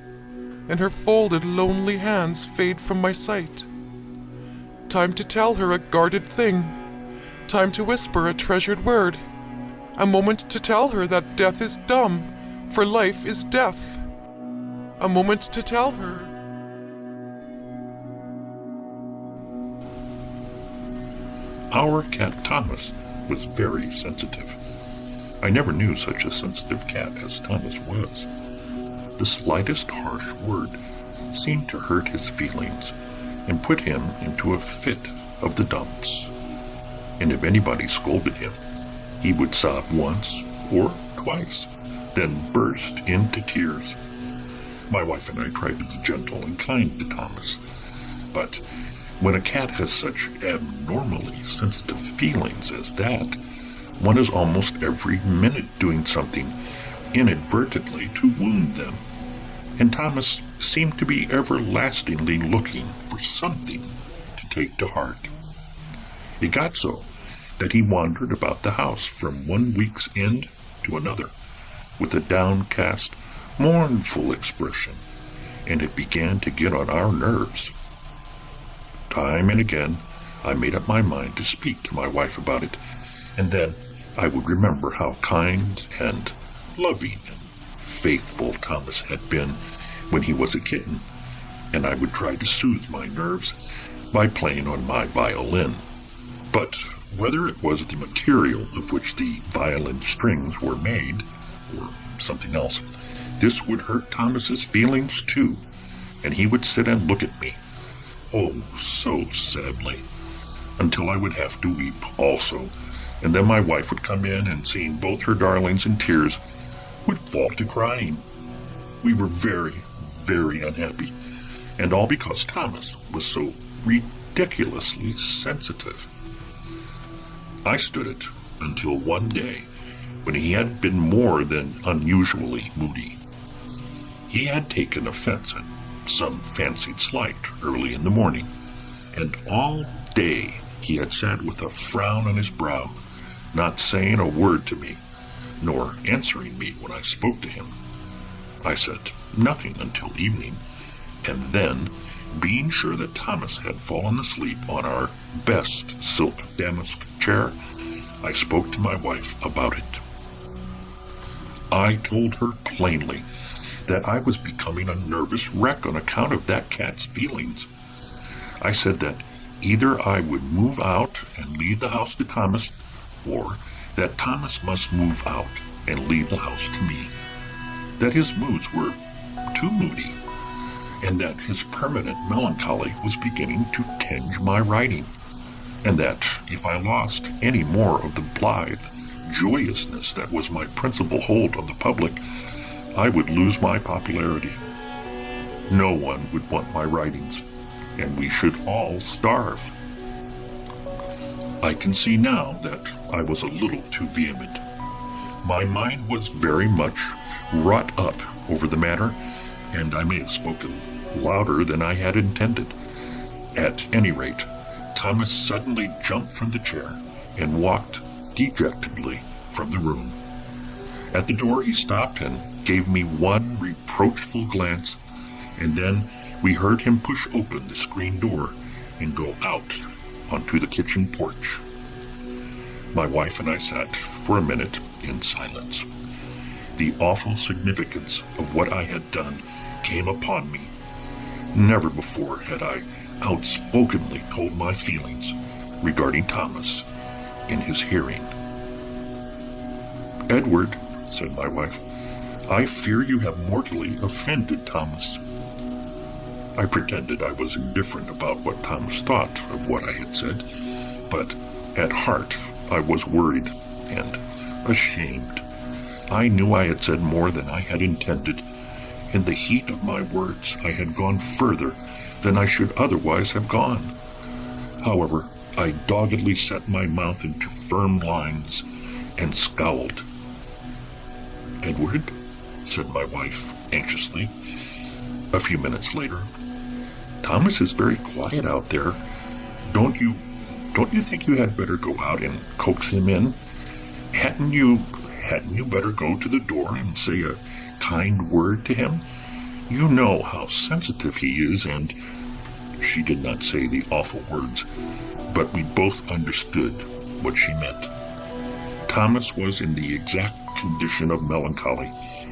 and her folded lonely hands fade from my sight. Time to tell her a guarded thing, time to whisper a treasured word, a moment to tell her that death is dumb, for life is deaf. A moment to tell her. Our cat Thomas was very sensitive. I never knew such a sensitive cat as Thomas was. The slightest harsh word seemed to hurt his feelings and put him into a fit of the dumps. And if anybody scolded him, he would sob once or twice, then burst into tears. My wife and I tried to be gentle and kind to Thomas, but when a cat has such abnormally sensitive feelings as that, one is almost every minute doing something inadvertently to wound them, and Thomas seemed to be everlastingly looking for something to take to heart. It got so that he wandered about the house from one week's end to another with a downcast, mournful expression, and it began to get on our nerves. Time and again, I made up my mind to speak to my wife about it, and then I would remember how kind and loving and faithful Thomas had been when he was a kitten, and I would try to soothe my nerves by playing on my violin. But whether it was the material of which the violin strings were made, or something else, this would hurt Thomas's feelings too, and he would sit and look at me, oh, so sadly, until I would have to weep also, and then my wife would come in and, seeing both her darlings in tears, would fall to crying. We were very, very unhappy, and all because Thomas was so ridiculously sensitive. I stood it until one day when he had been more than unusually moody. He had taken offense at some fancied slight early in the morning, and all day he had sat with a frown on his brow, not saying a word to me, nor answering me when I spoke to him. I said nothing until evening, and then, being sure that Thomas had fallen asleep on our best silk damask chair, I spoke to my wife about it. I told her plainly that I was becoming a nervous wreck on account of that cat's feelings. I said that either I would move out and leave the house to Thomas, or that Thomas must move out and leave the house to me, that his moods were too moody, and that his permanent melancholy was beginning to tinge my writing, and that if I lost any more of the blithe joyousness that was my principal hold on the public, I would lose my popularity. No one would want my writings, and we should all starve. I can see now that I was a little too vehement. My mind was very much wrought up over the matter, and I may have spoken louder than I had intended. At any rate, Thomas suddenly jumped from the chair and walked dejectedly from the room. At the door he stopped and gave me one reproachful glance, and then we heard him push open the screen door and go out onto the kitchen porch. My wife and I sat for a minute in silence. The awful significance of what I had done came upon me. Never before had I outspokenly told my feelings regarding Thomas in his hearing. "Edward," said my wife, "I fear you have mortally offended Thomas." I pretended I was indifferent about what Thomas thought of what I had said, but at heart I was worried and ashamed. I knew I had said more than I had intended. In the heat of my words, I had gone further than I should otherwise have gone. However, I doggedly set my mouth into firm lines and scowled. "Edward," said my wife anxiously, a few minutes later, "Thomas is very quiet out there. Don't you think you had better go out and coax him in? Hadn't you better go to the door and say a kind word to him? You know how sensitive he is, and..." She did not say the awful words, but we both understood what she meant. Thomas was in the exact condition of melancholy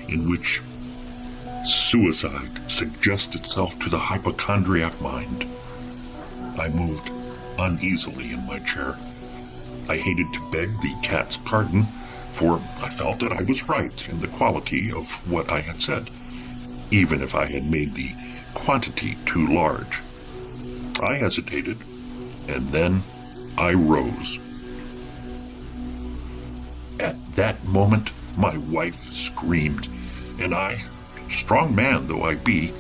in which suicide suggests itself to the hypochondriac mind. I moved uneasily in my chair. I hated to beg the cat's pardon, for I felt that I was right in the quality of what I had said, even if I had made the quantity too large. I hesitated, and then I rose. At that moment, my wife screamed, and I, strong man though I be,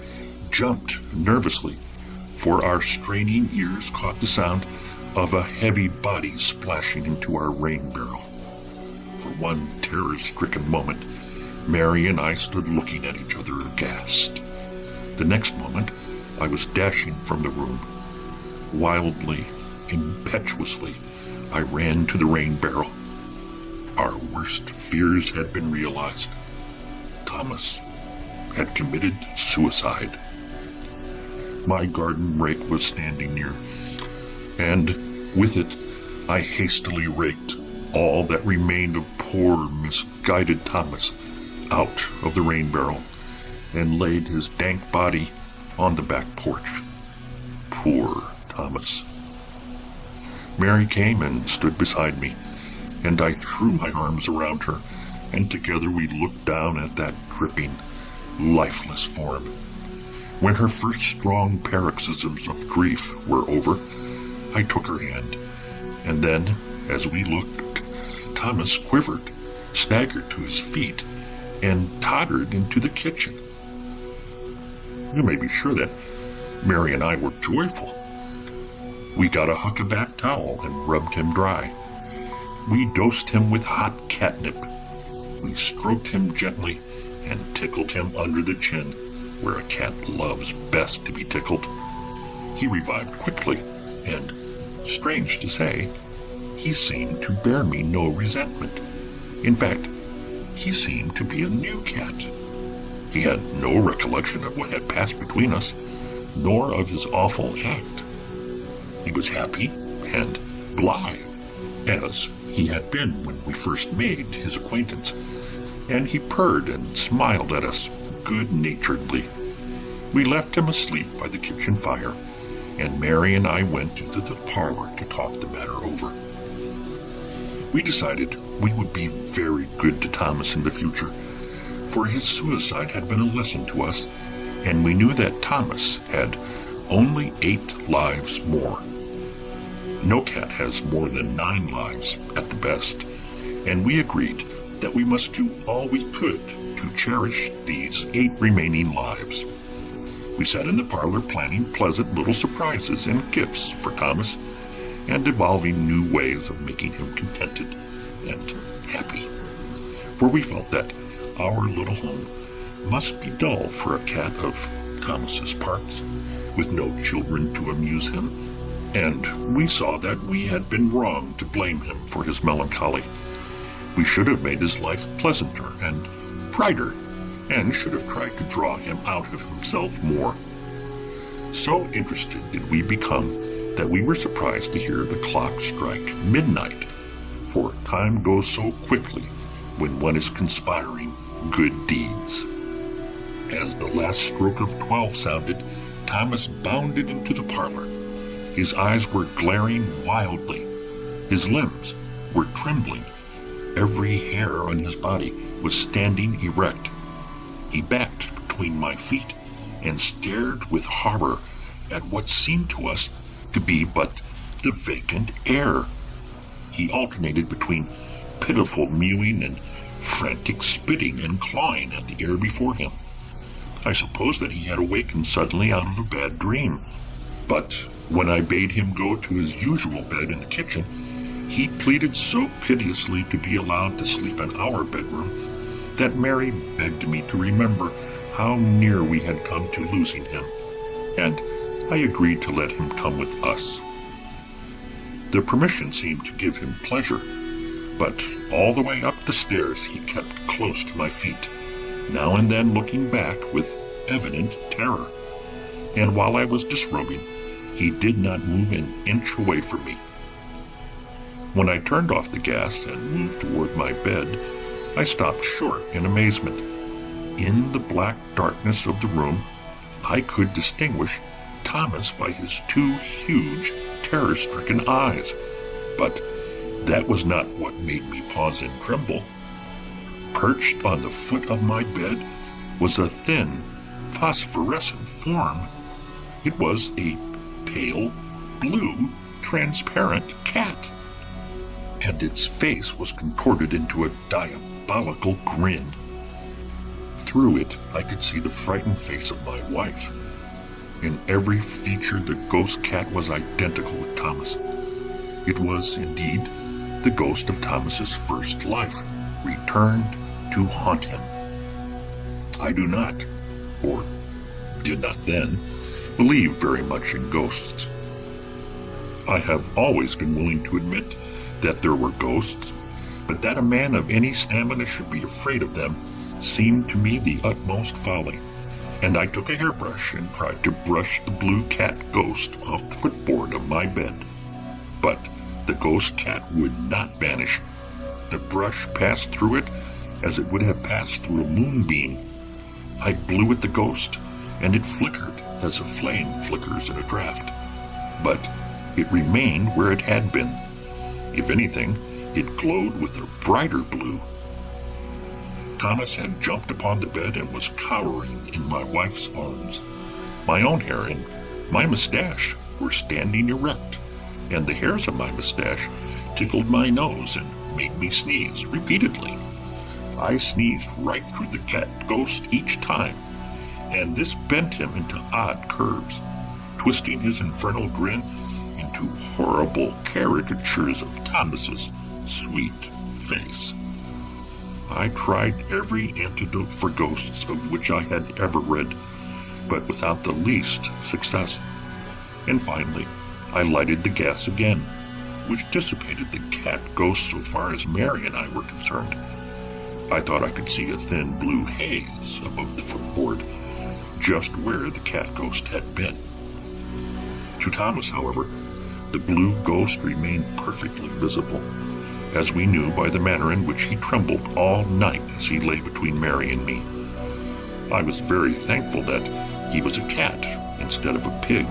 jumped nervously, for our straining ears caught the sound of a heavy body splashing into our rain barrel. For one terror-stricken moment, Mary and I stood looking at each other aghast. The next moment, I was dashing from the room. Wildly, impetuously, I ran to the rain barrel. Our worst fears had been realized. Thomas had committed suicide. My garden rake was standing near, and with it I hastily raked all that remained of poor, misguided Thomas out of the rain barrel and laid his dank body on the back porch. Poor Thomas. Mary came and stood beside me, and I threw my arms around her, and together we looked down at that dripping, lifeless form. When her first strong paroxysms of grief were over, I took her hand, and then, as we looked, Thomas quivered, staggered to his feet, and tottered into the kitchen. You may be sure that Mary and I were joyful. We got a huckleback towel and rubbed him dry. We dosed him with hot catnip. We stroked him gently and tickled him under the chin, where a cat loves best to be tickled. He revived quickly, and, strange to say, he seemed to bear me no resentment. In fact, he seemed to be a new cat. He had no recollection of what had passed between us, nor of his awful act. He was happy and blithe, as he had been when we first made his acquaintance, and he purred and smiled at us good-naturedly. We left him asleep by the kitchen fire, and Mary and I went into the parlor to talk the matter over. We decided we would be very good to Thomas in the future, for his suicide had been a lesson to us, and we knew that Thomas had only 8 lives more. No cat has more than 9 lives at the best, and we agreed that we must do all we could to cherish these 8 remaining lives. We sat in the parlor planning pleasant little surprises and gifts for Thomas, and evolving new ways of making him contented and happy, for we felt that our little home must be dull for a cat of Thomas's parts, with no children to amuse him, and we saw that we had been wrong to blame him for his melancholy. We should have made his life pleasanter and brighter, and should have tried to draw him out of himself more. So interested did we become that we were surprised to hear the clock strike midnight, for time goes so quickly when one is conspiring good deeds. As the last stroke of 12 sounded, Thomas bounded into the parlor. His eyes were glaring wildly. His limbs were trembling. every hair on his body was standing erect. He backed between my feet and stared with horror at what seemed to us to be but the vacant air. He alternated between pitiful mewing and frantic spitting and clawing at the air before him. I suppose that he had awakened suddenly out of a bad dream, but when I bade him go to his usual bed in the kitchen, he pleaded so piteously to be allowed to sleep in our bedroom that Mary begged me to remember how near we had come to losing him, and I agreed to let him come with us. The permission seemed to give him pleasure, but all the way up the stairs he kept close to my feet, now and then looking back with evident terror, and while I was disrobing, he did not move an inch away from me. When I turned off the gas and moved toward my bed, I stopped short in amazement. In the black darkness of the room, I could distinguish Thomas by his two huge, terror-stricken eyes, but that was not what made me pause and tremble. Perched on the foot of my bed was a thin, phosphorescent form. It was a pale, blue, transparent cat, and its face was contorted into a diabolical grin. Through it, I could see the frightened face of my wife. In every feature, the ghost cat was identical with Thomas. It was, indeed, the ghost of Thomas's first life, returned to haunt him. I do not, or did not then, believe very much in ghosts. I have always been willing to admit that there were ghosts, but that a man of any stamina should be afraid of them seemed to me the utmost folly, and I took a hairbrush and tried to brush the blue cat ghost off the footboard of my bed. But the ghost cat would not vanish. The brush passed through it as it would have passed through a moonbeam. I blew at the ghost, and it flickered as a flame flickers in a draught. But it remained where it had been. If anything, it glowed with a brighter blue. Thomas had jumped upon the bed and was cowering in my wife's arms. My own hair and my mustache were standing erect, and the hairs of my mustache tickled my nose and made me sneeze repeatedly. I sneezed right through the cat ghost each time, and this bent him into odd curves, twisting his infernal grin into horrible caricatures of Thomas's sweet face. I tried every antidote for ghosts of which I had ever read, but without the least success. And finally, I lighted the gas again, which dissipated the cat ghost so far as Mary and I were concerned. I thought I could see a thin blue haze above the footboard, just where the cat ghost had been. To Thomas, however, the blue ghost remained perfectly visible, as we knew by the manner in which he trembled all night as he lay between Mary and me. I was very thankful that he was a cat instead of a pig,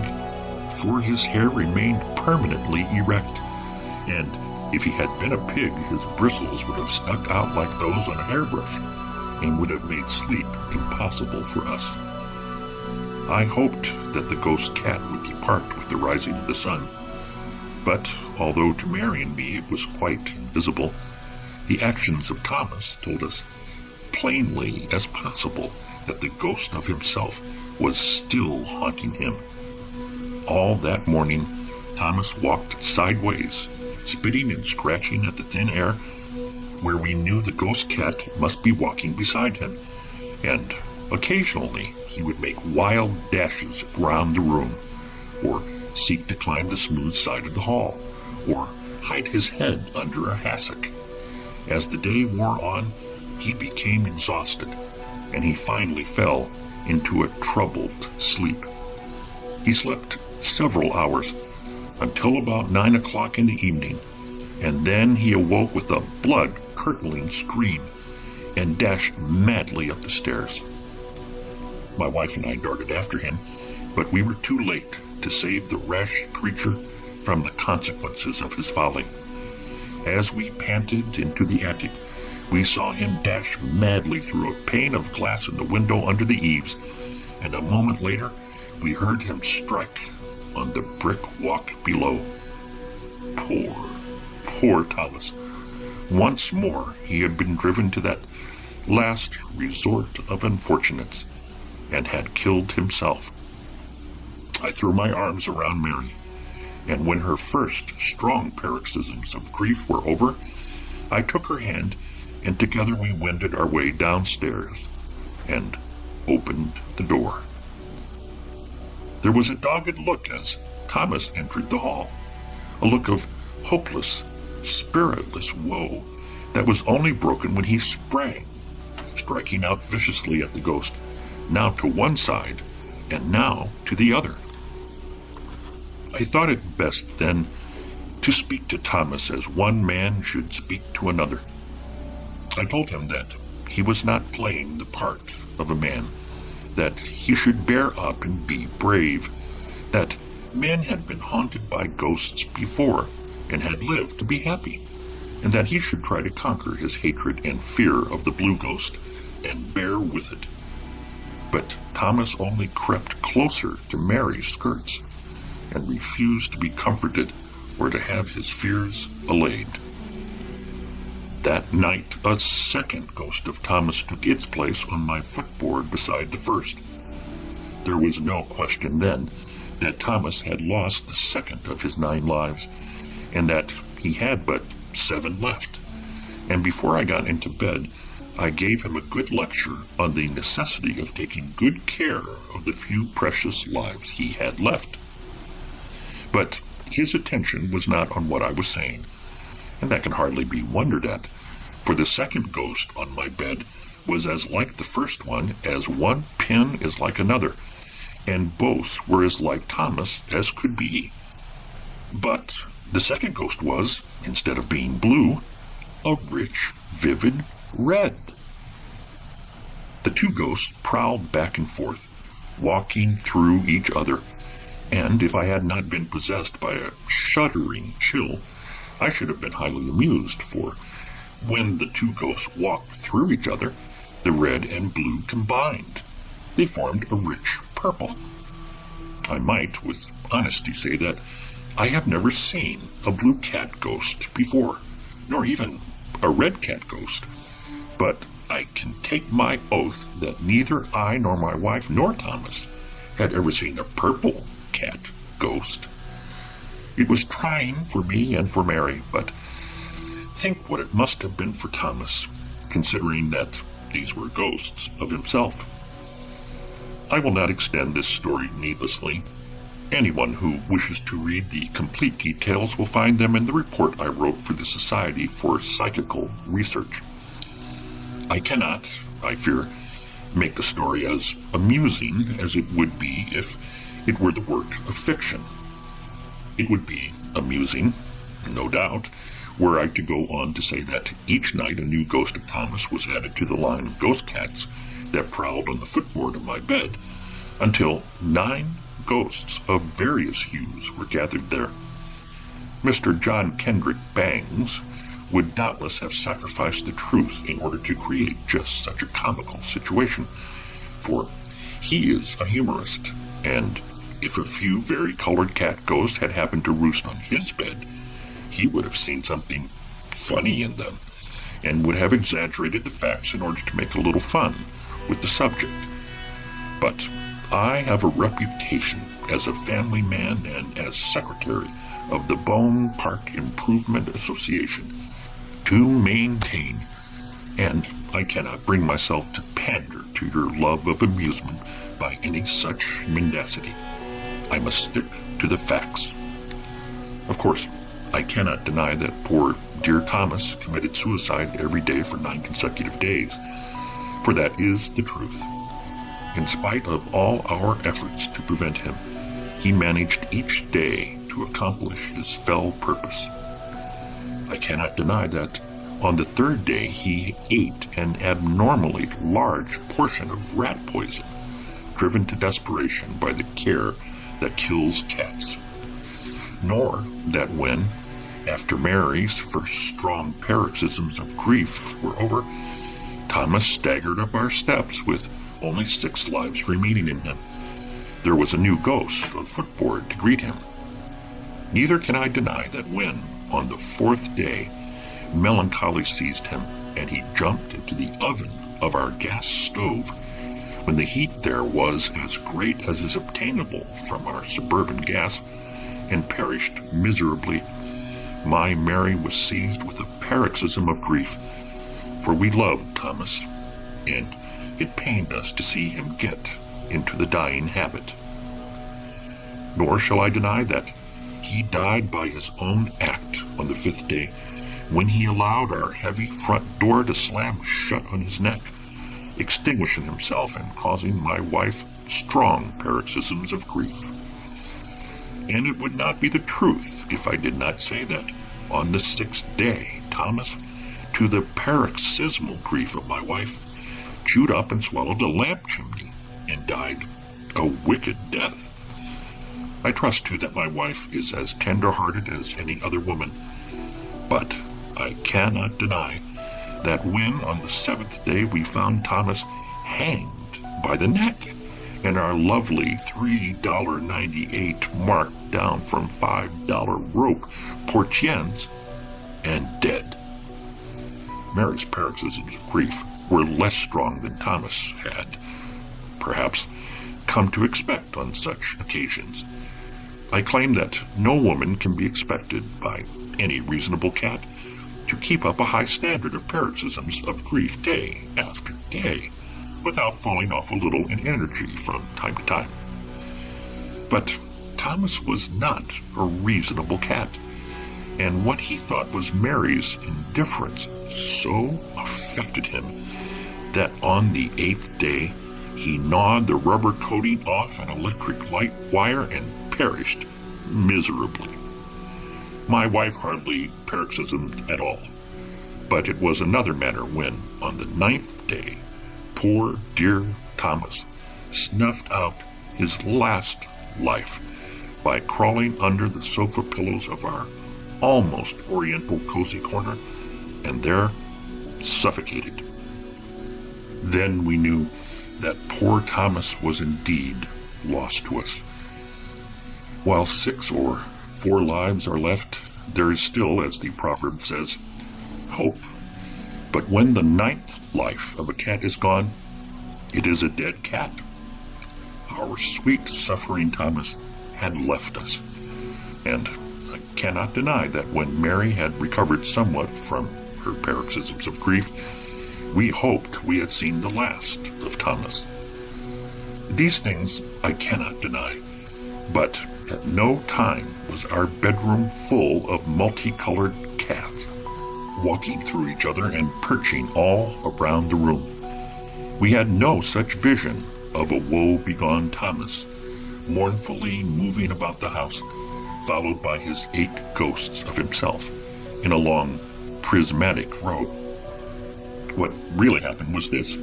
for his hair remained permanently erect, and if he had been a pig, his bristles would have stuck out like those on a hairbrush, and would have made sleep impossible for us. I hoped that the ghost cat would depart with the rising of the sun, but although to Mary and me it was quite invisible, the actions of Thomas told us plainly as possible that the ghost of himself was still haunting him. All that morning, Thomas walked sideways, spitting and scratching at the thin air, where we knew the ghost cat must be walking beside him, and occasionally he would make wild dashes round the room, or seek to climb the smooth side of the hall, or hide his head under a hassock. As the day wore on, he became exhausted, and he finally fell into a troubled sleep. He slept several hours, until about 9 o'clock in the evening, and then he awoke with a blood-curdling scream, and dashed madly up the stairs. My wife and I darted after him, but we were too late to save the rash creature from the consequences of his folly. As we panted into the attic, we saw him dash madly through a pane of glass in the window under the eaves, and a moment later we heard him strike on the brick walk below. Poor Thomas. Once more he had been driven to that last resort of unfortunates, and had killed himself. I threw my arms around Mary, and when her first strong paroxysms of grief were over, I took her hand, and together we wended our way downstairs and opened the door. There was a dogged look as Thomas entered the hall, a look of hopeless, spiritless woe that was only broken when he sprang, striking out viciously at the ghost, now to one side and now to the other. I thought it best then to speak to Thomas as one man should speak to another. I told him that he was not playing the part of a man, that he should bear up and be brave, that men had been haunted by ghosts before and had lived to be happy, and that he should try to conquer his hatred and fear of the blue ghost and bear with it. But Thomas only crept closer to Mary's skirts and refused to be comforted or to have his fears allayed. That night, a second ghost of Thomas took its place on my footboard beside the first. There was no question then that Thomas had lost the second of his 9 lives, and that he had but 7 left. And before I got into bed, I gave him a good lecture on the necessity of taking good care of the few precious lives he had left. But his attention was not on what I was saying, and that can hardly be wondered at, for the second ghost on my bed was as like the first one as one pin is like another, and both were as like Thomas as could be. But the second ghost was, instead of being blue, a rich, vivid red. The 2 ghosts prowled back and forth, walking through each other, and if I had not been possessed by a shuddering chill, I should have been highly amused, for when the 2 ghosts walked through each other, the red and blue combined. They formed a rich purple. I might, with honesty, say that I have never seen a blue cat ghost before, nor even a red cat ghost, but I can take my oath that neither I nor my wife nor Thomas had ever seen a purple cat ghost. It was trying for me and for Mary, but think what it must have been for Thomas, considering that these were ghosts of himself. I will not extend this story needlessly. Anyone who wishes to read the complete details will find them in the report I wrote for the Society for Psychical Research. I cannot, I fear, make the story as amusing as it would be if it were the work of fiction. It would be amusing, no doubt, were I to go on to say that each night a new ghost of Thomas was added to the line of ghost cats that prowled on the footboard of my bed, until 9 ghosts of various hues were gathered there. Mr. John Kendrick Bangs would doubtless have sacrificed the truth in order to create just such a comical situation, for he is a humorist, and if a few vari-colored cat ghosts had happened to roost on his bed, he would have seen something funny in them, and would have exaggerated the facts in order to make a little fun with the subject. But I have a reputation as a family man and as secretary of the Bone Park Improvement Association to maintain, and I cannot bring myself to pander to your love of amusement by any such mendacity. I must stick to the facts. Of course, I cannot deny that poor dear Thomas committed suicide every day for 9 consecutive days, for that is the truth. In spite of all our efforts to prevent him, he managed each day to accomplish his fell purpose. I cannot deny that on the 3rd day he ate an abnormally large portion of rat poison, driven to desperation by the care that kills cats, nor that when, After Mary's first strong paroxysms of grief were over, Thomas staggered up our steps with only 6 lives remaining in him. There was a new ghost on the footboard to greet him. Neither can I deny that when, on the 4th day, melancholy seized him, and he jumped into the oven of our gas stove, when the heat there was as great as is obtainable from our suburban gas, and perished miserably, my Mary was seized with a paroxysm of grief, for we loved Thomas, and it pained us to see him get into the dying habit. Nor shall I deny that he died by his own act on the 5th day, when he allowed our heavy front door to slam shut on his neck, extinguishing himself and causing my wife strong paroxysms of grief. And it would not be the truth if I did not say that on the 6th day, Thomas, to the paroxysmal grief of my wife, chewed up and swallowed a lamp chimney and died a wicked death. I trust, too, that my wife is as tender-hearted as any other woman, but I cannot deny that when on the 7th day we found Thomas hanged by the neck, and our lovely $3.98 marked down from $5 rope portiens, and dead. Mary's paroxysms of grief were less strong than Thomas had, perhaps, come to expect on such occasions. I claim that no woman can be expected by any reasonable cat to keep up a high standard of paroxysms of grief day after day, without falling off a little in energy from time to time. But Thomas was not a reasonable cat, and what he thought was Mary's indifference so affected him that on the 8th day he gnawed the rubber coating off an electric light wire and perished miserably. My wife hardly paroxysmed at all, but it was another matter when, on the 9th day, poor dear Thomas snuffed out his last life by crawling under the sofa pillows of our almost oriental cozy corner, and there suffocated. Then we knew that poor Thomas was indeed lost to us. While 6 or 4 lives are left, there is still, as the proverb says, hope. But when the 9th life of a cat is gone, it is a dead cat. Our sweet, suffering Thomas had left us, and I cannot deny that when Mary had recovered somewhat from her paroxysms of grief, we hoped we had seen the last of Thomas. These things I cannot deny, but at no time was our bedroom full of multicolored cats, walking through each other and perching all around the room. We had no such vision of a woe-begone Thomas, mournfully moving about the house, followed by his 8 ghosts of himself, in a long, prismatic row. What really happened was this.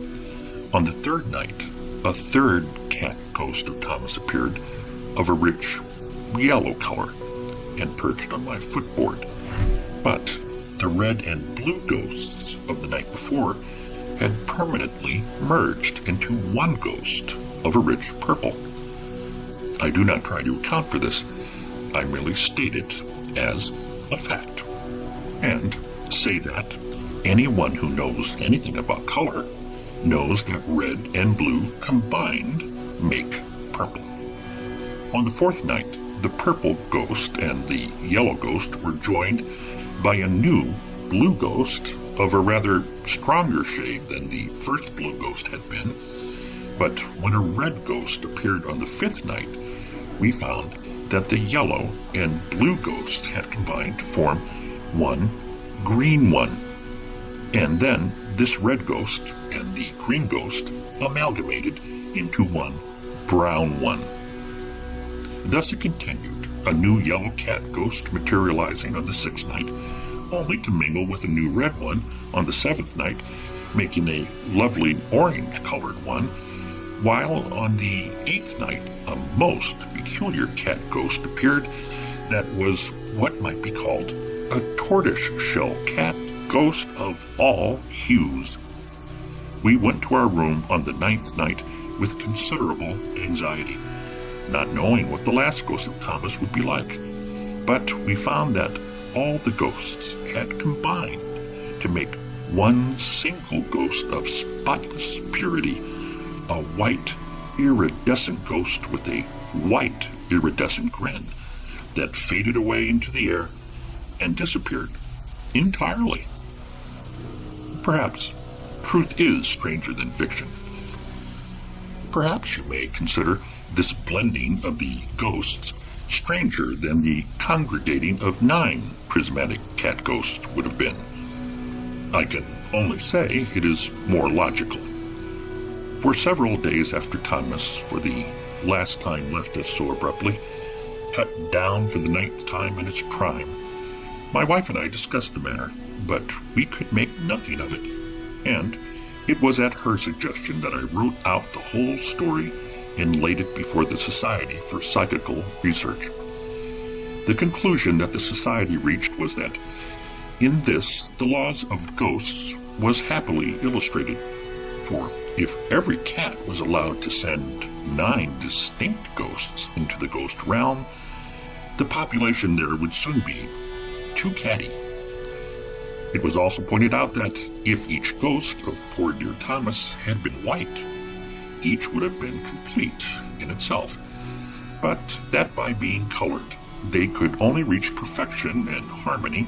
On the 3rd night, a 3rd cat ghost of Thomas appeared, of a rich yellow color, and perched on my footboard. But the red and blue ghosts of the night before had permanently merged into one ghost of a rich purple. I do not try to account for this. I merely state it as a fact, and say that anyone who knows anything about color knows that red and blue combined make purple. On the 4th night, the purple ghost and the yellow ghost were joined by a new blue ghost of a rather stronger shade than the first blue ghost had been. But when a red ghost appeared on the 5th night, we found that the yellow and blue ghosts had combined to form one green one. And then this red ghost and the green ghost amalgamated into one brown one. Thus it continued, a new yellow cat ghost materializing on the 6th night, only to mingle with a new red one on the 7th night, making a lovely orange-colored one, while on the 8th night a most peculiar cat ghost appeared that was what might be called a tortoise-shell cat, ghost of all hues. We went to our room on the 9th night with considerable anxiety, not knowing what the last ghost of Thomas would be like. But we found that all the ghosts had combined to make one single ghost of spotless purity, a white, iridescent ghost with a white, iridescent grin that faded away into the air and disappeared entirely. Perhaps truth is stranger than fiction. Perhaps you may consider this blending of the ghosts stranger than the congregating of 9 prismatic cat ghosts would have been. I can only say it is more logical. For several days after Thomas, for the last time left us so abruptly, cut down for the 9th time in its prime, my wife and I discussed the matter, but we could make nothing of it, and it was at her suggestion that I wrote out the whole story and laid it before the Society for Psychical Research. The conclusion that the Society reached was that in this the laws of ghosts was happily illustrated, for if every cat was allowed to send 9 distinct ghosts into the ghost realm, the population there would soon be too catty. It was also pointed out that if each ghost of poor dear Thomas had been white, each would have been complete in itself, but that by being colored, they could only reach perfection and harmony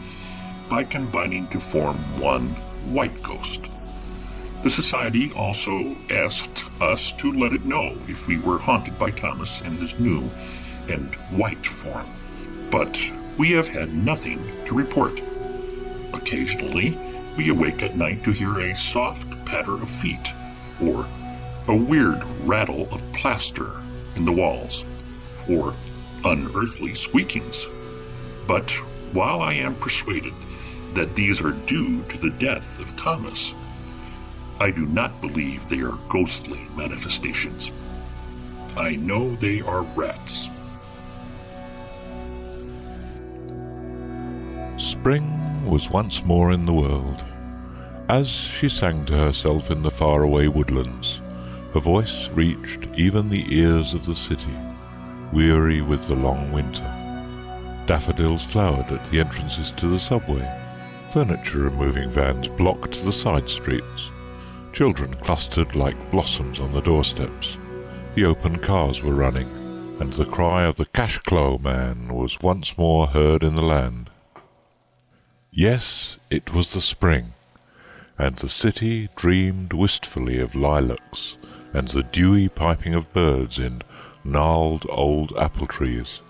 by combining to form one white ghost. The Society also asked us to let it know if we were haunted by Thomas in his new and white form, but we have had nothing to report. Occasionally, we awake at night to hear a soft patter of feet, or a weird rattle of plaster in the walls, or unearthly squeakings. But while I am persuaded that these are due to the death of Thomas, I do not believe they are ghostly manifestations. I know they are rats. Spring was once more in the world. As she sang to herself in the faraway woodlands, her voice reached even the ears of the city, weary with the long winter. Daffodils flowered at the entrances to the subway. Furniture-removing vans blocked the side streets. Children clustered like blossoms on the doorsteps. The open cars were running, and the cry of the cash-clo man was once more heard in the land. Yes, it was the spring, and the city dreamed wistfully of lilacs and the dewy piping of birds in gnarled old apple trees,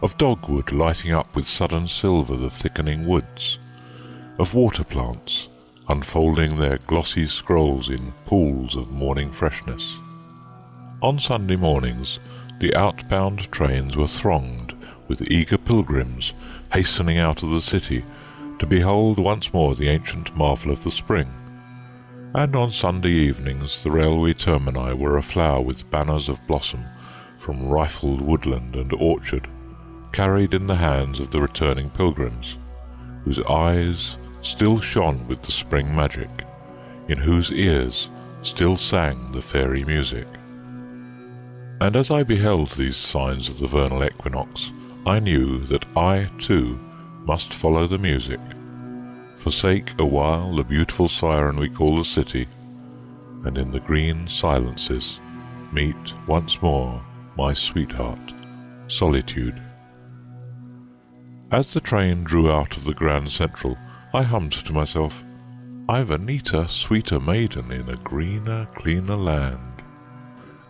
of dogwood lighting up with sudden silver the thickening woods, of water plants unfolding their glossy scrolls in pools of morning freshness. On Sunday mornings, the outbound trains were thronged with eager pilgrims hastening out of the city to behold once more the ancient marvel of the spring. And on Sunday evenings the railway termini were aflower with banners of blossom from rifled woodland and orchard, carried in the hands of the returning pilgrims, whose eyes still shone with the spring magic, in whose ears still sang the fairy music. And as I beheld these signs of the vernal equinox, I knew that I, too, must follow the music, forsake a while the beautiful siren we call the city, and in the green silences meet once more my sweetheart, Solitude. As the train drew out of the Grand Central, I hummed to myself, "I've a neater, sweeter maiden in a greener, cleaner land."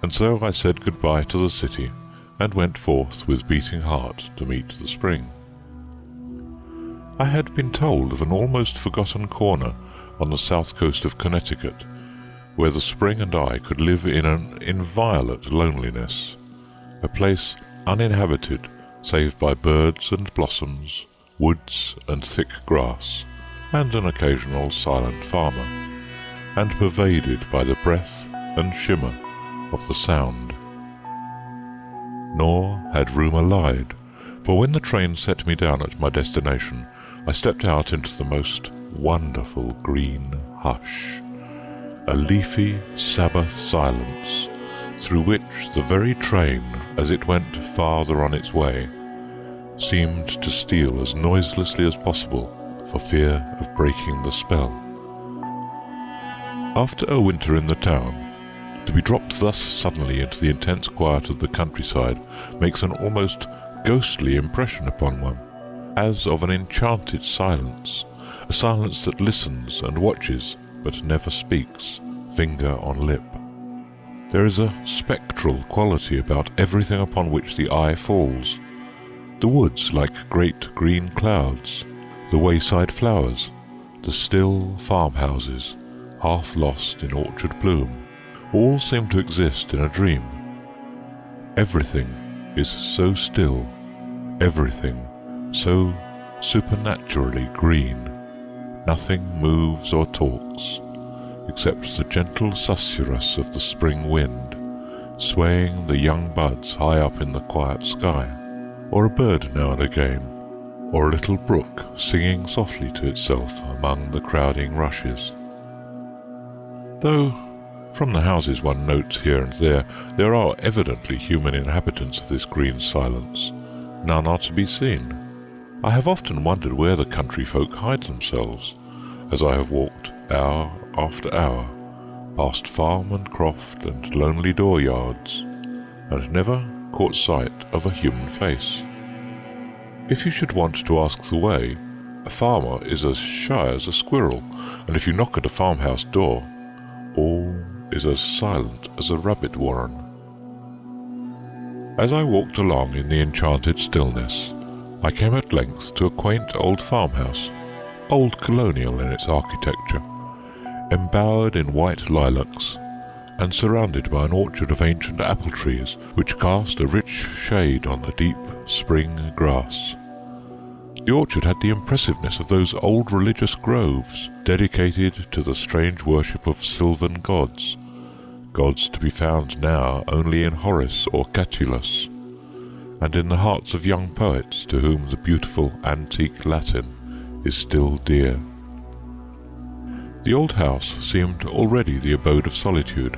And so I said goodbye to the city, and went forth with beating heart to meet the spring. I had been told of an almost forgotten corner on the south coast of Connecticut, where the spring and I could live in an inviolate loneliness, a place uninhabited save by birds and blossoms, woods and thick grass, and an occasional silent farmer, and pervaded by the breath and shimmer of the sound. Nor had rumour lied, for when the train set me down at my destination, I stepped out into the most wonderful green hush, a leafy Sabbath silence through which the very train, as it went farther on its way, seemed to steal as noiselessly as possible for fear of breaking the spell. After a winter in the town, to be dropped thus suddenly into the intense quiet of the countryside makes an almost ghostly impression upon one, as of an enchanted silence, a silence that listens and watches but never speaks, finger on lip. There is a spectral quality about everything upon which the eye falls. The woods like great green clouds, the wayside flowers, the still farmhouses, half lost in orchard bloom, all seem to exist in a dream. Everything is so still, everything so supernaturally green. Nothing moves or talks, except the gentle susurrus of the spring wind, swaying the young buds high up in the quiet sky, or a bird now and again, or a little brook singing softly to itself among the crowding rushes. Though, from the houses one notes here and there are evidently human inhabitants of this green silence, none are to be seen. I have often wondered where the country folk hide themselves, as I have walked hour after hour, past farm and croft and lonely dooryards, and never caught sight of a human face. If you should want to ask the way, a farmer is as shy as a squirrel, and if you knock at a farmhouse door, all is as silent as a rabbit warren. As I walked along in the enchanted stillness, I came at length to a quaint old farmhouse, old colonial in its architecture, embowered in white lilacs, and surrounded by an orchard of ancient apple trees which cast a rich shade on the deep spring grass. The orchard had the impressiveness of those old religious groves dedicated to the strange worship of sylvan gods, gods to be found now only in Horace or Catullus, and in the hearts of young poets to whom the beautiful antique Latin is still dear. The old house seemed already the abode of solitude.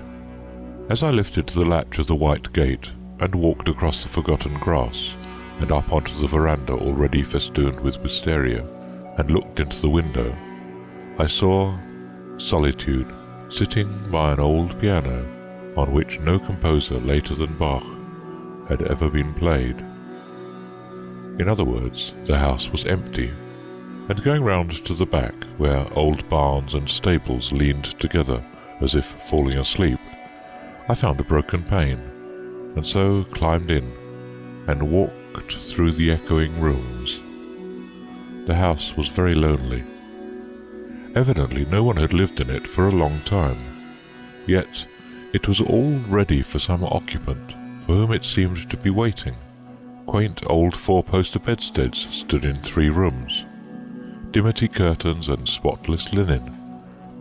As I lifted the latch of the white gate and walked across the forgotten grass and up onto the veranda already festooned with wisteria and looked into the window, I saw solitude sitting by an old piano on which no composer later than Bach had ever been played. In other words, the house was empty, and going round to the back, where old barns and stables leaned together as if falling asleep, I found a broken pane, and so climbed in and walked through the echoing rooms. The house was very lonely. Evidently no one had lived in it for a long time, yet it was all ready for some occupant for whom it seemed to be waiting. Quaint old four-poster bedsteads stood in 3 rooms, dimity curtains and spotless linen,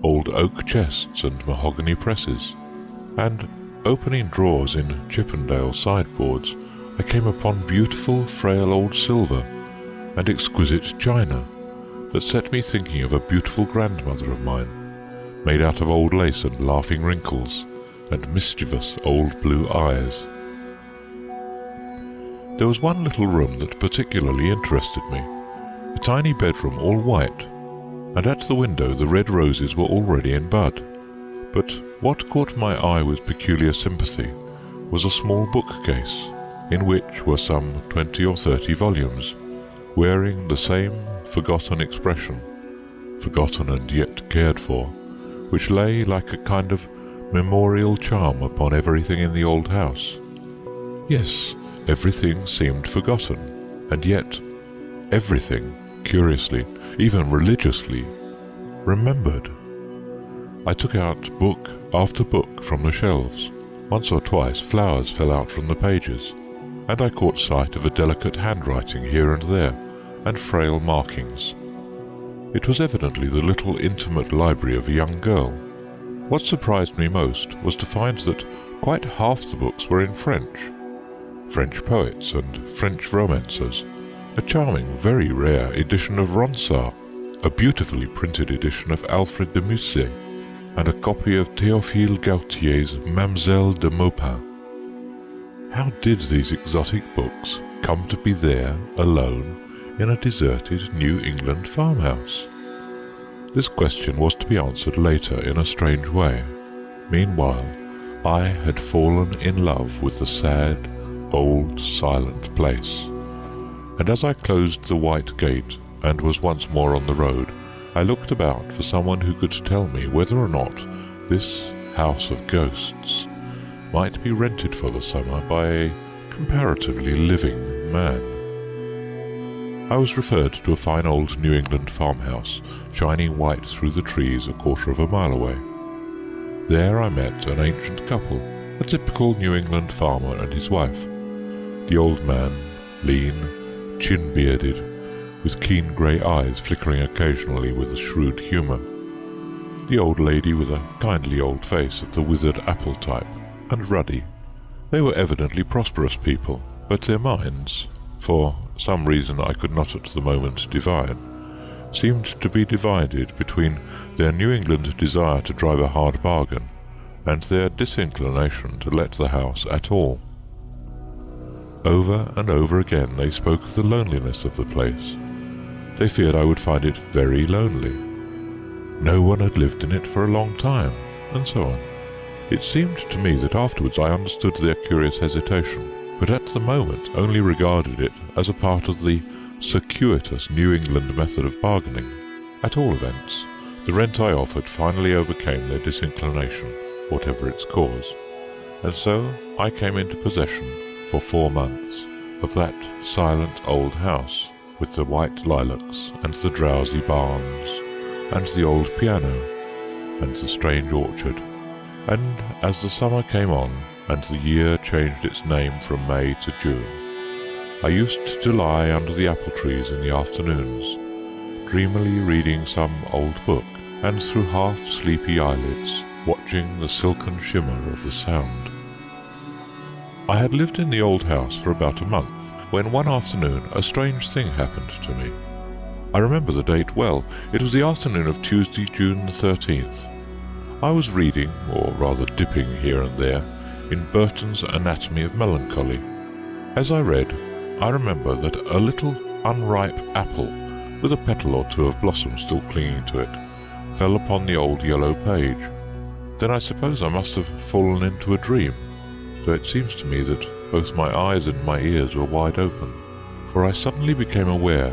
old oak chests and mahogany presses, and opening drawers in Chippendale sideboards, I came upon beautiful frail old silver and exquisite china that set me thinking of a beautiful grandmother of mine, made out of old lace and laughing wrinkles and mischievous old blue eyes. There was one little room that particularly interested me, a tiny bedroom all white, and at the window the red roses were already in bud. But what caught my eye with peculiar sympathy was a small bookcase, in which were some 20 or 30 volumes, wearing the same forgotten expression, forgotten and yet cared for, which lay like a kind of memorial charm upon everything in the old house. Yes, everything seemed forgotten, and yet everything, curiously, even religiously, remembered. I took out book after book from the shelves. Once or twice flowers fell out from the pages, and I caught sight of a delicate handwriting here and there, and frail markings. It was evidently the little intimate library of a young girl. What surprised me most was to find that quite half the books were in French poets and French romancers, a charming, very rare edition of Ronsard, a beautifully printed edition of Alfred de Musset, and a copy of Théophile Gautier's Mamselle de Maupin. How did these exotic books come to be there, alone, in a deserted New England farmhouse? This question was to be answered later in a strange way. Meanwhile, I had fallen in love with the sad, old, silent place. And as I closed the white gate and was once more on the road, I looked about for someone who could tell me whether or not this house of ghosts might be rented for the summer by a comparatively living man. I was referred to a fine old New England farmhouse, shining white through the trees a quarter of a mile away. There I met an ancient couple, a typical New England farmer and his wife. The old man, lean, chin-bearded, with keen grey eyes flickering occasionally with a shrewd humour. The old lady with a kindly old face of the withered apple type, and ruddy. They were evidently prosperous people, but their minds, for some reason I could not at the moment divine, seemed to be divided between their New England desire to drive a hard bargain and their disinclination to let the house at all. Over and over again they spoke of the loneliness of the place. They feared I would find it very lonely. No one had lived in it for a long time, and so on. It seemed to me that afterwards I understood their curious hesitation, but at the moment only regarded it as a part of the circuitous New England method of bargaining. At all events, the rent I offered finally overcame their disinclination, whatever its cause, and so I came into possession for 4 months of that silent old house with the white lilacs and the drowsy barns and the old piano and the strange orchard. And as the summer came on and the year changed its name from May to June, I used to lie under the apple trees in the afternoons, dreamily reading some old book, and through half-sleepy eyelids watching the silken shimmer of the Sound. I had lived in the old house for about a month, when one afternoon a strange thing happened to me. I remember the date well. It was the afternoon of Tuesday, June the 13th. I was reading, or rather dipping here and there, in Burton's Anatomy of Melancholy. As I read, I remember that a little unripe apple, with a petal or two of blossom still clinging to it, fell upon the old yellow page. Then I suppose I must have fallen into a dream, though it seems to me that both my eyes and my ears were wide open, for I suddenly became aware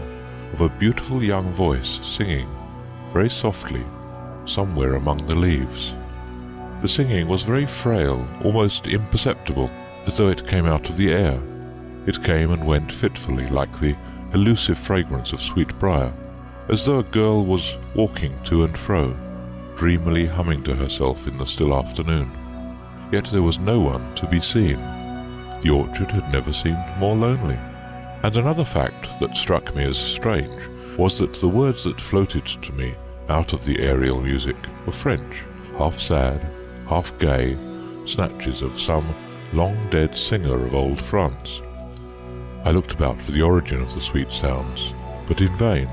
of a beautiful young voice singing, very softly, somewhere among the leaves. The singing was very frail, almost imperceptible, as though it came out of the air. It came and went fitfully, like the elusive fragrance of sweet briar, as though a girl was walking to and fro, dreamily humming to herself in the still afternoon. Yet there was no one to be seen. The orchard had never seemed more lonely. And another fact that struck me as strange was that the words that floated to me out of the aerial music were French, half sad, half gay, snatches of some long-dead singer of old France. I looked about for the origin of the sweet sounds, but in vain.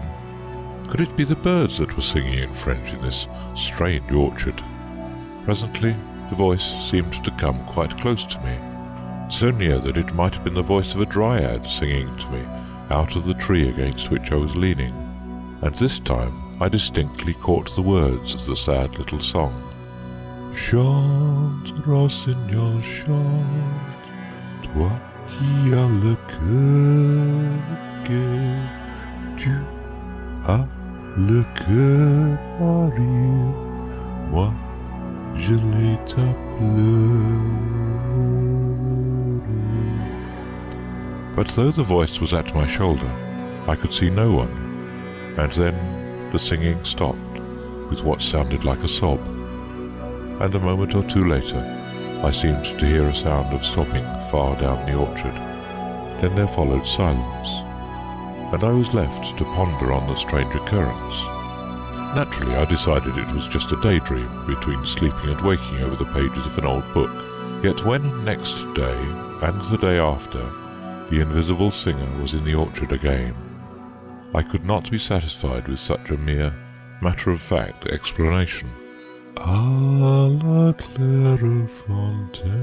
Could it be the birds that were singing in French in this strange orchard? Presently, the voice seemed to come quite close to me, so near that it might have been the voice of a dryad singing to me out of the tree against which I was leaning, and this time I distinctly caught the words of the sad little song. Chante, rossignol, chante, toi qui as le cœur gai, tu as le cœur à rire, moi je l'ai à pleurer. But though the voice was at my shoulder, I could see no one, and then the singing stopped with what sounded like a sob, and a moment or two later I seemed to hear a sound of sobbing far down the orchard. Then there followed silence, and I was left to ponder on the strange occurrence. Naturally, I decided it was just a daydream between sleeping and waking over the pages of an old book. Yet when next day, and the day after, The invisible singer was in the orchard again. I could not be satisfied with such a mere matter-of-fact explanation. "À la claire fontaine,"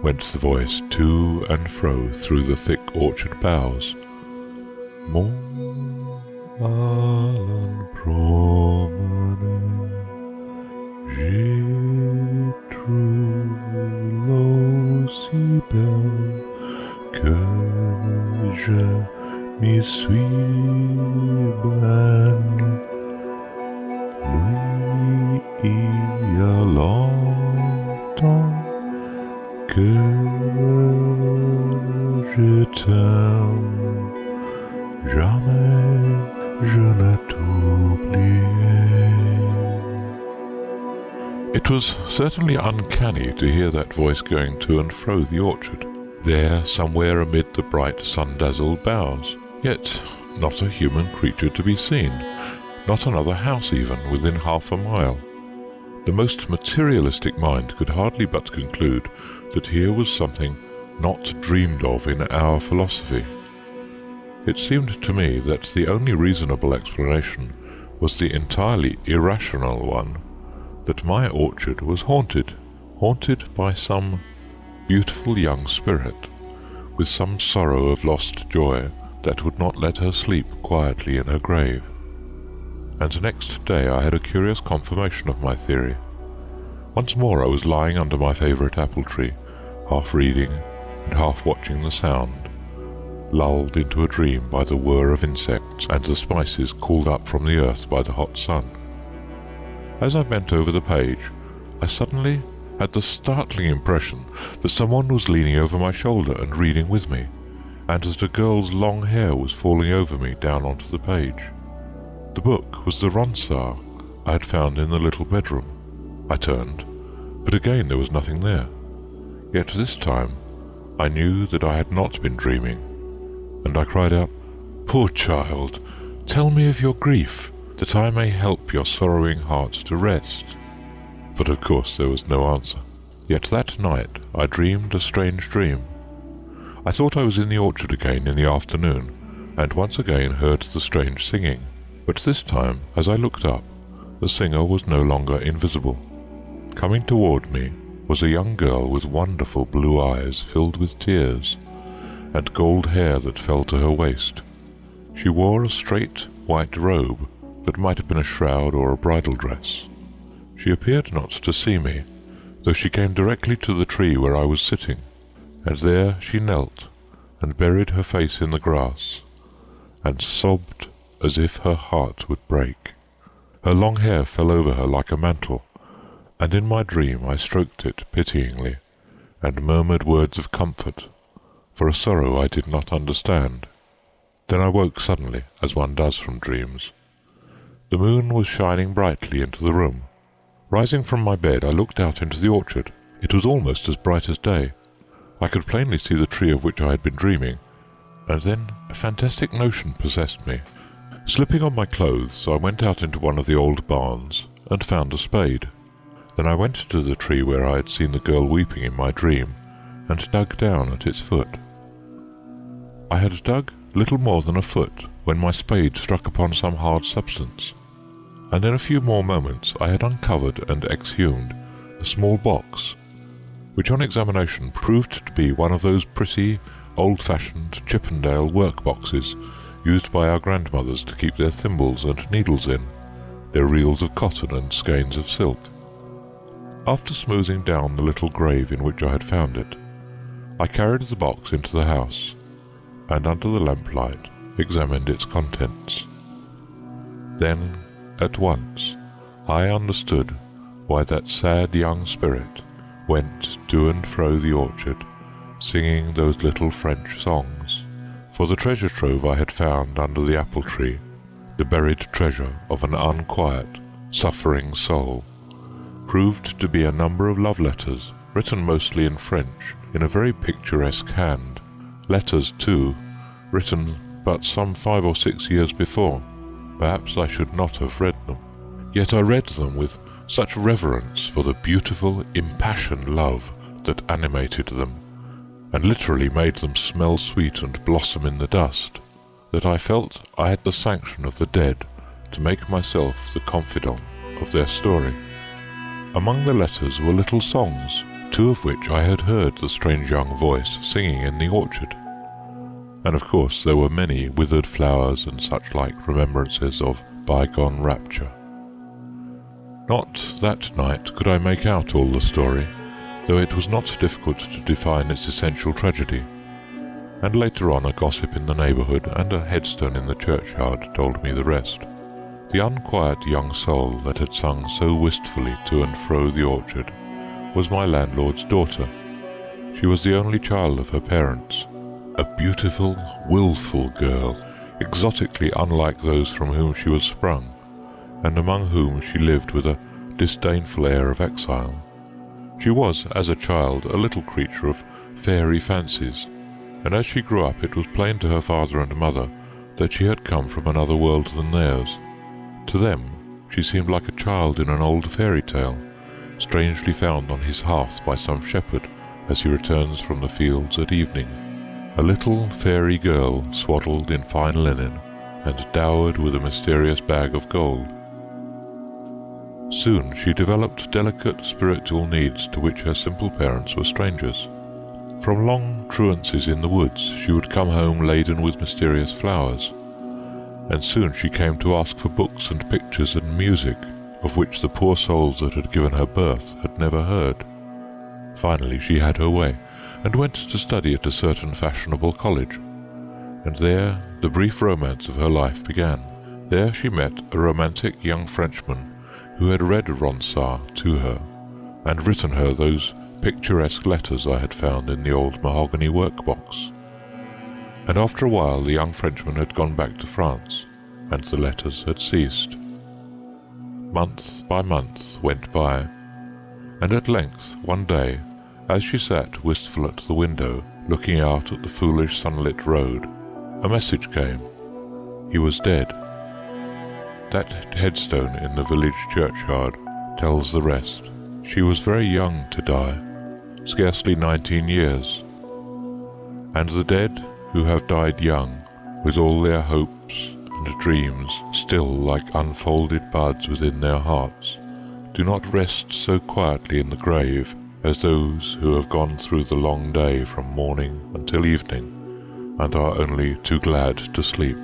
went the voice to and fro through the thick orchard boughs. "Mon allant promener, j'ai trouvé l'eau si belle que je m'y suis banni. Lui, il y a longtemps que je t'aime, jamais je ne t'oublierai." It was certainly uncanny to hear that voice going to and fro the orchard, there somewhere amid the bright sun-dazzled boughs, yet not a human creature to be seen, not another house even within half a mile. The most materialistic mind could hardly but conclude that here was something not dreamed of in our philosophy. It seemed to me that the only reasonable explanation was the entirely irrational one, that my orchard was haunted by some beautiful young spirit, with some sorrow of lost joy that would not let her sleep quietly in her grave. And next day I had a curious confirmation of my theory. Once more I was lying under my favourite apple tree, half reading and half watching the sound, lulled into a dream by the whir of insects and the spices called up from the earth by the hot sun. As I bent over the page, I suddenly had the startling impression that someone was leaning over my shoulder and reading with me, and that a girl's long hair was falling over me down onto the page. The book was the Ronsard I had found in the little bedroom. I turned, but again there was nothing there. Yet this time I knew that I had not been dreaming, and I cried out, "Poor child, tell me of your grief, that I may help your sorrowing heart to rest." But of course there was no answer. Yet that night I dreamed a strange dream. I thought I was in the orchard again in the afternoon, and once again heard the strange singing. But this time, as I looked up, the singer was no longer invisible. Coming toward me was a young girl with wonderful blue eyes filled with tears, and gold hair that fell to her waist. She wore a straight white robe that might have been a shroud or a bridal dress. She appeared not to see me, though she came directly to the tree where I was sitting, and there she knelt and buried her face in the grass, and sobbed as if her heart would break. Her long hair fell over her like a mantle, and in my dream I stroked it pityingly, and murmured words of comfort, for a sorrow I did not understand. Then I woke suddenly, as one does from dreams. The moon was shining brightly into the room. Rising from my bed, I looked out into the orchard. It was almost as bright as day. I could plainly see the tree of which I had been dreaming, and then a fantastic notion possessed me. Slipping on my clothes, I went out into one of the old barns and found a spade. Then I went to the tree where I had seen the girl weeping in my dream, and dug down at its foot. I had dug little more than a foot when my spade struck upon some hard substance, and in a few more moments I had uncovered and exhumed a small box, which on examination proved to be one of those pretty, old-fashioned Chippendale work-boxes used by our grandmothers to keep their thimbles and needles in, their reels of cotton and skeins of silk. After smoothing down the little grave in which I had found it, I carried the box into the house, and under the lamplight examined its contents. Then, at once, I understood why that sad young spirit went to and fro the orchard, singing those little French songs. For the treasure trove I had found under the apple tree, the buried treasure of an unquiet, suffering soul, proved to be a number of love letters, written mostly in French, in a very picturesque hand. Letters, too, written but some 5 or 6 years before. Perhaps I should not have read them. Yet I read them with such reverence for the beautiful, impassioned love that animated them, and literally made them smell sweet and blossom in the dust, that I felt I had the sanction of the dead to make myself the confidant of their story. Among the letters were little songs, 2 of which I had heard the strange young voice singing in the orchard. And of course there were many withered flowers and such like remembrances of bygone rapture. Not that night could I make out all the story, though it was not difficult to define its essential tragedy, and later on a gossip in the neighbourhood and a headstone in the churchyard told me the rest. The unquiet young soul that had sung so wistfully to and fro the orchard was my landlord's daughter. She was the only child of her parents, a beautiful, wilful girl, exotically unlike those from whom she was sprung, and among whom she lived with a disdainful air of exile. She was, as a child, a little creature of fairy fancies, and as she grew up it was plain to her father and mother that she had come from another world than theirs. To them she seemed like a child in an old fairy tale, strangely found on his hearth by some shepherd as he returns from the fields at evening, a little fairy girl swaddled in fine linen and dowered with a mysterious bag of gold. Soon she developed delicate spiritual needs to which her simple parents were strangers. From long truancies in the woods she would come home laden with mysterious flowers, and soon she came to ask for books and pictures and music, of which the poor souls that had given her birth had never heard. Finally she had her way, and went to study at a certain fashionable college, and there the brief romance of her life began. There she met a romantic young Frenchman who had read Ronsard to her, and written her those picturesque letters I had found in the old mahogany workbox. And after a while the young Frenchman had gone back to France, and the letters had ceased. Month by month went by, and at length, one day, as she sat wistful at the window, looking out at the foolish sunlit road, a message came. He was dead. That headstone in the village churchyard tells the rest. She was very young to die, scarcely 19 years. And the dead who have died young, with all their hopes and dreams still like unfolded buds within their hearts, do not rest so quietly in the grave as those who have gone through the long day from morning until evening, and are only too glad to sleep.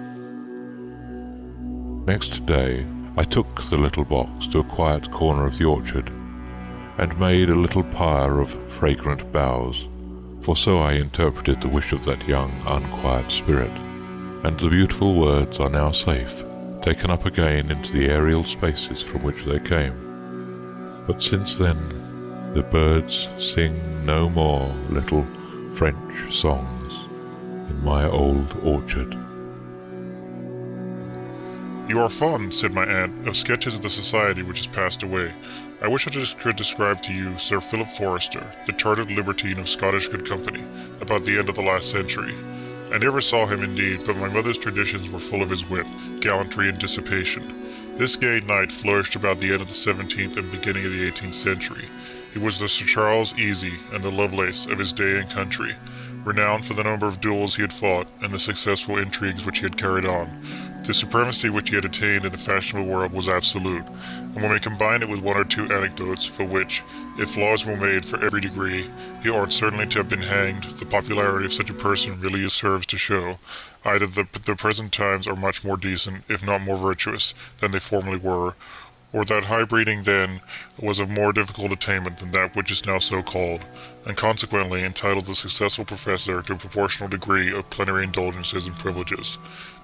Next day I took the little box to a quiet corner of the orchard, and made a little pyre of fragrant boughs, for so I interpreted the wish of that young, unquiet spirit, and the beautiful words are now safe, taken up again into the aerial spaces from which they came. But since then the birds sing no more little French songs in my old orchard. "You are fond," said my aunt, "of sketches of the society which has passed away. I wish I could describe to you Sir Philip Forrester, the chartered libertine of Scottish good company, about the end of the last century. I never saw him indeed, but my mother's traditions were full of his wit, gallantry, and dissipation. This gay knight flourished about the end of the 17th and beginning of the 18th century. He was the Sir Charles Easy and the Lovelace of his day and country, renowned for the number of duels he had fought and the successful intrigues which he had carried on. The supremacy which he had attained in the fashionable world was absolute, and when we combine it with one or two anecdotes for which, if laws were made for every degree, he ought certainly to have been hanged, the popularity of such a person really serves to show, either that the present times are much more decent, if not more virtuous, than they formerly were, or that high breeding then was of more difficult attainment than that which is now so called, and consequently entitled the successful professor to a proportional degree of plenary indulgences and privileges.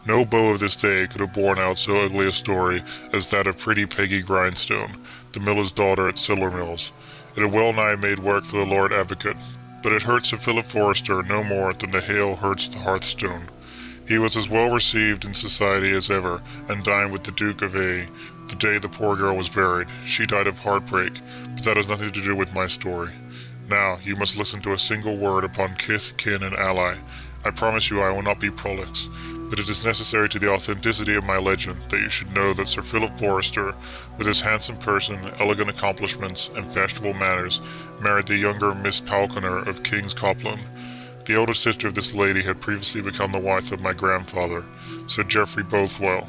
No beau of this day could have borne out so ugly a story as that of pretty Peggy Grindstone, the miller's daughter at Silver Mills. It had well nigh made work for the Lord Advocate, but it hurt Sir Philip Forrester no more than the hail hurts the hearthstone. He was as well received in society as ever, and dined with the Duke of A. the day the poor girl was buried. She died of heartbreak, but that has nothing to do with my story. Now, you must listen to a single word upon kith, kin, and ally. I promise you I will not be prolix, but it is necessary to the authenticity of my legend that you should know that Sir Philip Forrester, with his handsome person, elegant accomplishments, and fashionable manners, married the younger Miss Falconer of King's Copland, The elder sister of this lady had previously become the wife of my grandfather, Sir Geoffrey Bothwell,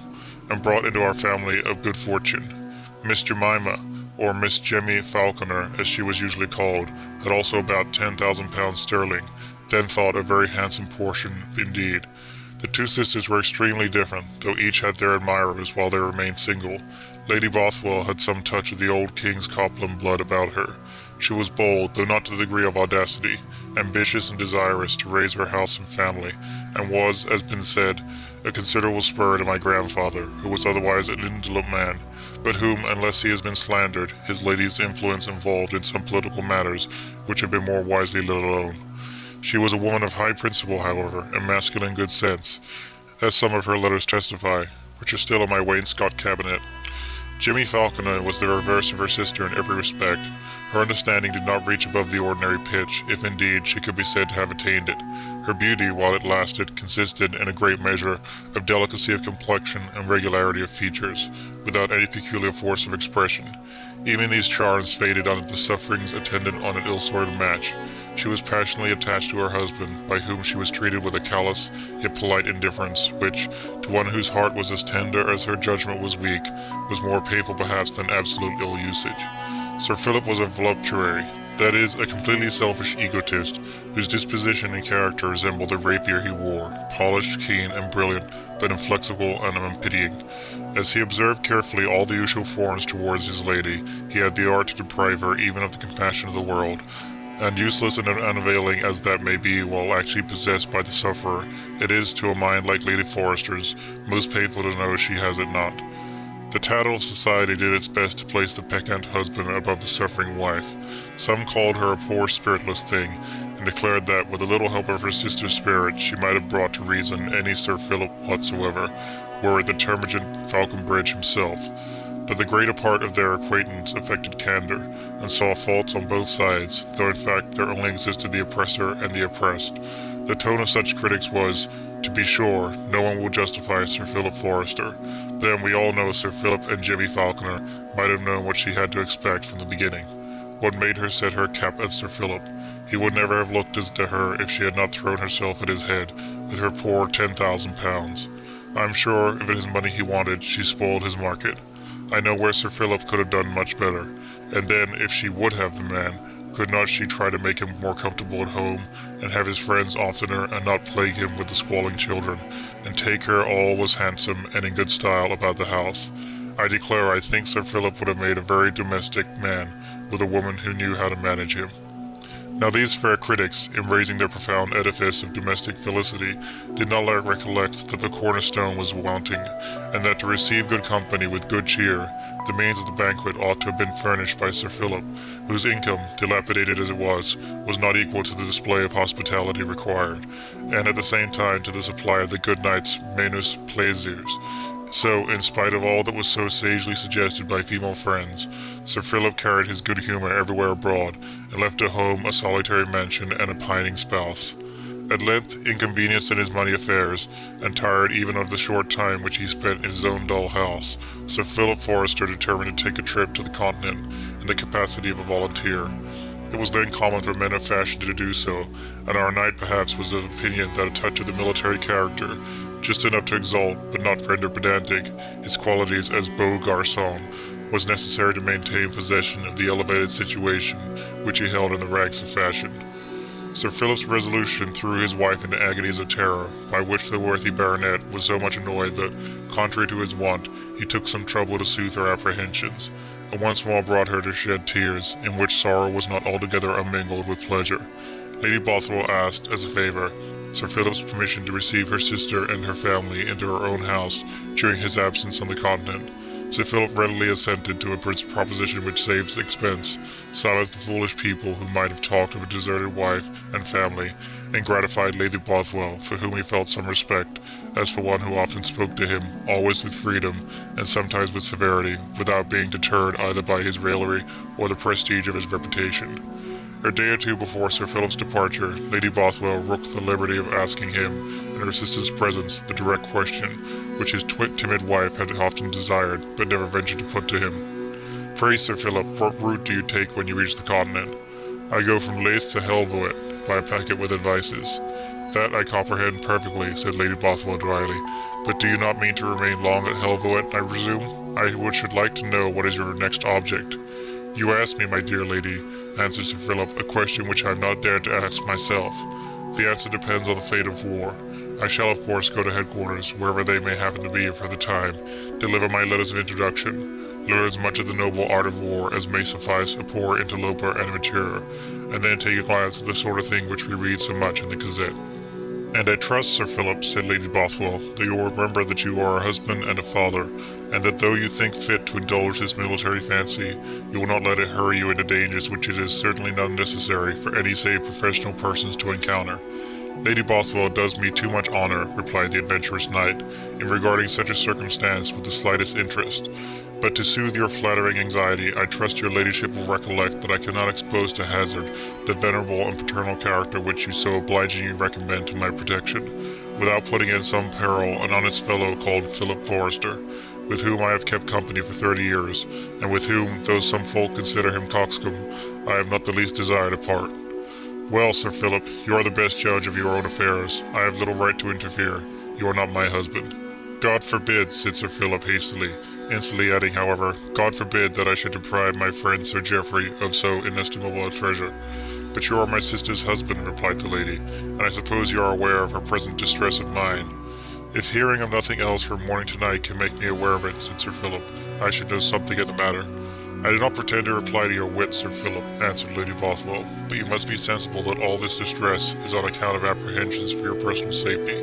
and brought into our family of good fortune. Miss Jemima, or Miss Jemmy Falconer, as she was usually called, had also about £10,000 sterling, then thought a very handsome portion indeed. The two sisters were extremely different, though each had their admirers while they remained single. Lady Bothwell had some touch of the old King's Copland blood about her. She was bold, though not to the degree of audacity, ambitious and desirous to raise her house and family, and was, as been said, a considerable spur to my grandfather, who was otherwise an indolent man, but whom, unless he has been slandered, his lady's influence involved in some political matters which have been more wisely let alone. She was a woman of high principle, however, and masculine good sense, as some of her letters testify, which are still in my wainscot cabinet. Jemmy Falconer was the reverse of her sister in every respect. Her understanding did not reach above the ordinary pitch, if indeed she could be said to have attained it. Her beauty, while it lasted, consisted in a great measure of delicacy of complexion and regularity of features, without any peculiar force of expression. Even these charms faded under the sufferings attendant on an ill-sorted match. She was passionately attached to her husband, by whom she was treated with a callous yet polite indifference, which, to one whose heart was as tender as her judgment was weak, was more painful perhaps than absolute ill usage. Sir Philip was a voluptuary, that is, a completely selfish egotist, whose disposition and character resembled the rapier he wore, polished, keen, and brilliant, but inflexible and unpitying. As he observed carefully all the usual forms towards his lady, he had the art to deprive her even of the compassion of the world, and useless and unavailing as that may be while actually possessed by the sufferer, it is, to a mind like Lady Forrester's, most painful to know she has it not. The tattle of society did its best to place the peccant husband above the suffering wife. Some called her a poor spiritless thing, and declared that, with a little help of her sister's spirit, she might have brought to reason any Sir Philip whatsoever, were it the termagant Falconbridge himself. But the greater part of their acquaintance affected candour, and saw faults on both sides, though in fact there only existed the oppressor and the oppressed. The tone of such critics was, to be sure, no one will justify Sir Philip Forrester. Then we all know Sir Philip and Jemmy Falconer might have known what she had to expect from the beginning. What made her set her cap at Sir Philip? He would never have looked as to her if she had not thrown herself at his head, with her poor £10,000. I am sure, if it is money he wanted, she spoiled his market. I know where Sir Philip could have done much better, and then, if she would have the man, could not she try to make him more comfortable at home, and have his friends oftener, and not plague him with the squalling children, and take her all was handsome and in good style about the house? I declare I think Sir Philip would have made a very domestic man, with a woman who knew how to manage him. Now these fair critics, in raising their profound edifice of domestic felicity, did not recollect that the cornerstone was wanting, and that to receive good company with good cheer, the means of the banquet ought to have been furnished by Sir Philip, whose income, dilapidated as it was not equal to the display of hospitality required, and at the same time to the supply of the good knight's menus plaisirs. So, in spite of all that was so sagely suggested by female friends, Sir Philip carried his good humour everywhere abroad, and left at home a solitary mansion and a pining spouse. At length, inconvenienced in his money affairs, and tired even of the short time which he spent in his own dull house, Sir Philip Forrester determined to take a trip to the continent in the capacity of a volunteer. It was then common for men of fashion to do so, and our knight perhaps was of opinion that a touch of the military character, just enough to exalt, but not render pedantic, his qualities as beau garçon, was necessary to maintain possession of the elevated situation which he held in the ranks of fashion. Sir Philip's resolution threw his wife into agonies of terror, by which the worthy baronet was so much annoyed that, contrary to his wont, he took some trouble to soothe her apprehensions, and once more brought her to shed tears, in which sorrow was not altogether unmingled with pleasure. Lady Bothwell asked, as a favour, Sir Philip's permission to receive her sister and her family into her own house during his absence on the continent. Sir Philip readily assented to a proposition which saved expense, silenced the foolish people who might have talked of a deserted wife and family, and gratified Lady Bothwell, for whom he felt some respect, as for one who often spoke to him, always with freedom, and sometimes with severity, without being deterred either by his raillery or the prestige of his reputation. A day or two before Sir Philip's departure, Lady Bothwell rooked the liberty of asking him, in her sister's presence, the direct question, which his timid wife had often desired, but never ventured to put to him. "Pray, Sir Philip, what route do you take when you reach the continent?" "I go from Leith to Helvoet." by a packet with advices. That I comprehend perfectly, said Lady Bothwell dryly. But do you not mean to remain long at Helvoet, I presume? I should like to know what is your next object. You ask me, my dear lady, answered Sir Philip, a question which I have not dared to ask myself. The answer depends on the fate of war. I shall, of course, go to headquarters, wherever they may happen to be for the time, deliver my letters of introduction, learn as much of the noble art of war as may suffice a poor interloper and mature, and then take a glance at the sort of thing which we read so much in the Gazette. And I trust, Sir Philip, said Lady Bothwell, that you will remember that you are a husband and a father, and that though you think fit to indulge this military fancy, you will not let it hurry you into dangers which it is certainly not necessary for any save professional persons to encounter. Lady Bothwell does me too much honor, replied the adventurous knight, in regarding such a circumstance with the slightest interest. But to soothe your flattering anxiety, I trust your ladyship will recollect that I cannot expose to hazard the venerable and paternal character which you so obligingly recommend to my protection, without putting in some peril an honest fellow called Philip Forrester, with whom I have kept company for 30 years, and with whom, though some folk consider him coxcomb, I have not the least desire to part. Well, Sir Philip, you are the best judge of your own affairs. I have little right to interfere. You are not my husband. God forbid, said Sir Philip hastily, instantly adding, however, God forbid that I should deprive my friend Sir Geoffrey of so inestimable a treasure. But you are my sister's husband, replied the lady, and I suppose you are aware of her present distress of mind. If hearing of nothing else from morning to night can make me aware of it, said Sir Philip, I should know something of the matter. I do not pretend to reply to your wit, Sir Philip, answered Lady Bothwell, but you must be sensible that all this distress is on account of apprehensions for your personal safety.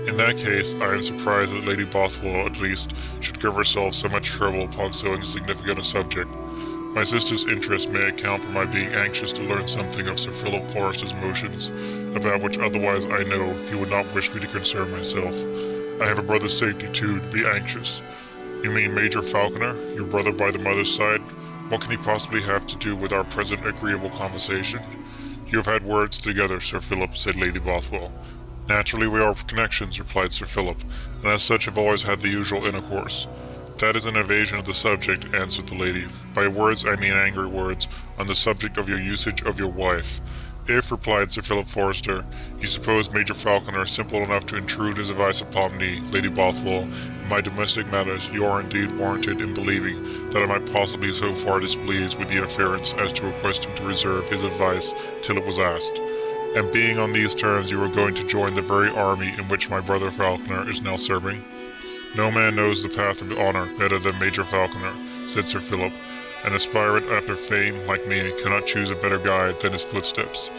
In that case, I am surprised that Lady Bothwell, at least, should give herself so much trouble upon so insignificant a subject. My sister's interest may account for my being anxious to learn something of Sir Philip Forrester's motions, about which otherwise I know he would not wish me to concern myself. I have a brother's safety, too, to be anxious. You mean Major Falconer, your brother by the mother's side? What can he possibly have to do with our present agreeable conversation? You have had words together, Sir Philip, said Lady Bothwell. Naturally we are connections, replied Sir Philip, and as such have always had the usual intercourse. That is an evasion of the subject, answered the lady. By words I mean angry words, on the subject of your usage of your wife. If, replied Sir Philip Forrester, you suppose Major Falconer simple enough to intrude his advice upon me, Lady Bothwell, in my domestic matters, you are indeed warranted in believing that I might possibly be so far displeased with the interference as to request him to reserve his advice till it was asked. And being on these terms you are going to join the very army in which my brother Falconer is now serving? No man knows the path of honor better than Major Falconer, said Sir Philip. An aspirant after fame, like me, cannot choose a better guide than his footsteps.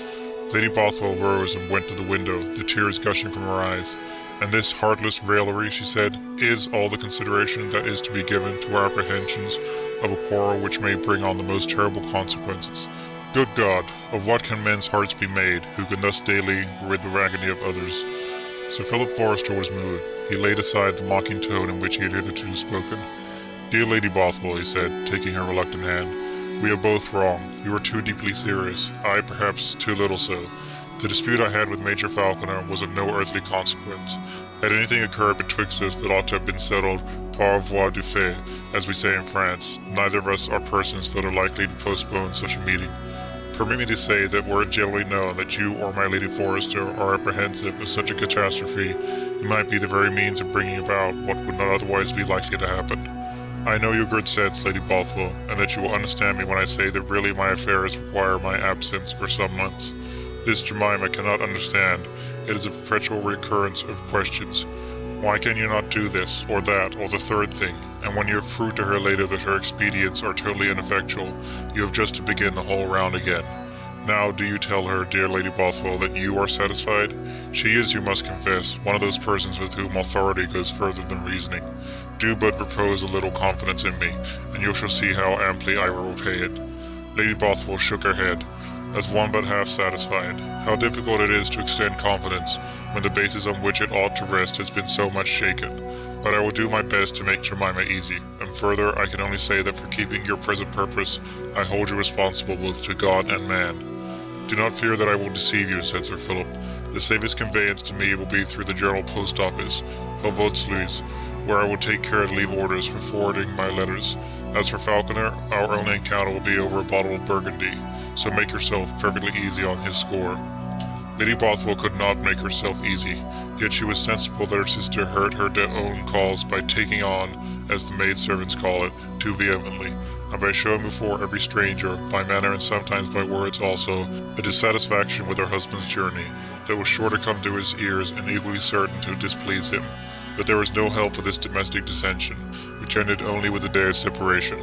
Lady Bothwell rose and went to the window, the tears gushing from her eyes. And this heartless raillery, she said, is all the consideration that is to be given to our apprehensions of a quarrel which may bring on the most terrible consequences. Good God, of what can men's hearts be made, who can thus daily rid the agony of others? Sir Philip Forrester was moved. He laid aside the mocking tone in which he had hitherto spoken. Dear Lady Bothwell, he said, taking her reluctant hand, we are both wrong. You are too deeply serious. I, perhaps, too little so. The dispute I had with Major Falconer was of no earthly consequence. Had anything occurred betwixt us that ought to have been settled par voie du fait, as we say in France, neither of us are persons that are likely to postpone such a meeting. Permit me to say that were it generally known that you or my Lady Forrester are apprehensive of such a catastrophe, it might be the very means of bringing about what would not otherwise be likely to happen. I know your good sense, Lady Bothwell, and that you will understand me when I say that really my affairs require my absence for some months. This Jemima cannot understand. It is a perpetual recurrence of questions. Why can you not do this, or that, or the third thing? And when you have proved to her later that her expedients are totally ineffectual, you have just to begin the whole round again. Now do you tell her, dear Lady Bothwell, that you are satisfied? She is, you must confess, one of those persons with whom authority goes further than reasoning. Do but repose a little confidence in me, and you shall see how amply I will repay it. Lady Bothwell shook her head, as one but half satisfied. How difficult it is to extend confidence, when the basis on which it ought to rest has been so much shaken. But I will do my best to make Jemima easy, and further I can only say that for keeping your present purpose, I hold you responsible both to God and man. Do not fear that I will deceive you, said Sir Philip. The safest conveyance to me will be through the General Post Office, Helvoetsluys, where I will take care to leave orders for forwarding my letters. As for Falconer, our only encounter will be over a bottle of Burgundy, so make yourself perfectly easy on his score. Lady Bothwell could not make herself easy, yet she was sensible that her sister hurt her own cause by taking on, as the maidservants call it, too vehemently, and by showing before every stranger, by manner and sometimes by words also, a dissatisfaction with her husband's journey that was sure to come to his ears and equally certain to displease him. But there was no help for this domestic dissension, which ended only with the day of separation.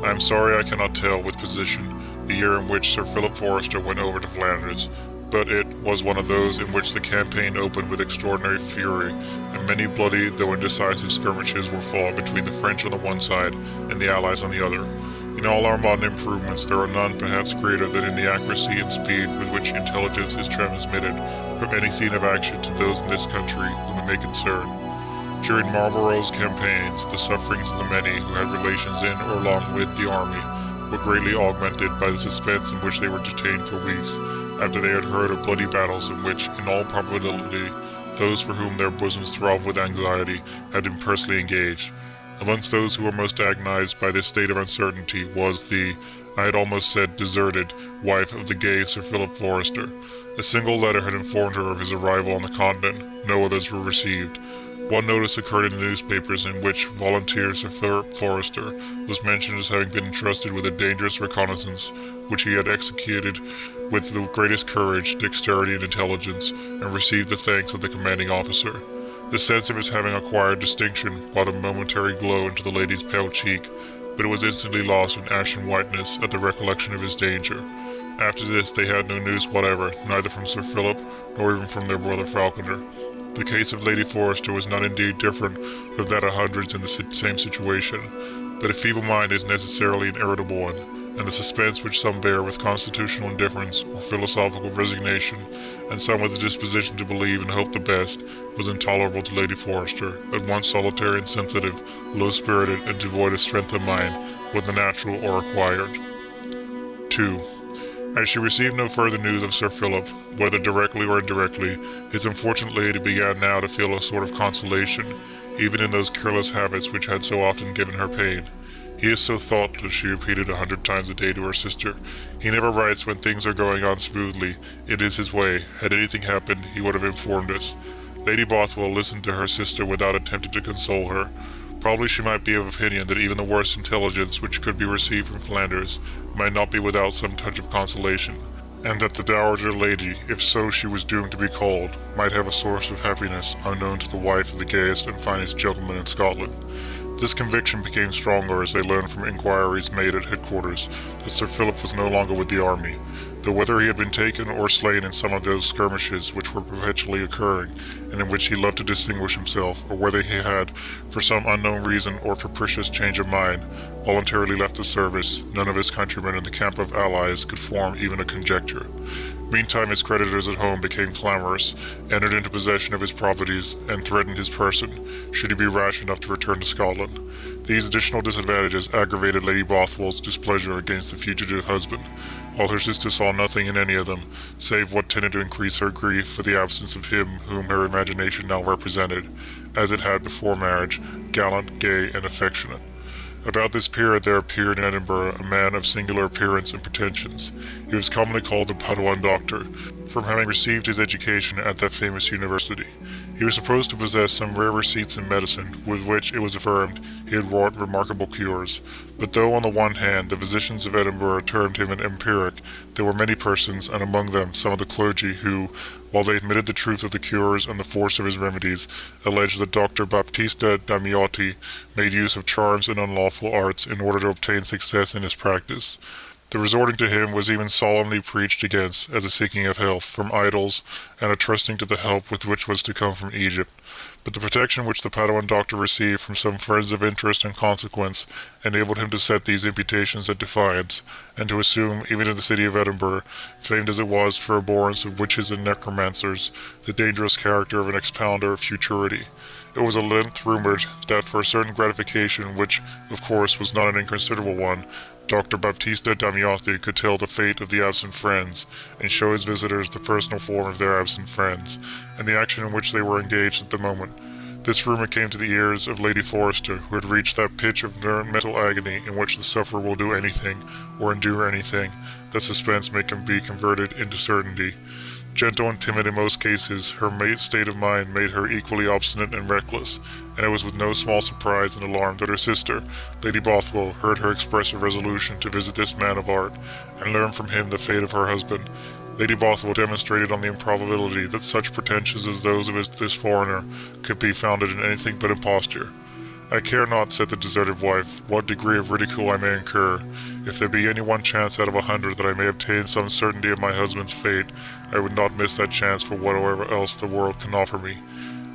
I am sorry I cannot tell with precision the year in which Sir Philip Forrester went over to Flanders, but it was one of those in which the campaign opened with extraordinary fury, and many bloody though indecisive skirmishes were fought between the French on the one side and the Allies on the other. In all our modern improvements, there are none perhaps greater than in the accuracy and speed with which intelligence is transmitted from any scene of action to those in this country whom it may concern. During Marlborough's campaigns, the sufferings of the many who had relations in or along with the army were greatly augmented by the suspense in which they were detained for weeks, after they had heard of bloody battles in which, in all probability, those for whom their bosoms throbbed with anxiety had been personally engaged. Amongst those who were most agonized by this state of uncertainty was the, I had almost said deserted, wife of the gay Sir Philip Forrester. A single letter had informed her of his arrival on the continent, no others were received. One notice occurred in the newspapers in which volunteer Sir Philip Forrester was mentioned as having been entrusted with a dangerous reconnaissance, which he had executed with the greatest courage, dexterity, and intelligence, and received the thanks of the commanding officer. The sense of his having acquired distinction brought a momentary glow into the lady's pale cheek, but it was instantly lost in ashen whiteness at the recollection of his danger. After this they had no news whatever, neither from Sir Philip, nor even from their brother Falconer. The case of Lady Forrester was not indeed different from that of hundreds in the same situation, but a feeble mind is necessarily an irritable one, and the suspense which some bear with constitutional indifference or philosophical resignation, and some with a disposition to believe and hope the best, was intolerable to Lady Forrester, at once solitary and sensitive, low-spirited and devoid of strength of mind, whether natural or acquired. 2. As she received no further news of Sir Philip, whether directly or indirectly, his unfortunate lady began now to feel a sort of consolation, even in those careless habits which had so often given her pain. He is so thoughtless, she repeated 100 times a day to her sister. He never writes when things are going on smoothly. It is his way. Had anything happened, he would have informed us. Lady Bothwell listened to her sister without attempting to console her. Probably she might be of opinion that even the worst intelligence which could be received from Flanders might not be without some touch of consolation, and that the dowager lady, if so she was doomed to be called, might have a source of happiness unknown to the wife of the gayest and finest gentleman in Scotland. This conviction became stronger as they learned from inquiries made at headquarters that Sir Philip was no longer with the army, though whether he had been taken or slain in some of those skirmishes which were perpetually occurring, and in which he loved to distinguish himself, or whether he had, for some unknown reason or capricious change of mind, voluntarily left the service, none of his countrymen in the camp of allies could form even a conjecture. Meantime his creditors at home became clamorous, entered into possession of his properties, and threatened his person, should he be rash enough to return to Scotland. These additional disadvantages aggravated Lady Bothwell's displeasure against the fugitive husband, while her sister saw nothing in any of them, save what tended to increase her grief for the absence of him whom her imagination now represented, as it had before marriage, gallant, gay, and affectionate. About this period there appeared in Edinburgh a man of singular appearance and pretensions. He was commonly called the Paduan Doctor, from having received his education at that famous university. He was supposed to possess some rare receipts in medicine, with which, it was affirmed, he had wrought remarkable cures. But though on the one hand the physicians of Edinburgh termed him an empiric, there were many persons, and among them some of the clergy, who, while they admitted the truth of the cures and the force of his remedies, alleged that Dr. Baptista Damiotti made use of charms and unlawful arts in order to obtain success in his practice. The resorting to him was even solemnly preached against, as a seeking of health from idols, and a trusting to the help with which was to come from Egypt. But the protection which the Paduan Doctor received from some friends of interest and consequence enabled him to set these imputations at defiance, and to assume, even in the city of Edinburgh, famed as it was for abhorrence of witches and necromancers, the dangerous character of an expounder of futurity. It was at length rumoured that for a certain gratification, which, of course, was not an inconsiderable one, Dr. Baptista Damiotti could tell the fate of the absent friends, and show his visitors the personal form of their absent friends, and the action in which they were engaged at the moment. This rumour came to the ears of Lady Forrester, who had reached that pitch of mental agony in which the sufferer will do anything, or endure anything, that suspense may be converted into certainty. Gentle and timid in most cases, her state of mind made her equally obstinate and reckless, and it was with no small surprise and alarm that her sister, Lady Bothwell, heard her express a resolution to visit this man of art, and learn from him the fate of her husband. Lady Bothwell demonstrated on the improbability that such pretensions as those of this foreigner could be founded in anything but imposture. "I care not," said the deserted wife, "what degree of ridicule I may incur. If there be any one chance out of 100 that I may obtain some certainty of my husband's fate, I would not miss that chance for whatever else the world can offer me."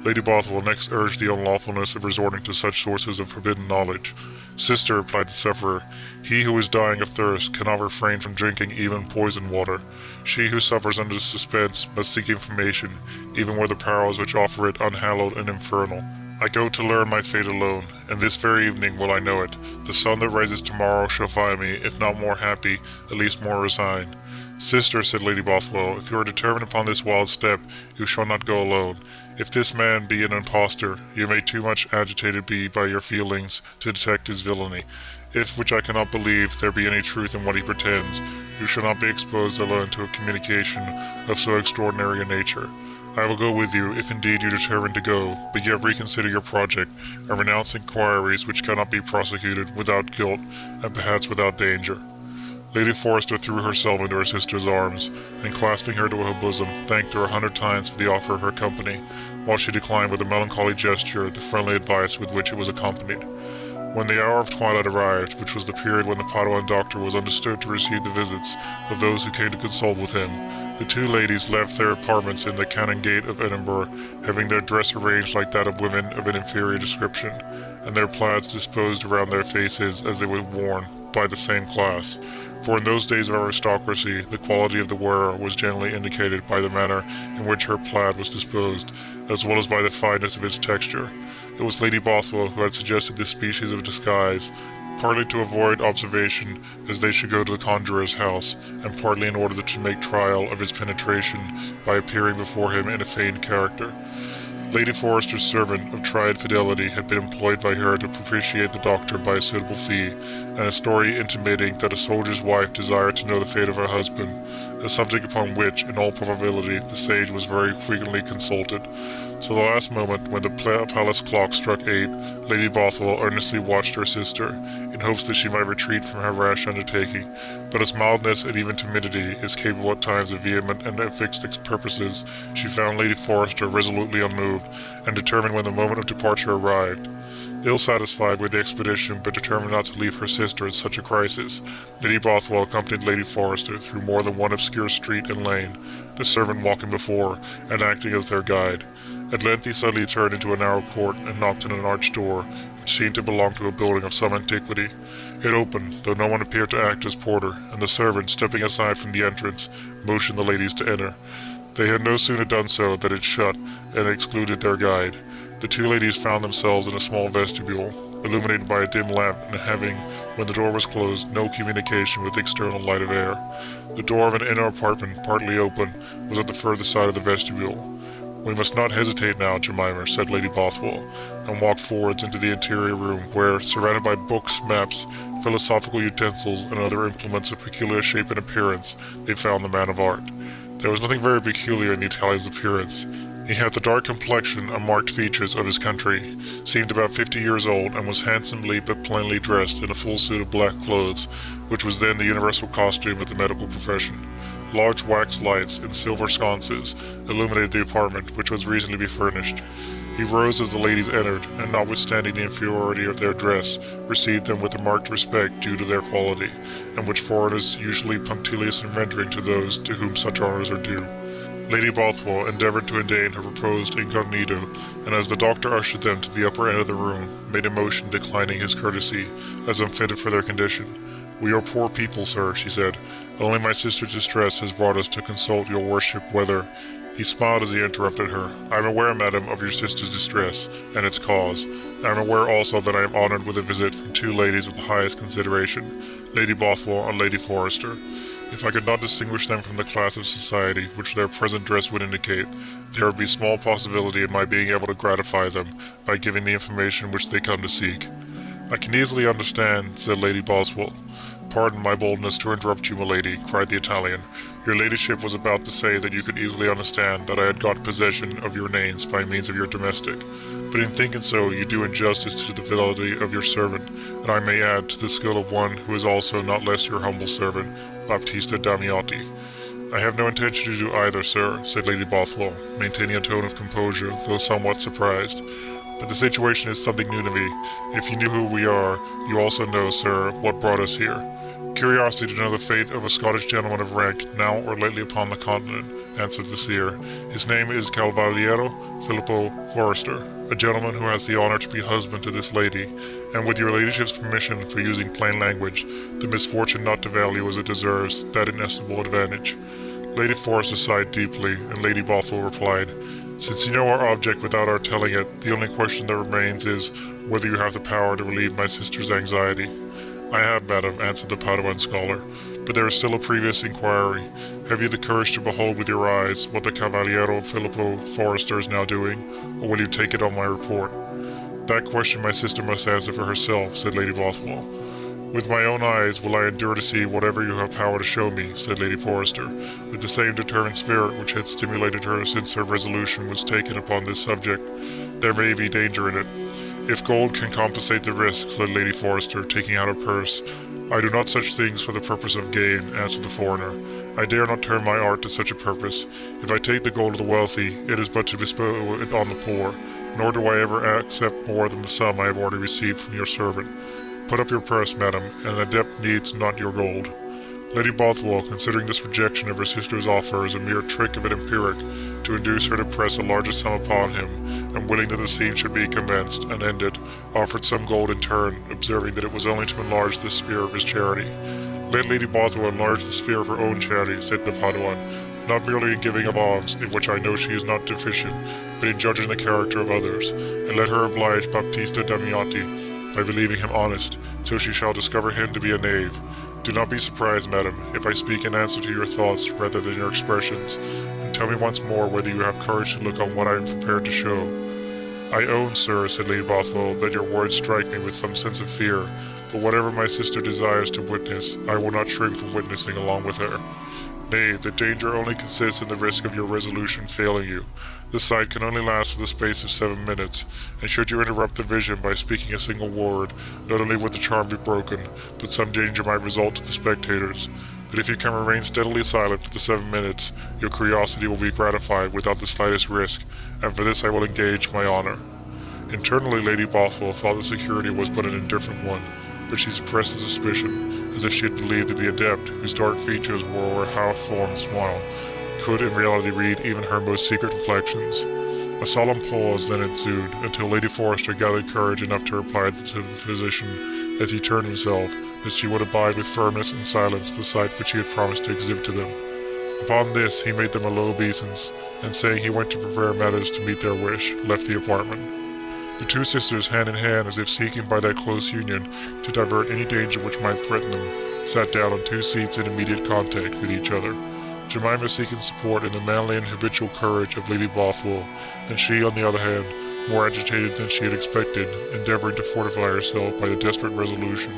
Lady Bothwell next urged the unlawfulness of resorting to such sources of forbidden knowledge. "Sister," replied the sufferer, "he who is dying of thirst cannot refrain from drinking even poisoned water. She who suffers under suspense must seek information, even were the powers which offer it unhallowed and infernal. I go to learn my fate alone, and this very evening will I know it. The sun that rises tomorrow shall find me, if not more happy, at least more resigned." "Sister," said Lady Bothwell, "if you are determined upon this wild step, you shall not go alone. If this man be an impostor, you may too much agitated be by your feelings to detect his villainy. If, which I cannot believe, there be any truth in what he pretends, you shall not be exposed alone to a communication of so extraordinary a nature. I will go with you, if indeed you determine to go, but yet reconsider your project, and renounce inquiries which cannot be prosecuted without guilt, and perhaps without danger." Lady Forrester threw herself into her sister's arms, and clasping her to her bosom, thanked her 100 times for the offer of her company, while she declined with a melancholy gesture the friendly advice with which it was accompanied. When the hour of twilight arrived, which was the period when the Paduan doctor was understood to receive the visits of those who came to consult with him, the two ladies left their apartments in the Canongate of Edinburgh, having their dress arranged like that of women of an inferior description, and their plaids disposed around their faces as they were worn by the same class. For in those days of aristocracy, the quality of the wearer was generally indicated by the manner in which her plaid was disposed, as well as by the fineness of its texture. It was Lady Bothwell who had suggested this species of disguise, partly to avoid observation as they should go to the conjurer's house, and partly in order to make trial of his penetration by appearing before him in a feigned character. Lady Forrester's servant of tried fidelity had been employed by her to propitiate the doctor by a suitable fee, and a story intimating that a soldier's wife desired to know the fate of her husband, a subject upon which, in all probability, the sage was very frequently consulted. So the last moment, when the palace clock struck 8, Lady Bothwell earnestly watched her sister, in hopes that she might retreat from her rash undertaking, but as mildness and even timidity is capable at times of vehement and fixed purposes, she found Lady Forrester resolutely unmoved, and determined when the moment of departure arrived. Ill satisfied with the expedition, but determined not to leave her sister in such a crisis, Lady Bothwell accompanied Lady Forrester through more than one obscure street and lane, the servant walking before, and acting as their guide. At length he suddenly turned into a narrow court, and knocked at an arched door, which seemed to belong to a building of some antiquity. It opened, though no one appeared to act as porter, and the servant, stepping aside from the entrance, motioned the ladies to enter. They had no sooner done so than it shut, and excluded their guide. The two ladies found themselves in a small vestibule, illuminated by a dim lamp, and having, when the door was closed, no communication with the external light of air. The door of an inner apartment, partly open, was at the further side of the vestibule. "We must not hesitate now, Jemima," said Lady Bothwell, and walked forwards into the interior room, where, surrounded by books, maps, philosophical utensils, and other implements of peculiar shape and appearance, they found the man of art. There was nothing very peculiar in the Italian's appearance. He had the dark complexion and marked features of his country, seemed about 50 years old, and was handsomely but plainly dressed in a full suit of black clothes, which was then the universal costume of the medical profession. Large wax lights in silver sconces illuminated the apartment, which was reasonably furnished. He rose as the ladies entered, and notwithstanding the inferiority of their dress, received them with the marked respect due to their quality, and which foreigners usually punctilious in rendering to those to whom such honors are due. Lady Bothwell endeavoured to ordain her proposed incognito, and as the doctor ushered them to the upper end of the room, made a motion declining his courtesy, as unfitted for their condition. "We are poor people, sir," she said. "Only my sister's distress has brought us to consult your worship whether—" He smiled as he interrupted her. "I am aware, madam, of your sister's distress, and its cause. I am aware also that I am honoured with a visit from two ladies of the highest consideration, Lady Bothwell and Lady Forrester. If I could not distinguish them from the class of society which their present dress would indicate, there would be small possibility of my being able to gratify them by giving the information which they come to seek." "I can easily understand," said Lady Bothwell, "Pardon my boldness to interrupt you, milady," cried the Italian. "Your ladyship was about to say that you could easily understand that I had got possession of your names by means of your domestic. But in thinking so, you do injustice to the fidelity of your servant, and I may add to the skill of one who is also not less your humble servant, Baptista Damiati." "I have no intention to do either, sir," said Lady Bothwell, maintaining a tone of composure, though somewhat surprised. "But the situation is something new to me. If you knew who we are, you also know, sir, what brought us here." "Curiosity to know the fate of a Scottish gentleman of rank, now or lately upon the continent," answered the seer. "His name is Cavaliero Filippo Forrester, a gentleman who has the honour to be husband to this lady, and with your ladyship's permission for using plain language, the misfortune not to value as it deserves that inestimable advantage." Lady Forrester sighed deeply, and Lady Bothwell replied, "Since you know our object without our telling it, the only question that remains is whether you have the power to relieve my sister's anxiety." "I have, madam," answered the Paduan scholar, "but there is still a previous inquiry. Have you the courage to behold with your eyes what the Cavaliero Filippo Forrester is now doing, or will you take it on my report?" "That question my sister must answer for herself," said Lady Bothwell. "With my own eyes will I endure to see whatever you have power to show me," said Lady Forrester, with the same determined spirit which had stimulated her since her resolution was taken upon this subject. "There may be danger in it." "If gold can compensate the risk," said Lady Forrester, taking out a purse. "I do not such things for the purpose of gain," answered the foreigner. "I dare not turn my art to such a purpose. If I take the gold of the wealthy, it is but to bestow it on the poor, nor do I ever accept more than the sum I have already received from your servant. Put up your purse, madam, and an adept needs not your gold." Lady Bothwell, considering this rejection of her sister's offer as a mere trick of an empiric, to induce her to press a larger sum upon him, and willing that the scene should be commenced and ended, offered some gold in turn, observing that it was only to enlarge the sphere of his charity. "Let Lady Bothwell enlarge the sphere of her own charity," said the Paduan, "not merely in giving of alms, in which I know she is not deficient, but in judging the character of others, and let her oblige Baptista Damiati by believing him honest, till she shall discover him to be a knave. Do not be surprised, madam, if I speak in answer to your thoughts rather than your expressions, and tell me once more whether you have courage to look on what I am prepared to show." "I own, sir," said Lady Bothwell, "that your words strike me with some sense of fear, but whatever my sister desires to witness, I will not shrink from witnessing along with her. Nay, the danger only consists in the risk of your resolution failing you. The sight can only last for the space of 7 minutes, and should you interrupt the vision by speaking a single word, not only would the charm be broken, but some danger might result to the spectators. But if you can remain steadily silent for the 7 minutes, your curiosity will be gratified without the slightest risk, and for this I will engage my honour." Internally Lady Bothwell thought the security was but an indifferent one, but she suppressed the suspicion, as if she had believed that the adept, whose dark features wore a half-formed smile, could in reality read even her most secret reflections. A solemn pause then ensued, until Lady Forrester gathered courage enough to reply to the physician, as he turned himself, that she would abide with firmness and silence the sight which he had promised to exhibit to them. Upon this he made them a low obeisance, and saying he went to prepare matters to meet their wish, left the apartment. The two sisters, hand in hand, as if seeking by that close union to divert any danger which might threaten them, sat down on 2 seats in immediate contact with each other. Jemima seeking support in the manly and habitual courage of Lady Bothwell, and she, on the other hand, more agitated than she had expected, endeavouring to fortify herself by the desperate resolution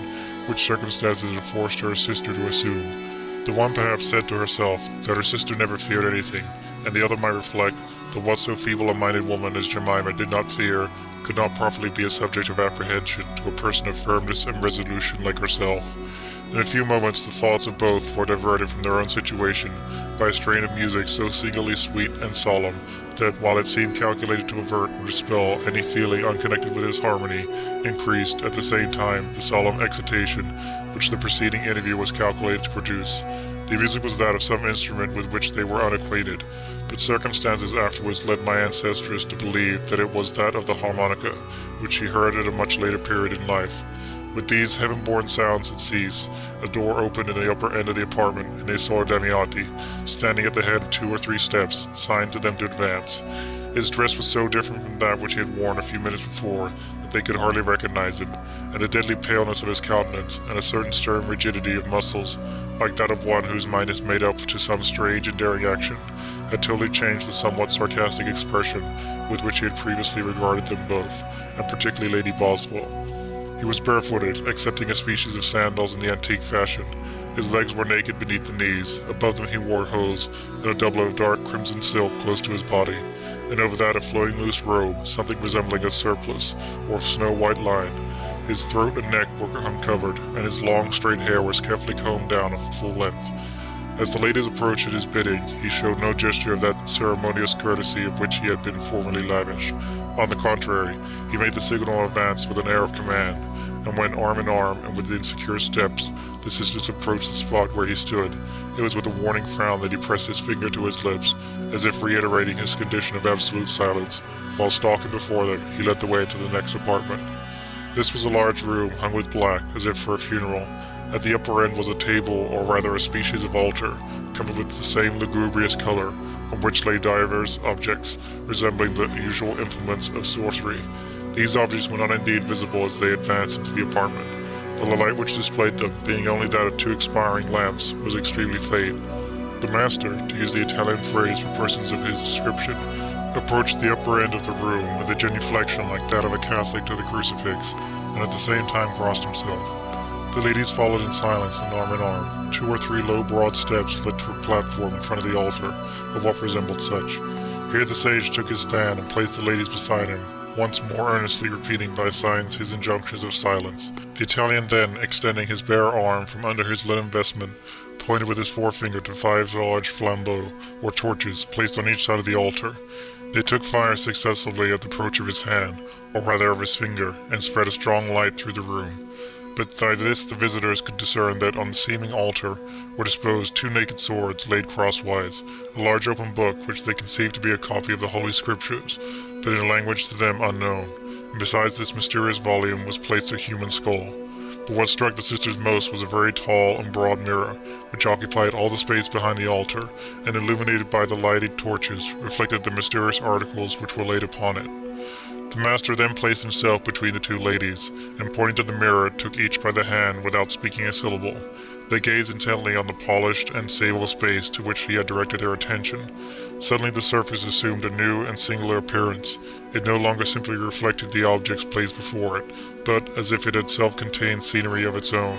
which circumstances had forced her sister to assume. The one perhaps said to herself that her sister never feared anything, and the other might reflect that what so feeble a minded woman as Jemima did not fear could not properly be a subject of apprehension to a person of firmness and resolution like herself. In a few moments the thoughts of both were diverted from their own situation by a strain of music so singularly sweet and solemn that, while it seemed calculated to avert or dispel any feeling unconnected with its harmony, increased, at the same time, the solemn excitation which the preceding interview was calculated to produce. The music was that of some instrument with which they were unacquainted, but circumstances afterwards led my ancestress to believe that it was that of the harmonica, which she heard at a much later period in life. With these heaven-born sounds had ceased, a door opened in the upper end of the apartment, and they saw Damiati, standing at the head of 2 or 3 steps, signed to them to advance. His dress was so different from that which he had worn a few minutes before that they could hardly recognize him, and the deadly paleness of his countenance, and a certain stern rigidity of muscles, like that of one whose mind is made up to some strange and daring action, had totally changed the somewhat sarcastic expression with which he had previously regarded them both, and particularly Lady Boswell. He He was barefooted, accepting a species of sandals in the antique fashion. His legs were naked beneath the knees. Above them he wore hose, and a doublet of dark crimson silk close to his body, and over that a floating loose robe, something resembling a surplice, or snow-white line. His throat and neck were uncovered, and his long straight hair was carefully combed down at full length. As the ladies approached at his bidding, he showed no gesture of that ceremonious courtesy of which he had been formerly lavish. On the contrary, he made the signal advance with an air of command, and when arm in arm and with insecure steps the sisters approached the spot where he stood, it was with a warning frown that he pressed his finger to his lips, as if reiterating his condition of absolute silence. While stalking before them, he led the way to the next apartment. This was a large room hung with black, as if for a funeral. At the upper end was a table, or rather a species of altar, covered with the same lugubrious color, on which lay divers objects, resembling the usual implements of sorcery. These objects were not indeed visible as they advanced into the apartment, for the light which displayed them, being only that of 2 expiring lamps, was extremely faint. The master, to use the Italian phrase for persons of his description, approached the upper end of the room with a genuflection like that of a Catholic to the crucifix, and at the same time crossed himself. The ladies followed in silence and arm in arm. 2 or 3 low, broad steps led to a platform in front of the altar, of what resembled such. Here the sage took his stand and placed the ladies beside him, once more earnestly repeating by signs his injunctions of silence. The Italian then, extending his bare arm from under his linen vestment, pointed with his forefinger to 5 large flambeaux, or torches, placed on each side of the altar. They took fire successively at the approach of his hand, or rather of his finger, and spread a strong light through the room. But by this the visitors could discern that on the seeming altar were disposed 2 naked swords laid crosswise, a large open book which they conceived to be a copy of the Holy Scriptures, but in a language to them unknown, and besides this mysterious volume was placed a human skull. But what struck the sisters most was a very tall and broad mirror, which occupied all the space behind the altar, and illuminated by the lighted torches, reflected the mysterious articles which were laid upon it. The master then placed himself between the 2 ladies, and pointing to the mirror, took each by the hand without speaking a syllable. They gazed intently on the polished and sable space to which he had directed their attention. Suddenly the surface assumed a new and singular appearance. It no longer simply reflected the objects placed before it, but, as if it had self-contained scenery of its own,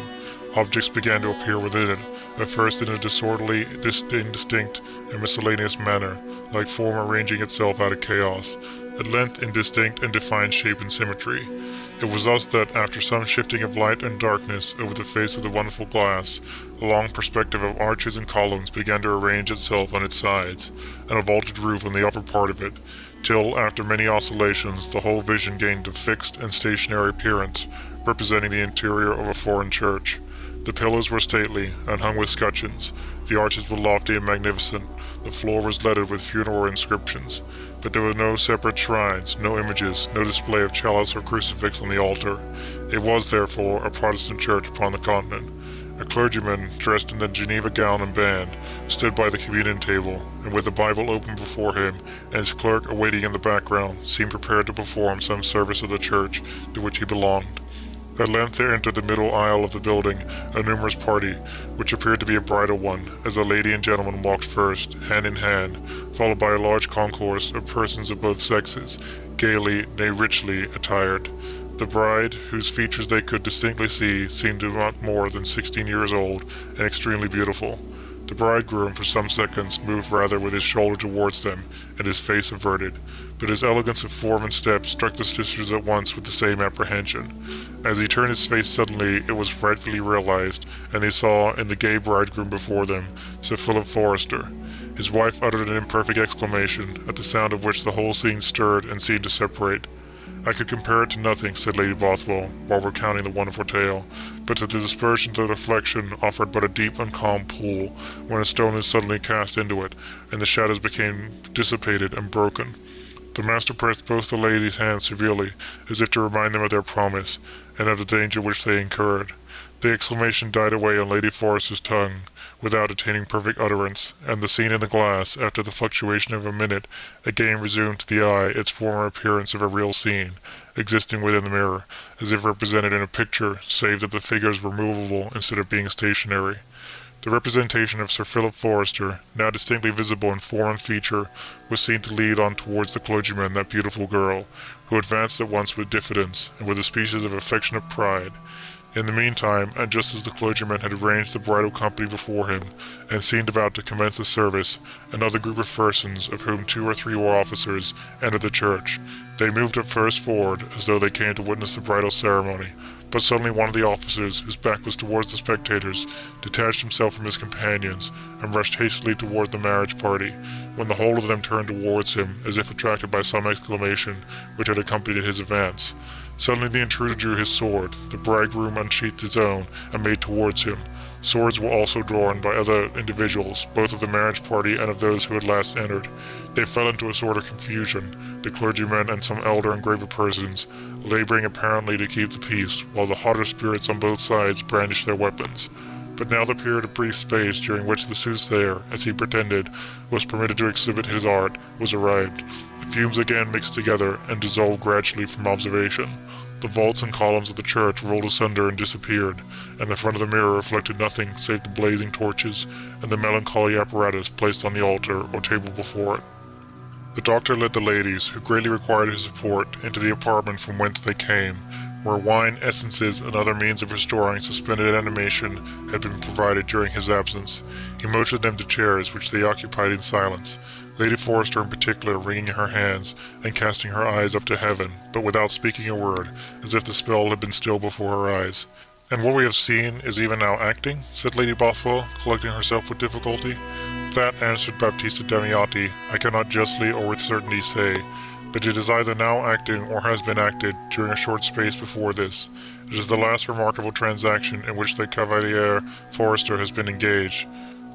objects began to appear within it, at first in a disorderly, indistinct, and miscellaneous manner, like form arranging itself out of chaos, at length in distinct and defined shape and symmetry. It was thus that, after some shifting of light and darkness over the face of the wonderful glass, a long perspective of arches and columns began to arrange itself on its sides, and a vaulted roof on the upper part of it, till, after many oscillations, the whole vision gained a fixed and stationary appearance, representing the interior of a foreign church. The pillars were stately, and hung with scutcheons. The arches were lofty and magnificent. The floor was lettered with funeral inscriptions. But there were no separate shrines, no images, no display of chalice or crucifix on the altar. It was, therefore, a Protestant church upon the continent. A clergyman, dressed in the Geneva gown and band, stood by the communion table, and with the Bible open before him, and his clerk awaiting in the background, seemed prepared to perform some service of the church to which he belonged. At length there entered the middle aisle of the building a numerous party, which appeared to be a bridal one, as a lady and gentleman walked first, hand in hand, followed by a large concourse of persons of both sexes, gaily, nay richly, attired. The bride, whose features they could distinctly see, seemed not more than 16 years old, and extremely beautiful. The bridegroom, for some seconds, moved rather with his shoulder towards them, and his face averted, but his elegance of form and step struck the sisters at once with the same apprehension. As he turned his face suddenly, it was frightfully realized, and they saw, in the gay bridegroom before them, Sir Philip Forrester. His wife uttered an imperfect exclamation, at the sound of which the whole scene stirred and seemed to separate. "I could compare it to nothing," said Lady Bothwell, while recounting the wonderful tale, "but that the dispersions of reflection offered but a deep and calm pool, when a stone is suddenly cast into it, and the shadows became dissipated and broken." The master pressed both the ladies' hands severely, as if to remind them of their promise, and of the danger which they incurred. The exclamation died away on Lady Forrester's tongue, without attaining perfect utterance, and the scene in the glass, after the fluctuation of a minute, again resumed to the eye its former appearance of a real scene, existing within the mirror, as if represented in a picture, save that the figures were movable instead of being stationary. The representation of Sir Philip Forrester, now distinctly visible in form and feature, was seen to lead on towards the clergyman that beautiful girl, who advanced at once with diffidence, and with a species of affectionate pride. In the meantime, and just as the clergyman had arranged the bridal company before him, and seemed about to commence the service, another group of persons, of whom 2 or 3 were officers, entered the church. They moved at first forward, as though they came to witness the bridal ceremony, but suddenly one of the officers, whose back was towards the spectators, detached himself from his companions, and rushed hastily toward the marriage party, when the whole of them turned towards him, as if attracted by some exclamation which had accompanied his advance. Suddenly the intruder drew his sword, the bridegroom unsheathed his own, and made towards him. Swords were also drawn by other individuals, both of the marriage party and of those who had last entered. They fell into a sort of confusion, the clergyman and some elder and graver persons, laboring apparently to keep the peace, while the hotter spirits on both sides brandished their weapons. But now the period of brief space during which the soothsayer, as he pretended, was permitted to exhibit his art, was arrived. The fumes again mixed together, and dissolved gradually from observation. The vaults and columns of the church rolled asunder and disappeared, and the front of the mirror reflected nothing save the blazing torches, and the melancholy apparatus placed on the altar or table before it. The doctor led the ladies, who greatly required his support, into the apartment from whence they came, where wine, essences, and other means of restoring suspended animation had been provided during his absence. He motioned them to chairs, which they occupied in silence, Lady Forrester in particular wringing her hands and casting her eyes up to heaven, but without speaking a word, as if the spell had been still before her eyes. "And what we have seen is even now acting?" said Lady Bothwell, collecting herself with difficulty. "That," answered Baptista Damiati, "I cannot justly or with certainty say, but it is either now acting or has been acted during a short space before this. It is the last remarkable transaction in which the Cavaliere Forrester has been engaged."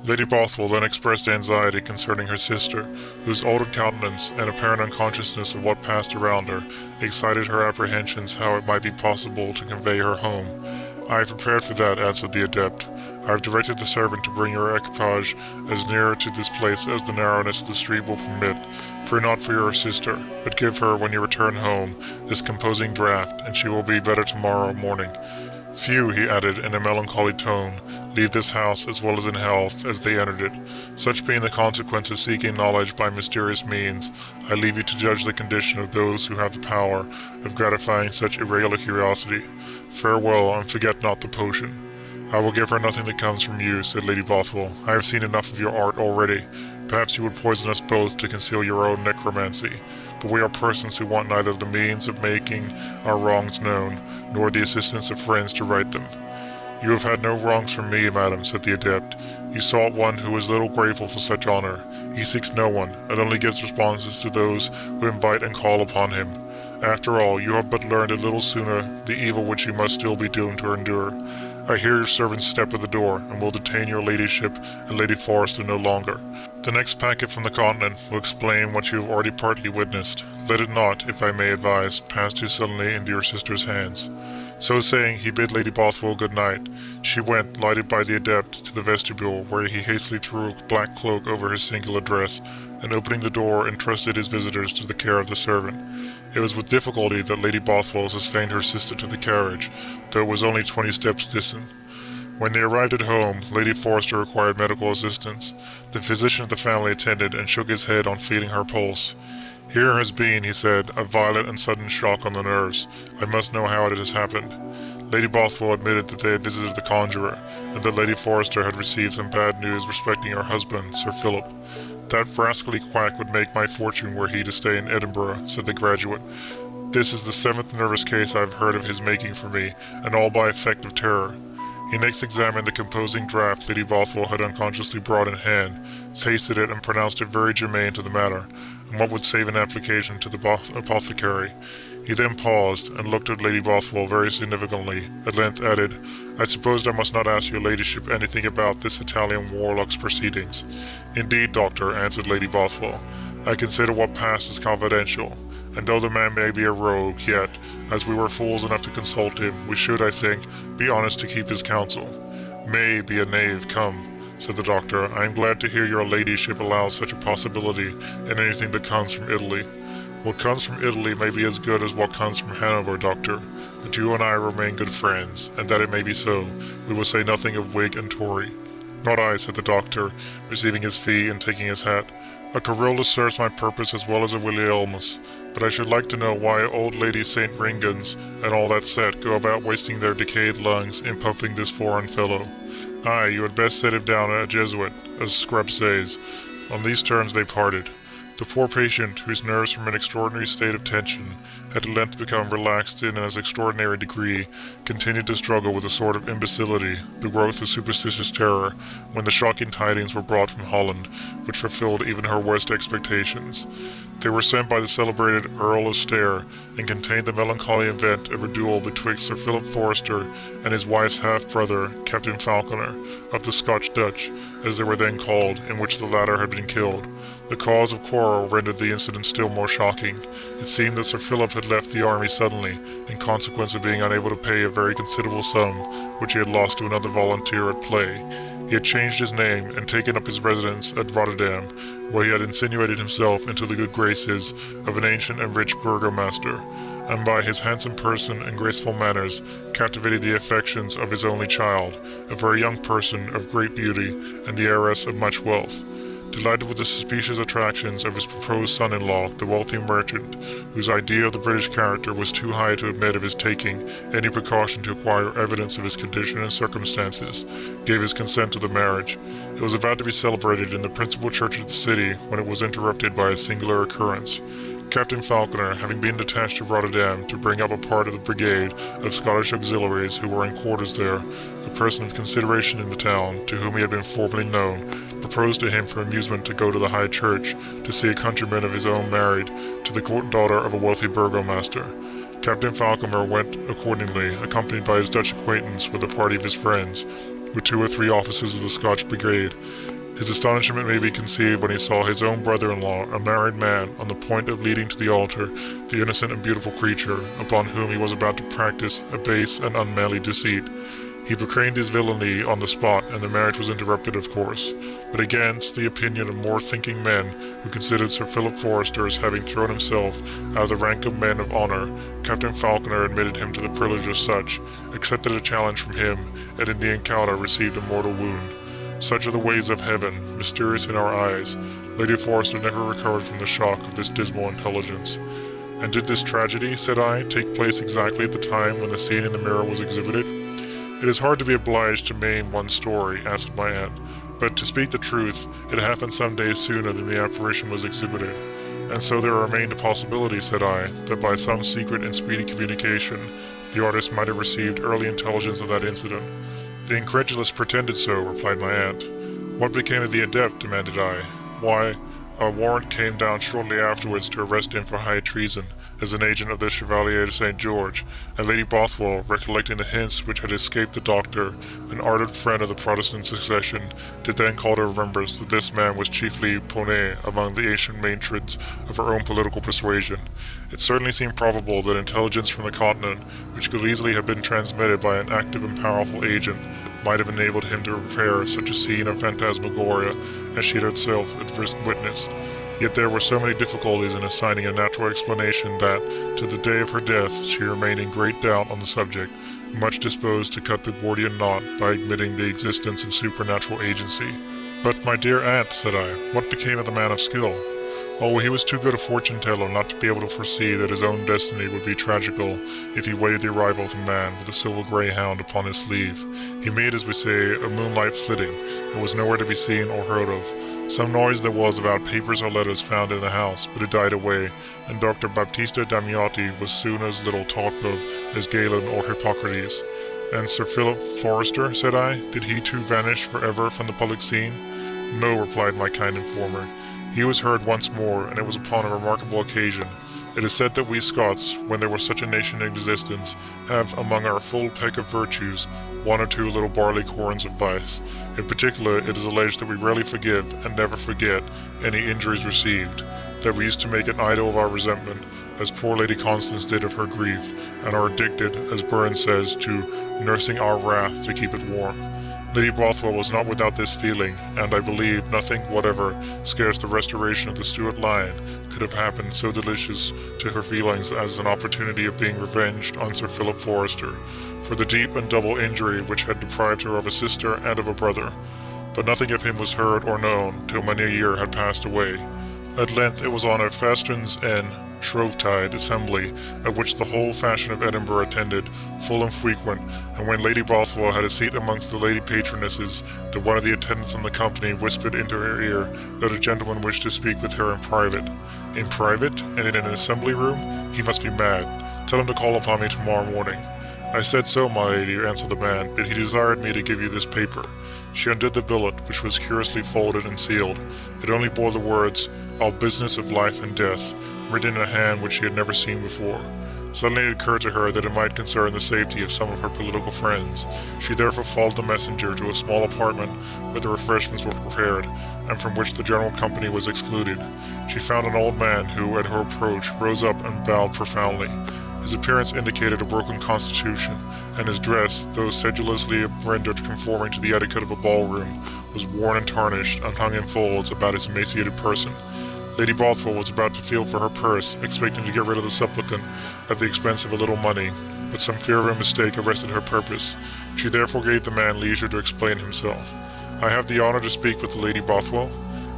Lady Bothwell then expressed anxiety concerning her sister, whose altered countenance and apparent unconsciousness of what passed around her excited her apprehensions how it might be possible to convey her home. "I have prepared for that," answered the adept. "I have directed the servant to bring your equipage as near to this place as the narrowness of the street will permit. Fear not for your sister, but give her, when you return home, this composing draught, and she will be better tomorrow morning. Few," he added in a melancholy tone, "leave this house as well as in health as they entered it. Such being the consequence of seeking knowledge by mysterious means, I leave you to judge the condition of those who have the power of gratifying such irregular curiosity. Farewell, and forget not the potion." "I will give her nothing that comes from you," said Lady Bothwell. "I have seen enough of your art already. Perhaps you would poison us both to conceal your own necromancy. But we are persons who want neither the means of making our wrongs known, nor the assistance of friends to right them." "You have had no wrongs from me, madam," said the adept. "You sought one who is little grateful for such honor. He seeks no one, and only gives responses to those who invite and call upon him. After all, you have but learned a little sooner the evil which you must still be doomed to endure. I hear your servant's step at the door, and will detain your ladyship and Lady Forrester no longer. The next packet from the continent will explain what you have already partly witnessed. Let it not, if I may advise, pass too suddenly into your sister's hands." So saying, he bid Lady Bothwell good night. She went, lighted by the adept, to the vestibule, where he hastily threw a black cloak over his singular dress, and opening the door, entrusted his visitors to the care of the servant. It was with difficulty that Lady Bothwell sustained her sister to the carriage, though it was only 20 steps distant. When they arrived at home, Lady Forrester required medical assistance. The physician of the family attended and shook his head on feeling her pulse. "Here has been," he said, "a violent and sudden shock on the nerves. I must know how it has happened." Lady Bothwell admitted that they had visited the conjurer, and that Lady Forrester had received some bad news respecting her husband, Sir Philip. "That rascally quack would make my fortune were he to stay in Edinburgh," said the graduate. "This is the 7th nervous case I have heard of his making for me, and all by effect of terror." He next examined the composing draught Lady Bothwell had unconsciously brought in hand, tasted it, and pronounced it very germane to the matter, and what would save an application to the apothecary. He then paused, and looked at Lady Bothwell very significantly, at length added, "I suppose I must not ask your ladyship anything about this Italian warlock's proceedings." "Indeed, doctor," answered Lady Bothwell, "I consider what passed as confidential, and though the man may be a rogue, yet, as we were fools enough to consult him, we should, I think, be honest to keep his counsel." "May be a knave, come," said the doctor. "I am glad to hear your ladyship allows such a possibility in anything that comes from Italy. What comes from Italy may be as good as what comes from Hanover, doctor, but you and I remain good friends, and that it may be so, we will say nothing of Whig and Tory." Not I, said the doctor, receiving his fee and taking his hat. A corolla serves my purpose as well as a Willielmus, but I should like to know why old Lady St. Ringans and all that set go about wasting their decayed lungs in puffing this foreign fellow. Aye, you had best set him down a Jesuit, as Scrub says. On these terms they parted. The poor patient, whose nerves from an extraordinary state of tension had at length become relaxed in an extraordinary degree, continued to struggle with a sort of imbecility, the growth of superstitious terror, when the shocking tidings were brought from Holland, which fulfilled even her worst expectations. They were sent by the celebrated Earl of Stair, and contained the melancholy event of a duel betwixt Sir Philip Forster and his wife's half-brother, Captain Falconer, of the Scotch Dutch, as they were then called, in which the latter had been killed. The cause of quarrel rendered the incident still more shocking. It seemed that Sir Philip had left the army suddenly, in consequence of being unable to pay a very considerable sum, which he had lost to another volunteer at play. He had changed his name and taken up his residence at Rotterdam, where he had insinuated himself into the good graces of an ancient and rich burgomaster, and by his handsome person and graceful manners captivated the affections of his only child, a very young person of great beauty and the heiress of much wealth. Delighted with the suspicious attractions of his proposed son-in-law, the wealthy merchant, whose idea of the British character was too high to admit of his taking any precaution to acquire evidence of his condition and circumstances, gave his consent to the marriage. It was about to be celebrated in the principal church of the city when it was interrupted by a singular occurrence. Captain Falconer, having been detached to Rotterdam to bring up a part of the brigade of Scottish auxiliaries who were in quarters there, a person of consideration in the town, to whom he had been formerly known, proposed to him for amusement to go to the High Church to see a countryman of his own married to the daughter of a wealthy burgomaster. Captain Falconer went accordingly, accompanied by his Dutch acquaintance with a party of his friends, with 2 or 3 officers of the Scotch Brigade. His astonishment may be conceived when he saw his own brother-in-law, a married man, on the point of leading to the altar the innocent and beautiful creature, upon whom he was about to practice a base and unmanly deceit. He proclaimed his villainy on the spot, and the marriage was interrupted, of course. But against the opinion of more thinking men, who considered Sir Philip Forster as having thrown himself out of the rank of men of honour, Captain Falconer admitted him to the privilege of such, accepted a challenge from him, and in the encounter received a mortal wound. Such are the ways of heaven, mysterious in our eyes. Lady Forster never recovered from the shock of this dismal intelligence. And did this tragedy, said I, take place exactly at the time when the scene in the mirror was exhibited? It is hard to be obliged to name one story, answered my aunt, but to speak the truth, it happened some days sooner than the apparition was exhibited. And so there remained a possibility, said I, that by some secret and speedy communication, the artist might have received early intelligence of that incident. The incredulous pretended so, replied my aunt. What became of the adept, demanded I. Why, a warrant came down shortly afterwards to arrest him for high treason, as an agent of the Chevalier de St. George, and Lady Bothwell, recollecting the hints which had escaped the doctor, an ardent friend of the Protestant succession, did then call to remembrance that this man was chiefly poney among the ancient matrons of her own political persuasion. It certainly seemed probable that intelligence from the continent, which could easily have been transmitted by an active and powerful agent, might have enabled him to prepare such a scene of Phantasmagoria as she had herself at first witnessed. Yet there were so many difficulties in assigning a natural explanation that, to the day of her death, she remained in great doubt on the subject, much disposed to cut the Gordian knot by admitting the existence of supernatural agency. But, my dear aunt, said I, what became of the man of skill? Oh, he was too good a fortune-teller not to be able to foresee that his own destiny would be tragical if he waited the arrival of a man with a silver greyhound upon his sleeve. He made, as we say, a moonlight flitting, and was nowhere to be seen or heard of. Some noise there was about papers or letters found in the house, but it died away, and Dr. Baptista Damiotti was soon as little talked of as Galen or Hippocrates. And Sir Philip Forster, said I, did he too vanish for ever from the public scene? No, replied my kind informer. He was heard once more, and it was upon a remarkable occasion. It is said that we Scots, when there was such a nation in existence, have among our full peck of virtues 1 or 2 little barley corns of vice. In particular, it is alleged that we rarely forgive and never forget any injuries received, that we used to make an idol of our resentment, as poor Lady Constance did of her grief, and are addicted, as Burns says, to nursing our wrath to keep it warm. Lady Bothwell was not without this feeling, and I believe nothing whatever, scarce the restoration of the Stuart line, could have happened so delicious to her feelings as an opportunity of being revenged on Sir Philip Forster, for the deep and double injury which had deprived her of a sister and of a brother. but nothing of him was heard or known till many a year had passed away. At length it was on a Fastrans Inn Shrovetide assembly, at which the whole fashion of Edinburgh attended, full and frequent, and when Lady Bothwell had a seat amongst the lady patronesses, that one of the attendants on the company whispered into her ear that a gentleman wished to speak with her in private. In private, and in an assembly room? He must be mad. Tell him to call upon me tomorrow morning. I said so, my lady, answered the man, but he desired me to give you this paper. She undid the billet, which was curiously folded and sealed. It only bore the words, "All business of life and death," written in a hand which she had never seen before. Suddenly it occurred to her that it might concern the safety of some of her political friends. She therefore followed the messenger to a small apartment where the refreshments were prepared, and from which the general company was excluded. She found an old man who, at her approach, rose up and bowed profoundly. His appearance indicated a broken constitution, and his dress, though sedulously rendered conforming to the etiquette of a ballroom, was worn and tarnished, and hung in folds about his emaciated person. Lady Bothwell was about to feel for her purse, expecting to get rid of the supplicant at the expense of a little money, but some fear of a mistake arrested her purpose. She therefore gave the man leisure to explain himself. "I have the honour to speak with the Lady Bothwell."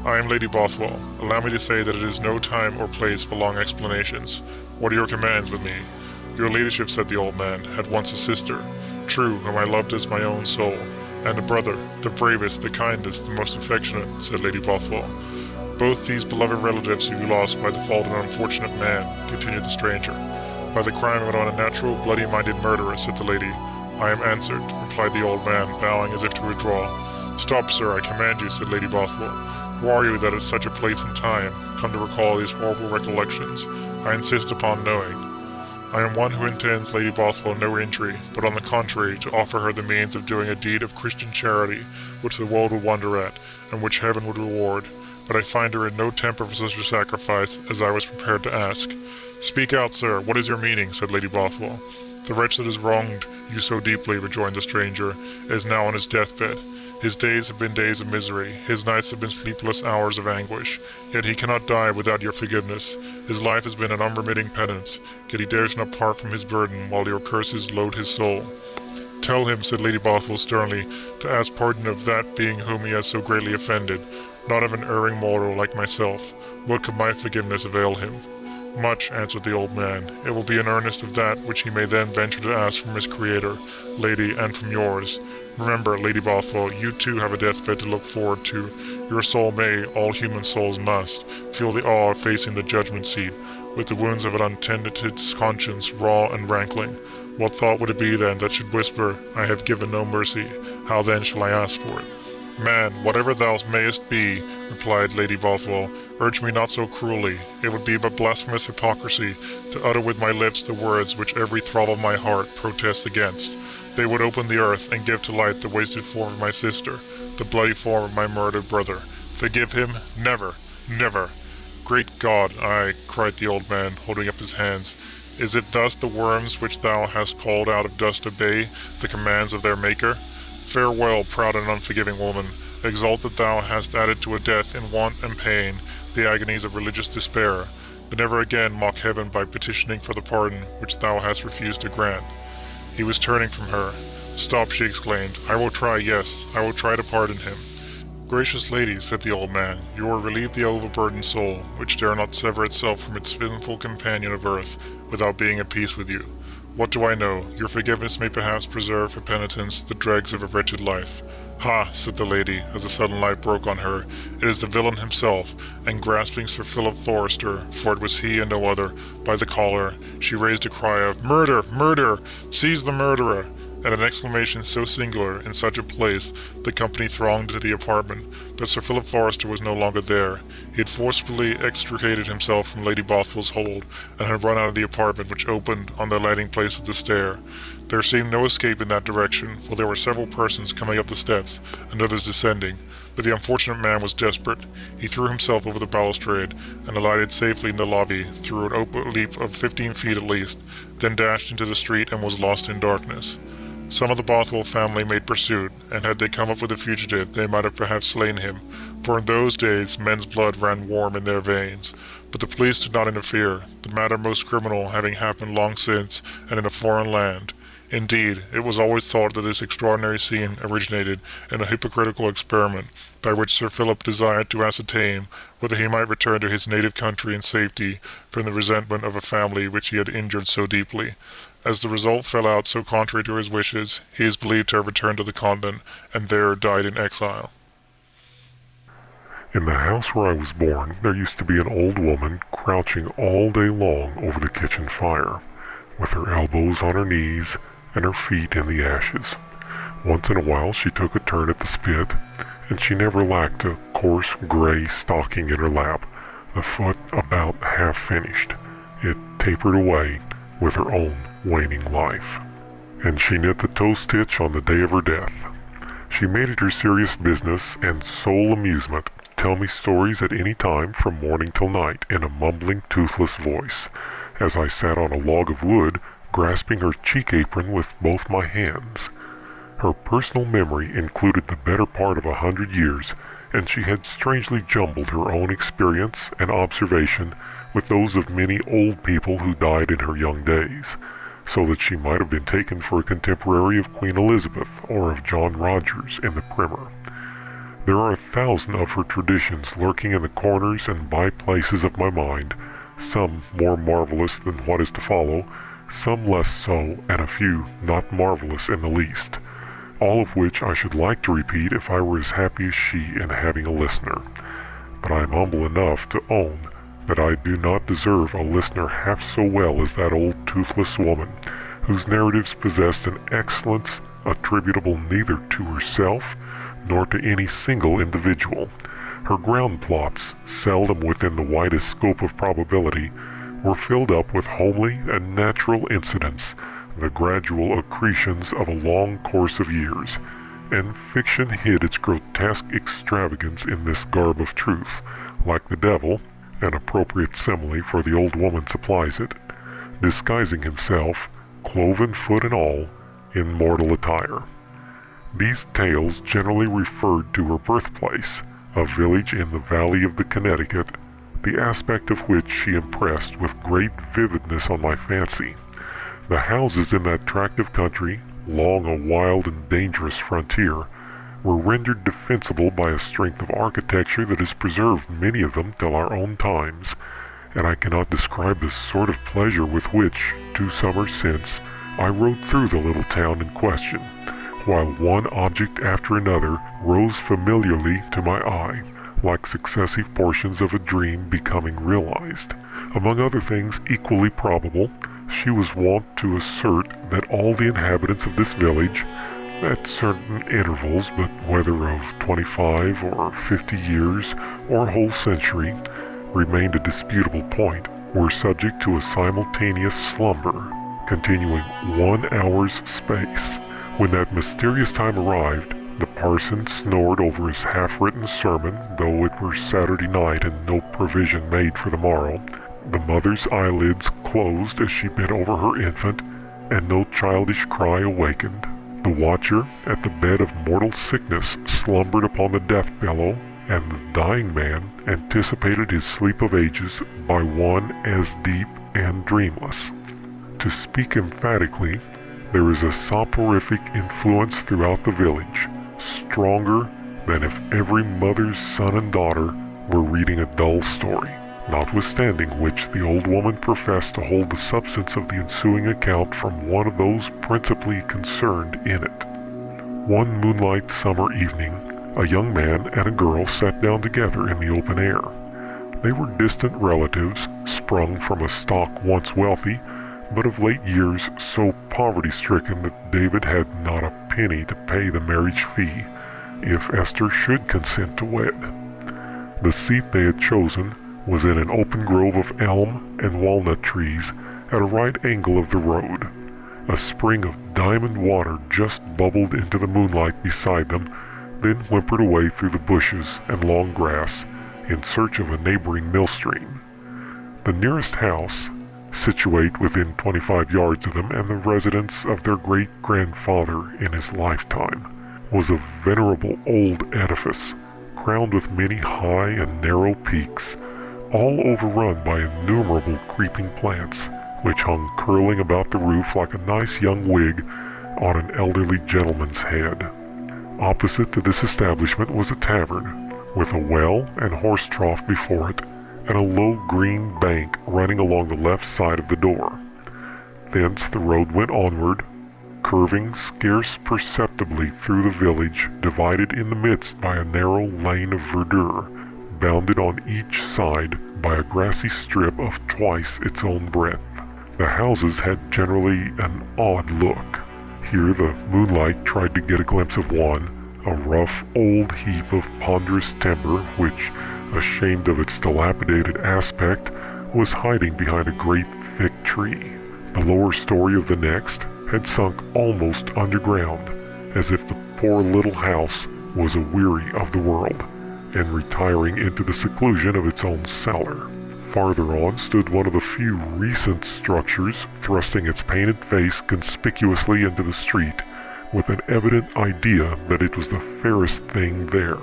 "I am Lady Bothwell. Allow me to say that it is no time or place for long explanations. What are your commands with me?" "Your ladyship," said the old man, "had once a sister, true, whom I loved as my own soul, and a brother, the bravest, the kindest, the most affectionate," said Lady Bothwell. "Both these beloved relatives you lost by the fault of an unfortunate man," continued the stranger. "By the crime of an unnatural, bloody-minded murderer," said the lady. "I am answered," replied the old man, bowing as if to withdraw. "Stop, sir, I command you," said Lady Bothwell. "Who are you that at such a place and time come to recall these horrible recollections? I insist upon knowing." "I am one who intends Lady Bothwell no injury, but on the contrary to offer her the means of doing a deed of Christian charity, which the world would wonder at, and which heaven would reward. But I find her in no temper for such a sacrifice as I was prepared to ask." "Speak out, sir, what is your meaning?" said Lady Bothwell. "The wretch that has wronged you so deeply," rejoined the stranger, "is now on his deathbed. His days have been days of misery, his nights have been sleepless hours of anguish, yet he cannot die without your forgiveness. His life has been an unremitting penance, yet he dares not part from his burden while your curses load his soul." "Tell him," said Lady Bothwell sternly, "to ask pardon of that being whom he has so greatly offended, not of an erring mortal like myself. What could my forgiveness avail him?" "Much," answered the old man. "It will be in earnest of that which he may then venture to ask from his Creator, lady, and from yours. Remember, Lady Bothwell, you too have a deathbed to look forward to. Your soul may, all human souls must, feel the awe of facing the judgment seat, with the wounds of an untenanted conscience raw and rankling. What thought would it be then that should whisper, 'I have given no mercy, how then shall I ask for it?'" "Man, whatever thou mayest be," replied Lady Bothwell, "urge me not so cruelly. It would be but blasphemous hypocrisy to utter with my lips the words which every throb of my heart protests against. They would open the earth and give to light the wasted form of my sister, the bloody form of my murdered brother. Forgive him? Never, never." "Great God, aye," cried the old man, holding up his hands. "Is it thus the worms which thou hast called out of dust obey the commands of their Maker? Farewell, proud and unforgiving woman. Exult that thou hast added to a death in want and pain the agonies of religious despair, but never again mock heaven by petitioning for the pardon which thou hast refused to grant." He was turning from her. "Stop," she exclaimed. "I will try, yes, I will try to pardon him." "Gracious lady," said the old man, "you will relieve the overburdened soul, which dare not sever itself from its sinful companion of earth without being at peace with you. What do I know? Your forgiveness may perhaps preserve for penitence the dregs of a wretched life." "Ha!" said the lady, as a sudden light broke on her. "It is the villain himself," and grasping Sir Philip Forrester, for it was he and no other, by the collar, she raised a cry of "Murder! Murder! Seize the murderer!" At an exclamation so singular, in such a place, the company thronged into the apartment, but Sir Philip Forrester was no longer there. He had forcibly extricated himself from Lady Bothwell's hold, and had run out of the apartment, which opened on the landing place of the stair. There seemed no escape in that direction, for there were several persons coming up the steps, and others descending. But the unfortunate man was desperate. He threw himself over the balustrade, and alighted safely in the lobby, through an open leap of 15 feet at least, then dashed into the street and was lost in darkness. Some of the Bothwell family made pursuit, and had they come up with the fugitive, they might have perhaps slain him, for in those days men's blood ran warm in their veins. But the police did not interfere, the matter most criminal having happened long since, and in a foreign land. Indeed, it was always thought that this extraordinary scene originated in a hypocritical experiment by which Sir Philip desired to ascertain whether he might return to his native country in safety from the resentment of a family which he had injured so deeply. As the result fell out so contrary to his wishes, he is believed to have returned to the continent and there died in exile. In the house where I was born, there used to be an old woman crouching all day long over the kitchen fire, with her elbows on her knees and her feet in the ashes. Once in a while she took a turn at the spit, and she never lacked a coarse gray stocking in her lap, the foot about half finished. It tapered away with her own waning life, and she knit the toe stitch on the day of her death. She made it her serious business and sole amusement to tell me stories at any time from morning till night in a mumbling, toothless voice, as I sat on a log of wood, grasping her cheek apron with both my hands. Her personal memory included the better part of 100 years, and she had strangely jumbled her own experience and observation with those of many old people who died in her young days, so that she might have been taken for a contemporary of Queen Elizabeth or of John Rogers in the Primer. There are 1,000 of her traditions lurking in the corners and by-places of my mind, some more marvelous than what is to follow, some less so, and a few not marvelous in the least, all of which I should like to repeat if I were as happy as she in having a listener. But I am humble enough to own that I do not deserve a listener half so well as that old toothless woman, whose narratives possessed an excellence attributable neither to herself nor to any single individual. Her ground plots, seldom within the widest scope of probability, were filled up with homely and natural incidents, the gradual accretions of a long course of years, and fiction hid its grotesque extravagance in this garb of truth, like the devil, an appropriate simile for the old woman supplies it, disguising himself, cloven foot and all, in mortal attire. These tales generally referred to her birthplace, a village in the valley of the Connecticut, the aspect of which she impressed with great vividness on my fancy. The houses in that tract of country, long a wild and dangerous frontier, were rendered defensible by a strength of architecture that has preserved many of them till our own times, and I cannot describe the sort of pleasure with which, 2 summers since, I rode through the little town in question, while one object after another rose familiarly to my eye, like successive portions of a dream becoming realized. Among other things equally probable, she was wont to assert that all the inhabitants of this village, at certain intervals, but whether of 25 or 50 years or a whole century, remained a disputable point, were subject to a simultaneous slumber, continuing 1 hour's space. When that mysterious time arrived, the parson snored over his half-written sermon, though it were Saturday night and no provision made for the morrow. The mother's eyelids closed as she bent over her infant, and no childish cry awakened. The watcher at the bed of mortal sickness slumbered upon the death pillow, and the dying man anticipated his sleep of ages by one as deep and dreamless. To speak emphatically, there is a soporific influence throughout the village, stronger than if every mother's son and daughter were reading a dull story, notwithstanding which the old woman professed to hold the substance of the ensuing account from one of those principally concerned in it. One moonlight summer evening, a young man and a girl sat down together in the open air. They were distant relatives, sprung from a stock once wealthy, but of late years so poverty-stricken that David had not a penny to pay the marriage fee if Esther should consent to wed. The seat they had chosen was in an open grove of elm and walnut trees at a right angle of the road. A spring of diamond water just bubbled into the moonlight beside them, then whimpered away through the bushes and long grass in search of a neighboring mill-stream. The nearest house, situate within 25 yards of them and the residence of their great-grandfather in his lifetime, was a venerable old edifice, crowned with many high and narrow peaks, all overrun by innumerable creeping plants, which hung curling about the roof like a nice young wig on an elderly gentleman's head. Opposite to this establishment was a tavern, with a well and horse trough before it, and a low green bank running along the left side of the door. Thence the road went onward, curving scarce perceptibly through the village, divided in the midst by a narrow lane of verdure, bounded on each side by a grassy strip of twice its own breadth. The houses had generally an odd look. Here the moonlight tried to get a glimpse of one, a rough old heap of ponderous timber which, ashamed of its dilapidated aspect, was hiding behind a great thick tree. The lower story of the next had sunk almost underground, as if the poor little house was aweary of the world, and retiring into the seclusion of its own cellar. Farther on stood one of the few recent structures, thrusting its painted face conspicuously into the street, with an evident idea that it was the fairest thing there.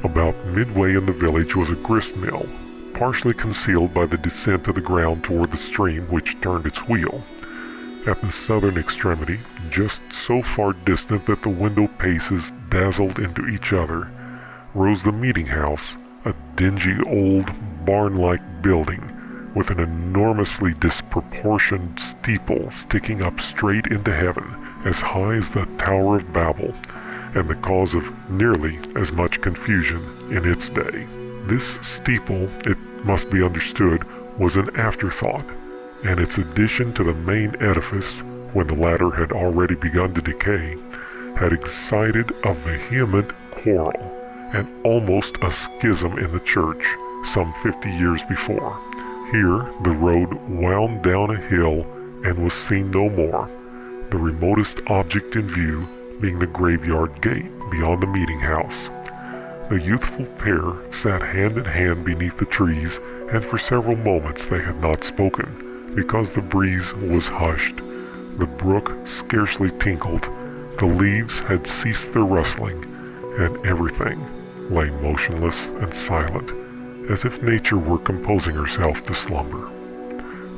About midway in the village was a grist mill, partially concealed by the descent of the ground toward the stream which turned its wheel. At the southern extremity, just so far distant that the window paces dazzled into each other, rose the meeting house, a dingy old barn-like building with an enormously disproportioned steeple sticking up straight into heaven, as high as the Tower of Babel, and the cause of nearly as much confusion in its day. This steeple, it must be understood, was an afterthought, and its addition to the main edifice, when the latter had already begun to decay, had excited a vehement quarrel, and almost a schism in the church, some 50 years before. Here the road wound down a hill and was seen no more, the remotest object in view being the graveyard gate beyond the meeting house. The youthful pair sat hand in hand beneath the trees, and for several moments they had not spoken, because the breeze was hushed, the brook scarcely tinkled, the leaves had ceased their rustling, and everything lay motionless and silent, as if nature were composing herself to slumber.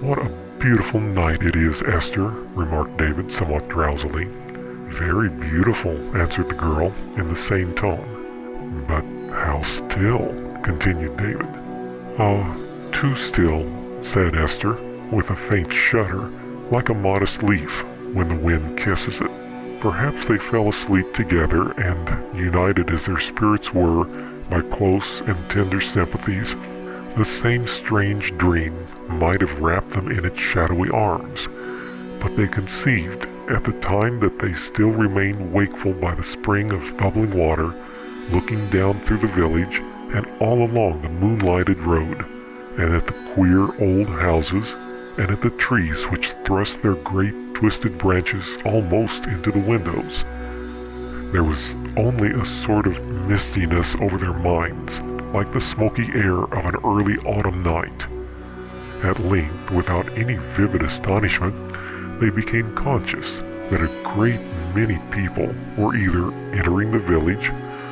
"What a beautiful night it is, Esther," remarked David somewhat drowsily. "Very beautiful," answered the girl in the same tone. "But how still," continued David. "Ah, too still," said Esther, with a faint shudder, like a modest leaf when the wind kisses it. Perhaps they fell asleep together, and, united as their spirits were by close and tender sympathies, the same strange dream might have wrapped them in its shadowy arms. But they conceived, at the time, that they still remained wakeful by the spring of bubbling water, looking down through the village and all along the moonlighted road, and at the queer old houses, and at the trees which thrust their great twisted branches almost into the windows. There was only a sort of mistiness over their minds, like the smoky air of an early autumn night. At length, without any vivid astonishment, they became conscious that a great many people were either entering the village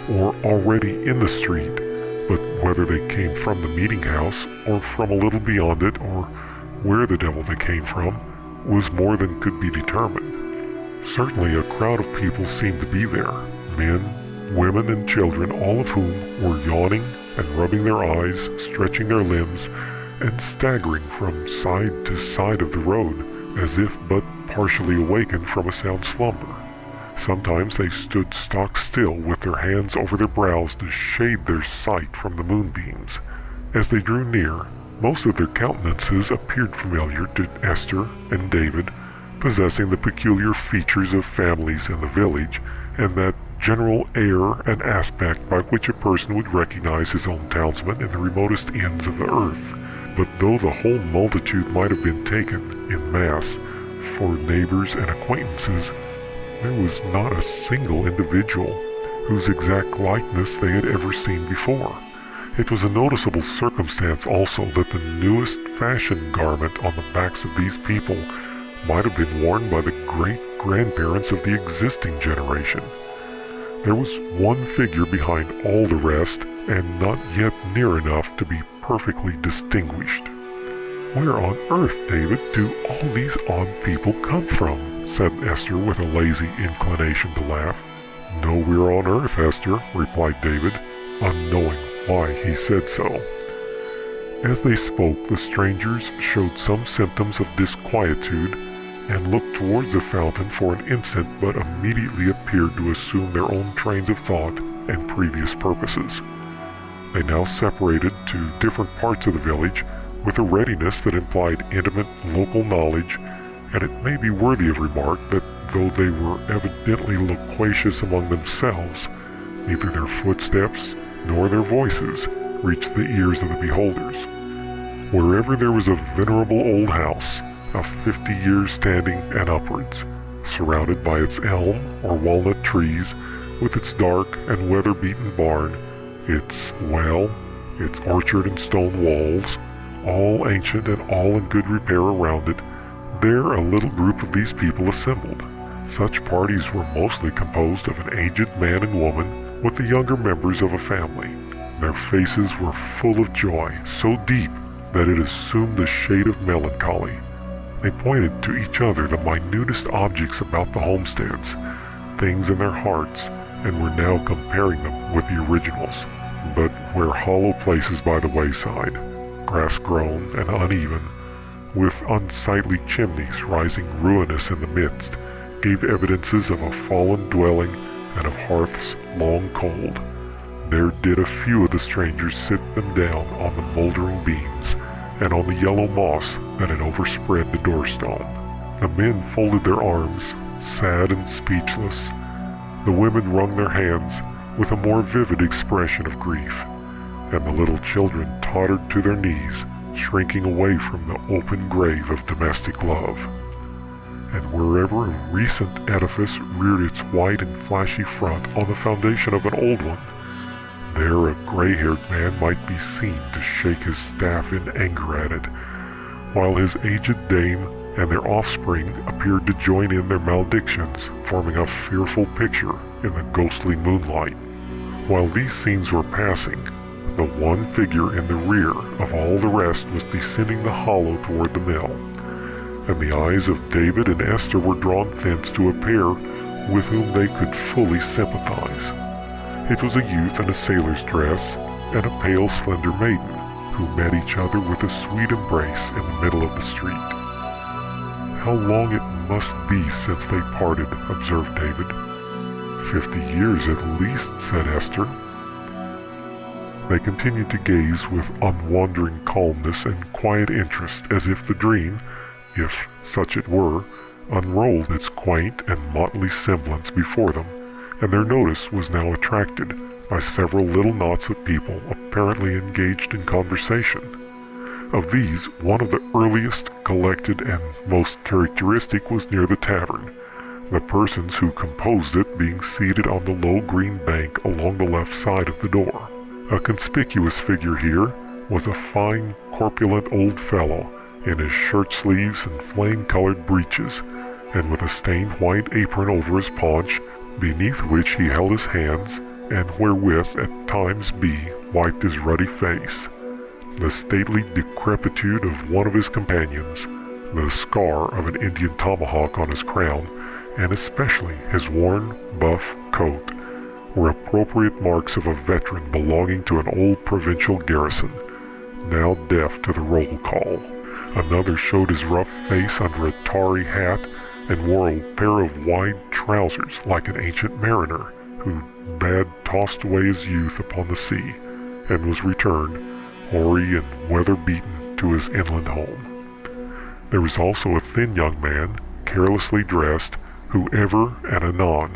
or already in the street, but whether they came from the meeting house or from a little beyond it, or where the devil they came from, was more than could be determined. Certainly a crowd of people seemed to be there, men, women, and children, all of whom were yawning and rubbing their eyes, stretching their limbs, and staggering from side to side of the road, as if but partially awakened from a sound slumber. Sometimes they stood stock still with their hands over their brows to shade their sight from the moonbeams. As they drew near, most of their countenances appeared familiar to Esther and David, possessing the peculiar features of families in the village, and that general air and aspect by which a person would recognize his own townsman in the remotest ends of the earth. But though the whole multitude might have been taken, in mass, for neighbors and acquaintances, there was not a single individual whose exact likeness they had ever seen before. It was a noticeable circumstance also that the newest fashion garment on the backs of these people might have been worn by the great-grandparents of the existing generation. There was one figure behind all the rest, and not yet near enough to be perfectly distinguished. "Where on earth, David, do all these odd people come from?" said Esther with a lazy inclination to laugh. "Nowhere on earth, Esther," replied David, unknowing why he said so. As they spoke, the strangers showed some symptoms of disquietude and looked towards the fountain for an instant, but immediately appeared to assume their own trains of thought and previous purposes. They now separated to different parts of the village with a readiness that implied intimate local knowledge, and it may be worthy of remark that though they were evidently loquacious among themselves, neither their footsteps nor their voices reached the ears of the beholders. Wherever there was a venerable old house, of 50 years standing and upwards, surrounded by its elm or walnut trees, with its dark and weather-beaten barn, its well, its orchard and stone walls, all ancient and all in good repair around it, there a little group of these people assembled. Such parties were mostly composed of an aged man and woman with the younger members of a family. Their faces were full of joy, so deep that it assumed the shade of melancholy. They pointed to each other the minutest objects about the homesteads, things in their hearts, and were now comparing them with the originals, but where hollow places by the wayside, grass-grown and uneven, with unsightly chimneys rising ruinous in the midst, gave evidences of a fallen dwelling and of hearths long cold. There did a few of the strangers sit them down on the mouldering beams, and on the yellow moss that had overspread the doorstone. The men folded their arms, sad and speechless. The women wrung their hands with a more vivid expression of grief, and the little children tottered to their knees, shrinking away from the open grave of domestic love. And wherever a recent edifice reared its white and flashy front on the foundation of an old one, there a gray-haired man might be seen to shake his staff in anger at it, while his aged dame and their offspring appeared to join in their maledictions, forming a fearful picture in the ghostly moonlight. While these scenes were passing, the one figure in the rear of all the rest was descending the hollow toward the mill, and the eyes of David and Esther were drawn thence to a pair with whom they could fully sympathize. It was a youth in a sailor's dress and a pale, slender maiden, who met each other with a sweet embrace in the middle of the street. "How long it must be since they parted," observed David. 50 years at least," said Esther. They continued to gaze with unwandering calmness and quiet interest, as if the dream, if such it were, unrolled its quaint and motley semblance before them, and their notice was now attracted by several little knots of people apparently engaged in conversation. Of these, one of the earliest, collected, and most characteristic was near the tavern, the persons who composed it being seated on the low green bank along the left side of the door. A conspicuous figure here was a fine, corpulent old fellow in his shirt sleeves and flame-colored breeches, and with a stained white apron over his paunch, beneath which he held his hands, and wherewith at times wiped his ruddy face. The stately decrepitude of one of his companions, the scar of an Indian tomahawk on his crown, and especially his worn, buff coat, were appropriate marks of a veteran belonging to an old provincial garrison, now deaf to the roll call. Another showed his rough face under a tarry hat, and wore a pair of wide trousers like an ancient mariner who had tossed away his youth upon the sea, and was returned, hoary and weather-beaten, to his inland home. There was also a thin young man, carelessly dressed, who ever and anon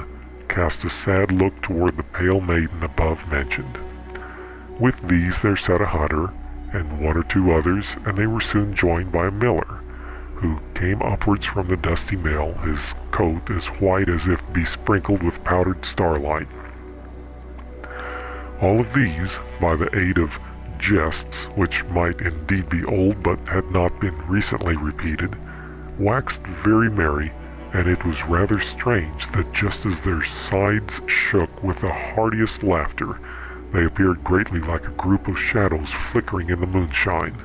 cast a sad look toward the pale maiden above mentioned. With these there sat a hunter, and one or two others, and they were soon joined by a miller, who came upwards from the dusty mill, his coat as white as if besprinkled with powdered starlight. All of these, by the aid of jests which might indeed be old but had not been recently repeated, waxed very merry, and it was rather strange that just as their sides shook with the heartiest laughter, they appeared greatly like a group of shadows flickering in the moonshine.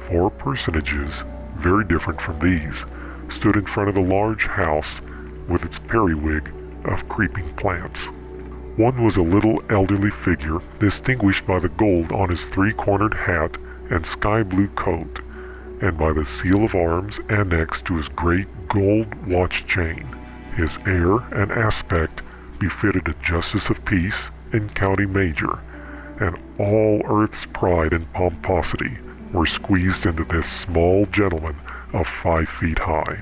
4 personages, very different from these, stood in front of a large house with its periwig of creeping plants. One was a little elderly figure, distinguished by the gold on his 3-cornered hat and sky-blue coat, and by the seal of arms annexed to his great gold watch chain. His air and aspect befitted a justice of peace and county major, and all earth's pride and pomposity were squeezed into this small gentleman of 5 feet high.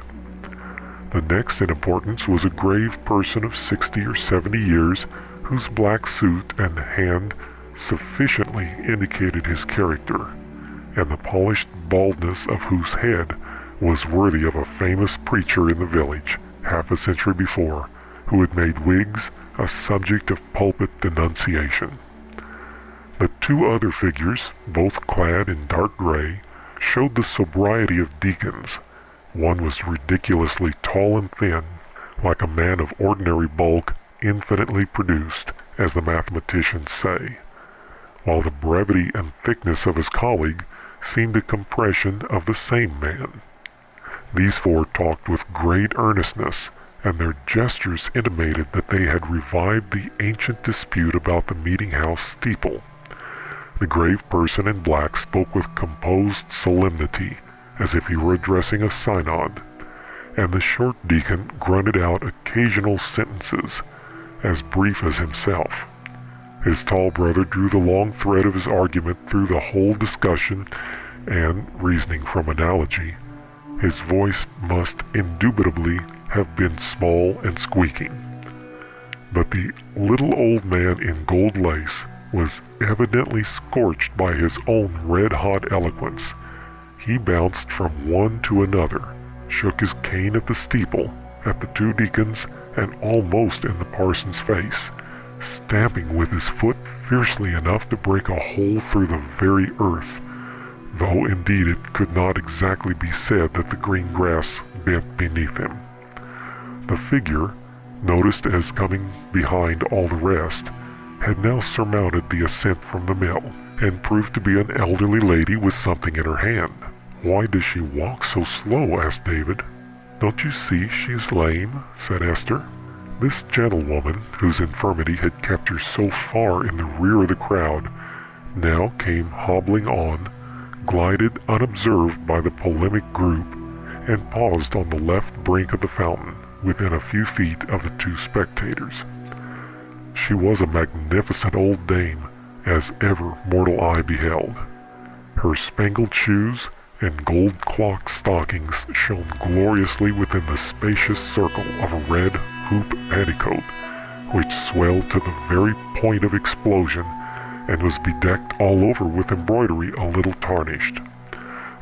The next in importance was a grave person of 60 or 70 years, whose black suit and hand sufficiently indicated his character, and the polished baldness of whose head was worthy of a famous preacher in the village, half a century before, who had made wigs a subject of pulpit denunciation. The 2 other figures, both clad in dark gray, showed the sobriety of deacons. One was ridiculously tall and thin, like a man of ordinary bulk, infinitely produced, as the mathematicians say, while the brevity and thickness of his colleague seemed a compression of the same man. These 4 talked with great earnestness, and their gestures intimated that they had revived the ancient dispute about the meeting-house steeple. The grave person in black spoke with composed solemnity, as if he were addressing a synod, and the short deacon grunted out occasional sentences, as brief as himself. His tall brother drew the long thread of his argument through the whole discussion, and, reasoning from analogy, his voice must indubitably have been small and squeaking. But the little old man in gold lace was evidently scorched by his own red-hot eloquence. He bounced from one to another, shook his cane at the steeple, at the 2 deacons, and almost in the parson's face, stamping with his foot fiercely enough to break a hole through the very earth, though indeed it could not exactly be said that the green grass bent beneath him. The figure, noticed as coming behind all the rest, had now surmounted the ascent from the mill, and proved to be an elderly lady with something in her hand. "Why does she walk so slow?" asked David. "Don't you see she is lame?" said Esther. This gentlewoman, whose infirmity had kept her so far in the rear of the crowd, now came hobbling on, glided unobserved by the polemic group, and paused on the left brink of the fountain, within a few feet of the 2 spectators. She was a magnificent old dame, as ever mortal eye beheld. Her spangled shoes and gold-clocked stockings shone gloriously within the spacious circle of a red hoop petticoat, which swelled to the very point of explosion, and was bedecked all over with embroidery a little tarnished.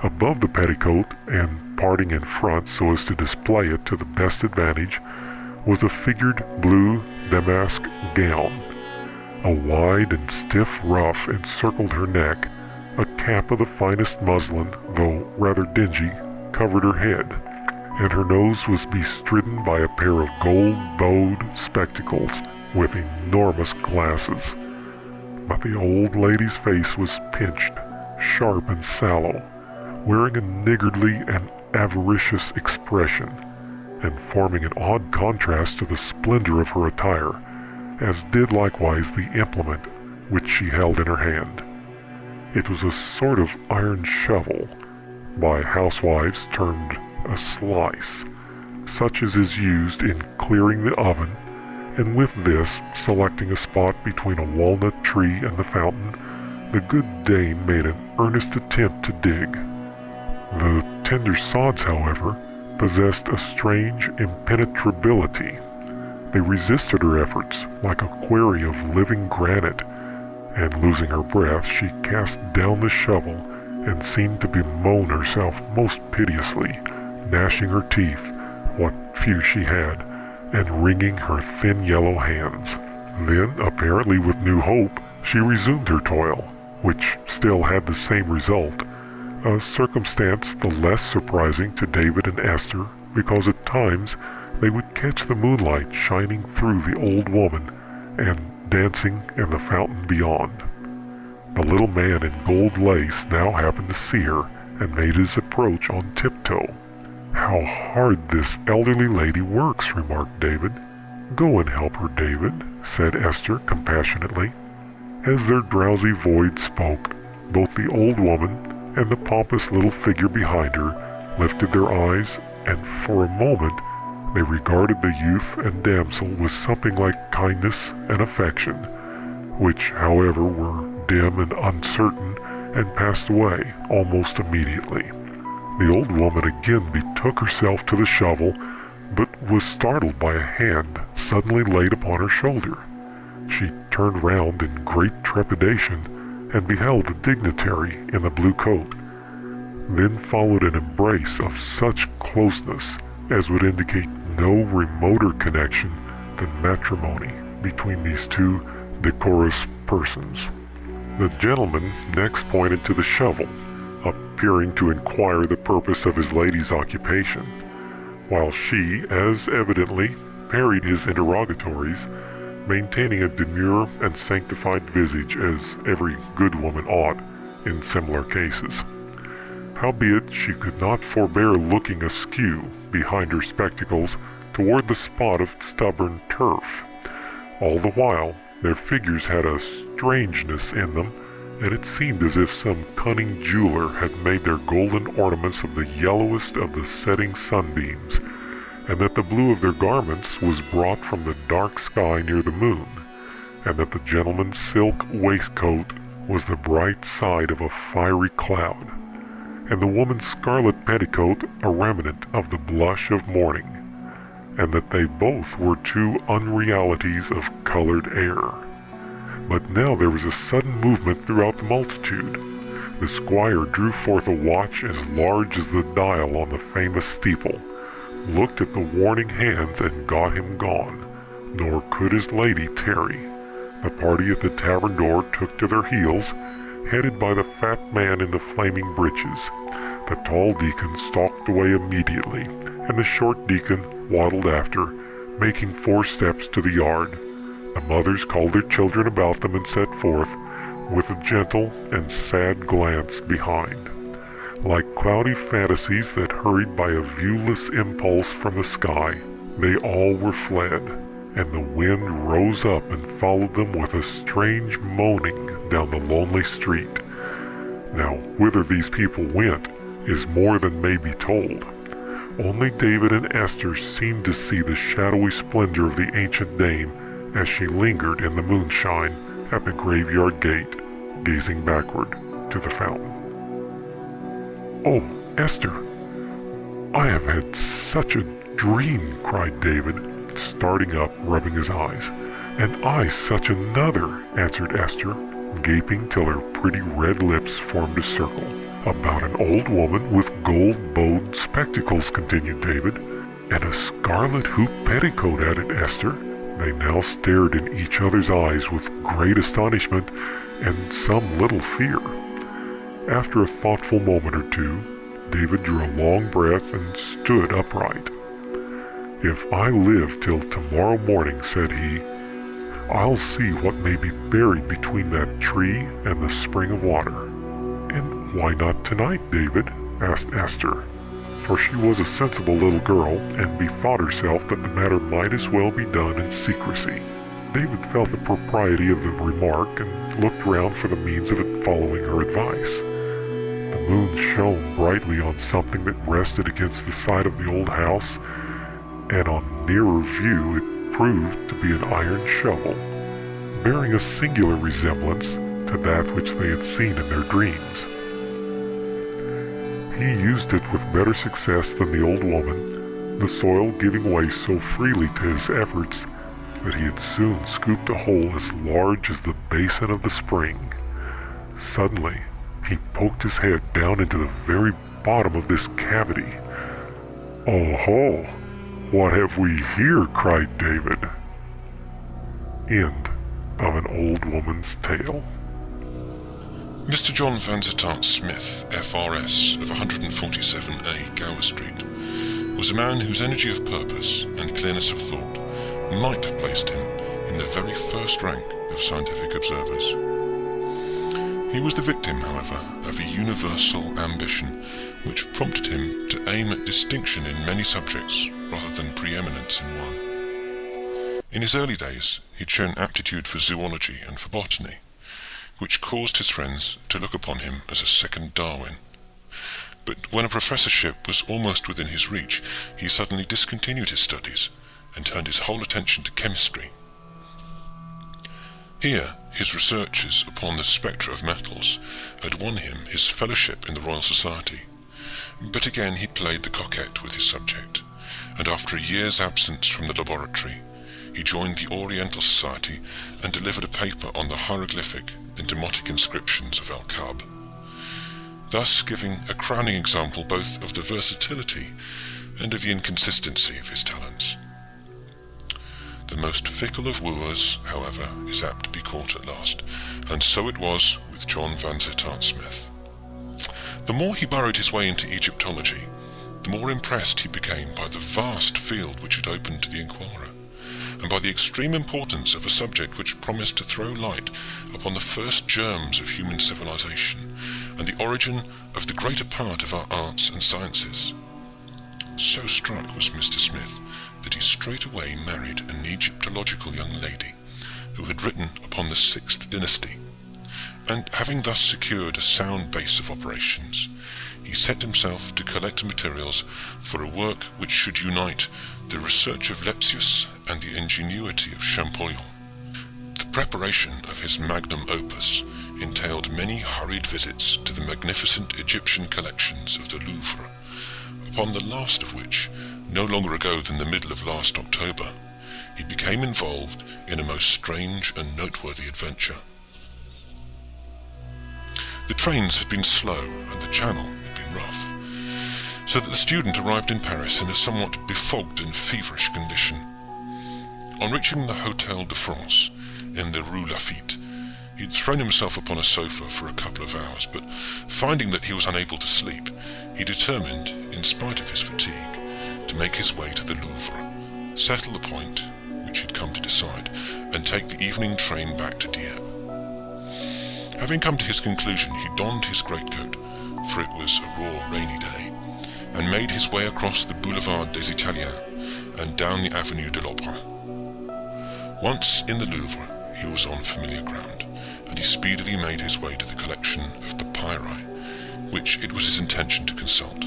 Above the petticoat, and parting in front so as to display it to the best advantage, was a figured blue damask gown. A wide and stiff ruff encircled her neck. A cap of the finest muslin, though rather dingy, covered her head, and her nose was bestridden by a pair of gold-bowed spectacles with enormous glasses. But the old lady's face was pinched, sharp and sallow, wearing a niggardly and avaricious expression, and forming an odd contrast to the splendor of her attire, as did likewise the implement which she held in her hand. It was a sort of iron shovel, by housewives termed a slice, such as is used in clearing the oven, and with this, selecting a spot between a walnut tree and the fountain, the good dame made an earnest attempt to dig. The tender sods, however, possessed a strange impenetrability. They resisted her efforts like a quarry of living granite, and losing her breath, she cast down the shovel and seemed to bemoan herself most piteously, gnashing her teeth, what few she had, and wringing her thin yellow hands. Then, apparently with new hope, she resumed her toil, which still had the same result, a circumstance the less surprising to David and Esther, because at times they would catch the moonlight shining through the old woman and dancing in the fountain beyond. The little man in gold lace now happened to see her, and made his approach on tiptoe. "How hard this elderly lady works," remarked David. "Go and help her, David," said Esther compassionately. As their drowsy void spoke, both the old woman and the pompous little figure behind her lifted their eyes, and for a moment they regarded the youth and damsel with something like kindness and affection, which, however, were dim and uncertain, and passed away almost immediately. The old woman again betook herself to the shovel, but was startled by a hand suddenly laid upon her shoulder. She turned round in great trepidation and beheld the dignitary in the blue coat. Then followed an embrace of such closeness as would indicate no remoter connection than matrimony between these two decorous persons. The gentleman next pointed to the shovel, appearing to inquire the purpose of his lady's occupation, while she as evidently parried his interrogatories, maintaining a demure and sanctified visage as every good woman ought in similar cases. Howbeit she could not forbear looking askew behind her spectacles toward the spot of stubborn turf. All the while their figures had a strangeness in them, and it seemed as if some cunning jeweler had made their golden ornaments of the yellowest of the setting sunbeams, and that the blue of their garments was brought from the dark sky near the moon, and that the gentleman's silk waistcoat was the bright side of a fiery cloud, and the woman's scarlet petticoat a remnant of the blush of morning, and that they both were two unrealities of colored air. But now there was a sudden movement throughout the multitude. The squire drew forth a watch as large as the dial on the famous steeple, looked at the warning hands, and got him gone, nor could his lady tarry. The party at the tavern door took to their heels, headed by the fat man in the flaming breeches. The tall deacon stalked away immediately, and the short deacon waddled after, making 4 steps to the yard. The mothers called their children about them and set forth, with a gentle and sad glance behind. Like cloudy fantasies that hurried by a viewless impulse from the sky, they all were fled, and the wind rose up and followed them with a strange moaning down the lonely street. Now, whither these people went is more than may be told. Only David and Esther seemed to see the shadowy splendor of the ancient dame as she lingered in the moonshine at the graveyard gate, gazing backward to the fountain. "Oh, Esther, I have had such a dream," cried David, starting up, rubbing his eyes. "And I such another," answered Esther, gaping till her pretty red lips formed a circle. "About an old woman with gold-bowed spectacles," continued David. "And a scarlet hoop petticoat," added Esther. They now stared in each other's eyes with great astonishment and some little fear. After a thoughtful moment or two, David drew a long breath and stood upright. "If I live till tomorrow morning," said he, "I'll see what may be buried between that tree and the spring of water." "And why not tonight, David?" asked Esther, for she was a sensible little girl, and bethought herself that the matter might as well be done in secrecy. David felt the propriety of the remark, and looked round for the means of it following her advice. The moon shone brightly on something that rested against the side of the old house, and on nearer view it proved to be an iron shovel, bearing a singular resemblance to that which they had seen in their dreams. He used it with better success than the old woman, the soil giving way so freely to his efforts that he had soon scooped a hole as large as the basin of the spring. Suddenly he poked his head down into the very bottom of this cavity. "Oh-ho! What have we here?" cried David. End of an old woman's tale. Mr. John Vansittart Smith, FRS, of 147A Gower Street, was a man whose energy of purpose and clearness of thought might have placed him in the very first rank of scientific observers. He was the victim, however, of a universal ambition which prompted him to aim at distinction in many subjects rather than preeminence in one. In his early days, he'd shown aptitude for zoology and for botany, which caused his friends to look upon him as a second Darwin. But when a professorship was almost within his reach, he suddenly discontinued his studies and turned his whole attention to chemistry. Here, his researches upon the spectra of metals had won him his fellowship in the Royal Society, but again he played the coquette with his subject, and after a year's absence from the laboratory, he joined the Oriental Society and delivered a paper on the hieroglyphic and demotic inscriptions of Al-Kab, thus giving a crowning example both of the versatility and of the inconsistency of his talents. The most fickle of wooers, however, is apt to be caught at last, and so it was with John Vansittart Smith. The more he burrowed his way into Egyptology, the more impressed he became by the vast field which had opened to the inquirer, and by the extreme importance of a subject which promised to throw light upon the first germs of human civilization and the origin of the greater part of our arts and sciences. So struck was Mr. Smith that he straightway married an Egyptological young lady who had written upon the 6th dynasty, and having thus secured a sound base of operations, he set himself to collect materials for a work which should unite the research of Lepsius and the ingenuity of Champollion. The preparation of his magnum opus entailed many hurried visits to the magnificent Egyptian collections of the Louvre, upon the last of which, no longer ago than the middle of last October, he became involved in a most strange and noteworthy adventure. The trains had been slow and the channel had been rough, so that the student arrived in Paris in a somewhat befogged and feverish condition. On reaching the Hôtel de France in the Rue Lafitte, he had thrown himself upon a sofa for a couple of hours, but finding that he was unable to sleep, he determined, in spite of his fatigue, to make his way to the Louvre, settle the point which he had come to decide, and take the evening train back to Dieppe. Having come to his conclusion, he donned his greatcoat, for it was a raw, rainy day, and made his way across the Boulevard des Italiens and down the Avenue de l'Opéra. Once in the Louvre, he was on familiar ground, and he speedily made his way to the collection of papyri, which it was his intention to consult.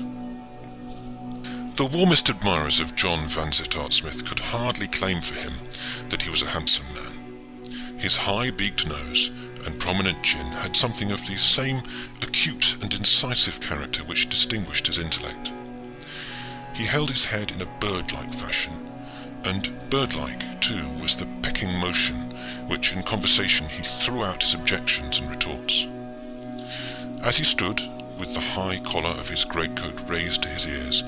The warmest admirers of John Vansittart Smith could hardly claim for him that he was a handsome man. His high-beaked nose and prominent chin had something of the same acute and incisive character which distinguished his intellect. He held his head in a bird-like fashion, and bird-like, too, was the pecking motion which in conversation he threw out his objections and retorts. As he stood, with the high collar of his greatcoat raised to his ears,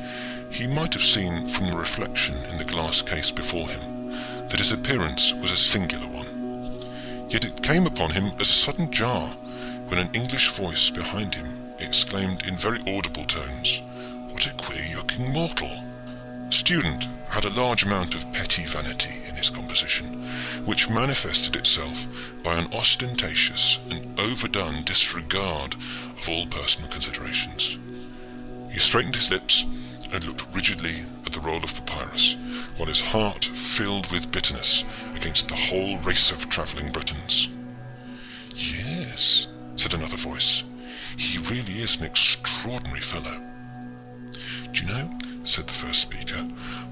he might have seen from the reflection in the glass case before him that his appearance was a singular one. Yet it came upon him as a sudden jar when an English voice behind him exclaimed in very audible tones, "What a queer-looking mortal!" The student had a large amount of petty vanity in his composition, which manifested itself by an ostentatious and overdone disregard of all personal considerations. He straightened his lips and looked rigidly at the roll of papyrus, while his heart filled with bitterness against the whole race of travelling Britons. "Yes," said another voice, "he really is an extraordinary fellow." "Do you know," said the first speaker,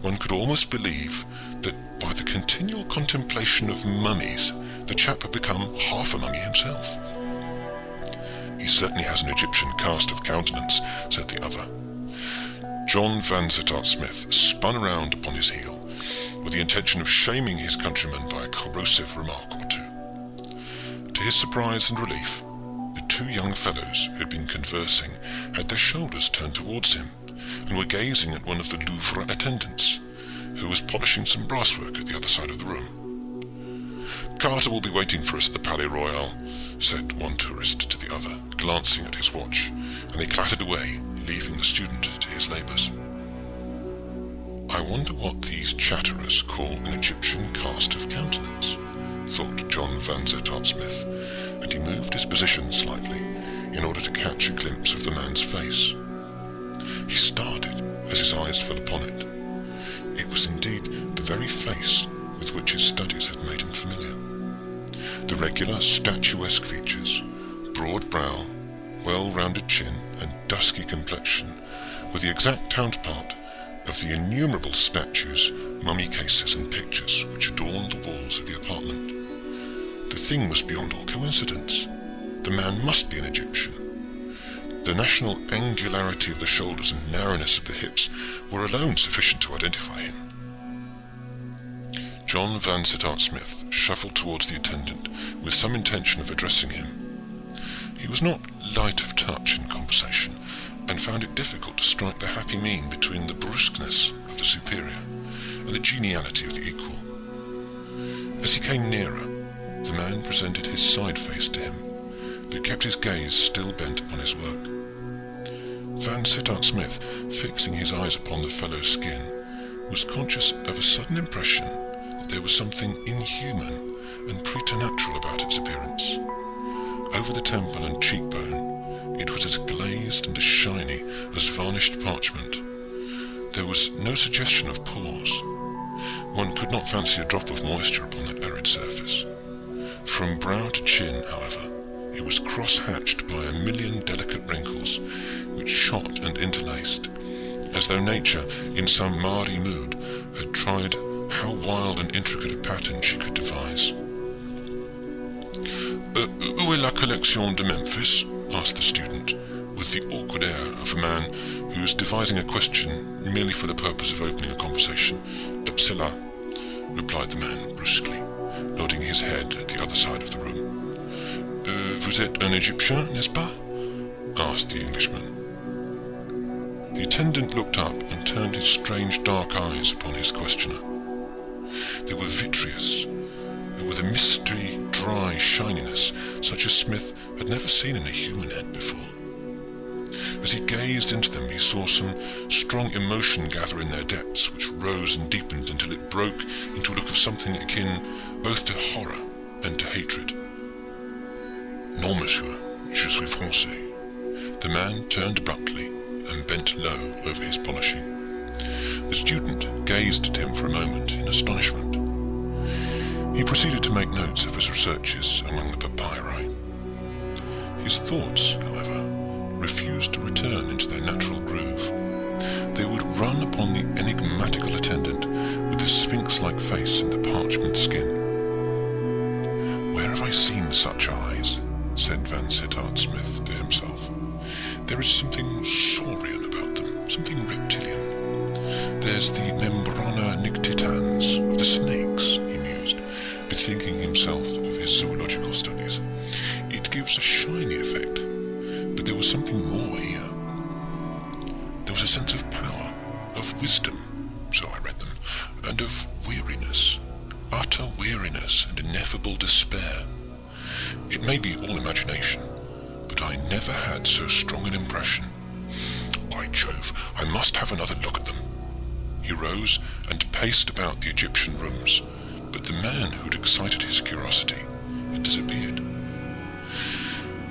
"one could almost believe that by the continual contemplation of mummies the chap had become half a mummy himself." "He certainly has an Egyptian cast of countenance," said the other. John Vansittart Smith spun around upon his heel, with the intention of shaming his countryman by a corrosive remark or two. To his surprise and relief, the two young fellows who had been conversing had their shoulders turned towards him, and were gazing at one of the Louvre attendants, who was polishing some brasswork at the other side of the room. "Carter will be waiting for us at the Palais Royal," said one tourist to the other, glancing at his watch, and they clattered away, leaving the student to his labours. "I wonder what these chatterers call an Egyptian cast of countenance," thought John Vansittart Smith, and he moved his position slightly in order to catch a glimpse of the man's face. He started as his eyes fell upon it. It was indeed the very face with which his studies had made him familiar. The regular statuesque features, broad brow, well-rounded chin, and dusky complexion were the exact counterpart of the innumerable statues, mummy cases, and pictures which adorned the walls of the apartment. The thing was beyond all coincidence. The man must be an Egyptian. The national angularity of the shoulders and narrowness of the hips were alone sufficient to identify him. John Vansittart Smith shuffled towards the attendant with some intention of addressing him. He was not light of touch in conversation, and found it difficult to strike the happy mean between the brusqueness of the superior and the geniality of the equal. As he came nearer, the man presented his side face to him, but kept his gaze still bent upon his work. Vansittart Smith, fixing his eyes upon the fellow's skin, was conscious of a sudden impression that there was something inhuman and preternatural about its appearance. Over the temple and cheekbone, it was as glazed and as shiny as varnished parchment. There was no suggestion of pores. One could not fancy a drop of moisture upon that arid surface. From brow to chin, however, it was cross-hatched by 1,000,000 delicate wrinkles, which shot and interlaced, as though nature, in some Māori mood, had tried how wild and intricate a pattern she could devise. Où est la collection de Memphis? Asked the student, with the awkward air of a man who is devising a question merely for the purpose of opening a conversation. C'est là, replied the man brusquely, nodding his head at the other side of the room. Vous êtes un Égyptien, n'est-ce pas? Asked the Englishman. The attendant looked up and turned his strange dark eyes upon his questioner. They were vitreous, with a misty, dry shininess such as Smith had never seen in a human head before. As he gazed into them, he saw some strong emotion gather in their depths, which rose and deepened until it broke into a look of something akin both to horror and to hatred. Non, monsieur, je suis français. The man turned abruptly and bent low over his polishing. The student gazed at him for a moment in astonishment. He proceeded to make notes of his researches among the papyri. His thoughts, however, refused to return into their natural groove. They would run upon the enigmatical attendant with the sphinx-like face and the parchment skin. "Where have I seen such eyes?" said Vansittart Smith to himself. "There is something saurian about them, something reptilian. There's the membrana nictitans of the snakes," he mused, bethinking himself of his zoological studies. "It gives a shiny effect, but there was something more here. There was a sense of power, of wisdom, so I read them, and of weariness, utter weariness and ineffable despair. It may be all imagination, but I never had so strong an impression. By Jove, I must have another look at them." He rose and paced about the Egyptian rooms, but the man who'd excited his curiosity had disappeared.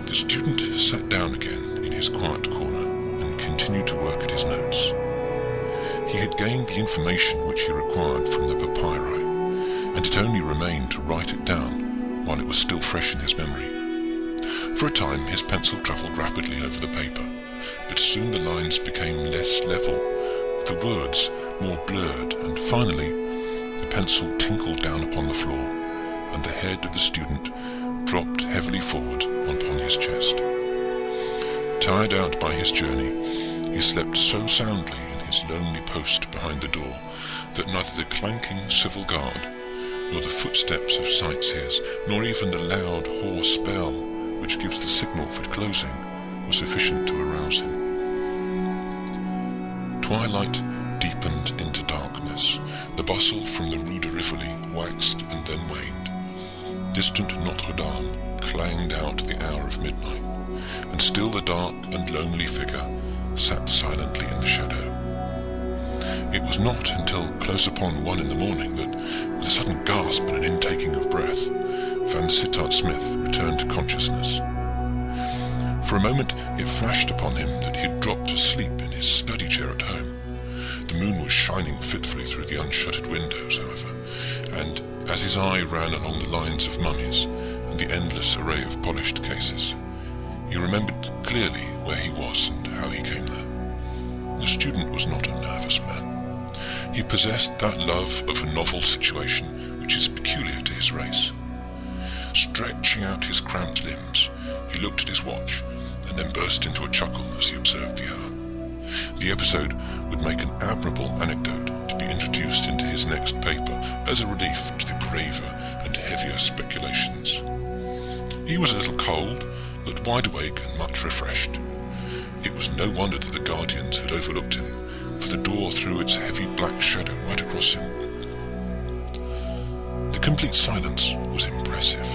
The student sat down again in his quiet corner and continued to work at his notes. He had gained the information which he required from the papyri, and it only remained to write it down while it was still fresh in his memory. For a time his pencil travelled rapidly over the paper, but soon the lines became less level, the words more blurred, and finally the pencil tinkled down upon the floor, and the head of the student dropped heavily forward upon his chest. Tired out by his journey, he slept so soundly in his lonely post behind the door that neither the clanking civil guard, nor the footsteps of sightseers, nor even the loud, hoarse bell which gives the signal for closing, was sufficient to arouse him. Twilight deepened into darkness. The bustle from the Rue de Rivoli waxed and then waned. Distant Notre Dame clanged out the hour of midnight, and still the dark and lonely figure sat silently in the shadow. It was not until close upon 1 in the morning that, with a sudden gasp and an intaking of breath, Van Sittart Smith returned to consciousness. For a moment it flashed upon him that he had dropped asleep in his study chair at home. The moon was shining fitfully through the unshuttered windows, however, and as his eye ran along the lines of mummies and the endless array of polished cases, he remembered clearly where he was and how he came there. The student was not a nervous man. He possessed that love of a novel situation which is peculiar to his race. Stretching out his cramped limbs, he looked at his watch and then burst into a chuckle as he observed the hour. The episode would make an admirable anecdote to be introduced into his next paper as a relief to the graver and heavier speculations. He was a little cold, but wide awake and much refreshed. It was no wonder that the guardians had overlooked him, for the door threw its heavy black shadow right across him. The complete silence was impressive.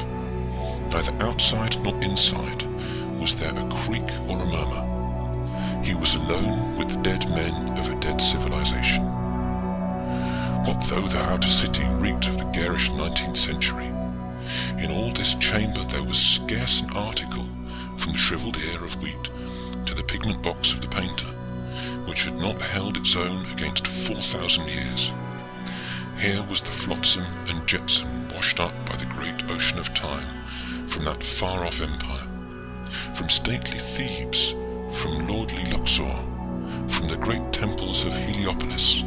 Neither outside nor inside was there a creak or a murmur. He was alone with the dead men of a dead civilization. What though the outer city reeked of the garish 19th century? In all this chamber there was scarce an article, from the shrivelled ear of wheat to the pigment box of the painter, which had not held its own against 4,000 years. Here was the flotsam and jetsam washed up by the great ocean of time from that far-off empire, from stately Thebes, from lordly Luxor, from the great temples of Heliopolis.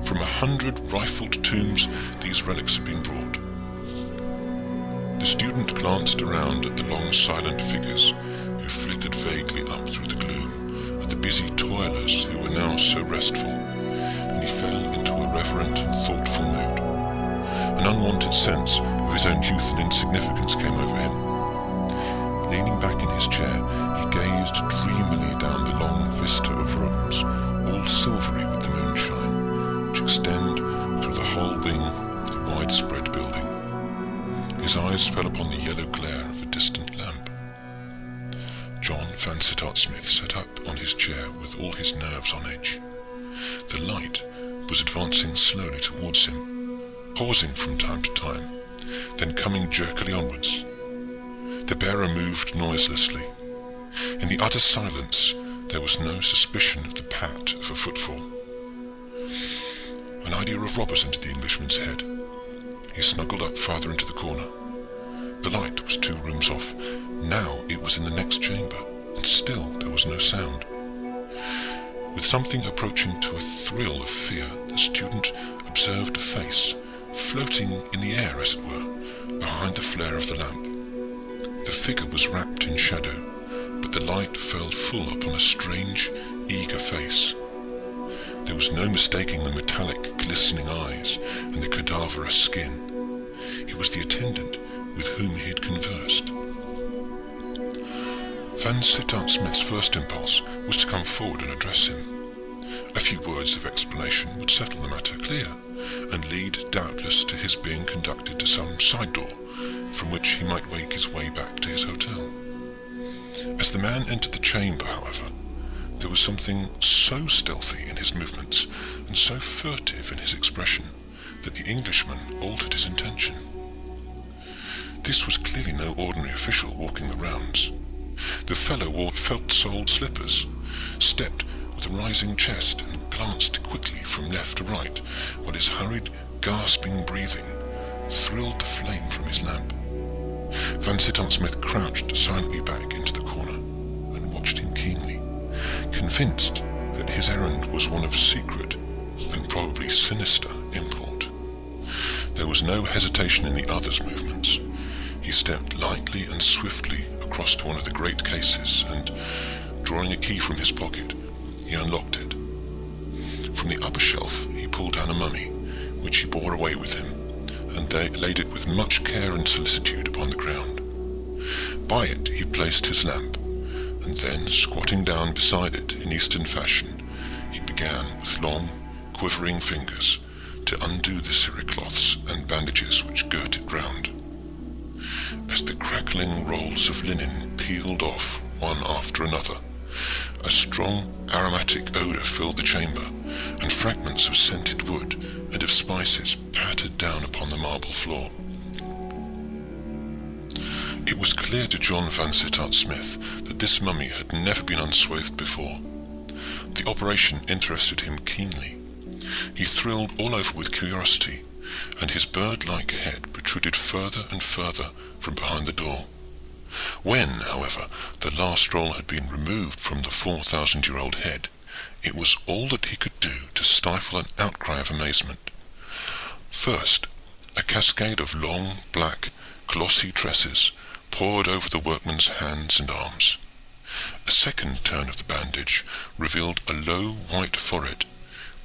From 100 rifled tombs these relics had been brought. The student glanced around at the long silent figures who flickered vaguely up through the gloom, at the busy toilers who were now so restful, and he fell into a reverent and thoughtful mood. An unwanted sense of his own youth and insignificance came over him. Leaning back in his chair, he gazed dreamily down the long vista of rooms, all silvery with the moonshine, which extend through the whole wing of the widespread building. His eyes fell upon the yellow glare of a distant lamp. John Van Sittart Smith sat up on his chair with all his nerves on edge. The light was advancing slowly towards him, pausing from time to time, then coming jerkily onwards. The bearer moved noiselessly. In the utter silence there was no suspicion of the pat of a footfall. An idea of robbers entered the Englishman's head. He snuggled up farther into the corner. The light was 2 rooms off. Now it was in the next chamber, and still there was no sound. With something approaching to a thrill of fear, the student observed a face, floating in the air as it were, behind the flare of the lamp. The figure was wrapped in shadow, but the light fell full upon a strange, eager face. There was no mistaking the metallic, glistening eyes and the cadaverous skin. He was the attendant with whom he had conversed. Van Sittart Smith's first impulse was to come forward and address him. A few words of explanation would settle the matter clear, and lead doubtless to his being conducted to some side door, from which he might wake his way back to his hotel. As the man entered the chamber, however, there was something so stealthy in his movements and so furtive in his expression that the Englishman altered his intention. This was clearly no ordinary official walking the rounds. The fellow wore felt-soled slippers, stepped with a rising chest, and glanced quickly from left to right, while his hurried, gasping breathing thrilled the flame from his lamp. Van Sittart Smith crouched silently back into the corner and watched him keenly, convinced that his errand was one of secret and probably sinister import. There was no hesitation in the other's movements. He stepped lightly and swiftly across to one of the great cases and, drawing a key from his pocket, he unlocked it. From the upper shelf he pulled down a mummy, which he bore away with him, and laid it with much care and solicitude upon the ground. By it he placed his lamp, and then, squatting down beside it in Eastern fashion, he began with long, quivering fingers to undo the cerecloths and bandages which girt it round. As the crackling rolls of linen peeled off one after another, a strong aromatic odour filled the chamber, and fragments of scented wood and of spices pattered down upon the marble floor. It was clear to John Vansittart Smith that this mummy had never been unswathed before. The operation interested him keenly. He thrilled all over with curiosity, and his bird-like head protruded further and further from behind the door. When, however, the last roll had been removed from the 4,000-year-old head, it was all that he could do to stifle an outcry of amazement. First, a cascade of long, black, glossy tresses poured over the workman's hands and arms. A second turn of the bandage revealed a low white forehead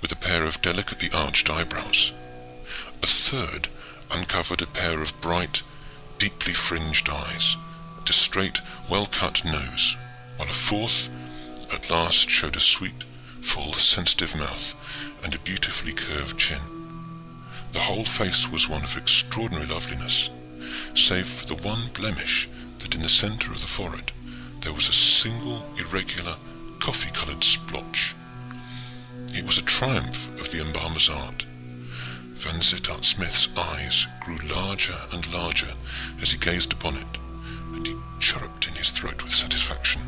with a pair of delicately arched eyebrows. A third uncovered a pair of bright, deeply fringed eyes, and a straight, well-cut nose, while a fourth at last showed a sweet, full, sensitive mouth and a beautifully curved chin. The whole face was one of extraordinary loveliness, save for the one blemish that in the centre of the forehead there was a single, irregular, coffee-coloured splotch. It was a triumph of the embalmer's art. Vansittart Smith's eyes grew larger and larger as he gazed upon it, and he chirruped in his throat with satisfaction.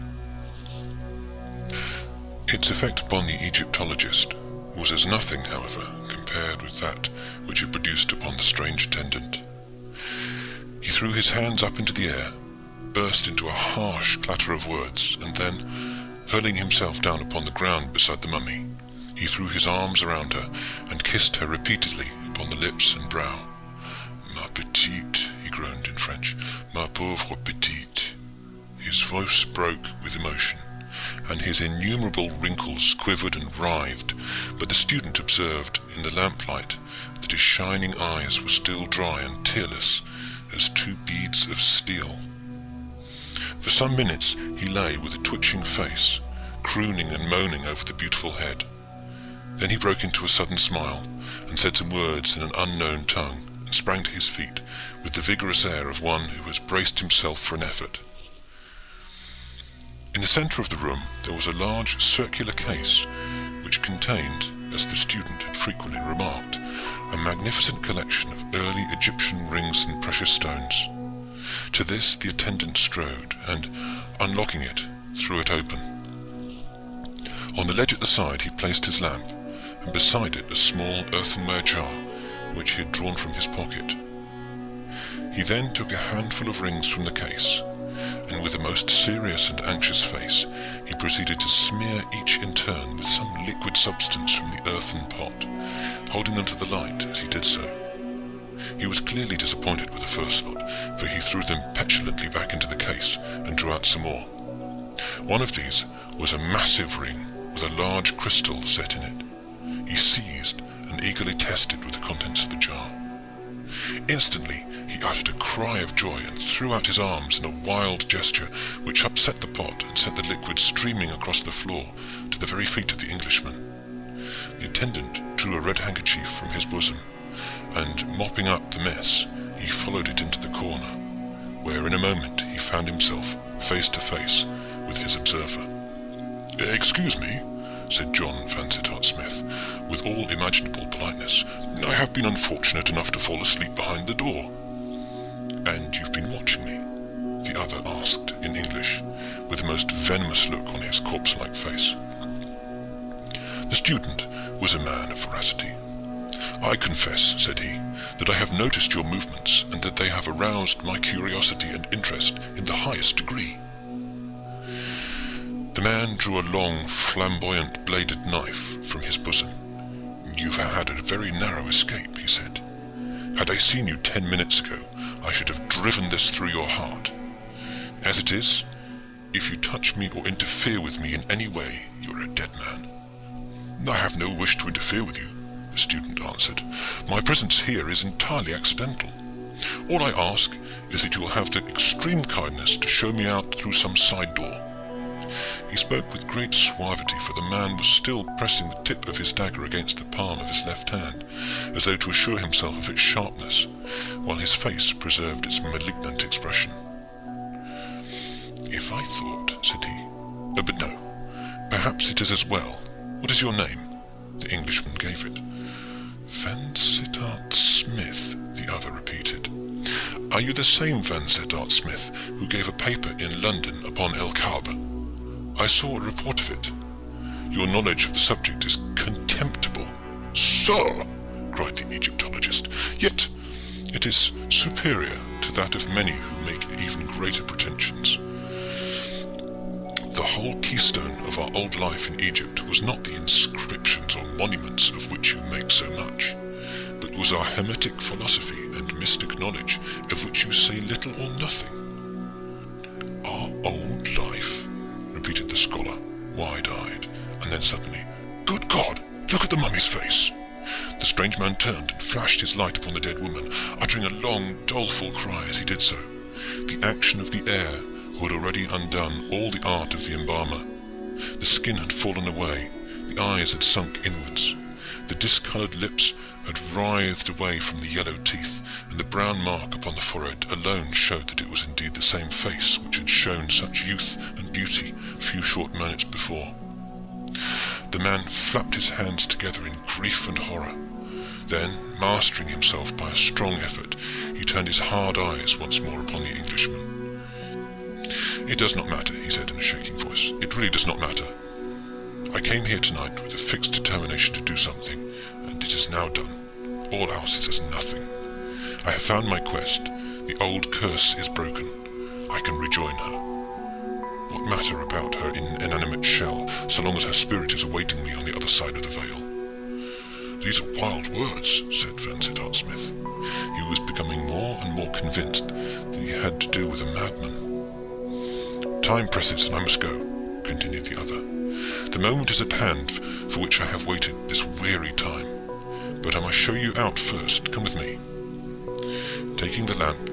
Its effect upon the Egyptologist was as nothing, however, compared with that which it produced upon the strange attendant. He threw his hands up into the air, burst into a harsh clatter of words, and then, hurling himself down upon the ground beside the mummy, he threw his arms around her and kissed her repeatedly upon the lips and brow. "Ma petite," he groaned in French, "ma pauvre petite." His voice broke with emotion, and his innumerable wrinkles quivered and writhed, but the student observed in the lamplight that his shining eyes were still dry and tearless as two beads of steel. For some minutes he lay with a twitching face, crooning and moaning over the beautiful head. Then he broke into a sudden smile, and said some words in an unknown tongue, and sprang to his feet, with the vigorous air of one who has braced himself for an effort. In the centre of the room there was a large circular case, which contained, as the student had frequently remarked, a magnificent collection of early Egyptian rings and precious stones. To this the attendant strode, and, unlocking it, threw it open. On the ledge at the side he placed his lamp, and beside it a small earthenware jar, which he had drawn from his pocket. He then took a handful of rings from the case, and with a most serious and anxious face he proceeded to smear each in turn with some liquid substance from the earthen pot, holding them to the light as he did so. He was clearly disappointed with the first lot, for he threw them petulantly back into the case and drew out some more. One of these was a massive ring with a large crystal set in it. He seized and eagerly tested with the contents of the jar. Instantly he uttered a cry of joy and threw out his arms in a wild gesture which upset the pot and sent the liquid streaming across the floor to the very feet of the Englishman. The attendant drew a red handkerchief from his bosom, and mopping up the mess, he followed it into the corner, where in a moment he found himself face to face with his observer. "Excuse me," said John Vansittart Smith, with all imaginable politeness. "I have been unfortunate enough to fall asleep behind the door." "And you've been watching me?" the other asked in English, with a most venomous look on his corpse-like face. The student was a man of veracity. "I confess," said he, "that I have noticed your movements, and that they have aroused my curiosity and interest in the highest degree." The man drew a long, flamboyant bladed knife from his bosom. "You've had a very narrow escape," he said. "Had I seen you 10 minutes ago, I should have driven this through your heart. As it is, if you touch me or interfere with me in any way, you are a dead man." "I have no wish to interfere with you," the student answered. "My presence here is entirely accidental. All I ask is that you will have the extreme kindness to show me out through some side door." He spoke with great suavity, for the man was still pressing the tip of his dagger against the palm of his left hand, as though to assure himself of its sharpness, while his face preserved its malignant expression. "If I thought," said he, "but no, perhaps it is as well. What is your name?" The Englishman gave it. "Vansittart Smith," the other repeated. Are you the same Vansittart Smith who gave a paper in London upon El Kaaba? I saw a report of it. Your knowledge of the subject is contemptible. Sir, cried the Egyptologist, yet it is superior to that of many who make even greater pretensions. The whole keystone of our old life in Egypt was not the inscriptions or monuments of which you make so much, but was our Hermetic philosophy and mystic knowledge, of which you say little or nothing. Our old life, repeated the scholar, wide-eyed, and then suddenly, good God, look at the mummy's face! The strange man turned and flashed his light upon the dead woman, uttering a long, doleful cry as he did so. The action of the air had already undone all the art of the embalmer. The skin had fallen away, the eyes had sunk inwards, the discoloured lips had writhed away from the yellow teeth, and the brown mark upon the forehead alone showed that it was indeed the same face which had shown such youth and beauty a few short minutes before. The man flapped his hands together in grief and horror. Then, mastering himself by a strong effort, he turned his hard eyes once more upon the Englishman. It does not matter, he said in a shaking voice. It really does not matter. I came here tonight with a fixed determination to do something, and it is now done. All else is as nothing. I have found my quest. The old curse is broken. I can rejoin her. What matter about her inanimate shell, so long as her spirit is awaiting me on the other side of the veil? These are wild words, said Vansittart Smith. He was becoming more and more convinced that he had to do with a madman. Time presses, and I must go, continued the other. The moment is at hand for which I have waited this weary time. But I must show you out first. Come with me. Taking the lamp,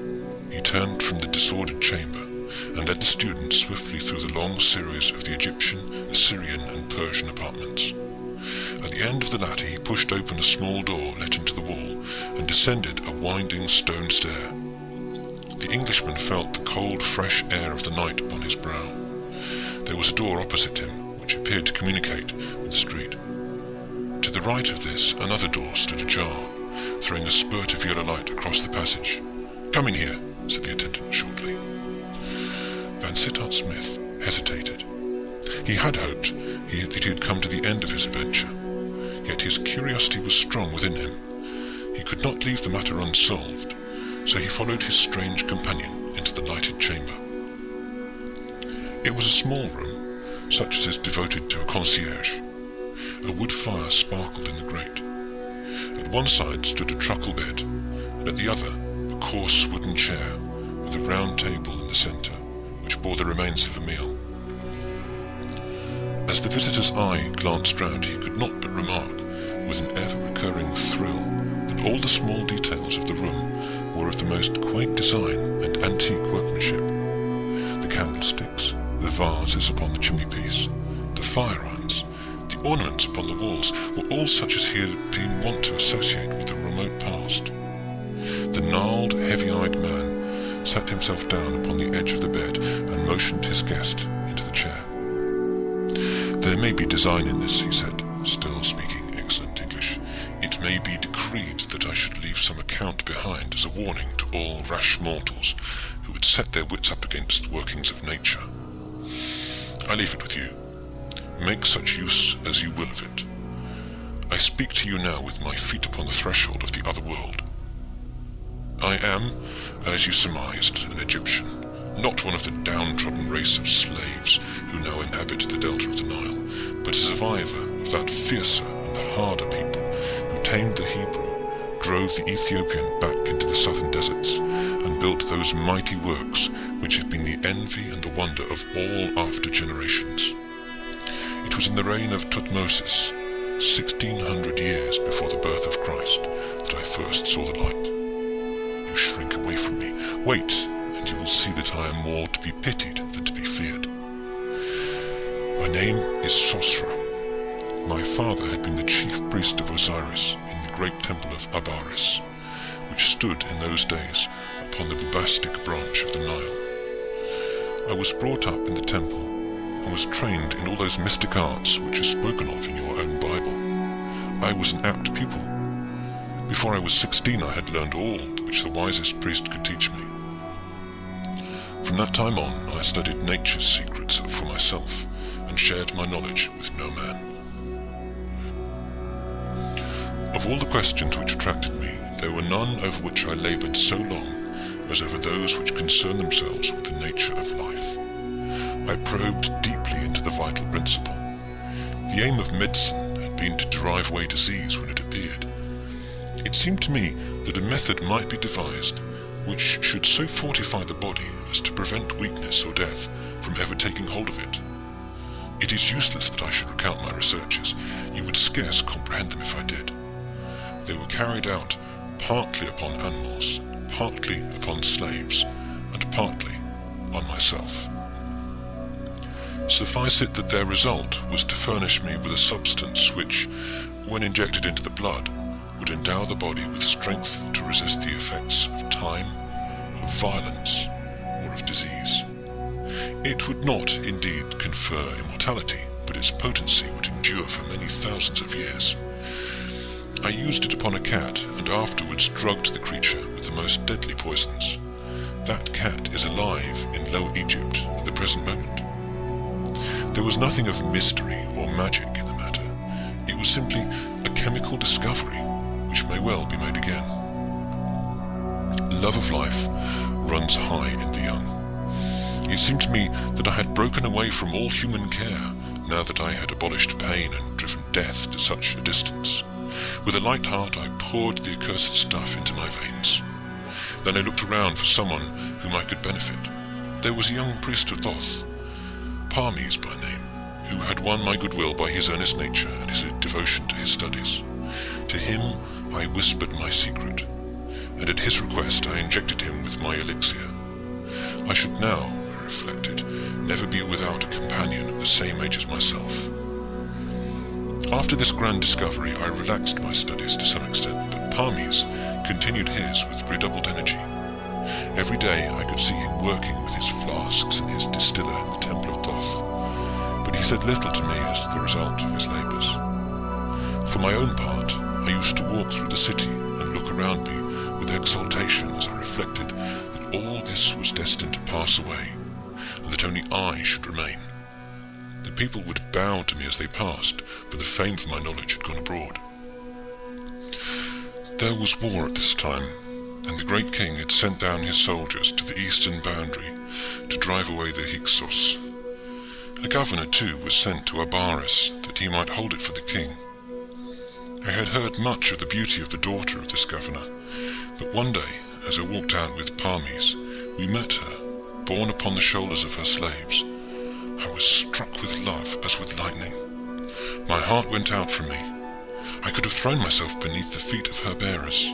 he turned from the disordered chamber and led the student swiftly through the long series of the Egyptian, Assyrian, and Persian apartments. At the end of the latter he pushed open a small door let into the wall and descended a winding stone stair. The Englishman felt the cold, fresh air of the night upon his brow. There was a door opposite him, which appeared to communicate with the street. To the right of this, another door stood ajar, throwing a spurt of yellow light across the passage. Come in here, said the attendant shortly. Vansittart Smith hesitated. He had hoped that he had come to the end of his adventure, yet his curiosity was strong within him. He could not leave the matter unsolved, so he followed his strange companion into the lighted chamber. It was a small room, such as is devoted to a concierge. A wood fire sparkled in the grate. At one side stood a truckle bed, and at the other a coarse wooden chair with a round table in the centre, which bore the remains of a meal. As the visitor's eye glanced round, he could not but remark, with an ever-recurring thrill, that all the small details of the room were of the most quaint design and antique workmanship. The candlesticks, the vases upon the chimney-piece, the fire-irons, the ornaments upon the walls were all such as he had been wont to associate with the remote past. The gnarled, heavy-eyed man sat himself down upon the edge of the bed and motioned his guest into the chair. There may be design in this, he said, still speaking excellent English. It may be decreed that I should leave some account behind as a warning to all rash mortals who would set their wits up against workings of nature. I leave it with you. Make such use as you will of it. I speak to you now with my feet upon the threshold of the other world. I am, as you surmised, an Egyptian, not one of the downtrodden race of slaves who now inhabit the delta of the Nile, but a survivor of that fiercer and harder people who tamed the Hebrew, drove the Ethiopian back into the southern deserts, and built those mighty works which have been the envy and the wonder of all after generations. It was in the reign of Tutmosis, 1600 years before the birth of Christ, that I first saw the light. You shrink away from me. Wait, and you will see that I am more to be pitied than to be feared. My name is Sosra. My father had been the chief priest of Osiris in the great temple of Abaris, which stood in those days upon the Bubastic branch of the Nile. I was brought up in the temple, and was trained in all those mystic arts which are spoken of in your own Bible. I was an apt pupil. Before I was 16, I had learned all which the wisest priest could teach me. From that time on, I studied nature's secrets for myself and shared my knowledge with no man. Of all the questions which attracted me, there were none over which I laboured so long as over those which concern themselves with the nature of life. I probed deeply into the vital principle. The aim of medicine had been to drive away disease when it appeared. It seemed to me that a method might be devised which should so fortify the body as to prevent weakness or death from ever taking hold of it. It is useless that I should recount my researches. You would scarce comprehend them if I did. They were carried out partly upon animals, partly upon slaves, and partly on myself. Suffice it that their result was to furnish me with a substance which, when injected into the blood, would endow the body with strength to resist the effects of time, of violence, or of disease. It would not, indeed, confer immortality, but its potency would endure for many thousands of years. I used it upon a cat, and afterwards drugged the creature with the most deadly poisons. That cat is alive in Lower Egypt at the present moment. There was nothing of mystery or magic in the matter. It was simply a chemical discovery, which may well be made again. Love of life runs high in the young. It seemed to me that I had broken away from all human care, now that I had abolished pain and driven death to such a distance. With a light heart I poured the accursed stuff into my veins. Then I looked around for someone whom I could benefit. There was a young priest of Thoth, Parmes by name, who had won my goodwill by his earnest nature and his devotion to his studies. To him I whispered my secret, and at his request I injected him with my elixir. I should now, I reflected, never be without a companion of the same age as myself. After this grand discovery I relaxed my studies to some extent, but Parmes continued his with redoubled energy. Every day I could see him working with his flasks and his distiller in the temple of Thoth, but he said little to me as the result of his labours. For my own part, I used to walk through the city and look around me with exultation as I reflected that all this was destined to pass away, and that only I should remain. The people would bow to me as they passed, but the fame of my knowledge had gone abroad. There was war at this time, and the great king had sent down his soldiers to the eastern boundary to drive away the Hyksos. A governor, too, was sent to Apparition that he might hold it for the king. I had heard much of the beauty of the daughter of this governor, but one day, as I walked out with Parmes, we met her, borne upon the shoulders of her slaves. I was struck with love as with lightning. My heart went out from me. I could have thrown myself beneath the feet of her bearers.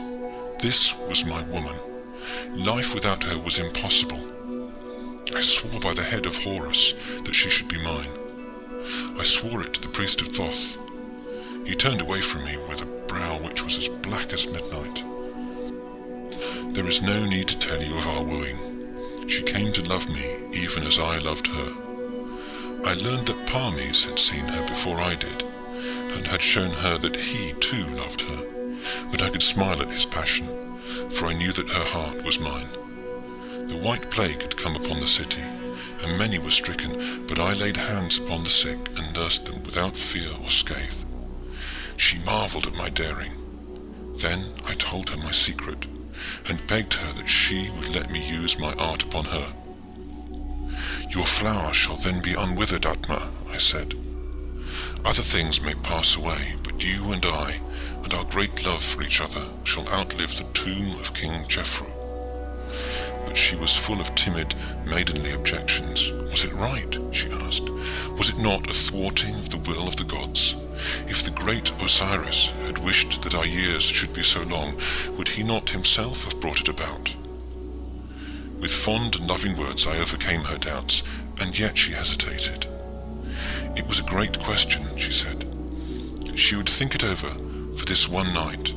This was my woman. Life without her was impossible. I swore by the head of Horus that she should be mine. I swore it to the priest of Thoth. He turned away from me with a brow which was as black as midnight. There is no need to tell you of our wooing. She came to love me even as I loved her. I learned that Parmes had seen her before I did, and had shown her that he too loved her, but I could smile at his passion, for I knew that her heart was mine. The white plague had come upon the city, and many were stricken, but I laid hands upon the sick and nursed them without fear or scathe. She marvelled at my daring. Then I told her my secret, and begged her that she would let me use my art upon her. "Your flower shall then be unwithered, Atma," I said. "Other things may pass away, but you and I, and our great love for each other, shall outlive the tomb of King Jeffru." But she was full of timid, maidenly objections. Was it right, she asked? Was it not a thwarting of the will of the gods? If the great Osiris had wished that our years should be so long, would he not himself have brought it about? With fond and loving words I overcame her doubts, and yet she hesitated. It was a great question, she said. She would think it over for this one night.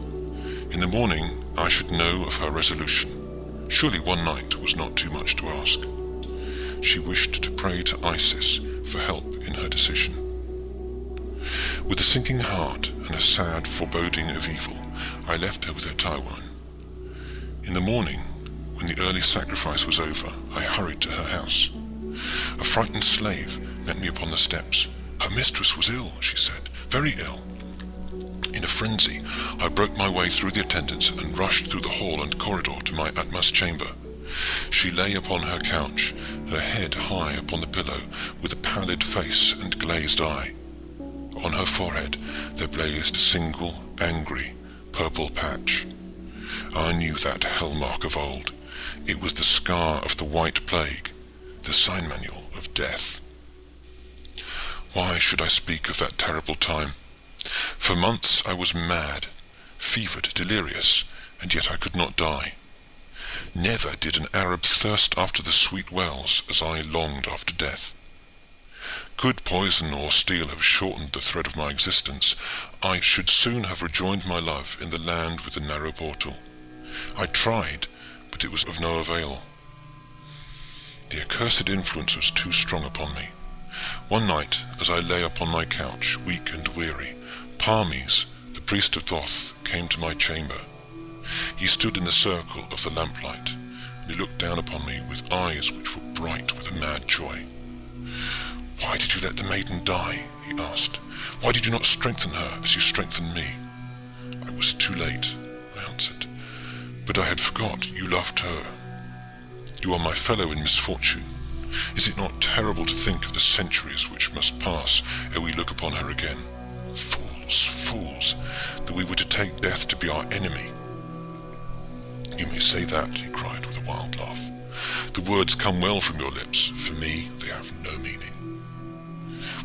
In the morning I should know of her resolution. Surely one night was not too much to ask. She wished to pray to Isis for help in her decision. With a sinking heart and a sad foreboding of evil, I left her with her Taiwan. In the morning, when the early sacrifice was over, I hurried to her house. A frightened slave met me upon the steps. Her mistress was ill, she said, very ill. In a frenzy, I broke my way through the attendants and rushed through the hall and corridor to my utmost chamber. She lay upon her couch, her head high upon the pillow, with a pallid face and glazed eye. On her forehead there blazed a single, angry, purple patch. I knew that hell mark of old. It was the scar of the White Plague, the sign manual of death. Why should I speak of that terrible time? For months I was mad, fevered, delirious, and yet I could not die. Never did an Arab thirst after the sweet wells as I longed after death. Could poison or steel have shortened the thread of my existence, I should soon have rejoined my love in the land with the narrow portal. I tried, but it was of no avail. The accursed influence was too strong upon me. One night, as I lay upon my couch, weak and weary, Parmes, the priest of Thoth, came to my chamber. He stood in the circle of the lamplight, and he looked down upon me with eyes which were bright with a mad joy. "Why did you let the maiden die?" he asked. "Why did you not strengthen her as you strengthened me?" "I was too late," I answered. "But I had forgot you loved her. You are my fellow in misfortune. Is it not terrible to think of the centuries which must pass ere we look upon her again? Fools, fools, that we were to take death to be our enemy." "You may say that," he cried with a wild laugh. "The words come well from your lips. For me, they have no meaning."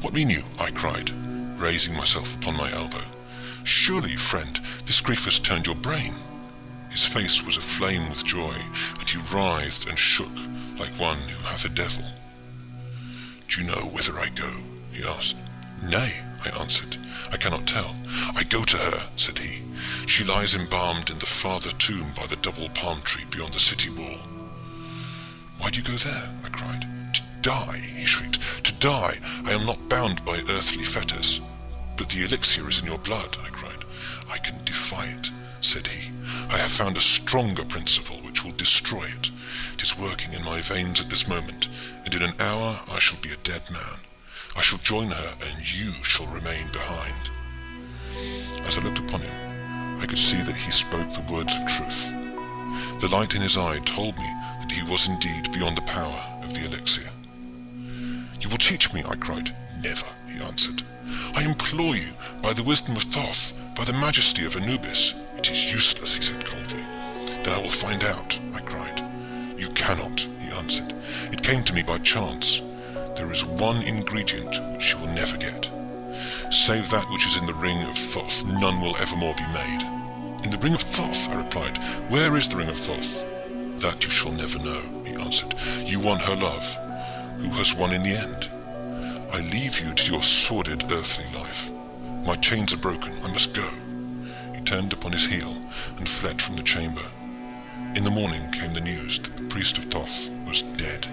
"What mean you?" I cried, raising myself upon my elbow. "Surely, friend, this grief has turned your brain." His face was aflame with joy, and he writhed and shook like one who hath a devil. "Do you know whither I go?" he asked. "Nay," I answered, "I cannot tell." "I go to her," said he. "She lies embalmed in the farther tomb by the double palm tree beyond the city wall." "Why do you go there?" I cried. "To die," he shrieked. "To die! I am not bound by earthly fetters." "But the elixir is in your blood," I cried. "I can defy it," said he. "I have found a stronger principle which will destroy it. It is working in my veins at this moment, and in an hour I shall be a dead man. I shall join her, and you shall remain behind." As I looked upon him, I could see that he spoke the words of truth. The light in his eye told me that he was indeed beyond the power of the elixir. "You will teach me," I cried. "Never," he answered. "I implore you, by the wisdom of Thoth, by the majesty of Anubis." "It is useless," he said coldly. "Then I will find out," I cried. "You cannot," he answered. "It came to me by chance. There is one ingredient which you will never get. Save that which is in the Ring of Thoth, none will evermore be made." "In the Ring of Thoth?" I replied. "Where is the Ring of Thoth?" "That you shall never know," he answered. "You won her love. Who has won in the end? I leave you to your sordid earthly life. My chains are broken. I must go." He turned upon his heel and fled from the chamber. In the morning came the news that the priest of Thoth was dead.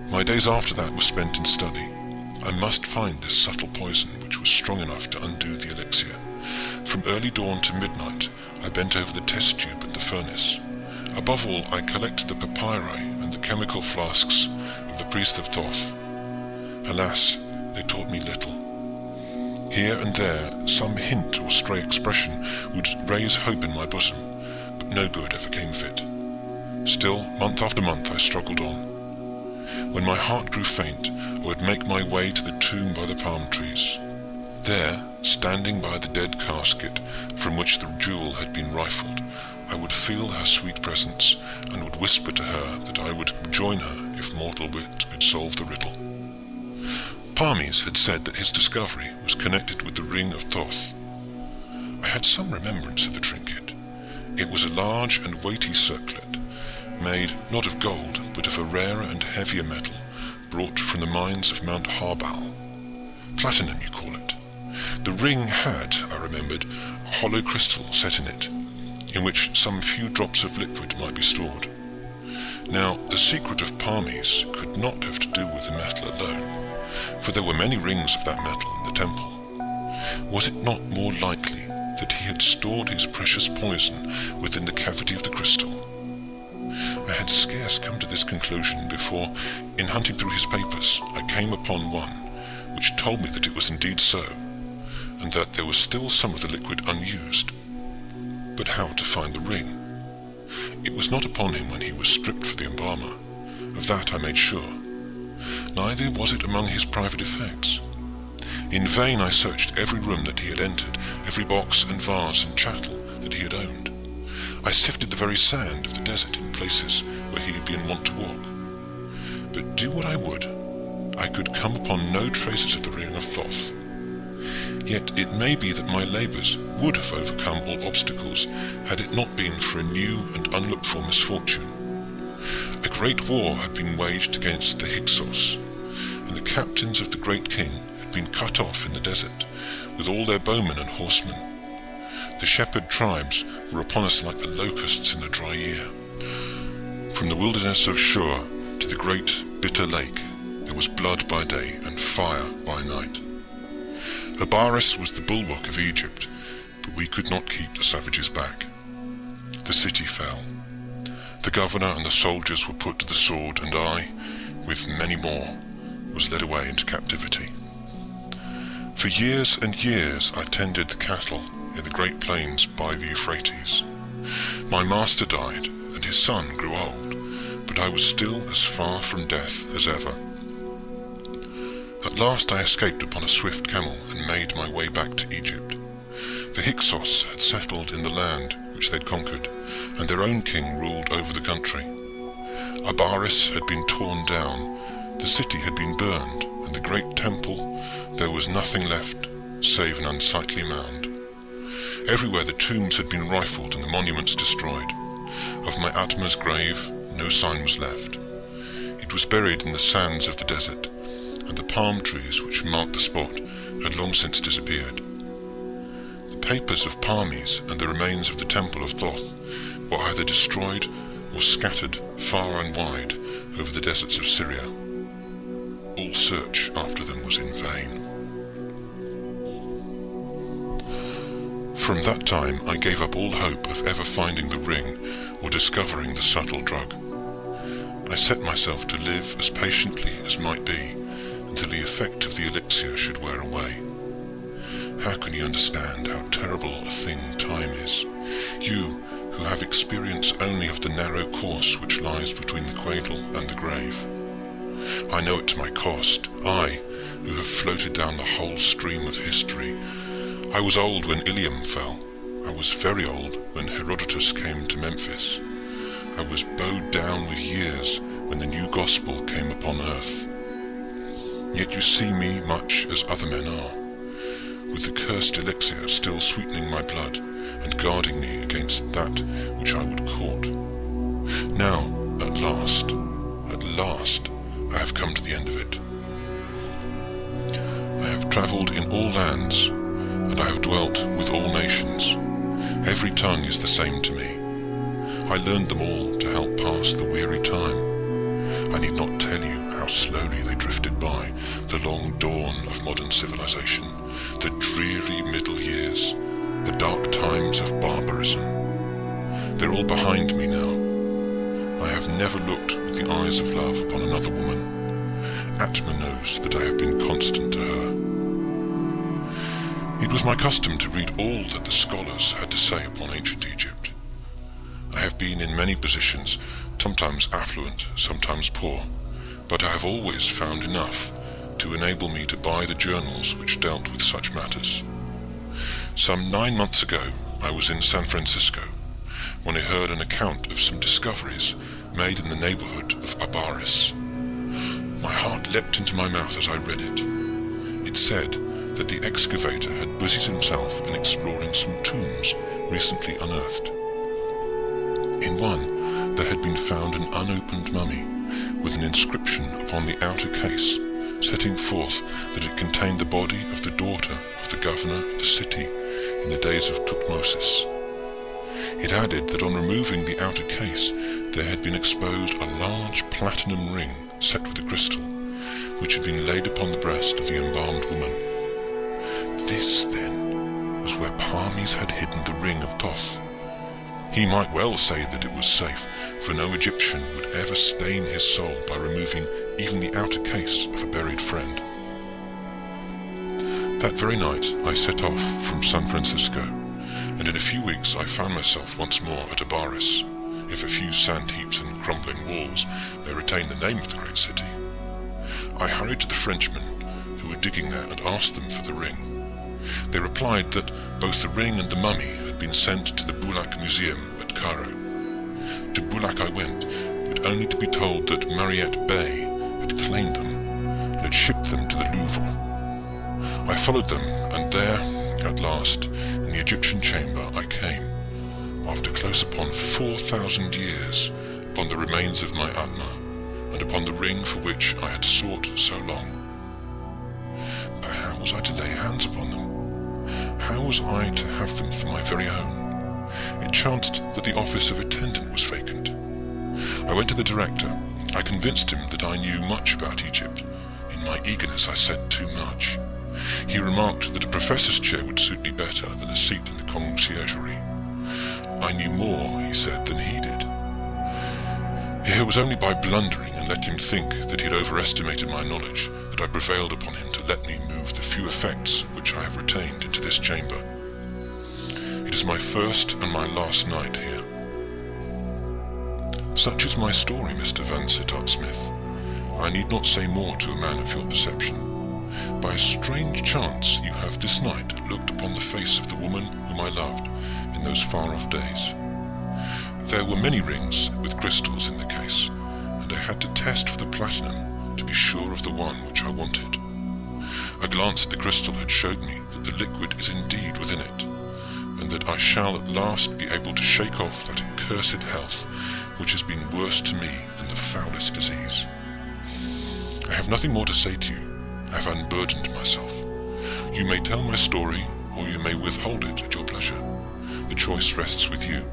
My days after that were spent in study. I must find this subtle poison which was strong enough to undo the elixir. From early dawn to midnight I bent over the test tube and the furnace. Above all, I collected the papyri and the chemical flasks of the priest of Thoth. Alas, they taught me little. Here and there some hint or stray expression would raise hope in my bosom, but no good ever came of it. Still, month after month I struggled on. When my heart grew faint, I would make my way to the tomb by the palm trees. There, standing by the dead casket from which the jewel had been rifled, I would feel her sweet presence, and would whisper to her that I would join her if mortal wit could solve the riddle. Parmes had said that his discovery was connected with the Ring of Thoth. I had some remembrance of the trinket. It was a large and weighty circlet, made not of gold, but of a rarer and heavier metal, brought from the mines of Mount Harbal. Platinum, you call it. The ring had, I remembered, a hollow crystal set in it, in which some few drops of liquid might be stored. Now, the secret of Parmes could not have to do with the metal alone. for there were many rings of that metal in the temple. Was it not more likely that he had stored his precious poison within the cavity of the crystal? I had scarce come to this conclusion before, in hunting through his papers, I came upon one which told me that it was indeed so, and that there was still some of the liquid unused. But how to find the ring? It was not upon him when he was stripped for the embalmer. Of that I made sure. Neither was it among his private effects. In vain I searched every room that he had entered, every box and vase and chattel that he had owned. I sifted the very sand of the desert in places where he had been wont to walk. But do what I would, I could come upon no traces of the Ring of Thoth. Yet it may be that my labours would have overcome all obstacles had it not been for a new and unlooked-for misfortune. A great war had been waged against the Hyksos, and the captains of the great king had been cut off in the desert, with all their bowmen and horsemen. The shepherd tribes were upon us like the locusts in a dry year. From the wilderness of Shur to the great bitter lake, there was blood by day and fire by night. Apparition was the bulwark of Egypt, but we could not keep the savages back. The city fell. The governor and the soldiers were put to the sword, and I, with many more, was led away into captivity. For years and years I tended the cattle in the great plains by the Euphrates. My master died, and his son grew old, but I was still as far from death as ever. At last I escaped upon a swift camel and made my way back to Egypt. The Hyksos had settled in the land which they'd conquered, and their own king ruled over the country. Apparition had been torn down, the city had been burned, and the great temple there was nothing left save an unsightly mound. Everywhere the tombs had been rifled and the monuments destroyed. Of my Atma's grave no sign was left. It was buried in the sands of the desert, and the palm trees which marked the spot had long since disappeared. The papers of Parmes and the remains of the temple of Thoth were either destroyed or scattered far and wide over the deserts of Syria. All search after them was in vain. From that time I gave up all hope of ever finding the ring or discovering the subtle drug. I set myself to live as patiently as might be until the effect of the elixir should wear away. How can you understand how terrible a thing time is, you who have experience only of the narrow course which lies between the cradle and the grave? I know it to my cost, I, who have floated down the whole stream of history. I was old when Ilium fell. I was very old when Herodotus came to Memphis. I was bowed down with years when the new gospel came upon earth. Yet you see me much as other men are, with the cursed elixir still sweetening my blood and guarding me against that which I would court. Now, at last, I have come to the end of it. I have travelled in all lands, and I have dwelt with all nations. Every tongue is the same to me. I learned them all to help pass the weary time. I need not tell you how slowly they drifted by, the long dawn of modern civilization, the dreary middle years, the dark times of barbarism. They're all behind me now. I have never looked with the eyes of love upon another woman. Atma knows that I have been constant to her. It was my custom to read all that the scholars had to say upon ancient Egypt. I have been in many positions, sometimes affluent, sometimes poor, but I have always found enough to enable me to buy the journals which dealt with such matters. Some 9 months ago I was in San Francisco, when I heard an account of some discoveries made in the neighborhood of Apparition. My heart leapt into my mouth as I read it. It said that the excavator had busied himself in exploring some tombs recently unearthed. In one, there had been found an unopened mummy with an inscription upon the outer case, setting forth that it contained the body of the daughter of the governor of the city in the days of Tutmosis. It added that on removing the outer case, there had been exposed a large platinum ring set with a crystal, which had been laid upon the breast of the embalmed woman. This, then, was where Parmes had hidden the Ring of Thoth. He might well say that it was safe, for no Egyptian would ever stain his soul by removing even the outer case of a buried friend. That very night I set off from San Francisco, and in a few weeks I found myself once more at Apparition, if a few sand heaps and crumbling walls may retain the name of the great city. I hurried to the Frenchmen who were digging there and asked them for the ring. They replied that both the ring and the mummy had been sent to the Boulac Museum at Cairo. To Boulac I went, but only to be told that Mariette Bey had claimed them and had shipped them to the Louvre. I followed them, and there, at last, in the Egyptian chamber, I came, after close upon 4,000 years, upon the remains of my Atma, and upon the ring for which I had sought so long. But how was I to lay hands upon them? How was I to have them for my very own? It chanced that the office of attendant was vacant. I went to the director. I convinced him that I knew much about Egypt. In my eagerness I said too much. He remarked that a professor's chair would suit me better than a seat in the conciergerie. I knew more, he said, than he did. It was only by blundering and let him think that he had overestimated my knowledge that I prevailed upon him to let me move the few effects which I have retained into this chamber. It is my first and my last night here. Such is my story, Mr. Vansittart Smith. I need not say more to a man of your perception. By a strange chance you have this night looked upon the face of the woman whom I loved in those far-off days. There were many rings with crystals in the case, and I had to test for the platinum to be sure of the one which I wanted. A glance at the crystal had showed me that the liquid is indeed within it, and that I shall at last be able to shake off that accursed health which has been worse to me than the foulest disease. I have nothing more to say to you. I have unburdened myself. You may tell my story, or you may withhold it at your pleasure. The choice rests with you.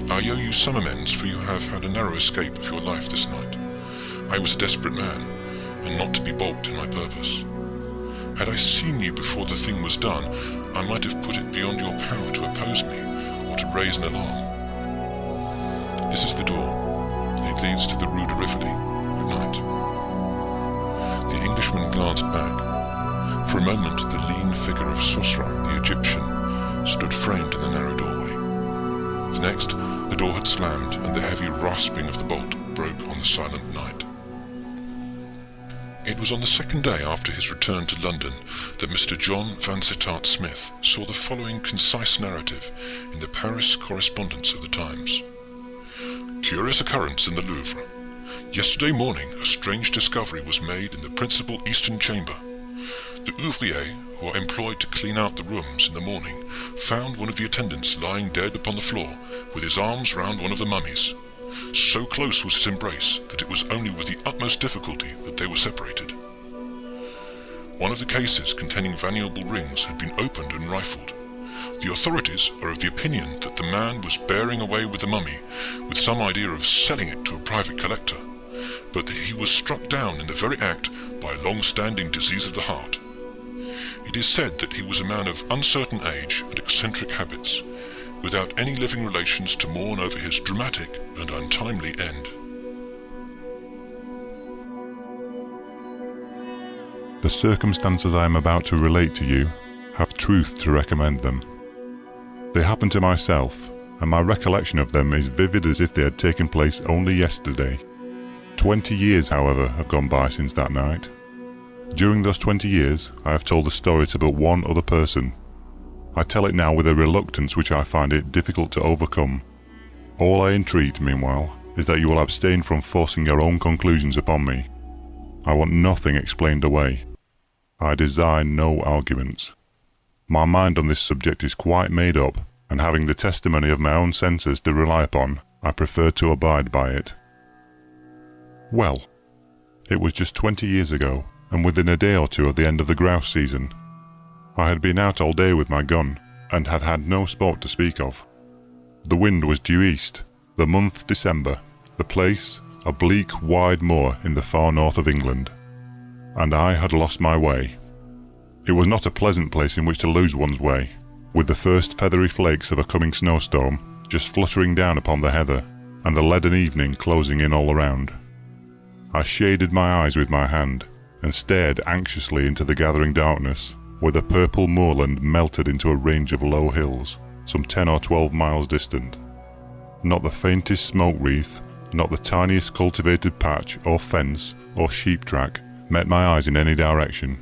I owe you some amends, for you have had a narrow escape of your life this night. I was a desperate man, and not to be balked in my purpose. Had I seen you before the thing was done, I might have put it beyond your power to oppose me, or to raise an alarm. This is the door. It leads to the Rue de Rivoli. Good night. The Englishman glanced back. For a moment the lean figure of Susra, the Egyptian, stood framed in the narrow doorway. The next, the door had slammed, and the heavy rasping of the bolt broke on the silent night. It was on the second day after his return to London that Mr. John Vansittart Smith saw the following concise narrative in the Paris correspondence of the Times. Curious occurrence in the Louvre. Yesterday morning a strange discovery was made in the principal eastern chamber. The ouvriers who are employed to clean out the rooms in the morning found one of the attendants lying dead upon the floor with his arms round one of the mummies. So close was his embrace that it was only with the utmost difficulty that they were separated. One of the cases containing valuable rings had been opened and rifled. The authorities are of the opinion that the man was bearing away with the mummy with some idea of selling it to a private collector, but that he was struck down in the very act by a long-standing disease of the heart. It is said that he was a man of uncertain age and eccentric habits, without any living relations to mourn over his dramatic and untimely end. The circumstances I am about to relate to you have truth to recommend them. They happened to myself, and my recollection of them is vivid as if they had taken place only yesterday. 20 years, however, have gone by since that night. During those 20 years, I have told the story to but one other person. I tell it now with a reluctance which I find it difficult to overcome. All I entreat, meanwhile, is that you will abstain from forcing your own conclusions upon me. I want nothing explained away. I desire no arguments. My mind on this subject is quite made up, and having the testimony of my own senses to rely upon, I prefer to abide by it. Well, it was just 20 years ago, and within a day or two of the end of the grouse season. I had been out all day with my gun, and had had no sport to speak of. The wind was due east, the month December, the place a bleak, wide moor in the far north of England. and I had lost my way. It was not a pleasant place in which to lose one's way, with the first feathery flakes of a coming snowstorm just fluttering down upon the heather, and the leaden evening closing in all around. I shaded my eyes with my hand, and stared anxiously into the gathering darkness, where the purple moorland melted into a range of low hills, some 10 or 12 miles distant. Not the faintest smoke wreath, not the tiniest cultivated patch or fence or sheep track met my eyes in any direction.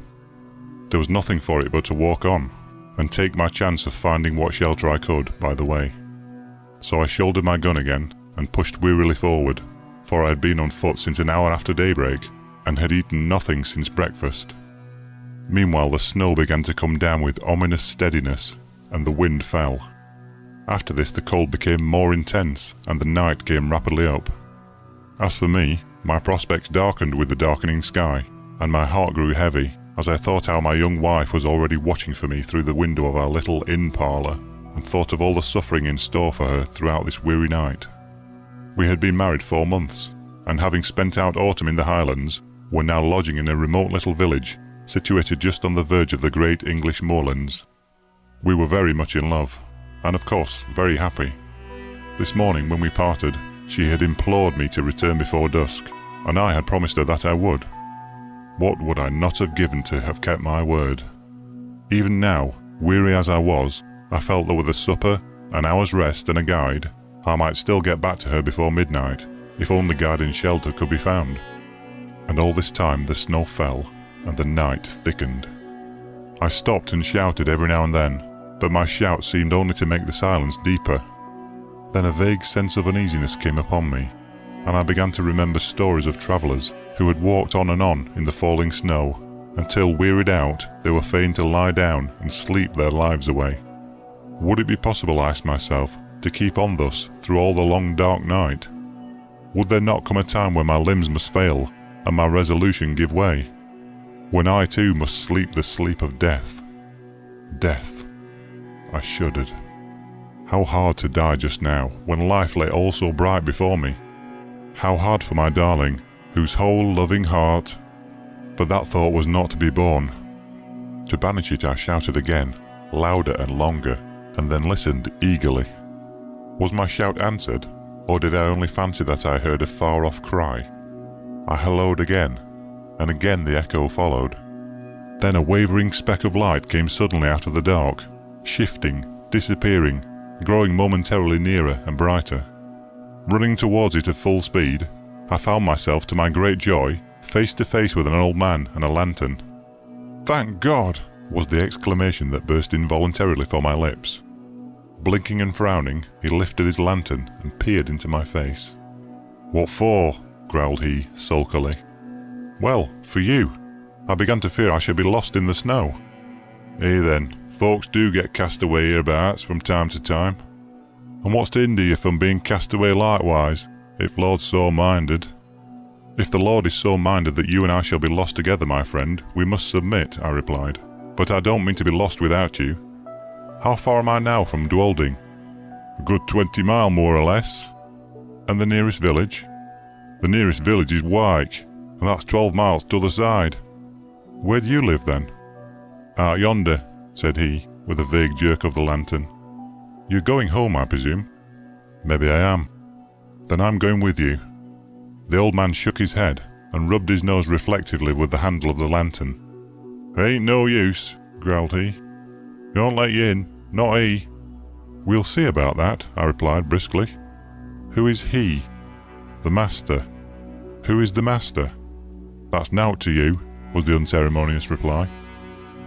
There was nothing for it but to walk on, and take my chance of finding what shelter I could by the way. So I shouldered my gun again, and pushed wearily forward, for I had been on foot since an hour after daybreak, and had eaten nothing since breakfast. Meanwhile the snow began to come down with ominous steadiness, and the wind fell. After this the cold became more intense, and the night came rapidly up. As for me, my prospects darkened with the darkening sky, and my heart grew heavy as I thought how my young wife was already watching for me through the window of our little inn parlour, and thought of all the suffering in store for her throughout this weary night. We had been married 4 months, and having spent out autumn in the Highlands, were now lodging in a remote little village, situated just on the verge of the great English moorlands. We were very much in love, and of course very happy. This morning when we parted, she had implored me to return before dusk, and I had promised her that I would. What would I not have given to have kept my word? Even now, weary as I was, I felt that with a supper, an hour's rest and a guide, I might still get back to her before midnight, if only guide and shelter could be found. And all this time the snow fell, and the night thickened. I stopped and shouted every now and then, but my shout seemed only to make the silence deeper. Then a vague sense of uneasiness came upon me, and I began to remember stories of travellers who had walked on and on in the falling snow, until wearied out they were fain to lie down and sleep their lives away. Would it be possible, I asked myself, to keep on thus through all the long dark night? Would there not come a time when my limbs must fail, and my resolution give way? When I too must sleep the sleep of death? Death. I shuddered. How hard to die just now, when life lay all so bright before me. How hard for my darling, whose whole loving heart... But that thought was not to be borne. To banish it I shouted again, louder and longer, and then listened eagerly. Was my shout answered, or did I only fancy that I heard a far-off cry? I hallooed again, and again the echo followed. Then a wavering speck of light came suddenly out of the dark, shifting, disappearing, growing momentarily nearer and brighter. Running towards it at full speed, I found myself, to my great joy, face to face with an old man and a lantern. "Thank God!" was the exclamation that burst involuntarily from my lips. Blinking and frowning, he lifted his lantern and peered into my face. "What for?" growled he, sulkily. "Well, for you. I began to fear I should be lost in the snow." "Eh then, folks do get cast away hereabouts from time to time. And what's to hinder you from being cast away likewise, if Lord's so minded?" "If the Lord is so minded that you and I shall be lost together, my friend, we must submit," I replied. "But I don't mean to be lost without you. How far am I now from Dwolding?" "A good 20 mile, more or less." "And the nearest village?" "The nearest village is Wyke, and that's 12 miles t'other side." "Where do you live then?" "Out yonder," said he, with a vague jerk of the lantern. "You're going home, I presume?" "Maybe I am." "Then I'm going with you." The old man shook his head, and rubbed his nose reflectively with the handle of the lantern. "Ain't no use," growled he. "He won't let you in, not he." "We'll see about that," I replied briskly. "Who is he?" "The master." "Who is the master?" "That's nowt to you," was the unceremonious reply.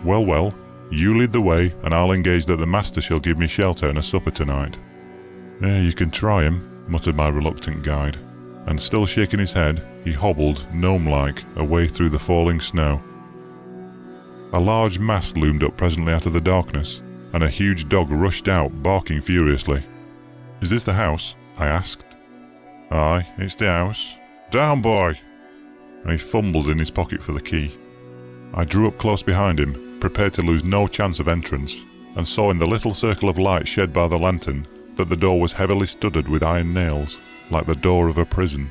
"Well, well, you lead the way, and I'll engage that the master shall give me shelter and a supper tonight." "You can try him," muttered my reluctant guide, and still shaking his head, he hobbled, gnome-like, away through the falling snow. A large mast loomed up presently out of the darkness, and a huge dog rushed out, barking furiously. "Is this the house?" I asked. "Aye, it's the house. Down, boy!" And he fumbled in his pocket for the key. I drew up close behind him, prepared to lose no chance of entrance, and saw in the little circle of light shed by the lantern that the door was heavily studded with iron nails, like the door of a prison.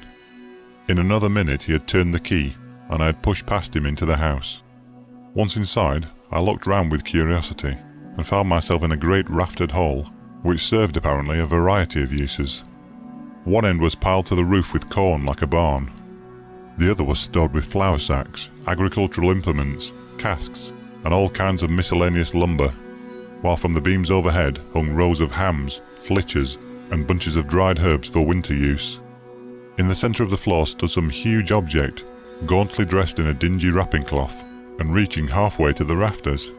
In another minute he had turned the key, and I had pushed past him into the house. Once inside, I looked round with curiosity, and found myself in a great raftered hall, which served apparently a variety of uses. One end was piled to the roof with corn like a barn. The other was stored with flour sacks, agricultural implements, casks, and all kinds of miscellaneous lumber, while from the beams overhead hung rows of hams, flitches, and bunches of dried herbs for winter use. In the centre of the floor stood some huge object, gauntly dressed in a dingy wrapping cloth, and reaching halfway to the rafters.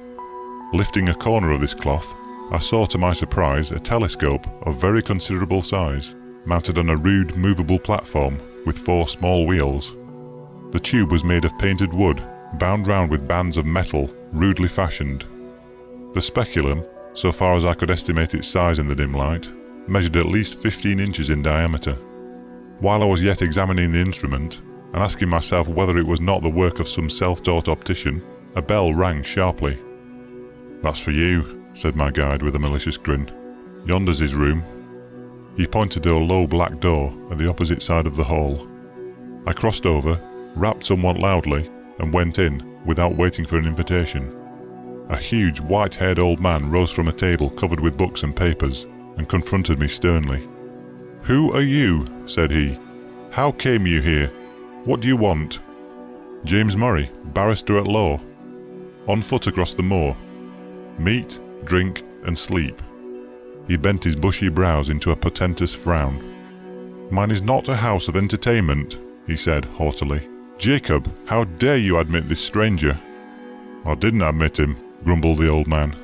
Lifting a corner of this cloth, I saw to my surprise a telescope of very considerable size, mounted on a rude movable platform with 4 small wheels. The tube was made of painted wood, bound round with bands of metal, rudely fashioned. The speculum, so far as I could estimate its size in the dim light, measured at least 15 inches in diameter. While I was yet examining the instrument, and asking myself whether it was not the work of some self-taught optician, a bell rang sharply. "That's for you," said my guide with a malicious grin. "Yonder's his room." He pointed to a low black door at the opposite side of the hall. I crossed over, rapped somewhat loudly, and went in, without waiting for an invitation. A huge, white-haired old man rose from a table covered with books and papers, and confronted me sternly. "Who are you?" said he. "How came you here? What do you want?" "James Murray, barrister at law. On foot across the moor. Meat, drink, and sleep." He bent his bushy brows into a portentous frown. "Mine is not a house of entertainment," he said haughtily. "Jacob, how dare you admit this stranger?" "I didn't admit him," grumbled the old man.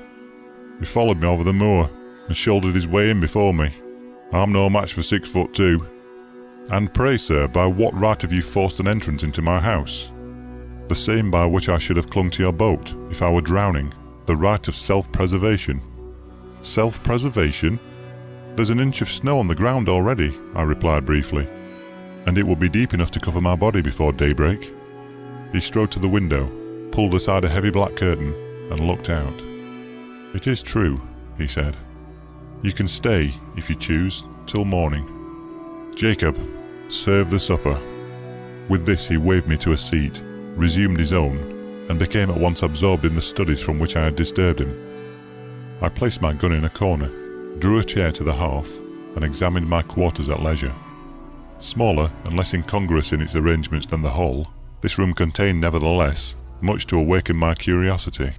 "He followed me over the moor, and shouldered his way in before me. I'm no match for 6'2". "And pray, sir, by what right have you forced an entrance into my house?" "The same by which I should have clung to your boat, if I were drowning, the right of self-preservation." "Self-preservation? There's an inch of snow on the ground already," I replied briefly, "and it will be deep enough to cover my body before daybreak." He strode to the window, pulled aside a heavy black curtain, and looked out. "It is true," he said. "You can stay, if you choose, till morning. Jacob, serve the supper." With this he waved me to a seat, resumed his own, and became at once absorbed in the studies from which I had disturbed him. I placed my gun in a corner, drew a chair to the hearth, and examined my quarters at leisure. Smaller and less incongruous in its arrangements than the hall, this room contained nevertheless much to awaken my curiosity.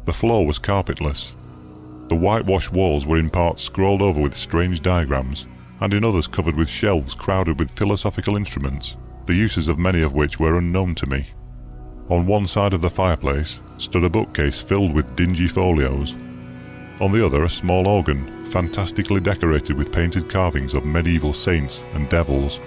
The floor was carpetless. The whitewashed walls were in parts scrawled over with strange diagrams, and in others covered with shelves crowded with philosophical instruments, the uses of many of which were unknown to me. On one side of the fireplace stood a bookcase filled with dingy folios. On the other a small organ, fantastically decorated with painted carvings of medieval saints and devils.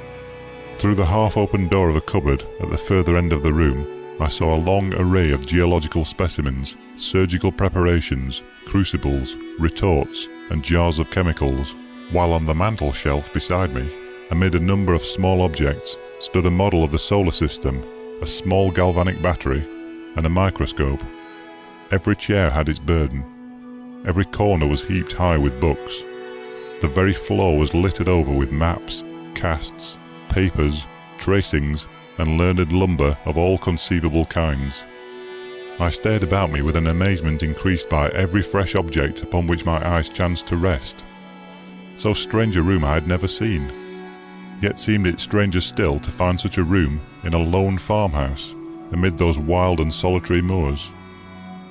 Through the half-open door of a cupboard at the further end of the room, I saw a long array of geological specimens, surgical preparations, crucibles, retorts, and jars of chemicals, while on the mantel shelf beside me, amid a number of small objects, stood a model of the solar system, a small galvanic battery, and a microscope. Every chair had its burden. Every corner was heaped high with books. The very floor was littered over with maps, casts, papers, tracings, and learned lumber of all conceivable kinds. I stared about me with an amazement increased by every fresh object upon which my eyes chanced to rest. So strange a room I had never seen. Yet seemed it stranger still to find such a room in a lone farmhouse, amid those wild and solitary moors.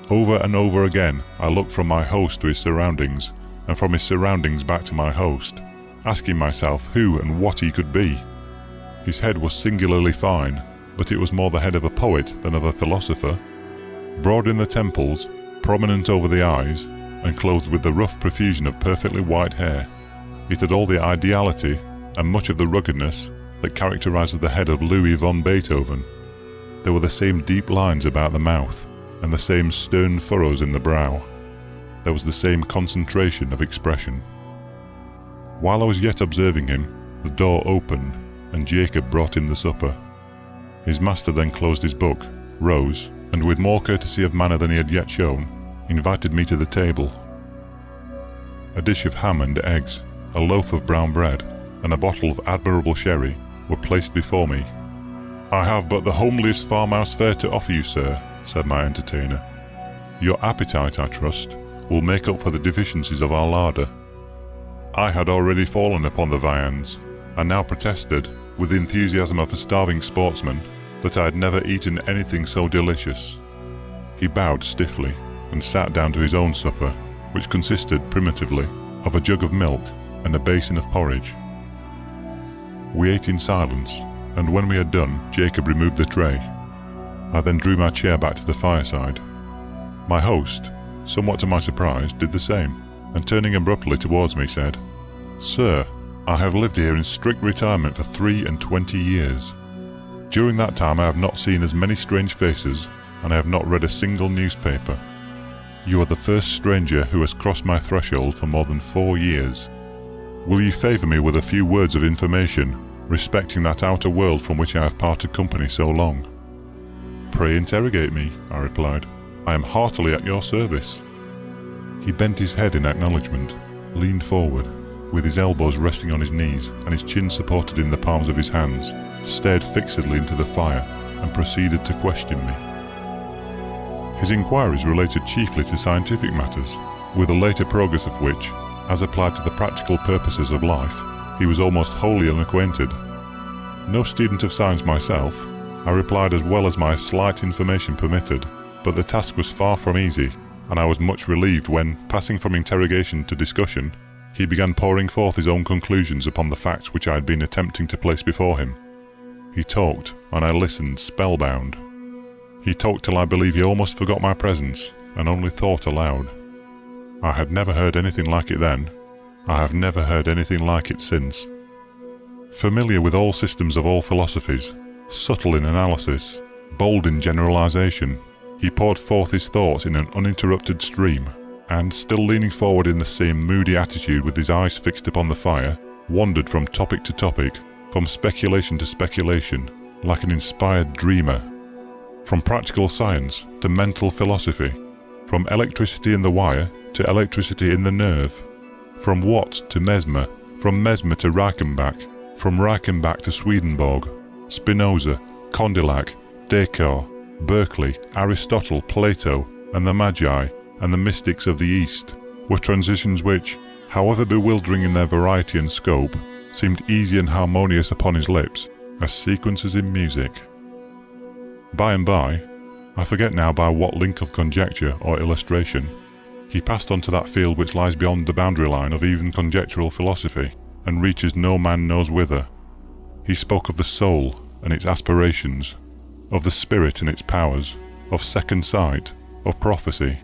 Over and over again I looked from my host to his surroundings, and from his surroundings back to my host, asking myself who and what he could be. His head was singularly fine, but it was more the head of a poet than of a philosopher. Broad in the temples, prominent over the eyes, and clothed with the rough profusion of perfectly white hair, it had all the ideality and much of the ruggedness that characterizes the head of Louis von Beethoven. There were the same deep lines about the mouth, and the same stern furrows in the brow. There was the same concentration of expression. While I was yet observing him, the door opened, and Jacob brought in the supper. His master then closed his book, rose, and with more courtesy of manner than he had yet shown, invited me to the table. A dish of ham and eggs, a loaf of brown bread, and a bottle of admirable sherry were placed before me. "I have but the homeliest farmhouse fare to offer you, sir," said my entertainer. "Your appetite, I trust, will make up for the deficiencies of our larder." I had already fallen upon the viands, and now protested, with the enthusiasm of a starving sportsman, that I had never eaten anything so delicious. He bowed stiffly, and sat down to his own supper, which consisted, primitively, of a jug of milk and a basin of porridge. We ate in silence, and when we had done, Jacob removed the tray. I then drew my chair back to the fireside. My host, somewhat to my surprise, did the same, and turning abruptly towards me said, "Sir, I have lived here in strict retirement for 23 years. During that time I have not seen as many strange faces, and I have not read a single newspaper. You are the first stranger who has crossed my threshold for more than 4 years. Will you favour me with a few words of information respecting that outer world from which I have parted company so long?" "Pray interrogate me," I replied. "I am heartily at your service." He bent his head in acknowledgement, leaned forward, with his elbows resting on his knees and his chin supported in the palms of his hands, stared fixedly into the fire, and proceeded to question me. His inquiries related chiefly to scientific matters, with the later progress of which, as applied to the practical purposes of life, he was almost wholly unacquainted. No student of science myself, I replied as well as my slight information permitted, but the task was far from easy, and I was much relieved when, passing from interrogation to discussion, he began pouring forth his own conclusions upon the facts which I had been attempting to place before him. He talked, and I listened spellbound. He talked till I believe he almost forgot my presence, and only thought aloud. I had never heard anything like it then. I have never heard anything like it since. Familiar with all systems of all philosophies, subtle in analysis, bold in generalization, he poured forth his thoughts in an uninterrupted stream, and, still leaning forward in the same moody attitude with his eyes fixed upon the fire, wandered from topic to topic, from speculation to speculation, like an inspired dreamer. From practical science to mental philosophy, from electricity in the wire to electricity in the nerve, from Watt to Mesmer, from Mesmer to Reichenbach, from Reichenbach to Swedenborg, Spinoza, Condillac, Descartes, Berkeley, Aristotle, Plato, and the Magi, and the mystics of the East, were transitions which, however bewildering in their variety and scope, seemed easy and harmonious upon his lips, as sequences in music. By and by, I forget now by what link of conjecture or illustration, he passed on to that field which lies beyond the boundary line of even conjectural philosophy, and reaches no man knows whither. He spoke of the soul and its aspirations, of the spirit and its powers, of second sight, of prophecy,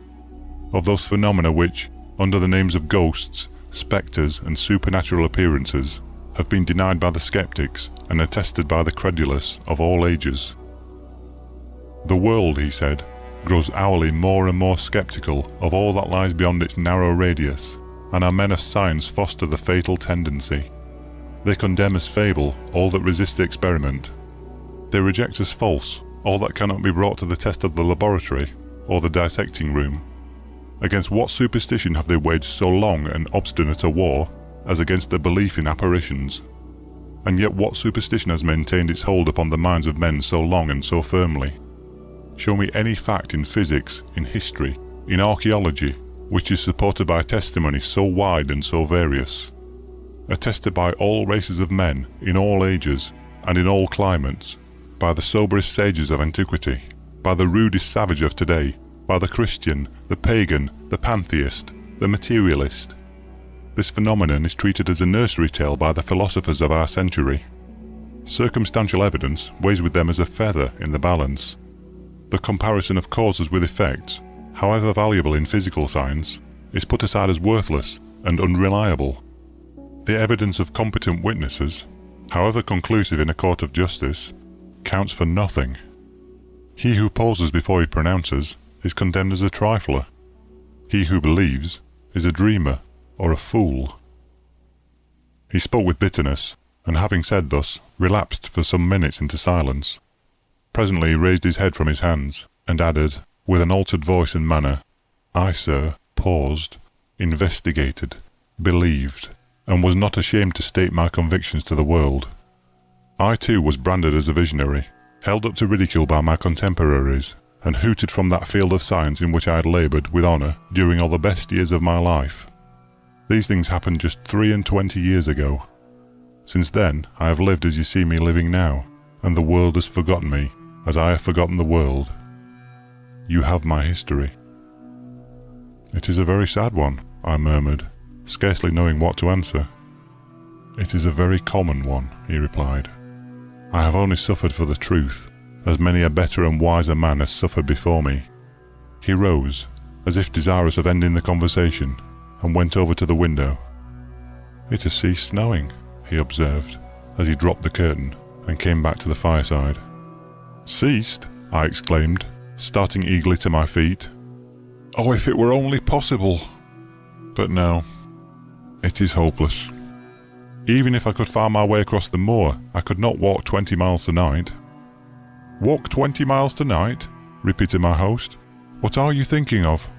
of those phenomena which, under the names of ghosts, spectres, and supernatural appearances, have been denied by the skeptics and attested by the credulous of all ages. The world, he said, grows hourly more and more sceptical of all that lies beyond its narrow radius, and our men of science foster the fatal tendency. They condemn as fable all that resist the experiment. They reject as false all that cannot be brought to the test of the laboratory or the dissecting room. Against what superstition have they waged so long and obstinate a war as against the belief in apparitions? And yet what superstition has maintained its hold upon the minds of men so long and so firmly? Show me any fact in physics, in history, in archaeology, which is supported by testimony so wide and so various, attested by all races of men, in all ages, and in all climates, by the soberest sages of antiquity, by the rudest savage of today, by the Christian, the pagan, the pantheist, the materialist. This phenomenon is treated as a nursery tale by the philosophers of our century. Circumstantial evidence weighs with them as a feather in the balance. The comparison of causes with effects, however valuable in physical science, is put aside as worthless and unreliable. The evidence of competent witnesses, however conclusive in a court of justice, counts for nothing. He who pauses before he pronounces is condemned as a trifler. He who believes is a dreamer or a fool. He spoke with bitterness, and having said thus, relapsed for some minutes into silence. Presently he raised his head from his hands, and added, with an altered voice and manner, "I, sir, paused, investigated, believed, and was not ashamed to state my convictions to the world. I too was branded as a visionary, held up to ridicule by my contemporaries, and hooted from that field of science in which I had laboured with honour during all the best years of my life. These things happened just 23 years ago. Since then, I have lived as you see me living now, and the world has forgotten me, as I have forgotten the world. You have my history." "It is a very sad one," I murmured, scarcely knowing what to answer. "It is a very common one," he replied. "I have only suffered for the truth, as many a better and wiser man has suffered before me." He rose, as if desirous of ending the conversation, and went over to the window. "It has ceased snowing," he observed, as he dropped the curtain and came back to the fireside. "Ceased?" I exclaimed, starting eagerly to my feet. "Oh, if it were only possible! But no, it is hopeless. Even if I could find my way across the moor, I could not walk 20 miles tonight." "Walk 20 miles tonight?" repeated my host. "What are you thinking of?"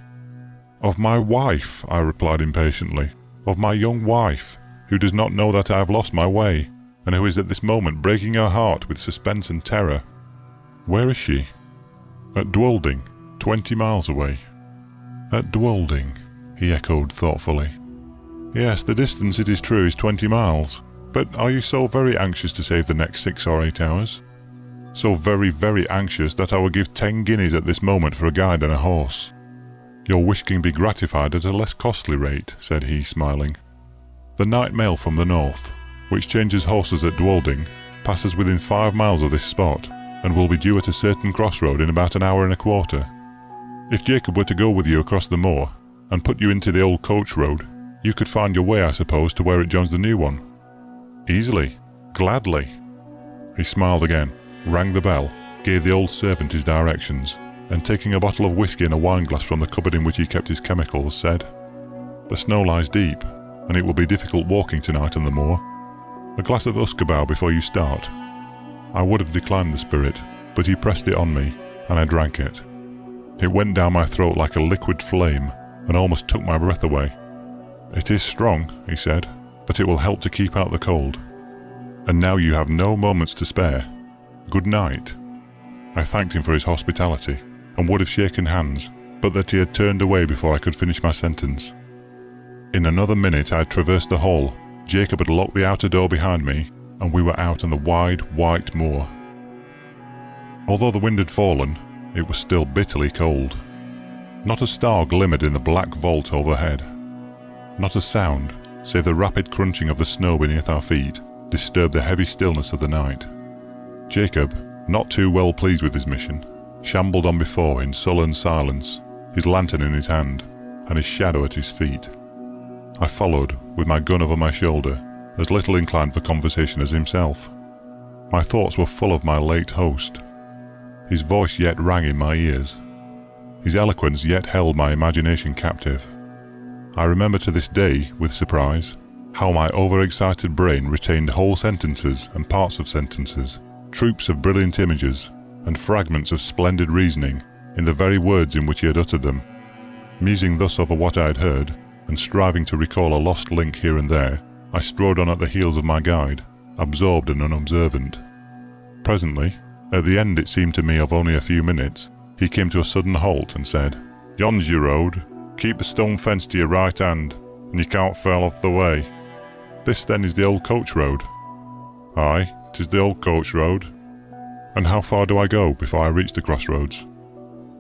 "Of my wife," I replied impatiently. "Of my young wife, who does not know that I have lost my way, and who is at this moment breaking her heart with suspense and terror." "Where is she?" "At Dwolding, 20 miles away." "At Dwolding," he echoed thoughtfully. "Yes, the distance, it is true, is 20 miles. But are you so very anxious to save the next 6 or 8 hours?" "So very, very anxious that I would give 10 guineas at this moment for a guide and a horse." "Your wish can be gratified at a less costly rate," said he, smiling. "The night mail from the north, which changes horses at Dwolding, passes within 5 miles of this spot, and will be due at a certain crossroad in about an hour and a quarter. If Jacob were to go with you across the moor, and put you into the old coach road, you could find your way, I suppose, to where it joins the new one." "Easily. Gladly." He smiled again, rang the bell, gave the old servant his directions, and taking a bottle of whisky and a wineglass from the cupboard in which he kept his chemicals, said, "The snow lies deep, and it will be difficult walking tonight on the moor. A glass of usquebaugh before you start." I would have declined the spirit, but he pressed it on me, and I drank it. It went down my throat like a liquid flame, and almost took my breath away. "It is strong," he said, "but it will help to keep out the cold. And now you have no moments to spare. Good night." I thanked him for his hospitality, and would have shaken hands, but that he had turned away before I could finish my sentence. In another minute I had traversed the hall, Jacob had locked the outer door behind me, and we were out on the wide, white moor. Although the wind had fallen, it was still bitterly cold. Not a star glimmered in the black vault overhead. Not a sound, save the rapid crunching of the snow beneath our feet, disturbed the heavy stillness of the night. Jacob, not too well pleased with his mission, shambled on before in sullen silence, his lantern in his hand, and his shadow at his feet. I followed, with my gun over my shoulder, as little inclined for conversation as himself. My thoughts were full of my late host. His voice yet rang in my ears. His eloquence yet held my imagination captive. I remember to this day, with surprise, how my overexcited brain retained whole sentences and parts of sentences, troops of brilliant images, and fragments of splendid reasoning in the very words in which he had uttered them. Musing thus over what I had heard, and striving to recall a lost link here and there, I strode on at the heels of my guide, absorbed and unobservant. Presently, at the end it seemed to me of only a few minutes, he came to a sudden halt and said, "Yon's your road. Keep the stone fence to your right hand, and you can't fall off the way." "This then is the old coach road?" "Aye, 'tis the old coach road." "And how far do I go before I reach the crossroads?"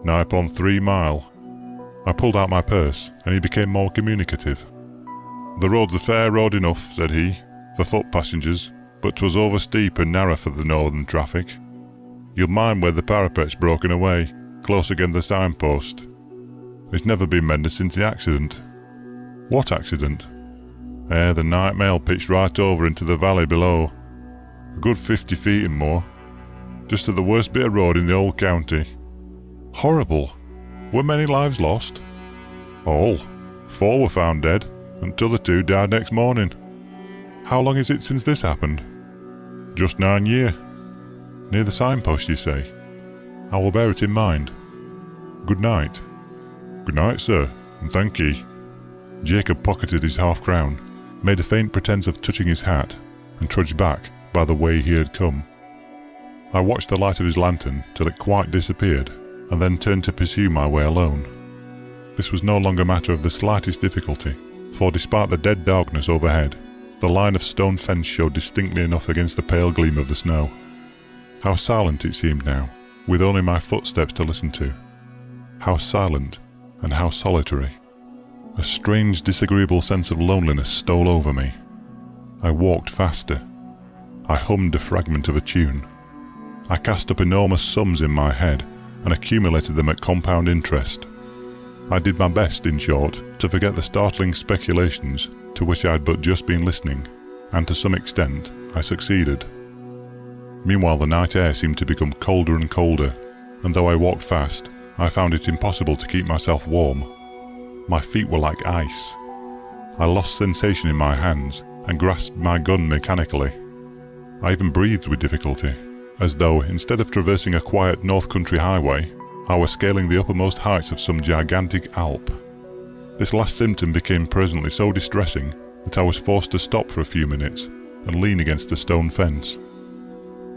"Nigh upon 3 mile." I pulled out my purse, and he became more communicative. "The road's a fair road enough," said he, "for foot passengers, but 'twas over steep and narrow for the northern traffic. You'll mind where the parapet's broken away, close against the signpost. It's never been mended since the accident." "What accident?" The night mail pitched right over into the valley below. A good 50 feet and more. Just at the worst bit of road in the whole county." "Horrible! Were many lives lost?" "All. 4 were found dead, and t'other 2 died next morning." "How long is it since this happened?" "Just 9 year." "Near the signpost, you say? I will bear it in mind. Good night." "Good night, sir, and thank ye." Jacob pocketed his half-crown, made a faint pretence of touching his hat, and trudged back by the way he had come. I watched the light of his lantern till it quite disappeared, and then turned to pursue my way alone. This was no longer a matter of the slightest difficulty, for despite the dead darkness overhead, the line of stone fence showed distinctly enough against the pale gleam of the snow. How silent it seemed now, with only my footsteps to listen to. How silent and how solitary. A strange, disagreeable sense of loneliness stole over me. I walked faster. I hummed a fragment of a tune. I cast up enormous sums in my head and accumulated them at compound interest. I did my best, in short, to forget the startling speculations to which I had but just been listening, and to some extent I succeeded. Meanwhile the night air seemed to become colder and colder, and though I walked fast, I found it impossible to keep myself warm. My feet were like ice. I lost sensation in my hands and grasped my gun mechanically. I even breathed with difficulty, as though, instead of traversing a quiet north country highway, I was scaling the uppermost heights of some gigantic Alp. This last symptom became presently so distressing that I was forced to stop for a few minutes and lean against the stone fence.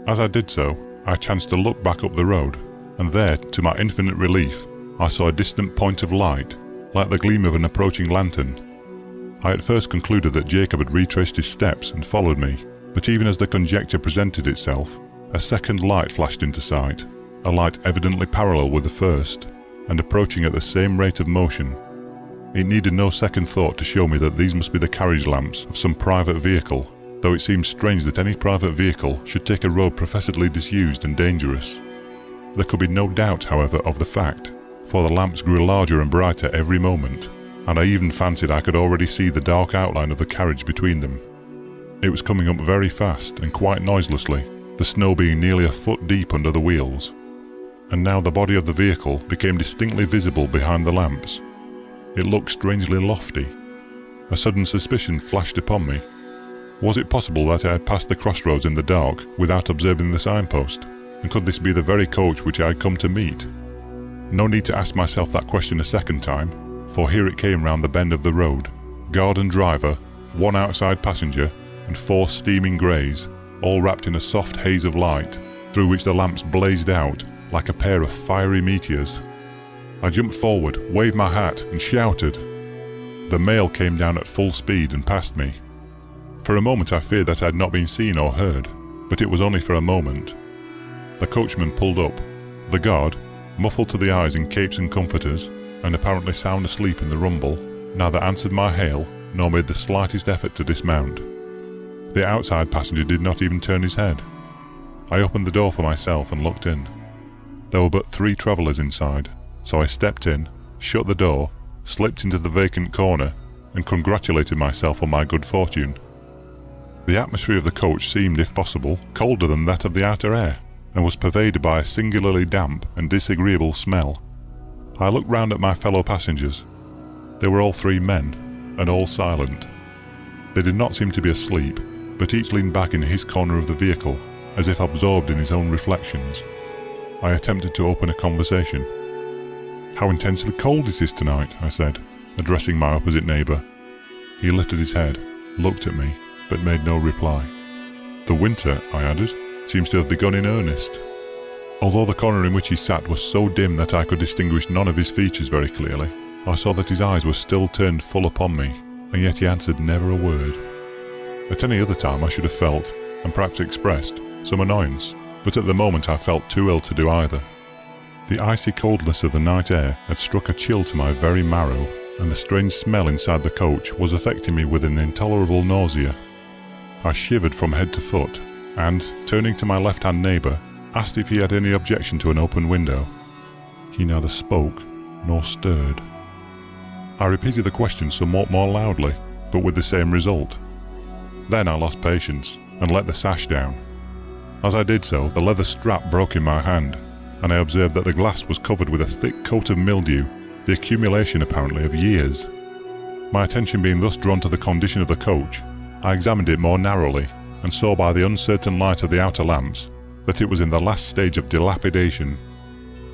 As I did so, I chanced to look back up the road, and there, to my infinite relief, I saw a distant point of light, like the gleam of an approaching lantern. I at first concluded that Jacob had retraced his steps and followed me, but even as the conjecture presented itself, a second light flashed into sight, a light evidently parallel with the first, and approaching at the same rate of motion. It needed no second thought to show me that these must be the carriage lamps of some private vehicle, though it seemed strange that any private vehicle should take a road professedly disused and dangerous. There could be no doubt, however, of the fact, for the lamps grew larger and brighter every moment, and I even fancied I could already see the dark outline of the carriage between them. It was coming up very fast and quite noiselessly, the snow being nearly a foot deep under the wheels. And now the body of the vehicle became distinctly visible behind the lamps. It looked strangely lofty. A sudden suspicion flashed upon me. Was it possible that I had passed the crossroads in the dark without observing the signpost? And could this be the very coach which I had come to meet? No need to ask myself that question a second time, for here it came round the bend of the road. Guard and driver, one outside passenger, and 4 steaming greys, all wrapped in a soft haze of light, through which the lamps blazed out like a pair of fiery meteors. I jumped forward, waved my hat, and shouted. The mail came down at full speed and passed me. For a moment I feared that I had not been seen or heard, but it was only for a moment. The coachman pulled up. The guard, muffled to the eyes in capes and comforters, and apparently sound asleep in the rumble, neither answered my hail nor made the slightest effort to dismount. The outside passenger did not even turn his head. I opened the door for myself and looked in. There were but 3 travellers inside, so I stepped in, shut the door, slipped into the vacant corner, and congratulated myself on my good fortune. The atmosphere of the coach seemed, if possible, colder than that of the outer air, and was pervaded by a singularly damp and disagreeable smell. I looked round at my fellow passengers. They were all 3 men, and all silent. They did not seem to be asleep, but each leaned back in his corner of the vehicle, as if absorbed in his own reflections. I attempted to open a conversation. "How intensely cold it is tonight," I said, addressing my opposite neighbour. He lifted his head, looked at me, but made no reply. "The winter," I added, "seems to have begun in earnest." Although the corner in which he sat was so dim that I could distinguish none of his features very clearly, I saw that his eyes were still turned full upon me, and yet he answered never a word. At any other time I should have felt, and perhaps expressed, some annoyance, but at the moment I felt too ill to do either. The icy coldness of the night air had struck a chill to my very marrow, and the strange smell inside the coach was affecting me with an intolerable nausea. I shivered from head to foot, and, turning to my left-hand neighbour, asked if he had any objection to an open window. He neither spoke nor stirred. I repeated the question somewhat more loudly, but with the same result. Then I lost patience, and let the sash down. As I did so, the leather strap broke in my hand, and I observed that the glass was covered with a thick coat of mildew, the accumulation apparently of years. My attention being thus drawn to the condition of the coach, I examined it more narrowly, and saw by the uncertain light of the outer lamps that it was in the last stage of dilapidation.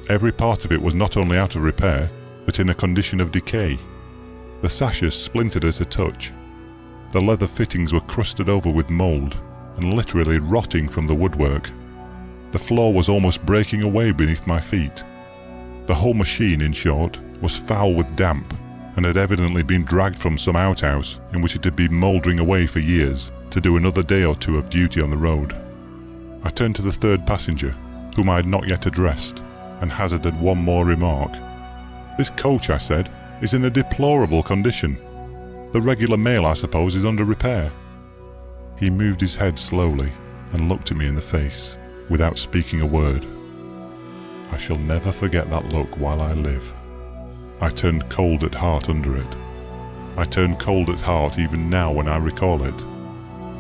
Every part of it was not only out of repair, but in a condition of decay. The sashes splintered at a touch. The leather fittings were crusted over with mould, and literally rotting from the woodwork. The floor was almost breaking away beneath my feet. The whole machine, in short, was foul with damp, and had evidently been dragged from some outhouse in which it had been mouldering away for years to do another day or two of duty on the road. I turned to the third passenger, whom I had not yet addressed, and hazarded one more remark. "This coach," I said, "is in a deplorable condition. The regular mail, I suppose, is under repair." He moved his head slowly and looked at me in the face, without speaking a word. I shall never forget that look while I live. I turned cold at heart under it. I turn cold at heart even now when I recall it.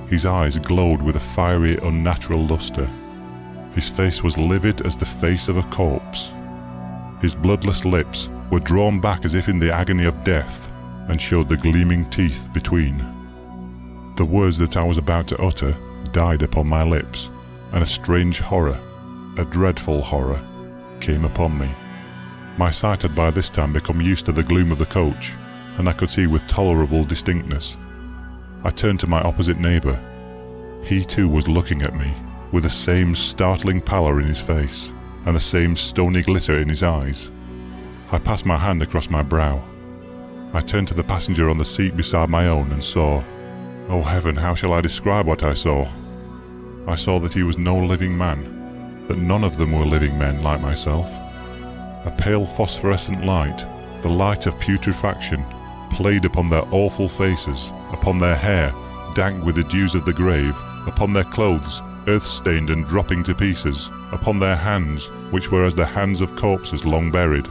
His eyes glowed with a fiery, unnatural lustre. His face was livid as the face of a corpse. His bloodless lips were drawn back as if in the agony of death, and showed the gleaming teeth between. The words that I was about to utter died upon my lips, and a strange horror, a dreadful horror, came upon me. My sight had by this time become used to the gloom of the coach, and I could see with tolerable distinctness. I turned to my opposite neighbour. He too was looking at me, with the same startling pallor in his face, and the same stony glitter in his eyes. I passed my hand across my brow. I turned to the passenger on the seat beside my own and saw— oh heaven, how shall I describe what I saw? I saw that he was no living man, that none of them were living men like myself. A pale phosphorescent light, the light of putrefaction, played upon their awful faces, upon their hair, dank with the dews of the grave, upon their clothes, earth-stained and dropping to pieces, upon their hands, which were as the hands of corpses long buried.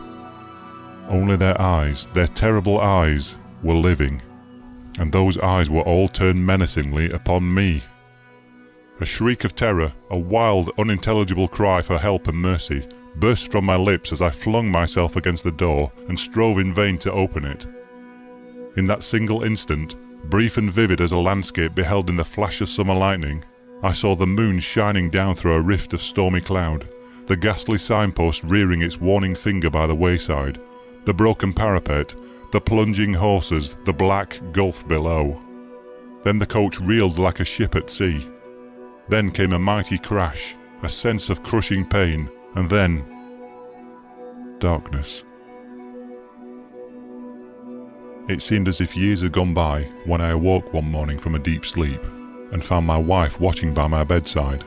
Only their eyes, their terrible eyes, were living, and those eyes were all turned menacingly upon me. A shriek of terror, a wild, unintelligible cry for help and mercy, burst from my lips as I flung myself against the door and strove in vain to open it. In that single instant, brief and vivid as a landscape beheld in the flash of summer lightning, I saw the moon shining down through a rift of stormy cloud, the ghastly signpost rearing its warning finger by the wayside, the broken parapet, the plunging horses, the black gulf below. Then the coach reeled like a ship at sea. Then came a mighty crash, a sense of crushing pain, and then darkness. It seemed as if years had gone by when I awoke one morning from a deep sleep and found my wife watching by my bedside.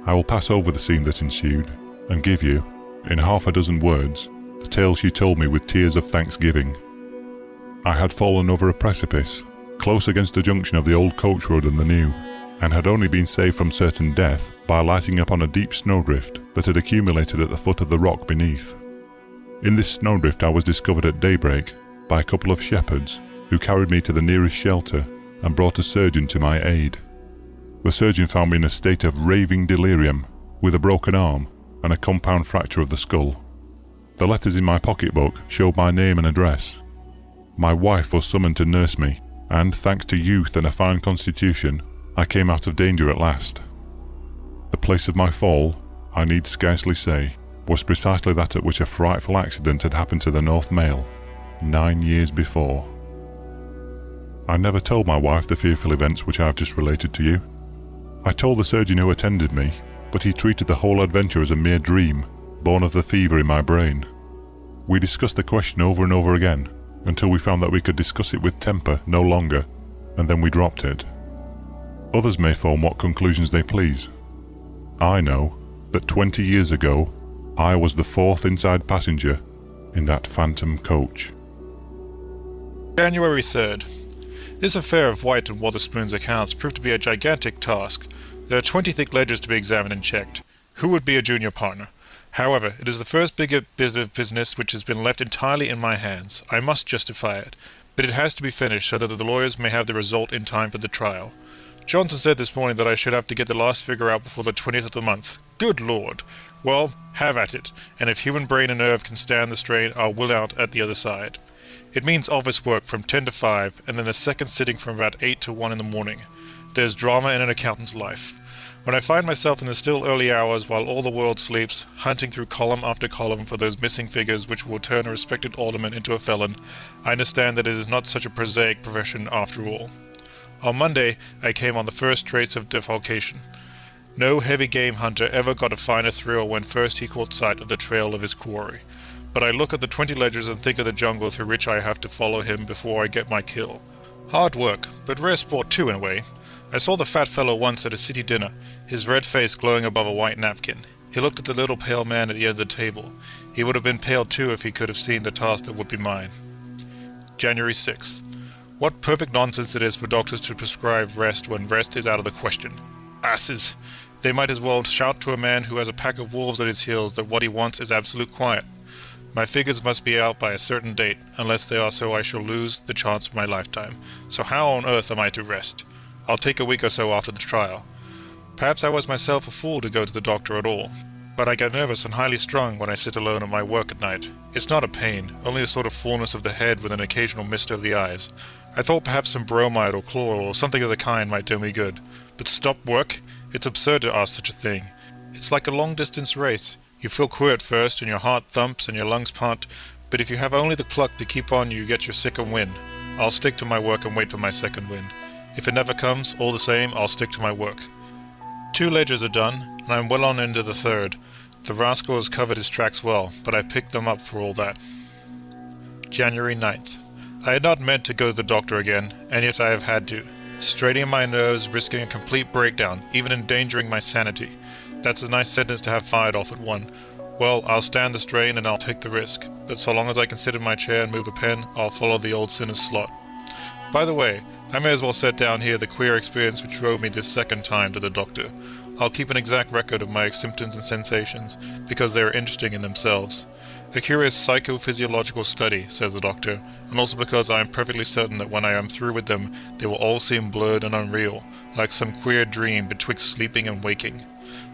I will pass over the scene that ensued and give you, in half a dozen words, the tale she told me with tears of thanksgiving. I had fallen over a precipice, close against the junction of the old coach road and the new, and had only been saved from certain death by lighting upon a deep snowdrift that had accumulated at the foot of the rock beneath. In this snowdrift I was discovered at daybreak by a couple of shepherds, who carried me to the nearest shelter and brought a surgeon to my aid. The surgeon found me in a state of raving delirium, with a broken arm and a compound fracture of the skull. The letters in my pocketbook showed my name and address. My wife was summoned to nurse me, and thanks to youth and a fine constitution, I came out of danger at last. The place of my fall, I need scarcely say, was precisely that at which a frightful accident had happened to the North Mail 9 years before. I never told my wife the fearful events which I have just related to you. I told the surgeon who attended me, but he treated the whole adventure as a mere dream, born of the fever in my brain. We discussed the question over and over again, until we found that we could discuss it with temper no longer, and then we dropped it. Others may form what conclusions they please. I know that 20 years ago, I was the fourth inside passenger in that phantom coach. January 3rd. This affair of White and Wotherspoon's accounts proved to be a gigantic task. There are 20 thick ledgers to be examined and checked. Who would be a junior partner? However, it is the first bigger bit of business which has been left entirely in my hands. I must justify it, but it has to be finished so that the lawyers may have the result in time for the trial. Johnson said this morning that I should have to get the last figure out before the 20th of the month. Good Lord! Well, have at it, and if human brain and nerve can stand the strain, I'll will out at the other side. It means office work from 10 to 5, and then a second sitting from about 8 to 1 in the morning. There's drama in an accountant's life. When I find myself in the still early hours while all the world sleeps, hunting through column after column for those missing figures which will turn a respected alderman into a felon, I understand that it is not such a prosaic profession after all. On Monday, I came on the first trace of defalcation. No heavy game hunter ever got a finer thrill when first he caught sight of the trail of his quarry. But I look at the 20 ledgers and think of the jungle through which I have to follow him before I get my kill. Hard work, but rare sport too in a way. I saw the fat fellow once at a city dinner, his red face glowing above a white napkin. He looked at the little pale man at the end of the table. He would have been pale too if he could have seen the task that would be mine. January 6th. What perfect nonsense it is for doctors to prescribe rest when rest is out of the question. Asses! They might as well shout to a man who has a pack of wolves at his heels that what he wants is absolute quiet. My figures must be out by a certain date, unless they are so I shall lose the chance of my lifetime. So how on earth am I to rest? I'll take a week or so after the trial. Perhaps I was myself a fool to go to the doctor at all, but I get nervous and highly strung when I sit alone at my work at night. It's not a pain, only a sort of fullness of the head with an occasional mist over the eyes. I thought perhaps some bromide or chloral or something of the kind might do me good. But stop work? It's absurd to ask such a thing. It's like a long-distance race. You feel queer at first, and your heart thumps and your lungs pant, but if you have only the pluck to keep on, you get your second wind. I'll stick to my work and wait for my second wind. If it never comes, all the same, I'll stick to my work. 2 ledgers are done, and I'm well on into the 3rd. The rascal has covered his tracks well, but I picked them up for all that. January 9th. I had not meant to go to the doctor again, and yet I have had to. Straining my nerves, risking a complete breakdown, even endangering my sanity. That's a nice sentence to have fired off at one. Well, I'll stand the strain and I'll take the risk, but so long as I can sit in my chair and move a pen, I'll follow the old sinner's slot. By the way, I may as well set down here the queer experience which drove me this second time to the doctor. I'll keep an exact record of my symptoms and sensations, because they are interesting in themselves. A curious psychophysiological study, says the doctor, and also because I am perfectly certain that when I am through with them, they will all seem blurred and unreal, like some queer dream betwixt sleeping and waking.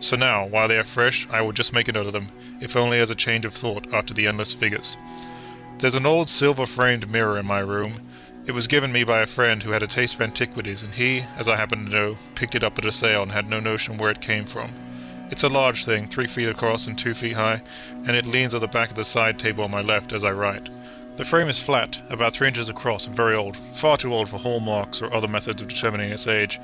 So now, while they are fresh, I will just make a note of them, if only as a change of thought after the endless figures. There's an old silver-framed mirror in my room. It was given me by a friend who had a taste for antiquities, and he, as I happen to know, picked it up at a sale and had no notion where it came from. It's a large thing, 3 feet across and 2 feet high, and it leans at the back of the side table on my left as I write. The frame is flat, about 3 inches across, and very old, far too old for hallmarks or other methods of determining its age.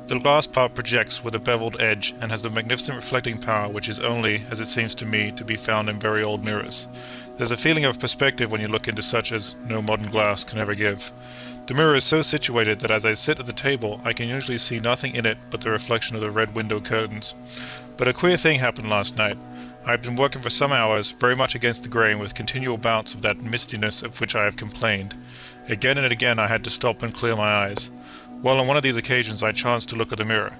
The glass part projects with a beveled edge and has the magnificent reflecting power which is only, as it seems to me, to be found in very old mirrors. There's a feeling of perspective when you look into such as no modern glass can ever give. The mirror is so situated that as I sit at the table, I can usually see nothing in it but the reflection of the red window curtains. But a queer thing happened last night. I had been working for some hours, very much against the grain, with continual bouts of that mistiness of which I have complained. Again and again I had to stop and clear my eyes. Well, on one of these occasions I chanced to look at the mirror.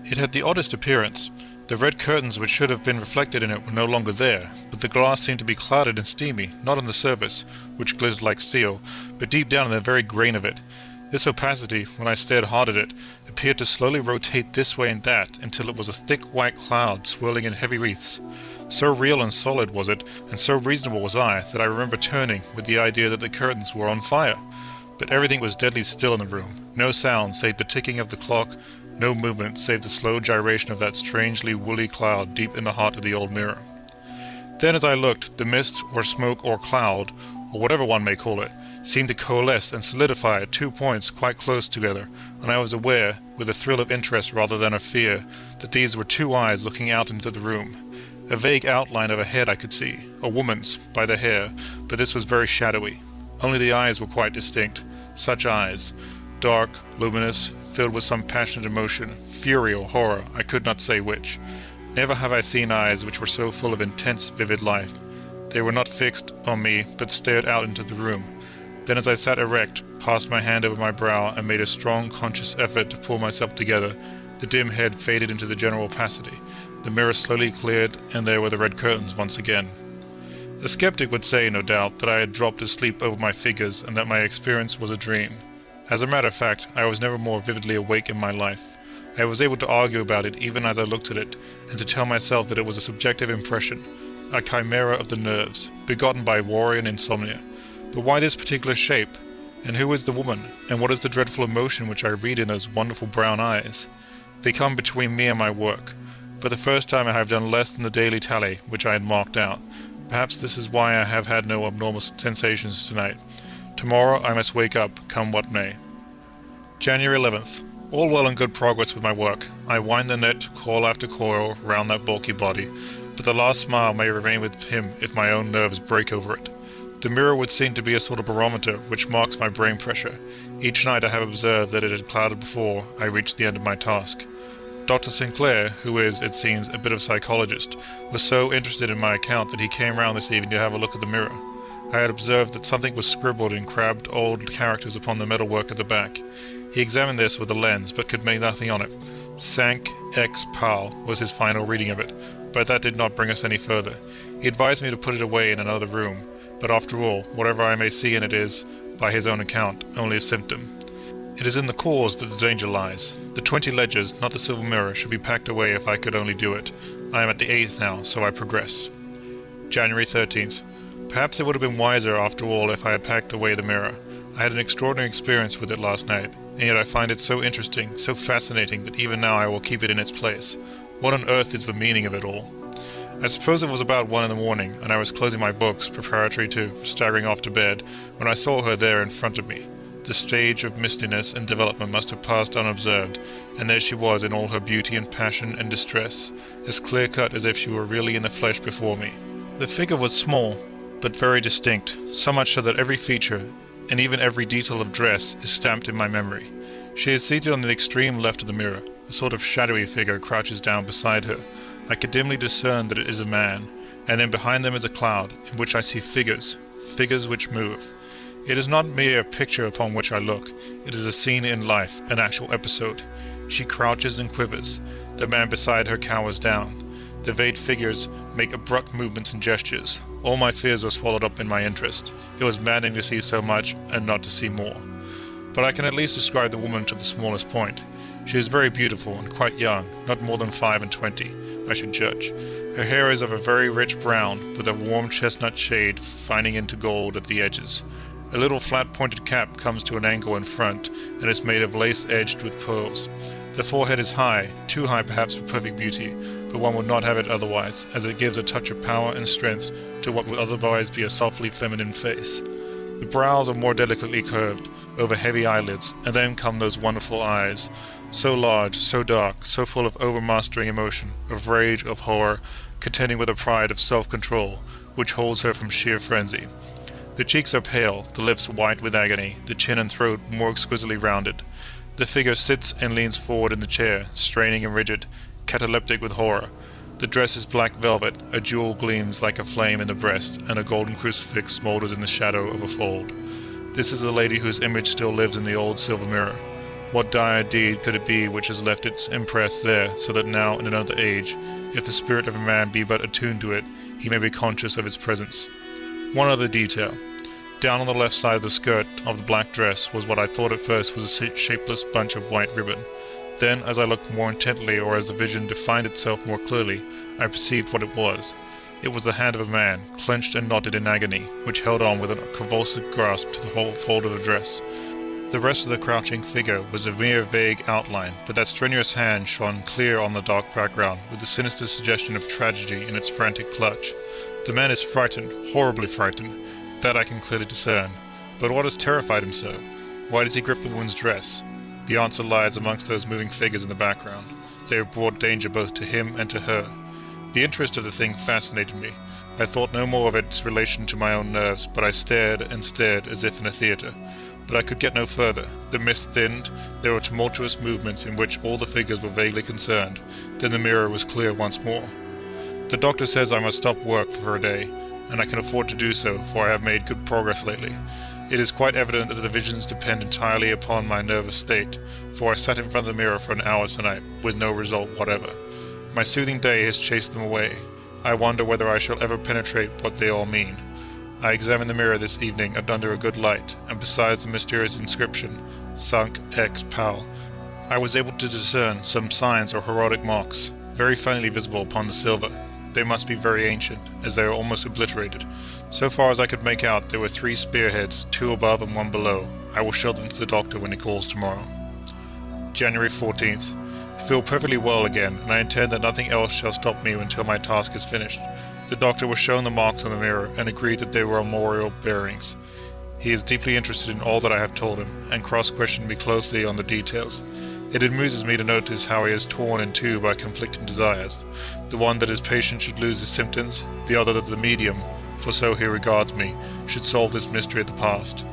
It had the oddest appearance. The red curtains which should have been reflected in it were no longer there, but the glass seemed to be clouded and steamy, not on the surface, which glittered like steel, but deep down in the very grain of it. This opacity, when I stared hard at it, appeared to slowly rotate this way and that until it was a thick white cloud swirling in heavy wreaths. So real and solid was it, and so reasonable was I, that I remember turning with the idea that the curtains were on fire. But everything was deadly still in the room, no sound save the ticking of the clock, no movement save the slow gyration of that strangely woolly cloud deep in the heart of the old mirror. Then as I looked, the mist or smoke or cloud, or whatever one may call it, seemed to coalesce and solidify at 2 points quite close together, and I was aware, with a thrill of interest rather than of fear, that these were 2 eyes looking out into the room. A vague outline of a head I could see, a woman's, by the hair, but this was very shadowy. Only the eyes were quite distinct, such eyes, dark, luminous, filled with some passionate emotion, fury or horror, I could not say which. Never have I seen eyes which were so full of intense, vivid life. They were not fixed on me, but stared out into the room. Then as I sat erect, passed my hand over my brow, and made a strong, conscious effort to pull myself together, the dim head faded into the general opacity. The mirror slowly cleared, and there were the red curtains once again. A skeptic would say, no doubt, that I had dropped asleep over my figures, and that my experience was a dream. As a matter of fact, I was never more vividly awake in my life. I was able to argue about it even as I looked at it, and to tell myself that it was a subjective impression, a chimera of the nerves, begotten by worry and insomnia. But why this particular shape? And who is the woman? And what is the dreadful emotion which I read in those wonderful brown eyes? They come between me and my work. For the first time I have done less than the daily tally which I had marked out. Perhaps this is why I have had no abnormal sensations tonight. Tomorrow I must wake up, come what may. January 11th. All well and good progress with my work. I wind the net, coil after coil, round that bulky body, but the last smile may remain with him if my own nerves break over it. The mirror would seem to be a sort of barometer which marks my brain pressure. Each night I have observed that it had clouded before I reached the end of my task. Dr. Sinclair, who is, it seems, a bit of a psychologist, was so interested in my account that he came round this evening to have a look at the mirror. I had observed that something was scribbled in crabbed old characters upon the metalwork at the back. He examined this with a lens, but could make nothing on it. Sank ex pal was his final reading of it, but that did not bring us any further. He advised me to put it away in another room, but after all, whatever I may see in it is, by his own account, only a symptom. It is in the cause that the danger lies. The 20 ledgers, not the silver mirror, should be packed away if I could only do it. I am at the 8th now, so I progress. January 13th. Perhaps it would have been wiser after all if I had packed away the mirror. I had an extraordinary experience with it last night, and yet I find it so interesting, so fascinating, that even now I will keep it in its place. What on earth is the meaning of it all? I suppose it was about 1 in the morning, and I was closing my books, preparatory to staggering off to bed, when I saw her there in front of me. The stage of mistiness and development must have passed unobserved, and there she was in all her beauty and passion and distress, as clear-cut as if she were really in the flesh before me. The figure was small, but very distinct, so much so that every feature, and even every detail of dress, is stamped in my memory. She is seated on the extreme left of the mirror. A sort of shadowy figure crouches down beside her. I could dimly discern that it is a man, and then behind them is a cloud, in which I see figures which move. It is not mere a picture upon which I look. It is a scene in life, an actual episode. She crouches and quivers. The man beside her cowers down. The veiled figures make abrupt movements and gestures. All my fears were swallowed up in my interest. It was maddening to see so much and not to see more. But I can at least describe the woman to the smallest point. She is very beautiful and quite young, not more than 25, I should judge. Her hair is of a very rich brown, with a warm chestnut shade finding into gold at the edges. A little flat-pointed cap comes to an angle in front, and is made of lace edged with pearls. The forehead is high, too high perhaps for perfect beauty, but one would not have it otherwise, as it gives a touch of power and strength to what would otherwise be a softly feminine face. The brows are more delicately curved, over heavy eyelids, and then come those wonderful eyes, so large, so dark, so full of overmastering emotion, of rage, of horror, contending with a pride of self-control, which holds her from sheer frenzy. The cheeks are pale, the lips white with agony, the chin and throat more exquisitely rounded. The figure sits and leans forward in the chair, straining and rigid, cataleptic with horror. The dress is black velvet, a jewel gleams like a flame in the breast, and a golden crucifix smoulders in the shadow of a fold. This is the lady whose image still lives in the old silver mirror. What dire deed could it be which has left its impress there, so that now, in another age, if the spirit of a man be but attuned to it, he may be conscious of its presence? One other detail. Down on the left side of the skirt of the black dress was what I thought at first was a shapeless bunch of white ribbon. Then, as I looked more intently, or as the vision defined itself more clearly, I perceived what it was. It was the hand of a man, clenched and knotted in agony, which held on with a convulsive grasp to the whole fold of the dress. The rest of the crouching figure was a mere vague outline, but that strenuous hand shone clear on the dark background, with the sinister suggestion of tragedy in its frantic clutch. The man is frightened, horribly frightened. That I can clearly discern. But what has terrified him so? Why does he grip the woman's dress? The answer lies amongst those moving figures in the background. They have brought danger both to him and to her. The interest of the thing fascinated me. I thought no more of its relation to my own nerves, but I stared and stared as if in a theatre. But I could get no further. The mist thinned, there were tumultuous movements in which all the figures were vaguely concerned. Then the mirror was clear once more. The doctor says I must stop work for a day, and I can afford to do so, for I have made good progress lately. It is quite evident that the visions depend entirely upon my nervous state, for I sat in front of the mirror for an hour tonight, with no result whatever. My soothing day has chased them away. I wonder whether I shall ever penetrate what they all mean. I examined the mirror this evening under a good light, and besides the mysterious inscription, Sank ex pal, I was able to discern some signs or heraldic marks, very faintly visible upon the silver. They must be very ancient, as they are almost obliterated. So far as I could make out, there were 3 spearheads, 2 above and 1 below. I will show them to the doctor when he calls tomorrow. January 14th. I feel perfectly well again, and I intend that nothing else shall stop me until my task is finished. The doctor was shown the marks on the mirror, and agreed that they were armorial bearings. He is deeply interested in all that I have told him, and cross-questioned me closely on the details. It amuses me to notice how he is torn in two by conflicting desires, the one that his patient should lose his symptoms, the other that the medium, for so he regards me, should solve this mystery of the past.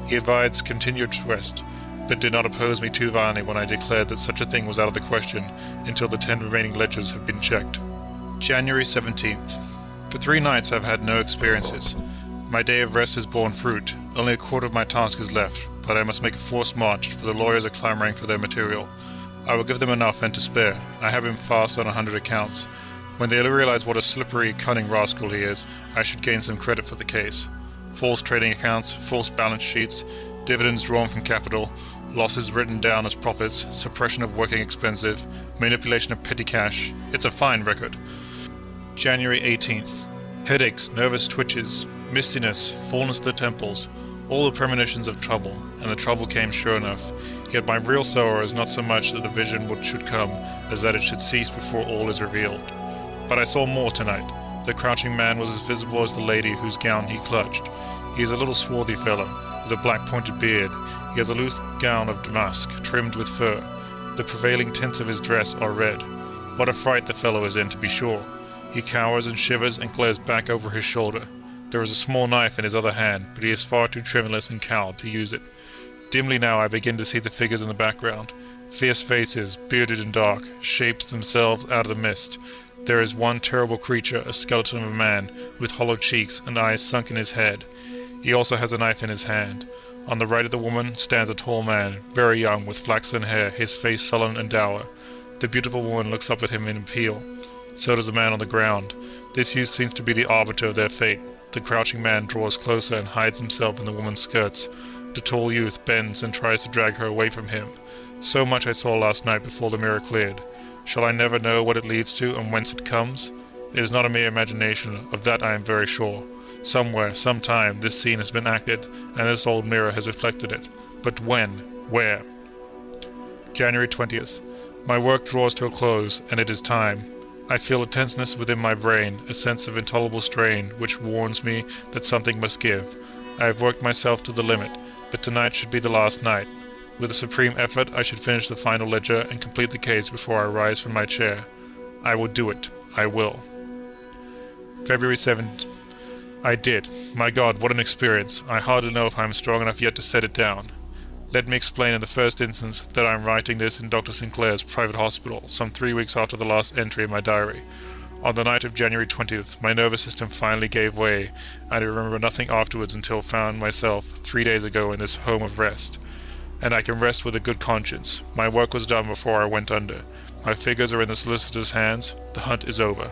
He advised continued rest, but did not oppose me too violently when I declared that such a thing was out of the question until the 10 remaining ledgers have been checked. January 17th. For 3 nights I have had no experiences. My day of rest has borne fruit. Only a quarter of my task is left, but I must make a forced march, for the lawyers are clamoring for their material. I will give them enough and to spare. I have him fast on 100 accounts. When they realize what a slippery, cunning rascal he is, I should gain some credit for the case. False trading accounts, false balance sheets, dividends drawn from capital, losses written down as profits, suppression of working expenses, manipulation of petty cash. It's a fine record. January 18th. Headaches, nervous twitches, mistiness, fullness of the temples, all the premonitions of trouble, and the trouble came sure enough. Yet my real sorrow is not so much that the vision should come, as that it should cease before all is revealed. But I saw more tonight. The crouching man was as visible as the lady whose gown he clutched. He is a little swarthy fellow, with a black pointed beard. He has a loose gown of damask, trimmed with fur. The prevailing tints of his dress are red. What a fright the fellow is in, to be sure. He cowers and shivers and glares back over his shoulder. There is a small knife in his other hand, but he is far too tremulous and cowed to use it. Dimly now I begin to see the figures in the background. Fierce faces, bearded and dark, shapes themselves out of the mist. There is one terrible creature, a skeleton of a man, with hollow cheeks and eyes sunk in his head. He also has a knife in his hand. On the right of the woman stands a tall man, very young, with flaxen hair, his face sullen and dour. The beautiful woman looks up at him in appeal. So does the man on the ground. This youth seems to be the arbiter of their fate. The crouching man draws closer and hides himself in the woman's skirts. The tall youth bends and tries to drag her away from him. So much I saw last night before the mirror cleared. Shall I never know what it leads to and whence it comes? It is not a mere imagination, of that I am very sure. Somewhere, sometime, this scene has been acted, and this old mirror has reflected it. But when? Where? January 20th. My work draws to a close, and it is time. I feel a tenseness within my brain, a sense of intolerable strain, which warns me that something must give. I have worked myself to the limit, but tonight should be the last night. With a supreme effort, I should finish the final ledger and complete the case before I rise from my chair. I will do it. I will. February 7th. I did. My God, what an experience. I hardly know if I am strong enough yet to set it down. Let me explain in the first instance that I am writing this in Dr. Sinclair's private hospital, some 3 weeks after the last entry in my diary. On the night of January 20th, my nervous system finally gave way, and I remember nothing afterwards until found myself 3 days ago in this home of rest. And I can rest with a good conscience. My work was done before I went under. My figures are in the solicitor's hands. The hunt is over.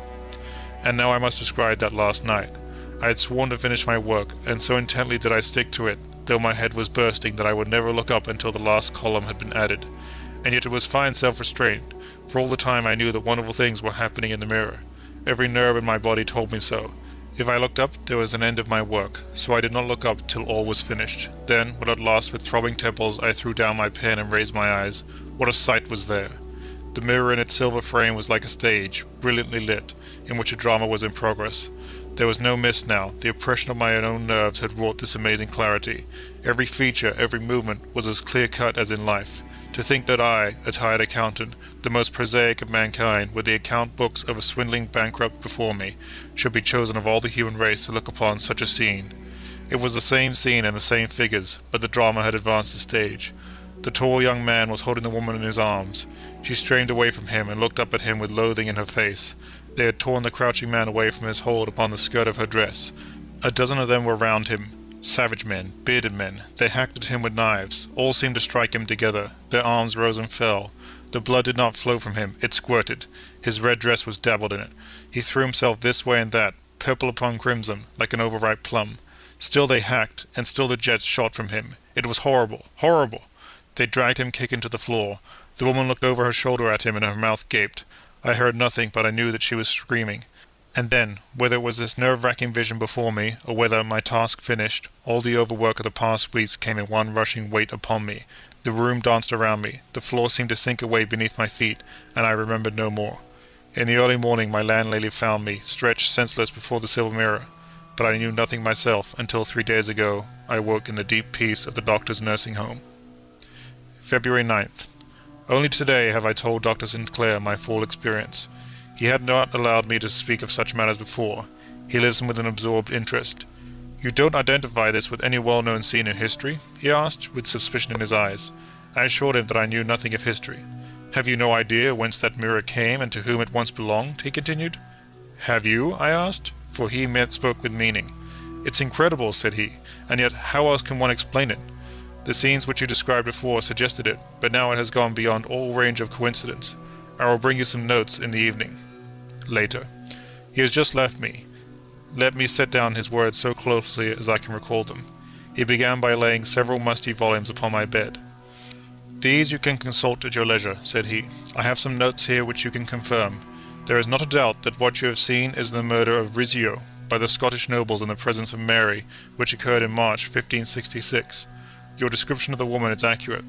And now I must describe that last night. I had sworn to finish my work, and so intently did I stick to it, though my head was bursting, that I would never look up until the last column had been added. And yet it was fine self-restraint, for all the time I knew that wonderful things were happening in the mirror. Every nerve in my body told me so. If I looked up, there was an end of my work, so I did not look up till all was finished. Then, when at last with throbbing temples I threw down my pen and raised my eyes, what a sight was there! The mirror in its silver frame was like a stage, brilliantly lit, in which a drama was in progress. There was no mist now. The oppression of my own nerves had wrought this amazing clarity. Every feature, every movement, was as clear-cut as in life. To think that I, a tired accountant, the most prosaic of mankind, with the account books of a swindling bankrupt before me, should be chosen of all the human race to look upon such a scene. It was the same scene and the same figures, but the drama had advanced a stage. The tall young man was holding the woman in his arms. She strained away from him and looked up at him with loathing in her face. They had torn the crouching man away from his hold upon the skirt of her dress. A dozen of them were round him. Savage men, bearded men. They hacked at him with knives. All seemed to strike him together. Their arms rose and fell. The blood did not flow from him. It squirted. His red dress was dabbled in it. He threw himself this way and that, purple upon crimson, like an overripe plum. Still they hacked, and still the jets shot from him. It was horrible, horrible. They dragged him kicking to the floor. The woman looked over her shoulder at him, and her mouth gaped. I heard nothing, but I knew that she was screaming. And then, whether it was this nerve-wracking vision before me, or whether, my task finished, all the overwork of the past weeks came in one rushing weight upon me. The room danced around me. The floor seemed to sink away beneath my feet, and I remembered no more. In the early morning my landlady found me, stretched senseless before the silver mirror. But I knew nothing myself until 3 days ago I woke in the deep peace of the doctor's nursing home. February 9th. Only today have I told Dr. Sinclair my full experience. He had not allowed me to speak of such matters before. He listened with an absorbed interest. "You don't identify this with any well-known scene in history?" he asked, with suspicion in his eyes. I assured him that I knew nothing of history. "Have you no idea whence that mirror came and to whom it once belonged?" he continued. "Have you?" I asked, for he spoke with meaning. "It's incredible," said he, "and yet how else can one explain it? The scenes which you described before suggested it, but now it has gone beyond all range of coincidence. I will bring you some notes in the evening." Later. He has just left me. Let me set down his words so closely as I can recall them. He began by laying several musty volumes upon my bed. "These you can consult at your leisure," said he. "I have some notes here which you can confirm. There is not a doubt that what you have seen is the murder of Rizzio by the Scottish nobles in the presence of Mary, which occurred in March 1566. Your description of the woman is accurate.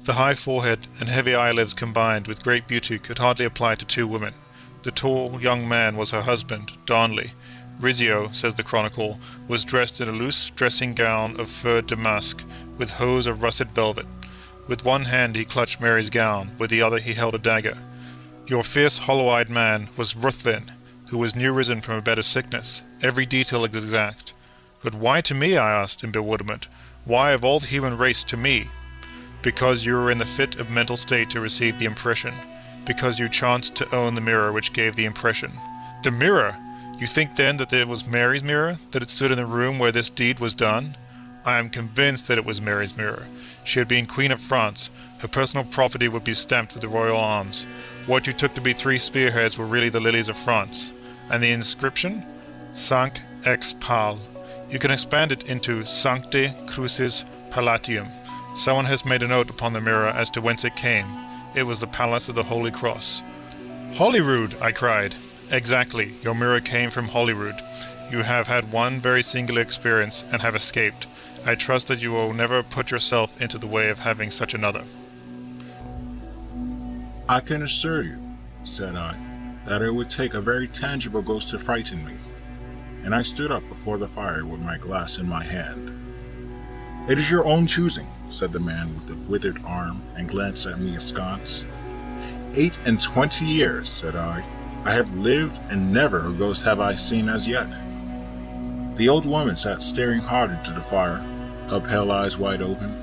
The high forehead and heavy eyelids combined with great beauty could hardly apply to two women. The tall young man was her husband, Darnley. Rizzio, says the chronicle, was dressed in a loose dressing gown of furred damask, with hose of russet velvet. With one hand he clutched Mary's gown, with the other he held a dagger. Your fierce, hollow-eyed man was Ruthven, who was new risen from a bed of sickness. Every detail is exact. But why to me? I asked in bewilderment. Why of all the human race to me? Because you were in the fit of mental state to receive the impression. Because you chanced to own the mirror which gave the impression. The mirror! You think then that it was Mary's mirror, that it stood in the room where this deed was done? I am convinced that it was Mary's mirror. She had been Queen of France. Her personal property would be stamped with the royal arms. What you took to be 3 spearheads were really the lilies of France. And the inscription? Sanct ex Pal. You can expand it into Sancte Crucis Palatium. Someone has made a note upon the mirror as to whence it came. It was the Palace of the Holy Cross. Holyrood! I cried. Exactly. Your mirror came from Holyrood. You have had one very singular experience and have escaped. I trust that you will never put yourself into the way of having such another. "I can assure you," said I, "that it would take a very tangible ghost to frighten me." And I stood up before the fire with my glass in my hand. "It is your own choosing," said the man with the withered arm, and glanced at me askance. 28 years, said I have lived, and never a ghost have I seen as yet." The old woman sat staring hard into the fire, her pale eyes wide open.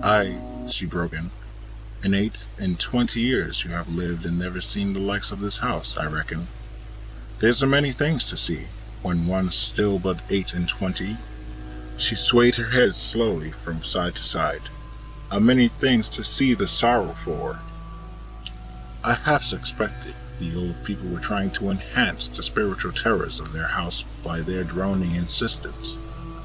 "Aye," she broke in, "in 28 years you have lived and never seen the likes of this house, I reckon. There's a many things to see, when one's still but 28. She swayed her head slowly from side to side. "A many things to see the sorrow for." I half suspected the old people were trying to enhance the spiritual terrors of their house by their droning insistence.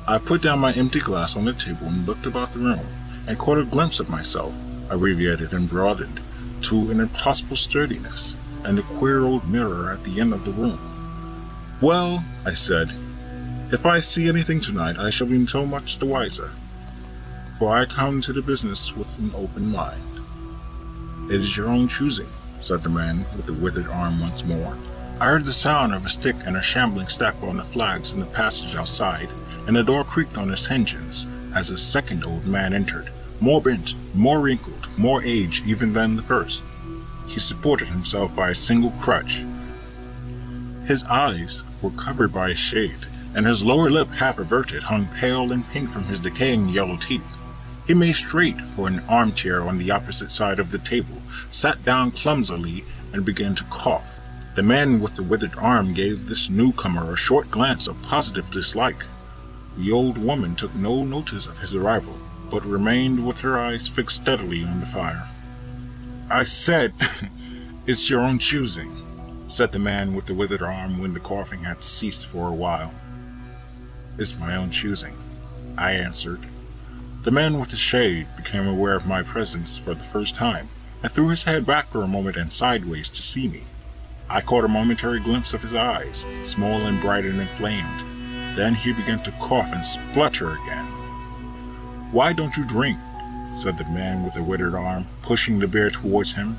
I put down my empty glass on the table and looked about the room, and caught a glimpse of myself, abbreviated and broadened to an impossible sturdiness, and the queer old mirror at the end of the room. "Well," I said, "if I see anything tonight, I shall be so much the wiser, for I come to the business with an open mind." "It is your own choosing," said the man with the withered arm once more. I heard the sound of a stick and a shambling step on the flags in the passage outside, and the door creaked on its hinges as a second old man entered, more bent, more wrinkled, more aged even than the first. He supported himself by a single crutch. His eyes were covered by a shade, and his lower lip, half averted, hung pale and pink from his decaying yellow teeth. He made straight for an armchair on the opposite side of the table, sat down clumsily, and began to cough. The man with the withered arm gave this newcomer a short glance of positive dislike. The old woman took no notice of his arrival, but remained with her eyes fixed steadily on the fire. "I said, it's your own choosing," said the man with the withered arm when the coughing had ceased for a while. "It's my own choosing," I answered. The man with the shade became aware of my presence for the first time, and threw his head back for a moment and sideways to see me. I caught a momentary glimpse of his eyes, small and bright and inflamed. Then he began to cough and splutter again. "Why don't you drink?" said the man with the withered arm, pushing the beer towards him.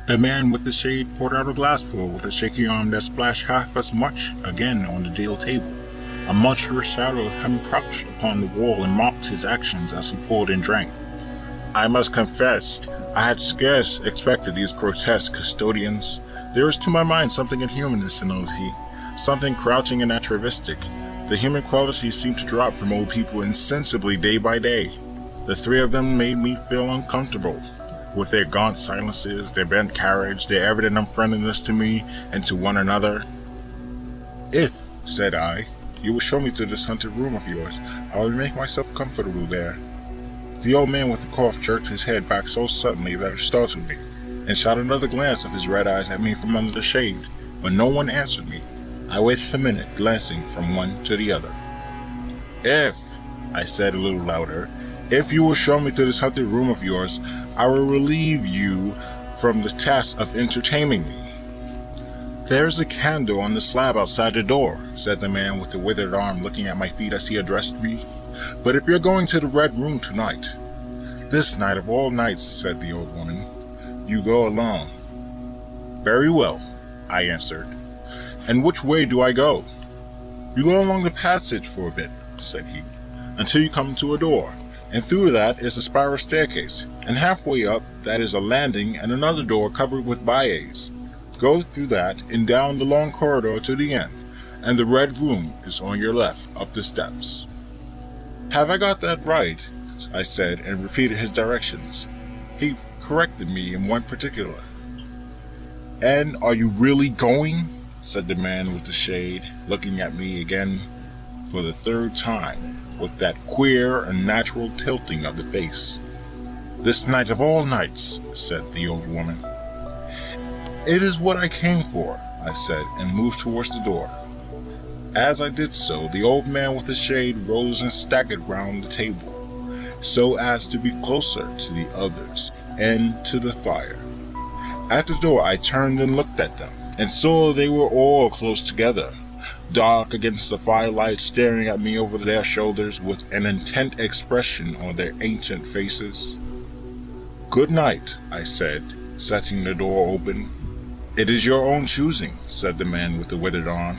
The man with the shade poured out a glassful with a shaky arm that splashed half as much again on the deal table. A monstrous shadow of him crouched upon the wall and mocked his actions as he poured and drank. I must confess, I had scarce expected these grotesque custodians. There is to my mind something inhumanist in Othi, something crouching and atavistic. The human qualities seemed to drop from old people insensibly day by day. The three of them made me feel uncomfortable. With their gaunt silences, their bent carriage, their evident unfriendliness to me and to one another. If, said I, you will show me to this haunted room of yours, I will make myself comfortable there. The old man with the cough jerked his head back so suddenly that it startled me, and shot another glance of his red eyes at me from under the shade. When no one answered me, I waited a minute, glancing from one to the other. If, I said a little louder, if you will show me to this haunted room of yours, I will relieve you from the task of entertaining me. There is a candle on the slab outside the door, said the man with the withered arm, looking at my feet as he addressed me. But if you're going to the Red Room tonight, this night of all nights, said the old woman, you go alone. Very well, I answered. And which way do I go? You go along the passage for a bit, said he, until you come to a door, and through that is a spiral staircase, and halfway up that is a landing and another door covered with baies. Go through that and down the long corridor to the end, and the Red Room is on your left up the steps. Have I got that right? I said, and repeated his directions. He corrected me in one particular. And are you really going? Said the man with the shade, looking at me again for the third time, with that queer and natural tilting of the face. This night of all nights, said the old woman. It is what I came for, I said, and moved towards the door. As I did so, the old man with the shade rose and staggered round the table, so as to be closer to the others and to the fire. At the door I turned and looked at them, and saw they were all close together, dark against the firelight, staring at me over their shoulders with an intent expression on their ancient faces. Good night, I said, setting the door open. It is your own choosing, said the man with the withered arm.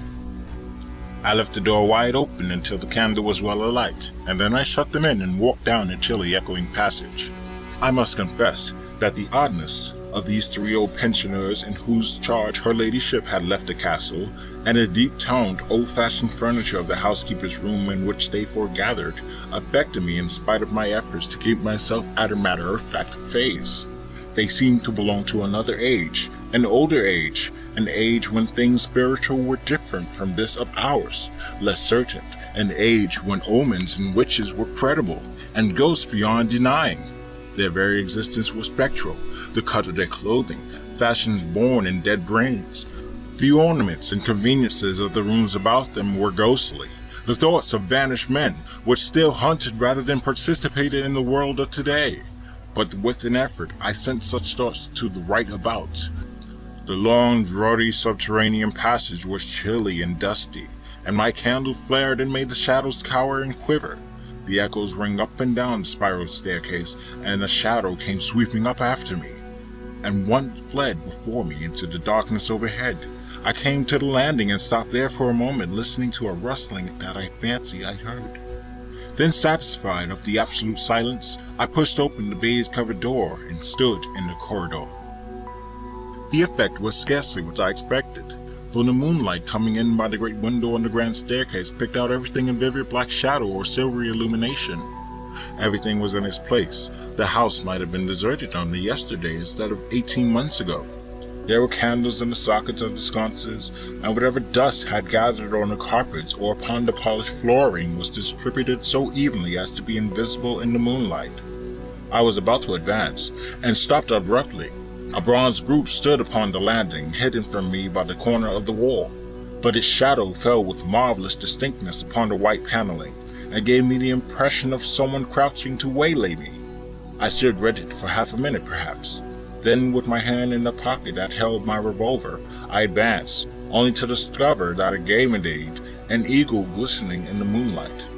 I left the door wide open until the candle was well alight, and then I shut them in and walked down the chilly echoing passage. I must confess that the oddness of these three old pensioners in whose charge her ladyship had left the castle, and the deep-toned, old-fashioned furniture of the housekeeper's room in which they foregathered, affected me in spite of my efforts to keep myself at a matter-of-fact phase. They seemed to belong to another age, an older age, an age when things spiritual were different from this of ours, less certain, an age when omens and witches were credible, and ghosts beyond denying. Their very existence was spectral, the cut of their clothing, fashions born in dead brains. The ornaments and conveniences of the rooms about them were ghostly. The thoughts of vanished men, which still hunted rather than participated in the world of today. But with an effort, I sent such thoughts to the right about. The long, draughty subterranean passage was chilly and dusty, and my candle flared and made the shadows cower and quiver. The echoes rang up and down the spiral staircase, and a shadow came sweeping up after me, and one fled before me into the darkness overhead. I came to the landing and stopped there for a moment, listening to a rustling that I fancied I heard. Then, satisfied of the absolute silence, I pushed open the baize-covered door and stood in the corridor. The effect was scarcely what I expected, for the moonlight coming in by the great window on the grand staircase picked out everything in vivid black shadow or silvery illumination. Everything was in its place. The house might have been deserted only yesterday instead of 18 months ago. There were candles in the sockets of the sconces, and whatever dust had gathered on the carpets or upon the polished flooring was distributed so evenly as to be invisible in the moonlight. I was about to advance, and stopped abruptly. A bronze group stood upon the landing, hidden from me by the corner of the wall, but its shadow fell with marvelous distinctness upon the white paneling, and gave me the impression of someone crouching to waylay me. I stood rigid for half a minute, perhaps. Then, with my hand in the pocket that held my revolver, I advanced, only to discover that it gave me an eagle glistening in the moonlight.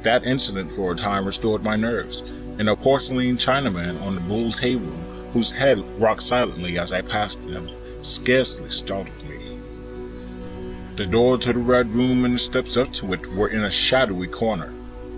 That incident for a time restored my nerves, and a porcelain Chinaman on the buhl table, whose head rocked silently as I passed him, scarcely startled me. The door to the Red Room and the steps up to it were in a shadowy corner.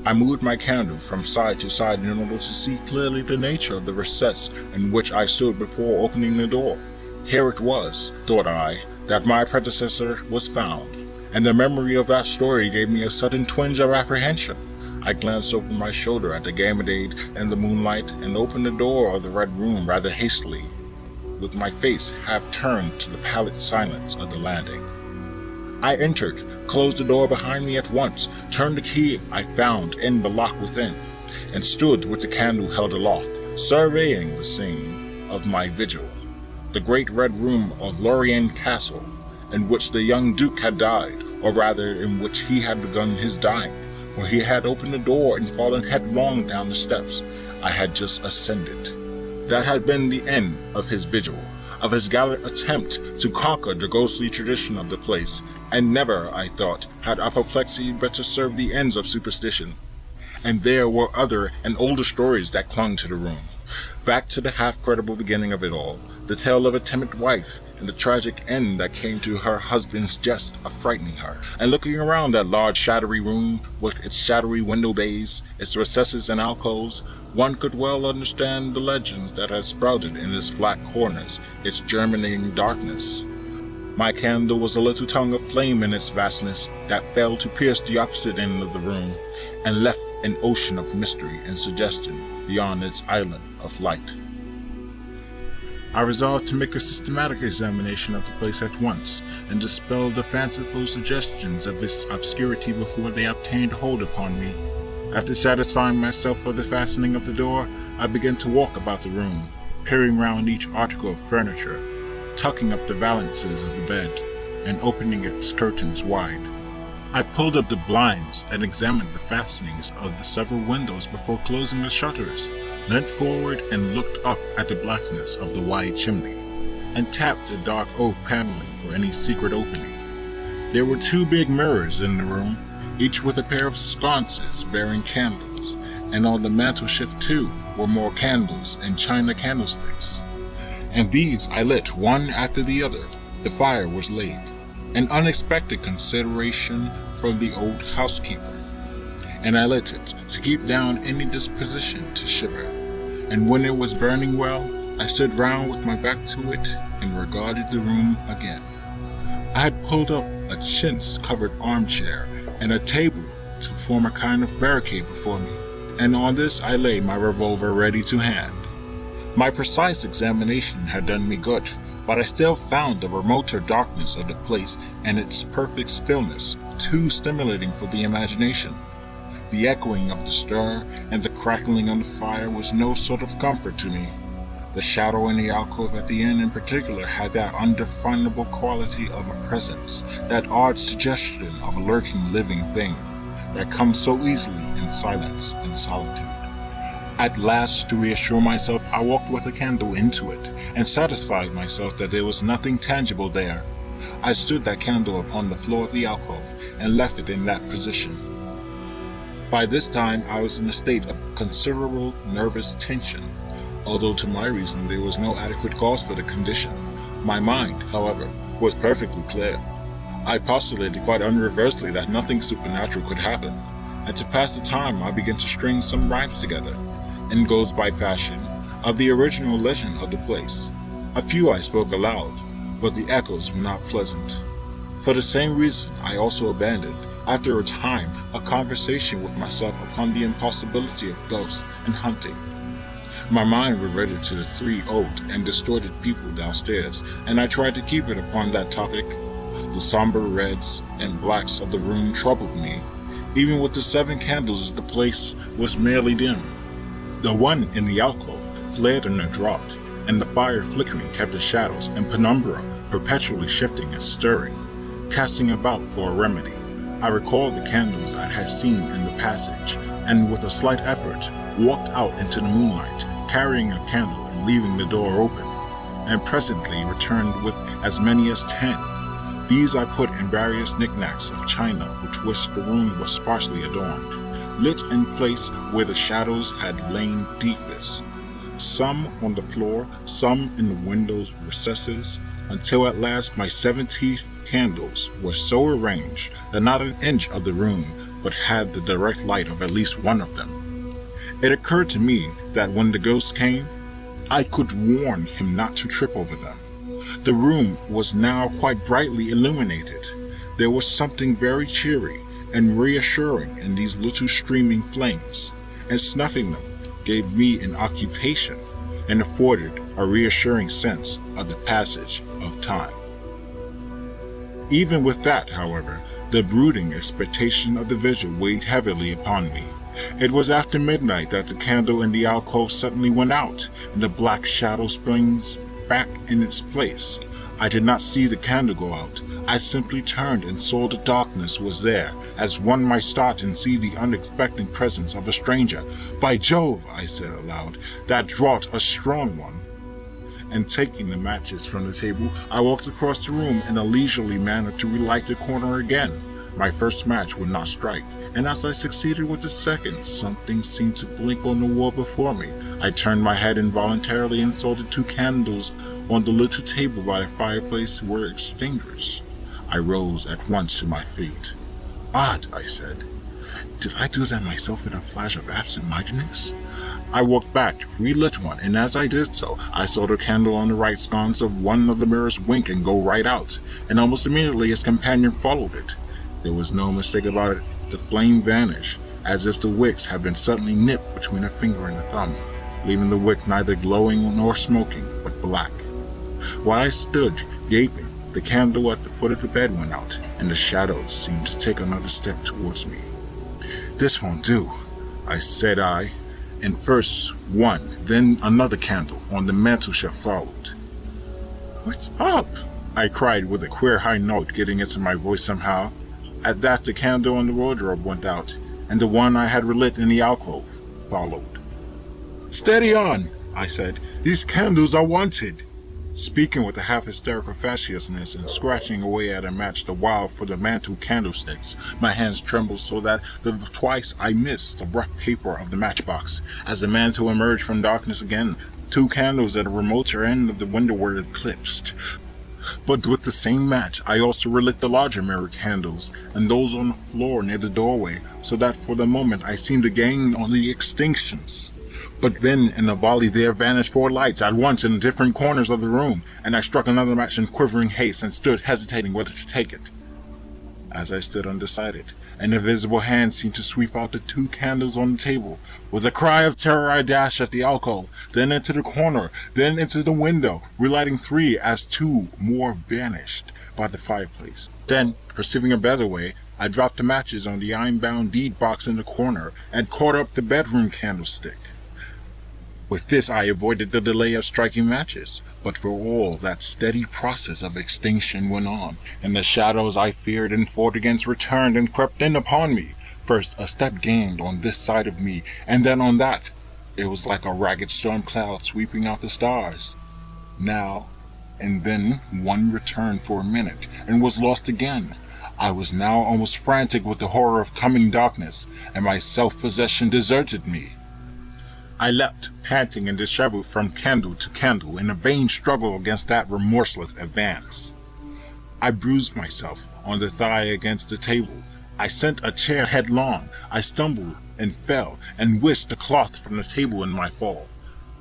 I moved my candle from side to side in order to see clearly the nature of the recess in which I stood before opening the door. Here it was, thought I, that my predecessor was found, and the memory of that story gave me a sudden twinge of apprehension. I glanced over my shoulder at the gamadade in the moonlight and opened the door of the red room rather hastily, with my face half turned to the pallid silence of the landing. I entered, closed the door behind me at once, turned the key I found in the lock within, and stood with the candle held aloft, surveying the scene of my vigil, the great red room of Lorraine Castle, in which the young Duke had died, or rather in which he had begun his dying, for he had opened the door and fallen headlong down the steps I had just ascended. That had been the end of his vigil, of his gallant attempt to conquer the ghostly tradition of the place, and never, I thought, had apoplexy better served the ends of superstition. And there were other and older stories that clung to the room, back to the half-credible beginning of it all, the tale of a timid wife, and the tragic end that came to her husband's jest of frightening her. And looking around that large shadowy room, with its shadowy window bays, its recesses and alcoves, one could well understand the legends that had sprouted in its black corners, its germinating darkness. My candle was a little tongue of flame in its vastness that fell to pierce the opposite end of the room, and left an ocean of mystery and suggestion beyond its island of light. I resolved to make a systematic examination of the place at once, and dispel the fanciful suggestions of its obscurity before they obtained hold upon me. After satisfying myself of the fastening of the door, I began to walk about the room, peering round each article of furniture, tucking up the valances of the bed, and opening its curtains wide. I pulled up the blinds and examined the fastenings of the several windows before closing the shutters, leant forward and looked up at the blackness of the wide chimney, and tapped the dark oak paneling for any secret opening. There were 2 big mirrors in the room, each with a pair of sconces bearing candles, and on the mantelshelf too were more candles and china candlesticks. And these I lit one after the other. The fire was laid, an unexpected consideration from the old housekeeper, and I lit it to keep down any disposition to shiver. And when it was burning well, I stood round with my back to it and regarded the room again. I had pulled up a chintz-covered armchair and a table to form a kind of barricade before me, and on this I lay my revolver ready to hand. My precise examination had done me good, but I still found the remoter darkness of the place and its perfect stillness too stimulating for the imagination. The echoing of the stir and the crackling of the fire was no sort of comfort to me. The shadow in the alcove at the end in particular had that undefinable quality of a presence, that odd suggestion of a lurking living thing, that comes so easily in silence and solitude. At last, to reassure myself, I walked with a candle into it, and satisfied myself that there was nothing tangible there. I stood that candle upon the floor of the alcove, and left it in that position. By this time I was in a state of considerable nervous tension, although to my reason there was no adequate cause for the condition. My mind, however, was perfectly clear. I postulated quite unreversely that nothing supernatural could happen, and to pass the time I began to string some rhymes together, in goes by fashion, of the original legend of the place. A few I spoke aloud, but the echoes were not pleasant. For the same reason I also abandoned, after a time, a conversation with myself upon the impossibility of ghosts and hunting. My mind reverted to the 3 old and distorted people downstairs, and I tried to keep it upon that topic. The somber reds and blacks of the room troubled me. Even with the 7 candles, the place was merely dim. The one in the alcove flared in a draught, and the fire flickering kept the shadows and penumbra perpetually shifting and stirring, casting about for a remedy. I recalled the candles I had seen in the passage, and with a slight effort walked out into the moonlight, carrying a candle and leaving the door open, and presently returned with as many as 10. These I put in various knickknacks of china with which the room was sparsely adorned, lit in place where the shadows had lain deepest, some on the floor, some in the window's recesses, until at last my 17 candles were so arranged that not an inch of the room but had the direct light of at least one of them. It occurred to me that when the ghost came, I could warn him not to trip over them. The room was now quite brightly illuminated. There was something very cheery and reassuring in these little streaming flames, and snuffing them gave me an occupation and afforded a reassuring sense of the passage of time. Even with that, however, the brooding expectation of the vigil weighed heavily upon me. It was after midnight that the candle in the alcove suddenly went out, and the black shadow springs back in its place. I did not see the candle go out. I simply turned and saw the darkness was there, as one might start and see the unexpected presence of a stranger. "By Jove," I said aloud, "that draught a strong one." And taking the matches from the table, I walked across the room in a leisurely manner to relight the corner again. My first match would not strike, and as I succeeded with the second, something seemed to blink on the wall before me. I turned my head involuntarily and saw the 2 candles on the little table by the fireplace were extinguished. I rose at once to my feet. "Odd," I said. "Did I do that myself in a flash of absent-mindedness?" I walked back, relit one, and as I did so, I saw the candle on the right sconce of one of the mirrors wink and go right out, and almost immediately his companion followed it. There was no mistake about it. The flame vanished, as if the wicks had been suddenly nipped between a finger and a thumb, leaving the wick neither glowing nor smoking, but black. While I stood, gaping, the candle at the foot of the bed went out, and the shadows seemed to take another step towards me. "This won't do," I said, and first one, then another candle on the mantelshelf followed. "What's up?" I cried with a queer high note getting into my voice somehow. At that, the candle on the wardrobe went out, and the one I had relit in the alcove followed. "Steady on," I said. "These candles are wanted." Speaking with a half-hysterical facetiousness and scratching away at a match the while for the mantle candlesticks, my hands trembled so that twice I missed the rough paper of the matchbox. As the mantle emerged from darkness again, 2 candles at a remoter end of the window were eclipsed. But with the same match, I also relit the larger mirror candles, and those on the floor near the doorway, so that for the moment I seemed to gain on the extinctions. But then in a volley there vanished 4 lights at once in different corners of the room, and I struck another match in quivering haste and stood hesitating whether to take it. As I stood undecided, an invisible hand seemed to sweep out the 2 candles on the table. With a cry of terror I dashed at the alcove, then into the corner, then into the window, relighting 3 as 2 more vanished by the fireplace. Then, perceiving a better way, I dropped the matches on the iron-bound deed box in the corner and caught up the bedroom candlestick. With this I avoided the delay of striking matches, but for all that steady process of extinction went on, and the shadows I feared and fought against returned and crept in upon me. First a step gained on this side of me, and then on that. It was like a ragged storm cloud sweeping out the stars. Now and then one returned for a minute, and was lost again. I was now almost frantic with the horror of coming darkness, and my self-possession deserted me. I leapt, panting and disheveled from candle to candle in a vain struggle against that remorseless advance. I bruised myself on the thigh against the table. I sent a chair headlong. I stumbled and fell and whisked the cloth from the table in my fall.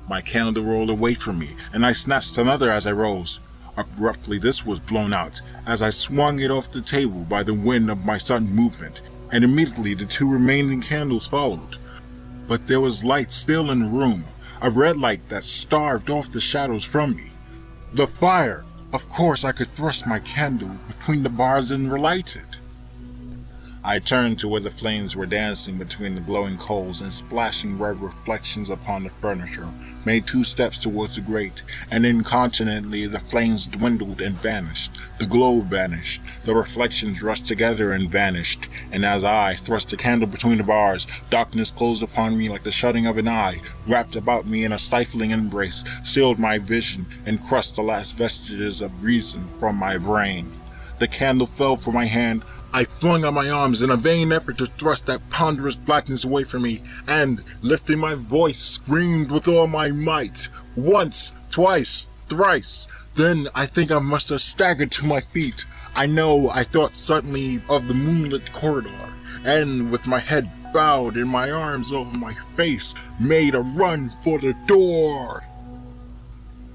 My candle rolled away from me, and I snatched another as I rose. Abruptly this was blown out, as I swung it off the table by the wind of my sudden movement, and immediately the 2 remaining candles followed. But there was light still in the room, a red light that starved off the shadows from me. The fire! Of course I could thrust my candle between the bars and relight it. I turned to where the flames were dancing between the glowing coals and splashing red reflections upon the furniture, made 2 steps towards the grate, and incontinently the flames dwindled and vanished. The glow vanished, the reflections rushed together and vanished, and as I thrust the candle between the bars, darkness closed upon me like the shutting of an eye, wrapped about me in a stifling embrace, sealed my vision, and crushed the last vestiges of reason from my brain. The candle fell from my hand. I flung out my arms in a vain effort to thrust that ponderous blackness away from me, and, lifting my voice, screamed with all my might, once, twice, thrice. Then I think I must have staggered to my feet. I know I thought suddenly of the moonlit corridor, and with my head bowed and my arms over my face, made a run for the door.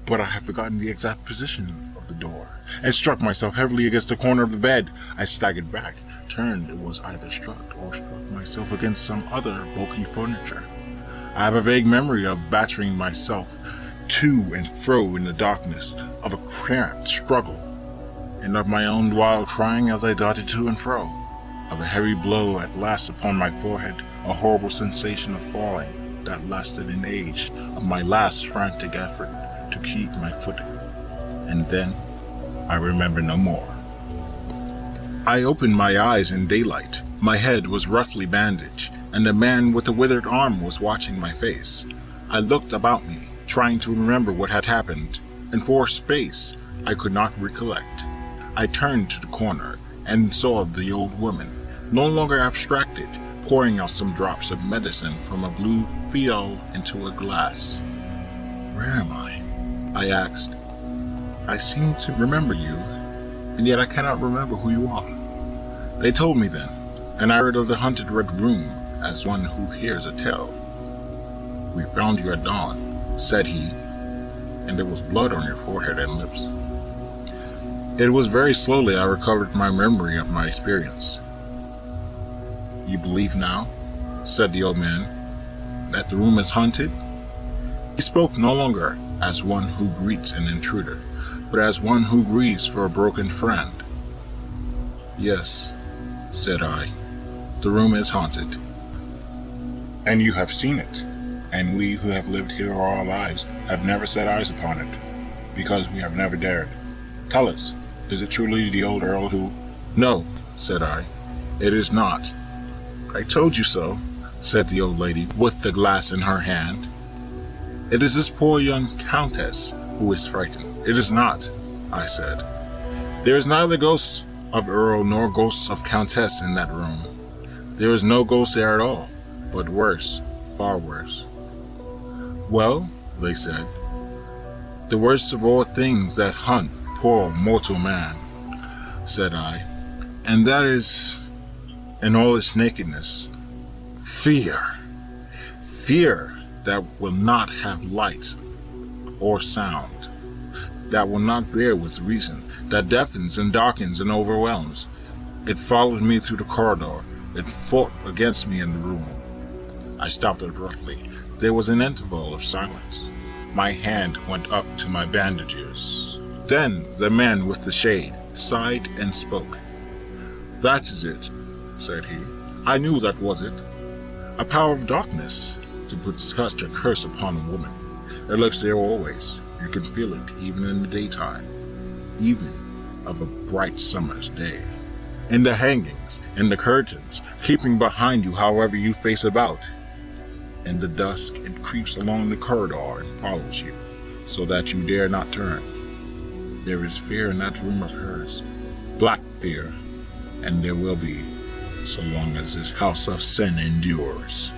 But I had forgotten the exact position of the door, and struck myself heavily against the corner of the bed. I staggered back, turned, and was either struck or struck myself against some other bulky furniture. I have a vague memory of battering myself to and fro in the darkness, of a cramped struggle, and of my own wild crying as I darted to and fro, of a heavy blow at last upon my forehead, a horrible sensation of falling that lasted an age, of my last frantic effort to keep my footing. And then I remember no more. I opened my eyes in daylight. My head was roughly bandaged, and the man with the withered arm was watching my face. I looked about me, trying to remember what had happened, and for a space I could not recollect. I turned to the corner and saw the old woman, no longer abstracted, pouring out some drops of medicine from a blue phial into a glass. "Where am I asked. "I seem to remember you, and yet I cannot remember who you are." They told me then, and I heard of the haunted red room as one who hears a tale. "We found you at dawn," said he, "and there was blood on your forehead and lips." It was very slowly I recovered my memory of my experience. "You believe now," said the old man, "that the room is haunted?" He spoke no longer as one who greets an intruder, but as one who grieves for a broken friend. "Yes," said I, "the room is haunted." "And you have seen it, and we who have lived here all our lives have never set eyes upon it, because we have never dared. Tell us, is it truly the old Earl who—" "No," said I, "it is not." "I told you so," said the old lady, with the glass in her hand. "It is this poor young countess who is frightened." "It is not," I said. "There is neither ghosts of Earl nor ghosts of Countess in that room. There is no ghost there at all, but worse, far worse." "Well," they said, "the worst of all things that hunt poor mortal man," said I, "and that is, in all its nakedness, fear. Fear that will not have light or sound, that will not bear with reason, that deafens and darkens and overwhelms. It followed me through the corridor. It fought against me in the room." I stopped abruptly. There was an interval of silence. My hand went up to my bandages. Then the man with the shade sighed and spoke. "That is it," said he. "I knew that was it. A power of darkness to put such a curse upon a woman. It lurks there always. You can feel it even in the daytime, even of a bright summer's day. In the hangings, in the curtains, keeping behind you however you face about. In the dusk it creeps along the corridor and follows you, so that you dare not turn. There is fear in that room of hers, black fear, and there will be, so long as this house of sin endures."